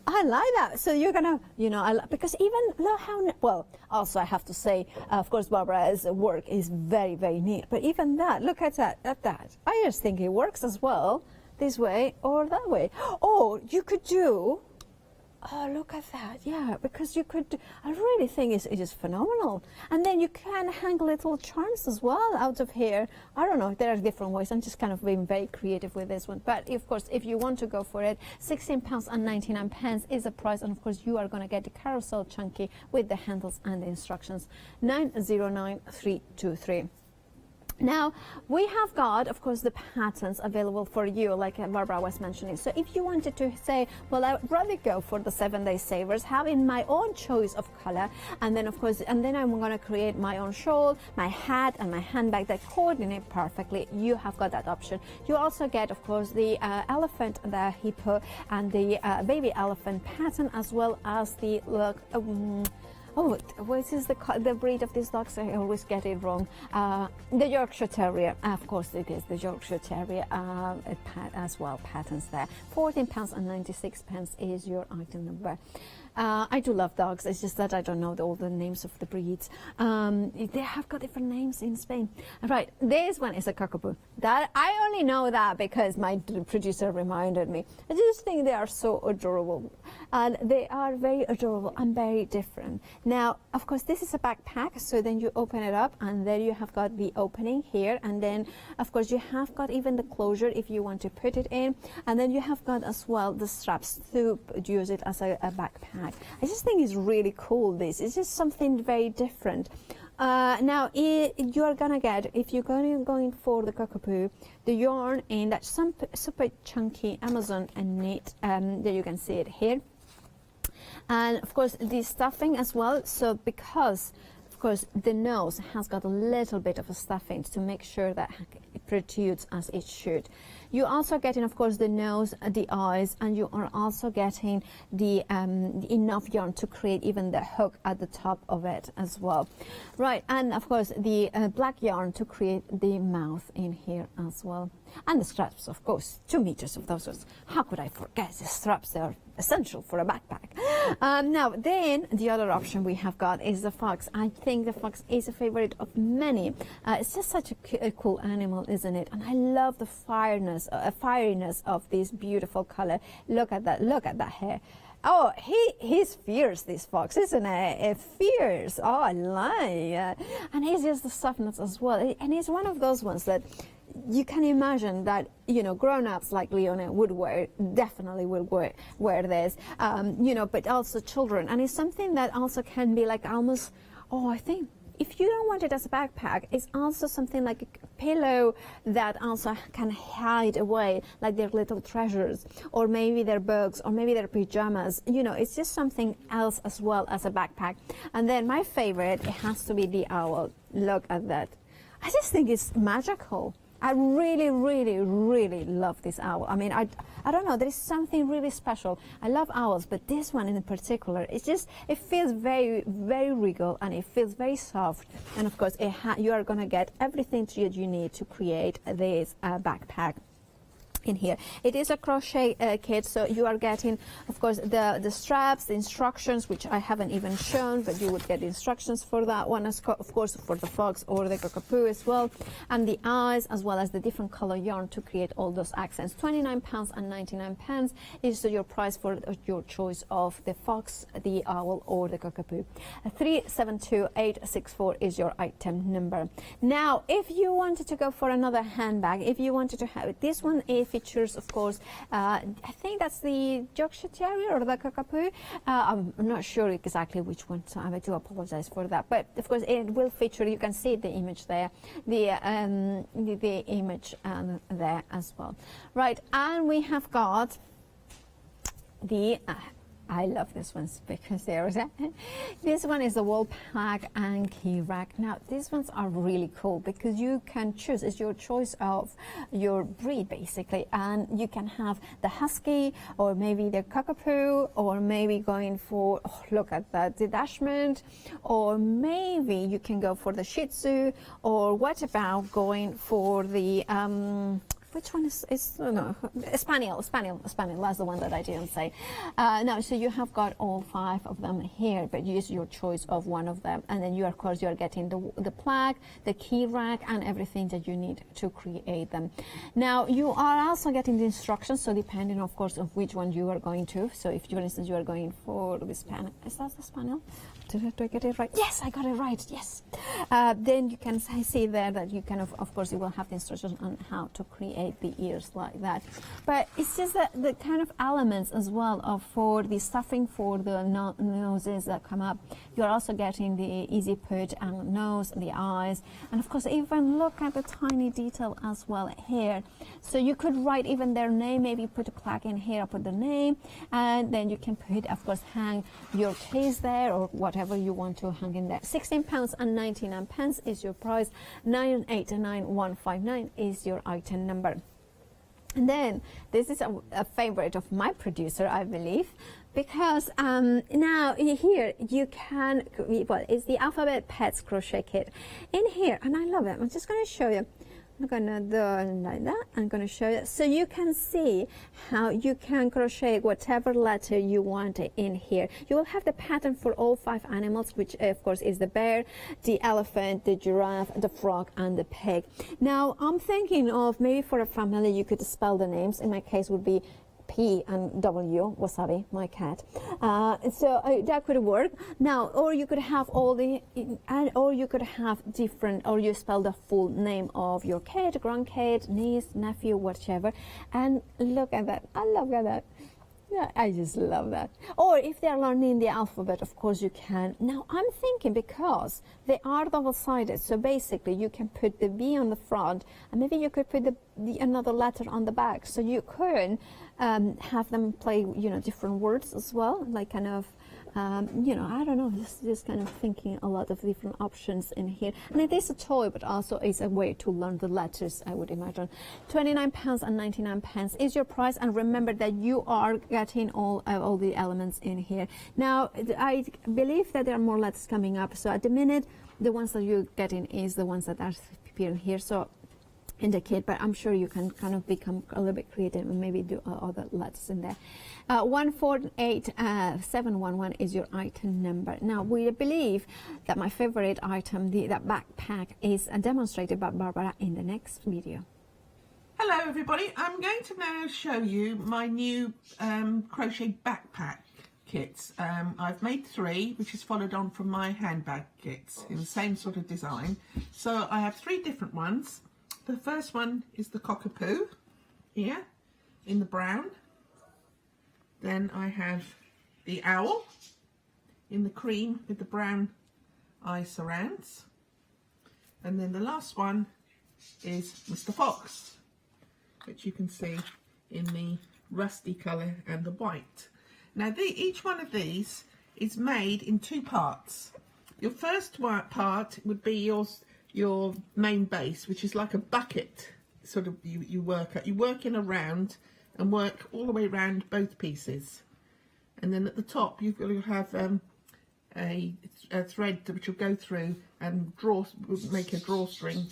I like that. So you're gonna, you know, because even look how well. Also, I have to say, of course, Barbara's work is very, very neat. But even that, look at that. I just think it works as well this way or that way. Oh, you could do. Oh, look at that. Yeah, because you could, I really think it is phenomenal. And then you can hang little charms as well out of here. I don't know, there are different ways. I'm just kind of being very creative with this one. But of course, if you want to go for it, £16.99 is the price. And of course, you are going to get the carousel chunky with the handles and the instructions. 909323. Now, we have got, of course, the patterns available for you, like Barbara was mentioning. So if you wanted to say, well, I'd rather go for the 7 Day Savers, having my own choice of color, and then, of course, and then I'm going to create my own shawl, my hat, and my handbag that coordinate perfectly, you have got that option. You also get, of course, the elephant, the hippo, and the baby elephant pattern, as well as the look. Oh, what is the breed of these dogs? I always get it wrong. The Yorkshire Terrier. Of course, it is the Yorkshire Terrier as well. Patterns there. £14.96 is your item number. I do love dogs. It's just that I don't know all the names of the breeds. They have got different names in Spain. Right, this one is a cockapoo. That I only know that because my producer reminded me. I just think they are so adorable, and they are very adorable and very different. Now, of course, this is a backpack, so then you open it up, and there you have got the opening here, and then, of course, you have got even the closure if you want to put it in, and then you have got as well the straps to use it as a backpack. I just think it's really cool. This is just something very different. Now, you are gonna get, if you're going for the cockapoo, the yarn in that super chunky Amazon and knit. There you can see it here, and of course the stuffing as well. So because of course the nose has got a little bit of a stuffing to make sure that it protrudes as it should. You're also getting, of course, the nose, the eyes, and you are also getting the enough yarn to create even the hook at the top of it as well. Right, and of course the black yarn to create the mouth in here as well. And the straps, of course, 2 meters of those. How could I forget the straps? They are essential for a backpack. Now, then the other option we have got is the fox. I think the fox is a favorite of many. It's just such a cool animal, isn't it? And I love the fieriness of this beautiful color. Look at that! Look at that hair. Oh, he's fierce, this fox, isn't it? Fierce. Oh, I like. And he's just the softness as well. And he's one of those ones that you can imagine that, you know, grown-ups like Leona would wear, definitely would wear this, you know, but also children. And it's something that also can be like almost, I think, if you don't want it as a backpack, it's also something like a pillow that also can hide away like their little treasures, or maybe their books, or maybe their pajamas. You know, it's just something else as well as a backpack. And then my favorite, it has to be the owl. Look at that. I just think it's magical. I really, really, really love this owl. I mean, I don't know, there is something really special. I love owls, but this one in particular, it's just, it feels very, very regal, and it feels very soft. And of course, you are going to get everything that you need to create this backpack in here. It is a crochet kit, so you are getting, of course, the straps, the instructions, which I haven't even shown, but you would get the instructions for that one, of course, for the fox or the cockapoo as well, and the eyes, as well as the different color yarn to create all those accents. £29.99 is your price for your choice of the fox, the owl, or the cockapoo. 372864 is your item number. Now, if you wanted to go for another handbag, if you wanted to have it, this one features, of course, I think that's the Yorkshire Terrier or the cockapoo. I'm not sure exactly which one, so I do apologize for that. But of course, it will feature. You can see the image there, the image there as well. Right, and we have got the. I love this one because this one is the wall pack and key rack. Now, these ones are really cool because you can choose. It's your choice of your breed, basically. And you can have the husky, or maybe the cockapoo, or maybe going for, look at that, the Dachshund, or maybe you can go for the Shih Tzu, or what about going for the, which one is no, Spaniel, that's the one that I didn't say. No, so you have got all 5 of them here, but use your choice of one of them. And then you, of course, you're getting the plaque, the key rack, and everything that you need to create them. Now, you are also getting the instructions, so depending, of course, of which one you are going to. So if, for instance, you are going for the Spaniel, is that the Spaniel? Did I get it right? Yes, I got it right, yes. Then you can see there that you can, of course, you will have the instructions on how to create the ears like that. But it's just the kind of elements as well for the stuffing for the noses that come up. You're also getting the easy put and nose, the eyes, and of course even look at the tiny detail as well here. So you could write even their name, maybe put a plaque in here, put the name, and then you can put, of course, hang your case there or whatever you want to hang in there. £16.99 is your price. 989159 is your item number. And then this is a favorite of my producer, I believe, because now here you can, well, it's the Alphabet Pets crochet kit in here, and I love it. I'm just going to show you. I'm gonna do it like that. I'm gonna show you so you can see how you can crochet whatever letter you want in here. You will have the pattern for all 5 animals, which of course is the bear, the elephant, the giraffe, the frog, and the pig. Now I'm thinking of maybe for a family you could spell the names. In my case would be P and W, Wasabi, my cat. So that could work. Now, or you could have all the, or you could have different, or you spell the full name of your cat, grandkid, niece, nephew, whatever. And look at that. I love that. Yeah, I just love that. Or if they're learning the alphabet, of course you can. Now I'm thinking because they are double-sided, so basically you can put the B on the front, and maybe you could put the another letter on the back. So you could have them play, you know, different words as well, like kind of, you know, I don't know, just kind of thinking a lot of different options in here. And it is a toy, but also is a way to learn the letters, I would imagine. £29 and 99 pence is your price, and remember that you are getting all the elements in here. Now, I believe that there are more letters coming up, so at the minute, the ones that you're getting is the ones that are appearing here. So in the kit, but I'm sure you can kind of become a little bit creative and maybe do other letters in there. 148711 is your item number. Now we believe that my favorite item, that backpack, is demonstrated by Barbara in the next video. Hello everybody, I'm going to now show you my new crochet backpack kits. I've made 3, which is followed on from my handbag kits in the same sort of design. So I have 3 different ones. The first one is the cockapoo here in the brown. Then I have the owl in the cream with the brown eye surrounds. And then the last one is Mr. Fox, which you can see in the rusty colour and the white. Now each one of these is made in 2 parts. Your first part would be your main base, which is like a bucket, sort of you work at. You work in a round and work all the way around both pieces. And then at the top you'll have a thread which will go through and make a drawstring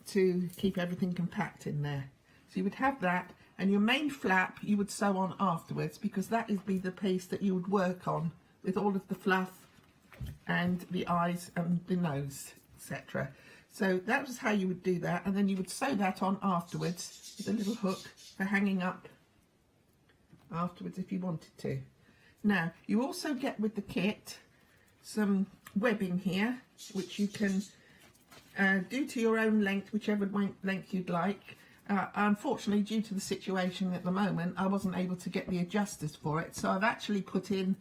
to keep everything compact in there. So you would have that, and your main flap you would sew on afterwards, because that would be the piece that you would work on with all of the fluff and the eyes and the nose, etc. So that was how you would do that, and then you would sew that on afterwards with a little hook for hanging up afterwards if you wanted to. Now you also get with the kit some webbing here, which you can do to your own length, whichever length you'd like. Unfortunately, due to the situation at the moment, I wasn't able to get the adjusters for it, so I've actually put in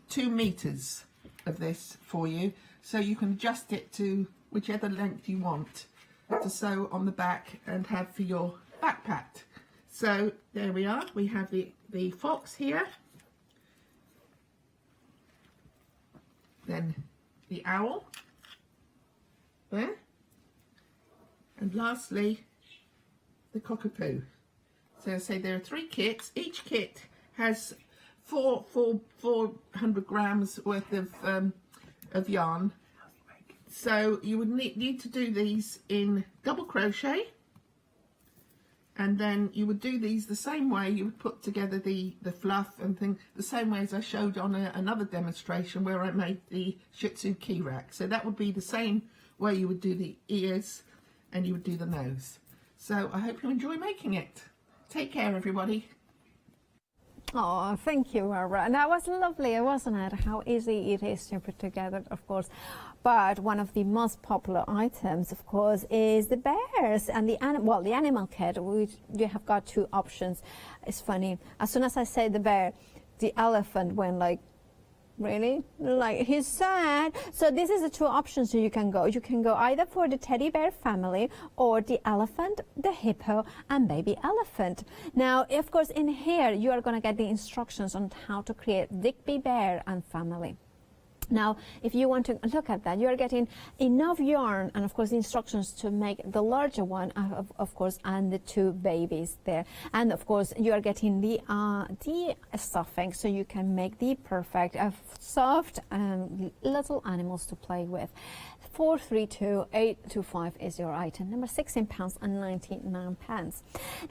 2 meters of this for you, so you can adjust it to whichever length you want to sew on the back and have for your backpack. So there we are. We have the fox here, then the owl there, and lastly the cockapoo. So I say there are 3 kits. Each kit has 400 grams worth of yarn. So you would need to do these in double crochet, and then you would do these the same way. You would put together the fluff and thing the same way as I showed on another demonstration where I made the Shih Tzu key rack. So that would be the same way you would do the ears and you would do the nose. So I hope you enjoy making it. Take care everybody. Oh, thank you, Barbara. And that was lovely, wasn't it? How easy it is to put together, of course. But one of the most popular items, of course, is the bears and the animal kit. You have got 2 options. It's funny. As soon as I say the bear, the elephant went like, really? Like, he's sad. So this is the 2 options you can go. You can go either for the teddy bear family or the elephant, the hippo, and baby elephant. Now, of course, in here, you are going to get the instructions on how to create Digby bear and family. Now, if you want to look at that, you are getting enough yarn and, of course, the instructions to make the larger one, of course, and the 2 babies there. And, of course, you are getting the stuffing, so you can make the perfect, soft little animals to play with. 432825 is your item number, £16.99.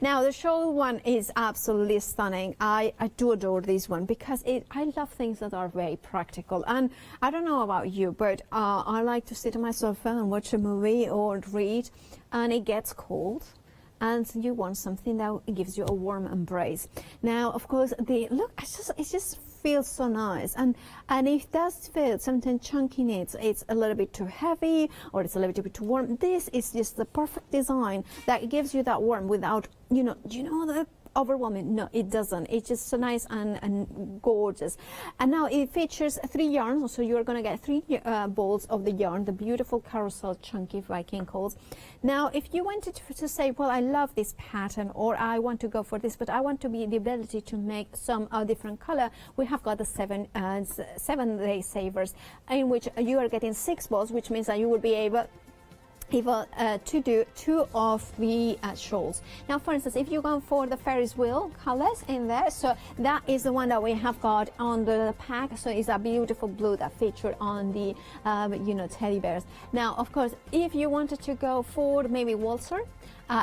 Now the shawl one is absolutely stunning. I do adore this one because I love things that are very practical, and I don't know about you, but I like to sit on my sofa and watch a movie or read, and it gets cold and you want something that gives you a warm embrace. Now of course it just feels so nice, and it does feel something chunky in it. It's a little bit too heavy or it's a little bit too warm. This is just the perfect design that gives you that warmth without the overwhelming. No, it doesn't. It's just so nice and gorgeous. And now it features 3 yarns, so you're going to get 3 balls of the yarn, the beautiful carousel chunky Viking calls. Now if you wanted to say, well, I love this pattern, or I want to go for this, but I want to be the ability to make some different color, we have got the 7-day savers, in which you are getting 6 balls, which means that you will be able to do 2 of the shawls. Now for instance, if you go for the Ferris wheel colors in there, so that is the one that we have got on the pack. So it's a beautiful blue that featured on the teddy bears. Now of course, if you wanted to go for maybe Waltzer,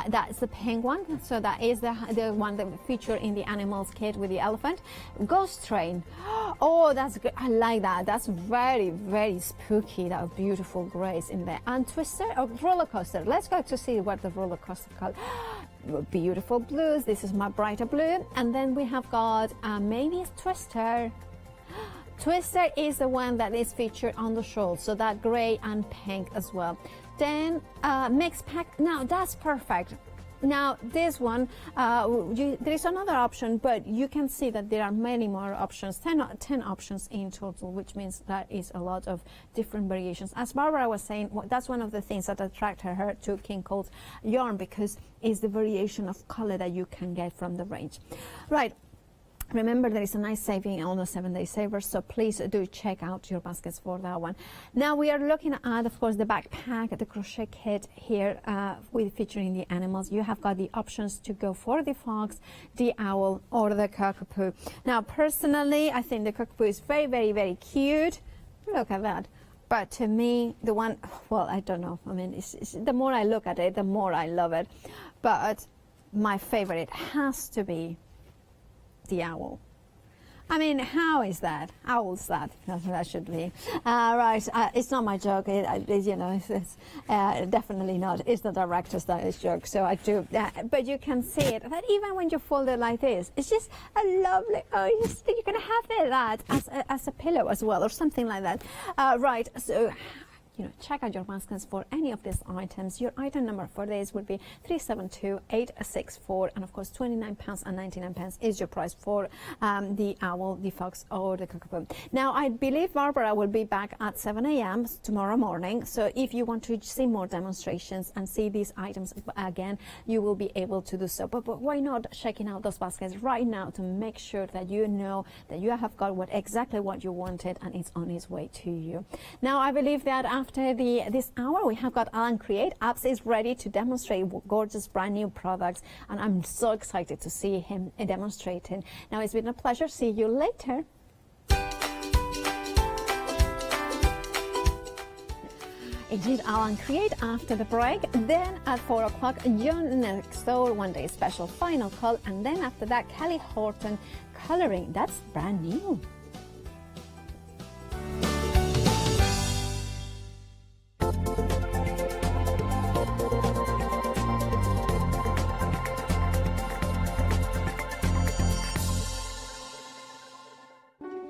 that's the pink one, so that is the one that featured in the animals kit with the elephant. Ghost Train, oh that's good, I like that. That's very, very spooky, that beautiful grays in there. And Twister or Roller Coaster, let's go to see what the roller coaster called. Beautiful blues, this is my brighter blue. And then we have got maybe Twister. Twister is the one that is featured on the shawl, so that grey and pink as well. Then mixed pack, now that's perfect. Now this one, there is another option, but you can see that there are many more options, 10 options in total, which means that is a lot of different variations. As Barbara was saying, that's one of the things that attracted her to King Cole's yarn, because it's the variation of color that you can get from the range. Right. Remember, there is a nice saving on the 7-day savers, so please do check out your baskets for that one. Now we are looking at, of course, the backpack, the crochet kit here with featuring the animals. You have got the options to go for the fox, the owl, or the cockapoo. Now personally, I think the cockapoo is very, very, very cute. Look at that. But to me, the one, well, I don't know. I mean, the more I look at it, the more I love it. But my favorite has to be the owl. I mean, how is that? Owl's that? That should be. Right, it's not my joke. It's definitely not. It's the director's that is joke. So I do that. But you can see it. That even when you fold it like this, it's just a lovely. Oh, you can have that as a pillow as well, or something like that. Right. So, check out your baskets for any of these items. Your item number for this would be 372864, and of course £29.99 is your price for the owl, the fox, or the cockapoo. Now I believe Barbara will be back at 7 a.m. tomorrow morning, so if you want to see more demonstrations and see these items again, you will be able to do so. But why not checking out those baskets right now to make sure that you know that you have got exactly what you wanted and it's on its way to you. Now I believe that after this hour, we have got Alan Create. Apps is ready to demonstrate gorgeous brand new products, and I'm so excited to see him demonstrating. Now it's been a pleasure. See you later. Indeed, Alan Create after the break. Then at 4 o'clock, John Next Door, One Day Special Final Call, and then after that, Kelly Horton Coloring. That's brand new.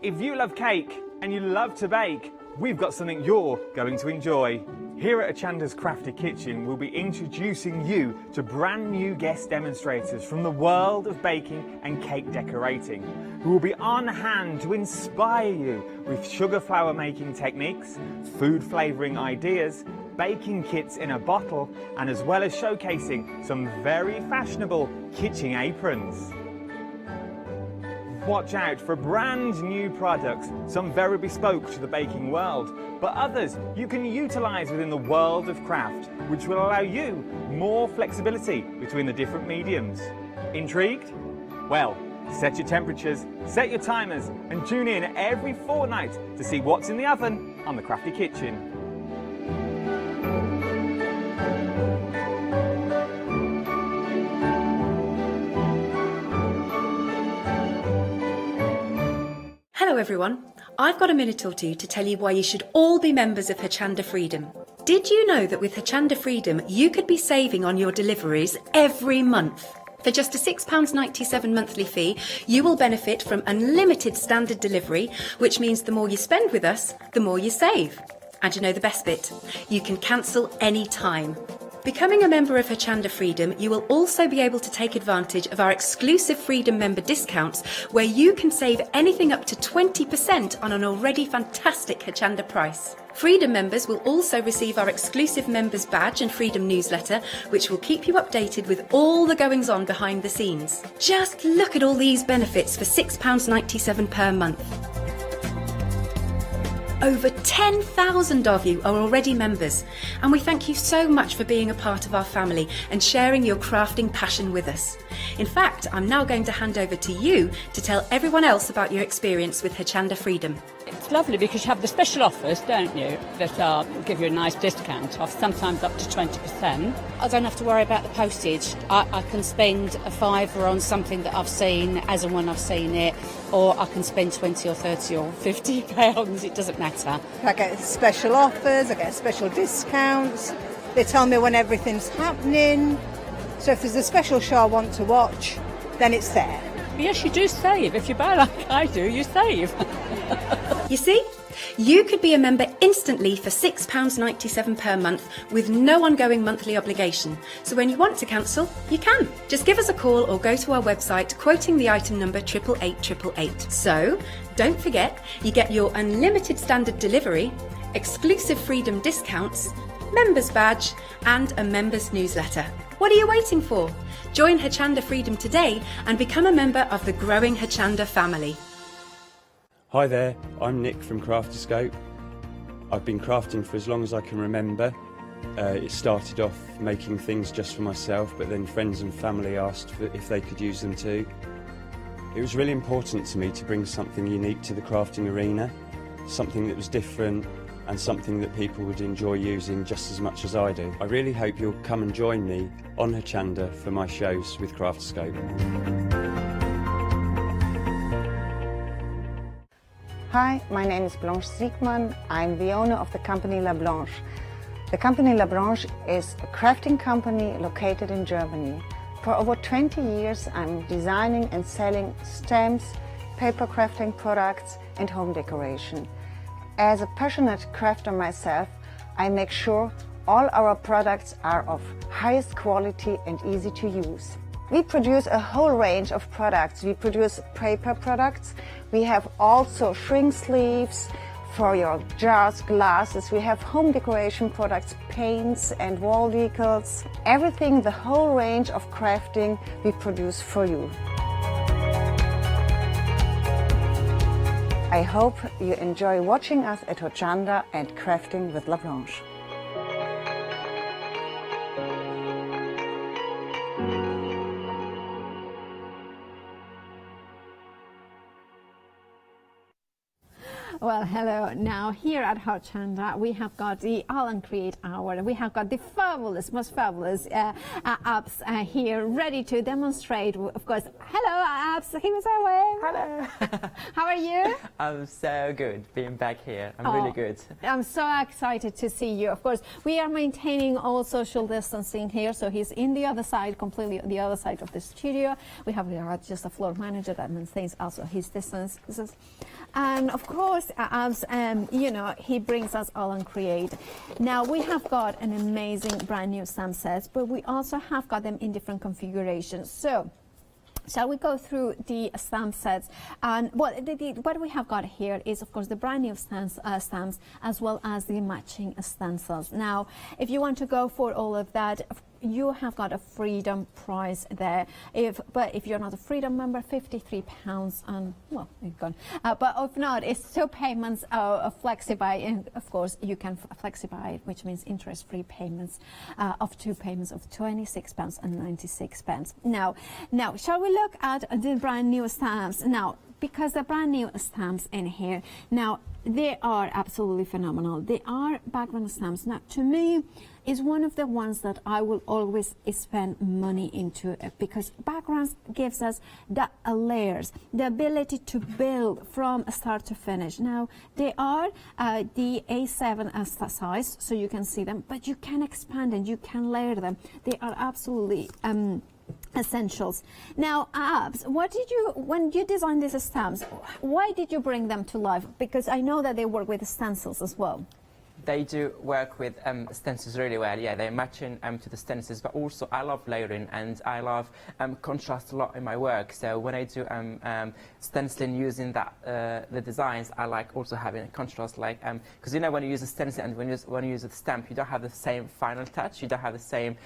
If you love cake and you love to bake, we've got something you're going to enjoy. Here at Hochanda's Crafty Kitchen, we'll be introducing you to brand new guest demonstrators from the world of baking and cake decorating, who will be on hand to inspire you with sugar flour making techniques, food flavouring ideas, baking kits in a bottle, and as well as showcasing some very fashionable kitchen aprons. Watch out for brand new products, some very bespoke to the baking world, but others you can utilise within the world of craft, which will allow you more flexibility between the different mediums. Intrigued? Well, set your temperatures, set your timers, and tune in every fortnight to see what's in the oven on the Crafty Kitchen. Hello everyone, I've got a minute or two to tell you why you should all be members of Hochanda Freedom. Did you know that with Hochanda Freedom you could be saving on your deliveries every month? For just a £6.97 monthly fee, you will benefit from unlimited standard delivery, which means the more you spend with us, the more you save. And you know the best bit? You can cancel any time. Becoming a member of Hochanda Freedom, you will also be able to take advantage of our exclusive Freedom member discounts, where you can save anything up to 20% on an already fantastic Hochanda price. Freedom members will also receive our exclusive members badge and Freedom newsletter, which will keep you updated with all the goings on behind the scenes. Just look at all these benefits for £6.97 per month. Over 10,000 of you are already members, and we thank you so much for being a part of our family and sharing your crafting passion with us. In fact, I'm now going to hand over to you to tell everyone else about your experience with Hochanda Freedom. It's lovely because you have the special offers, don't you, that give you a nice discount off, sometimes up to 20%. I don't have to worry about the postage. I can spend a £5 on something that I've seen as and when I've seen it, or I can spend 20 or 30 or 50 pounds, it doesn't matter. I get special offers, I get special discounts, they tell me when everything's happening, so if there's a special show I want to watch, then it's there. Yes, you do save. If you buy like I do, you save. You see? You could be a member instantly for £6.97 per month with no ongoing monthly obligation. So when you want to cancel, you can. Just give us a call or go to our website quoting the item number 88888. So don't forget, you get your unlimited standard delivery, exclusive Freedom discounts, members badge and a members newsletter. What are you waiting for? Join Hochanda Freedom today and become a member of the growing Hochanda family. Hi there, I'm Nick from Crafterscope. I've been crafting for as long as I can remember. It started off making things just for myself, but then friends and family asked if they could use them too. It was really important to me to bring something unique to the crafting arena, something that was different and something that people would enjoy using just as much as I do. I really hope you'll come and join me on Hochanda for my shows with Crafterscope. Hi, my name is Blanche Siegmann. I'm the owner of the company La Blanche. The company La Blanche is a crafting company located in Germany. For over 20 years I'm designing and selling stamps, paper crafting products and home decoration. As a passionate crafter myself, I make sure all our products are of highest quality and easy to use. We produce a whole range of products. We produce paper products. We have also shrink sleeves for your jars, glasses. We have home decoration products, paints and wall decals. Everything, the whole range of crafting we produce for you. I hope you enjoy watching us at Hochanda and crafting with La Blanche. Well, hello. Now, here at Hochanda, we have got the All and Create Hour. We have got the fabulous, most fabulous apps here ready to demonstrate. Of course, hello, apps. Give us a wave. Hello. How are you? I'm so good being back here. I'm really good. I'm so excited to see you. Of course, we are maintaining all social distancing here. So he's in the other side, completely on the other side of the studio. We have just a floor manager that maintains also his distance. And of course, you know, he brings us All and Create. Now, we have got an amazing brand new stamp sets, but we also have got them in different configurations. So, shall we go through the stamp sets? And what we have got here is, of course, the brand new stamps as well as the matching stencils. Now, if you want to go for all of that, you have got a Freedom price there. But if you're not a Freedom member, £53, and well, you've gone. But if not, it's 2 payments of FlexiBuy, and of course you can FlexiBuy, which means interest-free payments of 2 payments of £26.96. Now, shall we look at the brand new stamps? Now, because the brand new stamps in here. Now, they are absolutely phenomenal. They are background stamps. Now, to me, is one of the ones that I will always spend money into because backgrounds gives us the layers, the ability to build from start to finish. Now, they are the A7 size, so you can see them, but you can expand and you can layer them. They are absolutely essentials. Now, Abs, what did you, when you designed these stamps, why did you bring them to life? Because I know that they work with stencils as well. They do work with stencils really well. Yeah, they're matching to the stencils, but also I love layering and I love contrast a lot in my work. So when I do stenciling using that the designs, I like also having a contrast, like because you know when you use a stencil and when you use a stamp, you don't have the same final touch, you don't have the same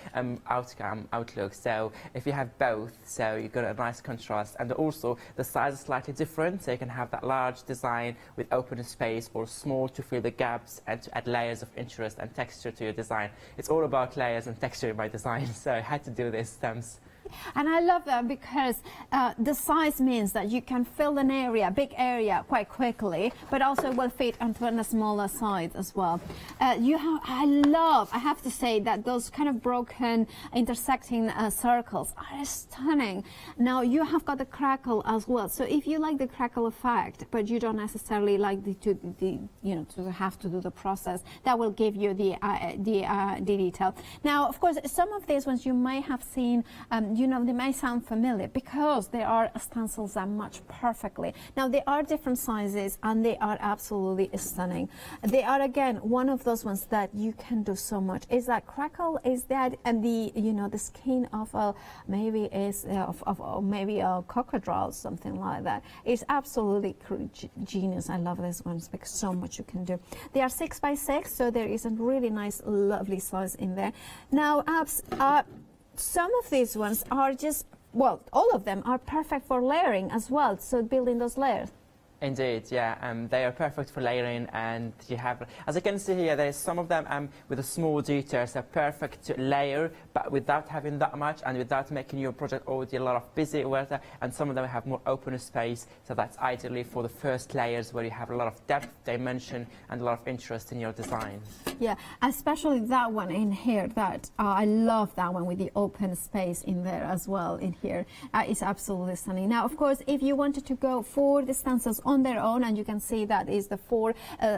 outlook. So if you have both, so you got a nice contrast, and also the size is slightly different. So you can have that large design with open space, or small to fill the gaps and to add layers of interest and texture to your design. It's all about layers and texture in my design, so I had to do this stamps. And I love that because the size means that you can fill an area, big area, quite quickly, but also will fit onto a smaller size as well. I have to say that those kind of broken, intersecting circles are stunning. Now you have got the crackle as well. So if you like the crackle effect, but you don't necessarily like to have to do the process, that will give you the detail. Now, of course, some of these ones you may have seen. They may sound familiar because they are stencils that match perfectly. Now, they are different sizes and they are absolutely stunning. They are, again, one of those ones that you can do so much. Is that crackle? Is that the skin of maybe a crocodile, something like that? It's absolutely genius. I love these ones because so much you can do. They are 6x6, so there is a really nice, lovely size in there. Now, Abs, some of these ones are just, well, all of them are perfect for layering as well, so building those layers. Indeed, yeah, they are perfect for layering, and you have, as you can see here, there's some of them with a small details, so perfect to layer, but without having that much and without making your project already a lot of busy work, and some of them have more open space, so that's ideally for the first layers where you have a lot of depth, dimension, and a lot of interest in your design. Yeah, especially that one in here, that I love that one with the open space in there as well in here. It's absolutely stunning. Now, of course, if you wanted to go for the stencils on their own, and you can see that is the 4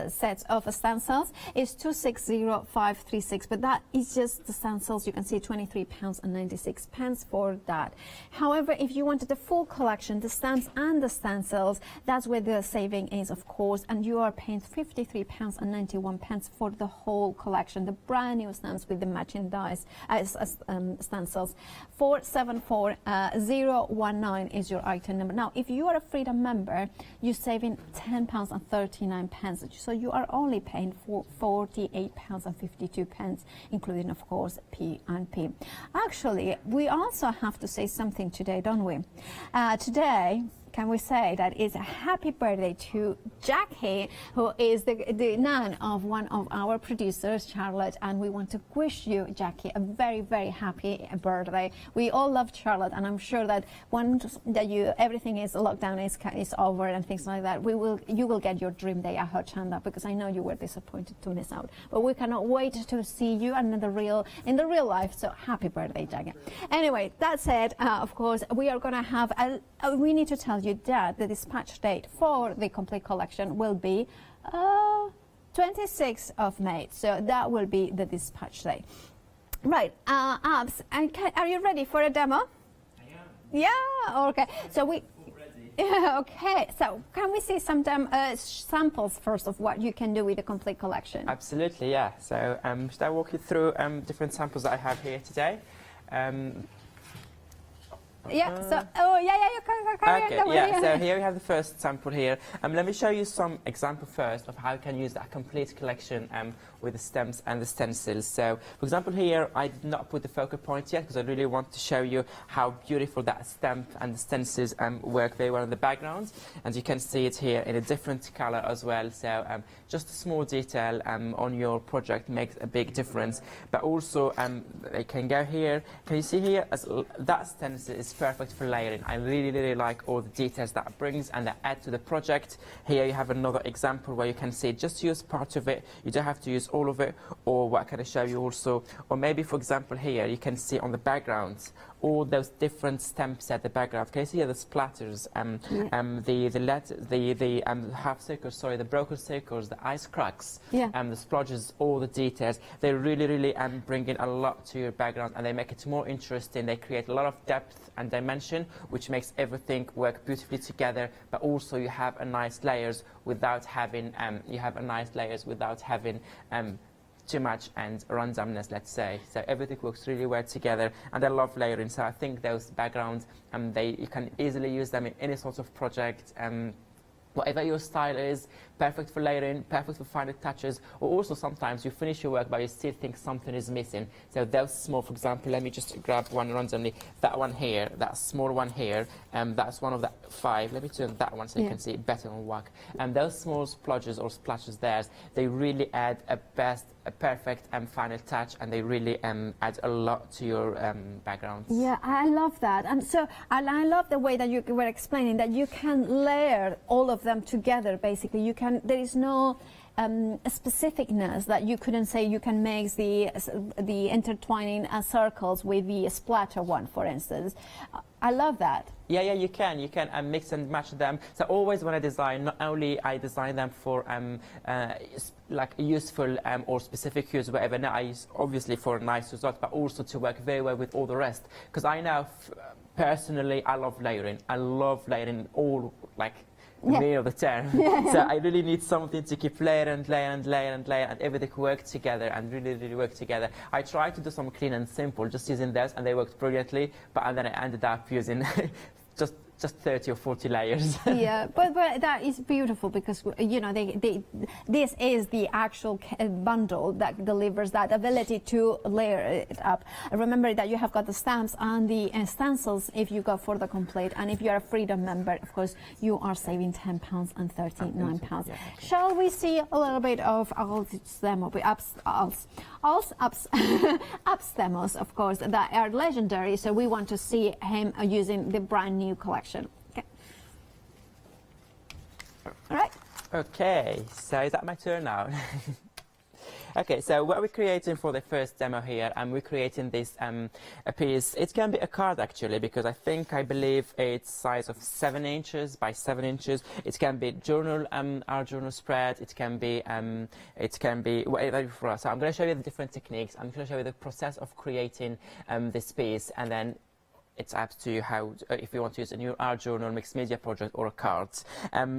sets of stencils, is 260536, but that is just the stencils. You can see £23.96 for that. However, if you wanted the full collection, the stamps and the stencils, that's where the saving is, of course, and you are paying £53.91 for the whole collection, the brand new stamps with the matching dies stencils. 474019 is your item number. Now, if you are a Freedom member, you saving £10.39, so you are only paying for £48.52, including, of course, P&P. Actually, we also have to say something today, don't we? Today, can we say that it's a happy birthday to Jackie, who is the nun of one of our producers, Charlotte, and we want to wish you, Jackie, a very, very happy birthday. We all love Charlotte, and I'm sure that once that everything is lockdown is over and things like that, you will get your dream day at Hochanda, because I know you were disappointed to miss out. But we cannot wait to see you in the real life. So happy birthday, Jackie. Anyway, that said, of course, we are going to have we need to tell you that the dispatch date for the complete collection will be 26th of May. So that will be the dispatch date. Right, Abs, are you ready for a demo? I am. Yeah, okay. So we... Okay, so can we see some samples first of what you can do with the complete collection? Absolutely, yeah. So should I walk you through different samples that I have here today? Yeah, so, you can carry on. Okay, yeah, so here we have the first sample here. Let me show you some example first of how you can use that complete collection with the stems and the stencils. So, for example, here I did not put the focal point yet because I really want to show you how beautiful that stamp and the stencils work very well in the background. And you can see it here in a different color as well. So, just a small detail on your project makes a big difference. But also, they can go here. Can you see here? As that stencil is it's perfect for layering. I really like all the details that it brings and that add to the project. Here you have another example where you can see just use part of it. You don't have to use all of it, or what can I show you also, or maybe for example here you can see on the backgrounds all those different stamps at the background. Can you see here the splatters, the half circles, sorry, the broken circles, the ice cracks, the splodges, all the details. They really bring in a lot to your background, and they make it more interesting. They create a lot of depth and dimension, which makes everything work beautifully together. But also you have a nice layers without having too much and randomness, let's say. So everything works really well together, and I love layering. So I think those backgrounds, you can easily use them in any sort of project. Whatever your style is, perfect for layering, perfect for final touches, or also sometimes you finish your work but you still think something is missing. So those small, for example, let me just grab one randomly, that one here, that small one here, that's one of the 5. Let me turn that one so you can see it better on work. And those small splodges or splashes there, they really add a perfect final touch, and they really add a lot to your background. Yeah, I love that. And so I love the way that you were explaining that you can layer all of them together. Basically, you can. There is no specificness that you couldn't say. You can make the intertwining circles with the splatter one, for instance. I love that. Yeah, you can mix and match them. So always when I design, not only I design them for like useful or specific use, whatever. Now I use obviously for a nice result, but also to work very well with all the rest. Because I know personally, I love layering. I love layering all like the meaning of the term. So I really need something to keep layer and everything work together and really work together. I tried to do some clean and simple, just using those, and they worked brilliantly. But then I ended up using just 30 or 40 layers. Yeah, but that is beautiful, because you know this is the actual bundle that delivers that ability to layer it up. Remember that you have got the stamps and the stencils if you go for the complete, and if you are a Freedom member, of course, you are saving £10 and £39. Yeah. Shall we see a little bit of Al's demo? Al's demos, of course, that are legendary. So we want to see him using the brand new collection. Okay. All right. Okay, so is that my turn now? Okay, so what we're creating for the first demo here, and we're creating this a piece. It can be a card actually, because I believe it's size of 7 inches by 7 inches. It can be journal, our journal spread. It can be whatever for us. So I'm going to show you the different techniques. I'm going to show you the process of creating this piece, and then it's up to you how, if you want to use a new art journal, mixed media project, or a card.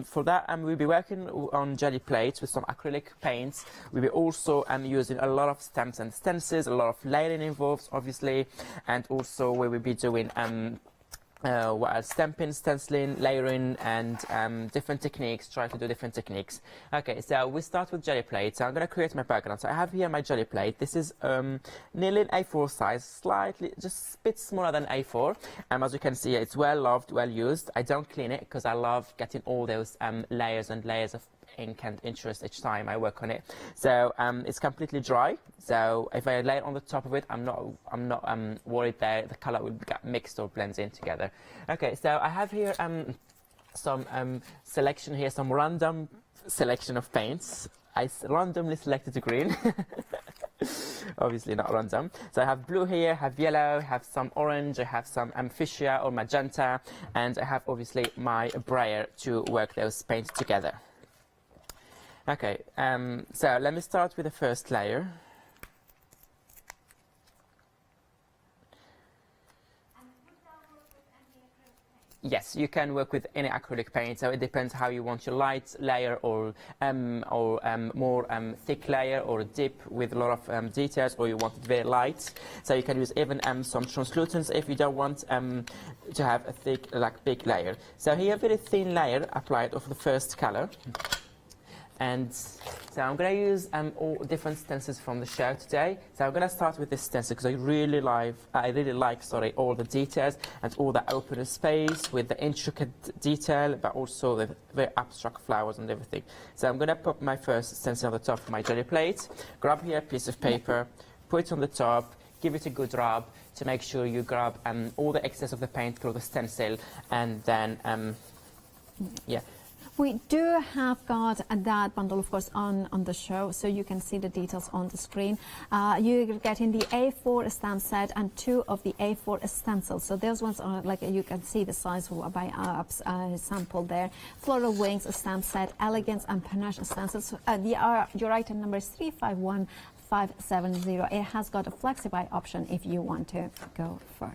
For that, we'll be working on jelly plates with some acrylic paints. We'll be also using a lot of stamps and stencils, a lot of layering involved, obviously, and also we will be doing stamping, stenciling, layering, and different techniques, try to do different techniques. Okay, so we start with jelly plate. So I'm going to create my background. So I have here my jelly plate. This is nearly an A4 size, slightly, just a bit smaller than A4. As you can see, it's well loved, well used. I don't clean it because I love getting all those layers and layers of ink and interest each time I work on it. So it's completely dry. So if I lay it on the top of it, I'm not worried that the color will get mixed or blends in together. Okay, so I have here some selection here, some random selection of paints. I randomly selected the green. Obviously not random. So I have blue here, have yellow, have some orange, I have some fuchsia or magenta, and I have obviously my brayer to work those paints together. Okay, so let me start with the first layer. Yes, you can work with any acrylic paint, so it depends how you want your light layer or more thick layer, or deep with a lot of details, or you want it very light. So you can use even some translucents if you don't want to have a thick, like big layer. So here, very thin layer applied of the first color. And so I'm going to use all different stencils from the show today. So I'm going to start with this stencil because I really like all the details and all the open space with the intricate detail, but also the very abstract flowers and everything. So I'm going to put my first stencil on the top of my jelly plate, grab here a piece of paper, put it on the top, give it a good rub to make sure you grab all the excess of the paint through the stencil, and then yeah. We do have got that bundle, of course, on the show, so you can see the details on the screen. You're getting the A4 stamp set and 2 of the A4 stencils. So those ones are, like, you can see the size by sample there. Floral Wings stamp set, Elegance and Panache stencils. Your item number is 351570. It has got a flexi-buy option if you want to go for.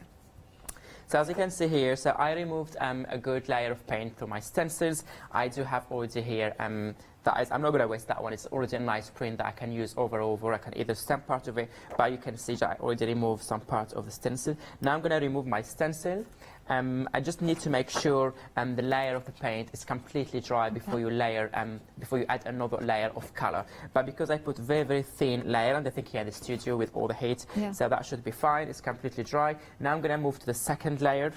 So as you can see here, so I removed a good layer of paint from my stencils. I do have already here, I'm not going to waste that one. It's already a nice print that I can use over and over. I can either stamp part of it, but you can see that I already removed some part of the stencil. Now I'm going to remove my stencil. I just need to make sure the layer of the paint is completely dry before you layer, before you add another layer of color. But because I put very, very thin layer, and I think here in the studio with all the heat, so that should be fine. It's completely dry. Now I'm going to move to the second layer.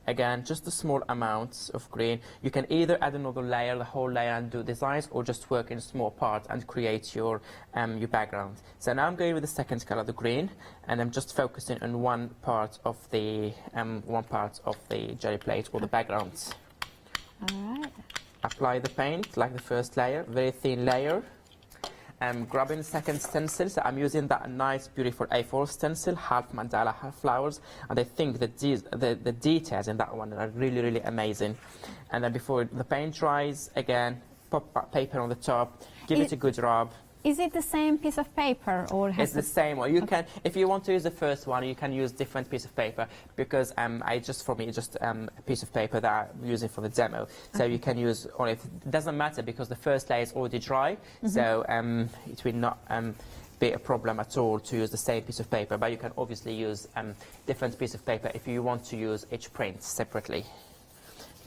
Again, just a small amount of green. You can either add another layer, the whole layer, and do designs, or just work in small parts and create your background. So now I'm going with the second color, the green, and I'm just focusing on one part of the jelly plate or the background. All right. Apply the paint like the first layer, very thin layer. Grabbing the second stencil, so I'm using that nice, beautiful A4 stencil, half mandala, half flowers, and I think that the details in that one are really, really amazing. And then before the paint dries, again, pop paper on the top, give it a good rub. Is it the same piece of paper, or has it's the same one? You can, if you want to use the first one, you can use different piece of paper, because for me, just a piece of paper that I'm using for the demo. So you can use, or it doesn't matter because the first layer is already dry, so it will not be a problem at all to use the same piece of paper. But you can obviously use different piece of paper if you want to use each print separately.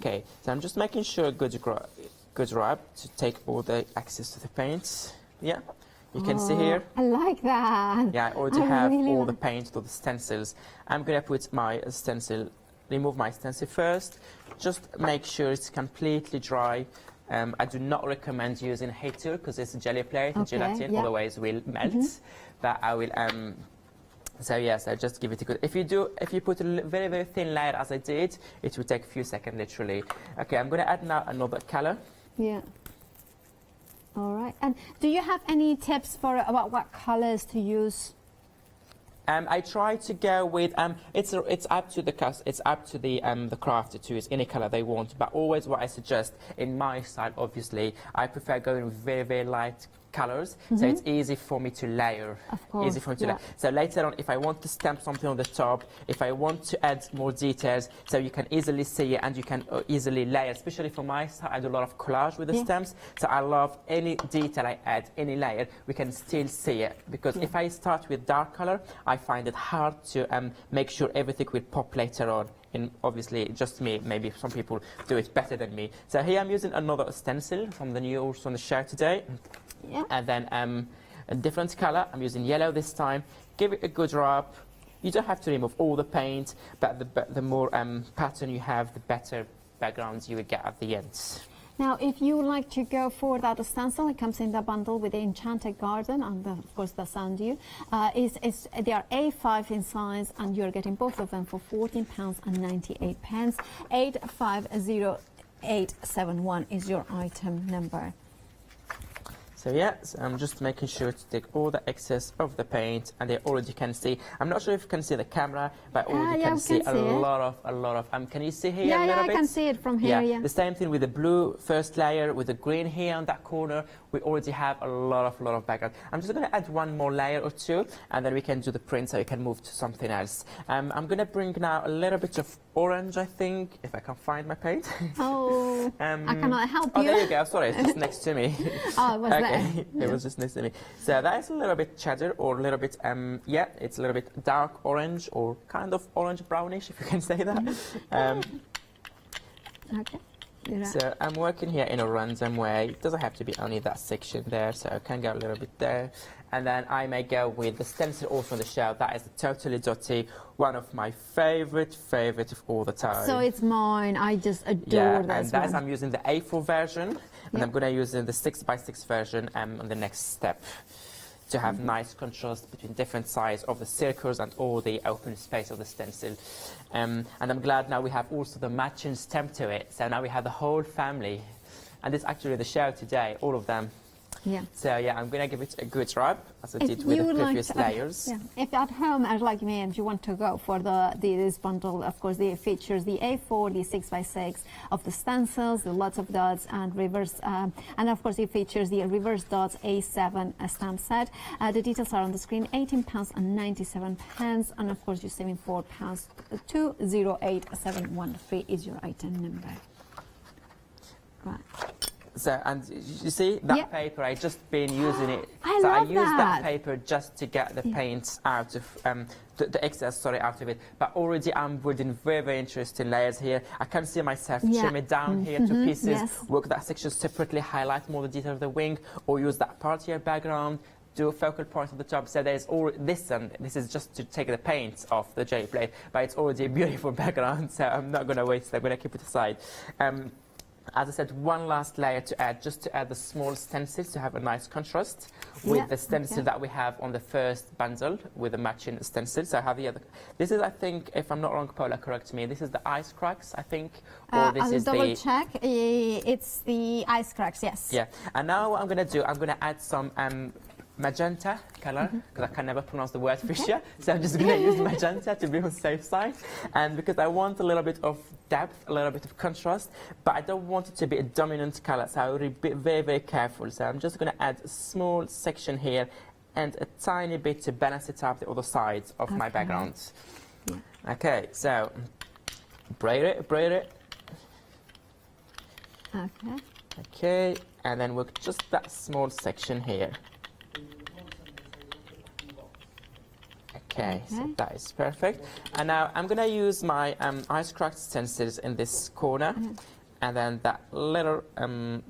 Okay, so I'm just making sure good rub to take all the excess of the paint. Yeah, you can see here. I like that. Yeah, I already have all the paint to the stencils. I'm going to put my stencil, remove my stencil first. Just make sure it's completely dry. I do not recommend using a heat tool because it's a jelly plate and gelatin, otherwise it will melt. But I will, so yes, I just give it a good, if you put a very, very thin layer as I did, it will take a few seconds literally. Okay, I'm going to add now another color. Yeah. All right. And do you have any tips about what colors to use? I try to go with it's up to the crafter to use any color they want, but always what I suggest in my style, obviously, I prefer going with very, very light colors, so it's easy for me to layer. Of course, layer. So later on, if I want to stamp something on the top, if I want to add more details, so you can easily see it and you can easily layer. Especially for my style, I do a lot of collage with the stamps, so I love any detail I add, any layer, we can still see it. Because if I start with dark color, I find it hard to make sure everything will pop later on. And obviously, just me, maybe some people do it better than me. So here I'm using another stencil from the new also on the show today. Yeah. And then a different color. I'm using yellow this time. Give it a good rub. You don't have to remove all the paint, but the more pattern you have, the better backgrounds you will get at the end. Now, if you would like to go for that stencil, it comes in the bundle with the Enchanted Garden and, of course, the Sundew. They are A5 in size, and you're getting both of them for £14.98. 850871 is your item number. So yeah, so I'm just making sure to take all the excess of the paint, and they already can see. I'm not sure if you can see the camera, but already can see a lot of. Can you see here a little bit? I can see it from here. Yeah. The same thing with the blue first layer, with the green here on that corner. We already have a lot of background. I'm just going to add one more layer or two, and then we can do the print, so you can move to something else. I'm going to bring now a little bit of orange, I think, if I can find my paint. Oh, I cannot help you. Oh, there you go. Sorry, it's just next to me. Oh, it was there. It was just next to me. So that is a little bit cheddar, or a little bit, it's a little bit dark orange, or kind of orange brownish, if you can say that. Okay. So I'm working here in a random way. It doesn't have to be only that section there, so I can go a little bit there. And then I may go with the stencil also on the shelf. That is the Totally Dotty, one of my favorite of all the time. So it's mine. I just adore that. And that's, I'm using the A4 version, and I'm going to use the 6x6 version on the next step. to have nice contrast between different sides of the circles and all the open space of the stencil. And I'm glad now we have also the matching stem to it. So now we have the whole family. And it's actually the show today, all of them. Yeah. So yeah, I'm going to give it a good rub, as I did with the previous layers. If at home, as like me, and you want to go for this bundle, of course, it features the A4, the 6x6 of the stencils, the lots of dots and reverse, and of course it features the reverse dots A7 stamp set. The details are on the screen, £18.97, and of course you're saving £4. 208713 is your item number. Right. So, and you see that paper, I just been using it. I so I love used that that paper just to get the paint out of, the excess, out of it. But already I'm building very, very interesting layers here. I can see myself trim it down here to pieces, work that section separately, highlight more the detail of the wing, or use that part here background, do a focal point at the top. So there's all this, and this is just to take the paint off the jelly plate, but it's already a beautiful background, so I'm not going to waste it. I'm going to keep it aside. As I said, one last layer to add, just to add the small stencils to have a nice contrast with the stencil that we have on the first bundle with the matching stencil. So I have the other. This is, I think, if I'm not wrong, Paula, correct me. This is the ice cracks, I think, or this is double check. It's the ice cracks, yes. Yeah. And now what I'm going to do, I'm going to add some magenta color, because I can never pronounce the word fuchsia, so I'm just going to use magenta to be on the safe side, and because I want a little bit of depth, a little bit of contrast, but I don't want it to be a dominant color, so I will be very, very careful. So I'm just going to add a small section here and a tiny bit to balance it up the other sides of my background. Okay, so braid it. Okay, and then work just that small section here. Okay, so that is perfect. And now I'm going to use my ice cracked stencils in this corner. And then that little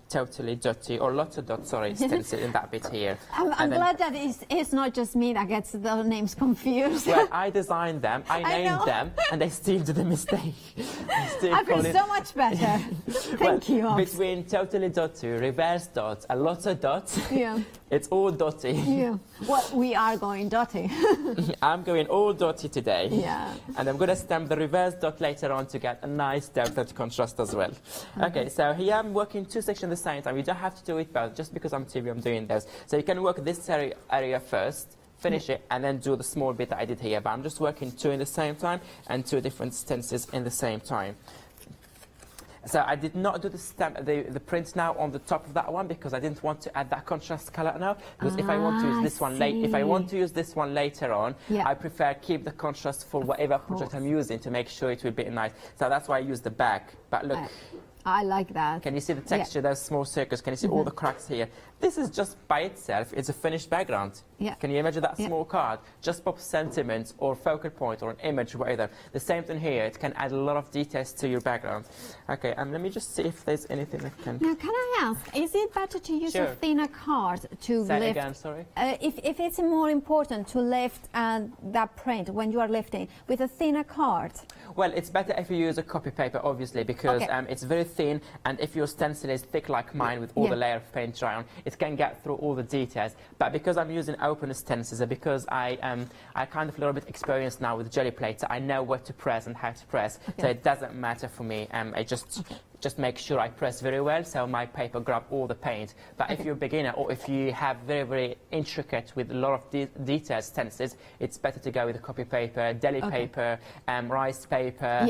totally dotty, or lots of dots, sorry, stencil in that bit here. I'm glad that it's not just me that gets the names confused. Well, I designed them, I named them, and they still do the mistake. I feel so much better. Thank you. Between totally dotty, reverse dots, and lots of dots, it's all dotty. Yeah. Well, we are going dotty. I'm going all dotty today. Yeah. And I'm going to stamp the reverse dot later on to get a nice depth and contrast as well. Okay, so here I'm working two sections at the same time. You don't have to do it both, just because I'm TV, I'm doing those. So you can work this area first, finish it, and then do the small bit that I did here. But I'm just working two in the same time and two different stencils in the same time. So I did not do the print now on the top of that one, because I didn't want to add that contrast color now. Because if I want to use this one later on, I prefer keep the contrast for whatever project I'm using to make sure it will be nice. So that's why I use the back. But look. I like that. Can you see the texture, those small circles? Can you see all the cracks here? This is just by itself, it's a finished background. Can you imagine that small card? Just pop sentiments or focal point or an image, whatever. The same thing here, it can add a lot of details to your background. Okay, let me just see if there's anything I can... Now, can I ask, is it better to use a thinner card to Say lift... again, sorry? If it's more important to lift that print when you are lifting with a thinner card? Well, it's better if you use a copy paper, obviously, because it's very thin, and if your stencil is thick like mine with all the layer of paint dry on, it can get through all the details. But because I'm using open stencils, and because I kind of a little bit experienced now with jelly plates, I know what to press and how to press, so it doesn't matter for me. I just make sure I press very well, so my paper grab all the paint. But if you're a beginner, or if you have very, very intricate with a lot of detailed stencils, it's better to go with a copy paper, deli paper, rice paper,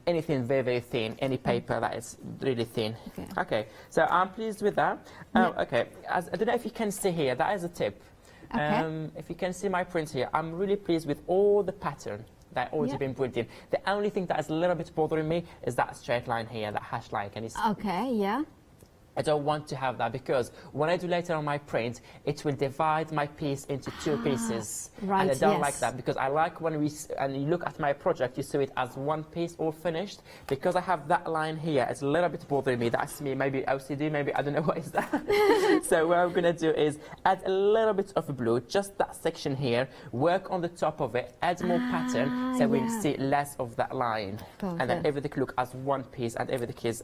anything very, very thin, any paper that is really thin. Okay, so I'm pleased with that. Okay, I don't know if you can see here, that is a tip. If you can see my print here, I'm really pleased with all the pattern that already been put in. The only thing that is a little bit bothering me is that straight line here, that hash line. Can you see? Okay, yeah. I don't want to have that, because when I do later on my print, it will divide my piece into two pieces. Right, and I don't like that, because I like when you look at my project, you see it as one piece all finished. Because I have that line here, it's a little bit bothering me. That's me, maybe OCD, maybe, I don't know what is that. So what I'm going to do is add a little bit of blue, just that section here, work on the top of it, add more pattern, so we see less of that line. And then everything look as one piece, and everything is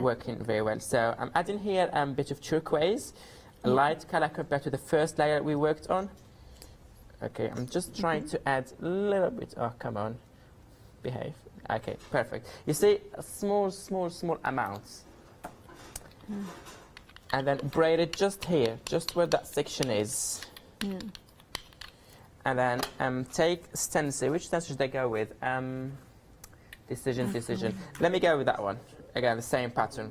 working very well. So I'm adding here a bit of turquoise, a light colour compared to the first layer we worked on. Okay, I'm just trying to add a little bit. Oh, come on, behave. Okay, perfect. You see, a small amounts. And then braid it just here, just where that section is. Yeah. And then take stencil. Which stencil should I go with? Decision. Let me go with that one. Again, the same pattern.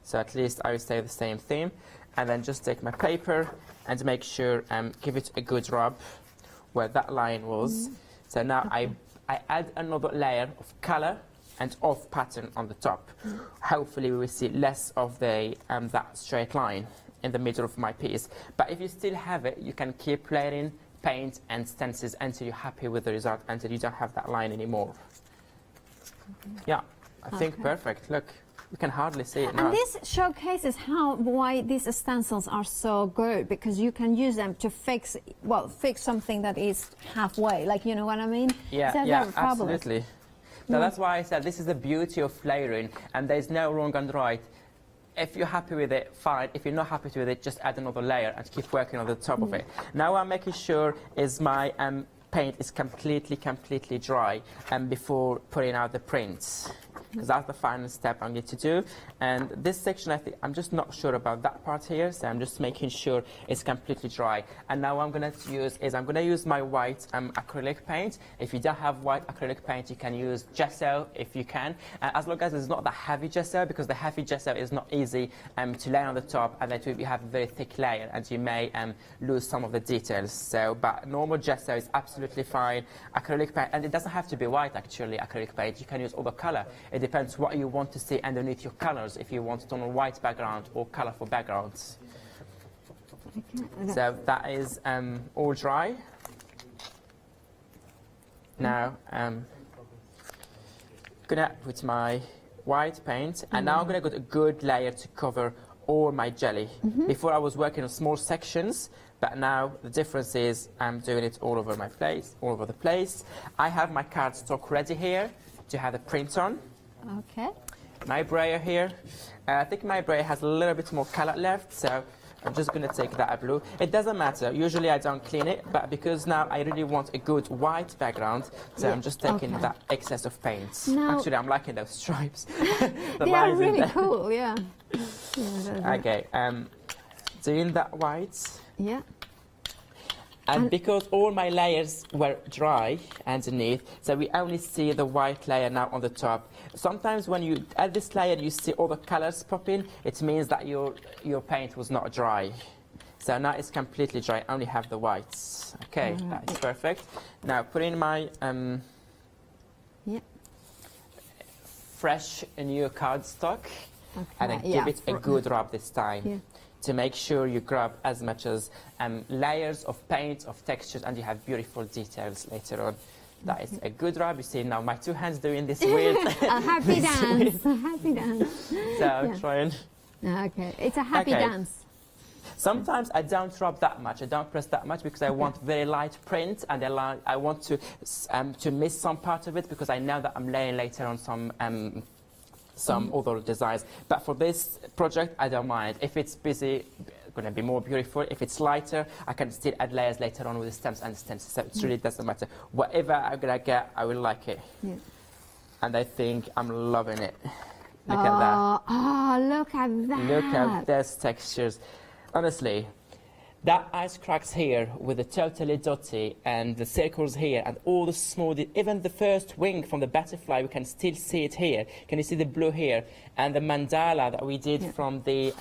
So at least I will stay the same theme. And then just take my paper and make sure, give it a good rub where that line was. So now I add another layer of color and off pattern on the top. Hopefully we will see less of the that straight line in the middle of my piece. But if you still have it, you can keep layering paint and stencils until you're happy with the result, until you don't have that line anymore. Yeah, I think perfect. Look, you can hardly see it now. And this showcases why these stencils are so good, because you can use them to fix something that is halfway, like, you know what I mean? Yeah, so yeah, absolutely. So that's why I said this is the beauty of layering, and there's no wrong and right. If you're happy with it, fine. If you're not happy with it, just add another layer and keep working on the top of it. Now I'm making sure is my paint is completely dry before putting out the prints, because that's the final step I need to do. And this section, I think I'm just not sure about that part here, so I'm just making sure it's completely dry. And now what I'm going to use my white acrylic paint. If you don't have white acrylic paint, you can use gesso if you can, as long as it's not the heavy gesso, because the heavy gesso is not easy to lay on the top, and that you have a very thick layer and you may lose some of the details. So, but normal gesso is absolutely fine. Acrylic paint, and it doesn't have to be white actually, acrylic paint. You can use other color. It depends what you want to see underneath your colors, if you want it on a white background or colorful backgrounds. So that is all dry. Now gonna put my white paint, and now I'm gonna get a good layer to cover all my jelly. Before I was working on small sections, but now the difference is I'm doing it all over my place, all over the place. I have my cardstock ready here to have the print on. Okay. My brayer here. I think my brayer has a little bit more color left, so I'm just going to take that blue. It doesn't matter. Usually I don't clean it, but because now I really want a good white background, so I'm just taking that excess of paint. Now, actually, I'm liking those stripes. They are really cool, yeah. Okay, doing that white. Yeah. And because all my layers were dry underneath, so we only see the white layer now on the top. Sometimes when you add this layer, you see all the colors pop in. It means that your paint was not dry. So now it's completely dry. I only have the whites. Okay, that is perfect. Now put in my fresh new cardstock, and then give it a good rub this time. To make sure you grab as much as layers of paint, of textures, and you have beautiful details later on. That is a good rub. You see now my two hands doing this weird... a happy dance, a happy dance. So try and... Okay, it's a happy dance. Sometimes I don't rub that much, I don't press that much, because I want very light print, and I want to miss some part of it, because I know that I'm laying later on some other designs. But for this project, I don't mind. If it's busy, it's going to be more beautiful. If it's lighter, I can still add layers later on with the stems and the stencils. So it really doesn't matter. Whatever I'm going to get, I will like it. And I think I'm loving it. Look at that. Oh, look at that. Look at those textures. Honestly, that ice cracks here with the totally dotty and the circles here and all the small, even the first wing from the butterfly, we can still see it here. Can you see the blue here? And the mandala that we did from the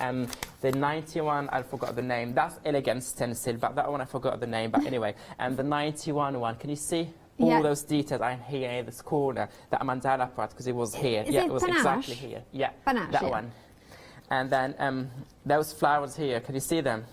91, I forgot the name. That's elegant stencil, but that one I forgot the name. But anyway, and the 91 one, can you see? All those details are here in this corner, that mandala part, because it was here. It was panache? exactly here. Yeah, Panache, that one. And then those flowers here, can you see them?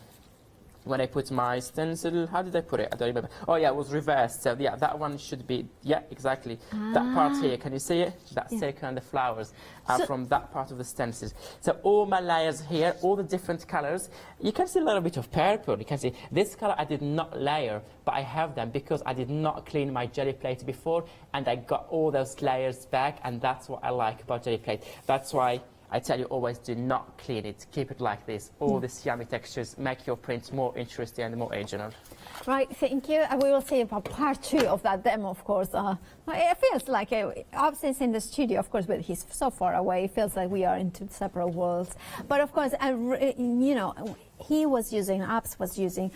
When I put my stencil, how did I put it? I don't remember. Oh yeah, it was reversed. So yeah, that one should be, exactly. That part here, can you see it? That circle and the flowers are from that part of the stencils. So all my layers here, all the different colors, you can see a little bit of purple. You can see this color I did not layer, but I have them because I did not clean my jelly plate before, and I got all those layers back, and that's what I like about jelly plate. That's why I tell you always, do not clean it. Keep it like this. All these yummy textures make your print more interesting and more original. Right, thank you. We will see about part 2 of that demo, of course. It feels like, Abs in the studio, of course, but he's so far away. It feels like we are in 2 separate worlds. But of course, you know, Abs was using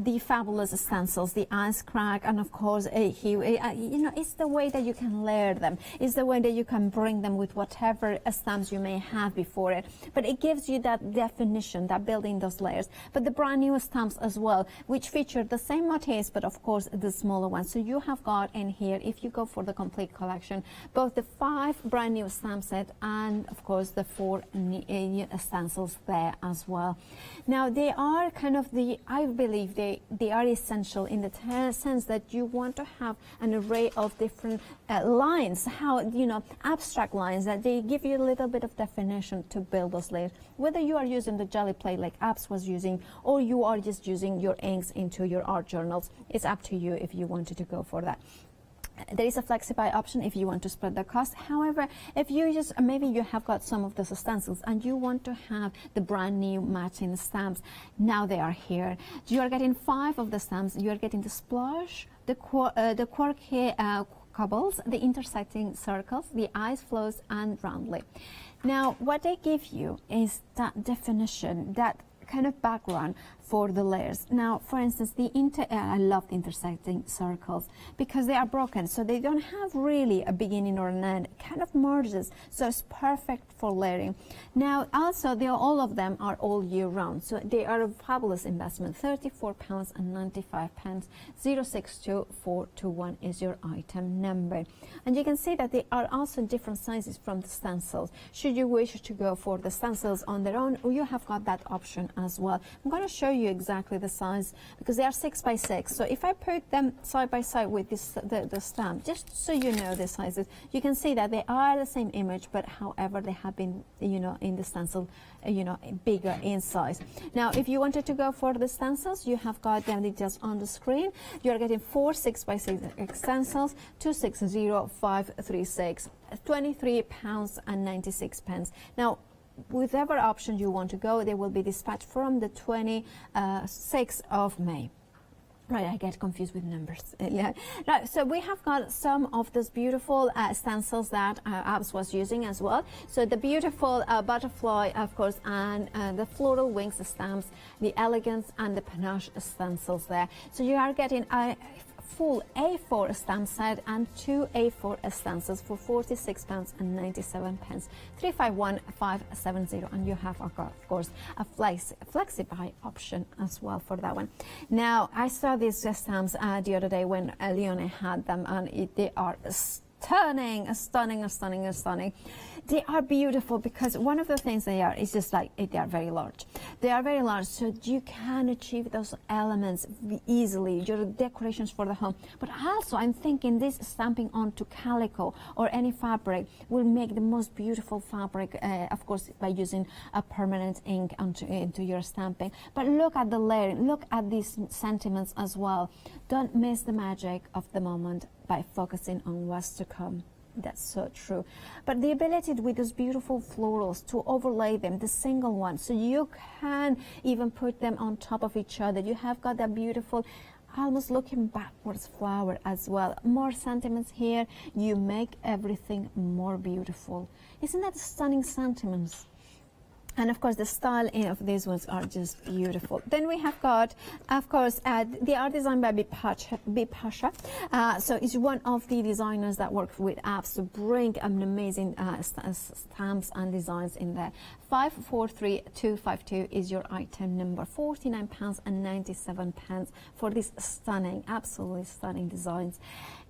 the fabulous stencils, the ice crack, and of course, you know, it's the way that you can layer them. It's the way that you can bring them with whatever stamps you may have before it. But it gives you that definition, that building those layers. But the brand new stamps as well, which feature the same motifs, but of course, the smaller ones. So you have got in here, if you go for the complete collection, both the 5 brand new stamp set and of course the 4 new stencils there as well. Now they are kind of I believe they are essential in the sense that you want to have an array of different lines, you know, abstract lines that they give you a little bit of definition to build those layers. Whether you are using the jelly plate like Abs was using, or you are just using your inks into your art journals, it's up to you if you wanted to go for that. There is a flexi-buy option if you want to spread the cost. However, if you just, maybe you have got some of those stencils and you want to have the brand new matching stamps, now they are here. You are getting 5 of the stamps. You are getting the splash, the quirky cobbles, the intersecting circles, the eyes flows, and roundly. Now, what they give you is that definition, that kind of background for the layers. Now, for instance, I love the intersecting circles because they are broken, so they don't have really a beginning or an end. It kind of merges, so it's perfect for layering. Now, also, all of them are all year round, so they are a fabulous investment. £34.95. 062421 is your item number. And you can see that they are also different sizes from the stencils. Should you wish to go for the stencils on their own, you have got that option as well. I'm going to show you exactly the size because they are 6 by 6. So if I put them side by side with the stamp, just so you know the sizes, you can see that they are the same image, but however they have been, you know, in the stencil, you know, bigger in size. Now, if you wanted to go for the stencils, you have got them details on the screen. You are getting 4 6 by 6 stencils, 260536, £23.96. Now, whichever option you want to go, they will be dispatched from the 26th of May. Right, I get confused with numbers. Yeah. Right, so we have got some of those beautiful stencils that Abs was using as well. So the beautiful butterfly, of course, and the floral wings stamps, the elegance and the panache stencils there. So you are getting a full A4 stamp set and 2 A4 stencils for £46.97. 351570, and you have, of course, a flexi-buy option as well for that one. Now, I saw these stamps the other day when Leone had them, and they are stunning, stunning, stunning, stunning. They are beautiful because one of the things they are is just like they are very large. They are very large, so you can achieve those elements easily, your decorations for the home. But also, I'm thinking this stamping onto calico or any fabric will make the most beautiful fabric, of course, by using a permanent ink into your stamping. But look at the layering, look at these sentiments as well. Don't miss the magic of the moment by focusing on what's to come. That's so true. But the ability with those beautiful florals to overlay them, the single ones, so you can even put them on top of each other. You have got that beautiful, almost looking backwards flower as well. More sentiments here. You make everything more beautiful. Isn't that stunning sentiments? And of course, the style of these ones are just beautiful. Then we have got, of course, they are designed by Pasha. So it's one of the designers that work with apps to bring an amazing stamps and designs in there. 543252 is your item number. £49.97 for these stunning, absolutely stunning designs.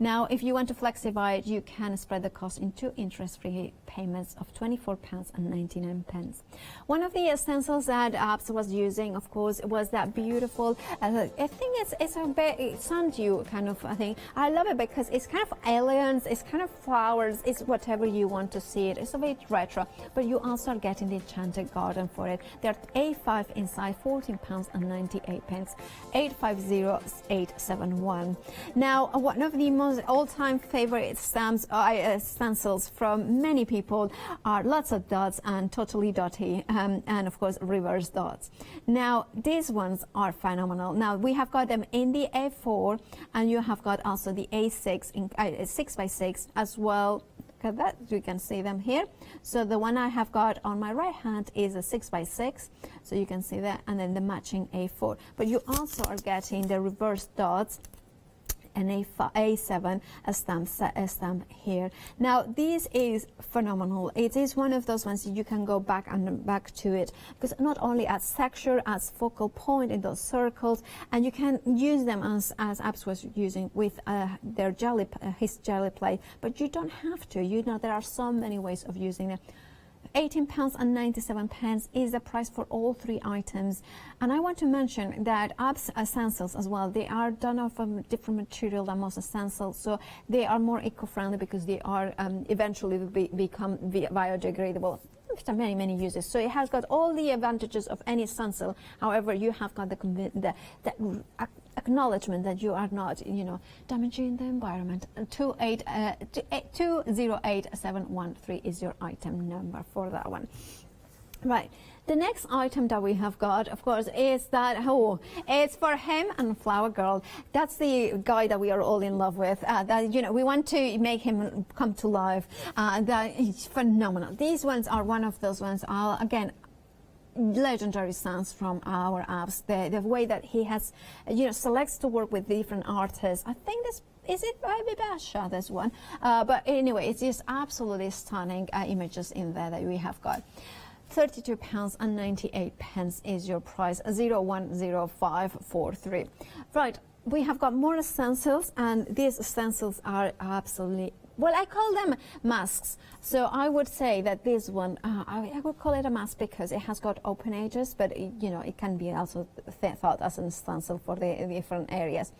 Now, if you want to flexify it, you can spread the cost in 2 interest-free payments of £24.99. One of the stencils that Abs was using, of course, was that beautiful, I think it's a bit sundew kind of thing. I love it because it's kind of aliens, it's kind of flowers, it's whatever you want to see it. It's a bit retro, but you also are getting the Enchanted Garden for it. They're A5 inside, £14.98, 850871. Now, one of the most all-time favorite stencils from many people are lots of dots and totally dotty, and of course reverse dots. Now, these ones are phenomenal. Now, we have got them in the A4, and you have got also the A6 in 6x6 as well. Look at that, you can see them here. So the one I have got on my right hand is a 6x6, so you can see that, and then the matching A4. But you also are getting the reverse dots and A7 a stamp here. Now, this is phenomenal. It is one of those ones you can go back and back to it, because not only as texture, as focal point in those circles, and you can use them as Abs was using with their his jelly plate, but you don't have to. You know, there are so many ways of using it. £18.97 is the price for all three items. And I want to mention that Abs stencils as well, they are done of a different material than most stencils, so they are more eco-friendly because they are eventually become biodegradable after many uses. So it has got all the advantages of any stencil. However, you have got the acknowledgement that you are not, damaging the environment. 208713 is your item number for that one. Right. The next item that we have got, of course, is that, it's for him and Flower Girl. That's the guy that we are all in love with. We want to make him come to life. That is phenomenal. These ones are one of those ones, again, legendary sounds from our Abs. The way that he has, selects to work with different artists. I think this is it Baby Basha, this one. But anyway, it's just absolutely stunning images in there that we have got. £32.98 is your price, 010543. Right, we have got more stencils, and these stencils are absolutely, well, I call them masks. So I would say that this one, I would call it a mask because it has got open edges, but it can be also thought as a stencil for the different areas.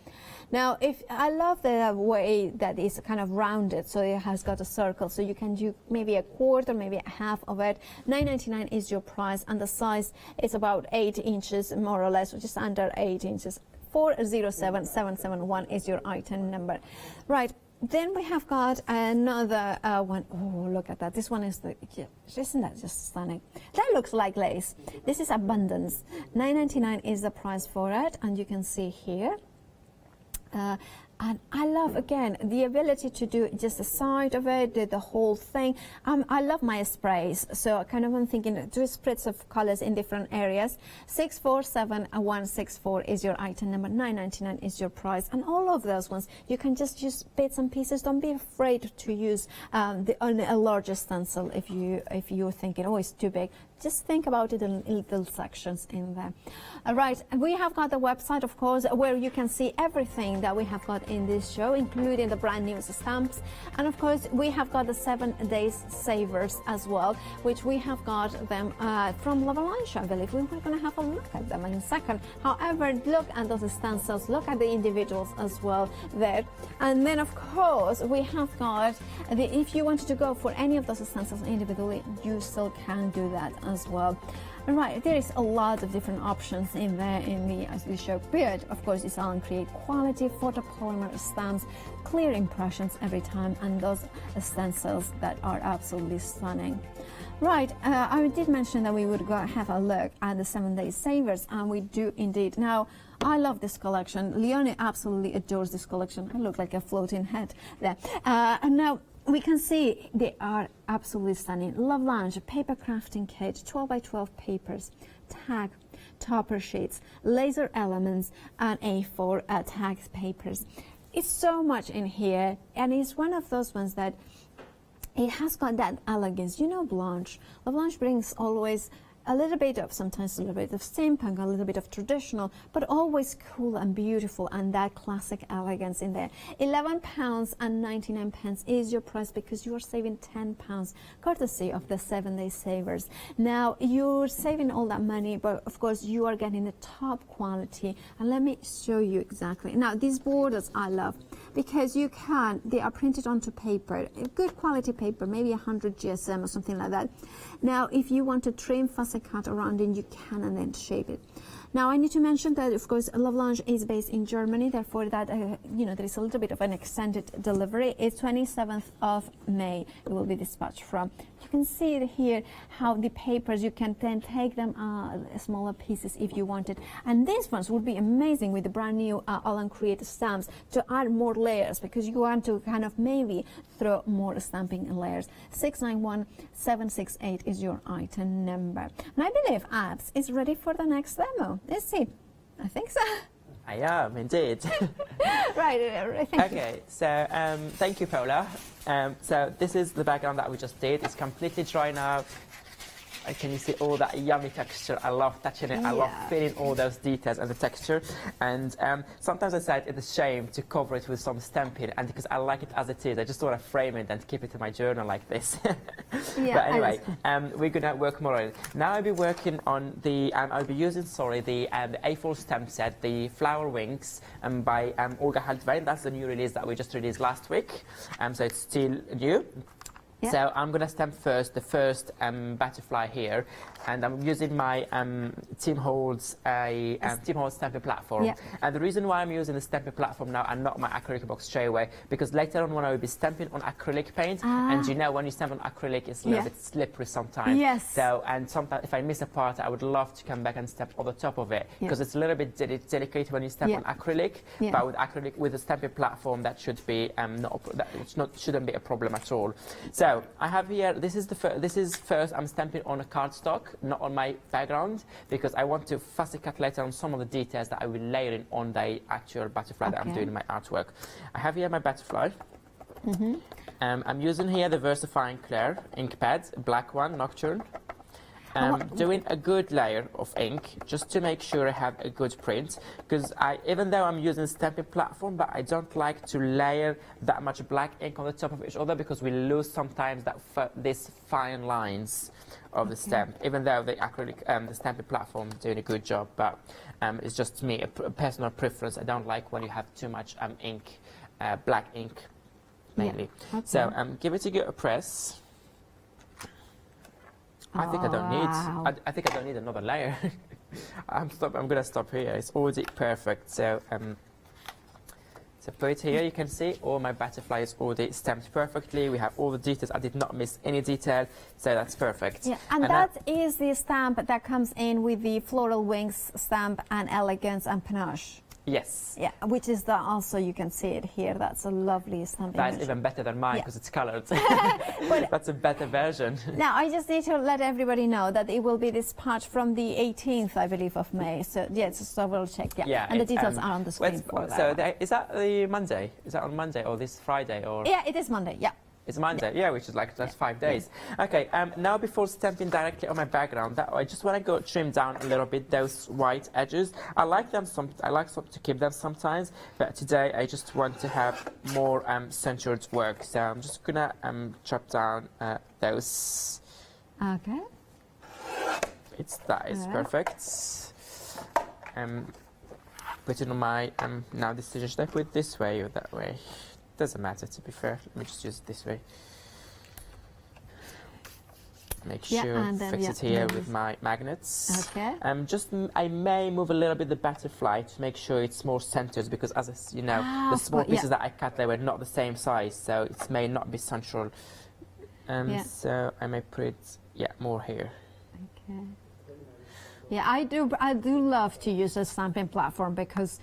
Now, I love the way that it's kind of rounded, so it has got a circle, so you can do maybe a quarter, maybe a half of it. £9.99 is your price, and the size is about 8 inches, more or less, or just under 8 inches. 407771 is your item number. Right. Then we have got another one. Oh, look at that. This one is isn't that just stunning? That looks like lace. This is Abundance. £9.99 is the price for it, and you can see here. And I love, again, the ability to do just the side of it, the whole thing. I love my sprays, so kind of I'm thinking 2 spritzes of colors in different areas. 647164 is your item number, £9.99 is your price. And all of those ones, you can just use bits and pieces. Don't be afraid to use a larger stencil if you're thinking, oh, it's too big. Just think about it in little sections in there. Right, we have got the website, of course, where you can see everything that we have got in this show, including the brand new stamps. And of course, we have got the 7 days savers as well, which we have got them from La Blanche, I believe. We're going to have a look at them in a second. However, look at those stencils, look at the individuals as well there. And then, of course, we have got, if you wanted to go for any of those stencils individually, you still can do that as well. Right, there is a lot of different options in there as we show, but of course it's all in create quality photopolymer stamps, clear impressions every time, and those stencils that are absolutely stunning. Right, I did mention that we would go have a look at the 7 Day Savers, and we do indeed. Now, I love this collection. Leonie absolutely adores this collection. I look like a floating head there. And now, we can see they are absolutely stunning. La Blanche paper crafting kit, 12 by 12 papers, tag, topper sheets, laser elements, and A4 tag papers. It's so much in here, and it's one of those ones that it has got that elegance. Blanche. La Blanche brings always a little bit of, sometimes a little bit of steampunk, a little bit of traditional, but always cool and beautiful, and that classic elegance in there. £11.99 is your price because you are saving £10 courtesy of the 7-day savers. Now you're saving all that money, but of course you are getting the top quality, and let me show you exactly. Now these borders I love because they are printed onto paper, good quality paper, maybe 100 GSM or something like that. Now if you want to trim, fussy cut around it, you can, and then shape it. Now I need to mention that of course La Blanche is based in Germany, therefore that there is a little bit of an extended delivery. It's 27th of May it will be dispatched from. You can see it here how the papers, you can then take them smaller pieces if you wanted, and these ones would be amazing with the brand new Alan Create stamps to add more layers because you want to kind of maybe throw more stamping layers. 691768 is your item number, and I believe Abs is ready for the next demo. Let's see. I think so. I am indeed. Right. Thank Okay, so thank you, Paula. So this is the background that we just did. It's completely dry now. Can you see all that yummy texture? I love touching it. I love feeling all those details and the texture. And sometimes I said it's a shame to cover it with some stamping, and because I like it as it is, I just want to frame it and keep it in my journal like this. But anyway, we're gonna work more on it. Now I'll be working on the. I'll be using the A4 stamp set, the Flower Wings, by Olga Haldvein. That's the new release that we just released last week. So it's still new. Yeah. So I'm going to stamp first the first butterfly here, and I'm using my Tim Holtz stamping platform. Yeah. And the reason why I'm using the stamping platform now and not my acrylic box straight away, because later on when I will be stamping on acrylic paint, and you know when you stamp on acrylic it's a little bit slippery sometimes. Yes. So, and sometimes if I miss a part, I would love to come back and stamp on the top of it, because it's a little bit delicate when you stamp on acrylic. But with acrylic, with the stamping platform, that should be shouldn't be a problem at all. So I have here, this is first I'm stamping on a cardstock, not on my background, because I want to fussy cut later on some of the details that I will layer in on the actual butterfly that I'm doing in my artwork. I have here my butterfly. I'm using here the Versifying Clair ink pad, black one, Nocturne. Doing a good layer of ink just to make sure I have a good print, because even though I'm using stamping platform, but I don't like to layer that much black ink on the top of each other, because we lose sometimes these fine lines of the stamp, even though the acrylic the stamping platform doing a good job. But it's just me, a personal preference. I don't like when you have too much ink, black ink mainly. So give it a press. I think I don't need. I think I don't need another layer. I'm gonna stop here. It's already perfect. So so put it here. You can see all my butterfly is already stamped perfectly. We have all the details. I did not miss any detail, so that's perfect. Yeah, and that is the stamp that comes in with the Floral Wings stamp and Elegance and Panache. Yes. Yeah, which is also, you can see it here. That's a lovely stamp. That's even better than mine because it's colored. That's a better version. Now, I just need to let everybody know that it will be dispatched from the 18th, I believe, of May. So, so we'll check. Yeah, and the details are on the screen for that. So, is that the Monday? Is that on Monday or this Friday? Or? Yeah, it is Monday, yeah. It's Monday, which is like just 5 days. Okay, now before stamping directly on my background, I just want to go trim down a little bit those white edges. I like them. I like to keep them sometimes, but today I just want to have more centered work. So I'm just gonna chop down those. Okay. That is perfect. Put it on my now decision. Should I put it this way or that way? Doesn't matter, to be fair. Let me just use it this way. Make sure fix it here with my magnets. Okay. I may move a little bit the butterfly to make sure it's more centered, because as you know, the small pieces that I cut, they were not the same size, so it may not be central. So I may put it more here. Okay. Yeah, I do love to use a stamping platform because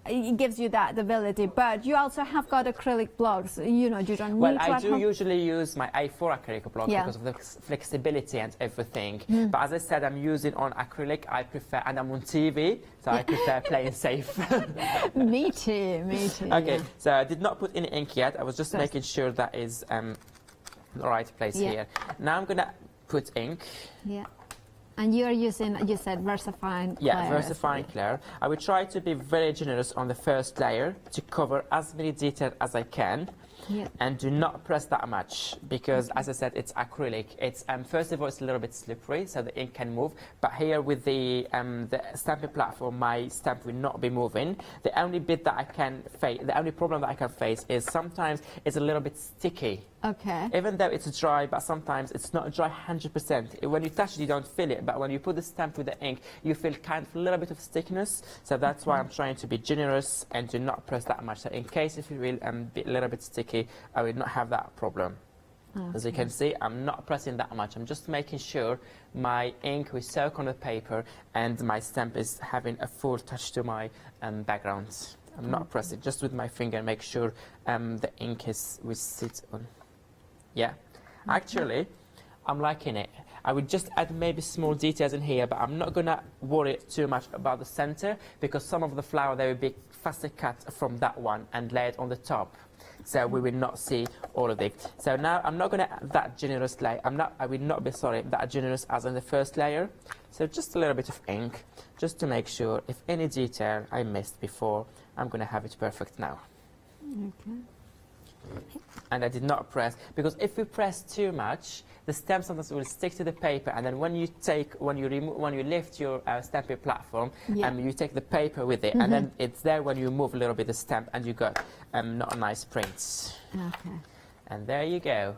it gives you that ability, but you also have got acrylic blocks, you don't need to. Well, I do usually use my A4 acrylic block because of the flexibility and everything. But as I said, I'm using on acrylic. I prefer, and I'm on TV, so I prefer playing safe. Me too. Okay, so I did not put any ink yet. I was just making sure that is the right place here. Now I'm gonna put ink. Yeah. And you're using, you said, VersaFine Yeah, Clair. VersaFine Clair. I will try to be very generous on the first layer to cover as many details as I can. Yeah. And do not press that much because, as I said, it's acrylic. It's first of all, it's a little bit slippery, so the ink can move. But here with the stamping platform, my stamp will not be moving. The only bit that I can face, the only problem that I can face is sometimes it's a little bit sticky. Okay. Even though it's dry, but sometimes it's not dry 100%. When you touch it, you don't feel it, but when you put the stamp with the ink, you feel kind of a little bit of stickiness. So that's why I'm trying to be generous and do not press that much. So in case if you feel be a little bit sticky, I will not have that problem. Okay. As you can see, I'm not pressing that much. I'm just making sure my ink will soak on the paper and my stamp is having a full touch to my background. I'm not pressing, just with my finger, make sure the ink will sit on. Yeah, actually, I'm liking it. I would just add maybe small details in here, but I'm not going to worry too much about the center because some of the flower, they will be faster cut from that one and laid on the top. So we will not see all of it. So now I'm not going to add that generous layer. I will not be, that generous as in the first layer. So just a little bit of ink, just to make sure if any detail I missed before, I'm going to have it perfect now. Okay. And I did not press, because if we press too much, the stamp sometimes will stick to the paper, and then when you lift your stamping platform, you take the paper with it, and then it's there when you move a little bit the stamp, and you got not a nice print. Okay. And there you go.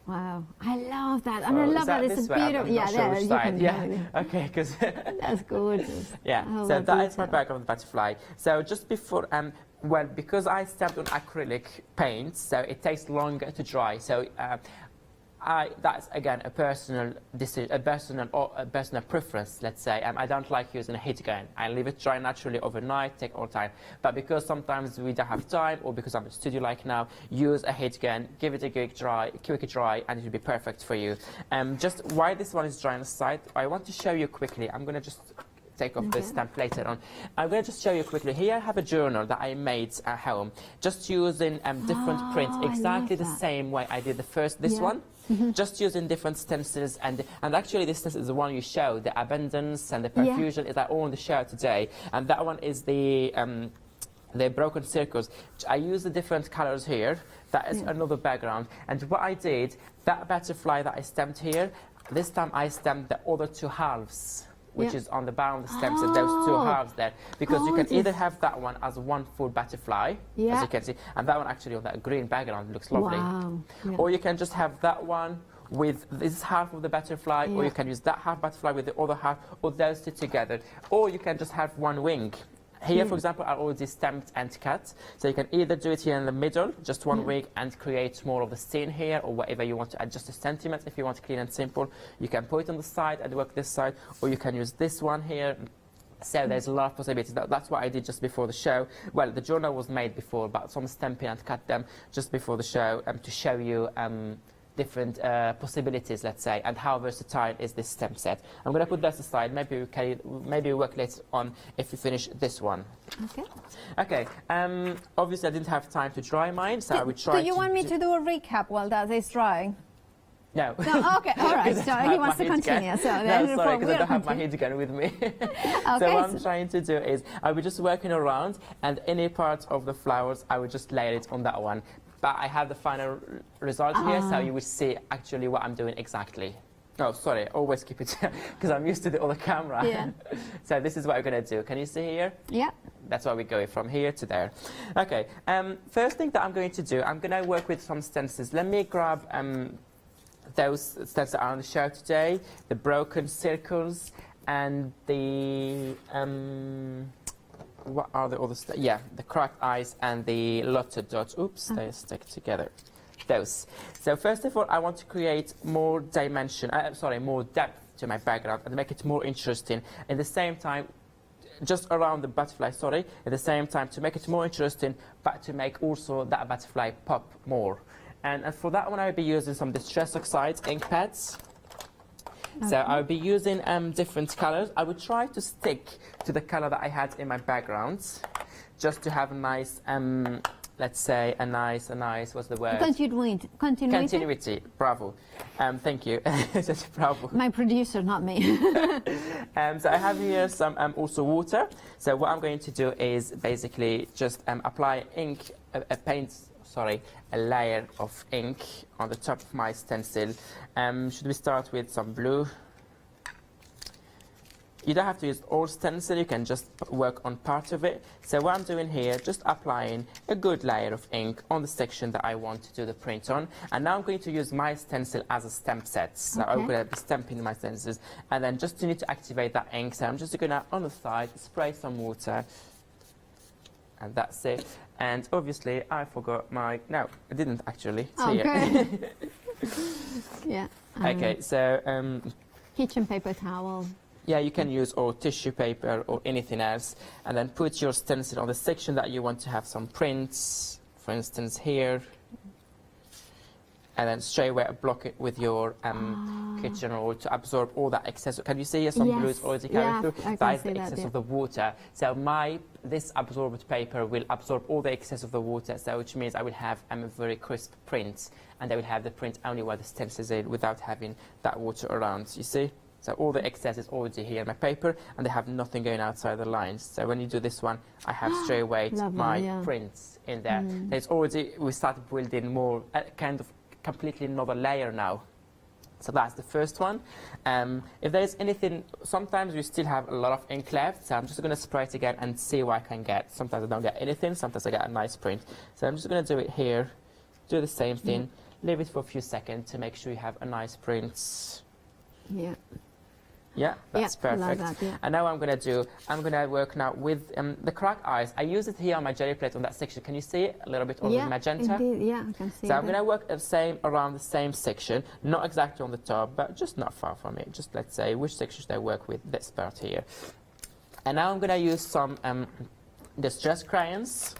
Wow, I love that, and I love that it's a beautiful. Yeah, there you can. Yeah. Okay, because that's gorgeous. Yeah. So that is my background butterfly. So just before well, because I stamped on acrylic paint, so it takes longer to dry. So that's again a personal decision, a personal preference. Let's say I don't like using a heat gun. I leave it dry naturally overnight, take all time. But because sometimes we don't have time, or because I'm in a studio like now, use a heat gun, give it a quick dry, and it will be perfect for you. Just while this one is dry on the side, I want to show you quickly. I'm going to just take off the stamp later on. I'm going to just show you quickly. Here I have a journal that I made at home, just using different prints, exactly the same way I did this one. Just using different stencils, and actually this stencil is the one you show, the abundance and the perfusion is all on the show today, and that one is the broken circles. I use the different colors here. That is another background, and what I did, that butterfly that I stamped here, this time I stamped the other two halves, which is on the bottom of the stems, and those two halves there, because you can either have that one as one full butterfly, as you can see, and that one actually on that green background looks lovely. Or you can just have that one with this half of the butterfly, or you can use that half butterfly with the other half, or those two together, or you can just have one wing. Here, for example, are already stamped and cut, so you can either do it here in the middle, just one wing, and create more of the scene here, or whatever you want to adjust the sentiments. If you want clean and simple, you can put it on the side and work this side, or you can use this one here. So there's a lot of possibilities. That's what I did just before the show. Well, the journal was made before, but some stamping and cut them just before the show to show you different possibilities, let's say, and how versatile is this stamp set. I'm going to put that aside. Maybe we work later on if we finish this one. Okay. Okay. Obviously, I didn't have time to dry mine, so I will try. Do you want me to do a recap while that is drying? No. No. Okay. All right. So he wants to continue. So then no, sorry, because I don't have my heat gun with me. So what I'm trying to do is I will just working around, and any part of the flowers I will just layer it on that one. But I have the final result here, so you will see actually what I'm doing exactly. Oh, sorry, always keep it because I'm used to the other camera. Yeah. So this is what we're going to do. Can you see here? Yeah. That's why we go from here to there. Okay, first thing that I'm going to do, I'm going to work with some stencils. Let me grab those stencils that are on the show today, the broken circles and the... what are the other the cracked eyes and the lotta dots. Oops, they stick together. Those. So first of all, I want to create more dimension, more depth to my background and make it more interesting. At the same time, just around the butterfly, at the same time to make it more interesting, but to make also that butterfly pop more. And for that one, I'll be using some Distress Oxide ink pads. So I'll be using different colors. I will try to stick to the color that I had in my background, just to have a nice let's say, a nice, what's the word? Continuity. Continuity, bravo. Thank you. Bravo. My producer, not me. So I have here some also water. So what I'm going to do is basically just apply ink, a layer of ink on the top of my stencil. Should we start with some blue? You don't have to use all stencil, you can just work on part of it. So what I'm doing here, just applying a good layer of ink on the section that I want to do the print on. And now I'm going to use my stencil as a stamp set. So I'm going to be stamping my stencils. And then just need to activate that ink, so I'm just going to, on the side, spray some water. And that's it. And obviously, I forgot my... No, I didn't actually. It's here. Yeah. Okay, so... kitchen paper towel. Yeah, you can use or tissue paper or anything else, and then put your stencil on the section that you want to have some prints, for instance here, and then straight away block it with your kitchen roll to absorb all that excess. Can you see here some blue is already carrying through? That is the excess of the water. So this absorbed paper will absorb all the excess of the water, so which means I will have a very crisp print, and I will have the print only where the stencil is in without having that water around, you see? So all the excess is already here in my paper, and they have nothing going outside the lines. So when you do this one, I have straight away my prints in there. There's already, we started building more, kind of completely another layer now. So that's the first one. If there's anything, sometimes you still have a lot of ink left, so I'm just going to spray it again and see what I can get. Sometimes I don't get anything, sometimes I get a nice print. So I'm just going to do it here, do the same thing, leave it for a few seconds to make sure you have a nice print. Yeah. Yeah, that's perfect. Like that, And now what I'm going to do, I'm going to work now with the crack eyes. I use it here on my jelly plate on that section. Can you see it? A little bit on the magenta? Indeed. Yeah, I can see it. So I'm going to work around the same section, not exactly on the top, but just not far from it. Just let's say, which section should I work with? This part here. And now I'm going to use some distress crayons.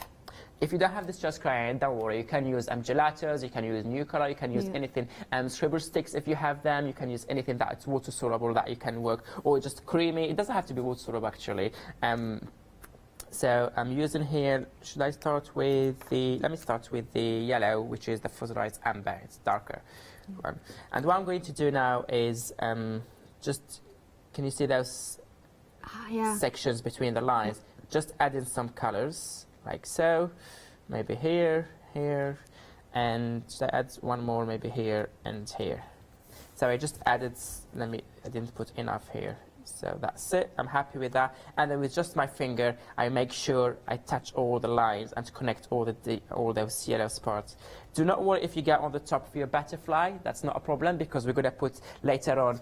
If you don't have distress crayon, don't worry. You can use gelatos, you can use Nucolor, you can use anything. Scribble sticks, if you have them, you can use anything that's water soluble that you can work, or just creamy. It doesn't have to be water soluble actually. So I'm using here. Should I start with the? Let me start with the yellow, which is the fuserized amber. It's darker one. And what I'm going to do now is just. Can you see those sections between the lines? Just add in some colors. Like so, maybe here, and I add one more maybe here and here. So I just added, I didn't put enough here. So that's it, I'm happy with that. And then with just my finger, I make sure I touch all the lines and connect all those yellow spots. Do not worry if you get on the top of your butterfly, that's not a problem, because we're going to put later on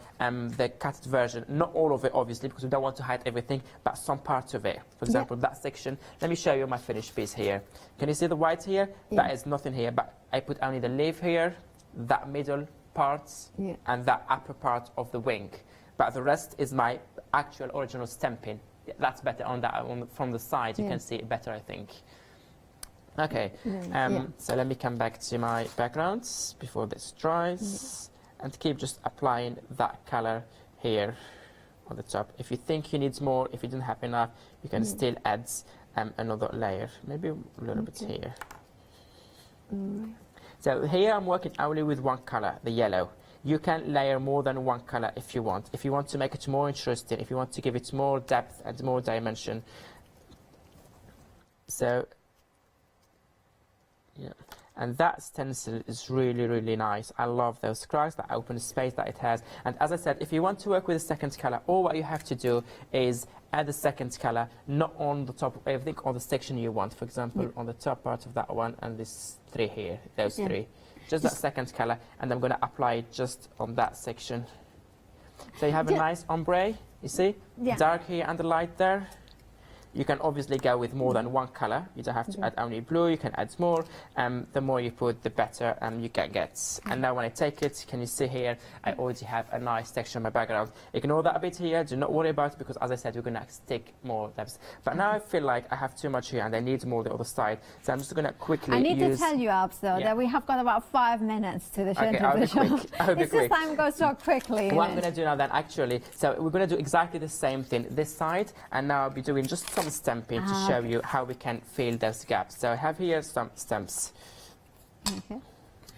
the cut version, not all of it obviously, because we don't want to hide everything, but some parts of it. For example, that section, let me show you my finished piece here. Can you see the white here? That is nothing here, but I put only the leaf here, that middle parts, and that upper part of the wing. But the rest is my actual original stamping. That's better on that from the side. You can see it better, I think. Okay, so let me come back to my backgrounds before this dries, and keep just applying that color here on the top. If you think you need more, if you didn't have enough, you can still add another layer, maybe a little bit here. So here I'm working only with one color, the yellow. You can layer more than one color if you want. If you want to make it more interesting, if you want to give it more depth and more dimension. So, yeah. And that stencil is really, really nice. I love those cracks, that open space that it has. And as I said, if you want to work with a second color, all what you have to do is add the second color, not on the top of everything, on the section you want. For example, on the top part of that one, and this three here, those three. Just that second color, and I'm going to apply it just on that section. So you have a nice ombre, you see? Dark here and the light there. You can obviously go with more than one color. You don't have to add only blue, you can add more. The more you put, the better you can get. And now when I take it, can you see here, I already have a nice texture in my background. Ignore that a bit here, do not worry about it, because as I said, we're going to stick more depths. But now I feel like I have too much here and I need more the other side. So I'm just going to quickly I need to tell you, Abs, though, that we have got about 5 minutes to the end of the show. It's just time goes so quickly. What I'm going to do now then, actually, so we're going to do exactly the same thing this side, and now I'll be doing just some stamping to show you how we can fill those gaps. So I have here some stamps. Okay.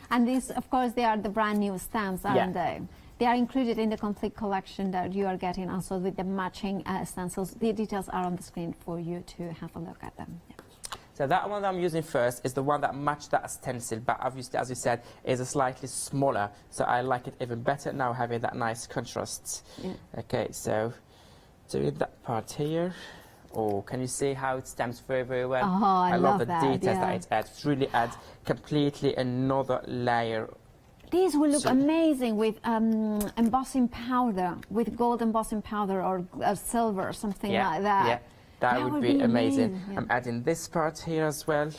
And these, of course, they are the brand new stamps, aren't they? They are included in the complete collection that you are getting also with the matching stencils. The details are on the screen for you to have a look at them. Yeah. So that one that I'm using first is the one that matched that stencil, but obviously, as you said, is a slightly smaller. So I like it even better now having that nice contrast. Yeah. Okay, so doing that part here. Oh, can you see how it stamps very, very well? Oh, I love the that, details that it adds. It really adds completely another layer. These will look amazing with embossing powder, with gold embossing powder or silver, something like that. Yeah, that would be amazing. Yeah. I'm adding this part here as well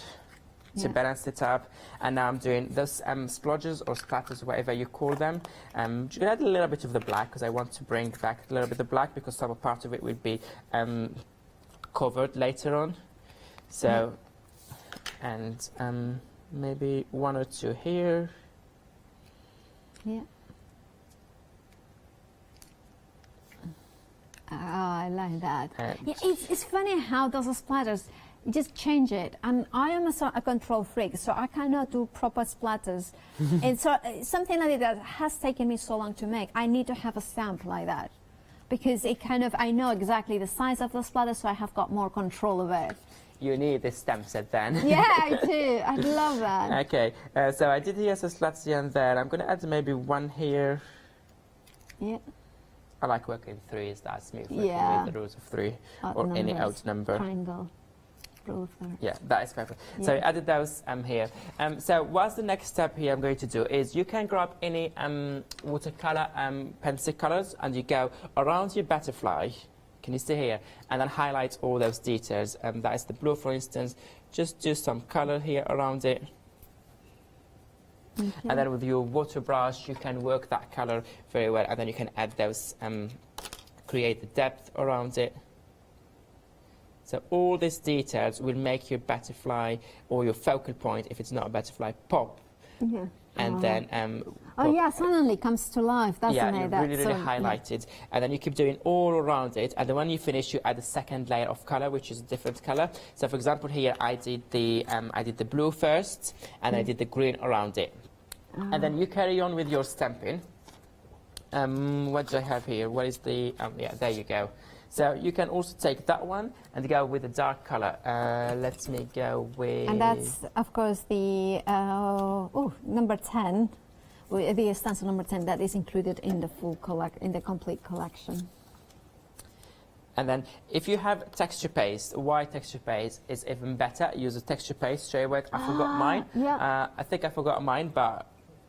to balance it up. And now I'm doing those splodges or splatters, whatever you call them. I'm going to add a little bit of the black because I want to bring back a little bit of black because some part of it will be covered later on. So, and maybe one or two here. Yeah. Oh, I like that. Yeah, it's funny how those splatters, you just change it. And I am a control freak, so I cannot do proper splatters. And so something like that has taken me so long to make. I need to have a stamp like that because it kind of, I know exactly the size of the splatter, so I have got more control of it. You need this stamp set then. Yeah, I do. I love that. Okay, so I did here some slats here and there. I'm going to add maybe one here. Yeah. I like working threes, that's smooth working with the rules of three or any odd number. Triangle. Rule of thirds. Yeah, that is perfect. Yeah. So I added those here. So what's the next step here I'm going to do is you can grab any watercolor pencil colors and you go around your butterfly. Can you see here? And then highlight all those details. That is the blue, for instance. Just do some color here around it. Okay. And then with your water brush, you can work that color very well. And then you can add those, create the depth around it. So all these details will make your butterfly or your focal point, if it's not a butterfly, pop. Yeah. And then yeah, suddenly comes to life, doesn't it? Yeah, really highlighted. And then you keep doing all around it, and then when you finish, you add a second layer of color, which is a different color. So, for example, here I did the blue first, and I did the green around it. And then you carry on with your stamping. What do I have here? What is the? Yeah, there you go. So you can also take that one and go with a dark color. Let me go with... And that's, of course, the number 10, the stencil number 10 that is included in the complete collection. And then if you have texture paste, white texture paste is even better. Use a texture paste straight away. I forgot mine. Yeah. I think I forgot mine, but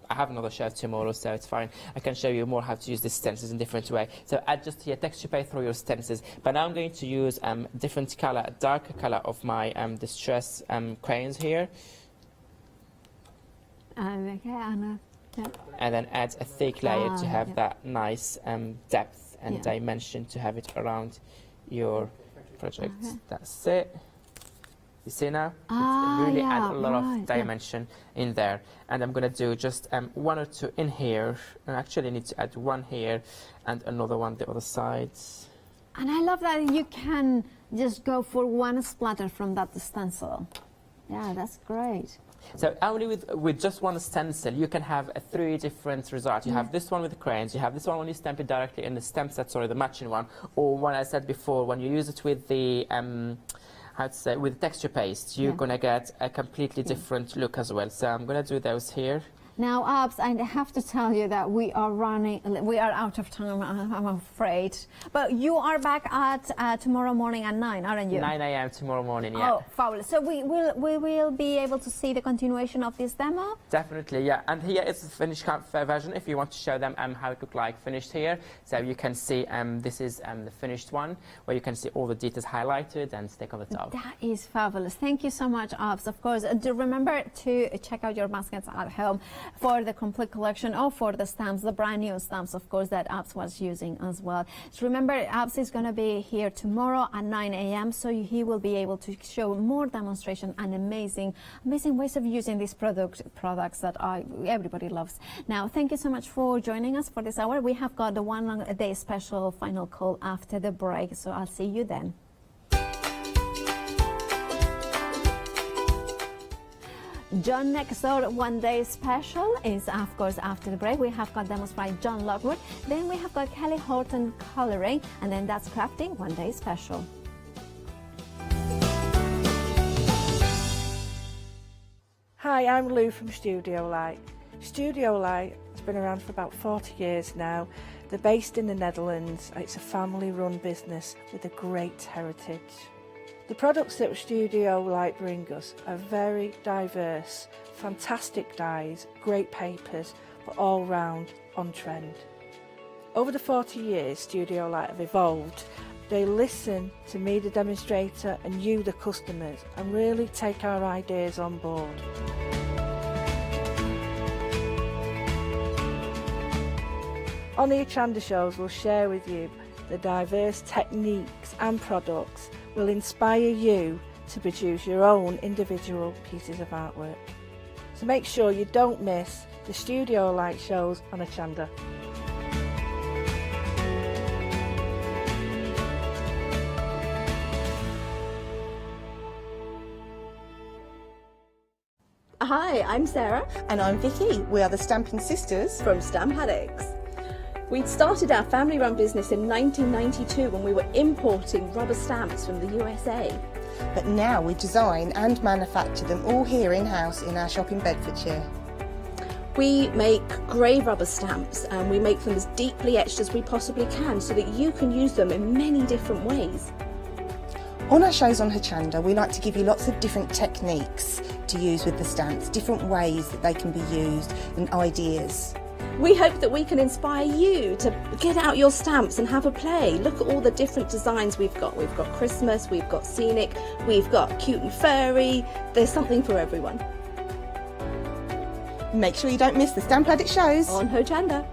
I have another show tomorrow, so it's fine. I can show you more how to use the stencils in a different way. So add just here texture paste through your stencils. But now I'm going to use different color, darker color of my distress crayons here. Okay, Anna. Yeah. And then add a thick layer to have that nice depth and dimension to have it around your project. That's it. You see now? It really adds a lot of dimension in there. And I'm going to do just one or two in here. I actually need to add one here and another one the other side. And I love that you can just go for one splatter from that stencil. Yeah, that's great. So only with just one stencil, you can have 3 different results. You have this one with the crayons, you have this one when you stamp it directly in the stamp set, sorry, the matching one, or what I said before, when you use it with the... how to say, with texture paste, you're going to get a completely different look as well. So I'm going to do those here. Now, Abs, I have to tell you that we are out of time, I'm afraid. But you are back at tomorrow morning at 9, aren't you? 9 a.m. tomorrow morning, yeah. Oh, fabulous. So we will be able to see the continuation of this demo? Definitely, yeah. And here is the finished version if you want to show them how it looked like finished here. So you can see this is the finished one, where you can see all the details highlighted and stick on the top. That is fabulous. Thank you so much, Abs. Of course, do remember to check out your baskets at home for the complete collection or for the stamps, the brand new stamps, of course, that Abs was using as well. So remember, Abs is going to be here tomorrow at 9 a.m. so he will be able to show more demonstration and amazing ways of using these products that everybody loves. Now, thank you so much for joining us for this hour. We have got the 1 day special final call after the break, so I'll see you then. John next door one day special is, of course, after the break. We have got demonstrate John Lockwood. Then we have got Kelly Horton coloring, and then that's crafting one day special. Hi, I'm Lou from Studio Light. Studio Light has been around for about 40 years now. They're based in the Netherlands. It's a family-run business with a great heritage. The products that Studio Light bring us are very diverse, fantastic dyes, great papers, but all round on trend. Over the 40 years Studio Light have evolved. They listen to me, the demonstrator, and you, the customers, and really take our ideas on board. On the Hochanda shows, we'll share with you the diverse techniques and products will inspire you to produce your own individual pieces of artwork. So make sure you don't miss the Studio Light shows on Hochanda. Hi, I'm Sarah. And I'm Vicky. We are the Stamping Sisters from Stamp Addicts. We started our family-run business in 1992 when we were importing rubber stamps from the USA. But now we design and manufacture them all here in-house in our shop in Bedfordshire. We make grey rubber stamps and we make them as deeply etched as we possibly can so that you can use them in many different ways. On our shows on Hochanda, we like to give you lots of different techniques to use with the stamps, different ways that they can be used and ideas. We hope that we can inspire you to get out your stamps and have a play. Look at all the different designs we've got. We've got Christmas, we've got scenic, we've got cute and furry. There's something for everyone. Make sure you don't miss the Stamp Addict shows on Hochanda.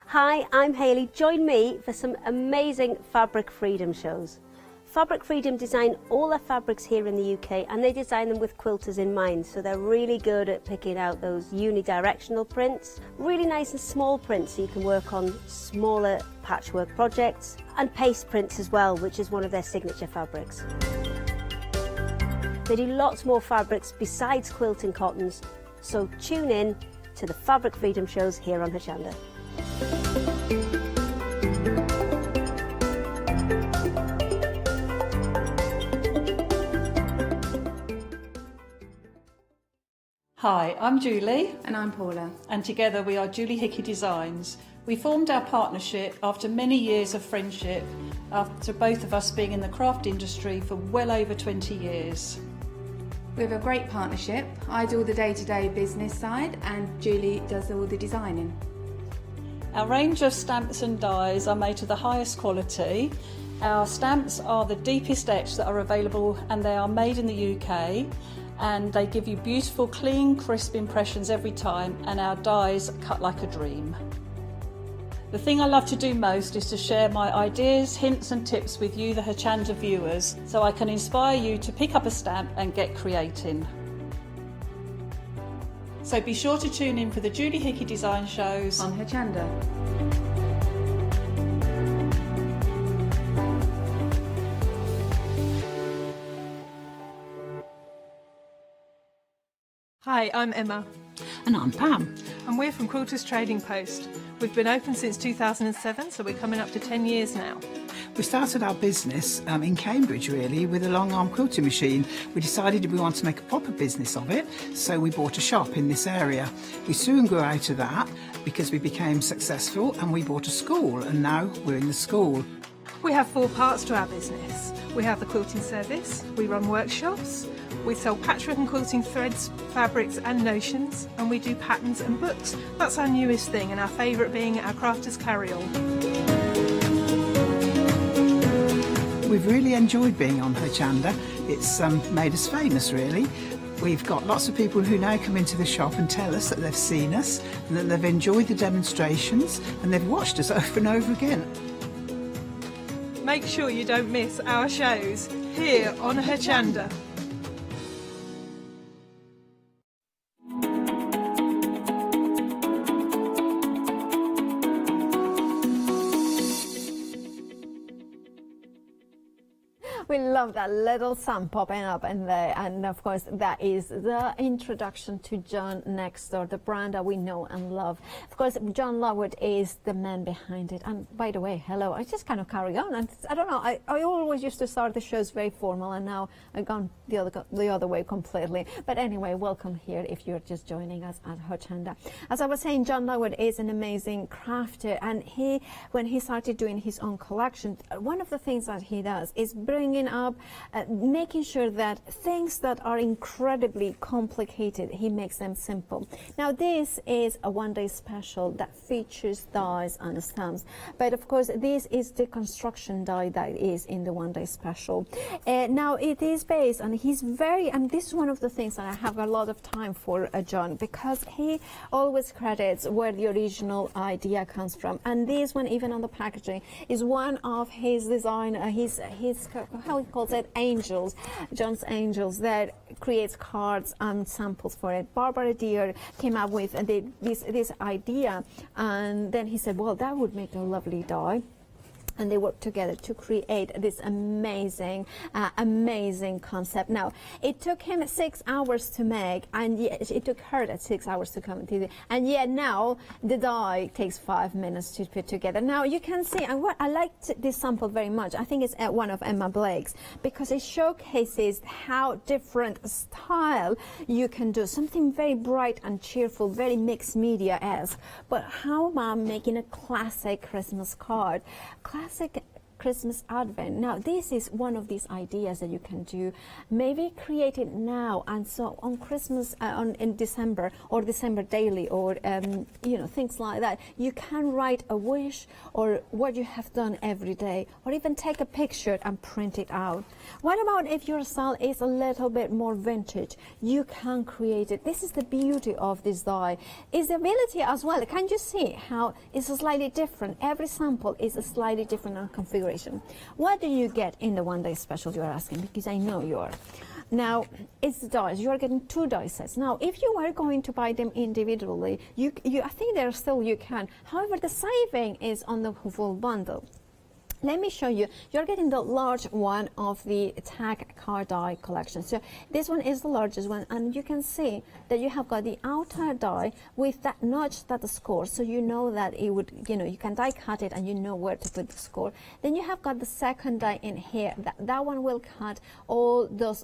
Hi, I'm Hayley. Join me for some amazing Fabric Freedom shows. Fabric Freedom design all their fabrics here in the UK, and they design them with quilters in mind, so they're really good at picking out those unidirectional prints, really nice and small prints so you can work on smaller patchwork projects, and paste prints as well, which is one of their signature fabrics. They do lots more fabrics besides quilting cottons, so tune in to the Fabric Freedom shows here on Hochanda. Hi, I'm Julie. And I'm Paula. And together we are Julie Hickey Designs. We formed our partnership after many years of friendship, after both of us being in the craft industry for well over 20 years. We have a great partnership. I do all the day-to-day business side and Julie does all the designing. Our range of stamps and dies are made to the highest quality. Our stamps are the deepest etch that are available, and they are made in the UK, and they give you beautiful, clean, crisp impressions every time, and our dies cut like a dream. The thing I love to do most is to share my ideas, hints and tips with you, the Hochanda viewers, so I can inspire you to pick up a stamp and get creating. So be sure to tune in for the Julie Hickey Design shows on Hochanda. Hi, I'm Emma. And I'm Pam. And we're from Quilters Trading Post. We've been open since 2007, so we're coming up to 10 years now. We started our business in Cambridge, really, with a long arm quilting machine. We decided we wanted to make a proper business of it, so we bought a shop in this area. We soon grew out of that because we became successful, and we bought a school, and now we're in the school. We have 4 parts to our business. We have the quilting service, we run workshops, we sell patchwork and quilting threads, fabrics and notions, and we do patterns and books. That's our newest thing, and our favourite being our crafters carry-all. We've really enjoyed being on Hochanda. It's made us famous, really. We've got lots of people who now come into the shop and tell us that they've seen us, and that they've enjoyed the demonstrations, and they've watched us over and over again. Make sure you don't miss our shows here on Hochanda. love that little sun popping up in there. And of course, that is the introduction to John next door, the brand that we know and love. Of course, John Lovewood is the man behind it. And by the way, hello, I just kind of carry on. And I don't know, I always used to start the shows very formal, and now I've gone the other way completely. But anyway, welcome here if you're just joining us at Hochanda. As I was saying, John Lovewood is an amazing crafter, and when he started doing his own collection, one of the things that he does is bringing up, making sure that things that are incredibly complicated, he makes them simple. Now, this is a one-day special that features dies and stamps, but of course, this is the construction die that is in the one-day special. Now, it is based on, and this is one of the things that I have a lot of time for John, because he always credits where the original idea comes from. And this one, even on the packaging, is one of his design, his how he calls it, angels, John's angels, that creates cards and samples for it. Barbara Deere came up with this idea, and then he said, well, that would make a lovely die. And they worked together to create this amazing concept. Now, it took him 6 hours to make, and yet it took her 6 hours to come to, and yet now the die takes 5 minutes to put together. Now you can see, and what I liked this sample very much. I think it's one of Emma Blake's, because it showcases how different style you can do. Something very bright and cheerful, very mixed media-esque, but how about making a classic Christmas card? Classic Christmas Advent. Now, this is one of these ideas that you can do. Maybe create it now, and so on Christmas, in December, or December daily, or things like that. You can write a wish or what you have done every day, or even take a picture and print it out. What about if your style is a little bit more vintage? You can create it. This is the beauty of this die. Is the ability as well. Can you see how it's slightly different? Every sample is a slightly different configuration. What do you get in the one-day special, you are asking, because I know you are. Now, it's the dies. You are getting 2 die sets. Now, if you are going to buy them individually, I think there still you can. However, the saving is on the full bundle. Let me show you. You're getting the large one of the tag card die collection. So this one is the largest one, and you can see that you have got the outer die with that notch that the score, so you know that it would, you can die cut it and you know where to put the score. Then you have got the second die in here. That one will cut all those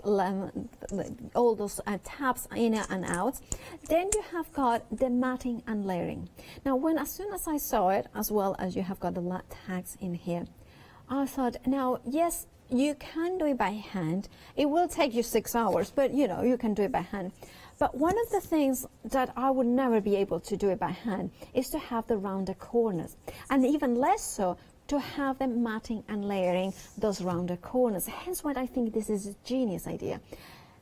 tabs in and out. Then you have got the matting and layering. Now, as soon as I saw it, as well as you have got the tags in here, I thought, now, yes, you can do it by hand. It will take you 6 hours, but you can do it by hand. But one of the things that I would never be able to do it by hand is to have the rounded corners, and even less so to have them matting and layering those rounded corners. Hence why I think this is a genius idea.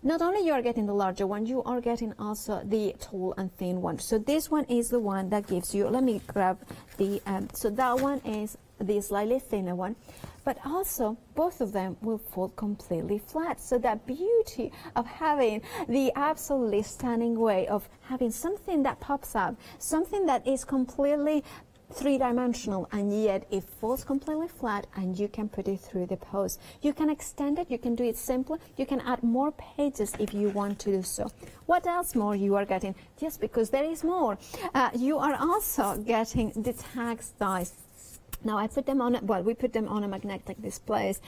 Not only you are getting the larger one, you are getting also the tall and thin one. So this one is the one that gives you, let me grab the, so that one is the slightly thinner one, but also both of them will fold completely flat. So that beauty of having the absolutely stunning way of having something that pops up, something that is completely three-dimensional, and yet it falls completely flat, and you can put it through the post. You can extend it, you can do it simpler, you can add more pages if you want to do so. What else more you are getting? Just because there is more. You are also getting the tags dies. Now, I put them on, we put them on a magnetic displays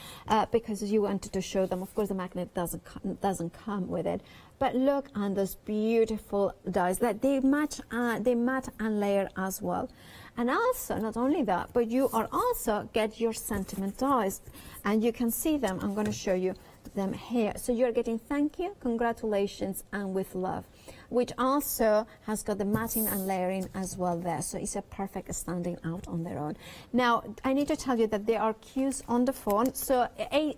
because you wanted to show them. Of course, the magnet doesn't come with it. But look at those beautiful dies that they match and layer as well. And also, not only that, but you are also get your sentiment dies, and you can see them. I'm going to show you them here. So you're getting thank you, congratulations, and with love, which also has got the matting and layering as well there. So it's a perfect standing out on their own. Now, I need to tell you that there are queues on the phone. So,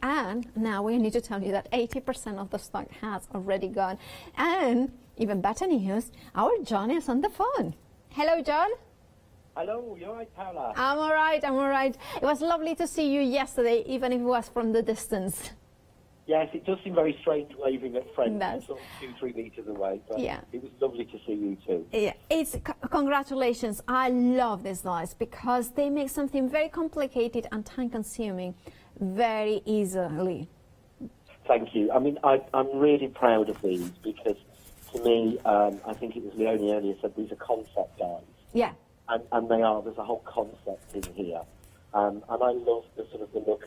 and now we need to tell you that 80% of the stock has already gone. And even better news, our John is on the phone. Hello, John. Hello, you all right, Paula? I'm all right, I'm all right. It was lovely to see you yesterday, even if it was from the distance. Yes, it does seem very strange waving at friends sort of 2-3 metres away, but yeah, it was lovely to see you too. Yeah, it's congratulations. I love these dies because they make something very complicated and time-consuming very easily. Thank you. I mean, I'm really proud of these because, to me, I think it was Leonie earlier said these are concept dies. Yeah. And they are. There's a whole concept in here. And I love the sort of the look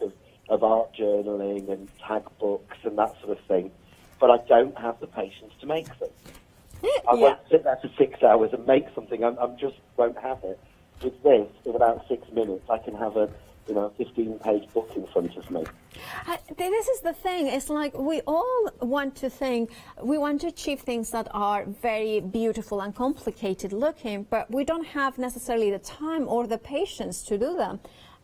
of art journaling and tag books and that sort of thing. But I don't have the patience to make them. I won't sit there for 6 hours and make something. I just won't have it. With this, in about 6 minutes, I can have a 15-page book in front of me. This is the thing. It's like we all want to achieve things that are very beautiful and complicated looking, but we don't have necessarily the time or the patience to do them.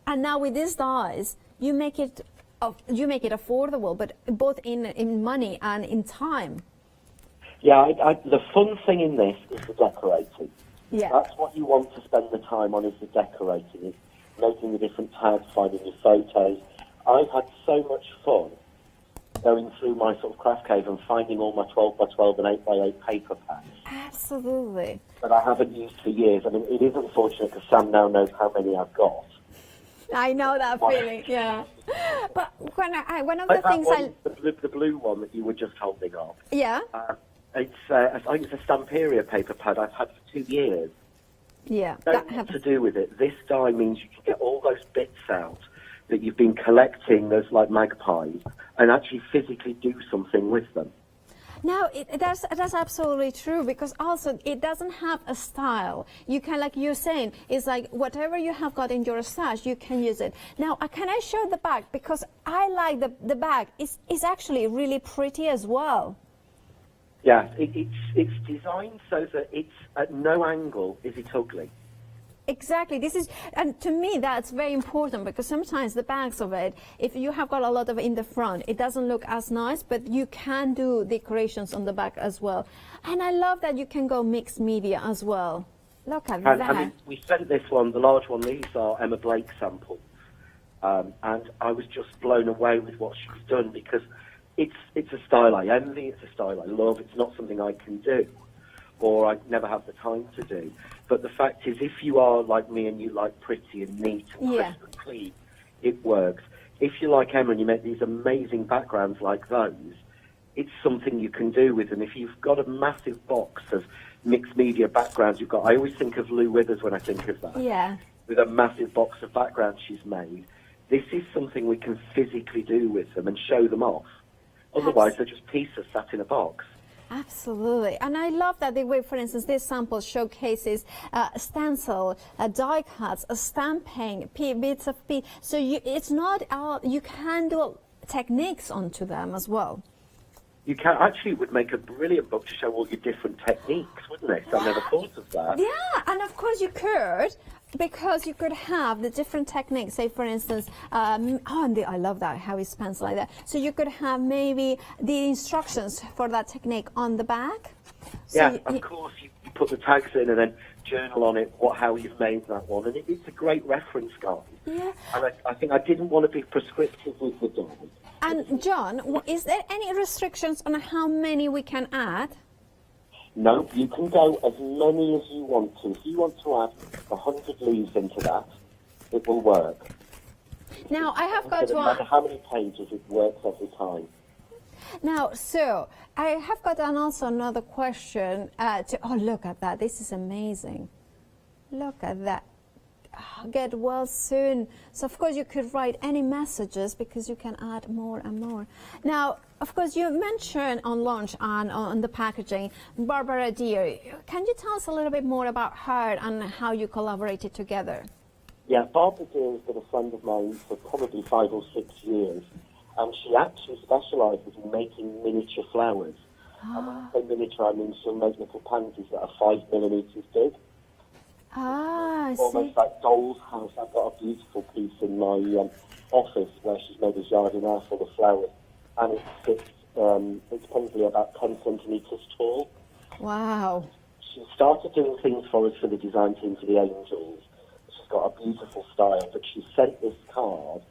And now with these dies, you make it affordable, but both in money and in time. Yeah, the fun thing in this is the decorating. Yeah. That's what you want to spend the time on, is the decorating, is making the different tags, finding your photos. I've had so much fun going through my sort of craft cave and finding all my 12 by 12 and 8 by 8 paper packs. Absolutely. That I haven't used for years. I mean, it is unfortunate because Sam now knows how many I've got. I know that feeling, yeah. But one of the things the blue one that you were just holding up. Yeah. I think it's a Stamperia paper pad I've had for 2 years. Yeah. Don't know what to do with it. This die means you can get all those bits out that you've been collecting, those like magpies, and actually physically do something with them. No, that's absolutely true, because also it doesn't have a style. You can, like you're saying, it's like whatever you have got in your stash, you can use it. Now, can I show the bag? Because I like the bag. It's actually really pretty as well. Yeah, it's designed so that it's at no angle is it ugly. Exactly. And to me, that's very important, because sometimes the bags of it, if you have got a lot of it in the front, it doesn't look as nice, but you can do decorations on the back as well. And I love that you can go mixed media as well. Look at that. I mean, we sent this one, the large one, these are Emma Blake samples. And I was just blown away with what she's done, because it's a style I envy, it's a style I love, it's not something I can do, or I never have the time to do. But the fact is, if you are like me and you like pretty and neat and crisp and clean, it works. If you're like Emma and you make these amazing backgrounds like those, it's something you can do with them. If you've got a massive box of mixed media backgrounds, I always think of Lou Withers when I think of that. Yeah. With a massive box of backgrounds she's made. This is something we can physically do with them and show them off. Otherwise, they're just pieces sat in a box. Absolutely. And I love that the way, for instance, this sample showcases stencil, die cuts, stamping, bits of pea. So it's not all, you can do techniques onto them as well. You can actually, it would make a brilliant book to show all your different techniques, wouldn't it? I never thought of that. Yeah, and of course you could, because you could have the different techniques. Say, for instance, I love that, how he spans like that. So you could have maybe the instructions for that technique on the back. So of course, you put the tags in and then journal on it how you've made that one. And it's a great reference guide. Yeah. And I think I didn't want to be prescriptive with the die. And John, is there any restrictions on how many we can add? No, you can go as many as you want to. If you want to add 100 leaves into that, it will work. Now, I have got to... No matter how many pages, it works every time. Now, so, I have got also another question. Oh, look at that. This is amazing. Look at that. Get well soon. So, of course, you could write any messages, because you can add more and more. Now, of course, you mentioned on launch and on the packaging, Barbara Deere. Can you tell us a little bit more about her and how you collaborated together? Yeah, Barbara Deere has been a friend of mine for probably 5 or 6 years, and she actually specialises in making miniature flowers. And when I say miniature, I mean she'll make little pansies that are 5 millimetres big. I almost see. like doll's house. I've got a beautiful piece in my office where she's made a jardiniere full of flowers, and it's probably about 10 centimetres tall. Wow. She started doing things for us for the design team for the Angels. She's got a beautiful style, but she sent this card,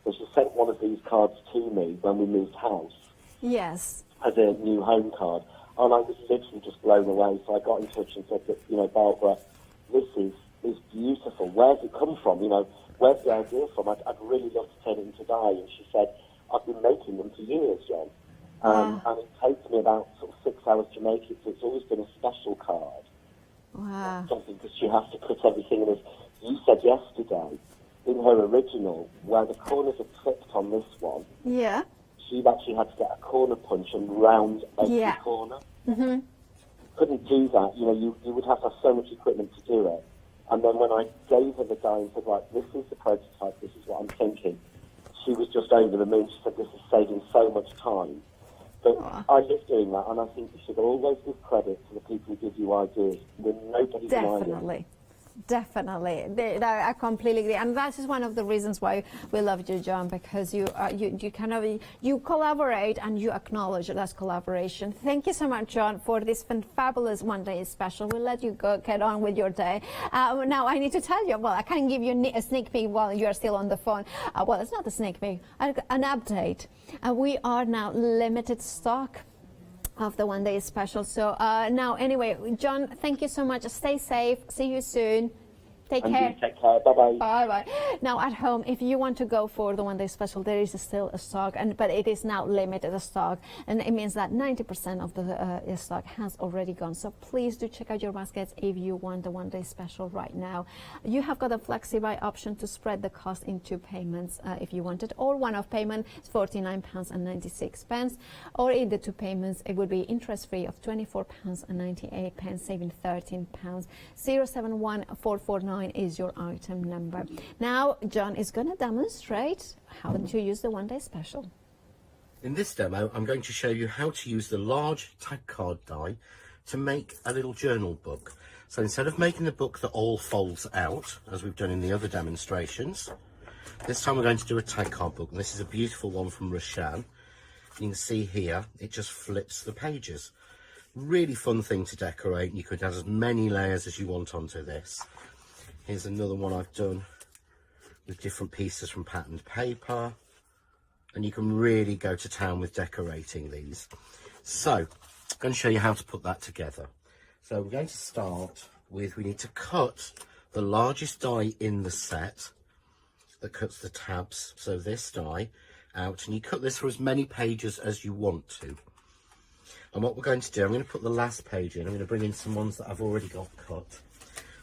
so she sent one of these cards to me when we moved house. Yes. As a new home card, and I was literally just blown away, so I got in touch and said that, Barbara, this is beautiful. Where's it come from? Where's the idea from? I'd really love to turn it into dye. And she said, I've been making them for years, Jen. And it takes me about sort of 6 hours to make it, so it's always been a special card. Wow. Something because you have to put everything in. As you said yesterday, in her original, where the corners are clipped on this one, Yeah. she actually had to get a corner punch and round every corner. Mm-hmm. Couldn't do that. You know, you would have to have so much equipment to do it. And then when I gave her the die and said, right, this is the prototype, this is what I'm thinking, she was just over the moon. She said, this is saving so much time. But I love doing that, and I think you should always give credit to the people who give you ideas. Nobody's an idea. Definitely. Definitely, I completely agree, and that is one of the reasons why we love you, John, because you collaborate and you acknowledge that collaboration. Thank you so much, John, for this fabulous one-day special. We'll let you go get on with your day. Now I need to tell you, well, I can't give you a sneak peek while you are still on the phone. Well, it's not a sneak peek, an update. We are now limited stock of the one-day special. So now, anyway, John, thank you so much. Stay safe. See you soon. Take care. Take care. Bye-bye. Bye-bye. Now, at home, if you want to go for the one-day special, there is still a stock, but it is now limited stock, and it means that 90% of the stock has already gone. So please do check out your baskets if you want the one-day special right now. You have got a flexi-buy option to spread the cost in 2 payments if you want it, or one-off payment is £49.96, or in the 2 payments, it would be interest-free of £24.98, saving £13. 071449 is your item number. Now John is going to demonstrate how to use the one-day special. In this demo, I'm going to show you how to use the large tag card die to make a little journal book. So instead of making the book that all folds out, as we've done in the other demonstrations, this time we're going to do a tag card book. And this is a beautiful one from Hochanda. You can see here, it just flips the pages. Really fun thing to decorate. You could add as many layers as you want onto this. Here's another one I've done with different pieces from patterned paper, and you can really go to town with decorating these. So I'm going to show you how to put that together. So we're going to start with, we need to cut the largest die in the set that cuts the tabs, so this die, out, and you cut this for as many pages as you want to. And what we're going to do, I'm going to put the last page in. I'm going to bring in some ones that I've already got cut.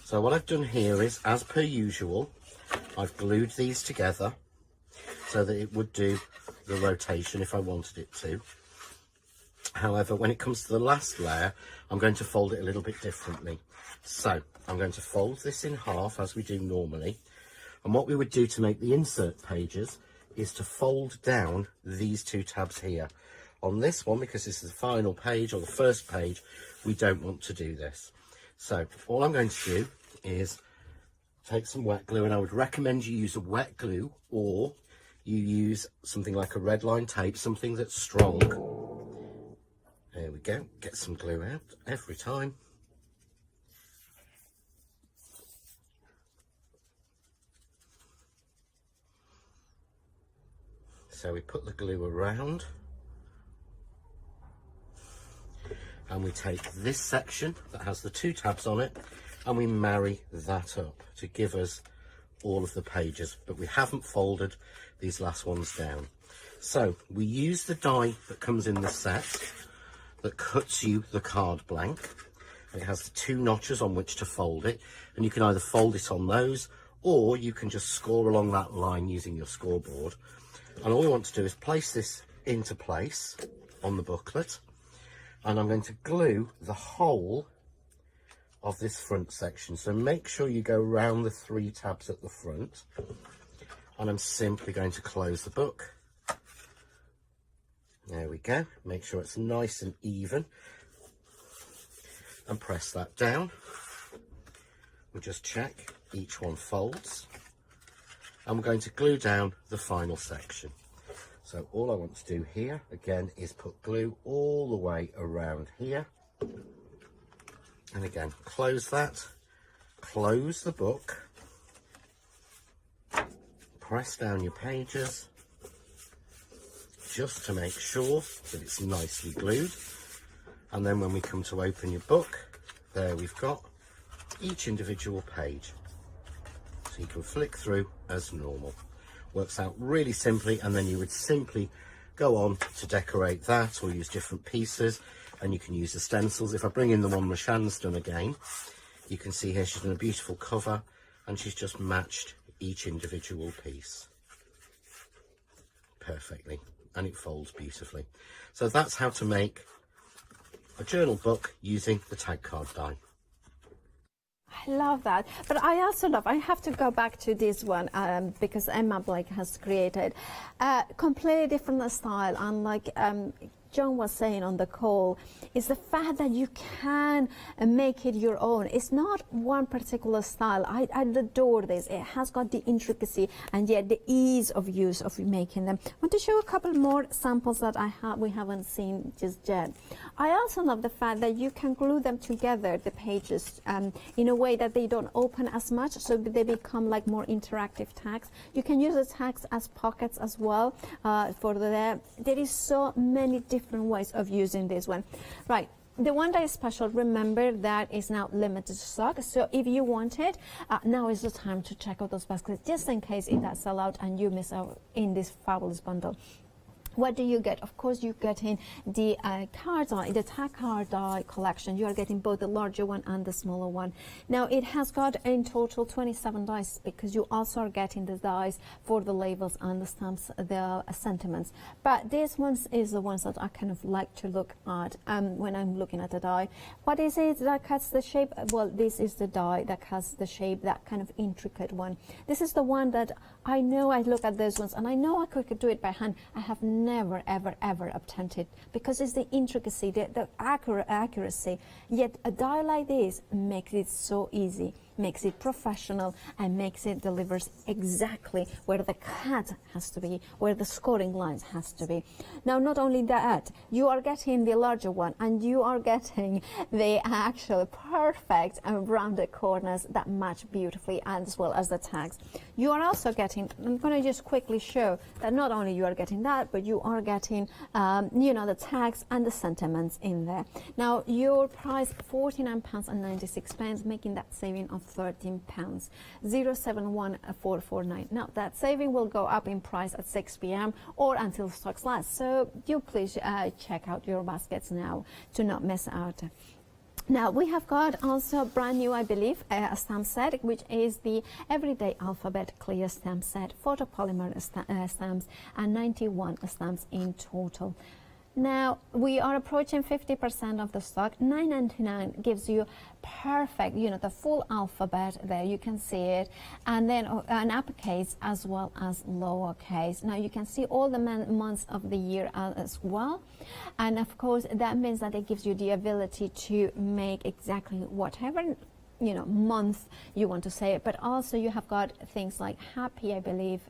So what I've done here is, as per usual, I've glued these together so that it would do the rotation if I wanted it to. However, when it comes to the last layer, I'm going to fold it a little bit differently. So I'm going to fold this in half as we do normally. And what we would do to make the insert pages is to fold down these 2 tabs here. On this one, because this is the final page or the first page, we don't want to do this. So all I'm going to do is take some wet glue, and I would recommend you use a wet glue, or you use something like a red line tape, something that's strong. There we go. Get some glue out every time. So we put the glue around, and we take this section that has the 2 tabs on it, and we marry that up to give us all of the pages, but we haven't folded these last ones down. So we use the die that comes in the set that cuts you the card blank. It has the 2 notches on which to fold it, and you can either fold it on those, or you can just score along that line using your scoreboard. And all we want to do is place this into place on the booklet, and I'm going to glue the whole of this front section. So make sure you go around the 3 tabs at the front, and I'm simply going to close the book. There we go. Make sure it's nice and even, and press that down. We'll just check each one folds, and we're going to glue down the final section. So all I want to do here again is put glue all the way around here, and again close that, close the book, press down your pages just to make sure that it's nicely glued, and then when we come to open your book, there we've got each individual page, so you can flick through as normal. Works out really simply, and then you would simply go on to decorate that or use different pieces, and you can use the stencils. If I bring in the one Roshan's done again, you can see here she's done a beautiful cover, and she's just matched each individual piece perfectly, and it folds beautifully. So that's how to make a journal book using the tag card die. I love that, but I also love, I have to go back to this one because Emma Blake has created a completely different style, and like John was saying on the call, is the fact that you can make it your own. It's not one particular style. I adore this. It has got the intricacy and yet the ease of use of making them. I want to show a couple more samples that we haven't seen just yet. I also love the fact that you can glue them together, the pages, in a way that they don't open as much, so they become like more interactive tags. You can use the tags as pockets as well. There is so many different ways of using this one. Right. The one that is special, remember that is now limited stock. So if you want it, now is the time to check out those baskets, just in case it does sell out and you miss out in this fabulous bundle. What do you get? Of course, you get in the card die, the tag card die collection. You are getting both the larger one and the smaller one. Now, it has got in total 27 dies, because you also are getting the dies for the labels and the stamps, the sentiments. But these ones is the ones that I kind of like to look at when I'm looking at the die. What is it that cuts the shape? Well, this is the die that cuts the shape, that kind of intricate one. This is the one that I know I look at those ones and I know I could do it by hand. I have never, ever, ever attempted, because it's the intricacy, the accuracy. Yet a die like this makes it so easy, makes it professional, and makes it delivers exactly where the cut has to be, where the scoring lines has to be. Now, not only that, you are getting the larger one, and you are getting the actual perfect and rounded corners that match beautifully, as well as the tags. You are also getting, I'm going to just quickly show that not only you are getting that, but you are getting, you know, the tags and the sentiments in there. Now, your price £49.96, making that saving of £13. 071449. Now, that saving will go up in price at 6 p.m. or until stocks last. So do please check out your baskets now to not miss out. Now, we have got also brand new, I believe, a stamp set, which is the Everyday Alphabet Clear Stamp Set, photopolymer stamps, and 91 stamps in total. Now, we are approaching 50% of the stock. $9.99 gives you perfect, you know, the full alphabet there. You can see it. And then an uppercase as well as lowercase. Now, you can see all the months of the year as well. And, of course, that means that it gives you the ability to make exactly whatever, you know, month you want to say it. But also you have got things like happy, I believe,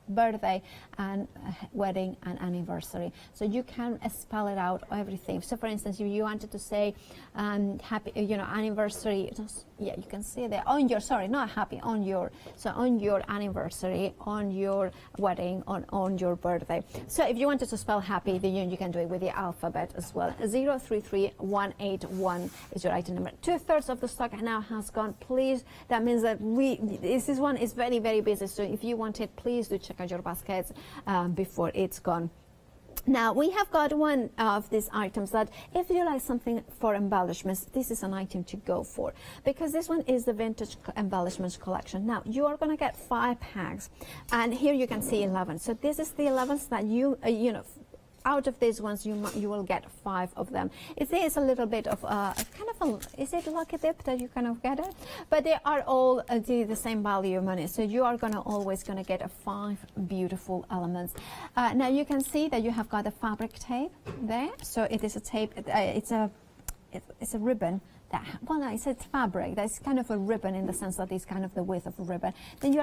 birthday and wedding and anniversary. So you can spell it out, everything. So for instance, if you wanted to say happy, you know, anniversary, just, yeah, you can see there on your, sorry, not happy, on your, so on your anniversary, on your wedding, on your birthday. So if you wanted to spell happy, then you can do it with the alphabet as well. 033181 is your item number. 2/3 of the stock now has gone. Please, that means that this one is very, very busy. So if you want it, please do check out your baskets before it's gone. Now, we have got one of these items that if you like something for embellishments, this is an item to go for, because this one is the Vintage Embellishments Collection. Now, you are going to get 5 packs, and here you can see 11. So this is the 11th that you know, out of these ones, you will get 5 of them. It is a little bit of kind of a, is it lucky dip that you kind of get it? But they are all the same value of money. So you are always going to get 5 beautiful elements. Now you can see that you have got the fabric tape there. So it is a tape. It's a ribbon. Well, no, it's fabric. That's kind of a ribbon in the sense that it's kind of the width of a ribbon. Then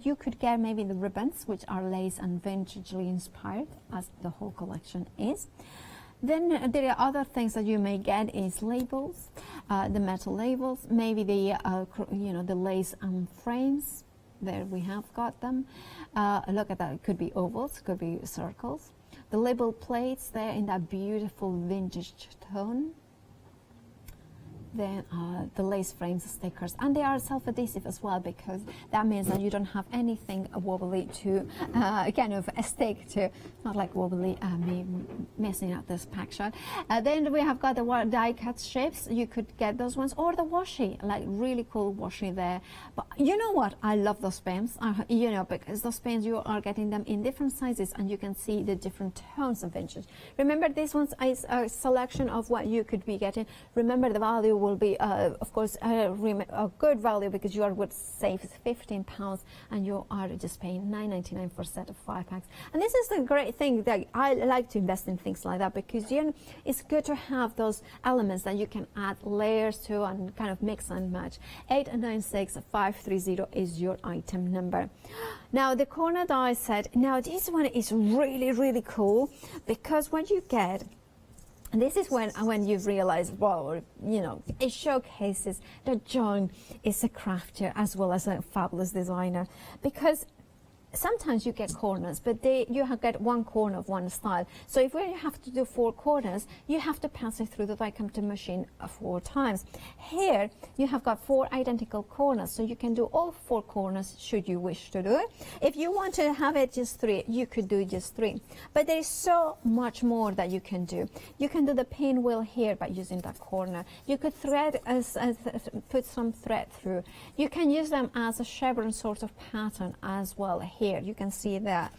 you could get maybe the ribbons, which are lace and vintagely inspired, as the whole collection is. Then there are other things that you may get is labels, the metal labels, maybe the you know, the lace frames. There we have got them. Look at that. It could be ovals, could be circles. The label plates there in that beautiful vintage tone. then the lace frames, stickers, and they are self-adhesive as well, because that means that you don't have anything wobbly to kind of stick to. Not like wobbly, me messing up this pack shot. Then we have got the die cut shapes. You could get those ones, or the washi, like really cool washi there. But you know what? I love those pens. You know, because those pens, you are getting them in different sizes, and you can see the different tones of vintage. Remember, this one's is a selection of what you could be getting. Remember, the value will be, of course, a good value, because you would save £15 and you are just paying $9.99 for a set of 5 packs. And this is the great thing that I like to invest in things like that, because you know, it's good to have those elements that you can add layers to and kind of mix and match. 896530 is your item number. Now the corner die set. Now this one is really, really cool, because what you get, and this is when you realize, wow, you know, it showcases that John is a crafter as well as a fabulous designer, because sometimes you get corners, but you get one corner of one style. So if you have to do 4 corners, you have to pass it through the die cutting machine 4 times. Here you have got 4 identical corners, so you can do all 4 corners should you wish to do it. If you want to have it just 3, you could do just 3. But there is so much more that you can do. You can do the pinwheel here by using that corner. You could thread put some thread through. You can use them as a chevron sort of pattern as well. Here you can see that.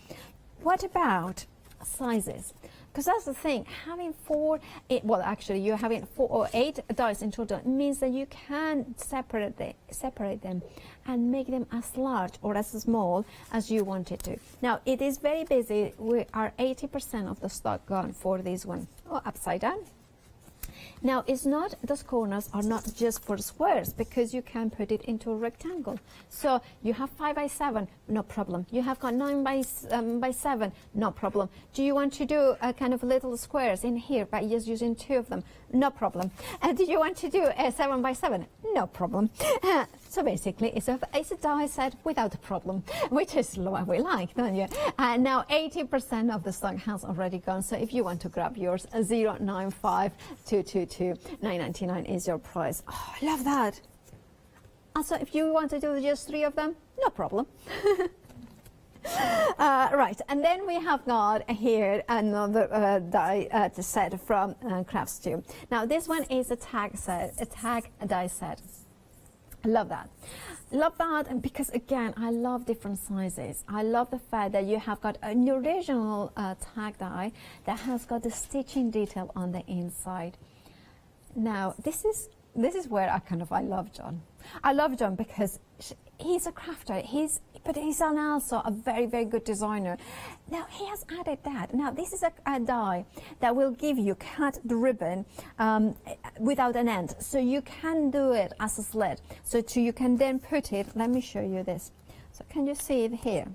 What about sizes? Because that's the thing, having 4, well actually you're having 4 or 8 dies in total, means that you can separate them and make them as large or as small as you want it to. Now it is very busy. We are 80% of the stock gone for this one. Oh, upside down. Now, it's not, those corners are not just for squares, because you can put it into a rectangle. So you have 5 by 7, no problem. You have got 9 by 7, no problem. Do you want to do a kind of little squares in here by just using 2 of them? No problem. Do you want to do a 7 by 7? No problem. So basically, it's a die set without a problem, which is what we like, don't you? Now, 80% of the stock has already gone. So if you want to grab yours, 095222 is your price. Oh, I love that. Also, if you want to do just 3 of them, no problem. Right, and then we have got here another die set from Crafts 2. Now this one is a tag die set. I love that. Love that, because again, I love different sizes. I love the fact that you have got an original tag die that has got the stitching detail on the inside. Now this is where I love John. I love John because he's a crafter. But he's also a very, very good designer. Now he has added that. Now this is a die that will give you cut the ribbon without an end. So you can do it as a slit. So you can then put it, let me show you this. So can you see it here? I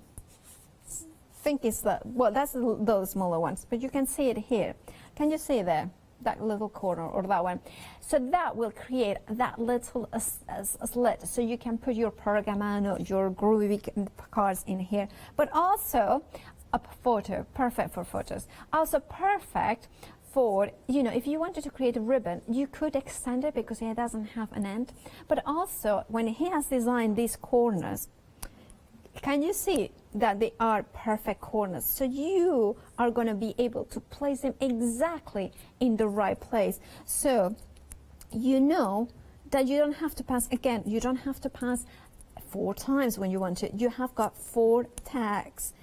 think it's well, that's those smaller ones, but you can see it here. Can you see there? That little corner or that one. So that will create that little slit, so you can put your pergamano, your groovy cards in here, but also a photo, perfect for photos. Also perfect for, you know, if you wanted to create a ribbon, you could extend it because it doesn't have an end. But also when he has designed these corners, can you see that they are perfect corners? So you are going to be able to place them exactly in the right place. So you know that you don't have to pass, again, you don't have to pass 4 times when you want to. You have got 4 tabs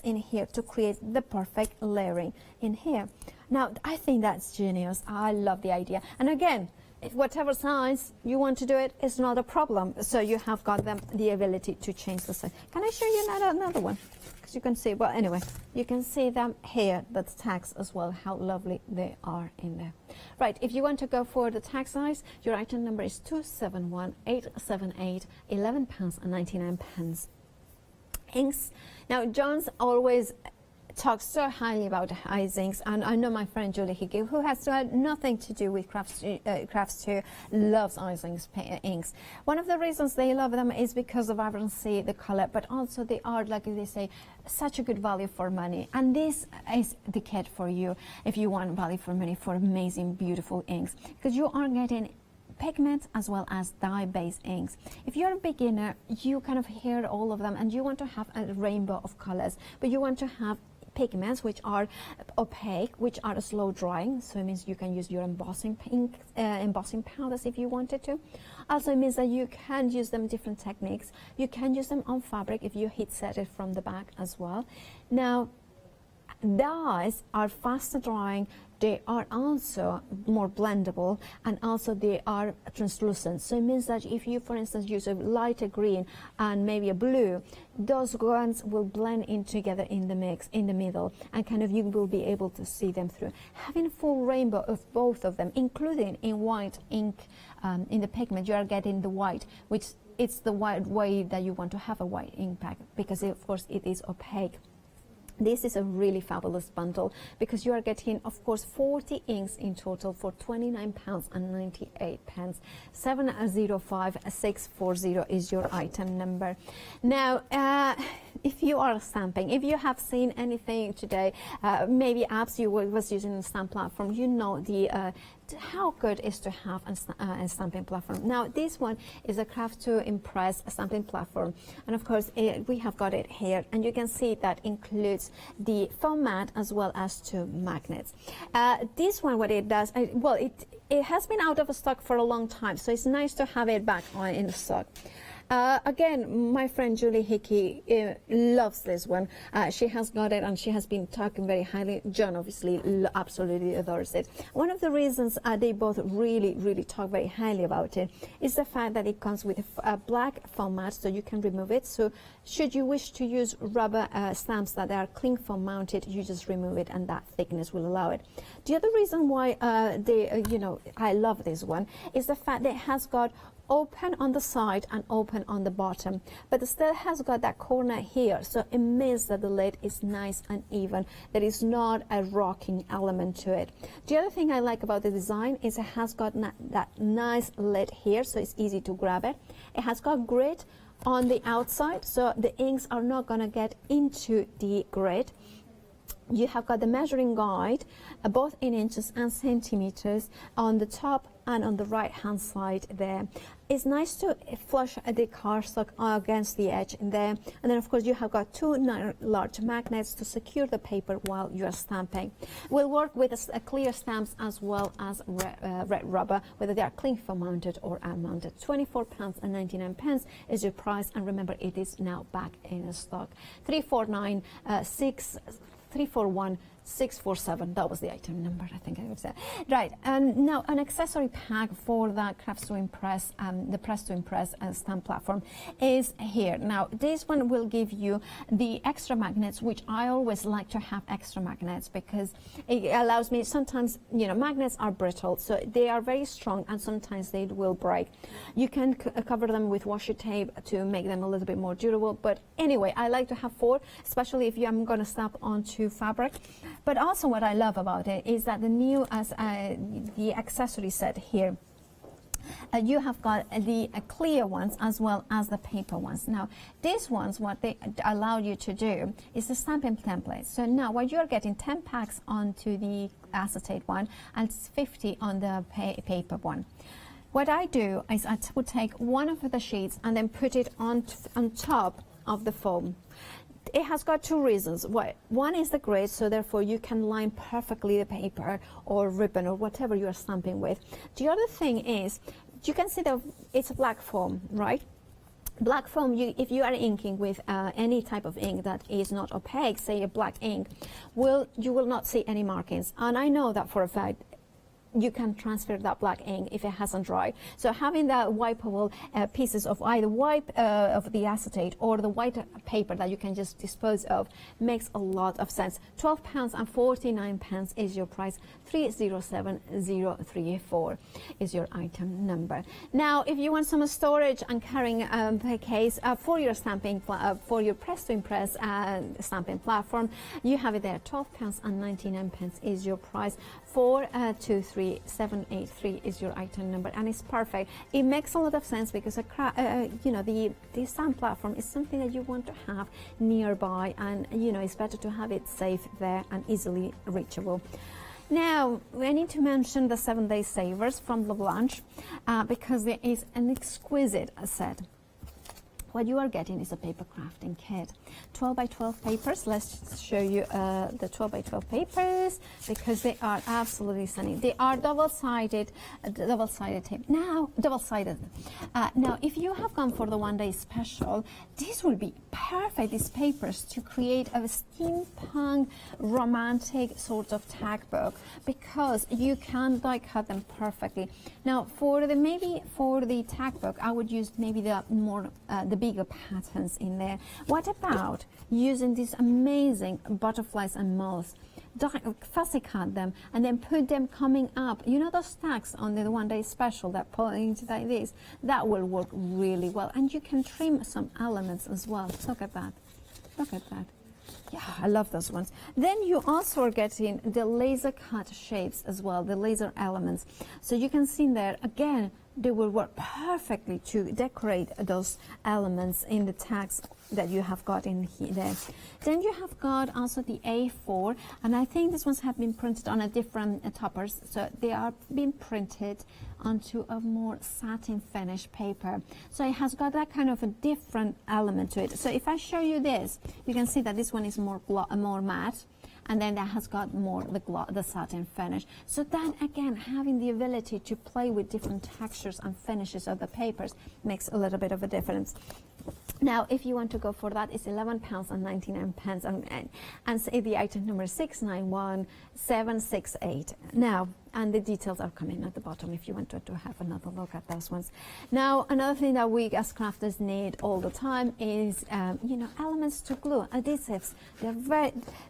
in here to create the perfect layering in here. Now, I think that's genius. I love the idea. And again, whatever size you want to do it is not a problem. So you have got the ability to change the size. Can I show you another one? Because you can see, well, anyway, you can see them here, the tags as well, how lovely they are in there. Right, if you want to go for the tag size, your item number is 271878, £11.99. Inks. Now, John's always talks so highly about High's inks, and I know my friend Julie Hickey, who has nothing to do with Crafts 2, loves High's inks. One of the reasons they love them is because of vibrancy, the color, but also they are, like they say, such a good value for money. And this is the kit for you if you want value for money for amazing, beautiful inks, because you are getting pigments as well as dye-based inks. If you're a beginner, you kind of hear all of them and you want to have a rainbow of colors, but you want to have pigments which are opaque, which are slow drying, so it means you can use your embossing ink, embossing powders if you wanted to. Also, it means that you can use them different techniques. You can use them on fabric if you heat set it from the back as well. Now, dyes are faster drying, they are also more blendable, and also they are translucent. So it means that if you, for instance, use a lighter green and maybe a blue, those ones will blend in together in the mix, in the middle, and kind of you will be able to see them through. Having a full rainbow of both of them, including in white ink, in the pigment, you are getting the white, which it's the white way that you want to have a white ink pack, because of course it is opaque. This is a really fabulous bundle because you are getting, of course, 40 inks in total for £29.98. 705640 is your item number. Now, if you are stamping, if you have seen anything today, maybe apps you was using the stamp platform, you know the how good it is to have a stamping platform. Now, this one is a Craft to Impress stamping platform, and of course we have got it here, and you can see that includes the foam mat as well as 2 magnets. This one, what it does, well, it has been out of stock for a long time, so it's nice to have it back in stock. Again, my friend Julie Hickey loves this one. She has got it and she has been talking very highly. John obviously absolutely adores it. One of the reasons they both really talk very highly about it is the fact that it comes with a black foam mat, so you can remove it. So should you wish to use rubber stamps that are cling foam mounted, you just remove it and that thickness will allow it. The other reason why I love this one is the fact that it has got open on the side and open on the bottom, but it still has got that corner here, so it means that the lid is nice and even. There is not a rocking element to it. The other thing I like about the design is it has got that nice lid here, so it's easy to grab it. It has got grid on the outside, so the inks are not going to get into the grid. You have got the measuring guide, both in inches and centimeters, on the top and on the right hand side there. It's nice to flush the cardstock against the edge there, and then of course you have got 2 large magnets to secure the paper while you are stamping. We'll work with clear stamps as well as red rubber, whether they are cling foam mounted or unmounted. £24.99 is your price, and remember it is now back in stock. 341647, that was the item number, I think I would say. Right, and now an accessory pack for the Crafts to Impress, the Press to Impress stamp platform is here. Now, this one will give you the extra magnets, which I always like to have extra magnets because it allows me, sometimes, you know, magnets are brittle, so they are very strong and sometimes they will break. You can cover them with washi tape to make them a little bit more durable, but anyway, I like to have 4, especially if I'm going to stamp onto fabric. But also what I love about it is that the new the accessory set here, you have got the clear ones as well as the paper ones. Now, these ones, what they allow you to do is the stamping template. So now what you're getting 10 packs onto the acetate one and 50 on the paper one. What I do is I would take one of the sheets and then put it on top of the foam. It has got 2 reasons. One is the grid, so therefore you can line perfectly the paper or ribbon or whatever you are stamping with. The other thing is, you can see that it's a black foam, right? Black foam, if you are inking with any type of ink that is not opaque, say a black ink, you will not see any markings. And I know that for a fact. You can transfer that black ink if it hasn't dried. So having that wipeable pieces of either of the acetate or the white paper that you can just dispose of makes a lot of sense. £12.49 is your price. 307034 is your item number. Now, if you want some storage and carrying a case for your stamping, for your Press to Impress stamping platform, you have it there. £12.99 is your price. 423783 is your item number, and it's perfect. It makes a lot of sense because the stamp platform is something that you want to have nearby, and it's better to have it safe there and easily reachable. Now, we need to mention the 7-Day Savers from La Blanche because there is an exquisite set. What you are getting is a paper crafting kit. 12 by 12 papers. Let's show you the 12 by 12 papers because they are absolutely stunning. They are double-sided tape. Now, double-sided. Now, if you have gone for the 1-day special, this will be perfect, these papers, to create a steampunk, romantic sort of tag book because you can die cut them perfectly. Now, for the tag book, I would use maybe the bigger patterns in there. What about using these amazing butterflies and moths? Fussy cut them and then put them coming up. You know those tags on the 1-day special that point like this? That will work really well. And you can trim some elements as well. Look at that. Look at that. Yeah, I love those ones. Then you also are getting the laser cut shapes as well, the laser elements. So you can see there, again, they will work perfectly to decorate those elements in the tags that you have got in there. Then you have got also the A4, and I think these ones have been printed on a different toppers, so they are being printed onto a more satin finish paper. So it has got that kind of a different element to it. So if I show you this, you can see that this one is more matte, and then that has got more the satin finish. So then again, having the ability to play with different textures and finishes of the papers makes a little bit of a difference. Now, if you want to go for that, it's £11.99 and say the item number 691768. Now, and the details are coming at the bottom if you want to have another look at those ones. Now, another thing that we as crafters need all the time is, elements to glue, adhesives.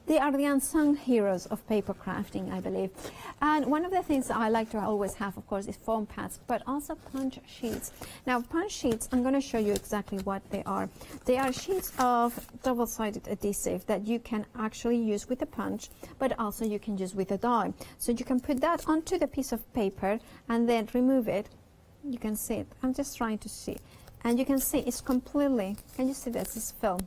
They are the unsung heroes of paper crafting, I believe. And one of the things that I like to always have, of course, is foam pads, but also punch sheets. Now, punch sheets, I'm going to show you exactly what they are. They are sheets of double-sided adhesive that you can actually use with a punch, but also you can use with a die. So you can put that onto the piece of paper and then remove it. You can see it. I'm just trying to see. And you can see it's completely, can you see this is film?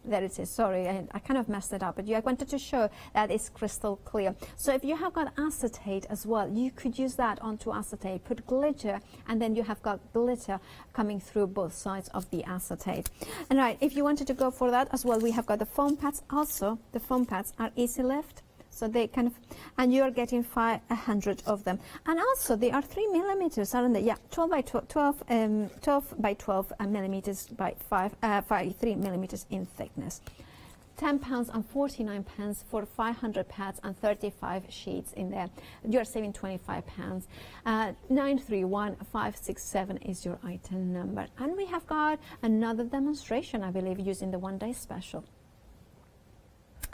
There it is. Sorry, I kind of messed it up, but I wanted to show that it's crystal clear. So if you have got acetate as well, you could use that onto acetate, put glitter, and then you have got glitter coming through both sides of the acetate. And right, if you wanted to go for that as well, we have got the foam pads. Also, the foam pads are easy lift. So they kind of, and you are getting 500 of them. And also they are 3 millimeters, aren't they? Yeah, 12 by 12 millimeters by 3 millimeters in thickness. £10.49 for 500 pads and 35 sheets in there. You are saving £25. 931567 is your item number. And we have got another demonstration, I believe, using the 1-day special.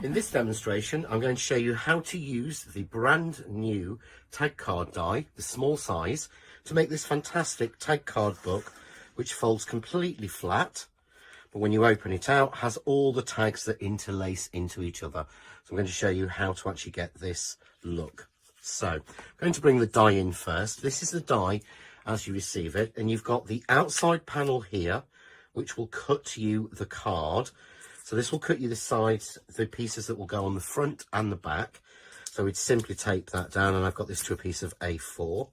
In this demonstration, I'm going to show you how to use the brand new tag card die, the small size, to make this fantastic tag card book, which folds completely flat, but when you open it out, has all the tags that interlace into each other. So I'm going to show you how to actually get this look. So I'm going to bring the die in first. This is the die as you receive it, and you've got the outside panel here, which will cut you the card. So this will cut you the sides, the pieces that will go on the front and the back. So we'd simply tape that down, and I've got this to a piece of A4.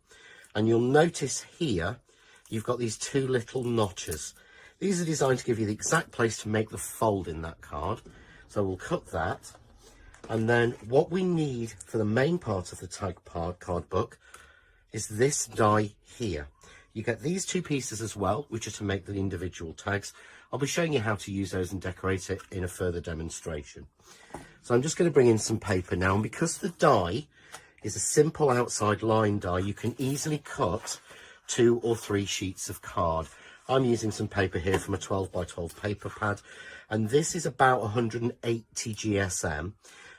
And you'll notice here, you've got these two little notches. These are designed to give you the exact place to make the fold in that card. So we'll cut that. And then what we need for the main part of the tag card book is this die here. You get these two pieces as well, which are to make the individual tags. I'll be showing you how to use those and decorate it in a further demonstration. So I'm just going to bring in some paper now, and because the die is a simple outside line die, you can easily cut 2 or 3 sheets of card. I'm using some paper here from a 12 by 12 paper pad, and this is about 180 GSM,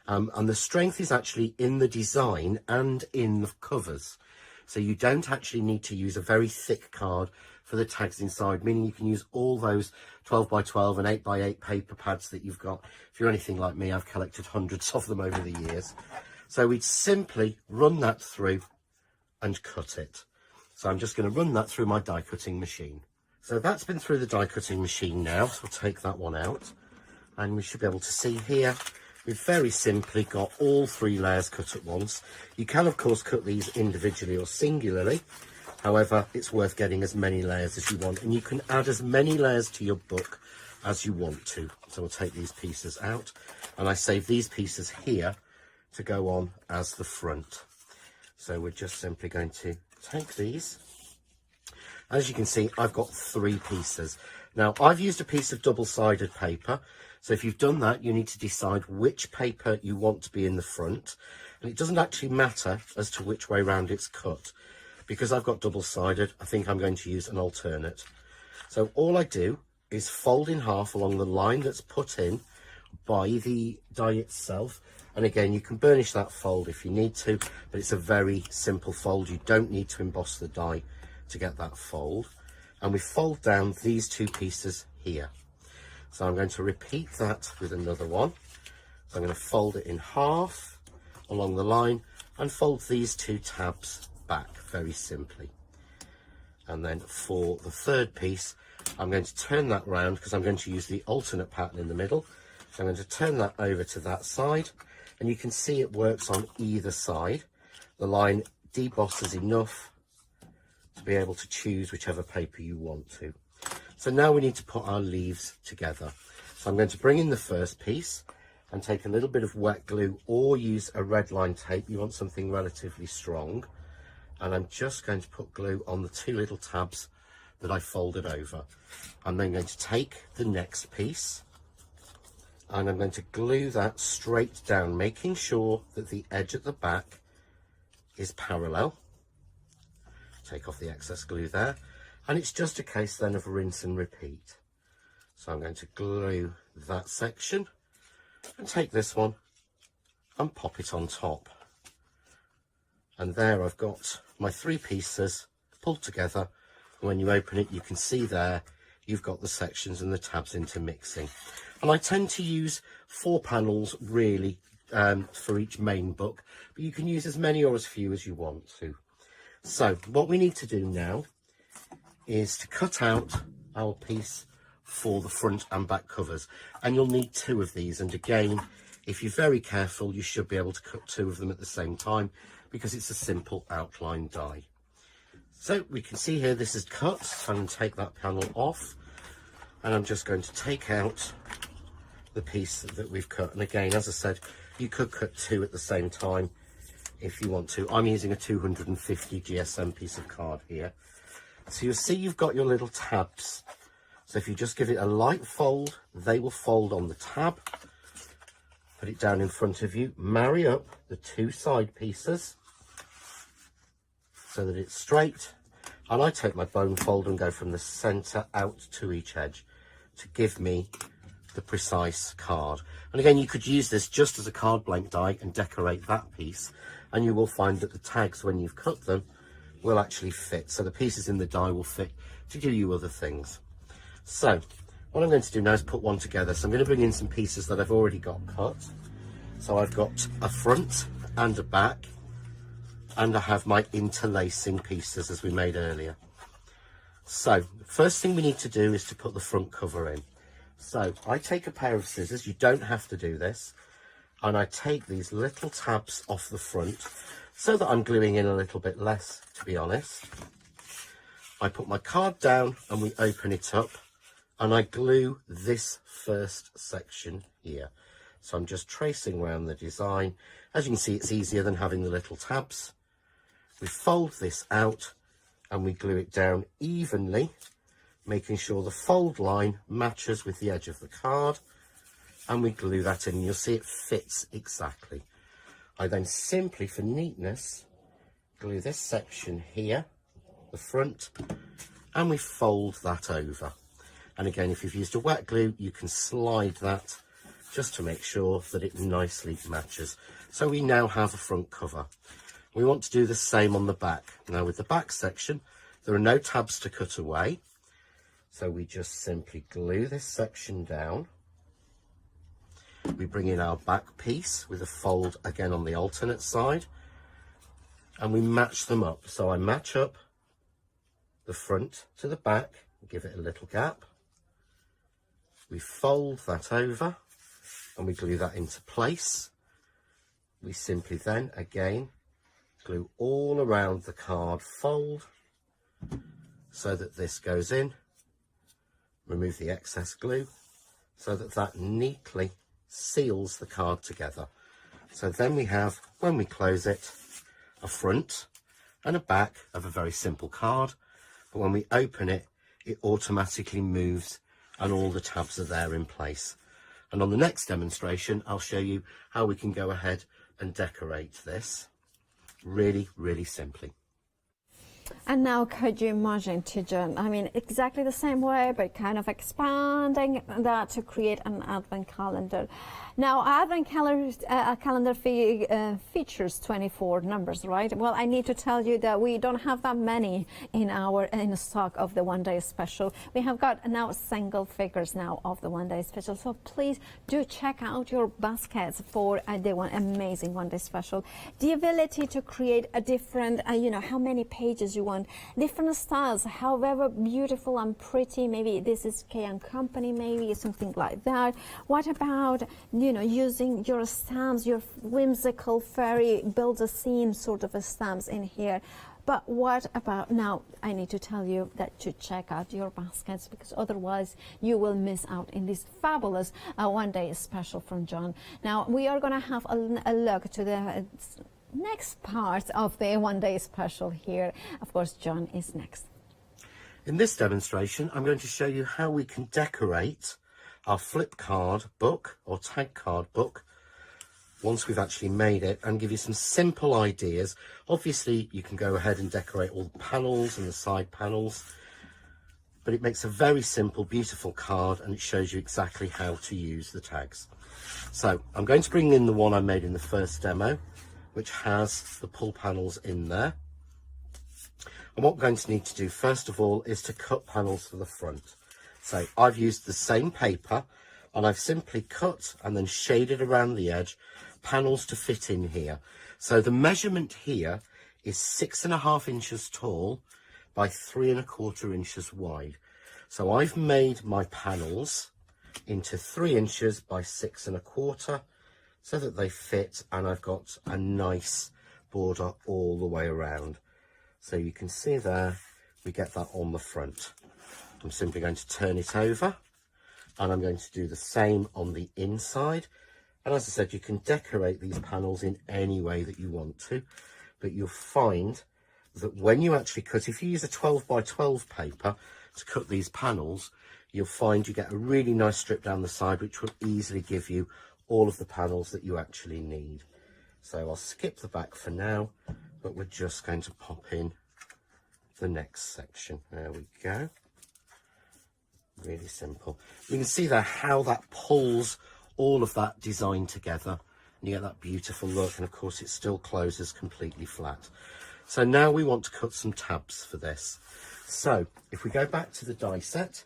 and the strength is actually in the design and in the covers. So you don't actually need to use a very thick card for the tags inside, meaning you can use all those 12 by 12 and 8 by 8 paper pads that you've got. If you're anything like me, I've collected hundreds of them over the years. So we'd simply run that through and cut it. So I'm just going to run that through my die cutting machine. So that's been through the die cutting machine now, so we'll take that one out, and we should be able to see here we've very simply got all 3 layers cut at once. You can of course cut these individually or singularly. However, it's worth getting as many layers as you want, and you can add as many layers to your book as you want to. So we'll take these pieces out, and I save these pieces here to go on as the front. So we're just simply going to take these. As you can see, I've got 3 pieces. Now, I've used a piece of double-sided paper. So if you've done that, you need to decide which paper you want to be in the front. And it doesn't actually matter as to which way round it's cut. Because I've got double-sided, I think I'm going to use an alternate. So all I do is fold in half along the line that's put in by the die itself. And again, you can burnish that fold if you need to, but it's a very simple fold. You don't need to emboss the die to get that fold. And we fold down these 2 pieces here. So I'm going to repeat that with another one. So I'm going to fold it in half along the line and fold these 2 tabs back very simply. And then for the 3rd piece, I'm going to turn that round because I'm going to use the alternate pattern in the middle. So I'm going to turn that over to that side, and you can see it works on either side. The line debosses enough to be able to choose whichever paper you want to. So now we need to put our leaves together. So I'm going to bring in the first piece and take a little bit of wet glue, or use a red line tape. You want something relatively strong. And I'm just going to put glue on the 2 little tabs that I folded over. I'm then going to take the next piece and I'm going to glue that straight down, making sure that the edge at the back is parallel. Take off the excess glue there, and it's just a case then of rinse and repeat. So I'm going to glue that section and take this one and pop it on top. And there I've got my 3 pieces pulled together. When you open it, you can see there you've got the sections and the tabs intermixing. And I tend to use 4 panels really for each main book, but you can use as many or as few as you want to. So what we need to do now is to cut out our piece for the front and back covers, and you'll need 2 of these. And again, if you're very careful, you should be able to cut 2 of them at the same time, because it's a simple outline die. So we can see here this is cut, so I'm going to take that panel off, and I'm just going to take out the piece that we've cut. And again, as I said, you could cut 2 at the same time if you want to. I'm using a 250 GSM piece of card here. So you'll see you've got your little tabs. So if you just give it a light fold, they will fold on the tab. Put it down in front of you, marry up the 2 side pieces so that it's straight, and I take my bone fold and go from the centre out to each edge to give me the precise card. And again, you could use this just as a card blank die and decorate that piece, and you will find that the tags, when you've cut them, will actually fit. So the pieces in the die will fit to do you other things. So what I'm going to do now is put one together. So I'm going to bring in some pieces that I've already got cut. So I've got a front and a back, and I have my interlacing pieces as we made earlier. So first thing we need to do is to put the front cover in. So I take a pair of scissors, you don't have to do this, and I take these little tabs off the front so that I'm gluing in a little bit less, to be honest. I put my card down and we open it up, and I glue this first section here. So I'm just tracing around the design. As you can see, it's easier than having the little tabs. We fold this out and we glue it down evenly, making sure the fold line matches with the edge of the card, and we glue that in. You'll see it fits exactly. I then simply, for neatness, glue this section here, the front, and we fold that over. And again, if you've used a wet glue, you can slide that just to make sure that it nicely matches. So we now have a front cover. We want to do the same on the back. Now with the back section, there are no tabs to cut away. So we just simply glue this section down. We bring in our back piece with a fold again on the alternate side, and we match them up. So I match up the front to the back, give it a little gap. We fold that over, and we glue that into place. We simply then again glue all around the card fold so that this goes in. Remove the excess glue so that that neatly seals the card together. So then we have, when we close it, a front and a back of a very simple card, but when we open it, it automatically moves and all the tabs are there in place. And on the next demonstration, I'll show you how we can go ahead and decorate this really, really simply. And now could you imagine, Tijan, I mean, exactly the same way, but kind of expanding that to create an advent calendar. Now, advent calendar features 24 numbers, right? Well, I need to tell you that we don't have that many in stock of the one day special. We have got now single figures now of the one day special. So please do check out your baskets for the amazing one day special. The ability to create a different, how many pages you want, different styles, however beautiful and pretty. Maybe this is K & Company, maybe something like that. What about, using your stamps, your whimsical fairy build a scene sort of stamps in here? But what about, now I need to tell you that to check out your baskets, because otherwise you will miss out in this fabulous one day special from John. Now we are going to have a look to the next part of the one day special here. Of course, John is next. In this demonstration, I'm going to show you how we can decorate our flip card book or tag card book once we've actually made it, and give you some simple ideas. Obviously, you can go ahead and decorate all the panels and the side panels, but it makes a very simple, beautiful card, and it shows you exactly how to use the tags. So I'm going to bring in the one I made in the first demo, which has the pull panels in there. And what we're going to need to do first of all is to cut panels for the front. So I've used the same paper and I've simply cut and then shaded around the edge panels to fit in here. So the measurement here is 6.5 inches tall by 3.25 inches wide. So I've made my panels into 3 inches by 6.25 so that they fit, and I've got a nice border all the way around. So you can see there, we get that on the front. I'm simply going to turn it over, and I'm going to do the same on the inside. And as I said, you can decorate these panels in any way that you want to, but you'll find that when you actually cut, if you use a 12 by 12 paper to cut these panels, you'll find you get a really nice strip down the side, which will easily give you all of the panels that you actually need. So I'll skip the back for now, but we're just going to pop in the next section. There we go. Really simple. You can see there how that pulls all of that design together, and you get that beautiful look, and of course it still closes completely flat. So now we want to cut some tabs for this. So if we go back to the die set,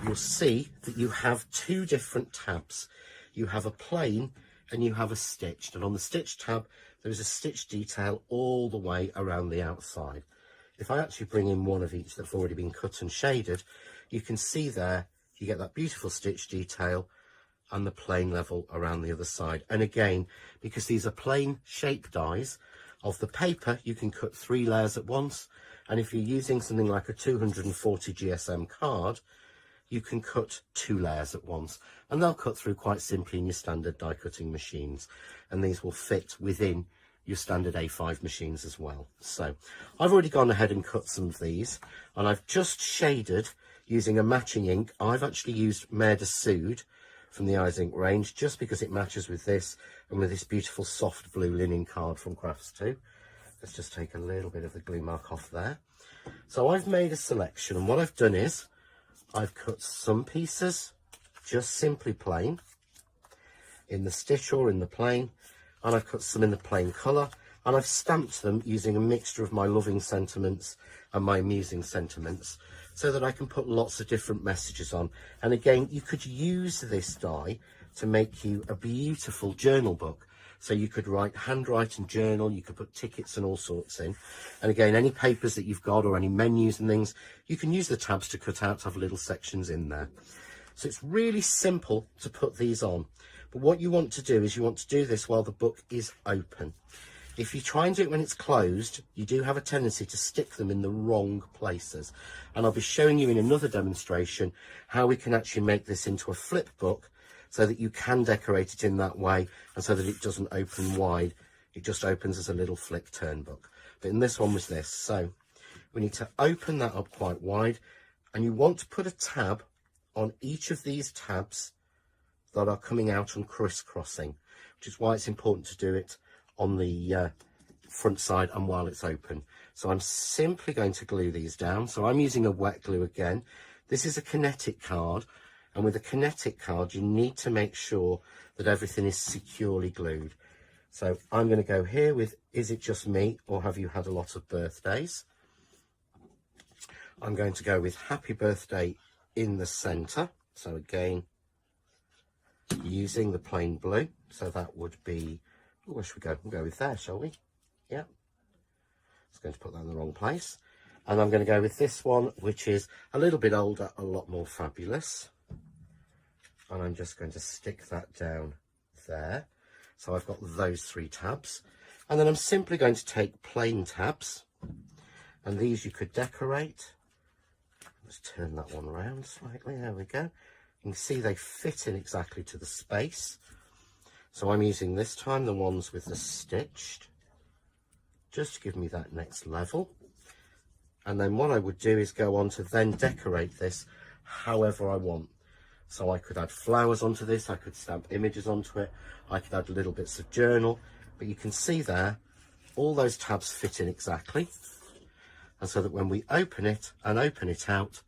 you'll see that you have two different tabs. You have a plain and you have a stitched, and on the stitched tab there is a stitch detail all the way around the outside. If I actually bring in one of each that's already been cut and shaded, you can see there you get that beautiful stitch detail and the plain level around the other side. And again, because these are plain shape dies of the paper, you can cut 3 layers at once, and if you're using something like a 240 GSM card, you can cut 2 layers at once, and they'll cut through quite simply in your standard die cutting machines, and these will fit within your standard A5 machines as well. So I've already gone ahead and cut some of these, and I've just shaded using a matching ink. I've actually used Mer de Soude from the Eyes Ink range, just because it matches with this and with this beautiful soft blue linen card from Crafts 2. Let's just take a little bit of the glue mark off there. So I've made a selection, and what I've done is I've cut some pieces just simply plain in the stitch or in the plain, and I've cut some in the plain colour, and I've stamped them using a mixture of my loving sentiments and my amusing sentiments, so that I can put lots of different messages on. And again, you could use this die to make you a beautiful journal book. So you could handwrite and journal, you could put tickets and all sorts in. And again, any papers that you've got or any menus and things, you can use the tabs to cut out to have little sections in there. So it's really simple to put these on. But what you want to do is you want to do this while the book is open. If you try and do it when it's closed, you do have a tendency to stick them in the wrong places. And I'll be showing you in another demonstration how we can actually make this into a flip book so that you can decorate it in that way, and so that it doesn't open wide. It just opens as a little flick turn book. But in this one was this. So we need to open that up quite wide, and you want to put a tab on each of these tabs that are coming out and crisscrossing, which is why it's important to do it on the front side and while it's open. So I'm simply going to glue these down. So I'm using a wet glue again. This is a kinetic card, and with a kinetic card you need to make sure that everything is securely glued. So I'm going to go here with Is It Just Me, or Have You Had a Lot of Birthdays? I'm going to go with Happy Birthday in the centre. So again, using the plain blue. So that would be, where should we go? We'll go with there, shall we? Yeah. Just going to put that in the wrong place. And I'm going to go with this one, which is a little bit older, a lot more fabulous. And I'm just going to stick that down there. So I've got those 3 tabs. And then I'm simply going to take plain tabs. And these you could decorate. Let's turn that one around slightly. There we go. You can see they fit in exactly to the space. So I'm using this time the ones with the stitched, just to give me that next level. And then what I would do is go on to then decorate this however I want. So I could add flowers onto this, I could stamp images onto it, I could add little bits of journal, but you can see there, all those tabs fit in exactly. And so that when we open it and open it out,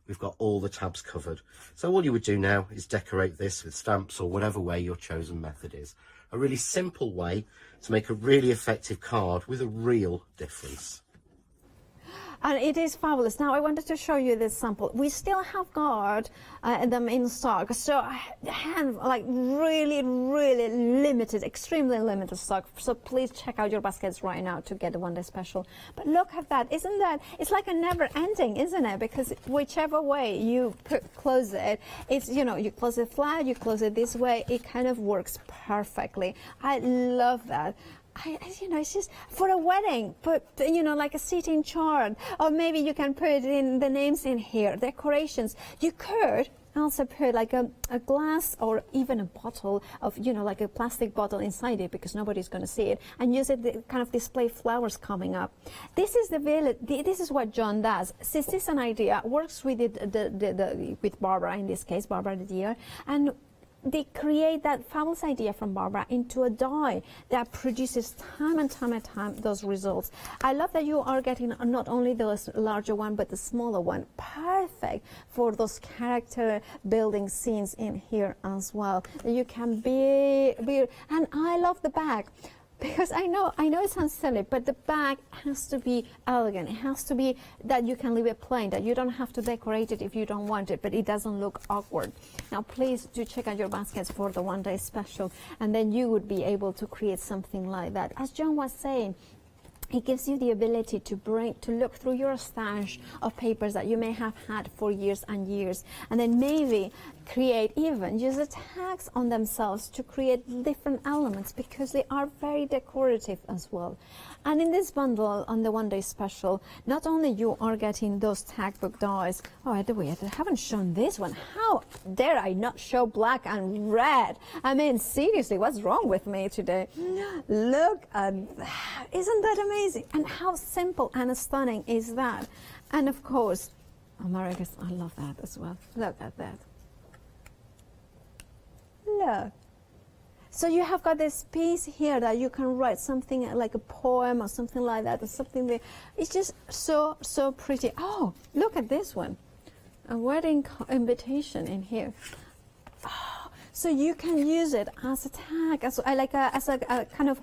we've got all the tabs covered. So all you would do now is decorate this with stamps or whatever way your chosen method is. A really simple way to make a really effective card with a real difference. And it is fabulous. Now I wanted to show you this sample. We still have got them in stock, so I have like really limited, extremely limited stock. So please check out your baskets right now to get the one day special. But look at that, isn't that, it's like a never ending, isn't it? Because whichever way you close it, it's, you know, you close it flat, you close it this way, it kind of works perfectly. I love that. You know, it's just for a wedding, but you know, like a seating chart, or maybe you can put in the names in here, decorations. You could also put like a glass or even a bottle of, you know, like a plastic bottle inside it, because nobody's going to see it, and use it to kind of display flowers coming up. This is this is what John does. Since this is an idea, works with with Barbara, in this case, Barbara the deer, and they create that fabulous idea from Barbara into a die that produces time and time and time those results. I love that you are getting not only the larger one but the smaller one. Perfect for those character building scenes in here as well. You can be and I love the bag. Because I know it sounds silly, but the bag has to be elegant. It has to be that you can leave it plain, that you don't have to decorate it if you don't want it, but it doesn't look awkward. Now, please do check out your baskets for the one day special, and then you would be able to create something like that. As John was saying, it gives you the ability to look through your stash of papers that you may have had for years and years, and then maybe use the tags on themselves to create different elements, because they are very decorative as well. And in this bundle, on the one day special, not only you are getting those tag book dies. Oh, by the way, I haven't shown this one. How dare I not show black and red? I mean, seriously, what's wrong with me today? Look at that. Isn't that amazing? And how simple and stunning is that? And of course, Americas, I love that as well. Look at that. Look. So you have got this piece here that you can write something like a poem or something like that, or something that it's just so pretty. Oh, look at this one, a wedding invitation in here. Oh, so you can use it as a tag, as a kind of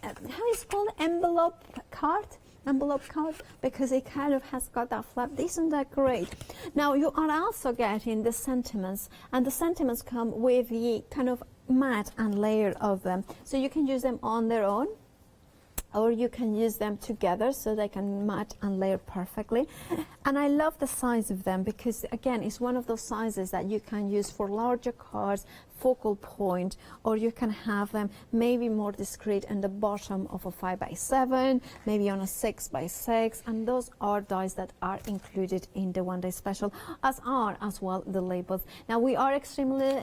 how is it called, envelope card, because it kind of has got that flap. Isn't that great? Now you are also getting the sentiments, and the sentiments come with the kind of matte and layer of them, so you can use them on their own, or you can use them together so they can match and layer perfectly. And I love the size of them because again it's one of those sizes that you can use for larger cards, focal point, or you can have them maybe more discreet in the bottom of a 5x7, maybe on a 6x6, and those are dies that are included in the one day special, as are as well the labels. Now we are extremely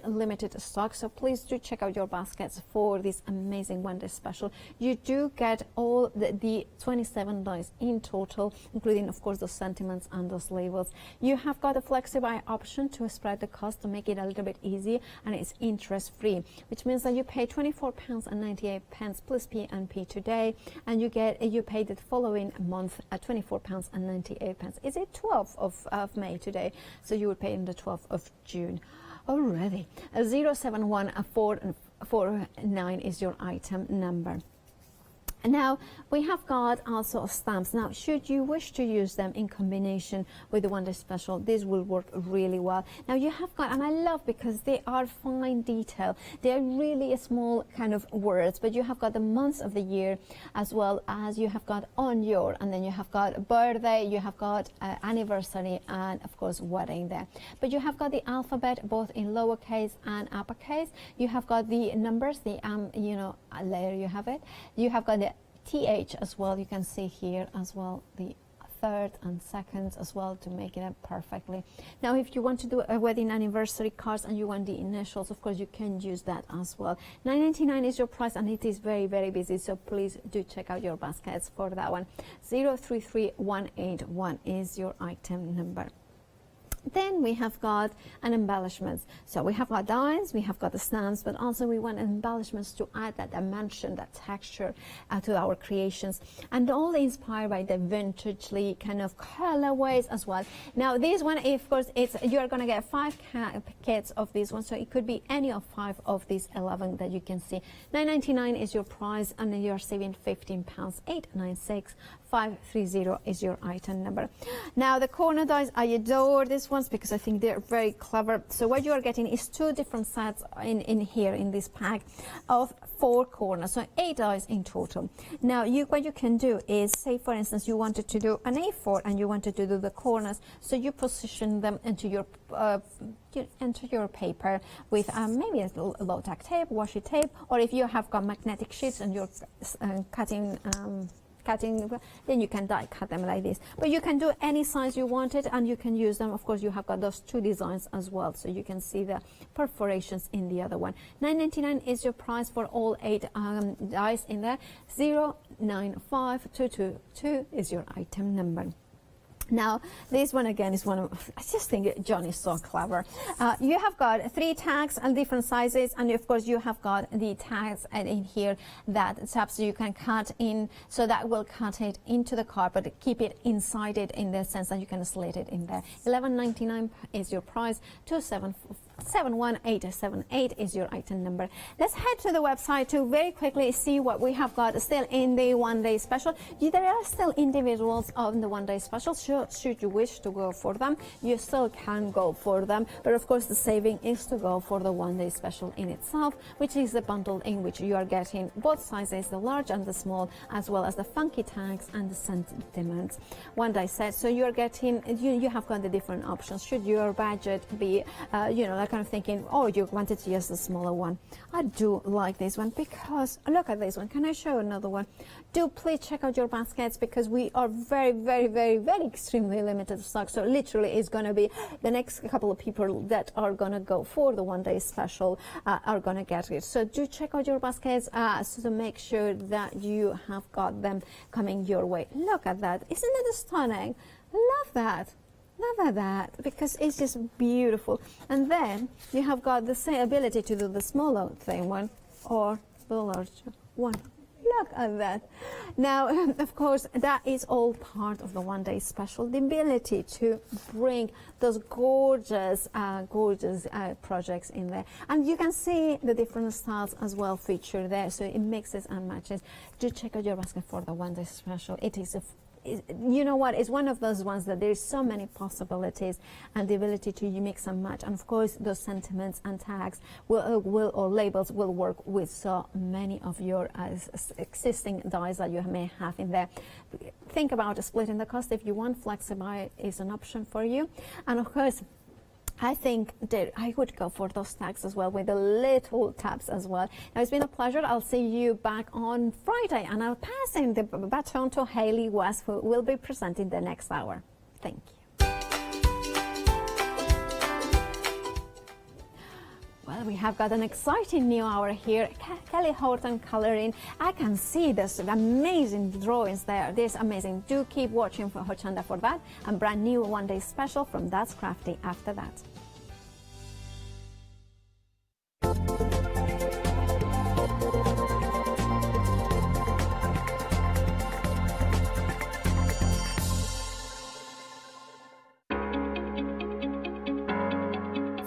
limited stock, so please do check out your baskets for this amazing one day special. You do get all the 27 dies in total, including of course those sentiments and those labels. You have got a flexi-buy option to spread the cost to make it a little bit easy, and it's interest free, which means that you pay £24.98 plus P&P today, and you pay the following month at £24.98. Is it 12th of May today? So you would pay in the 12th of June already. 071449 is your item number. Now we have got also stamps. Now should you wish to use them in combination with the one day special, this will work really well. Now you have got, and I love because they are fine detail, they're really small kind of words, but you have got the months of the year as well as you have got on your, and then you have got birthday, you have got anniversary, and of course wedding there. But you have got the alphabet both in lowercase and uppercase. You have got the numbers, the there you have it. You have got the TH as well, you can see here as well the third and seconds as well to make it up perfectly. Now if you want to do a wedding anniversary cards and you want the initials, of course you can use that as well. £9.99 is your price, and it is very, very busy, so please do check out your baskets for that one. 033181 is your item number. Then we have got an embellishments. So we have got dies, we have got the stamps, but also we want embellishments to add that dimension, that texture to our creations, and all inspired by the vintagely kind of colorways as well. Now this one, of course, you're gonna get 5 kits of this one, so it could be any of 5 of these 11 that you can see. £9.99 is your price, and then you're saving £15.896. 530 is your item number. Now the corner dies, I adore these ones because I think they're very clever. So what you are getting is 2 different sets in here in this pack of 4 corners, so 8 dies in total. Now what you can do is, say for instance you wanted to do an A4 and you wanted to do the corners, so you position them into your paper with maybe a low-tack tape, washi tape, or if you have got magnetic sheets and you're cutting, then you can die cut them like this. But you can do any size you wanted, and you can use them. Of course, you have got those 2 designs as well, so you can see the perforations in the other one. £9.99 is your price for all 8 dies in there. 095222 is your item number. Now this one again is one of, I just think John is so clever. You have got 3 tags and different sizes, and of course you have got the tags in here that tabs you can cut in, so that will cut it into the card but keep it inside it in the sense that you can slate it in there. £11.99 is your price. 71878 is your item number. Let's head to the website to very quickly see what we have got still in the one day special. There are still individuals on the one day special, so should you wish to go for them, you still can go for them, but of course the saving is to go for the one day special in itself, which is the bundle in which you are getting both sizes, the large and the small, as well as the funky tags and the sentiments one day set. So you're getting, you have got the different options should your budget be like kind of thinking, oh, you wanted to use the smaller one. I do like this one because look at this one. Can I show another one? Do please check out your baskets, because we are very, very, very, very extremely limited stock. So literally it's going to be the next couple of people that are going to go for the one day special are going to get it. So do check out your baskets so to make sure that you have got them coming your way. Look at that. Isn't it stunning? Love that. Love that, because it's just beautiful. And then you have got the same ability to do the smaller thing one or the larger one. Look at that. Now, of course, that is all part of the one day special, the ability to bring those gorgeous projects in there. And you can see the different styles as well featured there, so it mixes and matches. Do check out your basket for the one day special. It is you know what, it's one of those ones that there's so many possibilities, and the ability to mix and match, and of course those sentiments and tags or labels will work with so many of your existing dies that you may have in there. Think about splitting the cost if you want. FlexiBuy is an option for you, and of course I think that I would go for those tags as well, with the little tabs as well. Now, it's been a pleasure. I'll see you back on Friday, and I'll pass in the baton to Hayley West, who will be presenting the next hour. Thank you. Well, we have got an exciting new hour here. Kelly Horton coloring. I can see this amazing drawings there. This amazing. Do keep watching for Hochanda for that. And brand new one-day special from That's Crafty after that.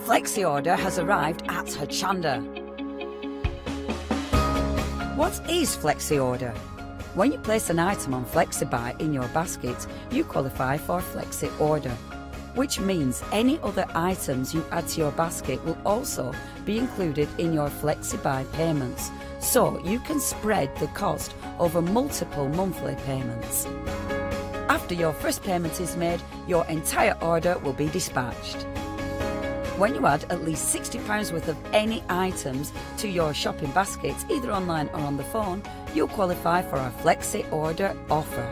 Flexi order has arrived at Hochanda. What is Flexi order? When you place an item on FlexiBuy in your basket, you qualify for Flexi order, which means any other items you add to your basket will also be included in your FlexiBuy payments, so you can spread the cost over multiple monthly payments. After your first payment is made, your entire order will be dispatched. When you add at least £60 worth of any items to your shopping baskets, either online or on the phone, you'll qualify for our Flexi Order offer.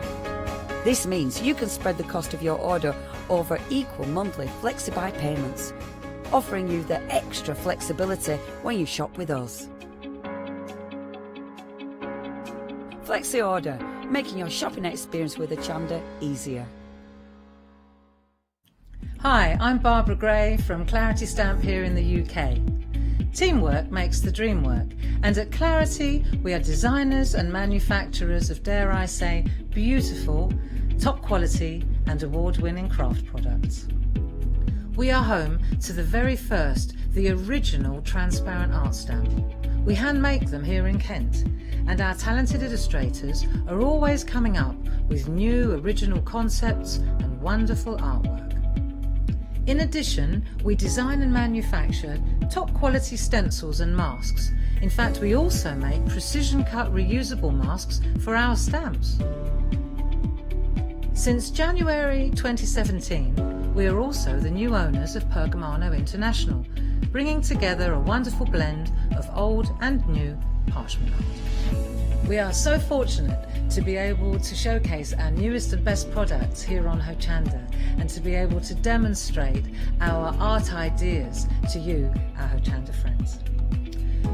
This means you can spread the cost of your order over equal monthly FlexiBuy payments, offering you the extra flexibility when you shop with us. Flexi Order, making your shopping experience with Hochanda easier. Hi, I'm Barbara Gray from Clarity Stamp here in the UK. Teamwork makes the dream work, and at Clarity we are designers and manufacturers of, dare I say, beautiful, top quality and award-winning craft products. We are home to the very first, the original transparent art stamp. We hand make them here in Kent, and our talented illustrators are always coming up with new original concepts and wonderful artwork. In addition, we design and manufacture top quality stencils and masks. In fact, we also make precision cut reusable masks for our stamps. Since January 2017, we are also the new owners of Pergamano International, bringing together a wonderful blend of old and new parchment art. We are so fortunate to be able to showcase our newest and best products here on Hochanda, and to be able to demonstrate our art ideas to you, our Hochanda friends.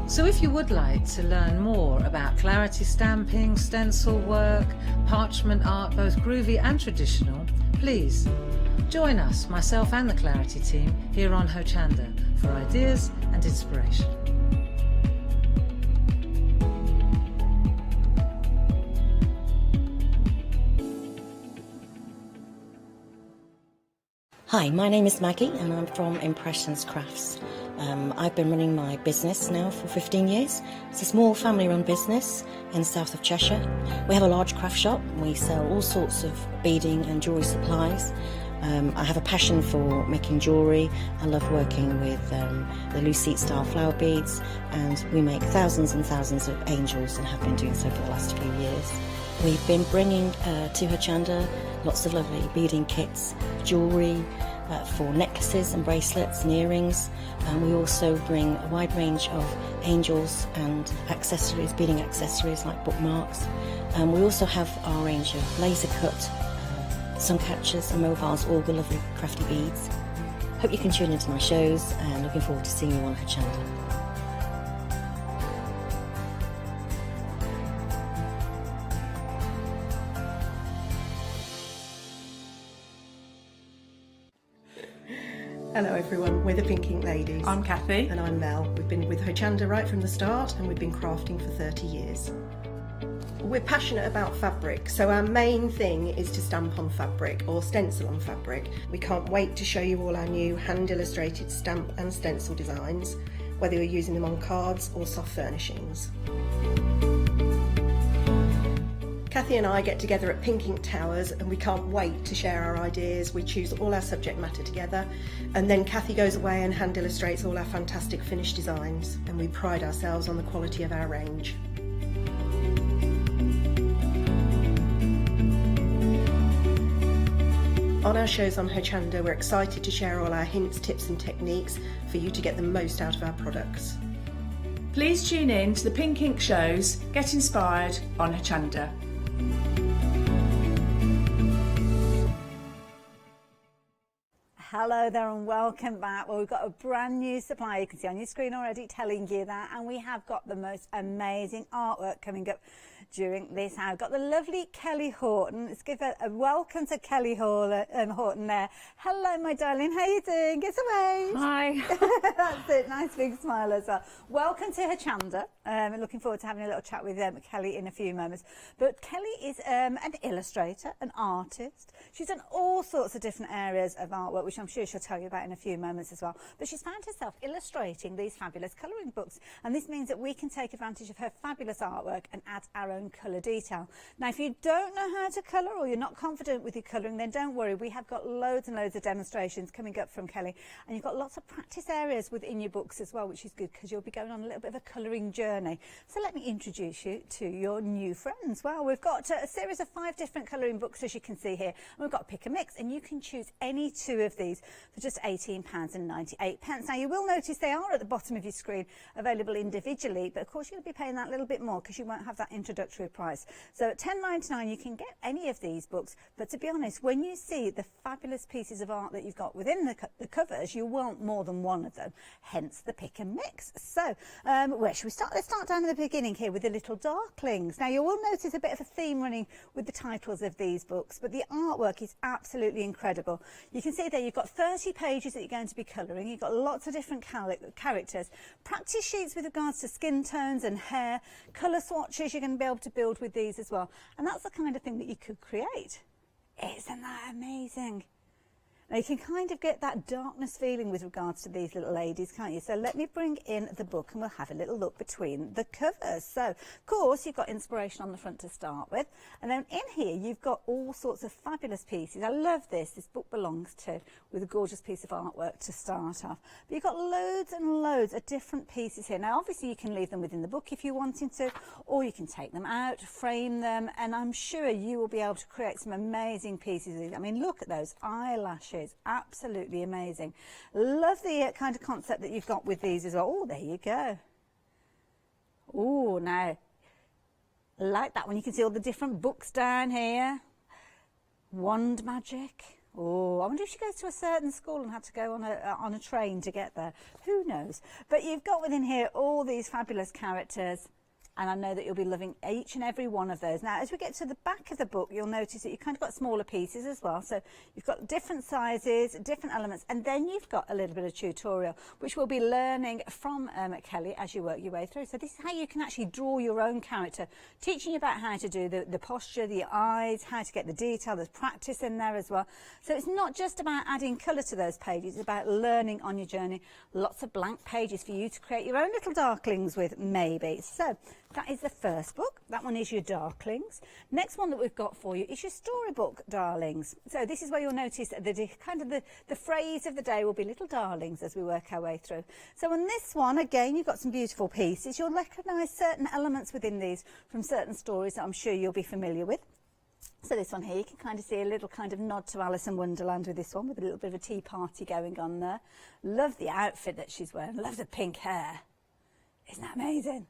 So if you would like to learn more about Clarity stamping, stencil work, parchment art, both groovy and traditional, please join us, myself and the Clarity team, here on Hochanda for ideas and inspiration. Hi, my name is Maggie and I'm from Impressions Crafts. I've been running my business now for 15 years. It's a small family-run business in the south of Cheshire. We have a large craft shop. We sell all sorts of beading and jewellery supplies. I have a passion for making jewellery. I love working with the Lucite style flower beads, and we make thousands and thousands of angels and have been doing so for the last few years. We've been bringing to Hochanda lots of lovely beading kits, jewellery for necklaces and bracelets and earrings. We also bring a wide range of angels and accessories, beading accessories like bookmarks. We also have our range of laser cut sun catchers and mobiles, all the lovely crafty beads. Hope you can tune into my shows, and looking forward to seeing you on Hochanda. Hello everyone, we're the Pink Ink Ladies. I'm Kathy. And I'm Mel. We've been with Hochanda right from the start, and we've been crafting for 30 years. We're passionate about fabric, so our main thing is to stamp on fabric or stencil on fabric. We can't wait to show you all our new hand illustrated stamp and stencil designs, whether you're using them on cards or soft furnishings. Kathy and I get together at Pink Ink Towers and we can't wait to share our ideas. We choose all our subject matter together and then Kathy goes away and hand illustrates all our fantastic finished designs, and we pride ourselves on the quality of our range. On our shows on Hochanda, we're excited to share all our hints, tips and techniques for you to get the most out of our products. Please tune in to the Pink Ink shows, Get Inspired on Hochanda. Hello there and welcome back. Well, we've got a brand new supplier, you can see on your screen already telling you that, and we have got the most amazing artwork coming up during this hour. We've got the lovely Kelly Horton. Let's give a welcome to Kelly Horton there. Hello my darling, how you doing? Give us a wave. Hi. That's it, nice big smile as well. Welcome to Hochanda. Looking forward to having a little chat with Kelly in a few moments. But Kelly is an illustrator, an artist. She's done all sorts of different areas of artwork, which I'm sure she'll tell you about in a few moments as well. But she's found herself illustrating these fabulous colouring books, and this means that we can take advantage of her fabulous artwork and add our own colour detail. Now, if you don't know how to colour or you're not confident with your colouring, then don't worry. We have got loads and loads of demonstrations coming up from Kelly, and you've got lots of practice areas within your books as well, which is good because you'll be going on a little bit of a colouring journey. So let me introduce you to your new friends. Well, we've got a series of 5 different colouring books, as you can see here. And we've got pick and mix, and you can choose any 2 of these for just £18.98. Now, you will notice they are at the bottom of your screen, available individually, but of course you're going to be paying that little bit more because you won't have that introductory price. So at £10.99 you can get any of these books, but to be honest, when you see the fabulous pieces of art that you've got within the covers, you want more than one of them, hence the pick and mix. So where should we start? Let's start down at the beginning here with the little darklings. Now, you will notice a bit of a theme running with the titles of these books, but the artwork is absolutely incredible. You can see there you've got 30 pages that you're going to be colouring. You've got lots of different characters, practice sheets with regards to skin tones and hair, colour swatches you're going to be able to build with these as well. And that's the kind of thing that you could create. Isn't that amazing? Now, you can kind of get that darkness feeling with regards to these little ladies, can't you? So let me bring in the book and we'll have a little look between the covers. So, of course, you've got inspiration on the front to start with. And then in here, you've got all sorts of fabulous pieces. I love this. This book belongs to, with a gorgeous piece of artwork to start off. But you've got loads and loads of different pieces here. Now, obviously, you can leave them within the book if you're wanting to, or you can take them out, frame them, and I'm sure you will be able to create some amazing pieces. I mean, look at those eyelashes. Absolutely amazing. Love the kind of concept that you've got with these as well. Oh, there you go. Oh, now, like that one. You can see all the different books down here. Wand magic. Oh, I wonder if she goes to a certain school and had to go on a train to get there. Who knows? But you've got within here all these fabulous characters. And I know that you'll be loving each and every one of those. Now, as we get to the back of the book, you'll notice that you've kind of got smaller pieces as well. So you've got different sizes, different elements, and then you've got a little bit of tutorial, which we'll be learning from Kelly as you work your way through. So this is how you can actually draw your own character, teaching you about how to do the posture, the eyes, how to get the detail. There's practice in there as well. So it's not just about adding colour to those pages, it's about learning on your journey. Lots of blank pages for you to create your own little darklings with, maybe. So that is the first book. That one is your darklings. Next one that we've got for you is your storybook darlings. So this is where you'll notice the phrase of the day will be little darlings as we work our way through. So on this one, again, you've got some beautiful pieces. You'll recognise certain elements within these from certain stories that I'm sure you'll be familiar with. So this one here, you can kind of see a little kind of nod to Alice in Wonderland with this one, with a little bit of a tea party going on there. Love the outfit that she's wearing. Love the pink hair. Isn't that amazing?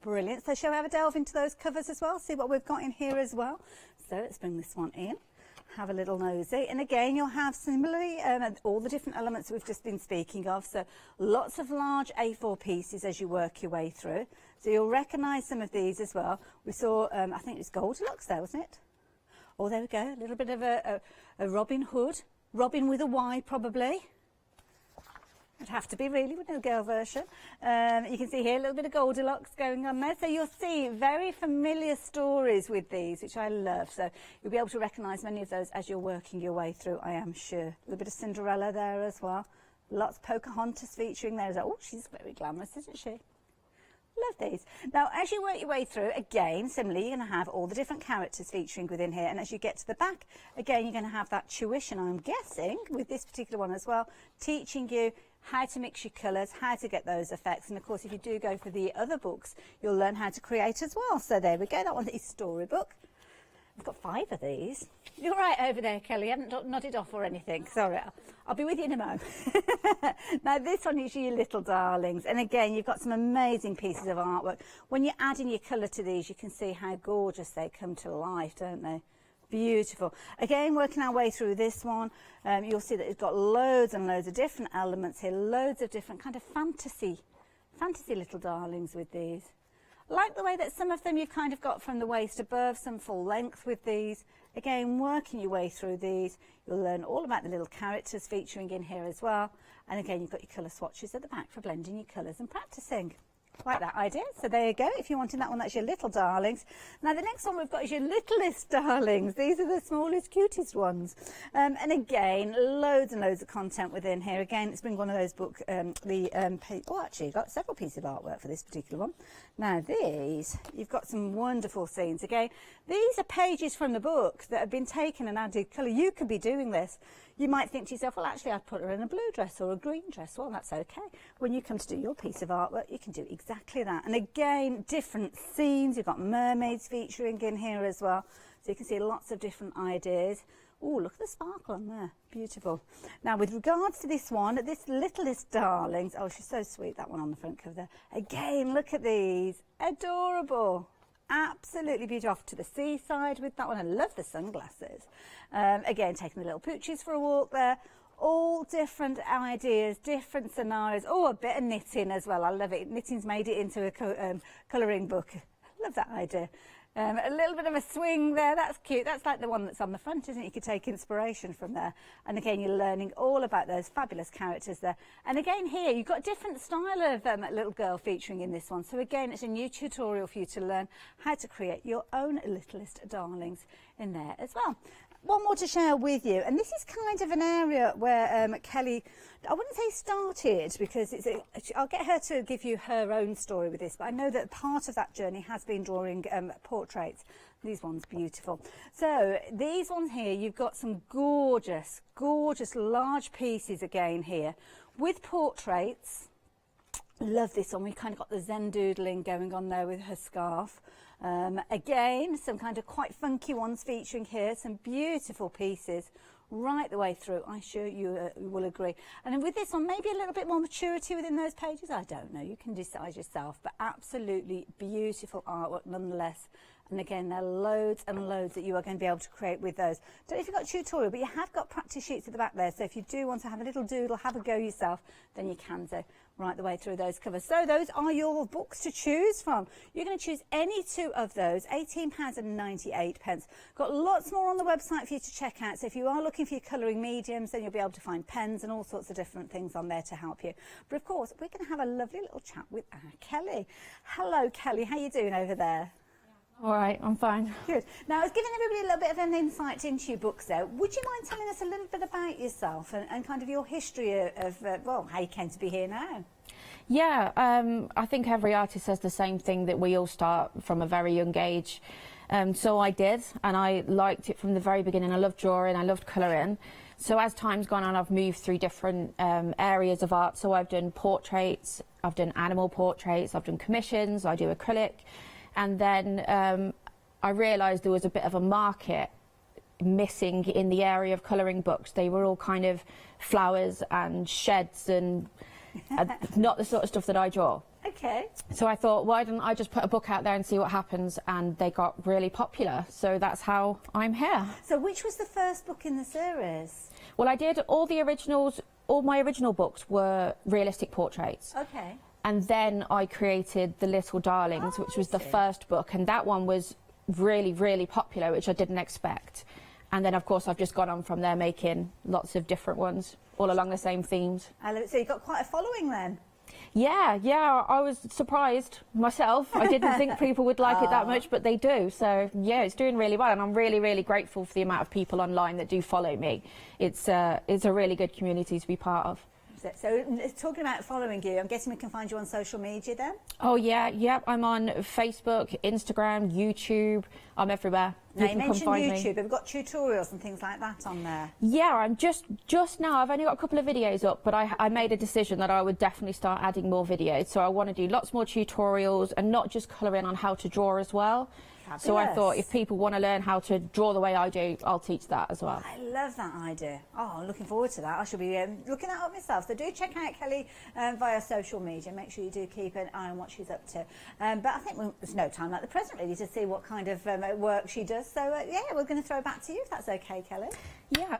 Brilliant. So shall we have a delve into those covers as well, see what we've got in here as well? So let's bring this one in, have a little nosy. And again, you'll have similarly all the different elements we've just been speaking of. So lots of large A4 pieces as you work your way through. So you'll recognise some of these as well. We saw, I think it was Goldilocks there, wasn't it? Oh, there we go. A little bit of a Robin Hood. Robin with a Y, probably. It'd have to be really, with no girl version. You can see here a little bit of Goldilocks going on there. So you'll see very familiar stories with these, which I love. So you'll be able to recognise many of those as you're working your way through, I am sure. A little bit of Cinderella there as well. Lots of Pocahontas featuring there. Oh, she's very glamorous, isn't she? Love these. Now, as you work your way through, again, similarly, you're going to have all the different characters featuring within here. And as you get to the back, again, you're going to have that tuition, I'm guessing, with this particular one as well, teaching you how to mix your colours, how to get those effects. And, of course, if you do go for the other books, you'll learn how to create as well. So there we go. That one is storybook. I've got 5 of these. You're right over there, Kelly. I haven't nodded off or anything. Sorry. I'll be with you in a moment. Now, this one is your little darlings. And again, you've got some amazing pieces of artwork. When you're adding your colour to these, you can see how gorgeous they come to life, don't they? Beautiful. Again, working our way through this one, you'll see that it's got loads and loads of different elements here, loads of different kind of fantasy little darlings with these. Like the way that some of them you've kind of got from the waist above, some full length with these. Again, working your way through these, you'll learn all about the little characters featuring in here as well. And again, you've got your colour swatches at the back for blending your colours and practising. Like that idea. So there you go. If you're wanting that one, that's your little darlings. Now, the next one we've got is your littlest darlings. These are the smallest, cutest ones. And again, loads and loads of content within here. Again, it's been one of those books, actually, you've got several pieces of artwork for this particular one. Now, these, you've got some wonderful scenes. Again, these are pages from the book that have been taken and added colour. You could be doing this. You might think to yourself, well, actually, I'd put her in a blue dress or a green dress. Well, that's okay. When you come to do your piece of artwork, you can do exactly that. And again, different scenes. You've got mermaids featuring in here as well. So you can see lots of different ideas. Oh, look at the sparkle on there. Beautiful. Now, with regards to this one, this littlest darlings. Oh, she's so sweet, that one on the front cover there. Again, look at these. Adorable. Absolutely beautiful. Off to the seaside with that one. I love the sunglasses. Again, taking the little poochies for a walk there. All different ideas, different scenarios. Oh, a bit of knitting as well. I love it. Knitting's made it into a colouring book. Love that idea. A little bit of a swing there. That's cute. That's like the one that's on the front, isn't it? You could take inspiration from there. And again, you're learning all about those fabulous characters there. And again, here, you've got a different style of little girl featuring in this one. So again, it's a new tutorial for you to learn how to create your own littlest darlings in there as well. One more to share with you, and this is kind of an area where Kelly, I wouldn't say started, because I'll get her to give you her own story with this, but I know that part of that journey has been drawing portraits. These ones beautiful. So these ones here, you've got some gorgeous, gorgeous large pieces again here with portraits. Love this one. We kind of got the Zen doodling going on there with her scarf. Again, some kind of quite funky ones featuring here, some beautiful pieces right the way through. I'm sure you will agree. And then with this one, maybe a little bit more maturity within those pages. I don't know. You can decide yourself, but absolutely beautiful artwork nonetheless. And again, there are loads and loads that you are going to be able to create with those. Don't know if you've got a tutorial, but you have got practice sheets at the back there. So if you do want to have a little doodle, have a go yourself, then you can do right the way through those covers. So those are your books to choose from. You're going to choose any 2 of those, £18.98. Got lots more on the website for you to check out. So if you are looking for your colouring mediums, then you'll be able to find pens and all sorts of different things on there to help you. But of course, we're going to have a lovely little chat with Kelly. Hello, Kelly. How are you doing over there? All right, I'm fine. Good. Now, I was giving everybody a little bit of an insight into your books there. Would you mind telling us a little bit about yourself and kind of your history of, well, how you came to be here now? Yeah, I think every artist says the same thing, that we all start from a very young age. So I did, and I liked it from the very beginning. I loved drawing, I loved colouring. So as time's gone on, I've moved through different areas of art. So I've done portraits, I've done animal portraits, I've done commissions, I do acrylic. And then I realised there was a bit of a market missing in the area of colouring books. They were all kind of flowers and sheds and not the sort of stuff that I draw. Okay. So I thought, why don't I just put a book out there and see what happens? And they got really popular. So that's how I'm here. So which was the first book in the series? Well, I did all the originals. All my original books were realistic portraits. Okay. And then I created The Little Darlings, which was the first book. And that one was really, really popular, which I didn't expect. And then, of course, I've just gone on from there making lots of different ones, all along the same themes. So you've got quite a following then? Yeah, I was surprised myself. I didn't think people would like it that much, but they do. So, yeah, it's doing really well. And I'm really, really grateful for the amount of people online that do follow me. It's a really good community to be part of. So talking about following you, I'm guessing we can find you on social media then? Oh yeah, yep. I'm on Facebook, Instagram, YouTube. I'm everywhere. Now, you can come mentioned find YouTube. me. Have we got tutorials and things like that on there? Yeah, I'm just now. I've only got a couple of videos up, but I made a decision that I would definitely start adding more videos. So I want to do lots more tutorials and not just colouring on how to draw as well. So I thought if people want to learn how to draw the way I do, I'll teach that as well. I love that idea. Oh, I'm looking forward to that. I shall be looking that up myself. So do check out Kelly via social media. Make sure you do keep an eye on what she's up to. But I think there's no time like the present really to see what kind of work she does. So yeah, we're going to throw it back to you if that's okay, Kelly. Yeah.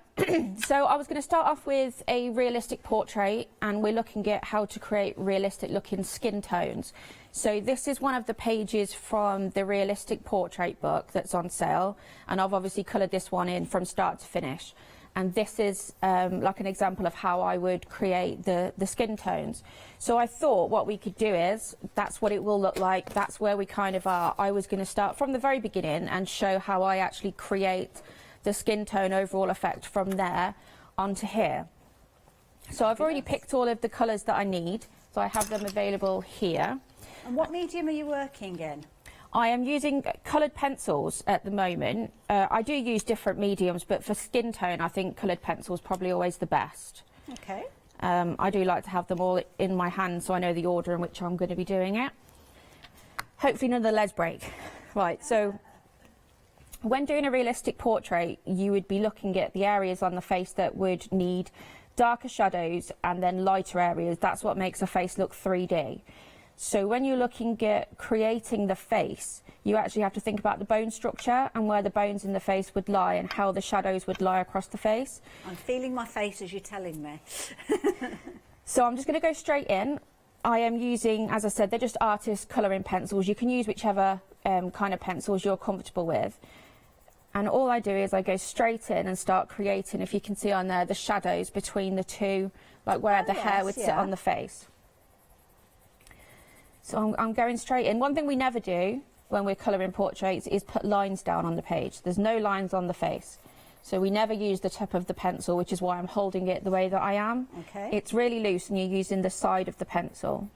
So I was going to start off with a realistic portrait, and we're looking at how to create realistic looking skin tones. So this is one of the pages from the realistic portrait book that's on sale, and I've obviously coloured this one in from start to finish. And this is like an example of how I would create the skin tones. So I thought what we could do is, that's what it will look like, that's where we kind of are. I was going to start from the very beginning and show how I actually create the skin tone overall effect from there onto here. So I've already picked all of the colours that I need, so I have them available here. And what medium are you working in? I am using coloured pencils at the moment. I do use different mediums, but for skin tone I think coloured pencil is probably always the best. Okay. I do like to have them all in my hand so I know the order in which I'm going to be doing it. Hopefully none of the leads break. Right, so when doing a realistic portrait, you would be looking at the areas on the face that would need darker shadows and then lighter areas. That's what makes a face look 3D. So when you're looking at creating the face, you actually have to think about the bone structure and where the bones in the face would lie and how the shadows would lie across the face. I'm feeling my face as you're telling me. So I'm just going to go straight in. I am using, as I said, they're just artist colouring pencils. You can use whichever kind of pencils you're comfortable with. And all I do is I go straight in and start creating, if you can see on there, the shadows between the two, like where the hair would sit on the face. So I'm going straight in. One thing we never do when we're colouring portraits is put lines down on the page. There's no lines on the face. So we never use the tip of the pencil, which is why I'm holding it the way that I am. Okay. It's really loose and you're using the side of the pencil.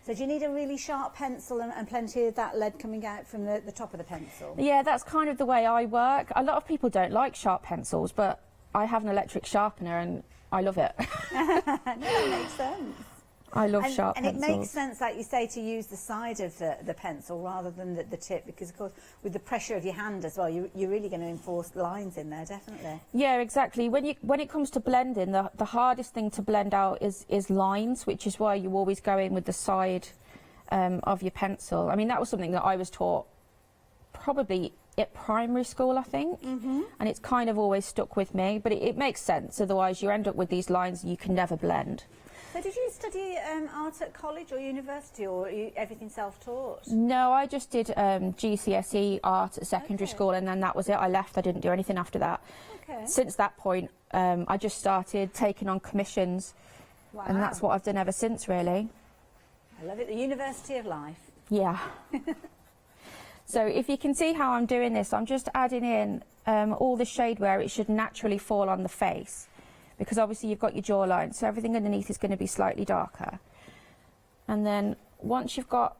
So do you need a really sharp pencil and plenty of that lead coming out from the top of the pencil? Yeah, that's kind of the way I work. A lot of people don't like sharp pencils, but I have an electric sharpener and I love it. No, that makes sense. I love sharp And pencils. it makes sense, like you say, to use the side of the pencil rather than the tip, because of course with the pressure of your hand as well, you're really going to enforce lines in there, definitely. Yeah, exactly. When it comes to blending, the hardest thing to blend out is lines, which is why you always go in with the side of your pencil. I mean, that was something that I was taught probably at primary school, I think, and it's kind of always stuck with me, but it makes sense. Otherwise you end up with these lines you can never blend. So did you study art at college or university, or are you everything self-taught? No, I just did GCSE art at secondary school, and then that was it. I left. I didn't do anything after that. Okay. Since that point, I just started taking on commissions, and that's what I've done ever since, really. I love it. The University of Life. Yeah. So if you can see how I'm doing this, I'm just adding in all the shade where it should naturally fall on the face, because obviously you've got your jawline, so everything underneath is going to be slightly darker. And then once you've got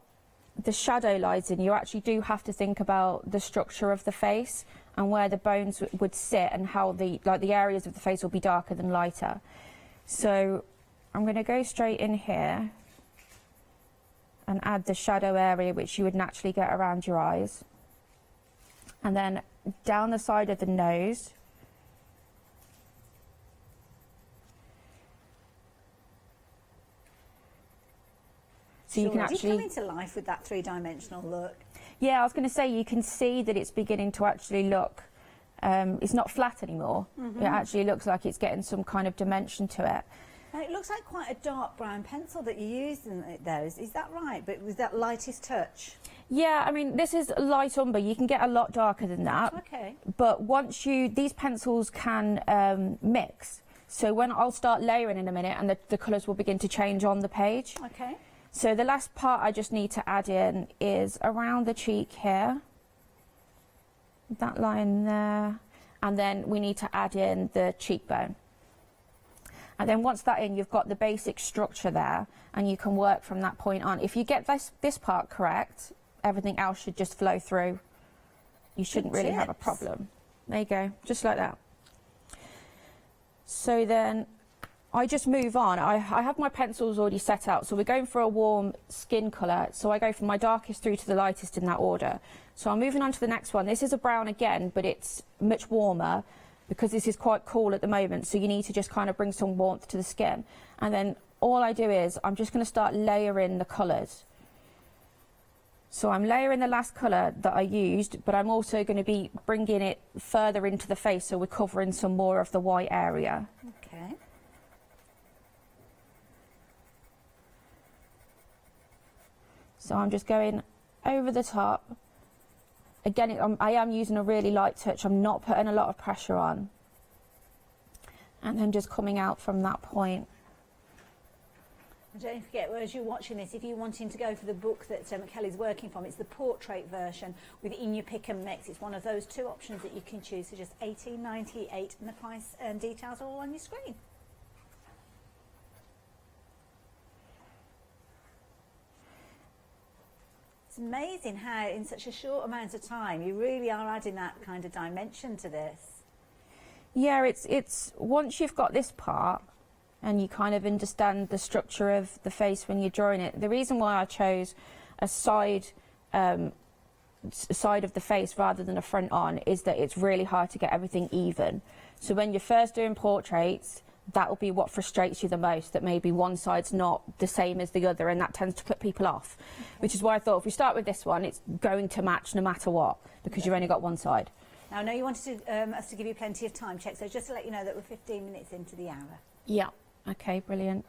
the shadow lines in, you actually do have to think about the structure of the face and where the bones would sit and how the areas of the face will be darker than lighter. So I'm going to go straight in here and add the shadow area which you would naturally get around your eyes. And then down the side of the nose. So you can actually come into life with that three-dimensional look. Yeah, I was going to say, you can see that it's beginning to actually look, it's not flat anymore. It actually looks like it's getting some kind of dimension to it. And it looks like quite a dark brown pencil that you used in there. Is that right? But with that lightest touch? Yeah, I mean, this is light umber. You can get a lot darker than that. Okay. But once these pencils can mix. So when I'll start layering in a minute, and the colours will begin to change on the page. Okay. So the last part I just need to add in is around the cheek here. That line there. And then we need to add in the cheekbone. And then once that's in, you've got the basic structure there, and you can work from that point on. If you get this part correct, everything else should just flow through. You shouldn't really have a problem. There you go, just like that. So then I just move on. I have my pencils already set out, so we're going for a warm skin colour. So I go from my darkest through to the lightest in that order. So I'm moving on to the next one. This is a brown again, but it's much warmer because this is quite cool at the moment, so you need to just kind of bring some warmth to the skin. And then all I do is I'm just going to start layering the colours. So I'm layering the last colour that I used, but I'm also going to be bringing it further into the face, so we're covering some more of the white area. Okay. So I'm just going over the top. Again, I am using a really light touch. I'm not putting a lot of pressure on. And then just coming out from that point. And don't forget, as you're watching this, if you're wanting to go for the book that Kelly's working from, it's the portrait version with In Your Pick and Mix. It's one of those two options that you can choose. So just $18.98, and the price and details are all on your screen. It's amazing how in such a short amount of time you really are adding that kind of dimension to this. Yeah, it's once you've got this part and you kind of understand the structure of the face when you're drawing it. The reason why I chose a side of the face rather than a front on is that it's really hard to get everything even. So when you're first doing portraits, that will be what frustrates you the most, that maybe one side's not the same as the other, and that tends to put people off. Okay. Which is why I thought if we start with this one, it's going to match no matter what, because you've only got one side. Now, I know you wanted us to give you plenty of time check, so just to let you know that we're 15 minutes into the hour. Yeah, okay, brilliant.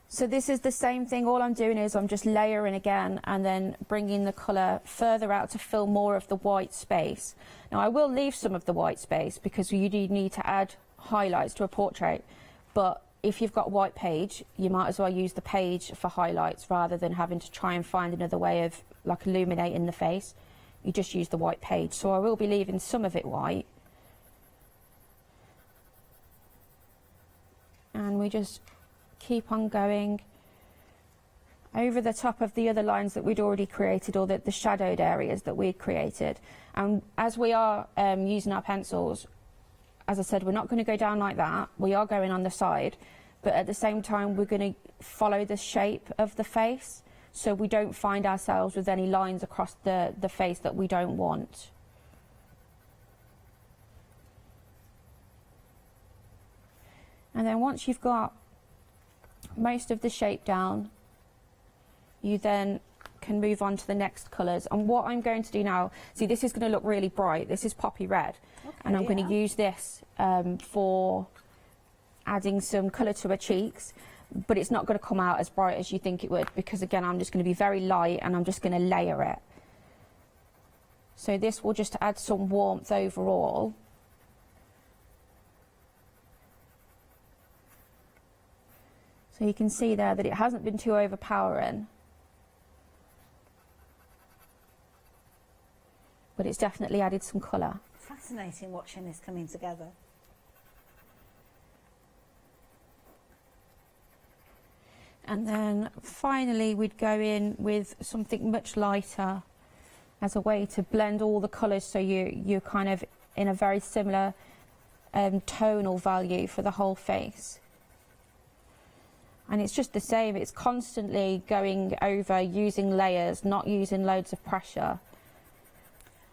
So this is the same thing. All I'm doing is I'm just layering again and then bringing the colour further out to fill more of the white space. Now, I will leave some of the white space because you do need to add highlights to a portrait, but if you've got a white page, you might as well use the page for highlights rather than having to try and find another way of like illuminating the face. You just use the white page. So I will be leaving some of it white, and we just keep on going over the top of the other lines that we'd already created, or the shadowed areas that we'd created. And as we are using our pencils, as I said, we're not going to go down like that. We are going on the side, but at the same time, we're going to follow the shape of the face, so we don't find ourselves with any lines across the face that we don't want. And then once you've got most of the shape down, you then can move on to the next colours. And what I'm going to do now, see, this is going to look really bright. This is poppy red. Okay, and I'm going to use this for adding some colour to her cheeks, but it's not going to come out as bright as you think it would, because again, I'm just going to be very light and I'm just going to layer it. So this will just add some warmth overall. So you can see there that it hasn't been too overpowering, but it's definitely added some colour. Fascinating watching this coming together. And then finally we'd go in with something much lighter as a way to blend all the colours, so you're kind of in a very similar tonal value for the whole face. And it's just the same, it's constantly going over, using layers, not using loads of pressure.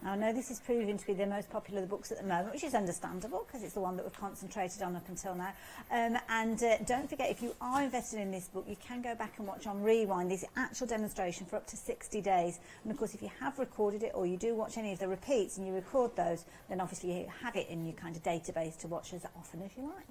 Now, I know this is proving to be the most popular of the books at the moment, which is understandable because it's the one that we've concentrated on up until now. Don't forget, if you are invested in this book, you can go back and watch on Rewind this actual demonstration for up to 60 days. And of course, if you have recorded it, or you do watch any of the repeats and you record those, then obviously you have it in your kind of database to watch as often as you like.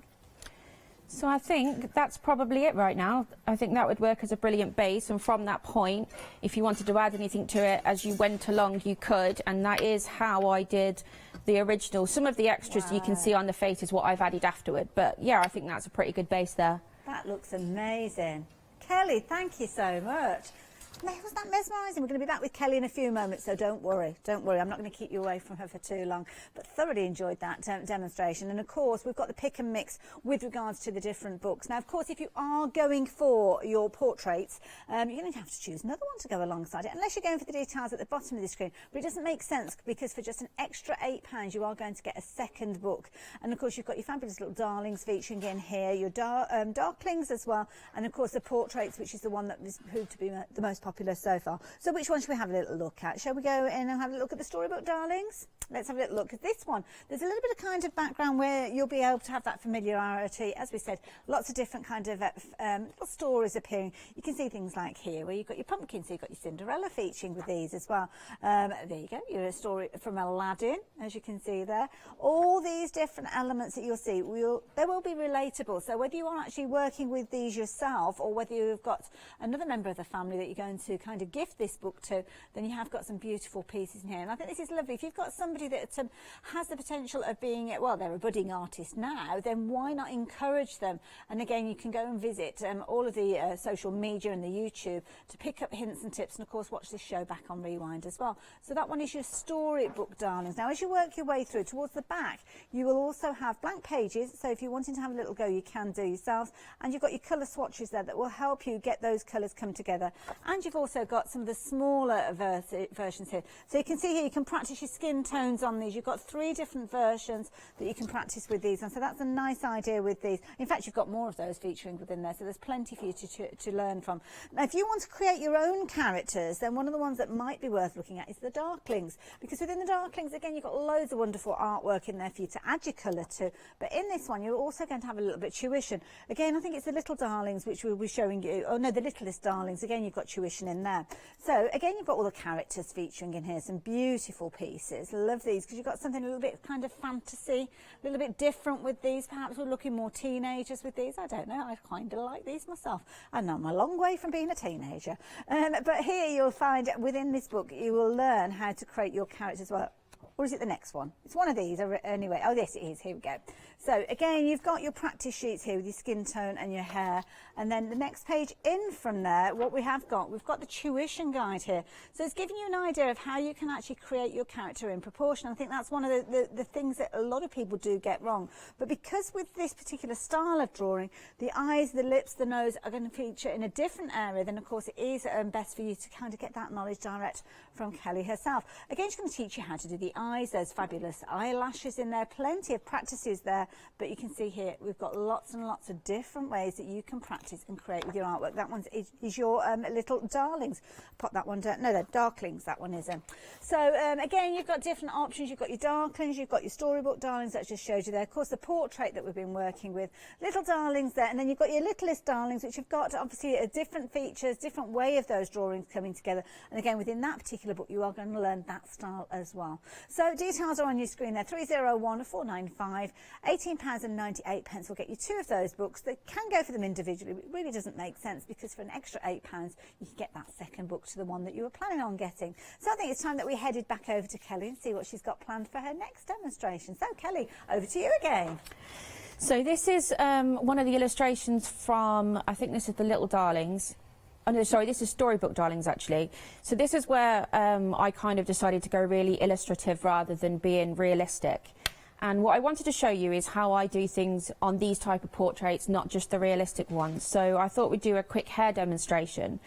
So I think that's probably it right now. I think that would work as a brilliant base, and from that point, if you wanted to add anything to it as you went along, you could, and that is how I did the original. Some of the extras you can see on the face is what I've added afterward, but yeah, I think that's a pretty good base there. That looks amazing. Kelly, thank you so much. Wasn't that mesmerising? We're going to be back with Kelly in a few moments, so don't worry. Don't worry, I'm not going to keep you away from her for too long. But thoroughly enjoyed that demonstration. And of course, we've got the pick and mix with regards to the different books. Now, of course, if you are going for your portraits, you're going to have to choose another one to go alongside it, unless you're going for the details at the bottom of the screen. But it doesn't make sense, because for just an extra £8, you are going to get a second book. And of course, you've got your fabulous little darlings featuring in here, your darklings as well, and of course the portraits, which is the one that has proved to be the most popular so far. So which one should we have a little look at? Shall we go in and have a look at the storybook darlings? Let's have a little look at this one. There's a little bit of kind of background where you'll be able to have that familiarity. As we said, lots of different kind of little stories appearing. You can see things like here where you've got your pumpkin, so you've got your Cinderella featuring with these as well. There you go, your story from Aladdin, as you can see there. All these different elements that you'll see, they will be relatable. So whether you are actually working with these yourself, or whether you've got another member of the family that you're going to kind of gift this book to, then you have got some beautiful pieces in here. And I think this is lovely. If you've got somebody that has the potential of being, well, they're a budding artist now, then why not encourage them? And again, you can go and visit all of the social media and the YouTube to pick up hints and tips, and of course watch this show back on Rewind as well. So that one is your storybook darlings. Now, as you work your way through towards the back, you will also have blank pages, so if you're wanting to have a little go, you can do yourselves, and you've got your colour swatches there that will help you get those colours come together. And you've also got some of the smaller versions here, so you can see here you can practice your skin tones on these. You've got 3 different versions that you can practice with these, and so that's a nice idea with these. In fact, you've got more of those featuring within there, so there's plenty for you to learn from. Now, if you want to create your own characters, then one of the ones that might be worth looking at is the darklings, because within the darklings, again, you've got loads of wonderful artwork in there for you to add your colour to. But in this one, you're also going to have a little bit of tuition. Again, I think it's the little darlings which we'll be showing you. Oh no, the littlest darlings. Again, you've got tuition in there. So again, you've got all the characters featuring in here. Some beautiful pieces. Love these, because you've got something a little bit kind of fantasy, a little bit different with these. Perhaps we're looking more teenagers with these. I don't know. I kind of like these myself. And I'm a long way from being a teenager. But here you'll find within this book, you will learn how to create your characters. Well, or is it the next one? It's one of these anyway. Oh, yes, it is. Here we go. So again, you've got your practice sheets here with your skin tone and your hair. And then the next page in from there, what we've got the tuition guide here. So it's giving you an idea of how you can actually create your character in proportion. I think that's one of the things that a lot of people do get wrong. But because with this particular style of drawing, the eyes, the lips, the nose are going to feature in a different area, then of course it is best for you to kind of get that knowledge direct from Kelly herself. Again, she's going to teach you how to do the eyes. There's fabulous eyelashes in there, plenty of practices there. But you can see here, we've got lots and lots of different ways that you can practice and create with your artwork. That one is your little darlings. Pop that one down. No, they're darklings, that one is. So again, you've got different options. You've got your darklings, you've got your storybook darlings that I just showed you there. Of course, the portrait that we've been working with, little darlings there. And then you've got your littlest darlings, which have got obviously a different features, different way of those drawings coming together. And again, within that particular book, you are going to learn that style as well. So details are on your screen there. 301-495, £18.98 will get you 2 of those books. They can go for them individually, but it really doesn't make sense, because for an extra £8 you can get that second book to the one that you were planning on getting. So I think it's time that we headed back over to Kelly and see what she's got planned for her next demonstration. So Kelly, over to you again. So this is one of the illustrations from, I think this is the Little Darlings. Oh no, sorry, this is Storybook Darlings actually. So this is where I kind of decided to go really illustrative rather than being realistic. And what I wanted to show you is how I do things on these type of portraits, not just the realistic ones. So I thought we'd do a quick hair demonstration.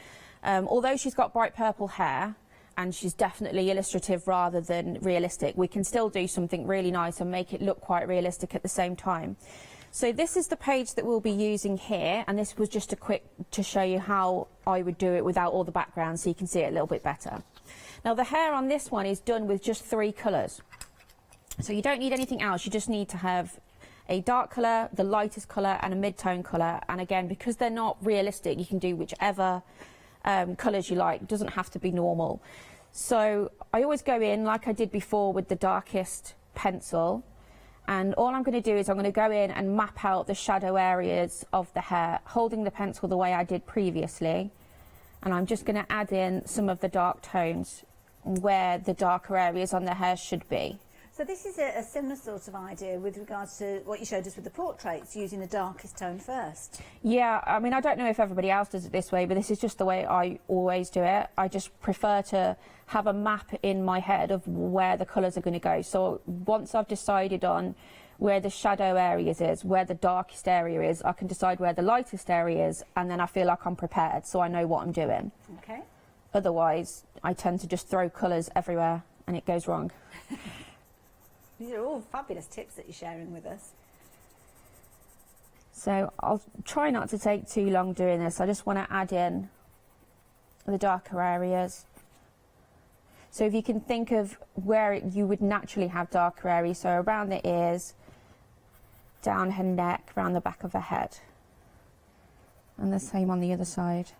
Although she's got bright purple hair, and she's definitely illustrative rather than realistic, we can still do something really nice and make it look quite realistic at the same time. So this is the page that we'll be using here, and this was just a quick to show you how I would do it without all the background, so you can see it a little bit better. Now the hair on this one is done with just 3 colours. So you don't need anything else, you just need to have a dark colour, the lightest colour and a mid-tone colour. And again, because they're not realistic, you can do whichever colours you like. It doesn't have to be normal. So I always go in like I did before with the darkest pencil, and all I'm going to do is I'm going to go in and map out the shadow areas of the hair, holding the pencil the way I did previously. And I'm just going to add in some of the dark tones where the darker areas on the hair should be. So this is a similar sort of idea with regards to what you showed us with the portraits, using the darkest tone first. Yeah, I mean, I don't know if everybody else does it this way, but this is just the way I always do it. I just prefer to have a map in my head of where the colours are going to go. So once I've decided on where the shadow areas is, where the darkest area is, I can decide where the lightest area is, and then I feel like I'm prepared, so I know what I'm doing. Okay. Otherwise, I tend to just throw colours everywhere and it goes wrong. These are all fabulous tips that you're sharing with us. So I'll try not to take too long doing this. I just want to add in the darker areas. So if you can think of where you would naturally have darker areas, so around the ears, down her neck, around the back of her head. And the same on the other side.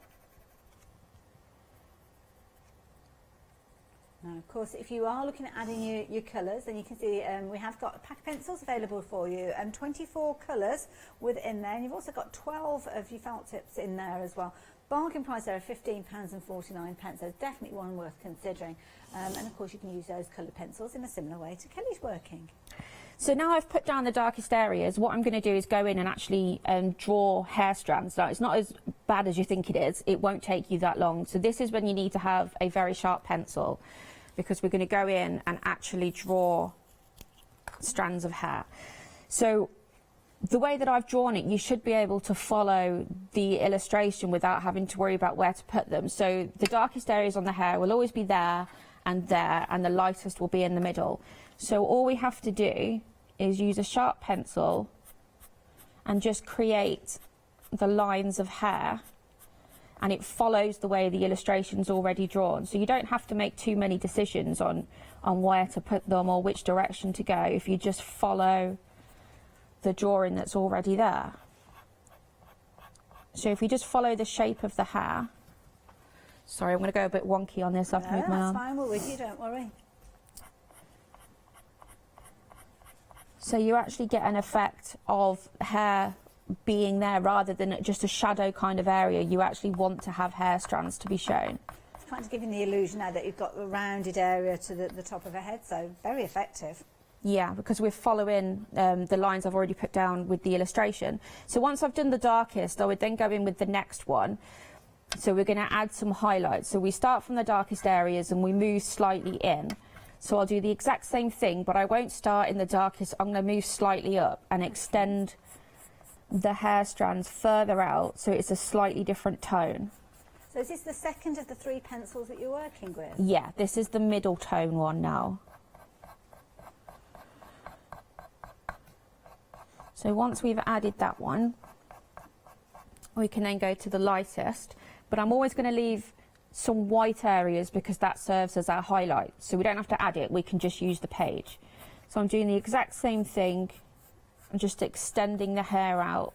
Now, of course, if you are looking at adding your colours, then you can see we have got a pack of pencils available for you, and 24 colours within there, and you've also got 12 of your felt tips in there as well. Bargain price there of £15.49, so definitely one worth considering. And of course, you can use those coloured pencils in a similar way to Kelly's working. So now I've put down the darkest areas, what I'm going to do is go in and actually draw hair strands. Now, it's not as bad as you think it is. It won't take you that long. So this is when you need to have a very sharp pencil, because we're going to go in and actually draw strands of hair. So the way that I've drawn it, you should be able to follow the illustration without having to worry about where to put them. So the darkest areas on the hair will always be there, and the lightest will be in the middle. So all we have to do is use a sharp pencil and just create the lines of hair, and it follows the way the illustration's already drawn. So you don't have to make too many decisions on where to put them or which direction to go if you just follow the drawing that's already there. So if you just follow the shape of the hair. Sorry, I'm going to go a bit wonky on this. I've moved my arm. That's fine, we're with you, don't worry. So you actually get an effect of hair being there rather than just a shadow kind of area. You actually want to have hair strands to be shown. Trying to give you the illusion now that you've got a rounded area to the top of her head, so very effective. Yeah, because we're following the lines I've already put down with the illustration. So once I've done the darkest, I would then go in with the next one. So we're going to add some highlights. So we start from the darkest areas and we move slightly in. So I'll do the exact same thing, but I won't start in the darkest. I'm going to move slightly up and extend the hair strands further out, so it's a slightly different tone. So is this the second of the 3 pencils that you're working with? Yeah, this is the middle tone one now. So once we've added that one, we can then go to the lightest, but I'm always going to leave some white areas because that serves as our highlight. So we don't have to add it, we can just use the page. So I'm doing the exact same thing. I'm just extending the hair out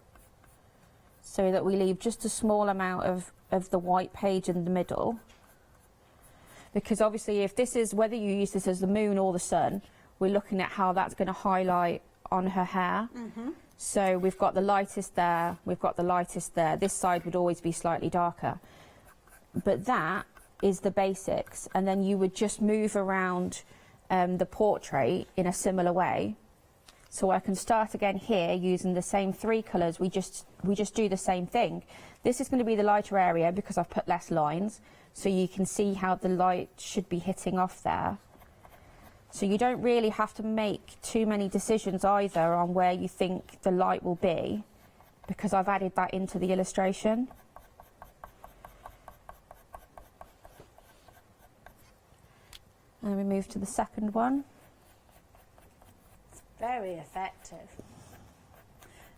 so that we leave just a small amount of the white page in the middle. Because obviously if this is, whether you use this as the moon or the sun, we're looking at how that's going to highlight on her hair. Mm-hmm. So we've got the lightest there, we've got the lightest there. This side would always be slightly darker. But that is the basics, and then you would just move around the portrait in a similar way. So I can start again here using the same 3 colours. We just do the same thing. This is going to be the lighter area because I've put less lines, so you can see how the light should be hitting off there. So you don't really have to make too many decisions either on where you think the light will be, because I've added that into the illustration. And then we move to the second one. Very effective.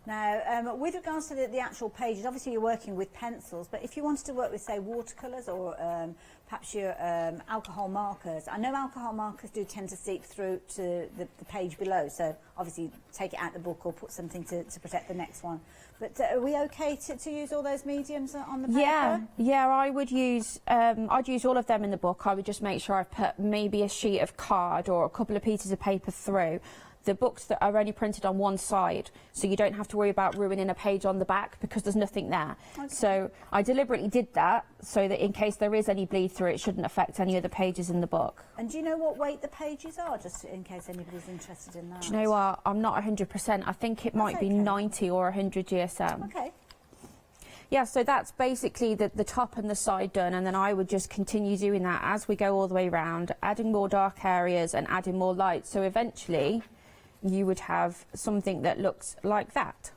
Now, with regards to the actual pages, obviously you're working with pencils, but if you wanted to work with, say, watercolours or perhaps your alcohol markers, I know alcohol markers do tend to seep through to the page below, so obviously take it out the book or put something to protect the next one. But are we okay to use all those mediums on the paper? Yeah, I would use, I'd use all of them in the book. I would just make sure I've put maybe a sheet of card or a couple of pieces of paper through. the books that are only printed on one side, so you don't have to worry about ruining a page on the back because there's nothing there. Okay. So I deliberately did that so that in case there is any bleed through, it shouldn't affect any of the pages in the book. And do you know what weight the pages are, just in case anybody's interested in that? Do you know what? I'm not 100%. I think it might be 90 or 100 GSM. Okay. Yeah, so that's basically the top and the side done, and then I would just continue doing that as we go all the way around, adding more dark areas and adding more light. So eventually you would have something that looks like that.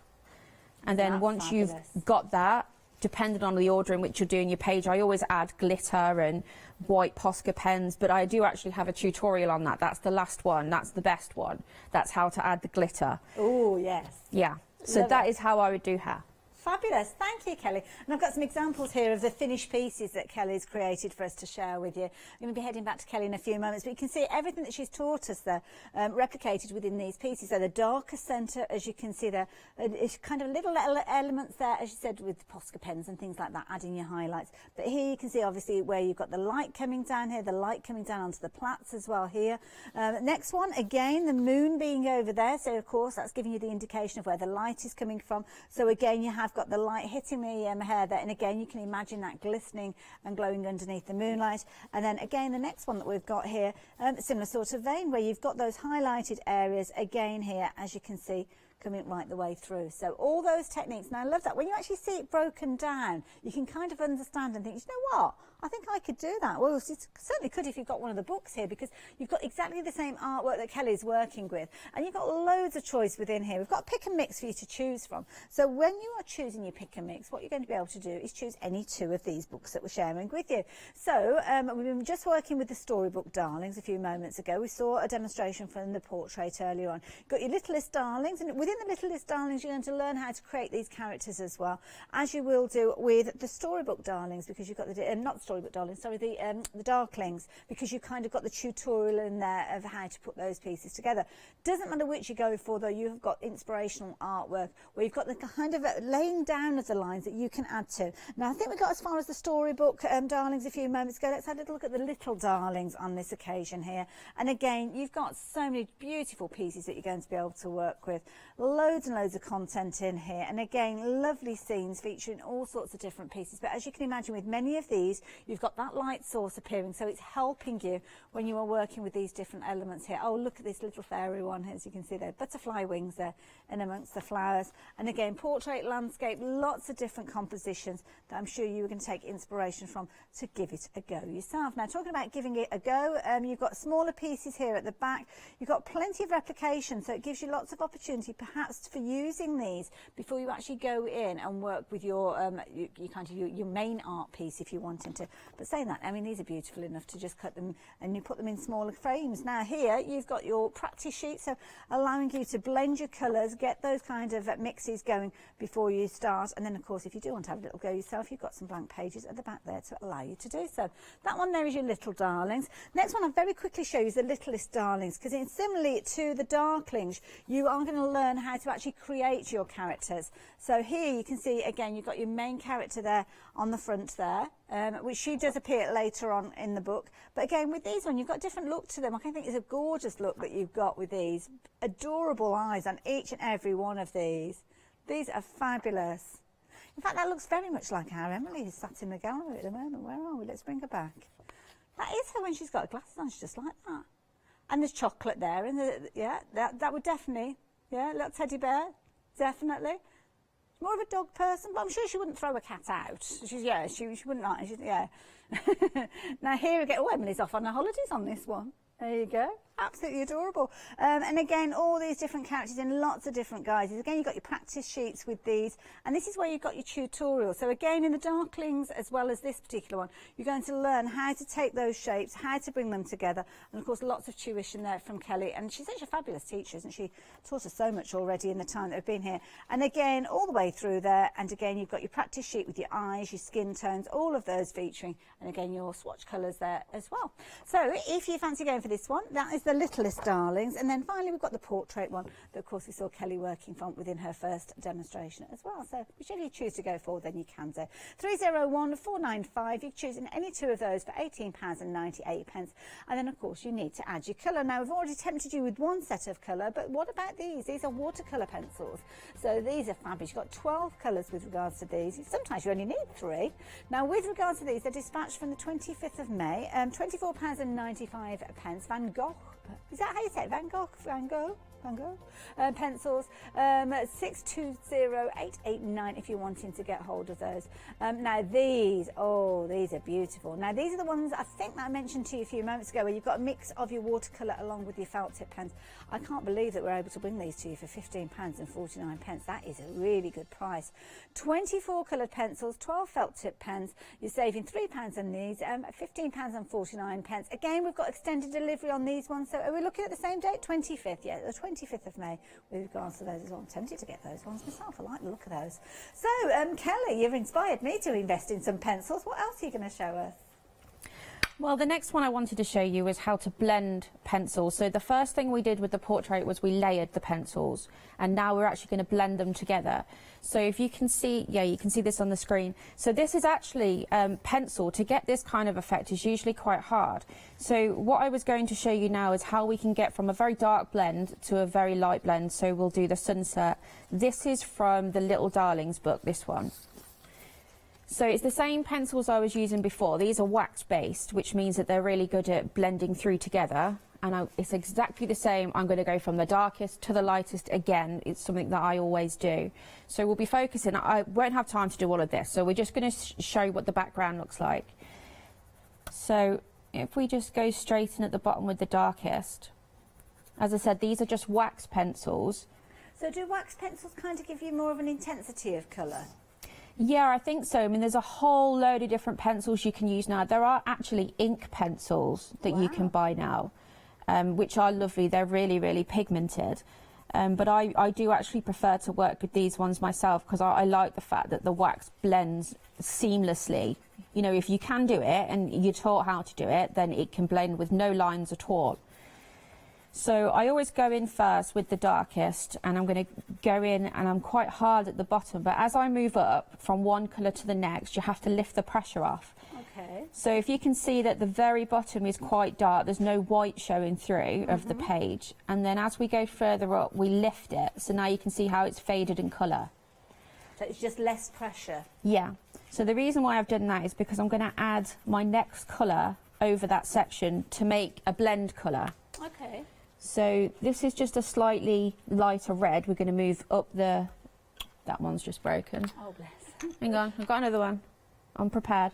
And then once you've got that, depending on the order in which you're doing your page, I always add glitter and white Posca pens, but I do actually have a tutorial on that. That's the last one. That's the best one. That's how to add the glitter. Oh, yes. Yeah. So that is how I would do her. Fabulous, thank you, Kelly. And I've got some examples here of the finished pieces that Kelly's created for us to share with you. I'm going to be heading back to Kelly in a few moments, but you can see everything that she's taught us there replicated within these pieces. So the darker centre, as you can see there, it's kind of little elements there, as you said, with Posca pens and things like that, adding your highlights. But here you can see obviously where you've got the light coming down here, the light coming down onto the plaits as well here. Next one, again, the moon being over there. So of course that's giving you the indication of where the light is coming from. So again, you have got the light hitting the hair there, and again you can imagine that glistening and glowing underneath the moonlight. And then again the next one that we've got here, similar sort of vein where you've got those highlighted areas again here, as you can see, coming right the way through. So all those techniques, and I love that when you actually see it broken down, you can kind of understand and think, you know what, I think I could do that. Well, you certainly could if you've got one of the books here, because you've got exactly the same artwork that Kelly's working with, and you've got loads of choice within here. We've got a pick and mix for you to choose from. So when you are choosing your pick and mix, what you're going to be able to do is choose any two of these books that we're sharing with you. So we've been just working with the Storybook Darlings a few moments ago. We saw a demonstration from the portrait earlier on. You've got your Littlest Darlings, and within the Littlest Darlings you're going to learn how to create these characters as well, as you will do with the Storybook Darlings, because you've got the not Storybook Darlings, sorry, the Darklings, because you kind of got the tutorial in there of how to put those pieces together. Doesn't matter which you go for though, you've got inspirational artwork where you've got the kind of laying down of the lines that you can add to. Now I think we got as far as the Storybook Darlings a few moments ago. Let's have a little look at the Little Darlings on this occasion here. And again, you've got so many beautiful pieces that you're going to be able to work with. Loads and loads of content in here, and again lovely scenes featuring all sorts of different pieces. But as you can imagine, with many of these you've got that light source appearing, so it's helping you when you are working with these different elements here. Oh, look at this little fairy one, as you can see there, butterfly wings there in amongst the flowers. And again, portrait, landscape, lots of different compositions that I'm sure you are going to take inspiration from to give it a go yourself. Now talking about giving it a go, you've got smaller pieces here at the back. You've got plenty of replication, so it gives you lots of opportunity perhaps for using these before you actually go in and work with your your main art piece if you're wanting to. But saying that, I mean, these are beautiful enough to just cut them and you put them in smaller frames. Now here you've got your practice sheet, so allowing you to blend your colours, get those kind of mixes going before you start. And then of course if you do want to have a little go yourself, you've got some blank pages at the back there to allow you to do so. That one there is your Little Darlings. Next one I'll very quickly show you is the Littlest Darlings, because similarly to the Darklings, you are going to learn how to actually create your characters. So here you can see again you've got your main character there on the front there, which she does appear later on in the book. But again with these ones you've got a different look to them. I think it's a gorgeous look that you've got with these. Adorable eyes on each and every one of these. These are fabulous. In fact that looks very much like our Emily who's sat in the gallery at the moment. Where are we? Let's bring her back. That is her when she's got her glasses on, she's just like that. And there's chocolate there, and yeah, that would definitely, yeah, little teddy bear, definitely. More of a dog person, but I'm sure she wouldn't throw a cat out. She wouldn't like it, yeah. Now here we go. Oh, Emily's off on her holidays on this one. There you go. Absolutely adorable. And again, all these different characters in lots of different guises. Again, you've got your practice sheets with these, and this is where you've got your tutorial. So again, in the Darklings, as well as this particular one, you're going to learn how to take those shapes, how to bring them together, and of course, lots of tuition there from Kelly. And she's such a fabulous teacher, isn't she? Taught us so much already in the time that we've been here. And again, all the way through there, and again, you've got your practice sheet with your eyes, your skin tones, all of those featuring, and again, your swatch colours there as well. So if you fancy going for this one, that is the littlest darlings. And then finally we've got the portrait one that of course we saw Kelly working from within her first demonstration as well. So whichever you choose to go for, then you can do. 301-495, you can choose in any two of those for £18.98. And then of course you need to add your colour. Now we've already tempted you with one set of colour, but what about these? These are watercolour pencils. So these are fabulous. You've got 12 colours with regards to these. Sometimes you only need 3. Now with regards to these, they're dispatched from the 25th of May, £24.95. Van Gogh, is that how you say it? Van Gogh? Pencils, 620889 if you're wanting to get hold of those. Now these are beautiful. Now these are the ones I think that I mentioned to you a few moments ago, where you've got a mix of your watercolour along with your felt tip pens. I can't believe that we're able to bring these to you for £15.49. That is a really good price. 24 coloured pencils, 12 felt tip pens. You're saving £3 on these, £15.49. Again, we've got extended delivery on these ones. So are we looking at the same date? 25th, yeah, the 25th of May with regards to those as well. I'm tempted to get those ones myself. I like the look of those. So, Kelly, you've inspired me to invest in some pencils. What else are you going to show us? Well, the next one I wanted to show you is how to blend pencils. So the first thing we did with the portrait was we layered the pencils, and now we're actually going to blend them together. So if you can see, yeah, you can see this on the screen. So this is actually pencil. To get this kind of effect is usually quite hard. So what I was going to show you now is how we can get from a very dark blend to a very light blend. So we'll do the sunset. This is from the Little Darlings book, this one. So it's the same pencils I was using before. These are wax based, which means that they're really good at blending through together. And it's exactly the same. I'm going to go from the darkest to the lightest again. It's something that I always do. So we'll be focusing. I won't have time to do all of this. So we're just going to show what the background looks like. So if we just go straight in at the bottom with the darkest. As I said, these are just wax pencils. So do wax pencils kind of give you more of an intensity of colour? Yeah, I think so. I mean, there's a whole load of different pencils you can use now. There are actually ink pencils that you can buy now, which are lovely. They're really, really pigmented. But I do actually prefer to work with these ones myself, because I like the fact that the wax blends seamlessly. You know, if you can do it and you're taught how to do it, then it can blend with no lines at all. So I always go in first with the darkest, and I'm going to go in and I'm quite hard at the bottom, but as I move up from one colour to the next, you have to lift the pressure off. Okay. So if you can see that the very bottom is quite dark, there's no white showing through of the page, and then as we go further up we lift it, so now you can see how it's faded in colour. So it's just less pressure? Yeah. So the reason why I've done that is because I'm going to add my next colour over that section to make a blend colour. Okay. So this is just a slightly lighter red. We're going to move up the... That one's just broken. Oh, bless. Hang on, I've got another one. I'm prepared.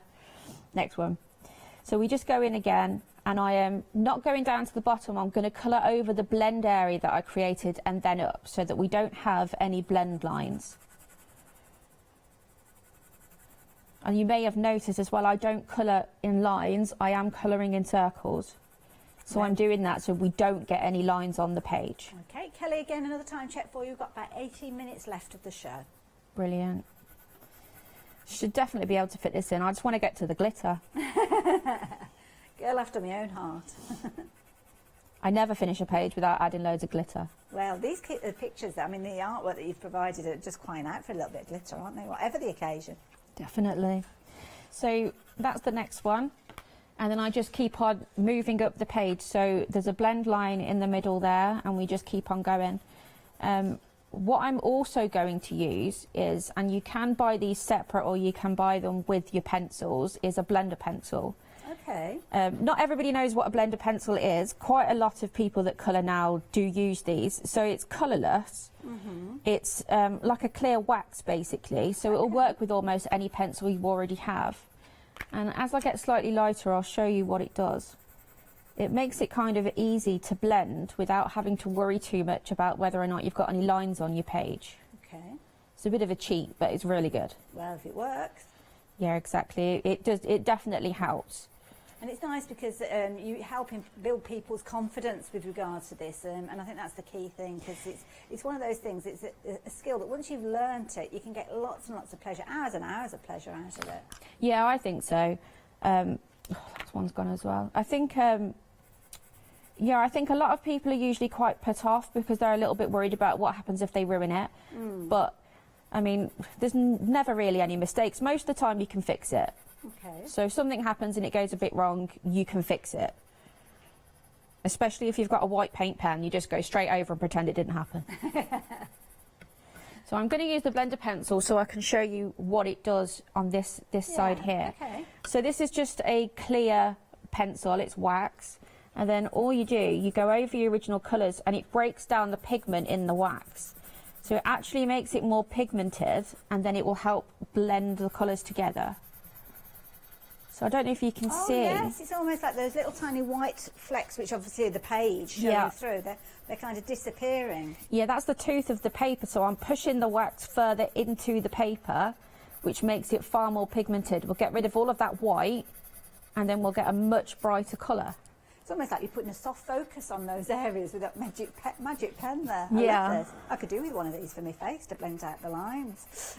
Next one. So we just go in again, and I am not going down to the bottom. I'm going to colour over the blend area that I created and then up, so that we don't have any blend lines. And you may have noticed as well, I don't colour in lines, I am colouring in circles. So I'm doing that so we don't get any lines on the page. Okay, Kelly, again, another time check for you. We've got about 18 minutes left of the show. Brilliant. Should definitely be able to fit this in. I just want to get to the glitter. Girl after my own heart. I never finish a page without adding loads of glitter. Well, these pictures, I mean, the artwork that you've provided are just crying out for a little bit of glitter, aren't they? Whatever the occasion. Definitely. So that's the next one. And then I just keep on moving up the page. So there's a blend line in the middle there, and we just keep on going. What I'm also going to use is, and you can buy these separate or you can buy them with your pencils, is a blender pencil. Okay. Not everybody knows what a blender pencil is. Quite a lot of people that colour now do use these. So it's colourless. It's like a clear wax basically. So it'll work with almost any pencil you already have. And as I get slightly lighter, I'll show you what it does. It makes it kind of easy to blend without having to worry too much about whether or not you've got any lines on your page. Okay. It's a bit of a cheat, but it's really good. Well, if it works. Yeah, exactly. It does. It definitely helps. And it's nice because you help build people's confidence with regards to this, and I think that's the key thing, because it's one of those things, it's a skill that once you've learnt it, you can get lots and lots of pleasure, hours and hours of pleasure out of it. Yeah, I think so. That one's gone as well. I think Yeah, I think a lot of people are usually quite put off because they're a little bit worried about what happens if they ruin it. But, I mean, there's never really any mistakes. Most of the time you can fix it. Okay. So if something happens and it goes a bit wrong, you can fix it. Especially if you've got a white paint pen, you just go straight over and pretend it didn't happen. So I'm going to use the blender pencil so I can show you what it does on this side here. Okay. So this is just a clear pencil, it's wax, and then all you do, you go over your original colours and it breaks down the pigment in the wax. So it actually makes it more pigmented, and then it will help blend the colours together. So I don't know if you can see. Yes, it's almost like those little tiny white flecks, which obviously are the page showing through. They're kind of disappearing. Yeah, that's the tooth of the paper, so I'm pushing the wax further into the paper, which makes it far more pigmented. We'll get rid of all of that white, and then we'll get a much brighter colour. It's almost like you're putting a soft focus on those areas with that magic pen there. Yeah. I love this. I could do with one of these for my face to blend out the lines.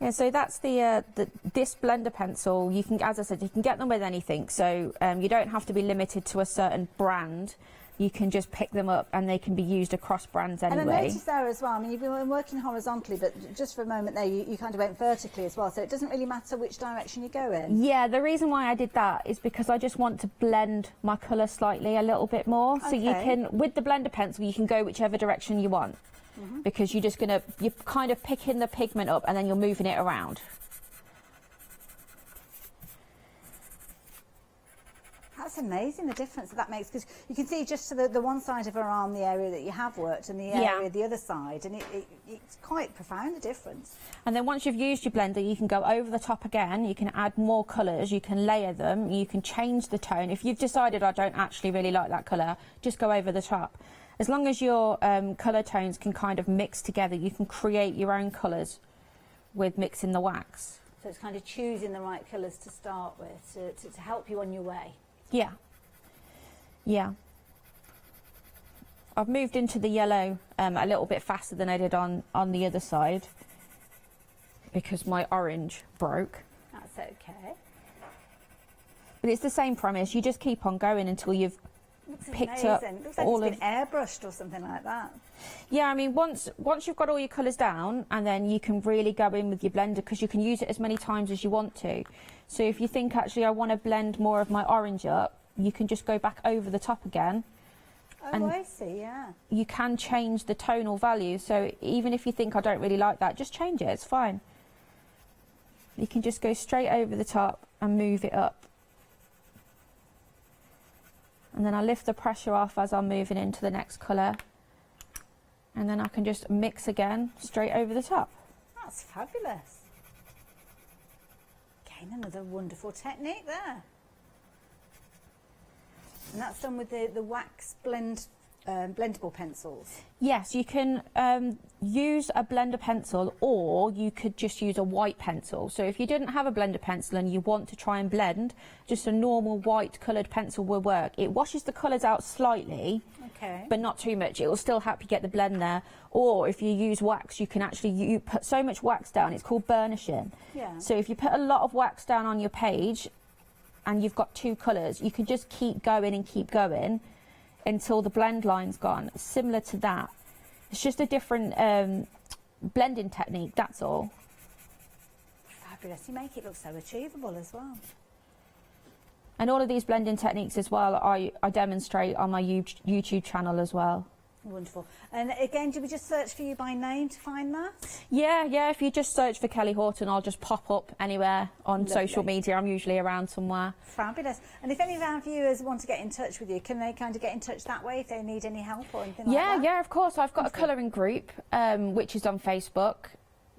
Yeah, so that's this blender pencil. You can, as I said, you can get them with anything. So you don't have to be limited to a certain brand. You can just pick them up, and they can be used across brands anyway. And I noticed there as well, I mean, you've been working horizontally, but just for a moment there, you kind of went vertically as well, so it doesn't really matter which direction you go in. Yeah, the reason why I did that is because I just want to blend my colour slightly a little bit more. So you can, with the blender pencil, you can go whichever direction you want, because you're kind of picking the pigment up and then you're moving it around. That's amazing, the difference that makes, because you can see just to the one side of her arm, the area that you have worked, and the area the other side, and it's quite profound, the difference. And then once you've used your blender, you can go over the top again, you can add more colours, you can layer them, you can change the tone. If you've decided I don't actually really like that colour, just go over the top. As long as your colour tones can kind of mix together, you can create your own colours with mixing the wax. So it's kind of choosing the right colours to start with, to help you on your way. Yeah, yeah. I've moved into the yellow a little bit faster than I did on the other side because my orange broke. That's okay. But it's the same premise. You just keep on going until you've picked up It looks like all it's been airbrushed or something like that. Yeah, I mean, once you've got all your colours down, and then you can really go in with your blender, because you can use it as many times as you want to. So if you think, actually, I want to blend more of my orange up, you can just go back over the top again. Oh, and I see, yeah. you can change the tonal value. So even if you think, I don't really like that, just change it, it's fine. You can just go straight over the top and move it up. And then I lift the pressure off as I'm moving into the next colour. And then I can just mix again, straight over the top. That's fabulous. Again, another wonderful technique there. And that's done with the wax blendable pencils. Yes, you can use a blender pencil, or you could just use a white pencil. So if you didn't have a blender pencil and you want to try and blend, just a normal white coloured pencil will work. It washes the colours out slightly, but not too much. It will still help you get the blend there. Or if you use wax, you can actually you put so much wax down, it's called burnishing. Yeah. So if you put a lot of wax down on your page and you've got two colours, you can just keep going and keep going until the blend line's gone. Similar to that. It's just a different blending technique, that's all. Fabulous. You make it look so achievable as well. And all of these blending techniques as well, I demonstrate on my YouTube channel as well. Wonderful. And again, do we just search for you by name to find that? Yeah, if you just search for Kelly Horton, I'll just pop up anywhere on social media. I'm usually around somewhere. Fabulous. And if any of our viewers want to get in touch with you, can they kind of get in touch that way if they need any help or anything like that? Yeah, of course. I've got a colouring group, which is on Facebook.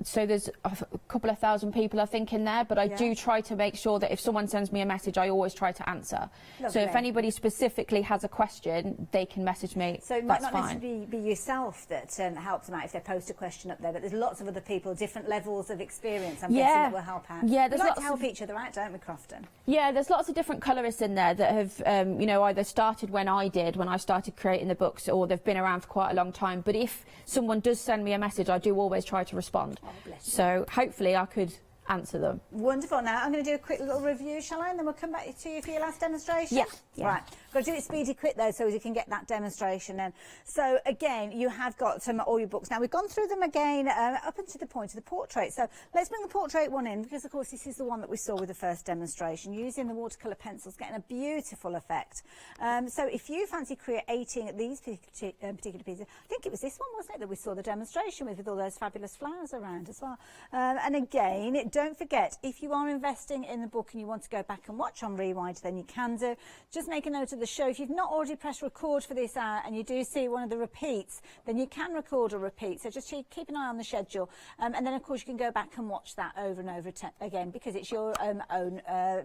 So there's a couple of thousand people, I think, in there, but I do try to make sure that if someone sends me a message, I always try to answer. Lovely. So if anybody specifically has a question, they can message me. So it might not necessarily be yourself that helps them out if they post a question up there, but there's lots of other people, different levels of experience, I'm guessing, that will help out. Yeah, we there's like lots to help each other out, don't we, Crofton? Yeah, there's lots of different colourists in there that have, you know, either started when I started creating the books, or they've been around for quite a long time. But if someone does send me a message, I do always try to respond. Oh, bless you. So hopefully I could answer them. Wonderful. Now I'm going to do a quick little review, shall I? And then we'll come back to you for your last demonstration. Yeah. Right. Got to do it speedy quick though, so as you can get that demonstration in. So again, you have got all your books. Now we've gone through them again up until the point of the portrait. So let's bring the portrait one in, because of course this is the one that we saw with the first demonstration, using the watercolour pencils, getting a beautiful effect. So if you fancy creating these particular pieces, I think it was this one, wasn't it, that we saw the demonstration with all those fabulous flowers around as well. And again, don't forget, if you are investing in the book and you want to go back and watch on Rewind, then you can do. Just make a note of the show. If you've not already pressed record for this hour and you do see one of the repeats, then you can record a repeat. So just keep an eye on the schedule. And then, of course, you can go back and watch that over and over again, because it's your own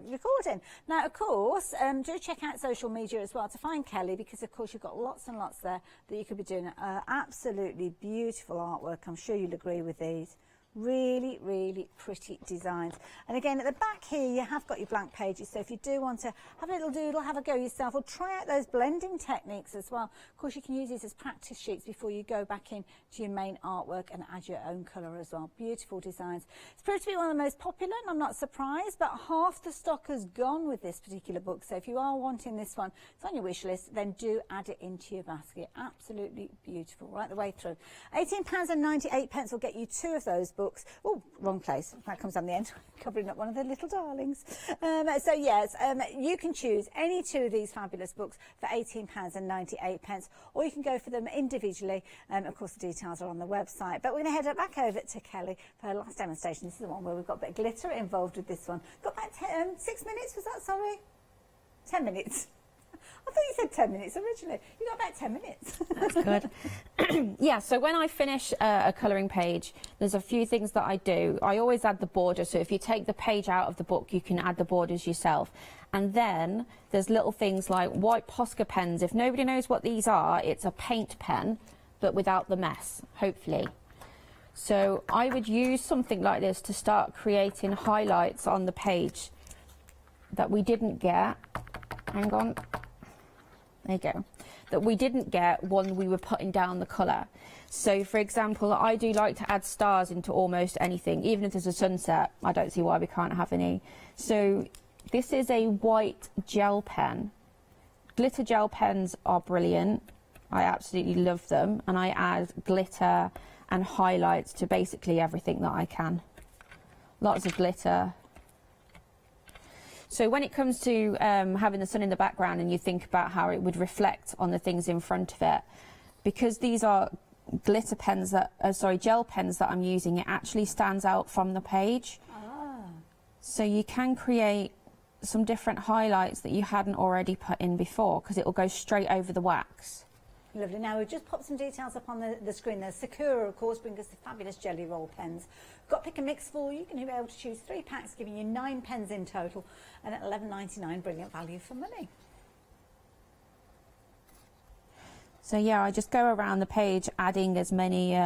recording. Now, of course, do check out social media as well to find Kelly, because, of course, you've got lots and lots there that you could be doing. Absolutely beautiful artwork. I'm sure you'll agree with these. Really, really pretty designs. And again, at the back here, you have got your blank pages. So if you do want to have a little doodle, have a go yourself, or try out those blending techniques as well. Of course, you can use these as practice sheets before you go back in to your main artwork and add your own colour as well. Beautiful designs. It's proved to be one of the most popular, and I'm not surprised, but half the stock has gone with this particular book. So if you are wanting this one, it's on your wish list, then do add it into your basket. Absolutely beautiful, right the way through. £18.98 will get you 2 of those books. Oh, wrong place. That comes on the end, covering up one of the little darlings. So yes, you can choose any 2 of these fabulous books for £18.98, or you can go for them individually. Of course, the details are on the website. But we're going to head back over to Kelly for her last demonstration. This is the one where we've got a bit of glitter involved with this one. Got about 6 minutes, was that, sorry? 10 minutes. I thought you said 10 minutes originally. You got about 10 minutes. That's good. Yeah, so when I finish a colouring page, there's a few things that I do. I always add the border, so if you take the page out of the book, you can add the borders yourself. And then there's little things like white Posca pens. If nobody knows what these are, it's a paint pen, but without the mess, hopefully. So I would use something like this to start creating highlights on the page that we didn't get. Hang on. There you go. That we didn't get when we were putting down the colour. So, for example, I do like to add stars into almost anything. Even if there's a sunset, I don't see why we can't have any. So, this is a white gel pen. Glitter gel pens are brilliant. I absolutely love them. And I add glitter and highlights to basically everything that I can. Lots of glitter. So when it comes to having the sun in the background, and you think about how it would reflect on the things in front of it, because these are glitter pens that, gel pens that I'm using, it actually stands out from the page. So you can create some different highlights that you hadn't already put in before, because it will go straight over the wax. Lovely. Now, we've just popped some details up on the screen there. Sakura, of course, brings us the fabulous jelly roll pens. Got pick and mix for you. You're going to be able to choose 3 packs, giving you 9 pens in total, and at £11.99, brilliant value for money. So yeah, I just go around the page adding as many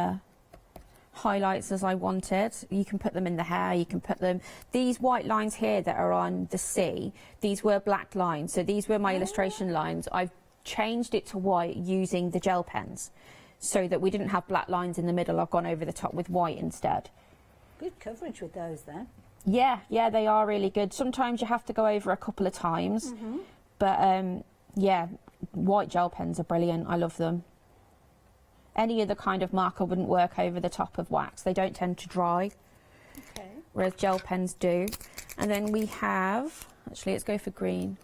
highlights as I wanted. You can put them in the hair, you can put them... These white lines here that are on the C, these were black lines, so these were my illustration lines. I've changed it to white using the gel pens so that we didn't have black lines in the middle. I've gone over the top with white instead. Good coverage with those then. Yeah, they are really good. Sometimes you have to go over a couple of times, but yeah, white gel pens are brilliant. I love them. Any other kind of marker wouldn't work over the top of wax. They don't tend to dry, whereas gel pens do. And then we have, actually let's go for green.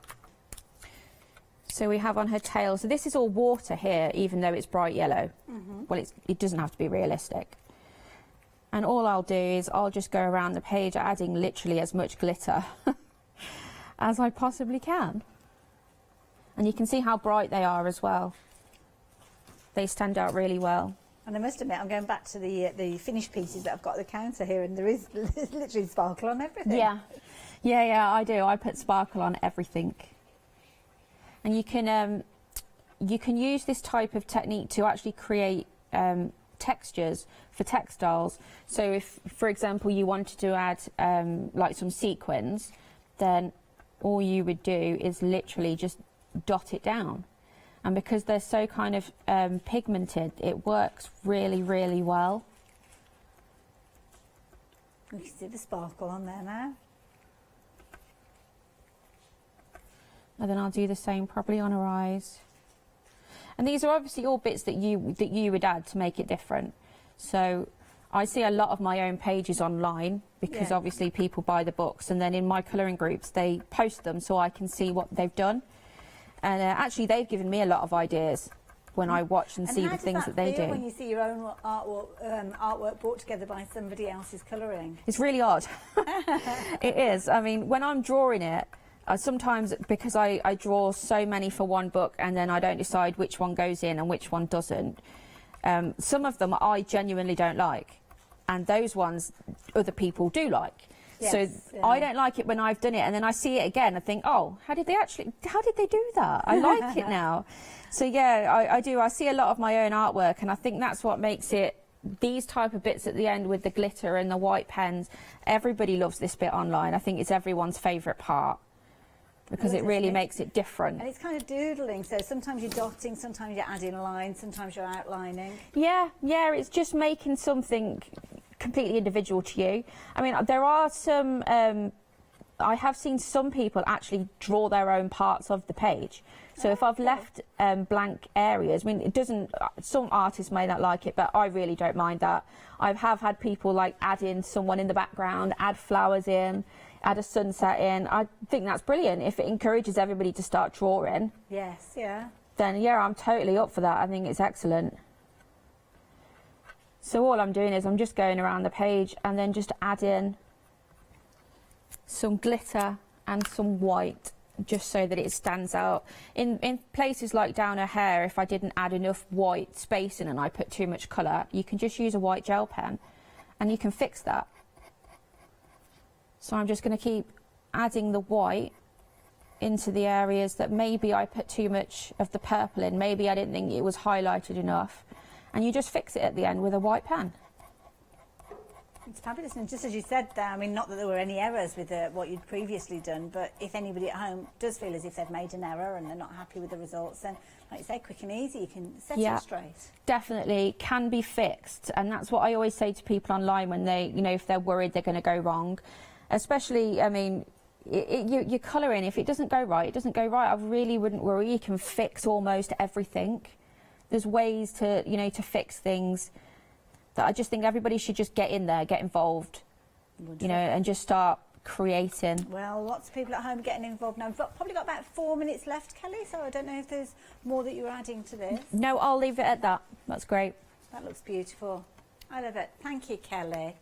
So we have on her tail, so this is all water here, even though it's bright yellow. Well, it doesn't have to be realistic. And all I'll do is I'll just go around the page adding literally as much glitter as I possibly can. And you can see how bright they are as well. They stand out really well. And I must admit, I'm going back to the finished pieces that I've got at the counter here, and there is literally sparkle on everything. Yeah, I do. I put sparkle on everything. And you can use this type of technique to actually create textures for textiles. So if, for example, you wanted to add like some sequins, then all you would do is literally just dot it down. And because they're so kind of pigmented, it works really, really well. You can see the sparkle on there now. And then I'll do the same probably on her eyes. And these are obviously all bits that you would add to make it different. So I see a lot of my own pages online because obviously people buy the books, and then in my colouring groups they post them so I can see what they've done. And actually they've given me a lot of ideas when I watch and see the things that they do. When you see your own artwork brought together by somebody else's colouring? It's really odd. It is. I mean, when I'm drawing it, sometimes because I draw so many for one book and then I don't decide which one goes in and which one doesn't. Some of them I genuinely don't like, and those ones other people do like. Yes, so I don't like it when I've done it and then I see it again and think, oh, how did they do that? I like it now. So yeah, I do. I see a lot of my own artwork, and I think that's what makes it, these type of bits at the end with the glitter and the white pens. Everybody loves this bit online. I think it's everyone's favourite part, because it really makes it different. And it's kind of doodling, so sometimes you're dotting, sometimes you're adding lines, sometimes you're outlining. Yeah, it's just making something completely individual to you. I mean, there are some, I have seen some people actually draw their own parts of the page. So if I've left blank areas, I mean, it doesn't, some artists may not like it, but I really don't mind that. I have had people like add in someone in the background, add flowers in, add a sunset in. I think that's brilliant. If it encourages everybody to start drawing, yes, yeah, then yeah, I'm totally up for that. I think it's excellent. So all I'm doing is I'm just going around the page and then just adding some glitter and some white, just so that it stands out. In places like down her hair, if I didn't add enough white space in and I put too much colour, you can just use a white gel pen and you can fix that. So I'm just going to keep adding the white into the areas that maybe I put too much of the purple in, maybe I didn't think it was highlighted enough, and you just fix it at the end with a white pen. It's fabulous, and just as you said there, I mean, not that there were any errors with what you'd previously done, but if anybody at home does feel as if they've made an error and they're not happy with the results, then, like you say, quick and easy, you can set it straight. Definitely can be fixed, and that's what I always say to people online when they, you know, if they're worried they're going to go wrong. Especially, I mean, you're colouring, if it doesn't go right, it doesn't go right. I really wouldn't worry. You can fix almost everything. There's ways to, you know, to fix things that I just think everybody should just get in there, get involved, you know, and just start creating. Well, lots of people at home getting involved now. We've probably got about 4 minutes left, Kelly, so I don't know if there's more that you're adding to this. No, I'll leave it at that. That's great. That looks beautiful. I love it. Thank you, Kelly.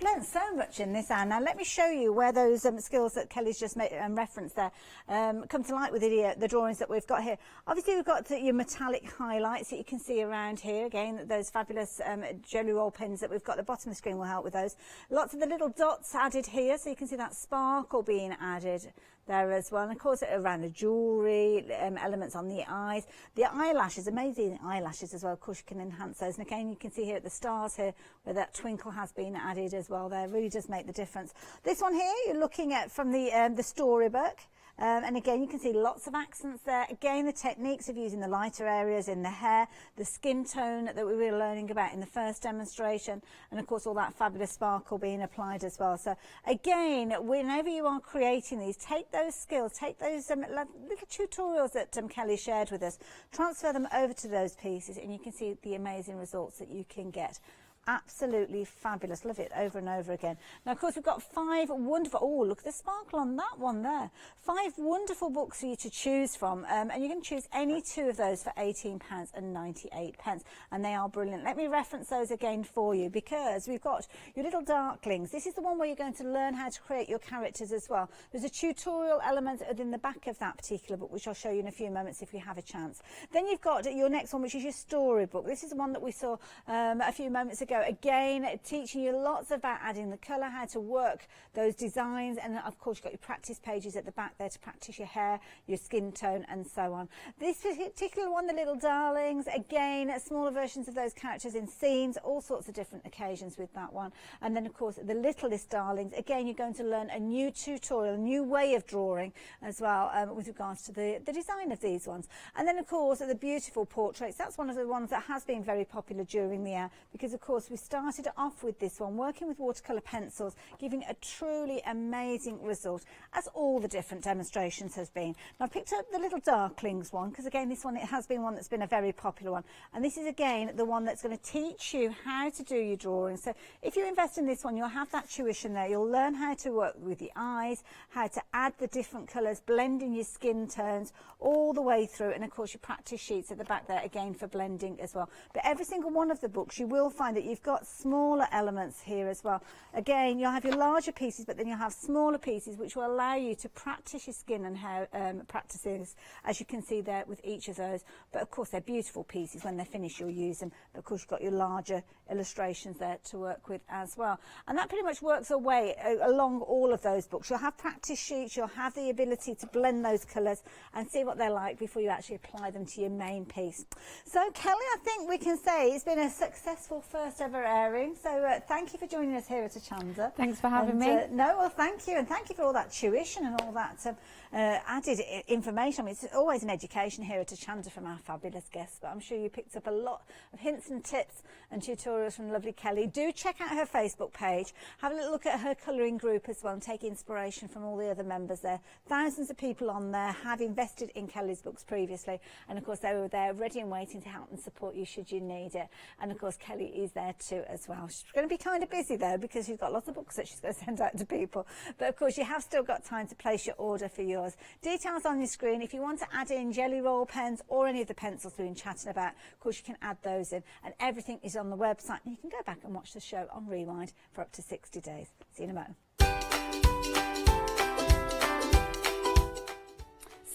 Learned so much in this, Anne. Now let me show you where those skills that Kelly's just made, referenced there come to light with the drawings that we've got here. Obviously we've got your metallic highlights that you can see around here. Again, those fabulous jelly roll pins that we've got at the bottom of the screen will help with those. Lots of the little dots added here, so you can see that sparkle being added there as well. And of course around the jewellery, elements on the eyes, the eyelashes, amazing eyelashes as well. Of course you can enhance those, and again you can see here at the stars here where that twinkle has been added as well. There really does make the difference. This one here you're looking at from the storybook. And again, you can see lots of accents there. Again, the techniques of using the lighter areas in the hair, the skin tone that we were learning about in the first demonstration, and of course all that fabulous sparkle being applied as well. So again, whenever you are creating these, take those skills, take those little tutorials that Kelly shared with us, transfer them over to those pieces, and you can see the amazing results that you can get. Absolutely fabulous. Love it over and over again. Now, of course, we've got 5 wonderful, oh, look at the sparkle on that one there. 5 wonderful books for you to choose from, and you can choose any 2 of those for £18.98, and they are brilliant. Let me reference those again for you, because we've got your little darklings. This is the one where you're going to learn how to create your characters as well. There's a tutorial element in the back of that particular book, which I'll show you in a few moments if we have a chance. Then you've got your next one, which is your storybook. This is the one that we saw a few moments ago. Again, teaching you lots about adding the colour, how to work those designs, and of course you've got your practice pages at the back there to practice your hair, your skin tone and so on. This particular one, the little darlings, again, smaller versions of those characters in scenes, all sorts of different occasions with that one. And then of course the littlest darlings, again you're going to learn a new tutorial, a new way of drawing as well, with regards to the design of these ones. And then of course the beautiful portraits, that's one of the ones that has been very popular during the year, because of course course, we started off with this one, working with watercolour pencils, giving a truly amazing result, as all the different demonstrations has been. Now, I've picked up the little Darklings one, because again, this one, it has been one that's been a very popular one. And this is, again, the one that's going to teach you how to do your drawing. So if you invest in this one, you'll have that tuition there. You'll learn how to work with the eyes, how to add the different colours, blending your skin tones all the way through. And of course, your practice sheets at the back there, again, for blending as well. But every single one of the books, you will find that you've got smaller elements here as well. Again, you'll have your larger pieces, but then you'll have smaller pieces, which will allow you to practice your skin and how practices, as you can see there with each of those. But of course, they're beautiful pieces. When they're finished, you'll use them. But of course, you've got your larger illustrations there to work with as well. And that pretty much works away along all of those books. You'll have practice sheets, you'll have the ability to blend those colours and see what they're like before you actually apply them to your main piece. So Kelly, I think we can say it's been a successful first ever airing. So thank you for joining us here at Hochanda. Thanks for having me. No, well, thank you. And thank you for all that tuition and all that added information. I mean, it's always an education here at Hochanda from our fabulous guests, but I'm sure you picked up a lot of hints and tips and tutorials from lovely Kelly. Do check out her Facebook page. Have a little look at her colouring group as well and take inspiration from all the other members there. Thousands of people on there have invested in Kelly's books previously, and of course they were there ready and waiting to help and support you should you need it. And of course Kelly is there too as well. She's going to be kind of busy though, because she's got lots of books that she's going to send out to people, but of course you have still got time to place your order for yours. Details on your screen. If you want to add in jelly roll pens or any of the pencils we've been chatting about, of course you can add those in, and everything is on the website, and you can go back and watch the show on rewind for up to 60 days. See you in a moment.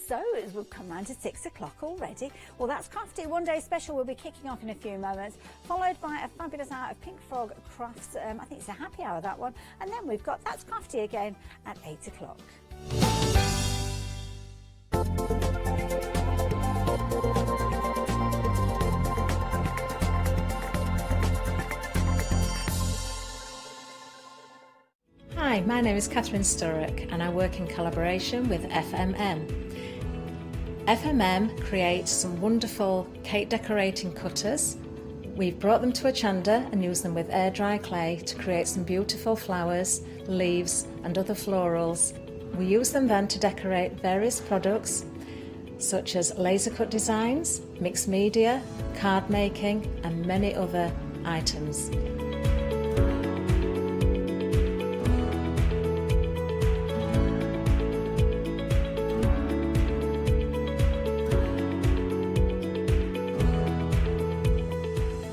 So we've come round to 6 o'clock already. Well, that's Crafty One Day Special will be kicking off in a few moments, followed by a fabulous hour of Pink Frog Crafts. I think it's a happy hour, that one. And then we've got That's Crafty again at 8 o'clock. Hi, my name is Catherine Sturrock and I work in collaboration with FMM. FMM creates some wonderful cake decorating cutters. We've brought them to Hochanda and used them with air dry clay to create some beautiful flowers, leaves and other florals. We use them then to decorate various products such as laser cut designs, mixed media, card making and many other items.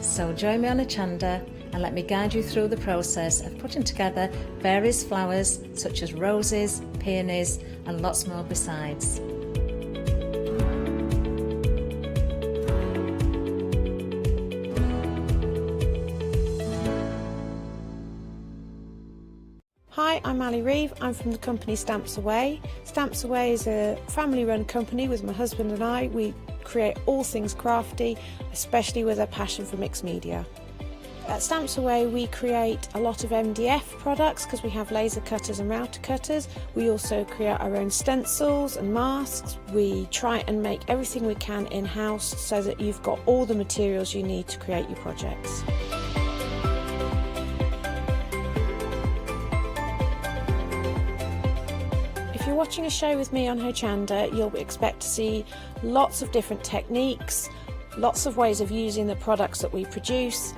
So join me on Hochanda and let me guide you through the process of putting together various flowers such as roses, peonies and lots more besides. Hi, I'm Ali Reeve. I'm from the company Stamps Away. Stamps Away is a family-run company with my husband and I. We create all things crafty, especially with a passion for mixed media. At Stamps Away we create a lot of MDF products because we have laser cutters and router cutters. We also create our own stencils and masks. We try and make everything we can in-house so that you've got all the materials you need to create your projects. If you're watching a show with me on Hochanda, you'll expect to see lots of different techniques, lots of ways of using the products that we produce,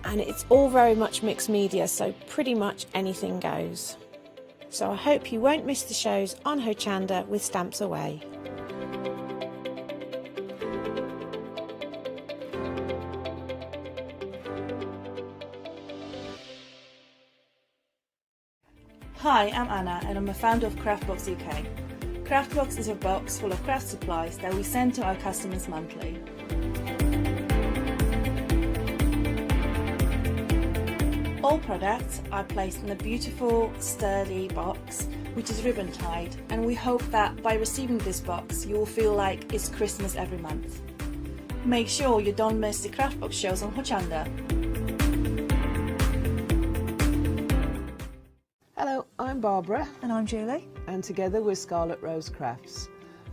and it's all very much mixed media, so pretty much anything goes. So I hope you won't miss the shows on Hochanda with Stamps Away. Hi, I'm Anna and I'm a founder of Craftbox UK. Craftbox is a box full of craft supplies that we send to our customers monthly. All products are placed in a beautiful, sturdy box, which is ribbon tied, and we hope that by receiving this box you will feel like it's Christmas every month. Make sure you don't miss the Craftbox shows on Hochanda. Hello, I'm Barbara. And I'm Julie. And together we're Scarlet Rose Crafts.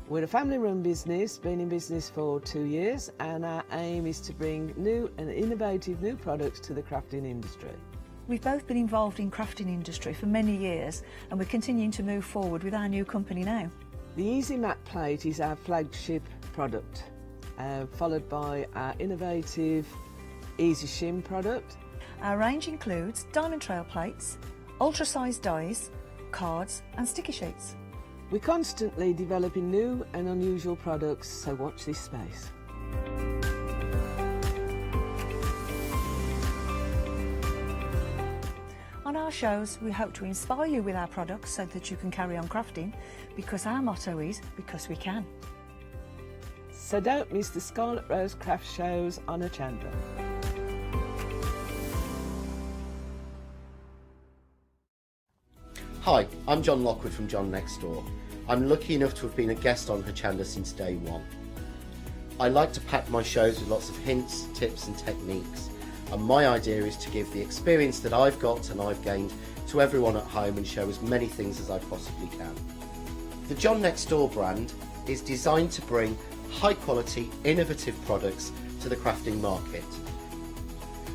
We're a family-run business, been in business for 2 years, and our aim is to bring new and innovative new products to the crafting industry. We've both been involved in crafting industry for many years, and we're continuing to move forward with our new company now. The Easy Mat Plate is our flagship product, followed by our innovative Easy Shim product. Our range includes diamond trail plates, ultra-sized dies, cards and sticky sheets. We're constantly developing new and unusual products, so watch this space. On our shows, we hope to inspire you with our products so that you can carry on crafting, because our motto is, because we can. So don't miss the Scarlet Rose craft shows on Hochanda. Hi, I'm John Lockwood from John Next Door. I'm lucky enough to have been a guest on Hochanda since day one. I like to pack my shows with lots of hints, tips and techniques, and my idea is to give the experience that I've got and I've gained to everyone at home and show as many things as I possibly can. The John Next Door brand is designed to bring high quality, innovative products to the crafting market.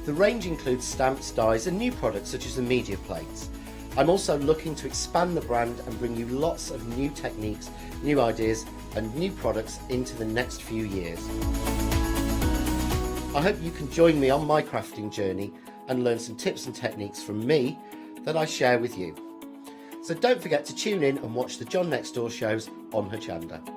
The range includes stamps, dies and new products such as the media plates. I'm also looking to expand the brand and bring you lots of new techniques, new ideas and new products into the next few years. I hope you can join me on my crafting journey and learn some tips and techniques from me that I share with you. So don't forget to tune in and watch the John Next Door shows on Hochanda.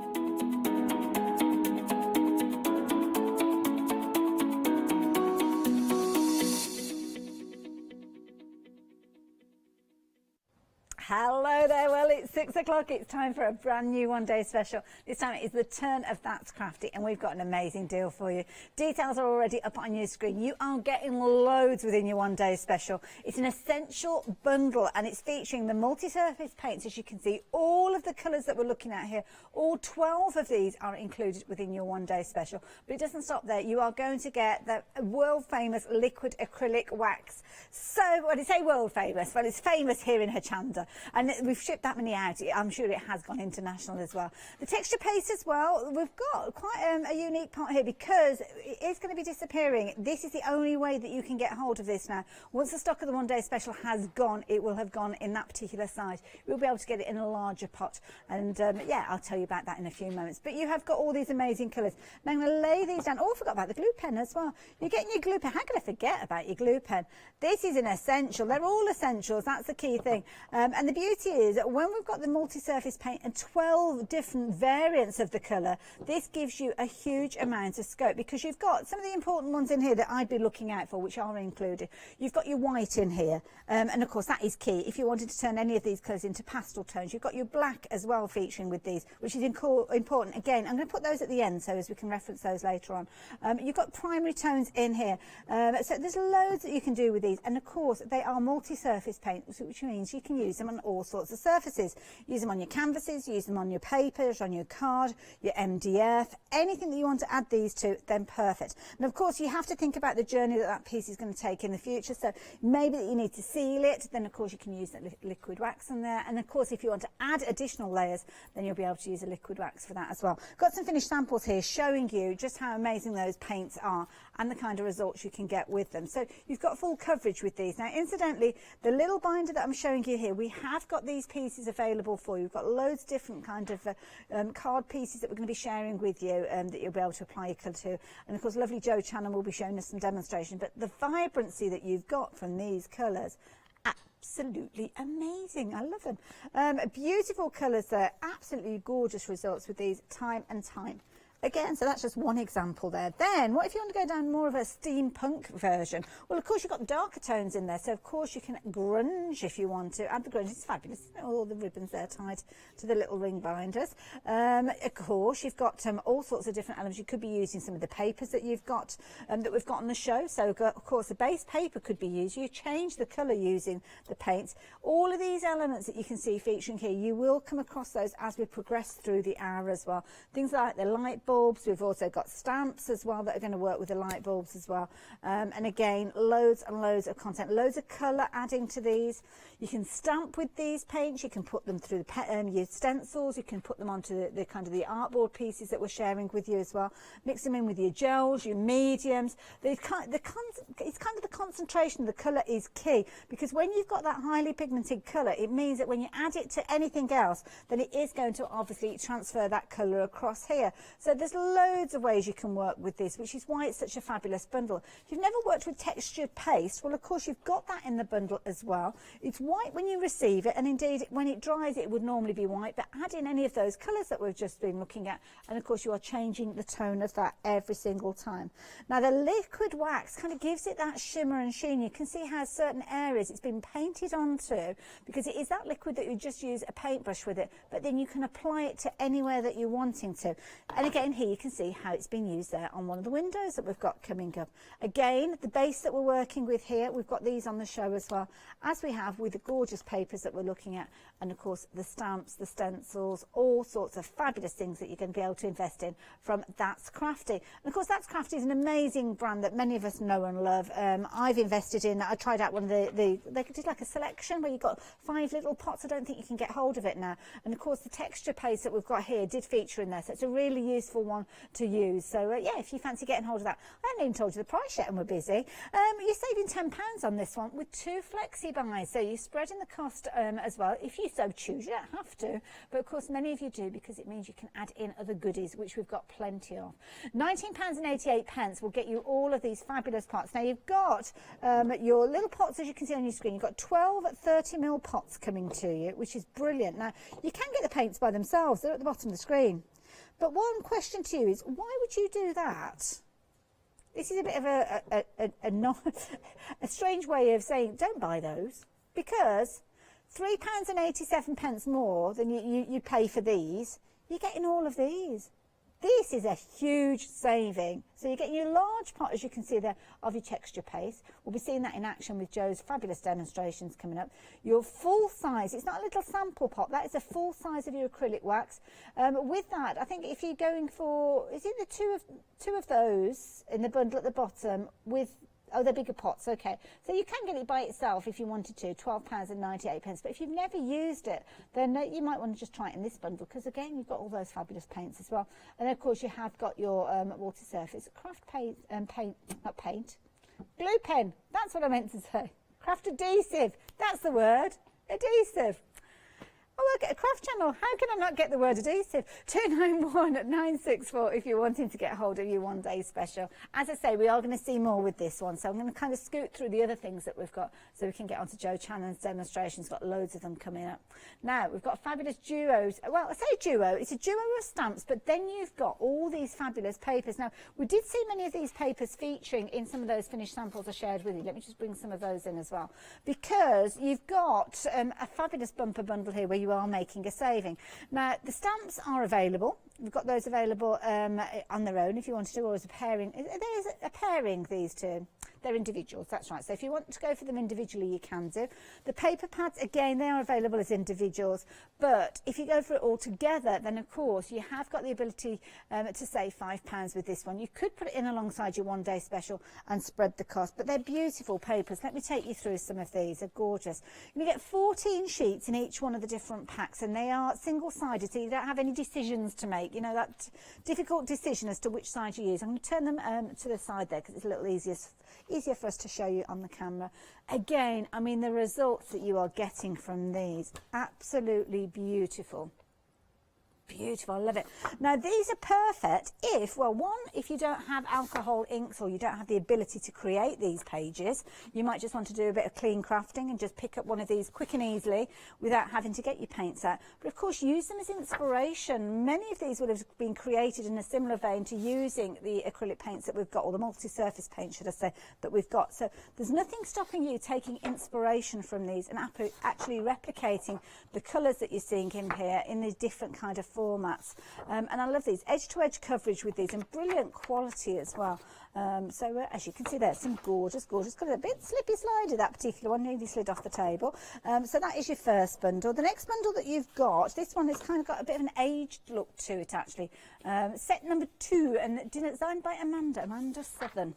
Hello there, well it's 6 o'clock, it's time for a brand new one day special. This time it is the turn of That's Crafty and we've got an amazing deal for you. Details are already up on your screen. You are getting loads within your one day special. It's an essential bundle and it's featuring the multi-surface paints, as you can see, all of the colours that we're looking at here. All 12 of these are included within your one day special. But it doesn't stop there. You are going to get the world famous liquid acrylic wax. So when I say world famous, well it's famous here in Hochanda. And we've shipped that many out. I'm sure it has gone international as well. The texture paste as well, we've got quite a unique part here because it is going to be disappearing. This is the only way that you can get hold of this now. Once the stock of the one day special has gone, it will have gone in that particular size. We'll be able to get it in a larger pot. And yeah, I'll tell you about that in a few moments. But you have got all these amazing colours. Now I'm going to lay these down. Oh, I forgot about the glue pen as well. You're getting your glue pen. How could I forget about your glue pen? This is an essential. They're all essentials. That's the key thing. And the beauty is that when we've got the multi-surface paint and 12 different variants of the colour, this gives you a huge amount of scope because you've got some of the important ones in here that I'd be looking out for, which are included. You've got your white in here, and of course that is key. If you wanted to turn any of these colours into pastel tones, you've got your black as well featuring with these, which is important. Again, I'm going to put those at the end so as we can reference those later on. You've got primary tones in here, so there's loads that you can do with these, and of course they are multi-surface paints, which means you can use them on all sorts of surfaces. Use them on your canvases, use them on your papers, on your card, your MDF, anything that you want to add these to, then perfect. And of course you have to think about the journey that that piece is going to take in the future, so maybe that you need to seal it, then of course you can use that liquid wax in there, and of course if you want to add additional layers, then you'll be able to use a liquid wax for that as well. Got some finished samples here showing you just how amazing those paints are and the kind of results you can get with them. So you've got full coverage with these. Now incidentally, the little binder that I'm showing you here, we have got these pieces available for you. We've got loads of different kind of card pieces that we're going to be sharing with you that you'll be able to apply your colour to. And of course lovely Jo Channon will be showing us some demonstration, but the vibrancy that you've got from these colours, absolutely amazing. I love them. Beautiful colours there, absolutely gorgeous results with these time and time again. So that's just one example there. Then what if you want to go down more of a steampunk version? Well, of course you've got darker tones in there, so of course you can grunge if you want to. Add the grunge, it's fabulous. All the ribbons there tied to the little ring binders. Of course you've got all sorts of different elements. You could be using some of the papers that you've got that we've got on the show. So of course the base paper could be used. You change the colour using the paints. All of these elements that you can see featuring here, you will come across those as we progress through the hour as well. Things like the light bulbs. We've also got stamps as well that are going to work with the light bulbs as well. And again, loads and loads of content, loads of colour adding to these. You can stamp with these paints. You can put them through your stencils. You can put them onto the kind of the artboard pieces that we're sharing with you as well. Mix them in with your gels, your mediums. It's kind of the concentration of the colour is key, because when you've got that highly pigmented colour, it means that when you add it to anything else, then it is going to obviously transfer that colour across here. So there's loads of ways you can work with this, which is why it's such a fabulous bundle. If you've never worked with textured paste, well, of course you've got that in the bundle as well. It's white when you receive it, and indeed when it dries it would normally be white, but add in any of those colours that we've just been looking at, and of course you are changing the tone of that every single time. Now the liquid wax kind of gives it that shimmer and sheen. You can see how certain areas it's been painted onto, because it is that liquid that you just use a paintbrush with it, but then you can apply it to anywhere that you're wanting to. And again, here you can see how it's been used there on one of the windows that we've got coming up. Again, the base that we're working with here, we've got these on the show as well, as we have with the gorgeous papers that we're looking at, and of course the stamps, the stencils, all sorts of fabulous things that you're going to be able to invest in from That's Crafty. And of course That's Crafty is an amazing brand that many of us know and love. I've invested in, I tried out one of they did like a selection where you got 5 little pots. I don't think you can get hold of it now. And of course the texture paste that we've got here did feature in there, so it's a really useful one to use. So yeah, if you fancy getting hold of that. I haven't even told you the price yet and we're busy. You're saving £10 on this one with 2 flexi buys, so you're spreading the cost as well. If you so choose, you don't have to, but of course many of you do, because it means you can add in other goodies, which we've got plenty of. £19.88 will get you all of these fabulous pots. Now you've got your little pots, as you can see on your screen. You've got 12 30mm pots coming to you, which is brilliant. Now you can get the paints by themselves, they're at the bottom of the screen. But one question to you is, why would you do that? This is a bit of a strange way of saying don't buy those, because £3.87 more than you pay for these, you're getting all of these. This is a huge saving. So you're getting your large pot, as you can see there, of your texture paste. We'll be seeing that in action with Joe's fabulous demonstrations coming up. Your full size, it's not a little sample pot, that is a full size of your acrylic wax. With that, I think if you're going for, is it the two of those in the bundle at the bottom with, oh, they're bigger pots, okay. So you can get it by itself if you wanted to, £12.98. But if you've never used it, then you might want to just try it in this bundle, because again, you've got all those fabulous paints as well. And of course, you have got your water surface craft glue pen. That's what I meant to say. Craft adhesive. That's the word. Adhesive. Oh, look at a craft channel. How can I not get the word adhesive? 291-964 if you're wanting to get hold of your one day special. As I say, we are going to see more with this one, so I'm going to kind of scoot through the other things that we've got so we can get onto Joe Channon's demonstrations. Got loads of them coming up. Now, we've got fabulous duos. Well, I say duo, it's a duo of stamps, but then you've got all these fabulous papers. Now, we did see many of these papers featuring in some of those finished samples I shared with you. Let me just bring some of those in as well, because you've got a fabulous bumper bundle here where you are making a saving. Now the stamps are available. We've got those available on their own if you wanted to, or as a pairing. There's a pairing, these two. They're individuals, that's right. So if you want to go for them individually, you can do. The paper pads, again, they are available as individuals. But if you go for it all together, then of course you have got the ability to save £5 with this one. You could put it in alongside your one day special and spread the cost. But they're beautiful papers. Let me take you through some of these. They're gorgeous. You get 14 sheets in each one of the different packs, and they are single-sided, so you don't have any decisions to make. You know, that difficult decision as to which side you use. I'm going to turn them to the side there because it's a little easier for us to show you on the camera. Again, I mean, the results that you are getting from these, absolutely beautiful. Beautiful, I love it. Now these are perfect if, well, one, if you don't have alcohol inks or you don't have the ability to create these pages, you might just want to do a bit of clean crafting and just pick up one of these quick and easily without having to get your paints out. But of course, use them as inspiration. Many of these would have been created in a similar vein to using the acrylic paints that we've got, or the multi-surface paint, should I say, that we've got. So there's nothing stopping you taking inspiration from these and actually replicating the colours that you're seeing in here in these different kind of formats. And I love these edge-to-edge coverage with these, and brilliant quality as well. So as you can see there, some gorgeous, got a bit slippy slidey, that particular one, nearly slid off the table. So that is your first bundle. The next bundle that you've got, this one has kind of got a bit of an aged look to it actually. Set number 2, and designed by Amanda Southern.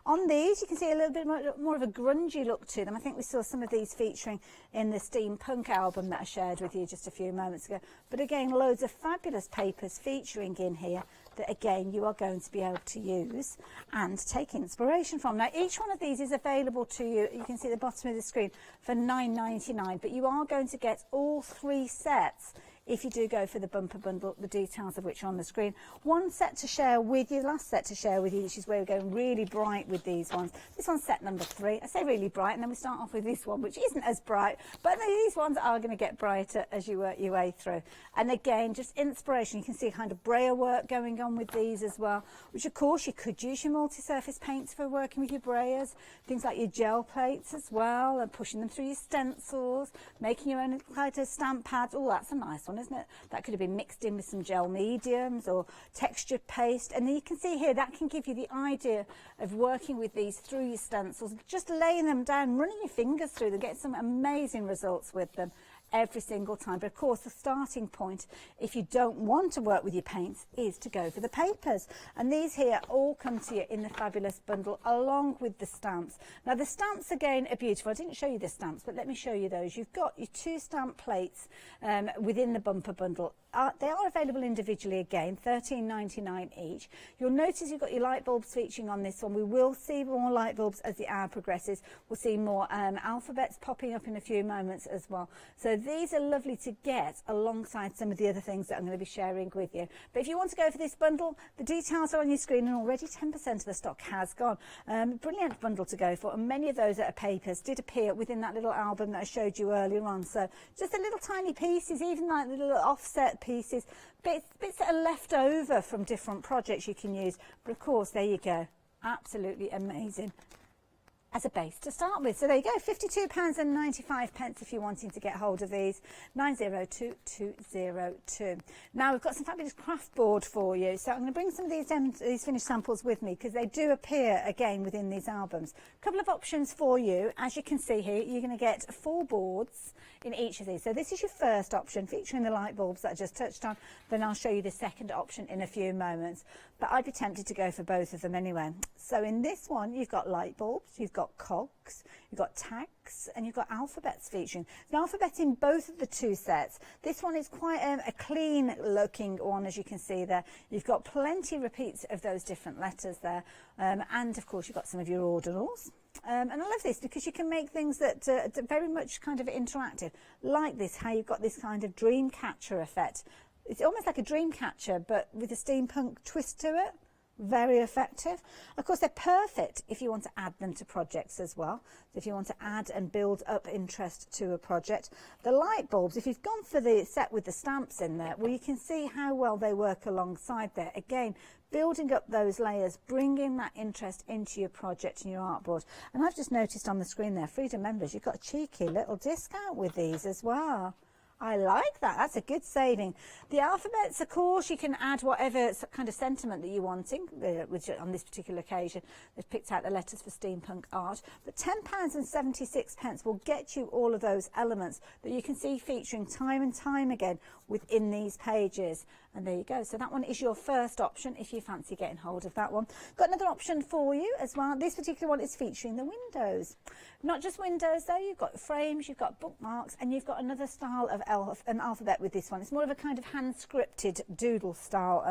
On these you can see a little bit more of a grungy look to them. I think we saw some of these featuring in the steampunk album that I shared with you just a few moments ago. But again, loads of fabulous papers featuring in here that again you are going to be able to use and take inspiration from. Now each one of these is available to you, you can see at the bottom of the screen, for $9.99, but you are going to get all 3 sets if you do go for the bumper bundle, the details of which are on the screen. One set to share with you, last set to share with you, which is where we're going really bright with these ones. This one's set number 3. I say really bright, and then we start off with this one, which isn't as bright, but these ones are going to get brighter as you work your way through. And again, just inspiration. You can see kind of braille work going on with these as well, which of course you could use your multi-surface paints for working with your brailles, things like your gel plates as well, and pushing them through your stencils, making your own kind of stamp pads. Oh, that's a nice one, isn't it? That could have been mixed in with some gel mediums or textured paste. And then you can see here, that can give you the idea of working with these through your stencils, just laying them down, running your fingers through them, get some amazing results with them every single time. But of course the starting point, if you don't want to work with your paints, is to go for the papers. And these here all come to you in the fabulous bundle along with the stamps. Now the stamps again are beautiful. I didn't show you the stamps, but let me show you those. You've got your 2 stamp plates within the bumper bundle. They are available individually again, $13.99 each. You'll notice you've got your light bulbs featuring on this one. We will see more light bulbs as the hour progresses. We'll see more alphabets popping up in a few moments as well. So these are lovely to get alongside some of the other things that I'm going to be sharing with you. But if you want to go for this bundle, the details are on your screen, and already 10% of the stock has gone. Brilliant bundle to go for, and many of those that are papers did appear within that little album that I showed you earlier on. So just the little tiny pieces, even like the little offset pieces, bits that are left over from different projects you can use. But of course, there you go, absolutely amazing as a base to start with. So there you go, £52.95 if you're wanting to get hold of these, 902202. Now we've got some fabulous craft board for you, so I'm going to bring some of these finished samples with me because they do appear again within these albums. A couple of options for you. As you can see here, you're going to get 4 boards in each of these. So this is your first option, featuring the light bulbs that I just touched on. Then I'll show you the second option in a few moments, but I'd be tempted to go for both of them anyway. So in this one, you've got light bulbs, you've got cogs, you've got tags, and you've got alphabets featuring. There's an alphabet in both of the 2 sets. This one is quite a clean looking one, as you can see there. You've got plenty of repeats of those different letters there, and of course you've got some of your ordinals. And I love this because you can make things that are very much kind of interactive, like this, how you've got this kind of dream catcher effect. It's almost like a dream catcher, but with a steampunk twist to it. Very effective. Of course, they're perfect if you want to add them to projects as well. So if you want to add and build up interest to a project. The light bulbs, if you've gone for the set with the stamps in there, well, you can see how well they work alongside there. Again, building up those layers, bringing that interest into your project and your artboard. And I've just noticed on the screen there, Freedom members, you've got a cheeky little discount with these as well. I like that. That's a good saving. The alphabets, of course, you can add whatever kind of sentiment that you're wanting, which on this particular occasion, they've picked out the letters for steampunk art. But £10.76 will get you all of those elements that you can see featuring time and time again within these pages. And there you go. So that one is your first option if you fancy getting hold of that one. Got another option for you as well. This particular one is featuring the windows. Not just windows though, you've got frames, you've got bookmarks, and you've got another style of alphabet with this one. It's more of a kind of hand scripted doodle style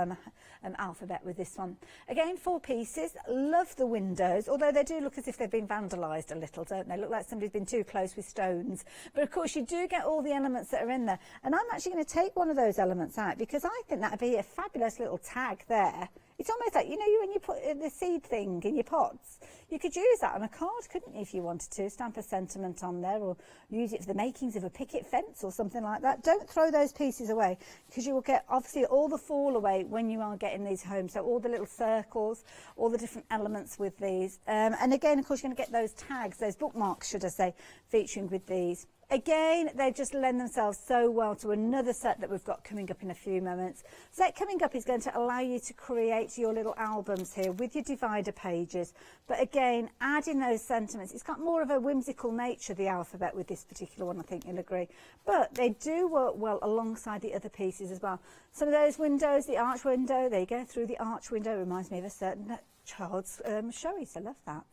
alphabet with this one. Again, 4 pieces. Love the windows, although they do look as if they've been vandalised a little, don't they? Look like somebody's been too close with stones. But of course you do get all the elements that are in there. And I'm actually going to take one of those elements out because I think that would be a fabulous little tag there. It's almost like, you know, when you put the seed thing in your pots, you could use that on a card, couldn't you, if you wanted to? Stamp a sentiment on there or use it for the makings of a picket fence or something like that. Don't throw those pieces away because you will get, obviously, all the fall away when you are getting these home. So all the little circles, all the different elements with these. And again, of course, you're going to get those tags, those bookmarks, should I say, featuring with these. again, they just lend themselves so well to another set that we've got coming up in a few moments. Set coming up is going to allow you to create your little albums here with your divider pages. But again, adding those sentiments, it's got more of a whimsical nature, the alphabet, with this particular one, I think you'll agree. But they do work well alongside the other pieces as well. Some of those windows, the arch window, there you go, through the arch window, reminds me of a certain child's showy, so I love that.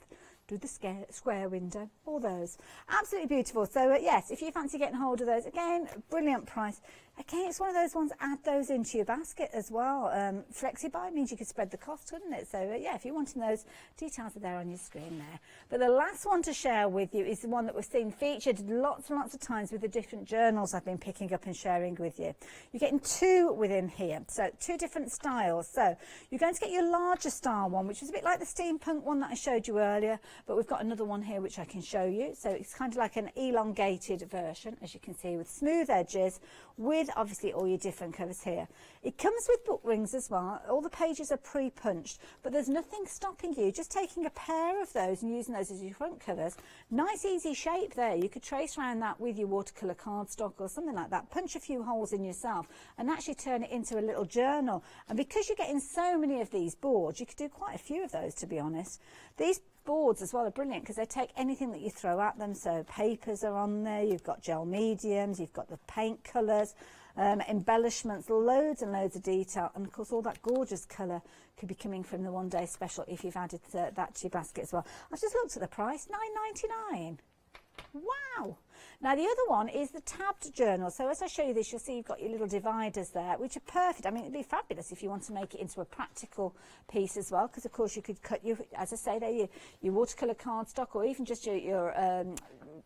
Do the square window, all those. Absolutely beautiful. So yes, if you fancy getting hold of those, again, brilliant price. Again, it's one of those ones, add those into your basket as well. Flexi-buy means you could spread the cost, couldn't it? So yeah, if you're wanting those, details are there on your screen there. But the last one to share with you is the one that we've seen featured lots and lots of times with the different journals I've been picking up and sharing with you. You're getting two within here, so two different styles. So you're going to get your larger style one, which is a bit like the steampunk one that I showed you earlier, but we've got another one here which I can show you. So it's kind of like an elongated version, as you can see, with smooth edges, with obviously all your different covers here. It comes with book rings as well. All the pages are pre-punched, but there's nothing stopping you just taking a pair of those and using those as your front covers. Nice easy shape there. You could trace around that with your watercolour cardstock or something like that. Punch a few holes in yourself and actually turn it into a little journal. And because you're getting so many of these boards, you could do quite a few of those, to be honest. These boards as well are brilliant because they take anything that you throw at them. So papers are on there, you've got gel mediums, you've got the paint colours, embellishments, loads and loads of detail, and of course all that gorgeous colour could be coming from the one day special if you've added that to your basket as well. I've just looked at the price, £9.99. Wow! Now the other one is the tabbed journal. So as I show you this, you'll see you've got your little dividers there, which are perfect. I mean, it'd be fabulous if you want to make it into a practical piece as well, because of course you could cut your, as I say there, your watercolour cardstock, or even just your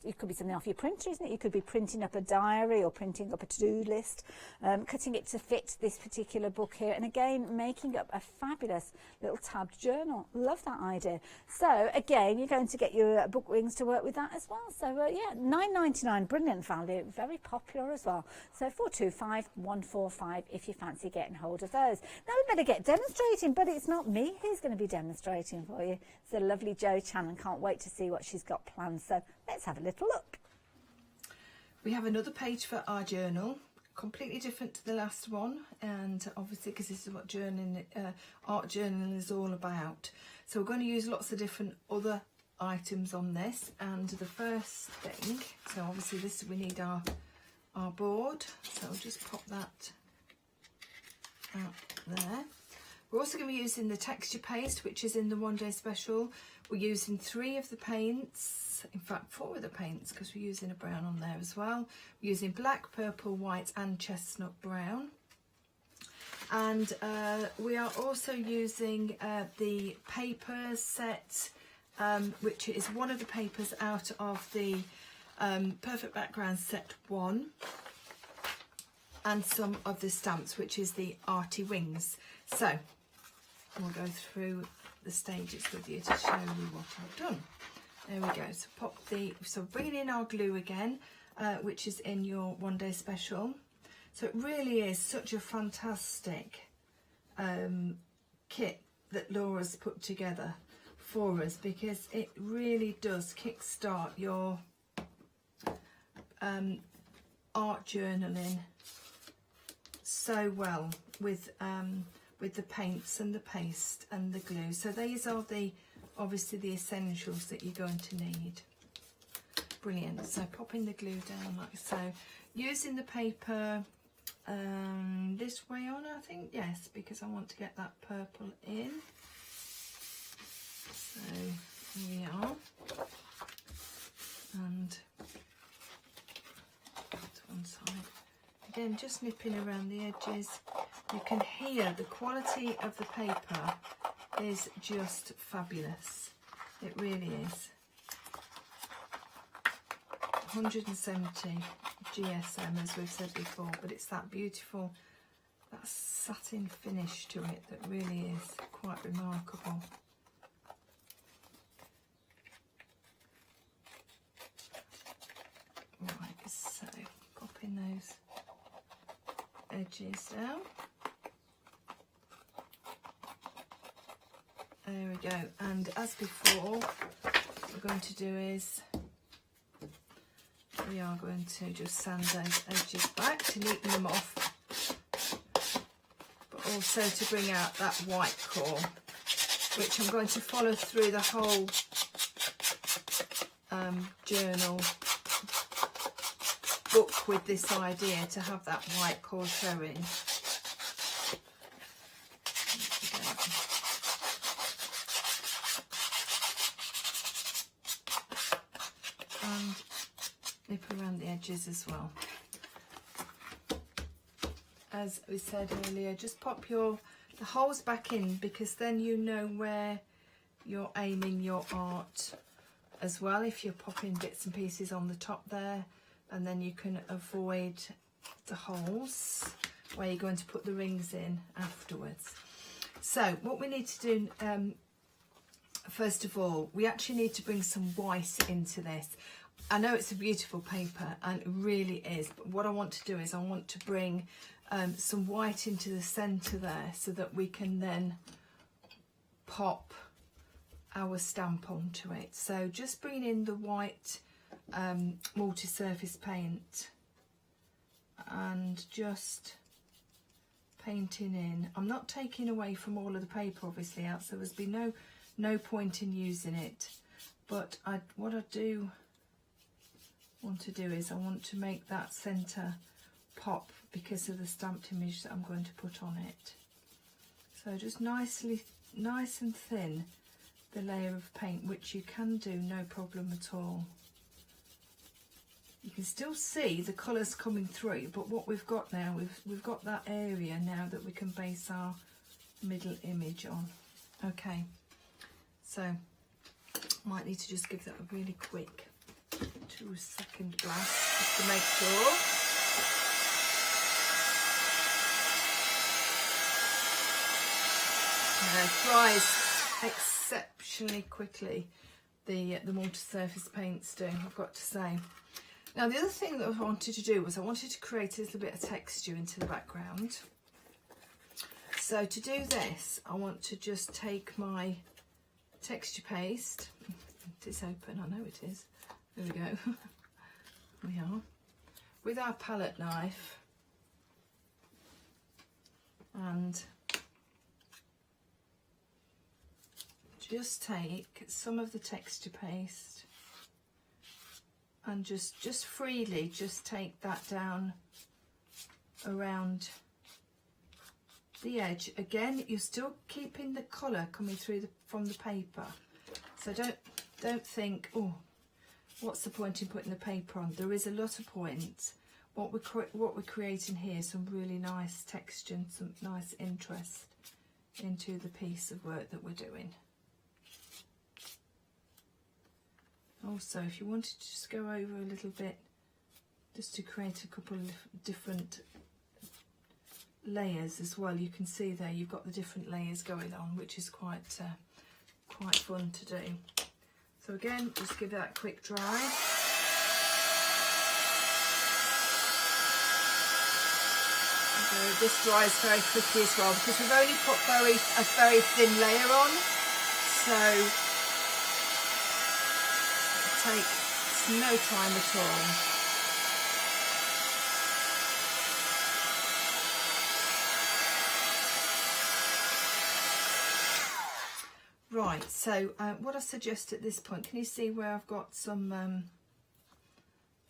it could be something off your printer, isn't it? You could be printing up a diary or printing up a to-do list, cutting it to fit this particular book here, and again making up a fabulous little tabbed journal. Love that idea. So again, you're going to get your book rings to work with that as well. So yeah, £9.99, brilliant value, very popular as well. So 425145 if you fancy getting hold of those. Now we better get demonstrating, but it's not me who's going to be demonstrating for you. It's the lovely Jo Chan, and can't wait to see what she's got planned. So let's have a little look. We have another page for our journal, completely different to the last one, and obviously because this is what journaling, art journaling is all about. So we're going to use lots of different other items on this, and the first thing, so obviously this, we need our board, so I'll just pop that out there. We're also going to be using the texture paste, which is in the one day special. We're using 3 of the paints, in fact 4 of the paints, because we're using a brown on there as well. We're using black, purple, white and chestnut brown. And we are also using the paper set, which is one of the papers out of the Perfect Background set 1, and some of the stamps, which is the Arty Wings. So we'll go through the stages with you to show you what I've done. There we go. So pop so bringing in our glue again, which is in your one day special. So it really is such a fantastic kit that Laura's put together for us, because it really does kickstart your art journaling so well with the paints and the paste and the glue. So these are obviously the essentials that you're going to need. Brilliant. So popping the glue down like so, using the paper this way on, I think, yes, because I want to get that purple in. So here we are, and to one side. Again, just nipping around the edges. You can hear the quality of the paper is just fabulous. It really is. 170 GSM, as we've said before, but it's that beautiful, that satin finish to it that really is quite remarkable. Right, so popping those edges down. There we go, and as before, what we're going to do is we are going to just sand those edges back to neaten them off, but also to bring out that white core, which I'm going to follow through the whole journal book with this idea to have that white core showing. And nip around the edges as well. As we said earlier, just pop the holes back in, because then you know where you're aiming your art as well, if you're popping bits and pieces on the top there, and then you can avoid the holes where you're going to put the rings in afterwards. So what we need to do, first of all, we actually need to bring some white into this. I know it's a beautiful paper, and it really is, but what I want to do is I want to bring some white into the centre there, so that we can then pop our stamp onto it. So just bring in the white multi-surface paint and just painting in. I'm not taking away from all of the paper, obviously, else there would be no point in using it, but what I do want to do is I want to make that centre pop because of the stamped image that I'm going to put on it. So just nice and thin the layer of paint, which you can do no problem at all. You can still see the colours coming through, but what we've got now, we've got that area now that we can base our middle image on. Okay, so might need to just give that a really quick 2-second blast just to make sure. It dries exceptionally quickly, the multi-surface paints do, I've got to say. Now the other thing that I wanted to do was I wanted to create a little bit of texture into the background. So to do this, I want to just take my texture paste. It is open, I know it is. There we go. We are. With our palette knife, and just take some of the texture paste and just freely just take that down around the edge. Again, you're still keeping the colour coming through from the paper, so don't think, oh, what's the point in putting the paper on? There is a lot of point. What we're creating here is some really nice texture and some nice interest into the piece of work that we're doing. Also, if you wanted to just go over a little bit, just to create a couple of different layers as well, you can see there you've got the different layers going on, which is quite fun to do. So again, just give that a quick dry. So this dries very quickly as well, because we've only put a very thin layer on, so it takes no time at all. Right, so what I suggest at this point, can you see where I've got some,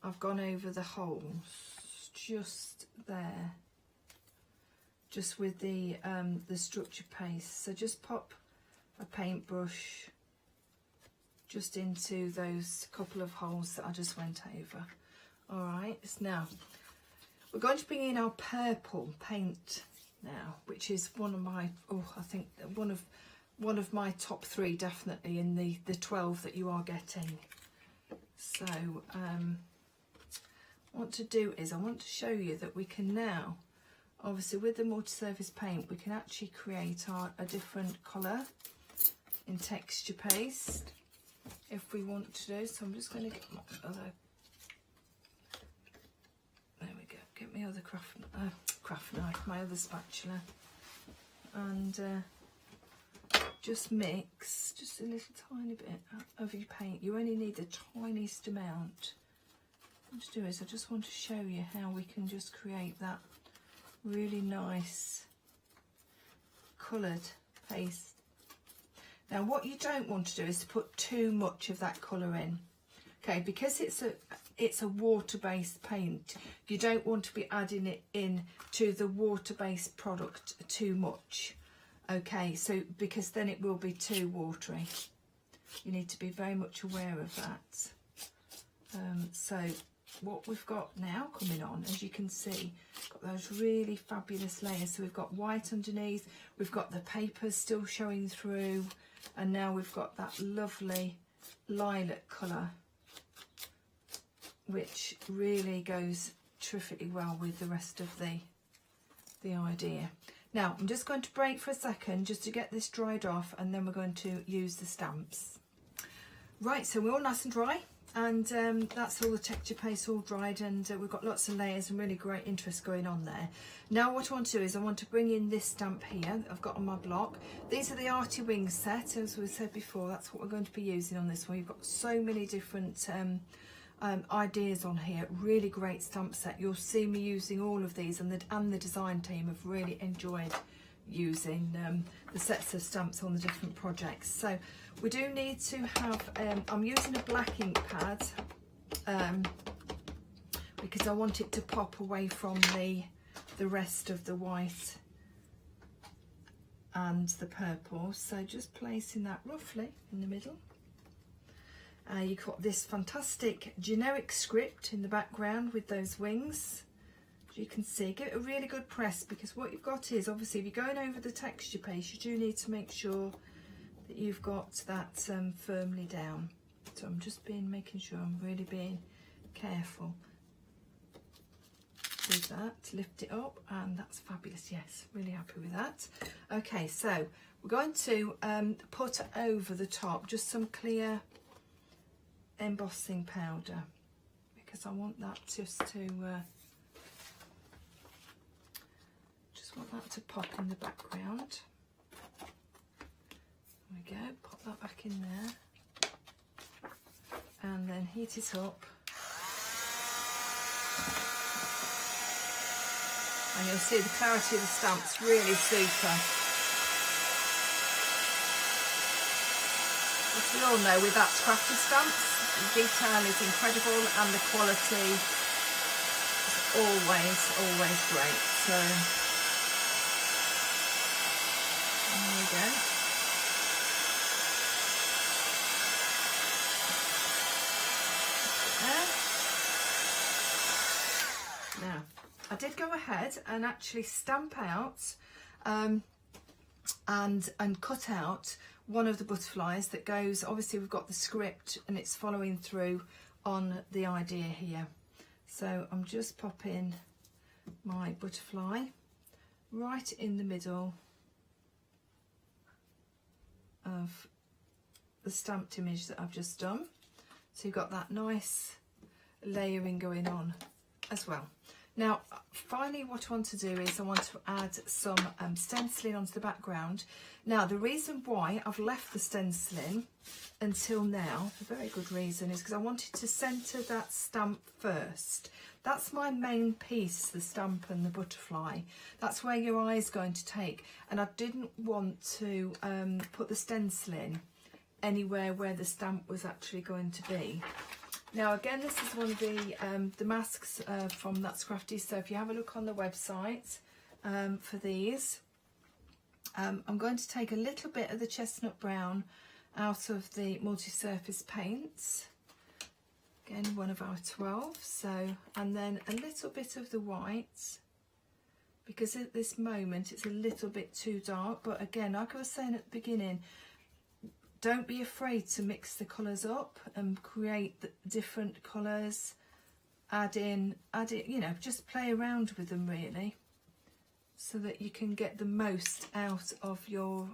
I've gone over the holes, just there, just with the structure paste. So just pop a paintbrush just into those couple of holes that I just went over. All right, now we're going to bring in our purple paint now, which is one of my, I think one of my top 3 definitely in the 12 that you are getting. So what I want to do is I want to show you that we can now, obviously with the multi-surface paint, we can actually create a different colour in texture paste if we want to do. So I'm just going to get my other, there we go, get my other craft knife, my other spatula, and just mix just a little tiny bit of your paint. You only need the tiniest amount What to do is I just want to show you how we can just create that really nice coloured paste. Now what you don't want to do is to put too much of that colour in, okay, because it's a water-based paint. You don't want to be adding it in to the water-based product too much, okay, so because then it will be too watery. You need to be very much aware of that. So what we've got now coming on, as you can see, got those really fabulous layers. So we've got white underneath, we've got the papers still showing through, and now we've got that lovely lilac colour, which really goes terrifically well with the rest of the idea. Now I'm just going to break for a second just to get this dried off, and then we're going to use the stamps. Right, so we're all nice and dry, and that's all the texture paste all dried, and we've got lots of layers and really great interest going on there. Now what I want to do is I want to bring in this stamp here that I've got on my block. These are the Arty Wings set, as we said before. That's what we're going to be using on this one. You've got so many different ideas on here. Really great stamp set. You'll see me using all of these, and the design team have really enjoyed using the sets of stamps on the different projects. So we do need to have, I'm using a black ink pad because I want it to pop away from the rest of the white and the purple. So just placing that roughly in the middle. You've got this fantastic generic script in the background with those wings. As you can see, give it a really good press, because what you've got is, obviously, if you're going over the texture paste, you do need to make sure that you've got that firmly down. So I'm just making sure I'm really being careful with that to lift it up, and that's fabulous. Yes, really happy with that. Okay, so we're going to put over the top just some clear embossing powder, because I want that just want that to pop in the background. There we go, pop that back in there, and then heat it up, and you'll see the clarity of the stamps really super. As we all know, with that crafted stamps, the detail is incredible and the quality is always great. So there we go. Now, I did go ahead and actually stamp out and cut out one of the butterflies that goes, obviously we've got the script and it's following through on the idea here. So I'm just popping my butterfly right in the middle of the stamped image that I've just done. So you've got that nice layering going on as well. Now finally what I want to do is I want to add some stenciling onto the background. Now the reason why I've left the stenciling until now, a very good reason, is because I wanted to centre that stamp first. That's my main piece, the stamp and the butterfly. That's where your eye is going to take, and I didn't want to put the stenciling anywhere where the stamp was actually going to be. Now again, this is one of the masks from That's Crafty, so if you have a look on the website for these, I'm going to take a little bit of the chestnut brown out of the multi-surface paints, again one of our 12, so, and then a little bit of the white, because at this moment it's a little bit too dark, but again, like I was saying at the beginning, don't be afraid to mix the colours up and create the different colours, add in, you know, just play around with them really, so that you can get the most out of your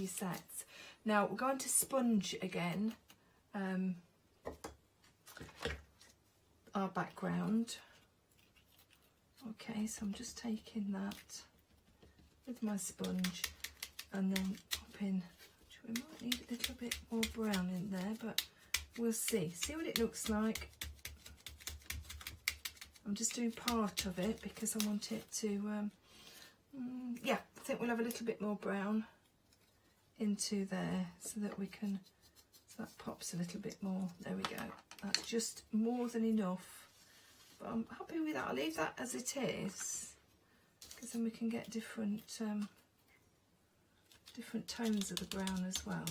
sets. Now we're going to sponge again our background. Okay, so I'm just taking that with my sponge and then popping. We might need a little bit more brown in there, but we'll see what it looks like. I'm just doing part of it because I want it to, yeah, I think we'll have a little bit more brown into there so that we can, so that pops a little bit more. There we go. That's just more than enough. But I'm happy with that. I'll leave that as it is because then we can get different different tones of the brown as well.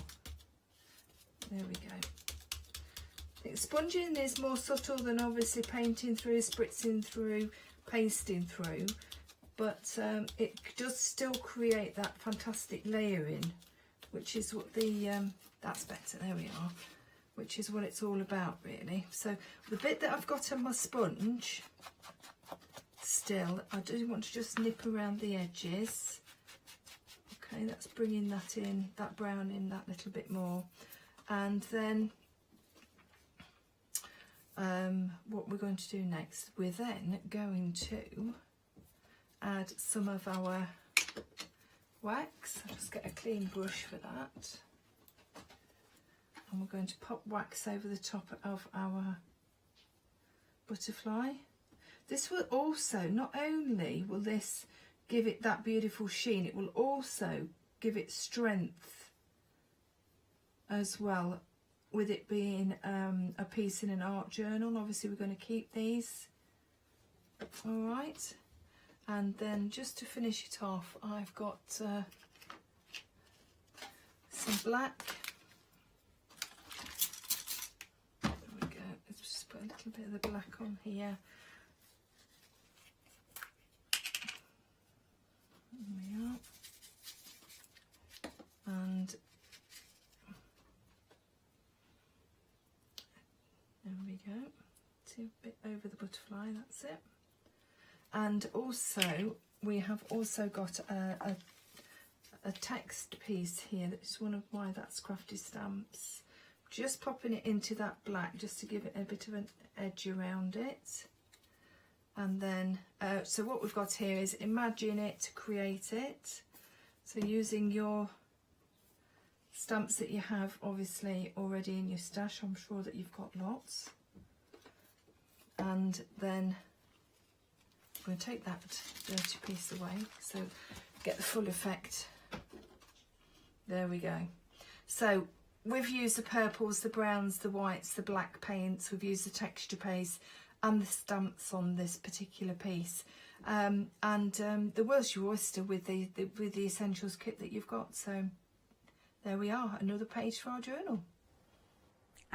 There we go. I think sponging is more subtle than obviously painting through, spritzing through, pasting through, but it does still create that fantastic layering, which is what the, that's better, there we are, which is what it's all about really. So the bit that I've got on my sponge, still, I do want to just nip around the edges. Okay, that's bringing that in, that brown in that little bit more. And then what we're going to do next, we're then going to add some of our wax. I'll just get a clean brush for that. And we're going to pop wax over the top of our butterfly. This will also, not only will this give it that beautiful sheen, it will also give it strength as well, with it being a piece in an art journal. Obviously we're going to keep these. All right, and then just to finish it off, I've got some black. There we go. Let's just put a little bit of the black on here. There we are. And there we go. See, a bit over the butterfly, that's it. And also we have also got a text piece here. That's one of my That's Crafty stamps. Just popping it into that black just to give it a bit of an edge around it. And then so what we've got here is imagine it, create it. So using your stamps that you have obviously already in your stash, I'm sure that you've got lots. And then I'm going to take that dirty piece away so get the full effect. There we go. So we've used the purples, the browns, the whites, the black paints, we've used the texture paste and the stamps on this particular piece. The world's your oyster with the essentials kit that you've got. So there we are, another page for our journal.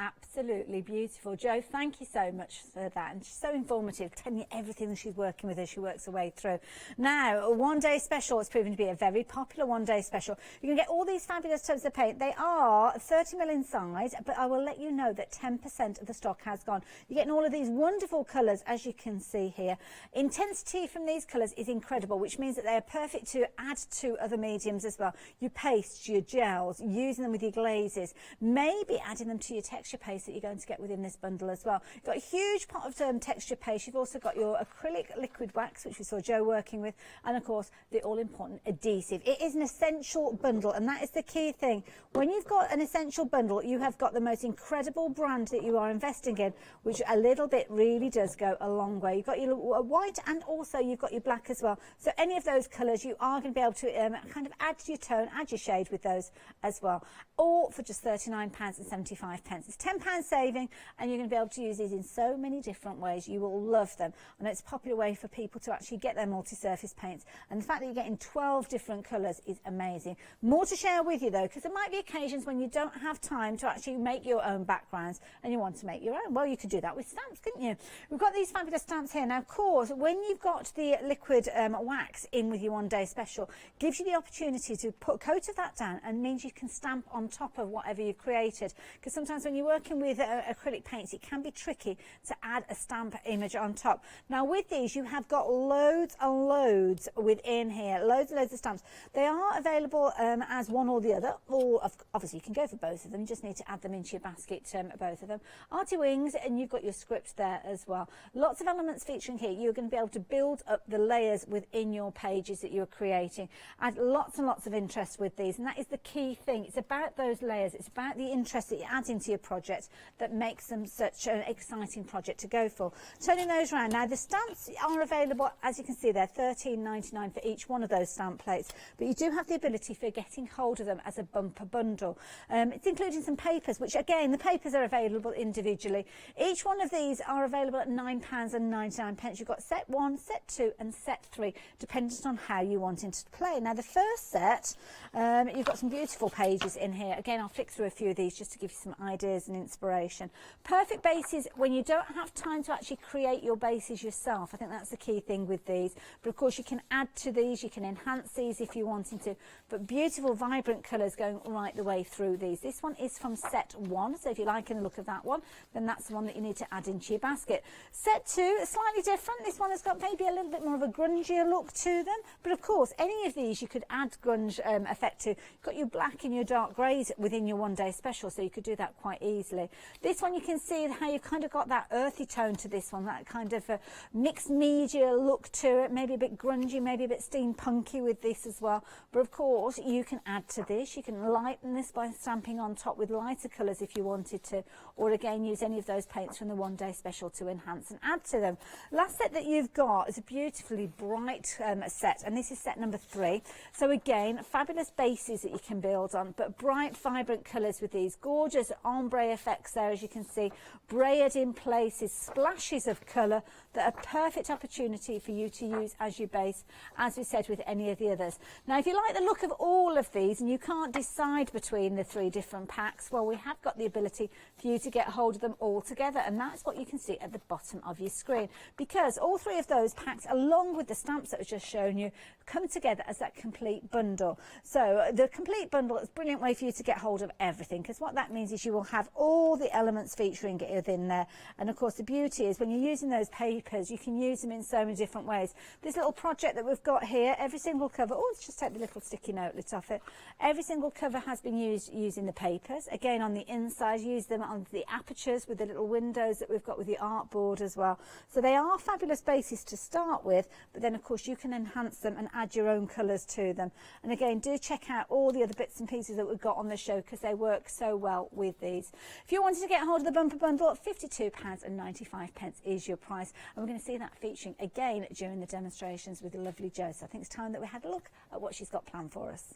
Absolutely beautiful. Jo, thank you so much for that. And she's so informative, telling you everything that she's working with as she works her way through. Now, a one-day special. It's proven to be a very popular one-day special. You can get all these fabulous tubs of paint. They are 30ml in size, but I will let you know that 10% of the stock has gone. You're getting all of these wonderful colours, as you can see here. Intensity from these colours is incredible, which means that they are perfect to add to other mediums as well. Your pastes, your gels, using them with your glazes, maybe adding them to your texture paste that you're going to get within this bundle as well. You've got a huge pot of texture paste. You've also got your acrylic liquid wax, which we saw Jo working with, and of course the all-important adhesive. It is an essential bundle, and that is the key thing. When you've got an essential bundle, you have got the most incredible brand that you are investing in, which a little bit really does go a long way. You've got your white and also you've got your black as well. So any of those colours, you are going to be able to kind of add your tone, add your shade with those as well. All for just £39.75. It's £10 saving, and you're going to be able to use these in so many different ways. You will love them. And it's a popular way for people to actually get their multi-surface paints. And the fact that you're getting 12 different colours is amazing. More to share with you though, because there might be occasions when you don't have time to actually make your own backgrounds and you want to make your own. Well, you could do that with stamps, couldn't you? We've got these fabulous stamps here. Now, of course, when you've got the liquid wax in with your one-day special, gives you the opportunity to put a coat of that down and means you can stamp on top of whatever you've created. Because sometimes when you're working with acrylic paints, it can be tricky to add a stamp image on top. Now with these, you have got loads and loads within here, loads and loads of stamps. They are available as one or the other, or obviously you can go for both of them. You just need to add them into your basket, both of them. Arty wings, and you've got your script there as well. Lots of elements featuring here. You're going to be able to build up the layers within your pages that you're creating. Add lots and lots of interest with these, and that is the key thing. It's about those layers. It's about the interest that you add into your project that makes them such an exciting project to go for. Turning those around now, the stamps are available, as you can see there, £13.99 for each one of those stamp plates, but you do have the ability for getting hold of them as a bumper bundle. It's including some papers, which again, the papers are available individually. Each one of these are available at £9.99. You've got set 1, set 2 and set 3, dependent on how you want it to play. Now the first set, you've got some beautiful pages in here. Again, I'll flick through a few of these just to give you some ideas and inspiration. Perfect bases when you don't have time to actually create your bases yourself. I think that's the key thing with these. But of course you can add to these, you can enhance these if you're wanting to. But beautiful, vibrant colours going right the way through these. This one is from set 1, so if you like the look of that one, then that's the one that you need to add into your basket. Set 2, slightly different. This one has got maybe a little bit more of a grungier look to them. But of course, any of these you could add grunge effect to. You've got your black and your dark greys within your one-day special, so you could do that quite easily. This one you can see how you've kind of got that earthy tone to this one, that kind of a mixed media look to it, maybe a bit grungy, maybe a bit steampunky with this as well. But of course, you can add to this. You can lighten this by stamping on top with lighter colours if you wanted to, or again, use any of those paints from the one-day special to enhance and add to them. Last set that you've got is a beautifully bright set, and this is set number 3. So again, fabulous bases that you can build on, but bright, vibrant colours with these gorgeous ombre effects there, as you can see, braided in places, splashes of colour that are perfect opportunity for you to use as your base, as we said with any of the others. Now, if you like the look of all of these and you can't decide between the 3 different packs, well, we have got the ability for you to get hold of them all together, and that's what you can see at the bottom of your screen, because all 3 of those packs, along with the stamps that I've just shown you, come together as that complete bundle. So the complete bundle is a brilliant way for you to get hold of everything, because what that means is you will have all the elements featuring it within there. And of course, the beauty is when you're using those papers, you can use them in so many different ways. This little project that we've got here, every single cover, oh, let's just take the little sticky notelet off it. Every single cover has been used using the papers. Again, on the inside, use them on the apertures with the little windows that we've got with the artboard as well. So they are fabulous bases to start with, but then of course you can enhance them and add your own colours to them. And again, do check out all the other bits and pieces that we've got on the show, because they work so well with these. If you wanted to get hold of the bumper bundle, £52.95 is your price, and we're going to see that featuring again during the demonstrations with the lovely Jo. So I think it's time that we had a look at what she's got planned for us.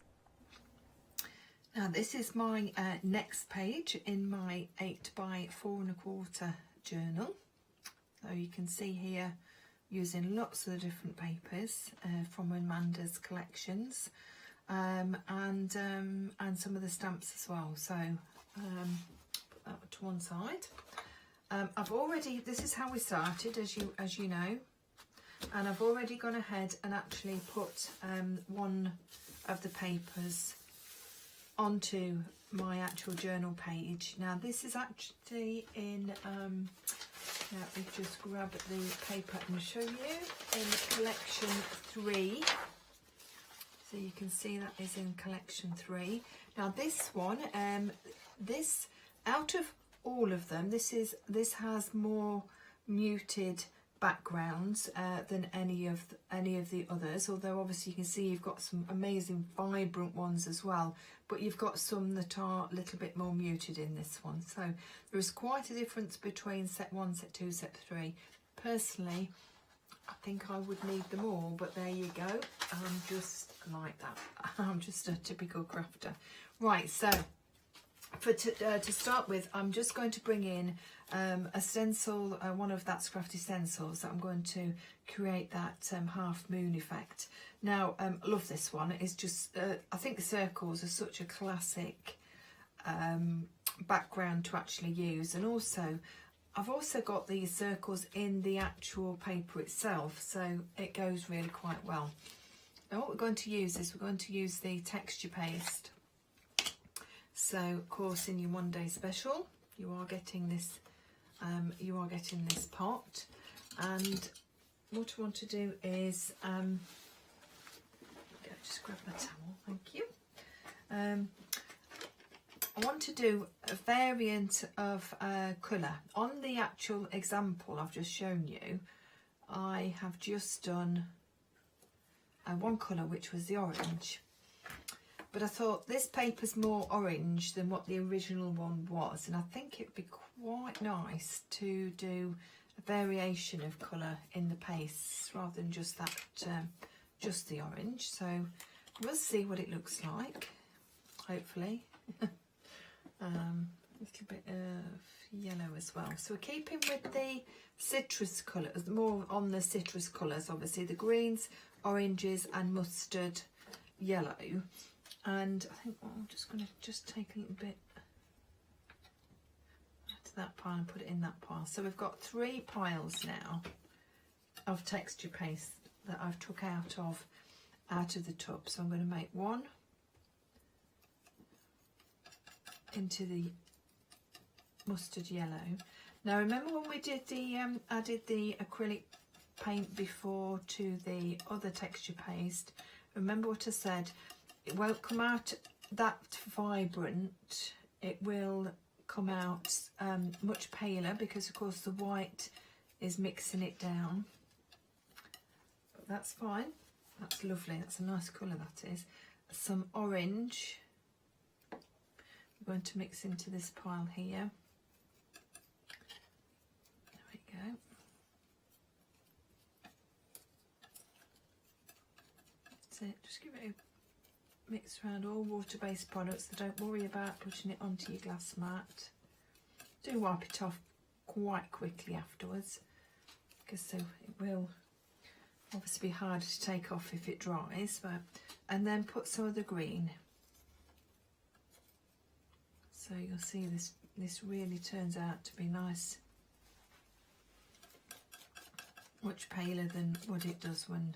Now this is my next page in my 8 by 4 1/4 journal. So you can see here using lots of different papers from Amanda's collections, and some of the stamps as well. So put that to one side. I've already, this is how we started, as you know, and I've already gone ahead and actually put one of the papers onto my actual journal page. Now this is actually in let me just grab the paper and show you, in collection 3. So you can see that is in collection 3. Now this one, this, out of all of them, this has more muted backgrounds than any of the others, although obviously you can see you've got some amazing vibrant ones as well, but you've got some that are a little bit more muted in this one. So there is quite a difference between set 1, set 2, set 3. Personally, I think I would need them all, but there you go. I'm just like that. I'm just a typical crafter. Right, so to start with, I'm just going to bring in a stencil, one of that's crafty stencils that I'm going to create that half moon effect. Now, I love this one. It's just, I think the circles are such a classic background to actually use, and also I've also got these circles in the actual paper itself, so it goes really quite well. Now what we're going to use is we're going to use the texture paste. So of course in your one day special you are getting this pot, and what I want to do is just grab my towel, thank you. I want to do a variant of colour. On the actual example I've just shown you, I have just done one colour, which was the orange. but I thought this paper's more orange than what the original one was, and I think it'd be quite nice to do a variation of colour in the paste rather than just that, just the orange. So we'll see what it looks like, hopefully. A little bit of yellow as well. So we're keeping with the citrus colours, more on the citrus colours, obviously the greens, oranges and mustard yellow. And I think, well, I'm just going to take a little bit out of that pile and put it in that pile. So we've got 3 piles now of texture paste that I've took out of the tub. So I'm going to make one into the mustard yellow. Now remember when we did the added the acrylic paint before to the other texture paste, remember what I said, it won't come out that vibrant, it will come out much paler because of course the white is mixing it down, but that's fine, that's lovely, that's a nice colour that is. Some orange we're going to mix into this pile here. There we go. That's it, just give it a mix around all water-based products, so don't worry about putting it onto your glass mat. Do wipe it off quite quickly afterwards, because so it will obviously be harder to take off if it dries. But and then put some of the green. So you'll see this really turns out to be nice, much paler than what it does when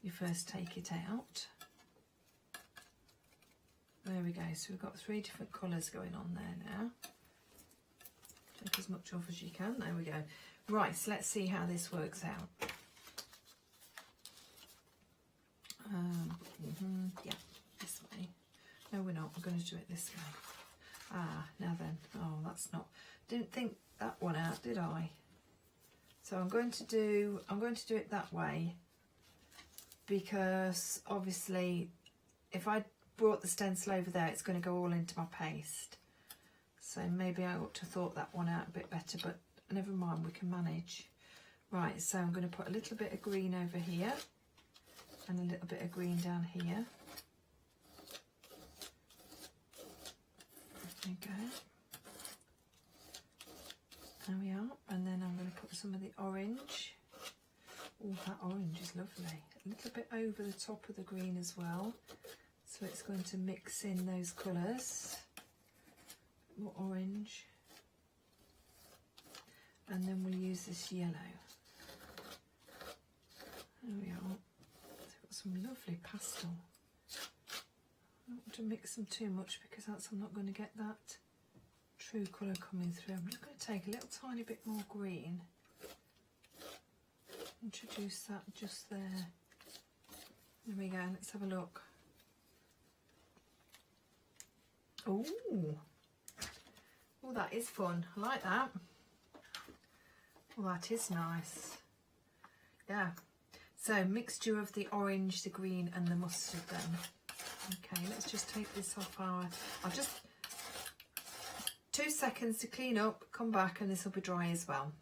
you first take it out. There we go, so we've got 3 different colours going on there now. Take as much off as you can, there we go. Right, so let's see how this works out. Yeah, this way. No, we're not, we're going to do it this way. Ah, now then, oh, that's not, didn't think that one out, did I? So I'm going to do it that way, because obviously if I brought the stencil over there, it's going to go all into my paste. So maybe I ought to have thought that one out a bit better, but never mind, we can manage. Right, so I'm going to put a little bit of green over here and a little bit of green down here. There we go. There we are, and then I'm going to put some of the orange. Oh, that orange is lovely. A little bit over the top of the green as well, so it's going to mix in those colours. More orange, and then we'll use this yellow. There we are. So we've got some lovely pastel. I don't want to mix them too much because I'm not going to get that true colour coming through. I'm just going to take a little tiny bit more green, introduce that just there. There we go, let's have a look. Oh, oh, that is fun. I like that. Well, that is nice. Yeah. So mixture of the orange, the green and the mustard then. Okay, let's just take this off our... I'll just... 2 seconds to clean up, come back and this will be dry as well.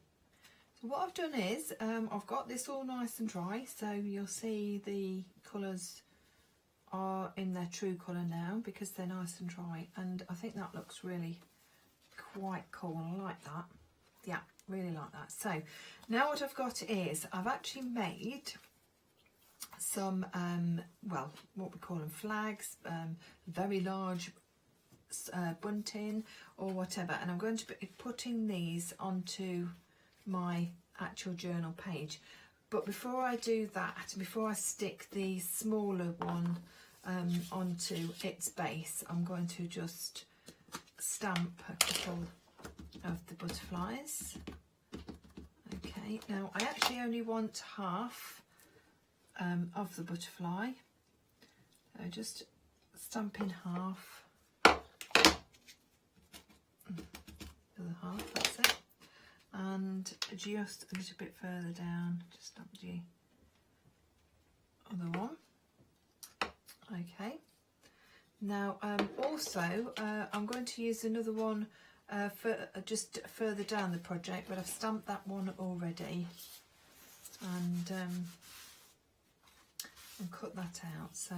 So what I've done is, I've got this all nice and dry, so you'll see the colours are in their true colour now because they're nice and dry, and I think that looks really quite cool. I like that. Yeah, really like that. So now what I've got is I've actually made some well, what we call them, flags, very large bunting or whatever, and I'm going to be putting these onto my actual journal page. But before I do that, before I stick the smaller one onto its base, I'm going to just stamp a couple of the butterflies. Okay, now I actually only want half of the butterfly, so just stamp in half, the other half, that's it, and just a little bit further down, just stamp the other one. Okay, Now also I'm going to use another one for just further down the project, but I've stamped that one already and cut that out. So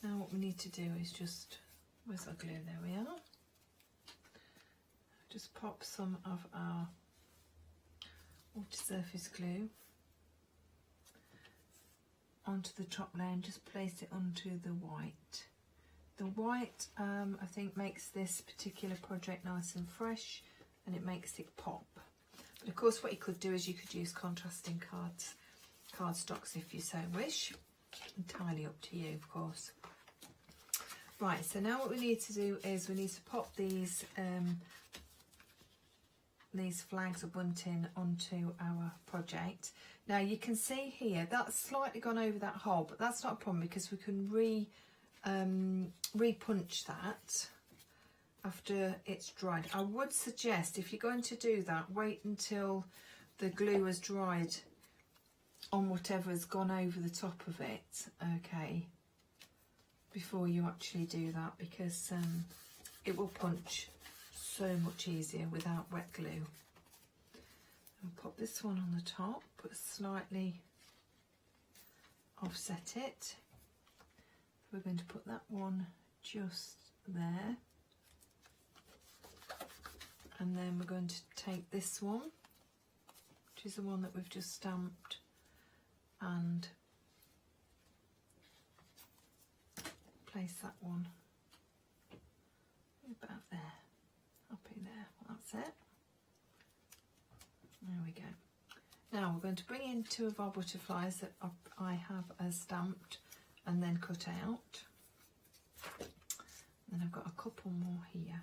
now what we need to do is just, where's our glue? There we are. Just pop some of our water surface glue onto the top layer and just place it onto the white. The white I think makes this particular project nice and fresh, and it makes it pop. But of course what you could do is you could use contrasting cardstocks if you so wish. Entirely up to you, of course. Right, so now what we need to do is we need to pop these flags or bunting onto our project. Now you can see here that's slightly gone over that hole, but that's not a problem because we can re-punch that after it's dried. I would suggest if you're going to do that, wait until the glue has dried on whatever has gone over the top of it, okay, before you actually do that, because it will punch so much easier without wet glue. I'll pop this one on the top, but slightly offset it. We're going to put that one just there, and then we're going to take this one, which is the one that we've just stamped, and place that one about there, up in there. That's it. There we go. Now we're going to bring in two of our butterflies that I have stamped and then cut out. Then I've got a couple more here.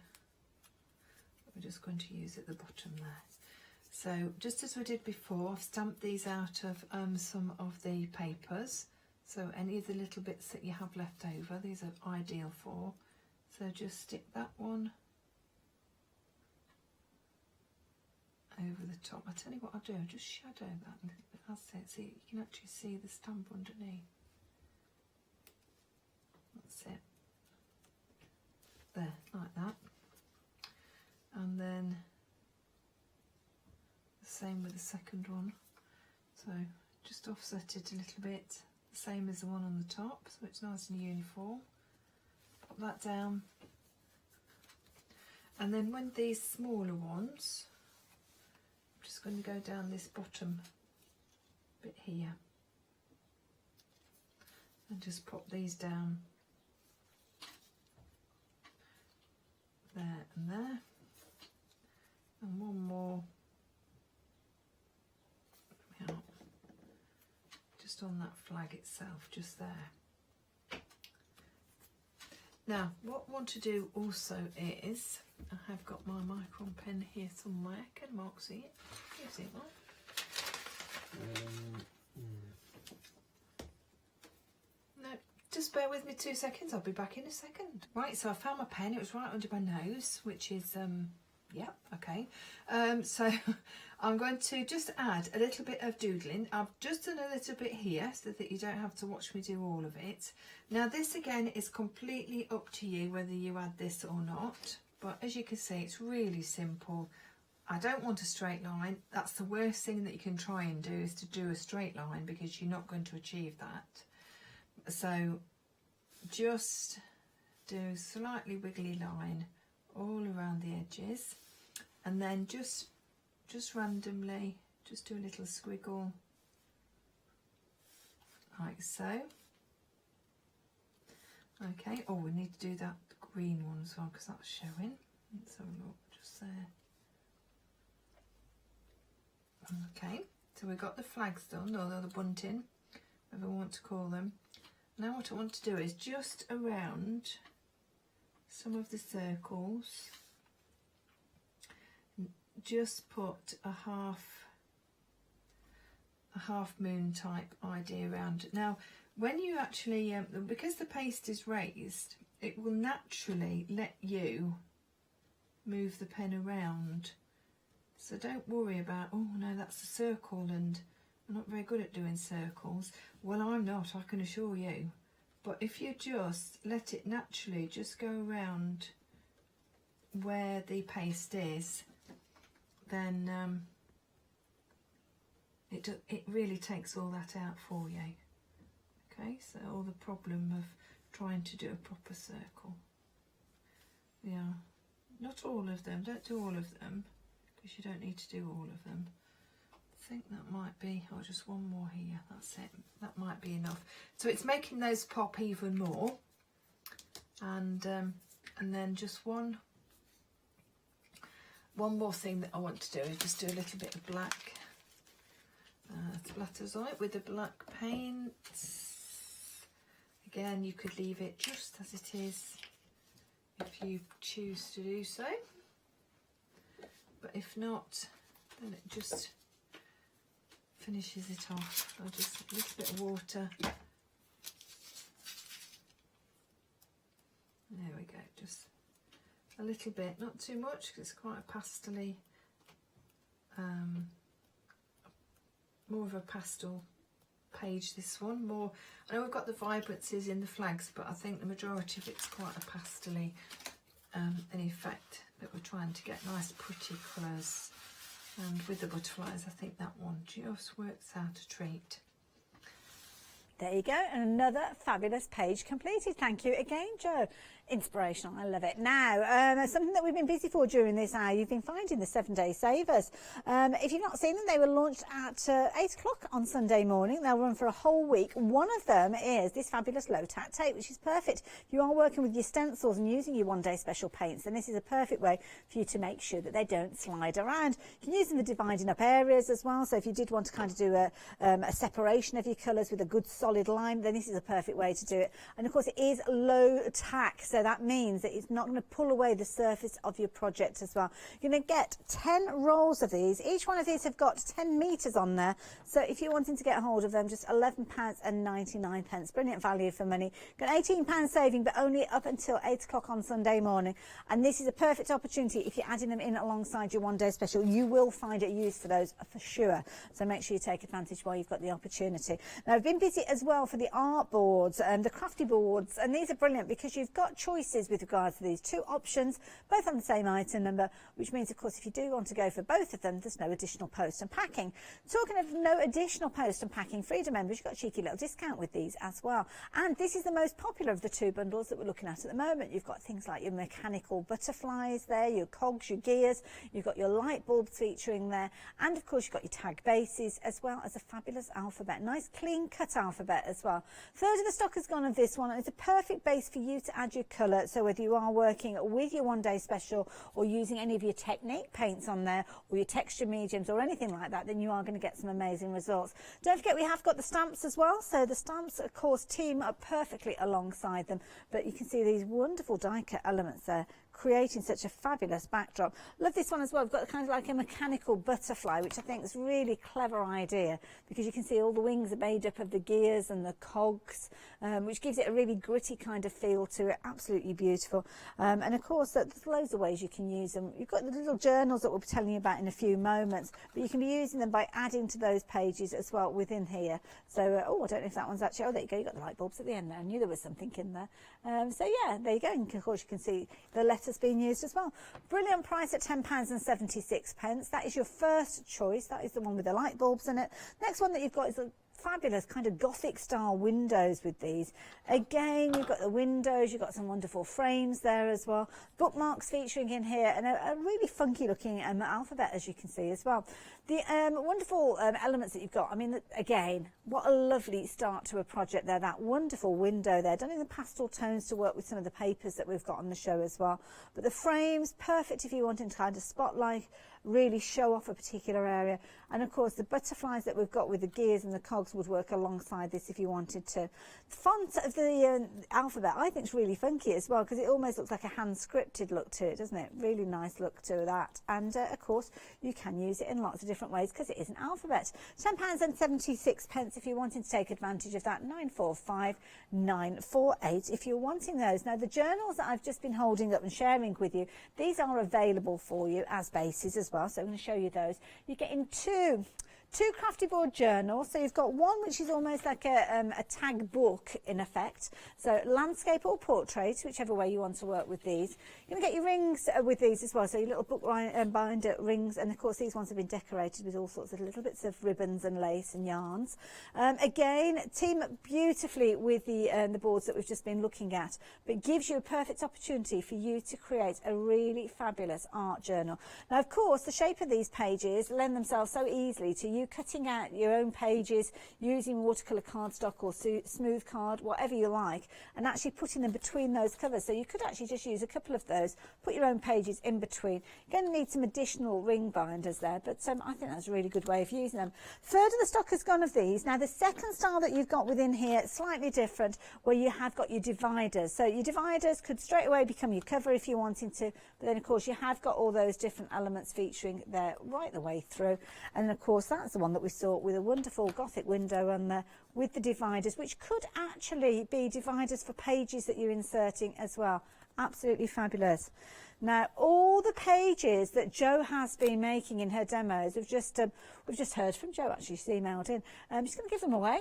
We're just going to use at the bottom there. So just as we did before, I've stamped these out of some of the papers. So any of the little bits that you have left over, these are ideal for. So just stick that one over the top. I'll tell you what I'll do, I'll just shadow that. That's it. See, you can actually see the stamp underneath. That's it. There, like that. And then the same with the second one. So just offset it a little bit, the same as the one on the top, so it's nice and uniform. Pop that down. And then when these smaller ones, I'm just going to go down this bottom bit here and just pop these down there and there, and one more just on that flag itself, just there. Now what I want to do also is, I have got my micron pen here somewhere. Can Mark see it? Can you see it, Mark? No, just bear with me 2 seconds, I'll be back in a second. Right, so I found my pen, it was right under my nose, which is, yeah, okay. So I'm going to just add a little bit of doodling. I've just done a little bit here so that you don't have to watch me do all of it. Now this again is completely up to you whether you add this or not, but as you can see it's really simple. I don't want a straight line. That's the worst thing that you can try and do, is to do a straight line, because you're not going to achieve that. So just do a slightly wiggly line all around the edges, and then just randomly just do a little squiggle like so. Okay, oh, we need to do that green one as well because that's showing. Let's have a look just there. Okay, so we've got the flags done, or the bunting, whatever we want to call them. Now what I want to do is just around some of the circles, just put a half moon type idea around it. Now when you actually, because the paste is raised, it will naturally let you move the pen around. So don't worry about, oh no, that's a circle and I'm not very good at doing circles. Well, I'm not, I can assure you. But if you just let it naturally just go around where the paste is, then it really takes all that out for you. Okay, so all the problem of trying to do a proper circle. Yeah, not all of them, don't do all of them, because you don't need to do all of them. I think that might be, oh, just one more here, that's it, that might be enough. So it's making those pop even more, and then just one more thing that I want to do is just do a little bit of black splatters on it with the black paint. Again, you could leave it just as it is if you choose to do so, but if not, then it just finishes it off. I'll just a little bit of water. There we go, just a little bit, not too much because it's quite a pastel-y, more of a pastel page, this one. More, I know we've got the vibrancies in the flags, but I think the majority of it's quite a pastel-y an effect that we're trying to get nice pretty colours. And with the butterflies, I think that one just works out a treat. There you go, and another fabulous page completed. Thank you again, Jo. Inspirational, I love it. Now, something that we've been busy for during this hour, you've been finding the 7-day savers. If you've not seen them, they were launched at 8 o'clock on Sunday morning. They'll run for a whole week. One of them is this fabulous low-tack tape, which is perfect. If you are working with your stencils and using your one-day special paints, then this is a perfect way for you to make sure that they don't slide around. You can use them for dividing up areas as well. So if you did want to kind of do a separation of your colours with a good solid line, then this is a perfect way to do it. And of course, it is low-tack. So that means that it's not going to pull away the surface of your project as well. You're going to get 10 rolls of these. Each one of these have got 10 metres on there. So if you're wanting to get a hold of them, just £11.99. Brilliant value for money. Got £18 saving, but only up until 8 o'clock on Sunday morning. And this is a perfect opportunity if you're adding them in alongside your one-day special. You will find a use for those for sure. So make sure you take advantage while you've got the opportunity. Now, I've been busy as well for the art boards and the crafty boards. And these are brilliant because you've got choices with regards to these two options, both on the same item number, which means, of course, if you do want to go for both of them, there's no additional post and packing. Talking of no additional post and packing, Freedom members, you've got a cheeky little discount with these as well. And this is the most popular of the two bundles that we're looking at the moment. You've got things like your mechanical butterflies there, your cogs, your gears, you've got your light bulbs featuring there, and of course you've got your tag bases as well as a fabulous alphabet, nice clean cut alphabet as well. Third of the stock has gone of this one, and it's a perfect base for you to add your colour. So whether you are working with your one-day special or using any of your technique paints on there or your texture mediums or anything like that, then you are going to get some amazing results. Don't forget, we have got the stamps as well. So the stamps, of course, team up perfectly alongside them, but you can see these wonderful die cut elements there, creating such a fabulous backdrop. Love this one as well. We've got kind of like a mechanical butterfly, which I think is a really clever idea, because you can see all the wings are made up of the gears and the cogs, which gives it a really gritty kind of feel to it. Absolutely beautiful. And of course, there's loads of ways you can use them. You've got the little journals that we'll be telling you about in a few moments, but you can be using them by adding to those pages as well within here. So, oh, I don't know if that one's actually, oh, there you go, you've got the light bulbs at the end there. I knew there was something in there. So yeah, there you go. And of course, you can see the letters being used as well. Brilliant price at £10.76. That is your first choice. That is the one with the light bulbs in it. Next one that you've got is a fabulous kind of Gothic style windows with these. Again, you've got the windows, you've got some wonderful frames there as well. Bookmarks featuring in here, and a really funky looking alphabet, as you can see as well. The wonderful elements that you've got, I mean, again, what a lovely start to a project there. That wonderful window there, done in the pastel tones to work with some of the papers that we've got on the show as well. But the frames, perfect if you wanted to kind of spotlight, really show off a particular area. And of course, the butterflies that we've got with the gears and the cogs would work alongside this if you wanted to. The font of the alphabet, I think, is really funky as well, because it almost looks like a hand-scripted look to it, doesn't it? Really nice look to that. And of course, you can use it in lots of different ways because it is an alphabet. £10.76 if you're wanting to take advantage of that. 945-948 if you're wanting those. Now, the journals that I've just been holding up and sharing with you, these are available for you as bases as well. So I'm going to show you those. You're getting two 2 crafty board journals. So you've got one which is almost like a tag book in effect. So landscape or portrait, whichever way you want to work with these. You're going to get your rings with these as well. So your little book binder rings, and of course these ones have been decorated with all sorts of little bits of ribbons and lace and yarns. Again, team up beautifully with the boards that we've just been looking at, but it gives you a perfect opportunity for you to create a really fabulous art journal. Now, of course, the shape of these pages lend themselves so easily to you cutting out your own pages using watercolour cardstock or smooth card, whatever you like, and actually putting them between those covers. So you could actually just use a couple of those, put your own pages in between. You're going to need some additional ring binders there, but I think that's a really good way of using them. Third of the stock has gone of these. Now, the second style that you've got within here, slightly different, where you have got your dividers. So your dividers could straight away become your cover if you're wanting to, but then of course you have got all those different elements featuring there right the way through. And of course that's the one that we saw with a wonderful Gothic window on there with the dividers, which could actually be dividers for pages that you're inserting as well. Absolutely fabulous. Now, all the pages that Jo has been making in her demos, we've just heard from Jo, actually, she's emailed in. I'm just going to give them away.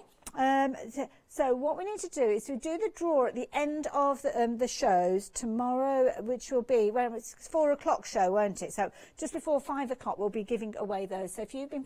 So what we need to do is to do the draw at the end of the shows tomorrow, which will be, well, it's 4 o'clock show, won't it? So just before 5 o'clock, we'll be giving away those. So if you've been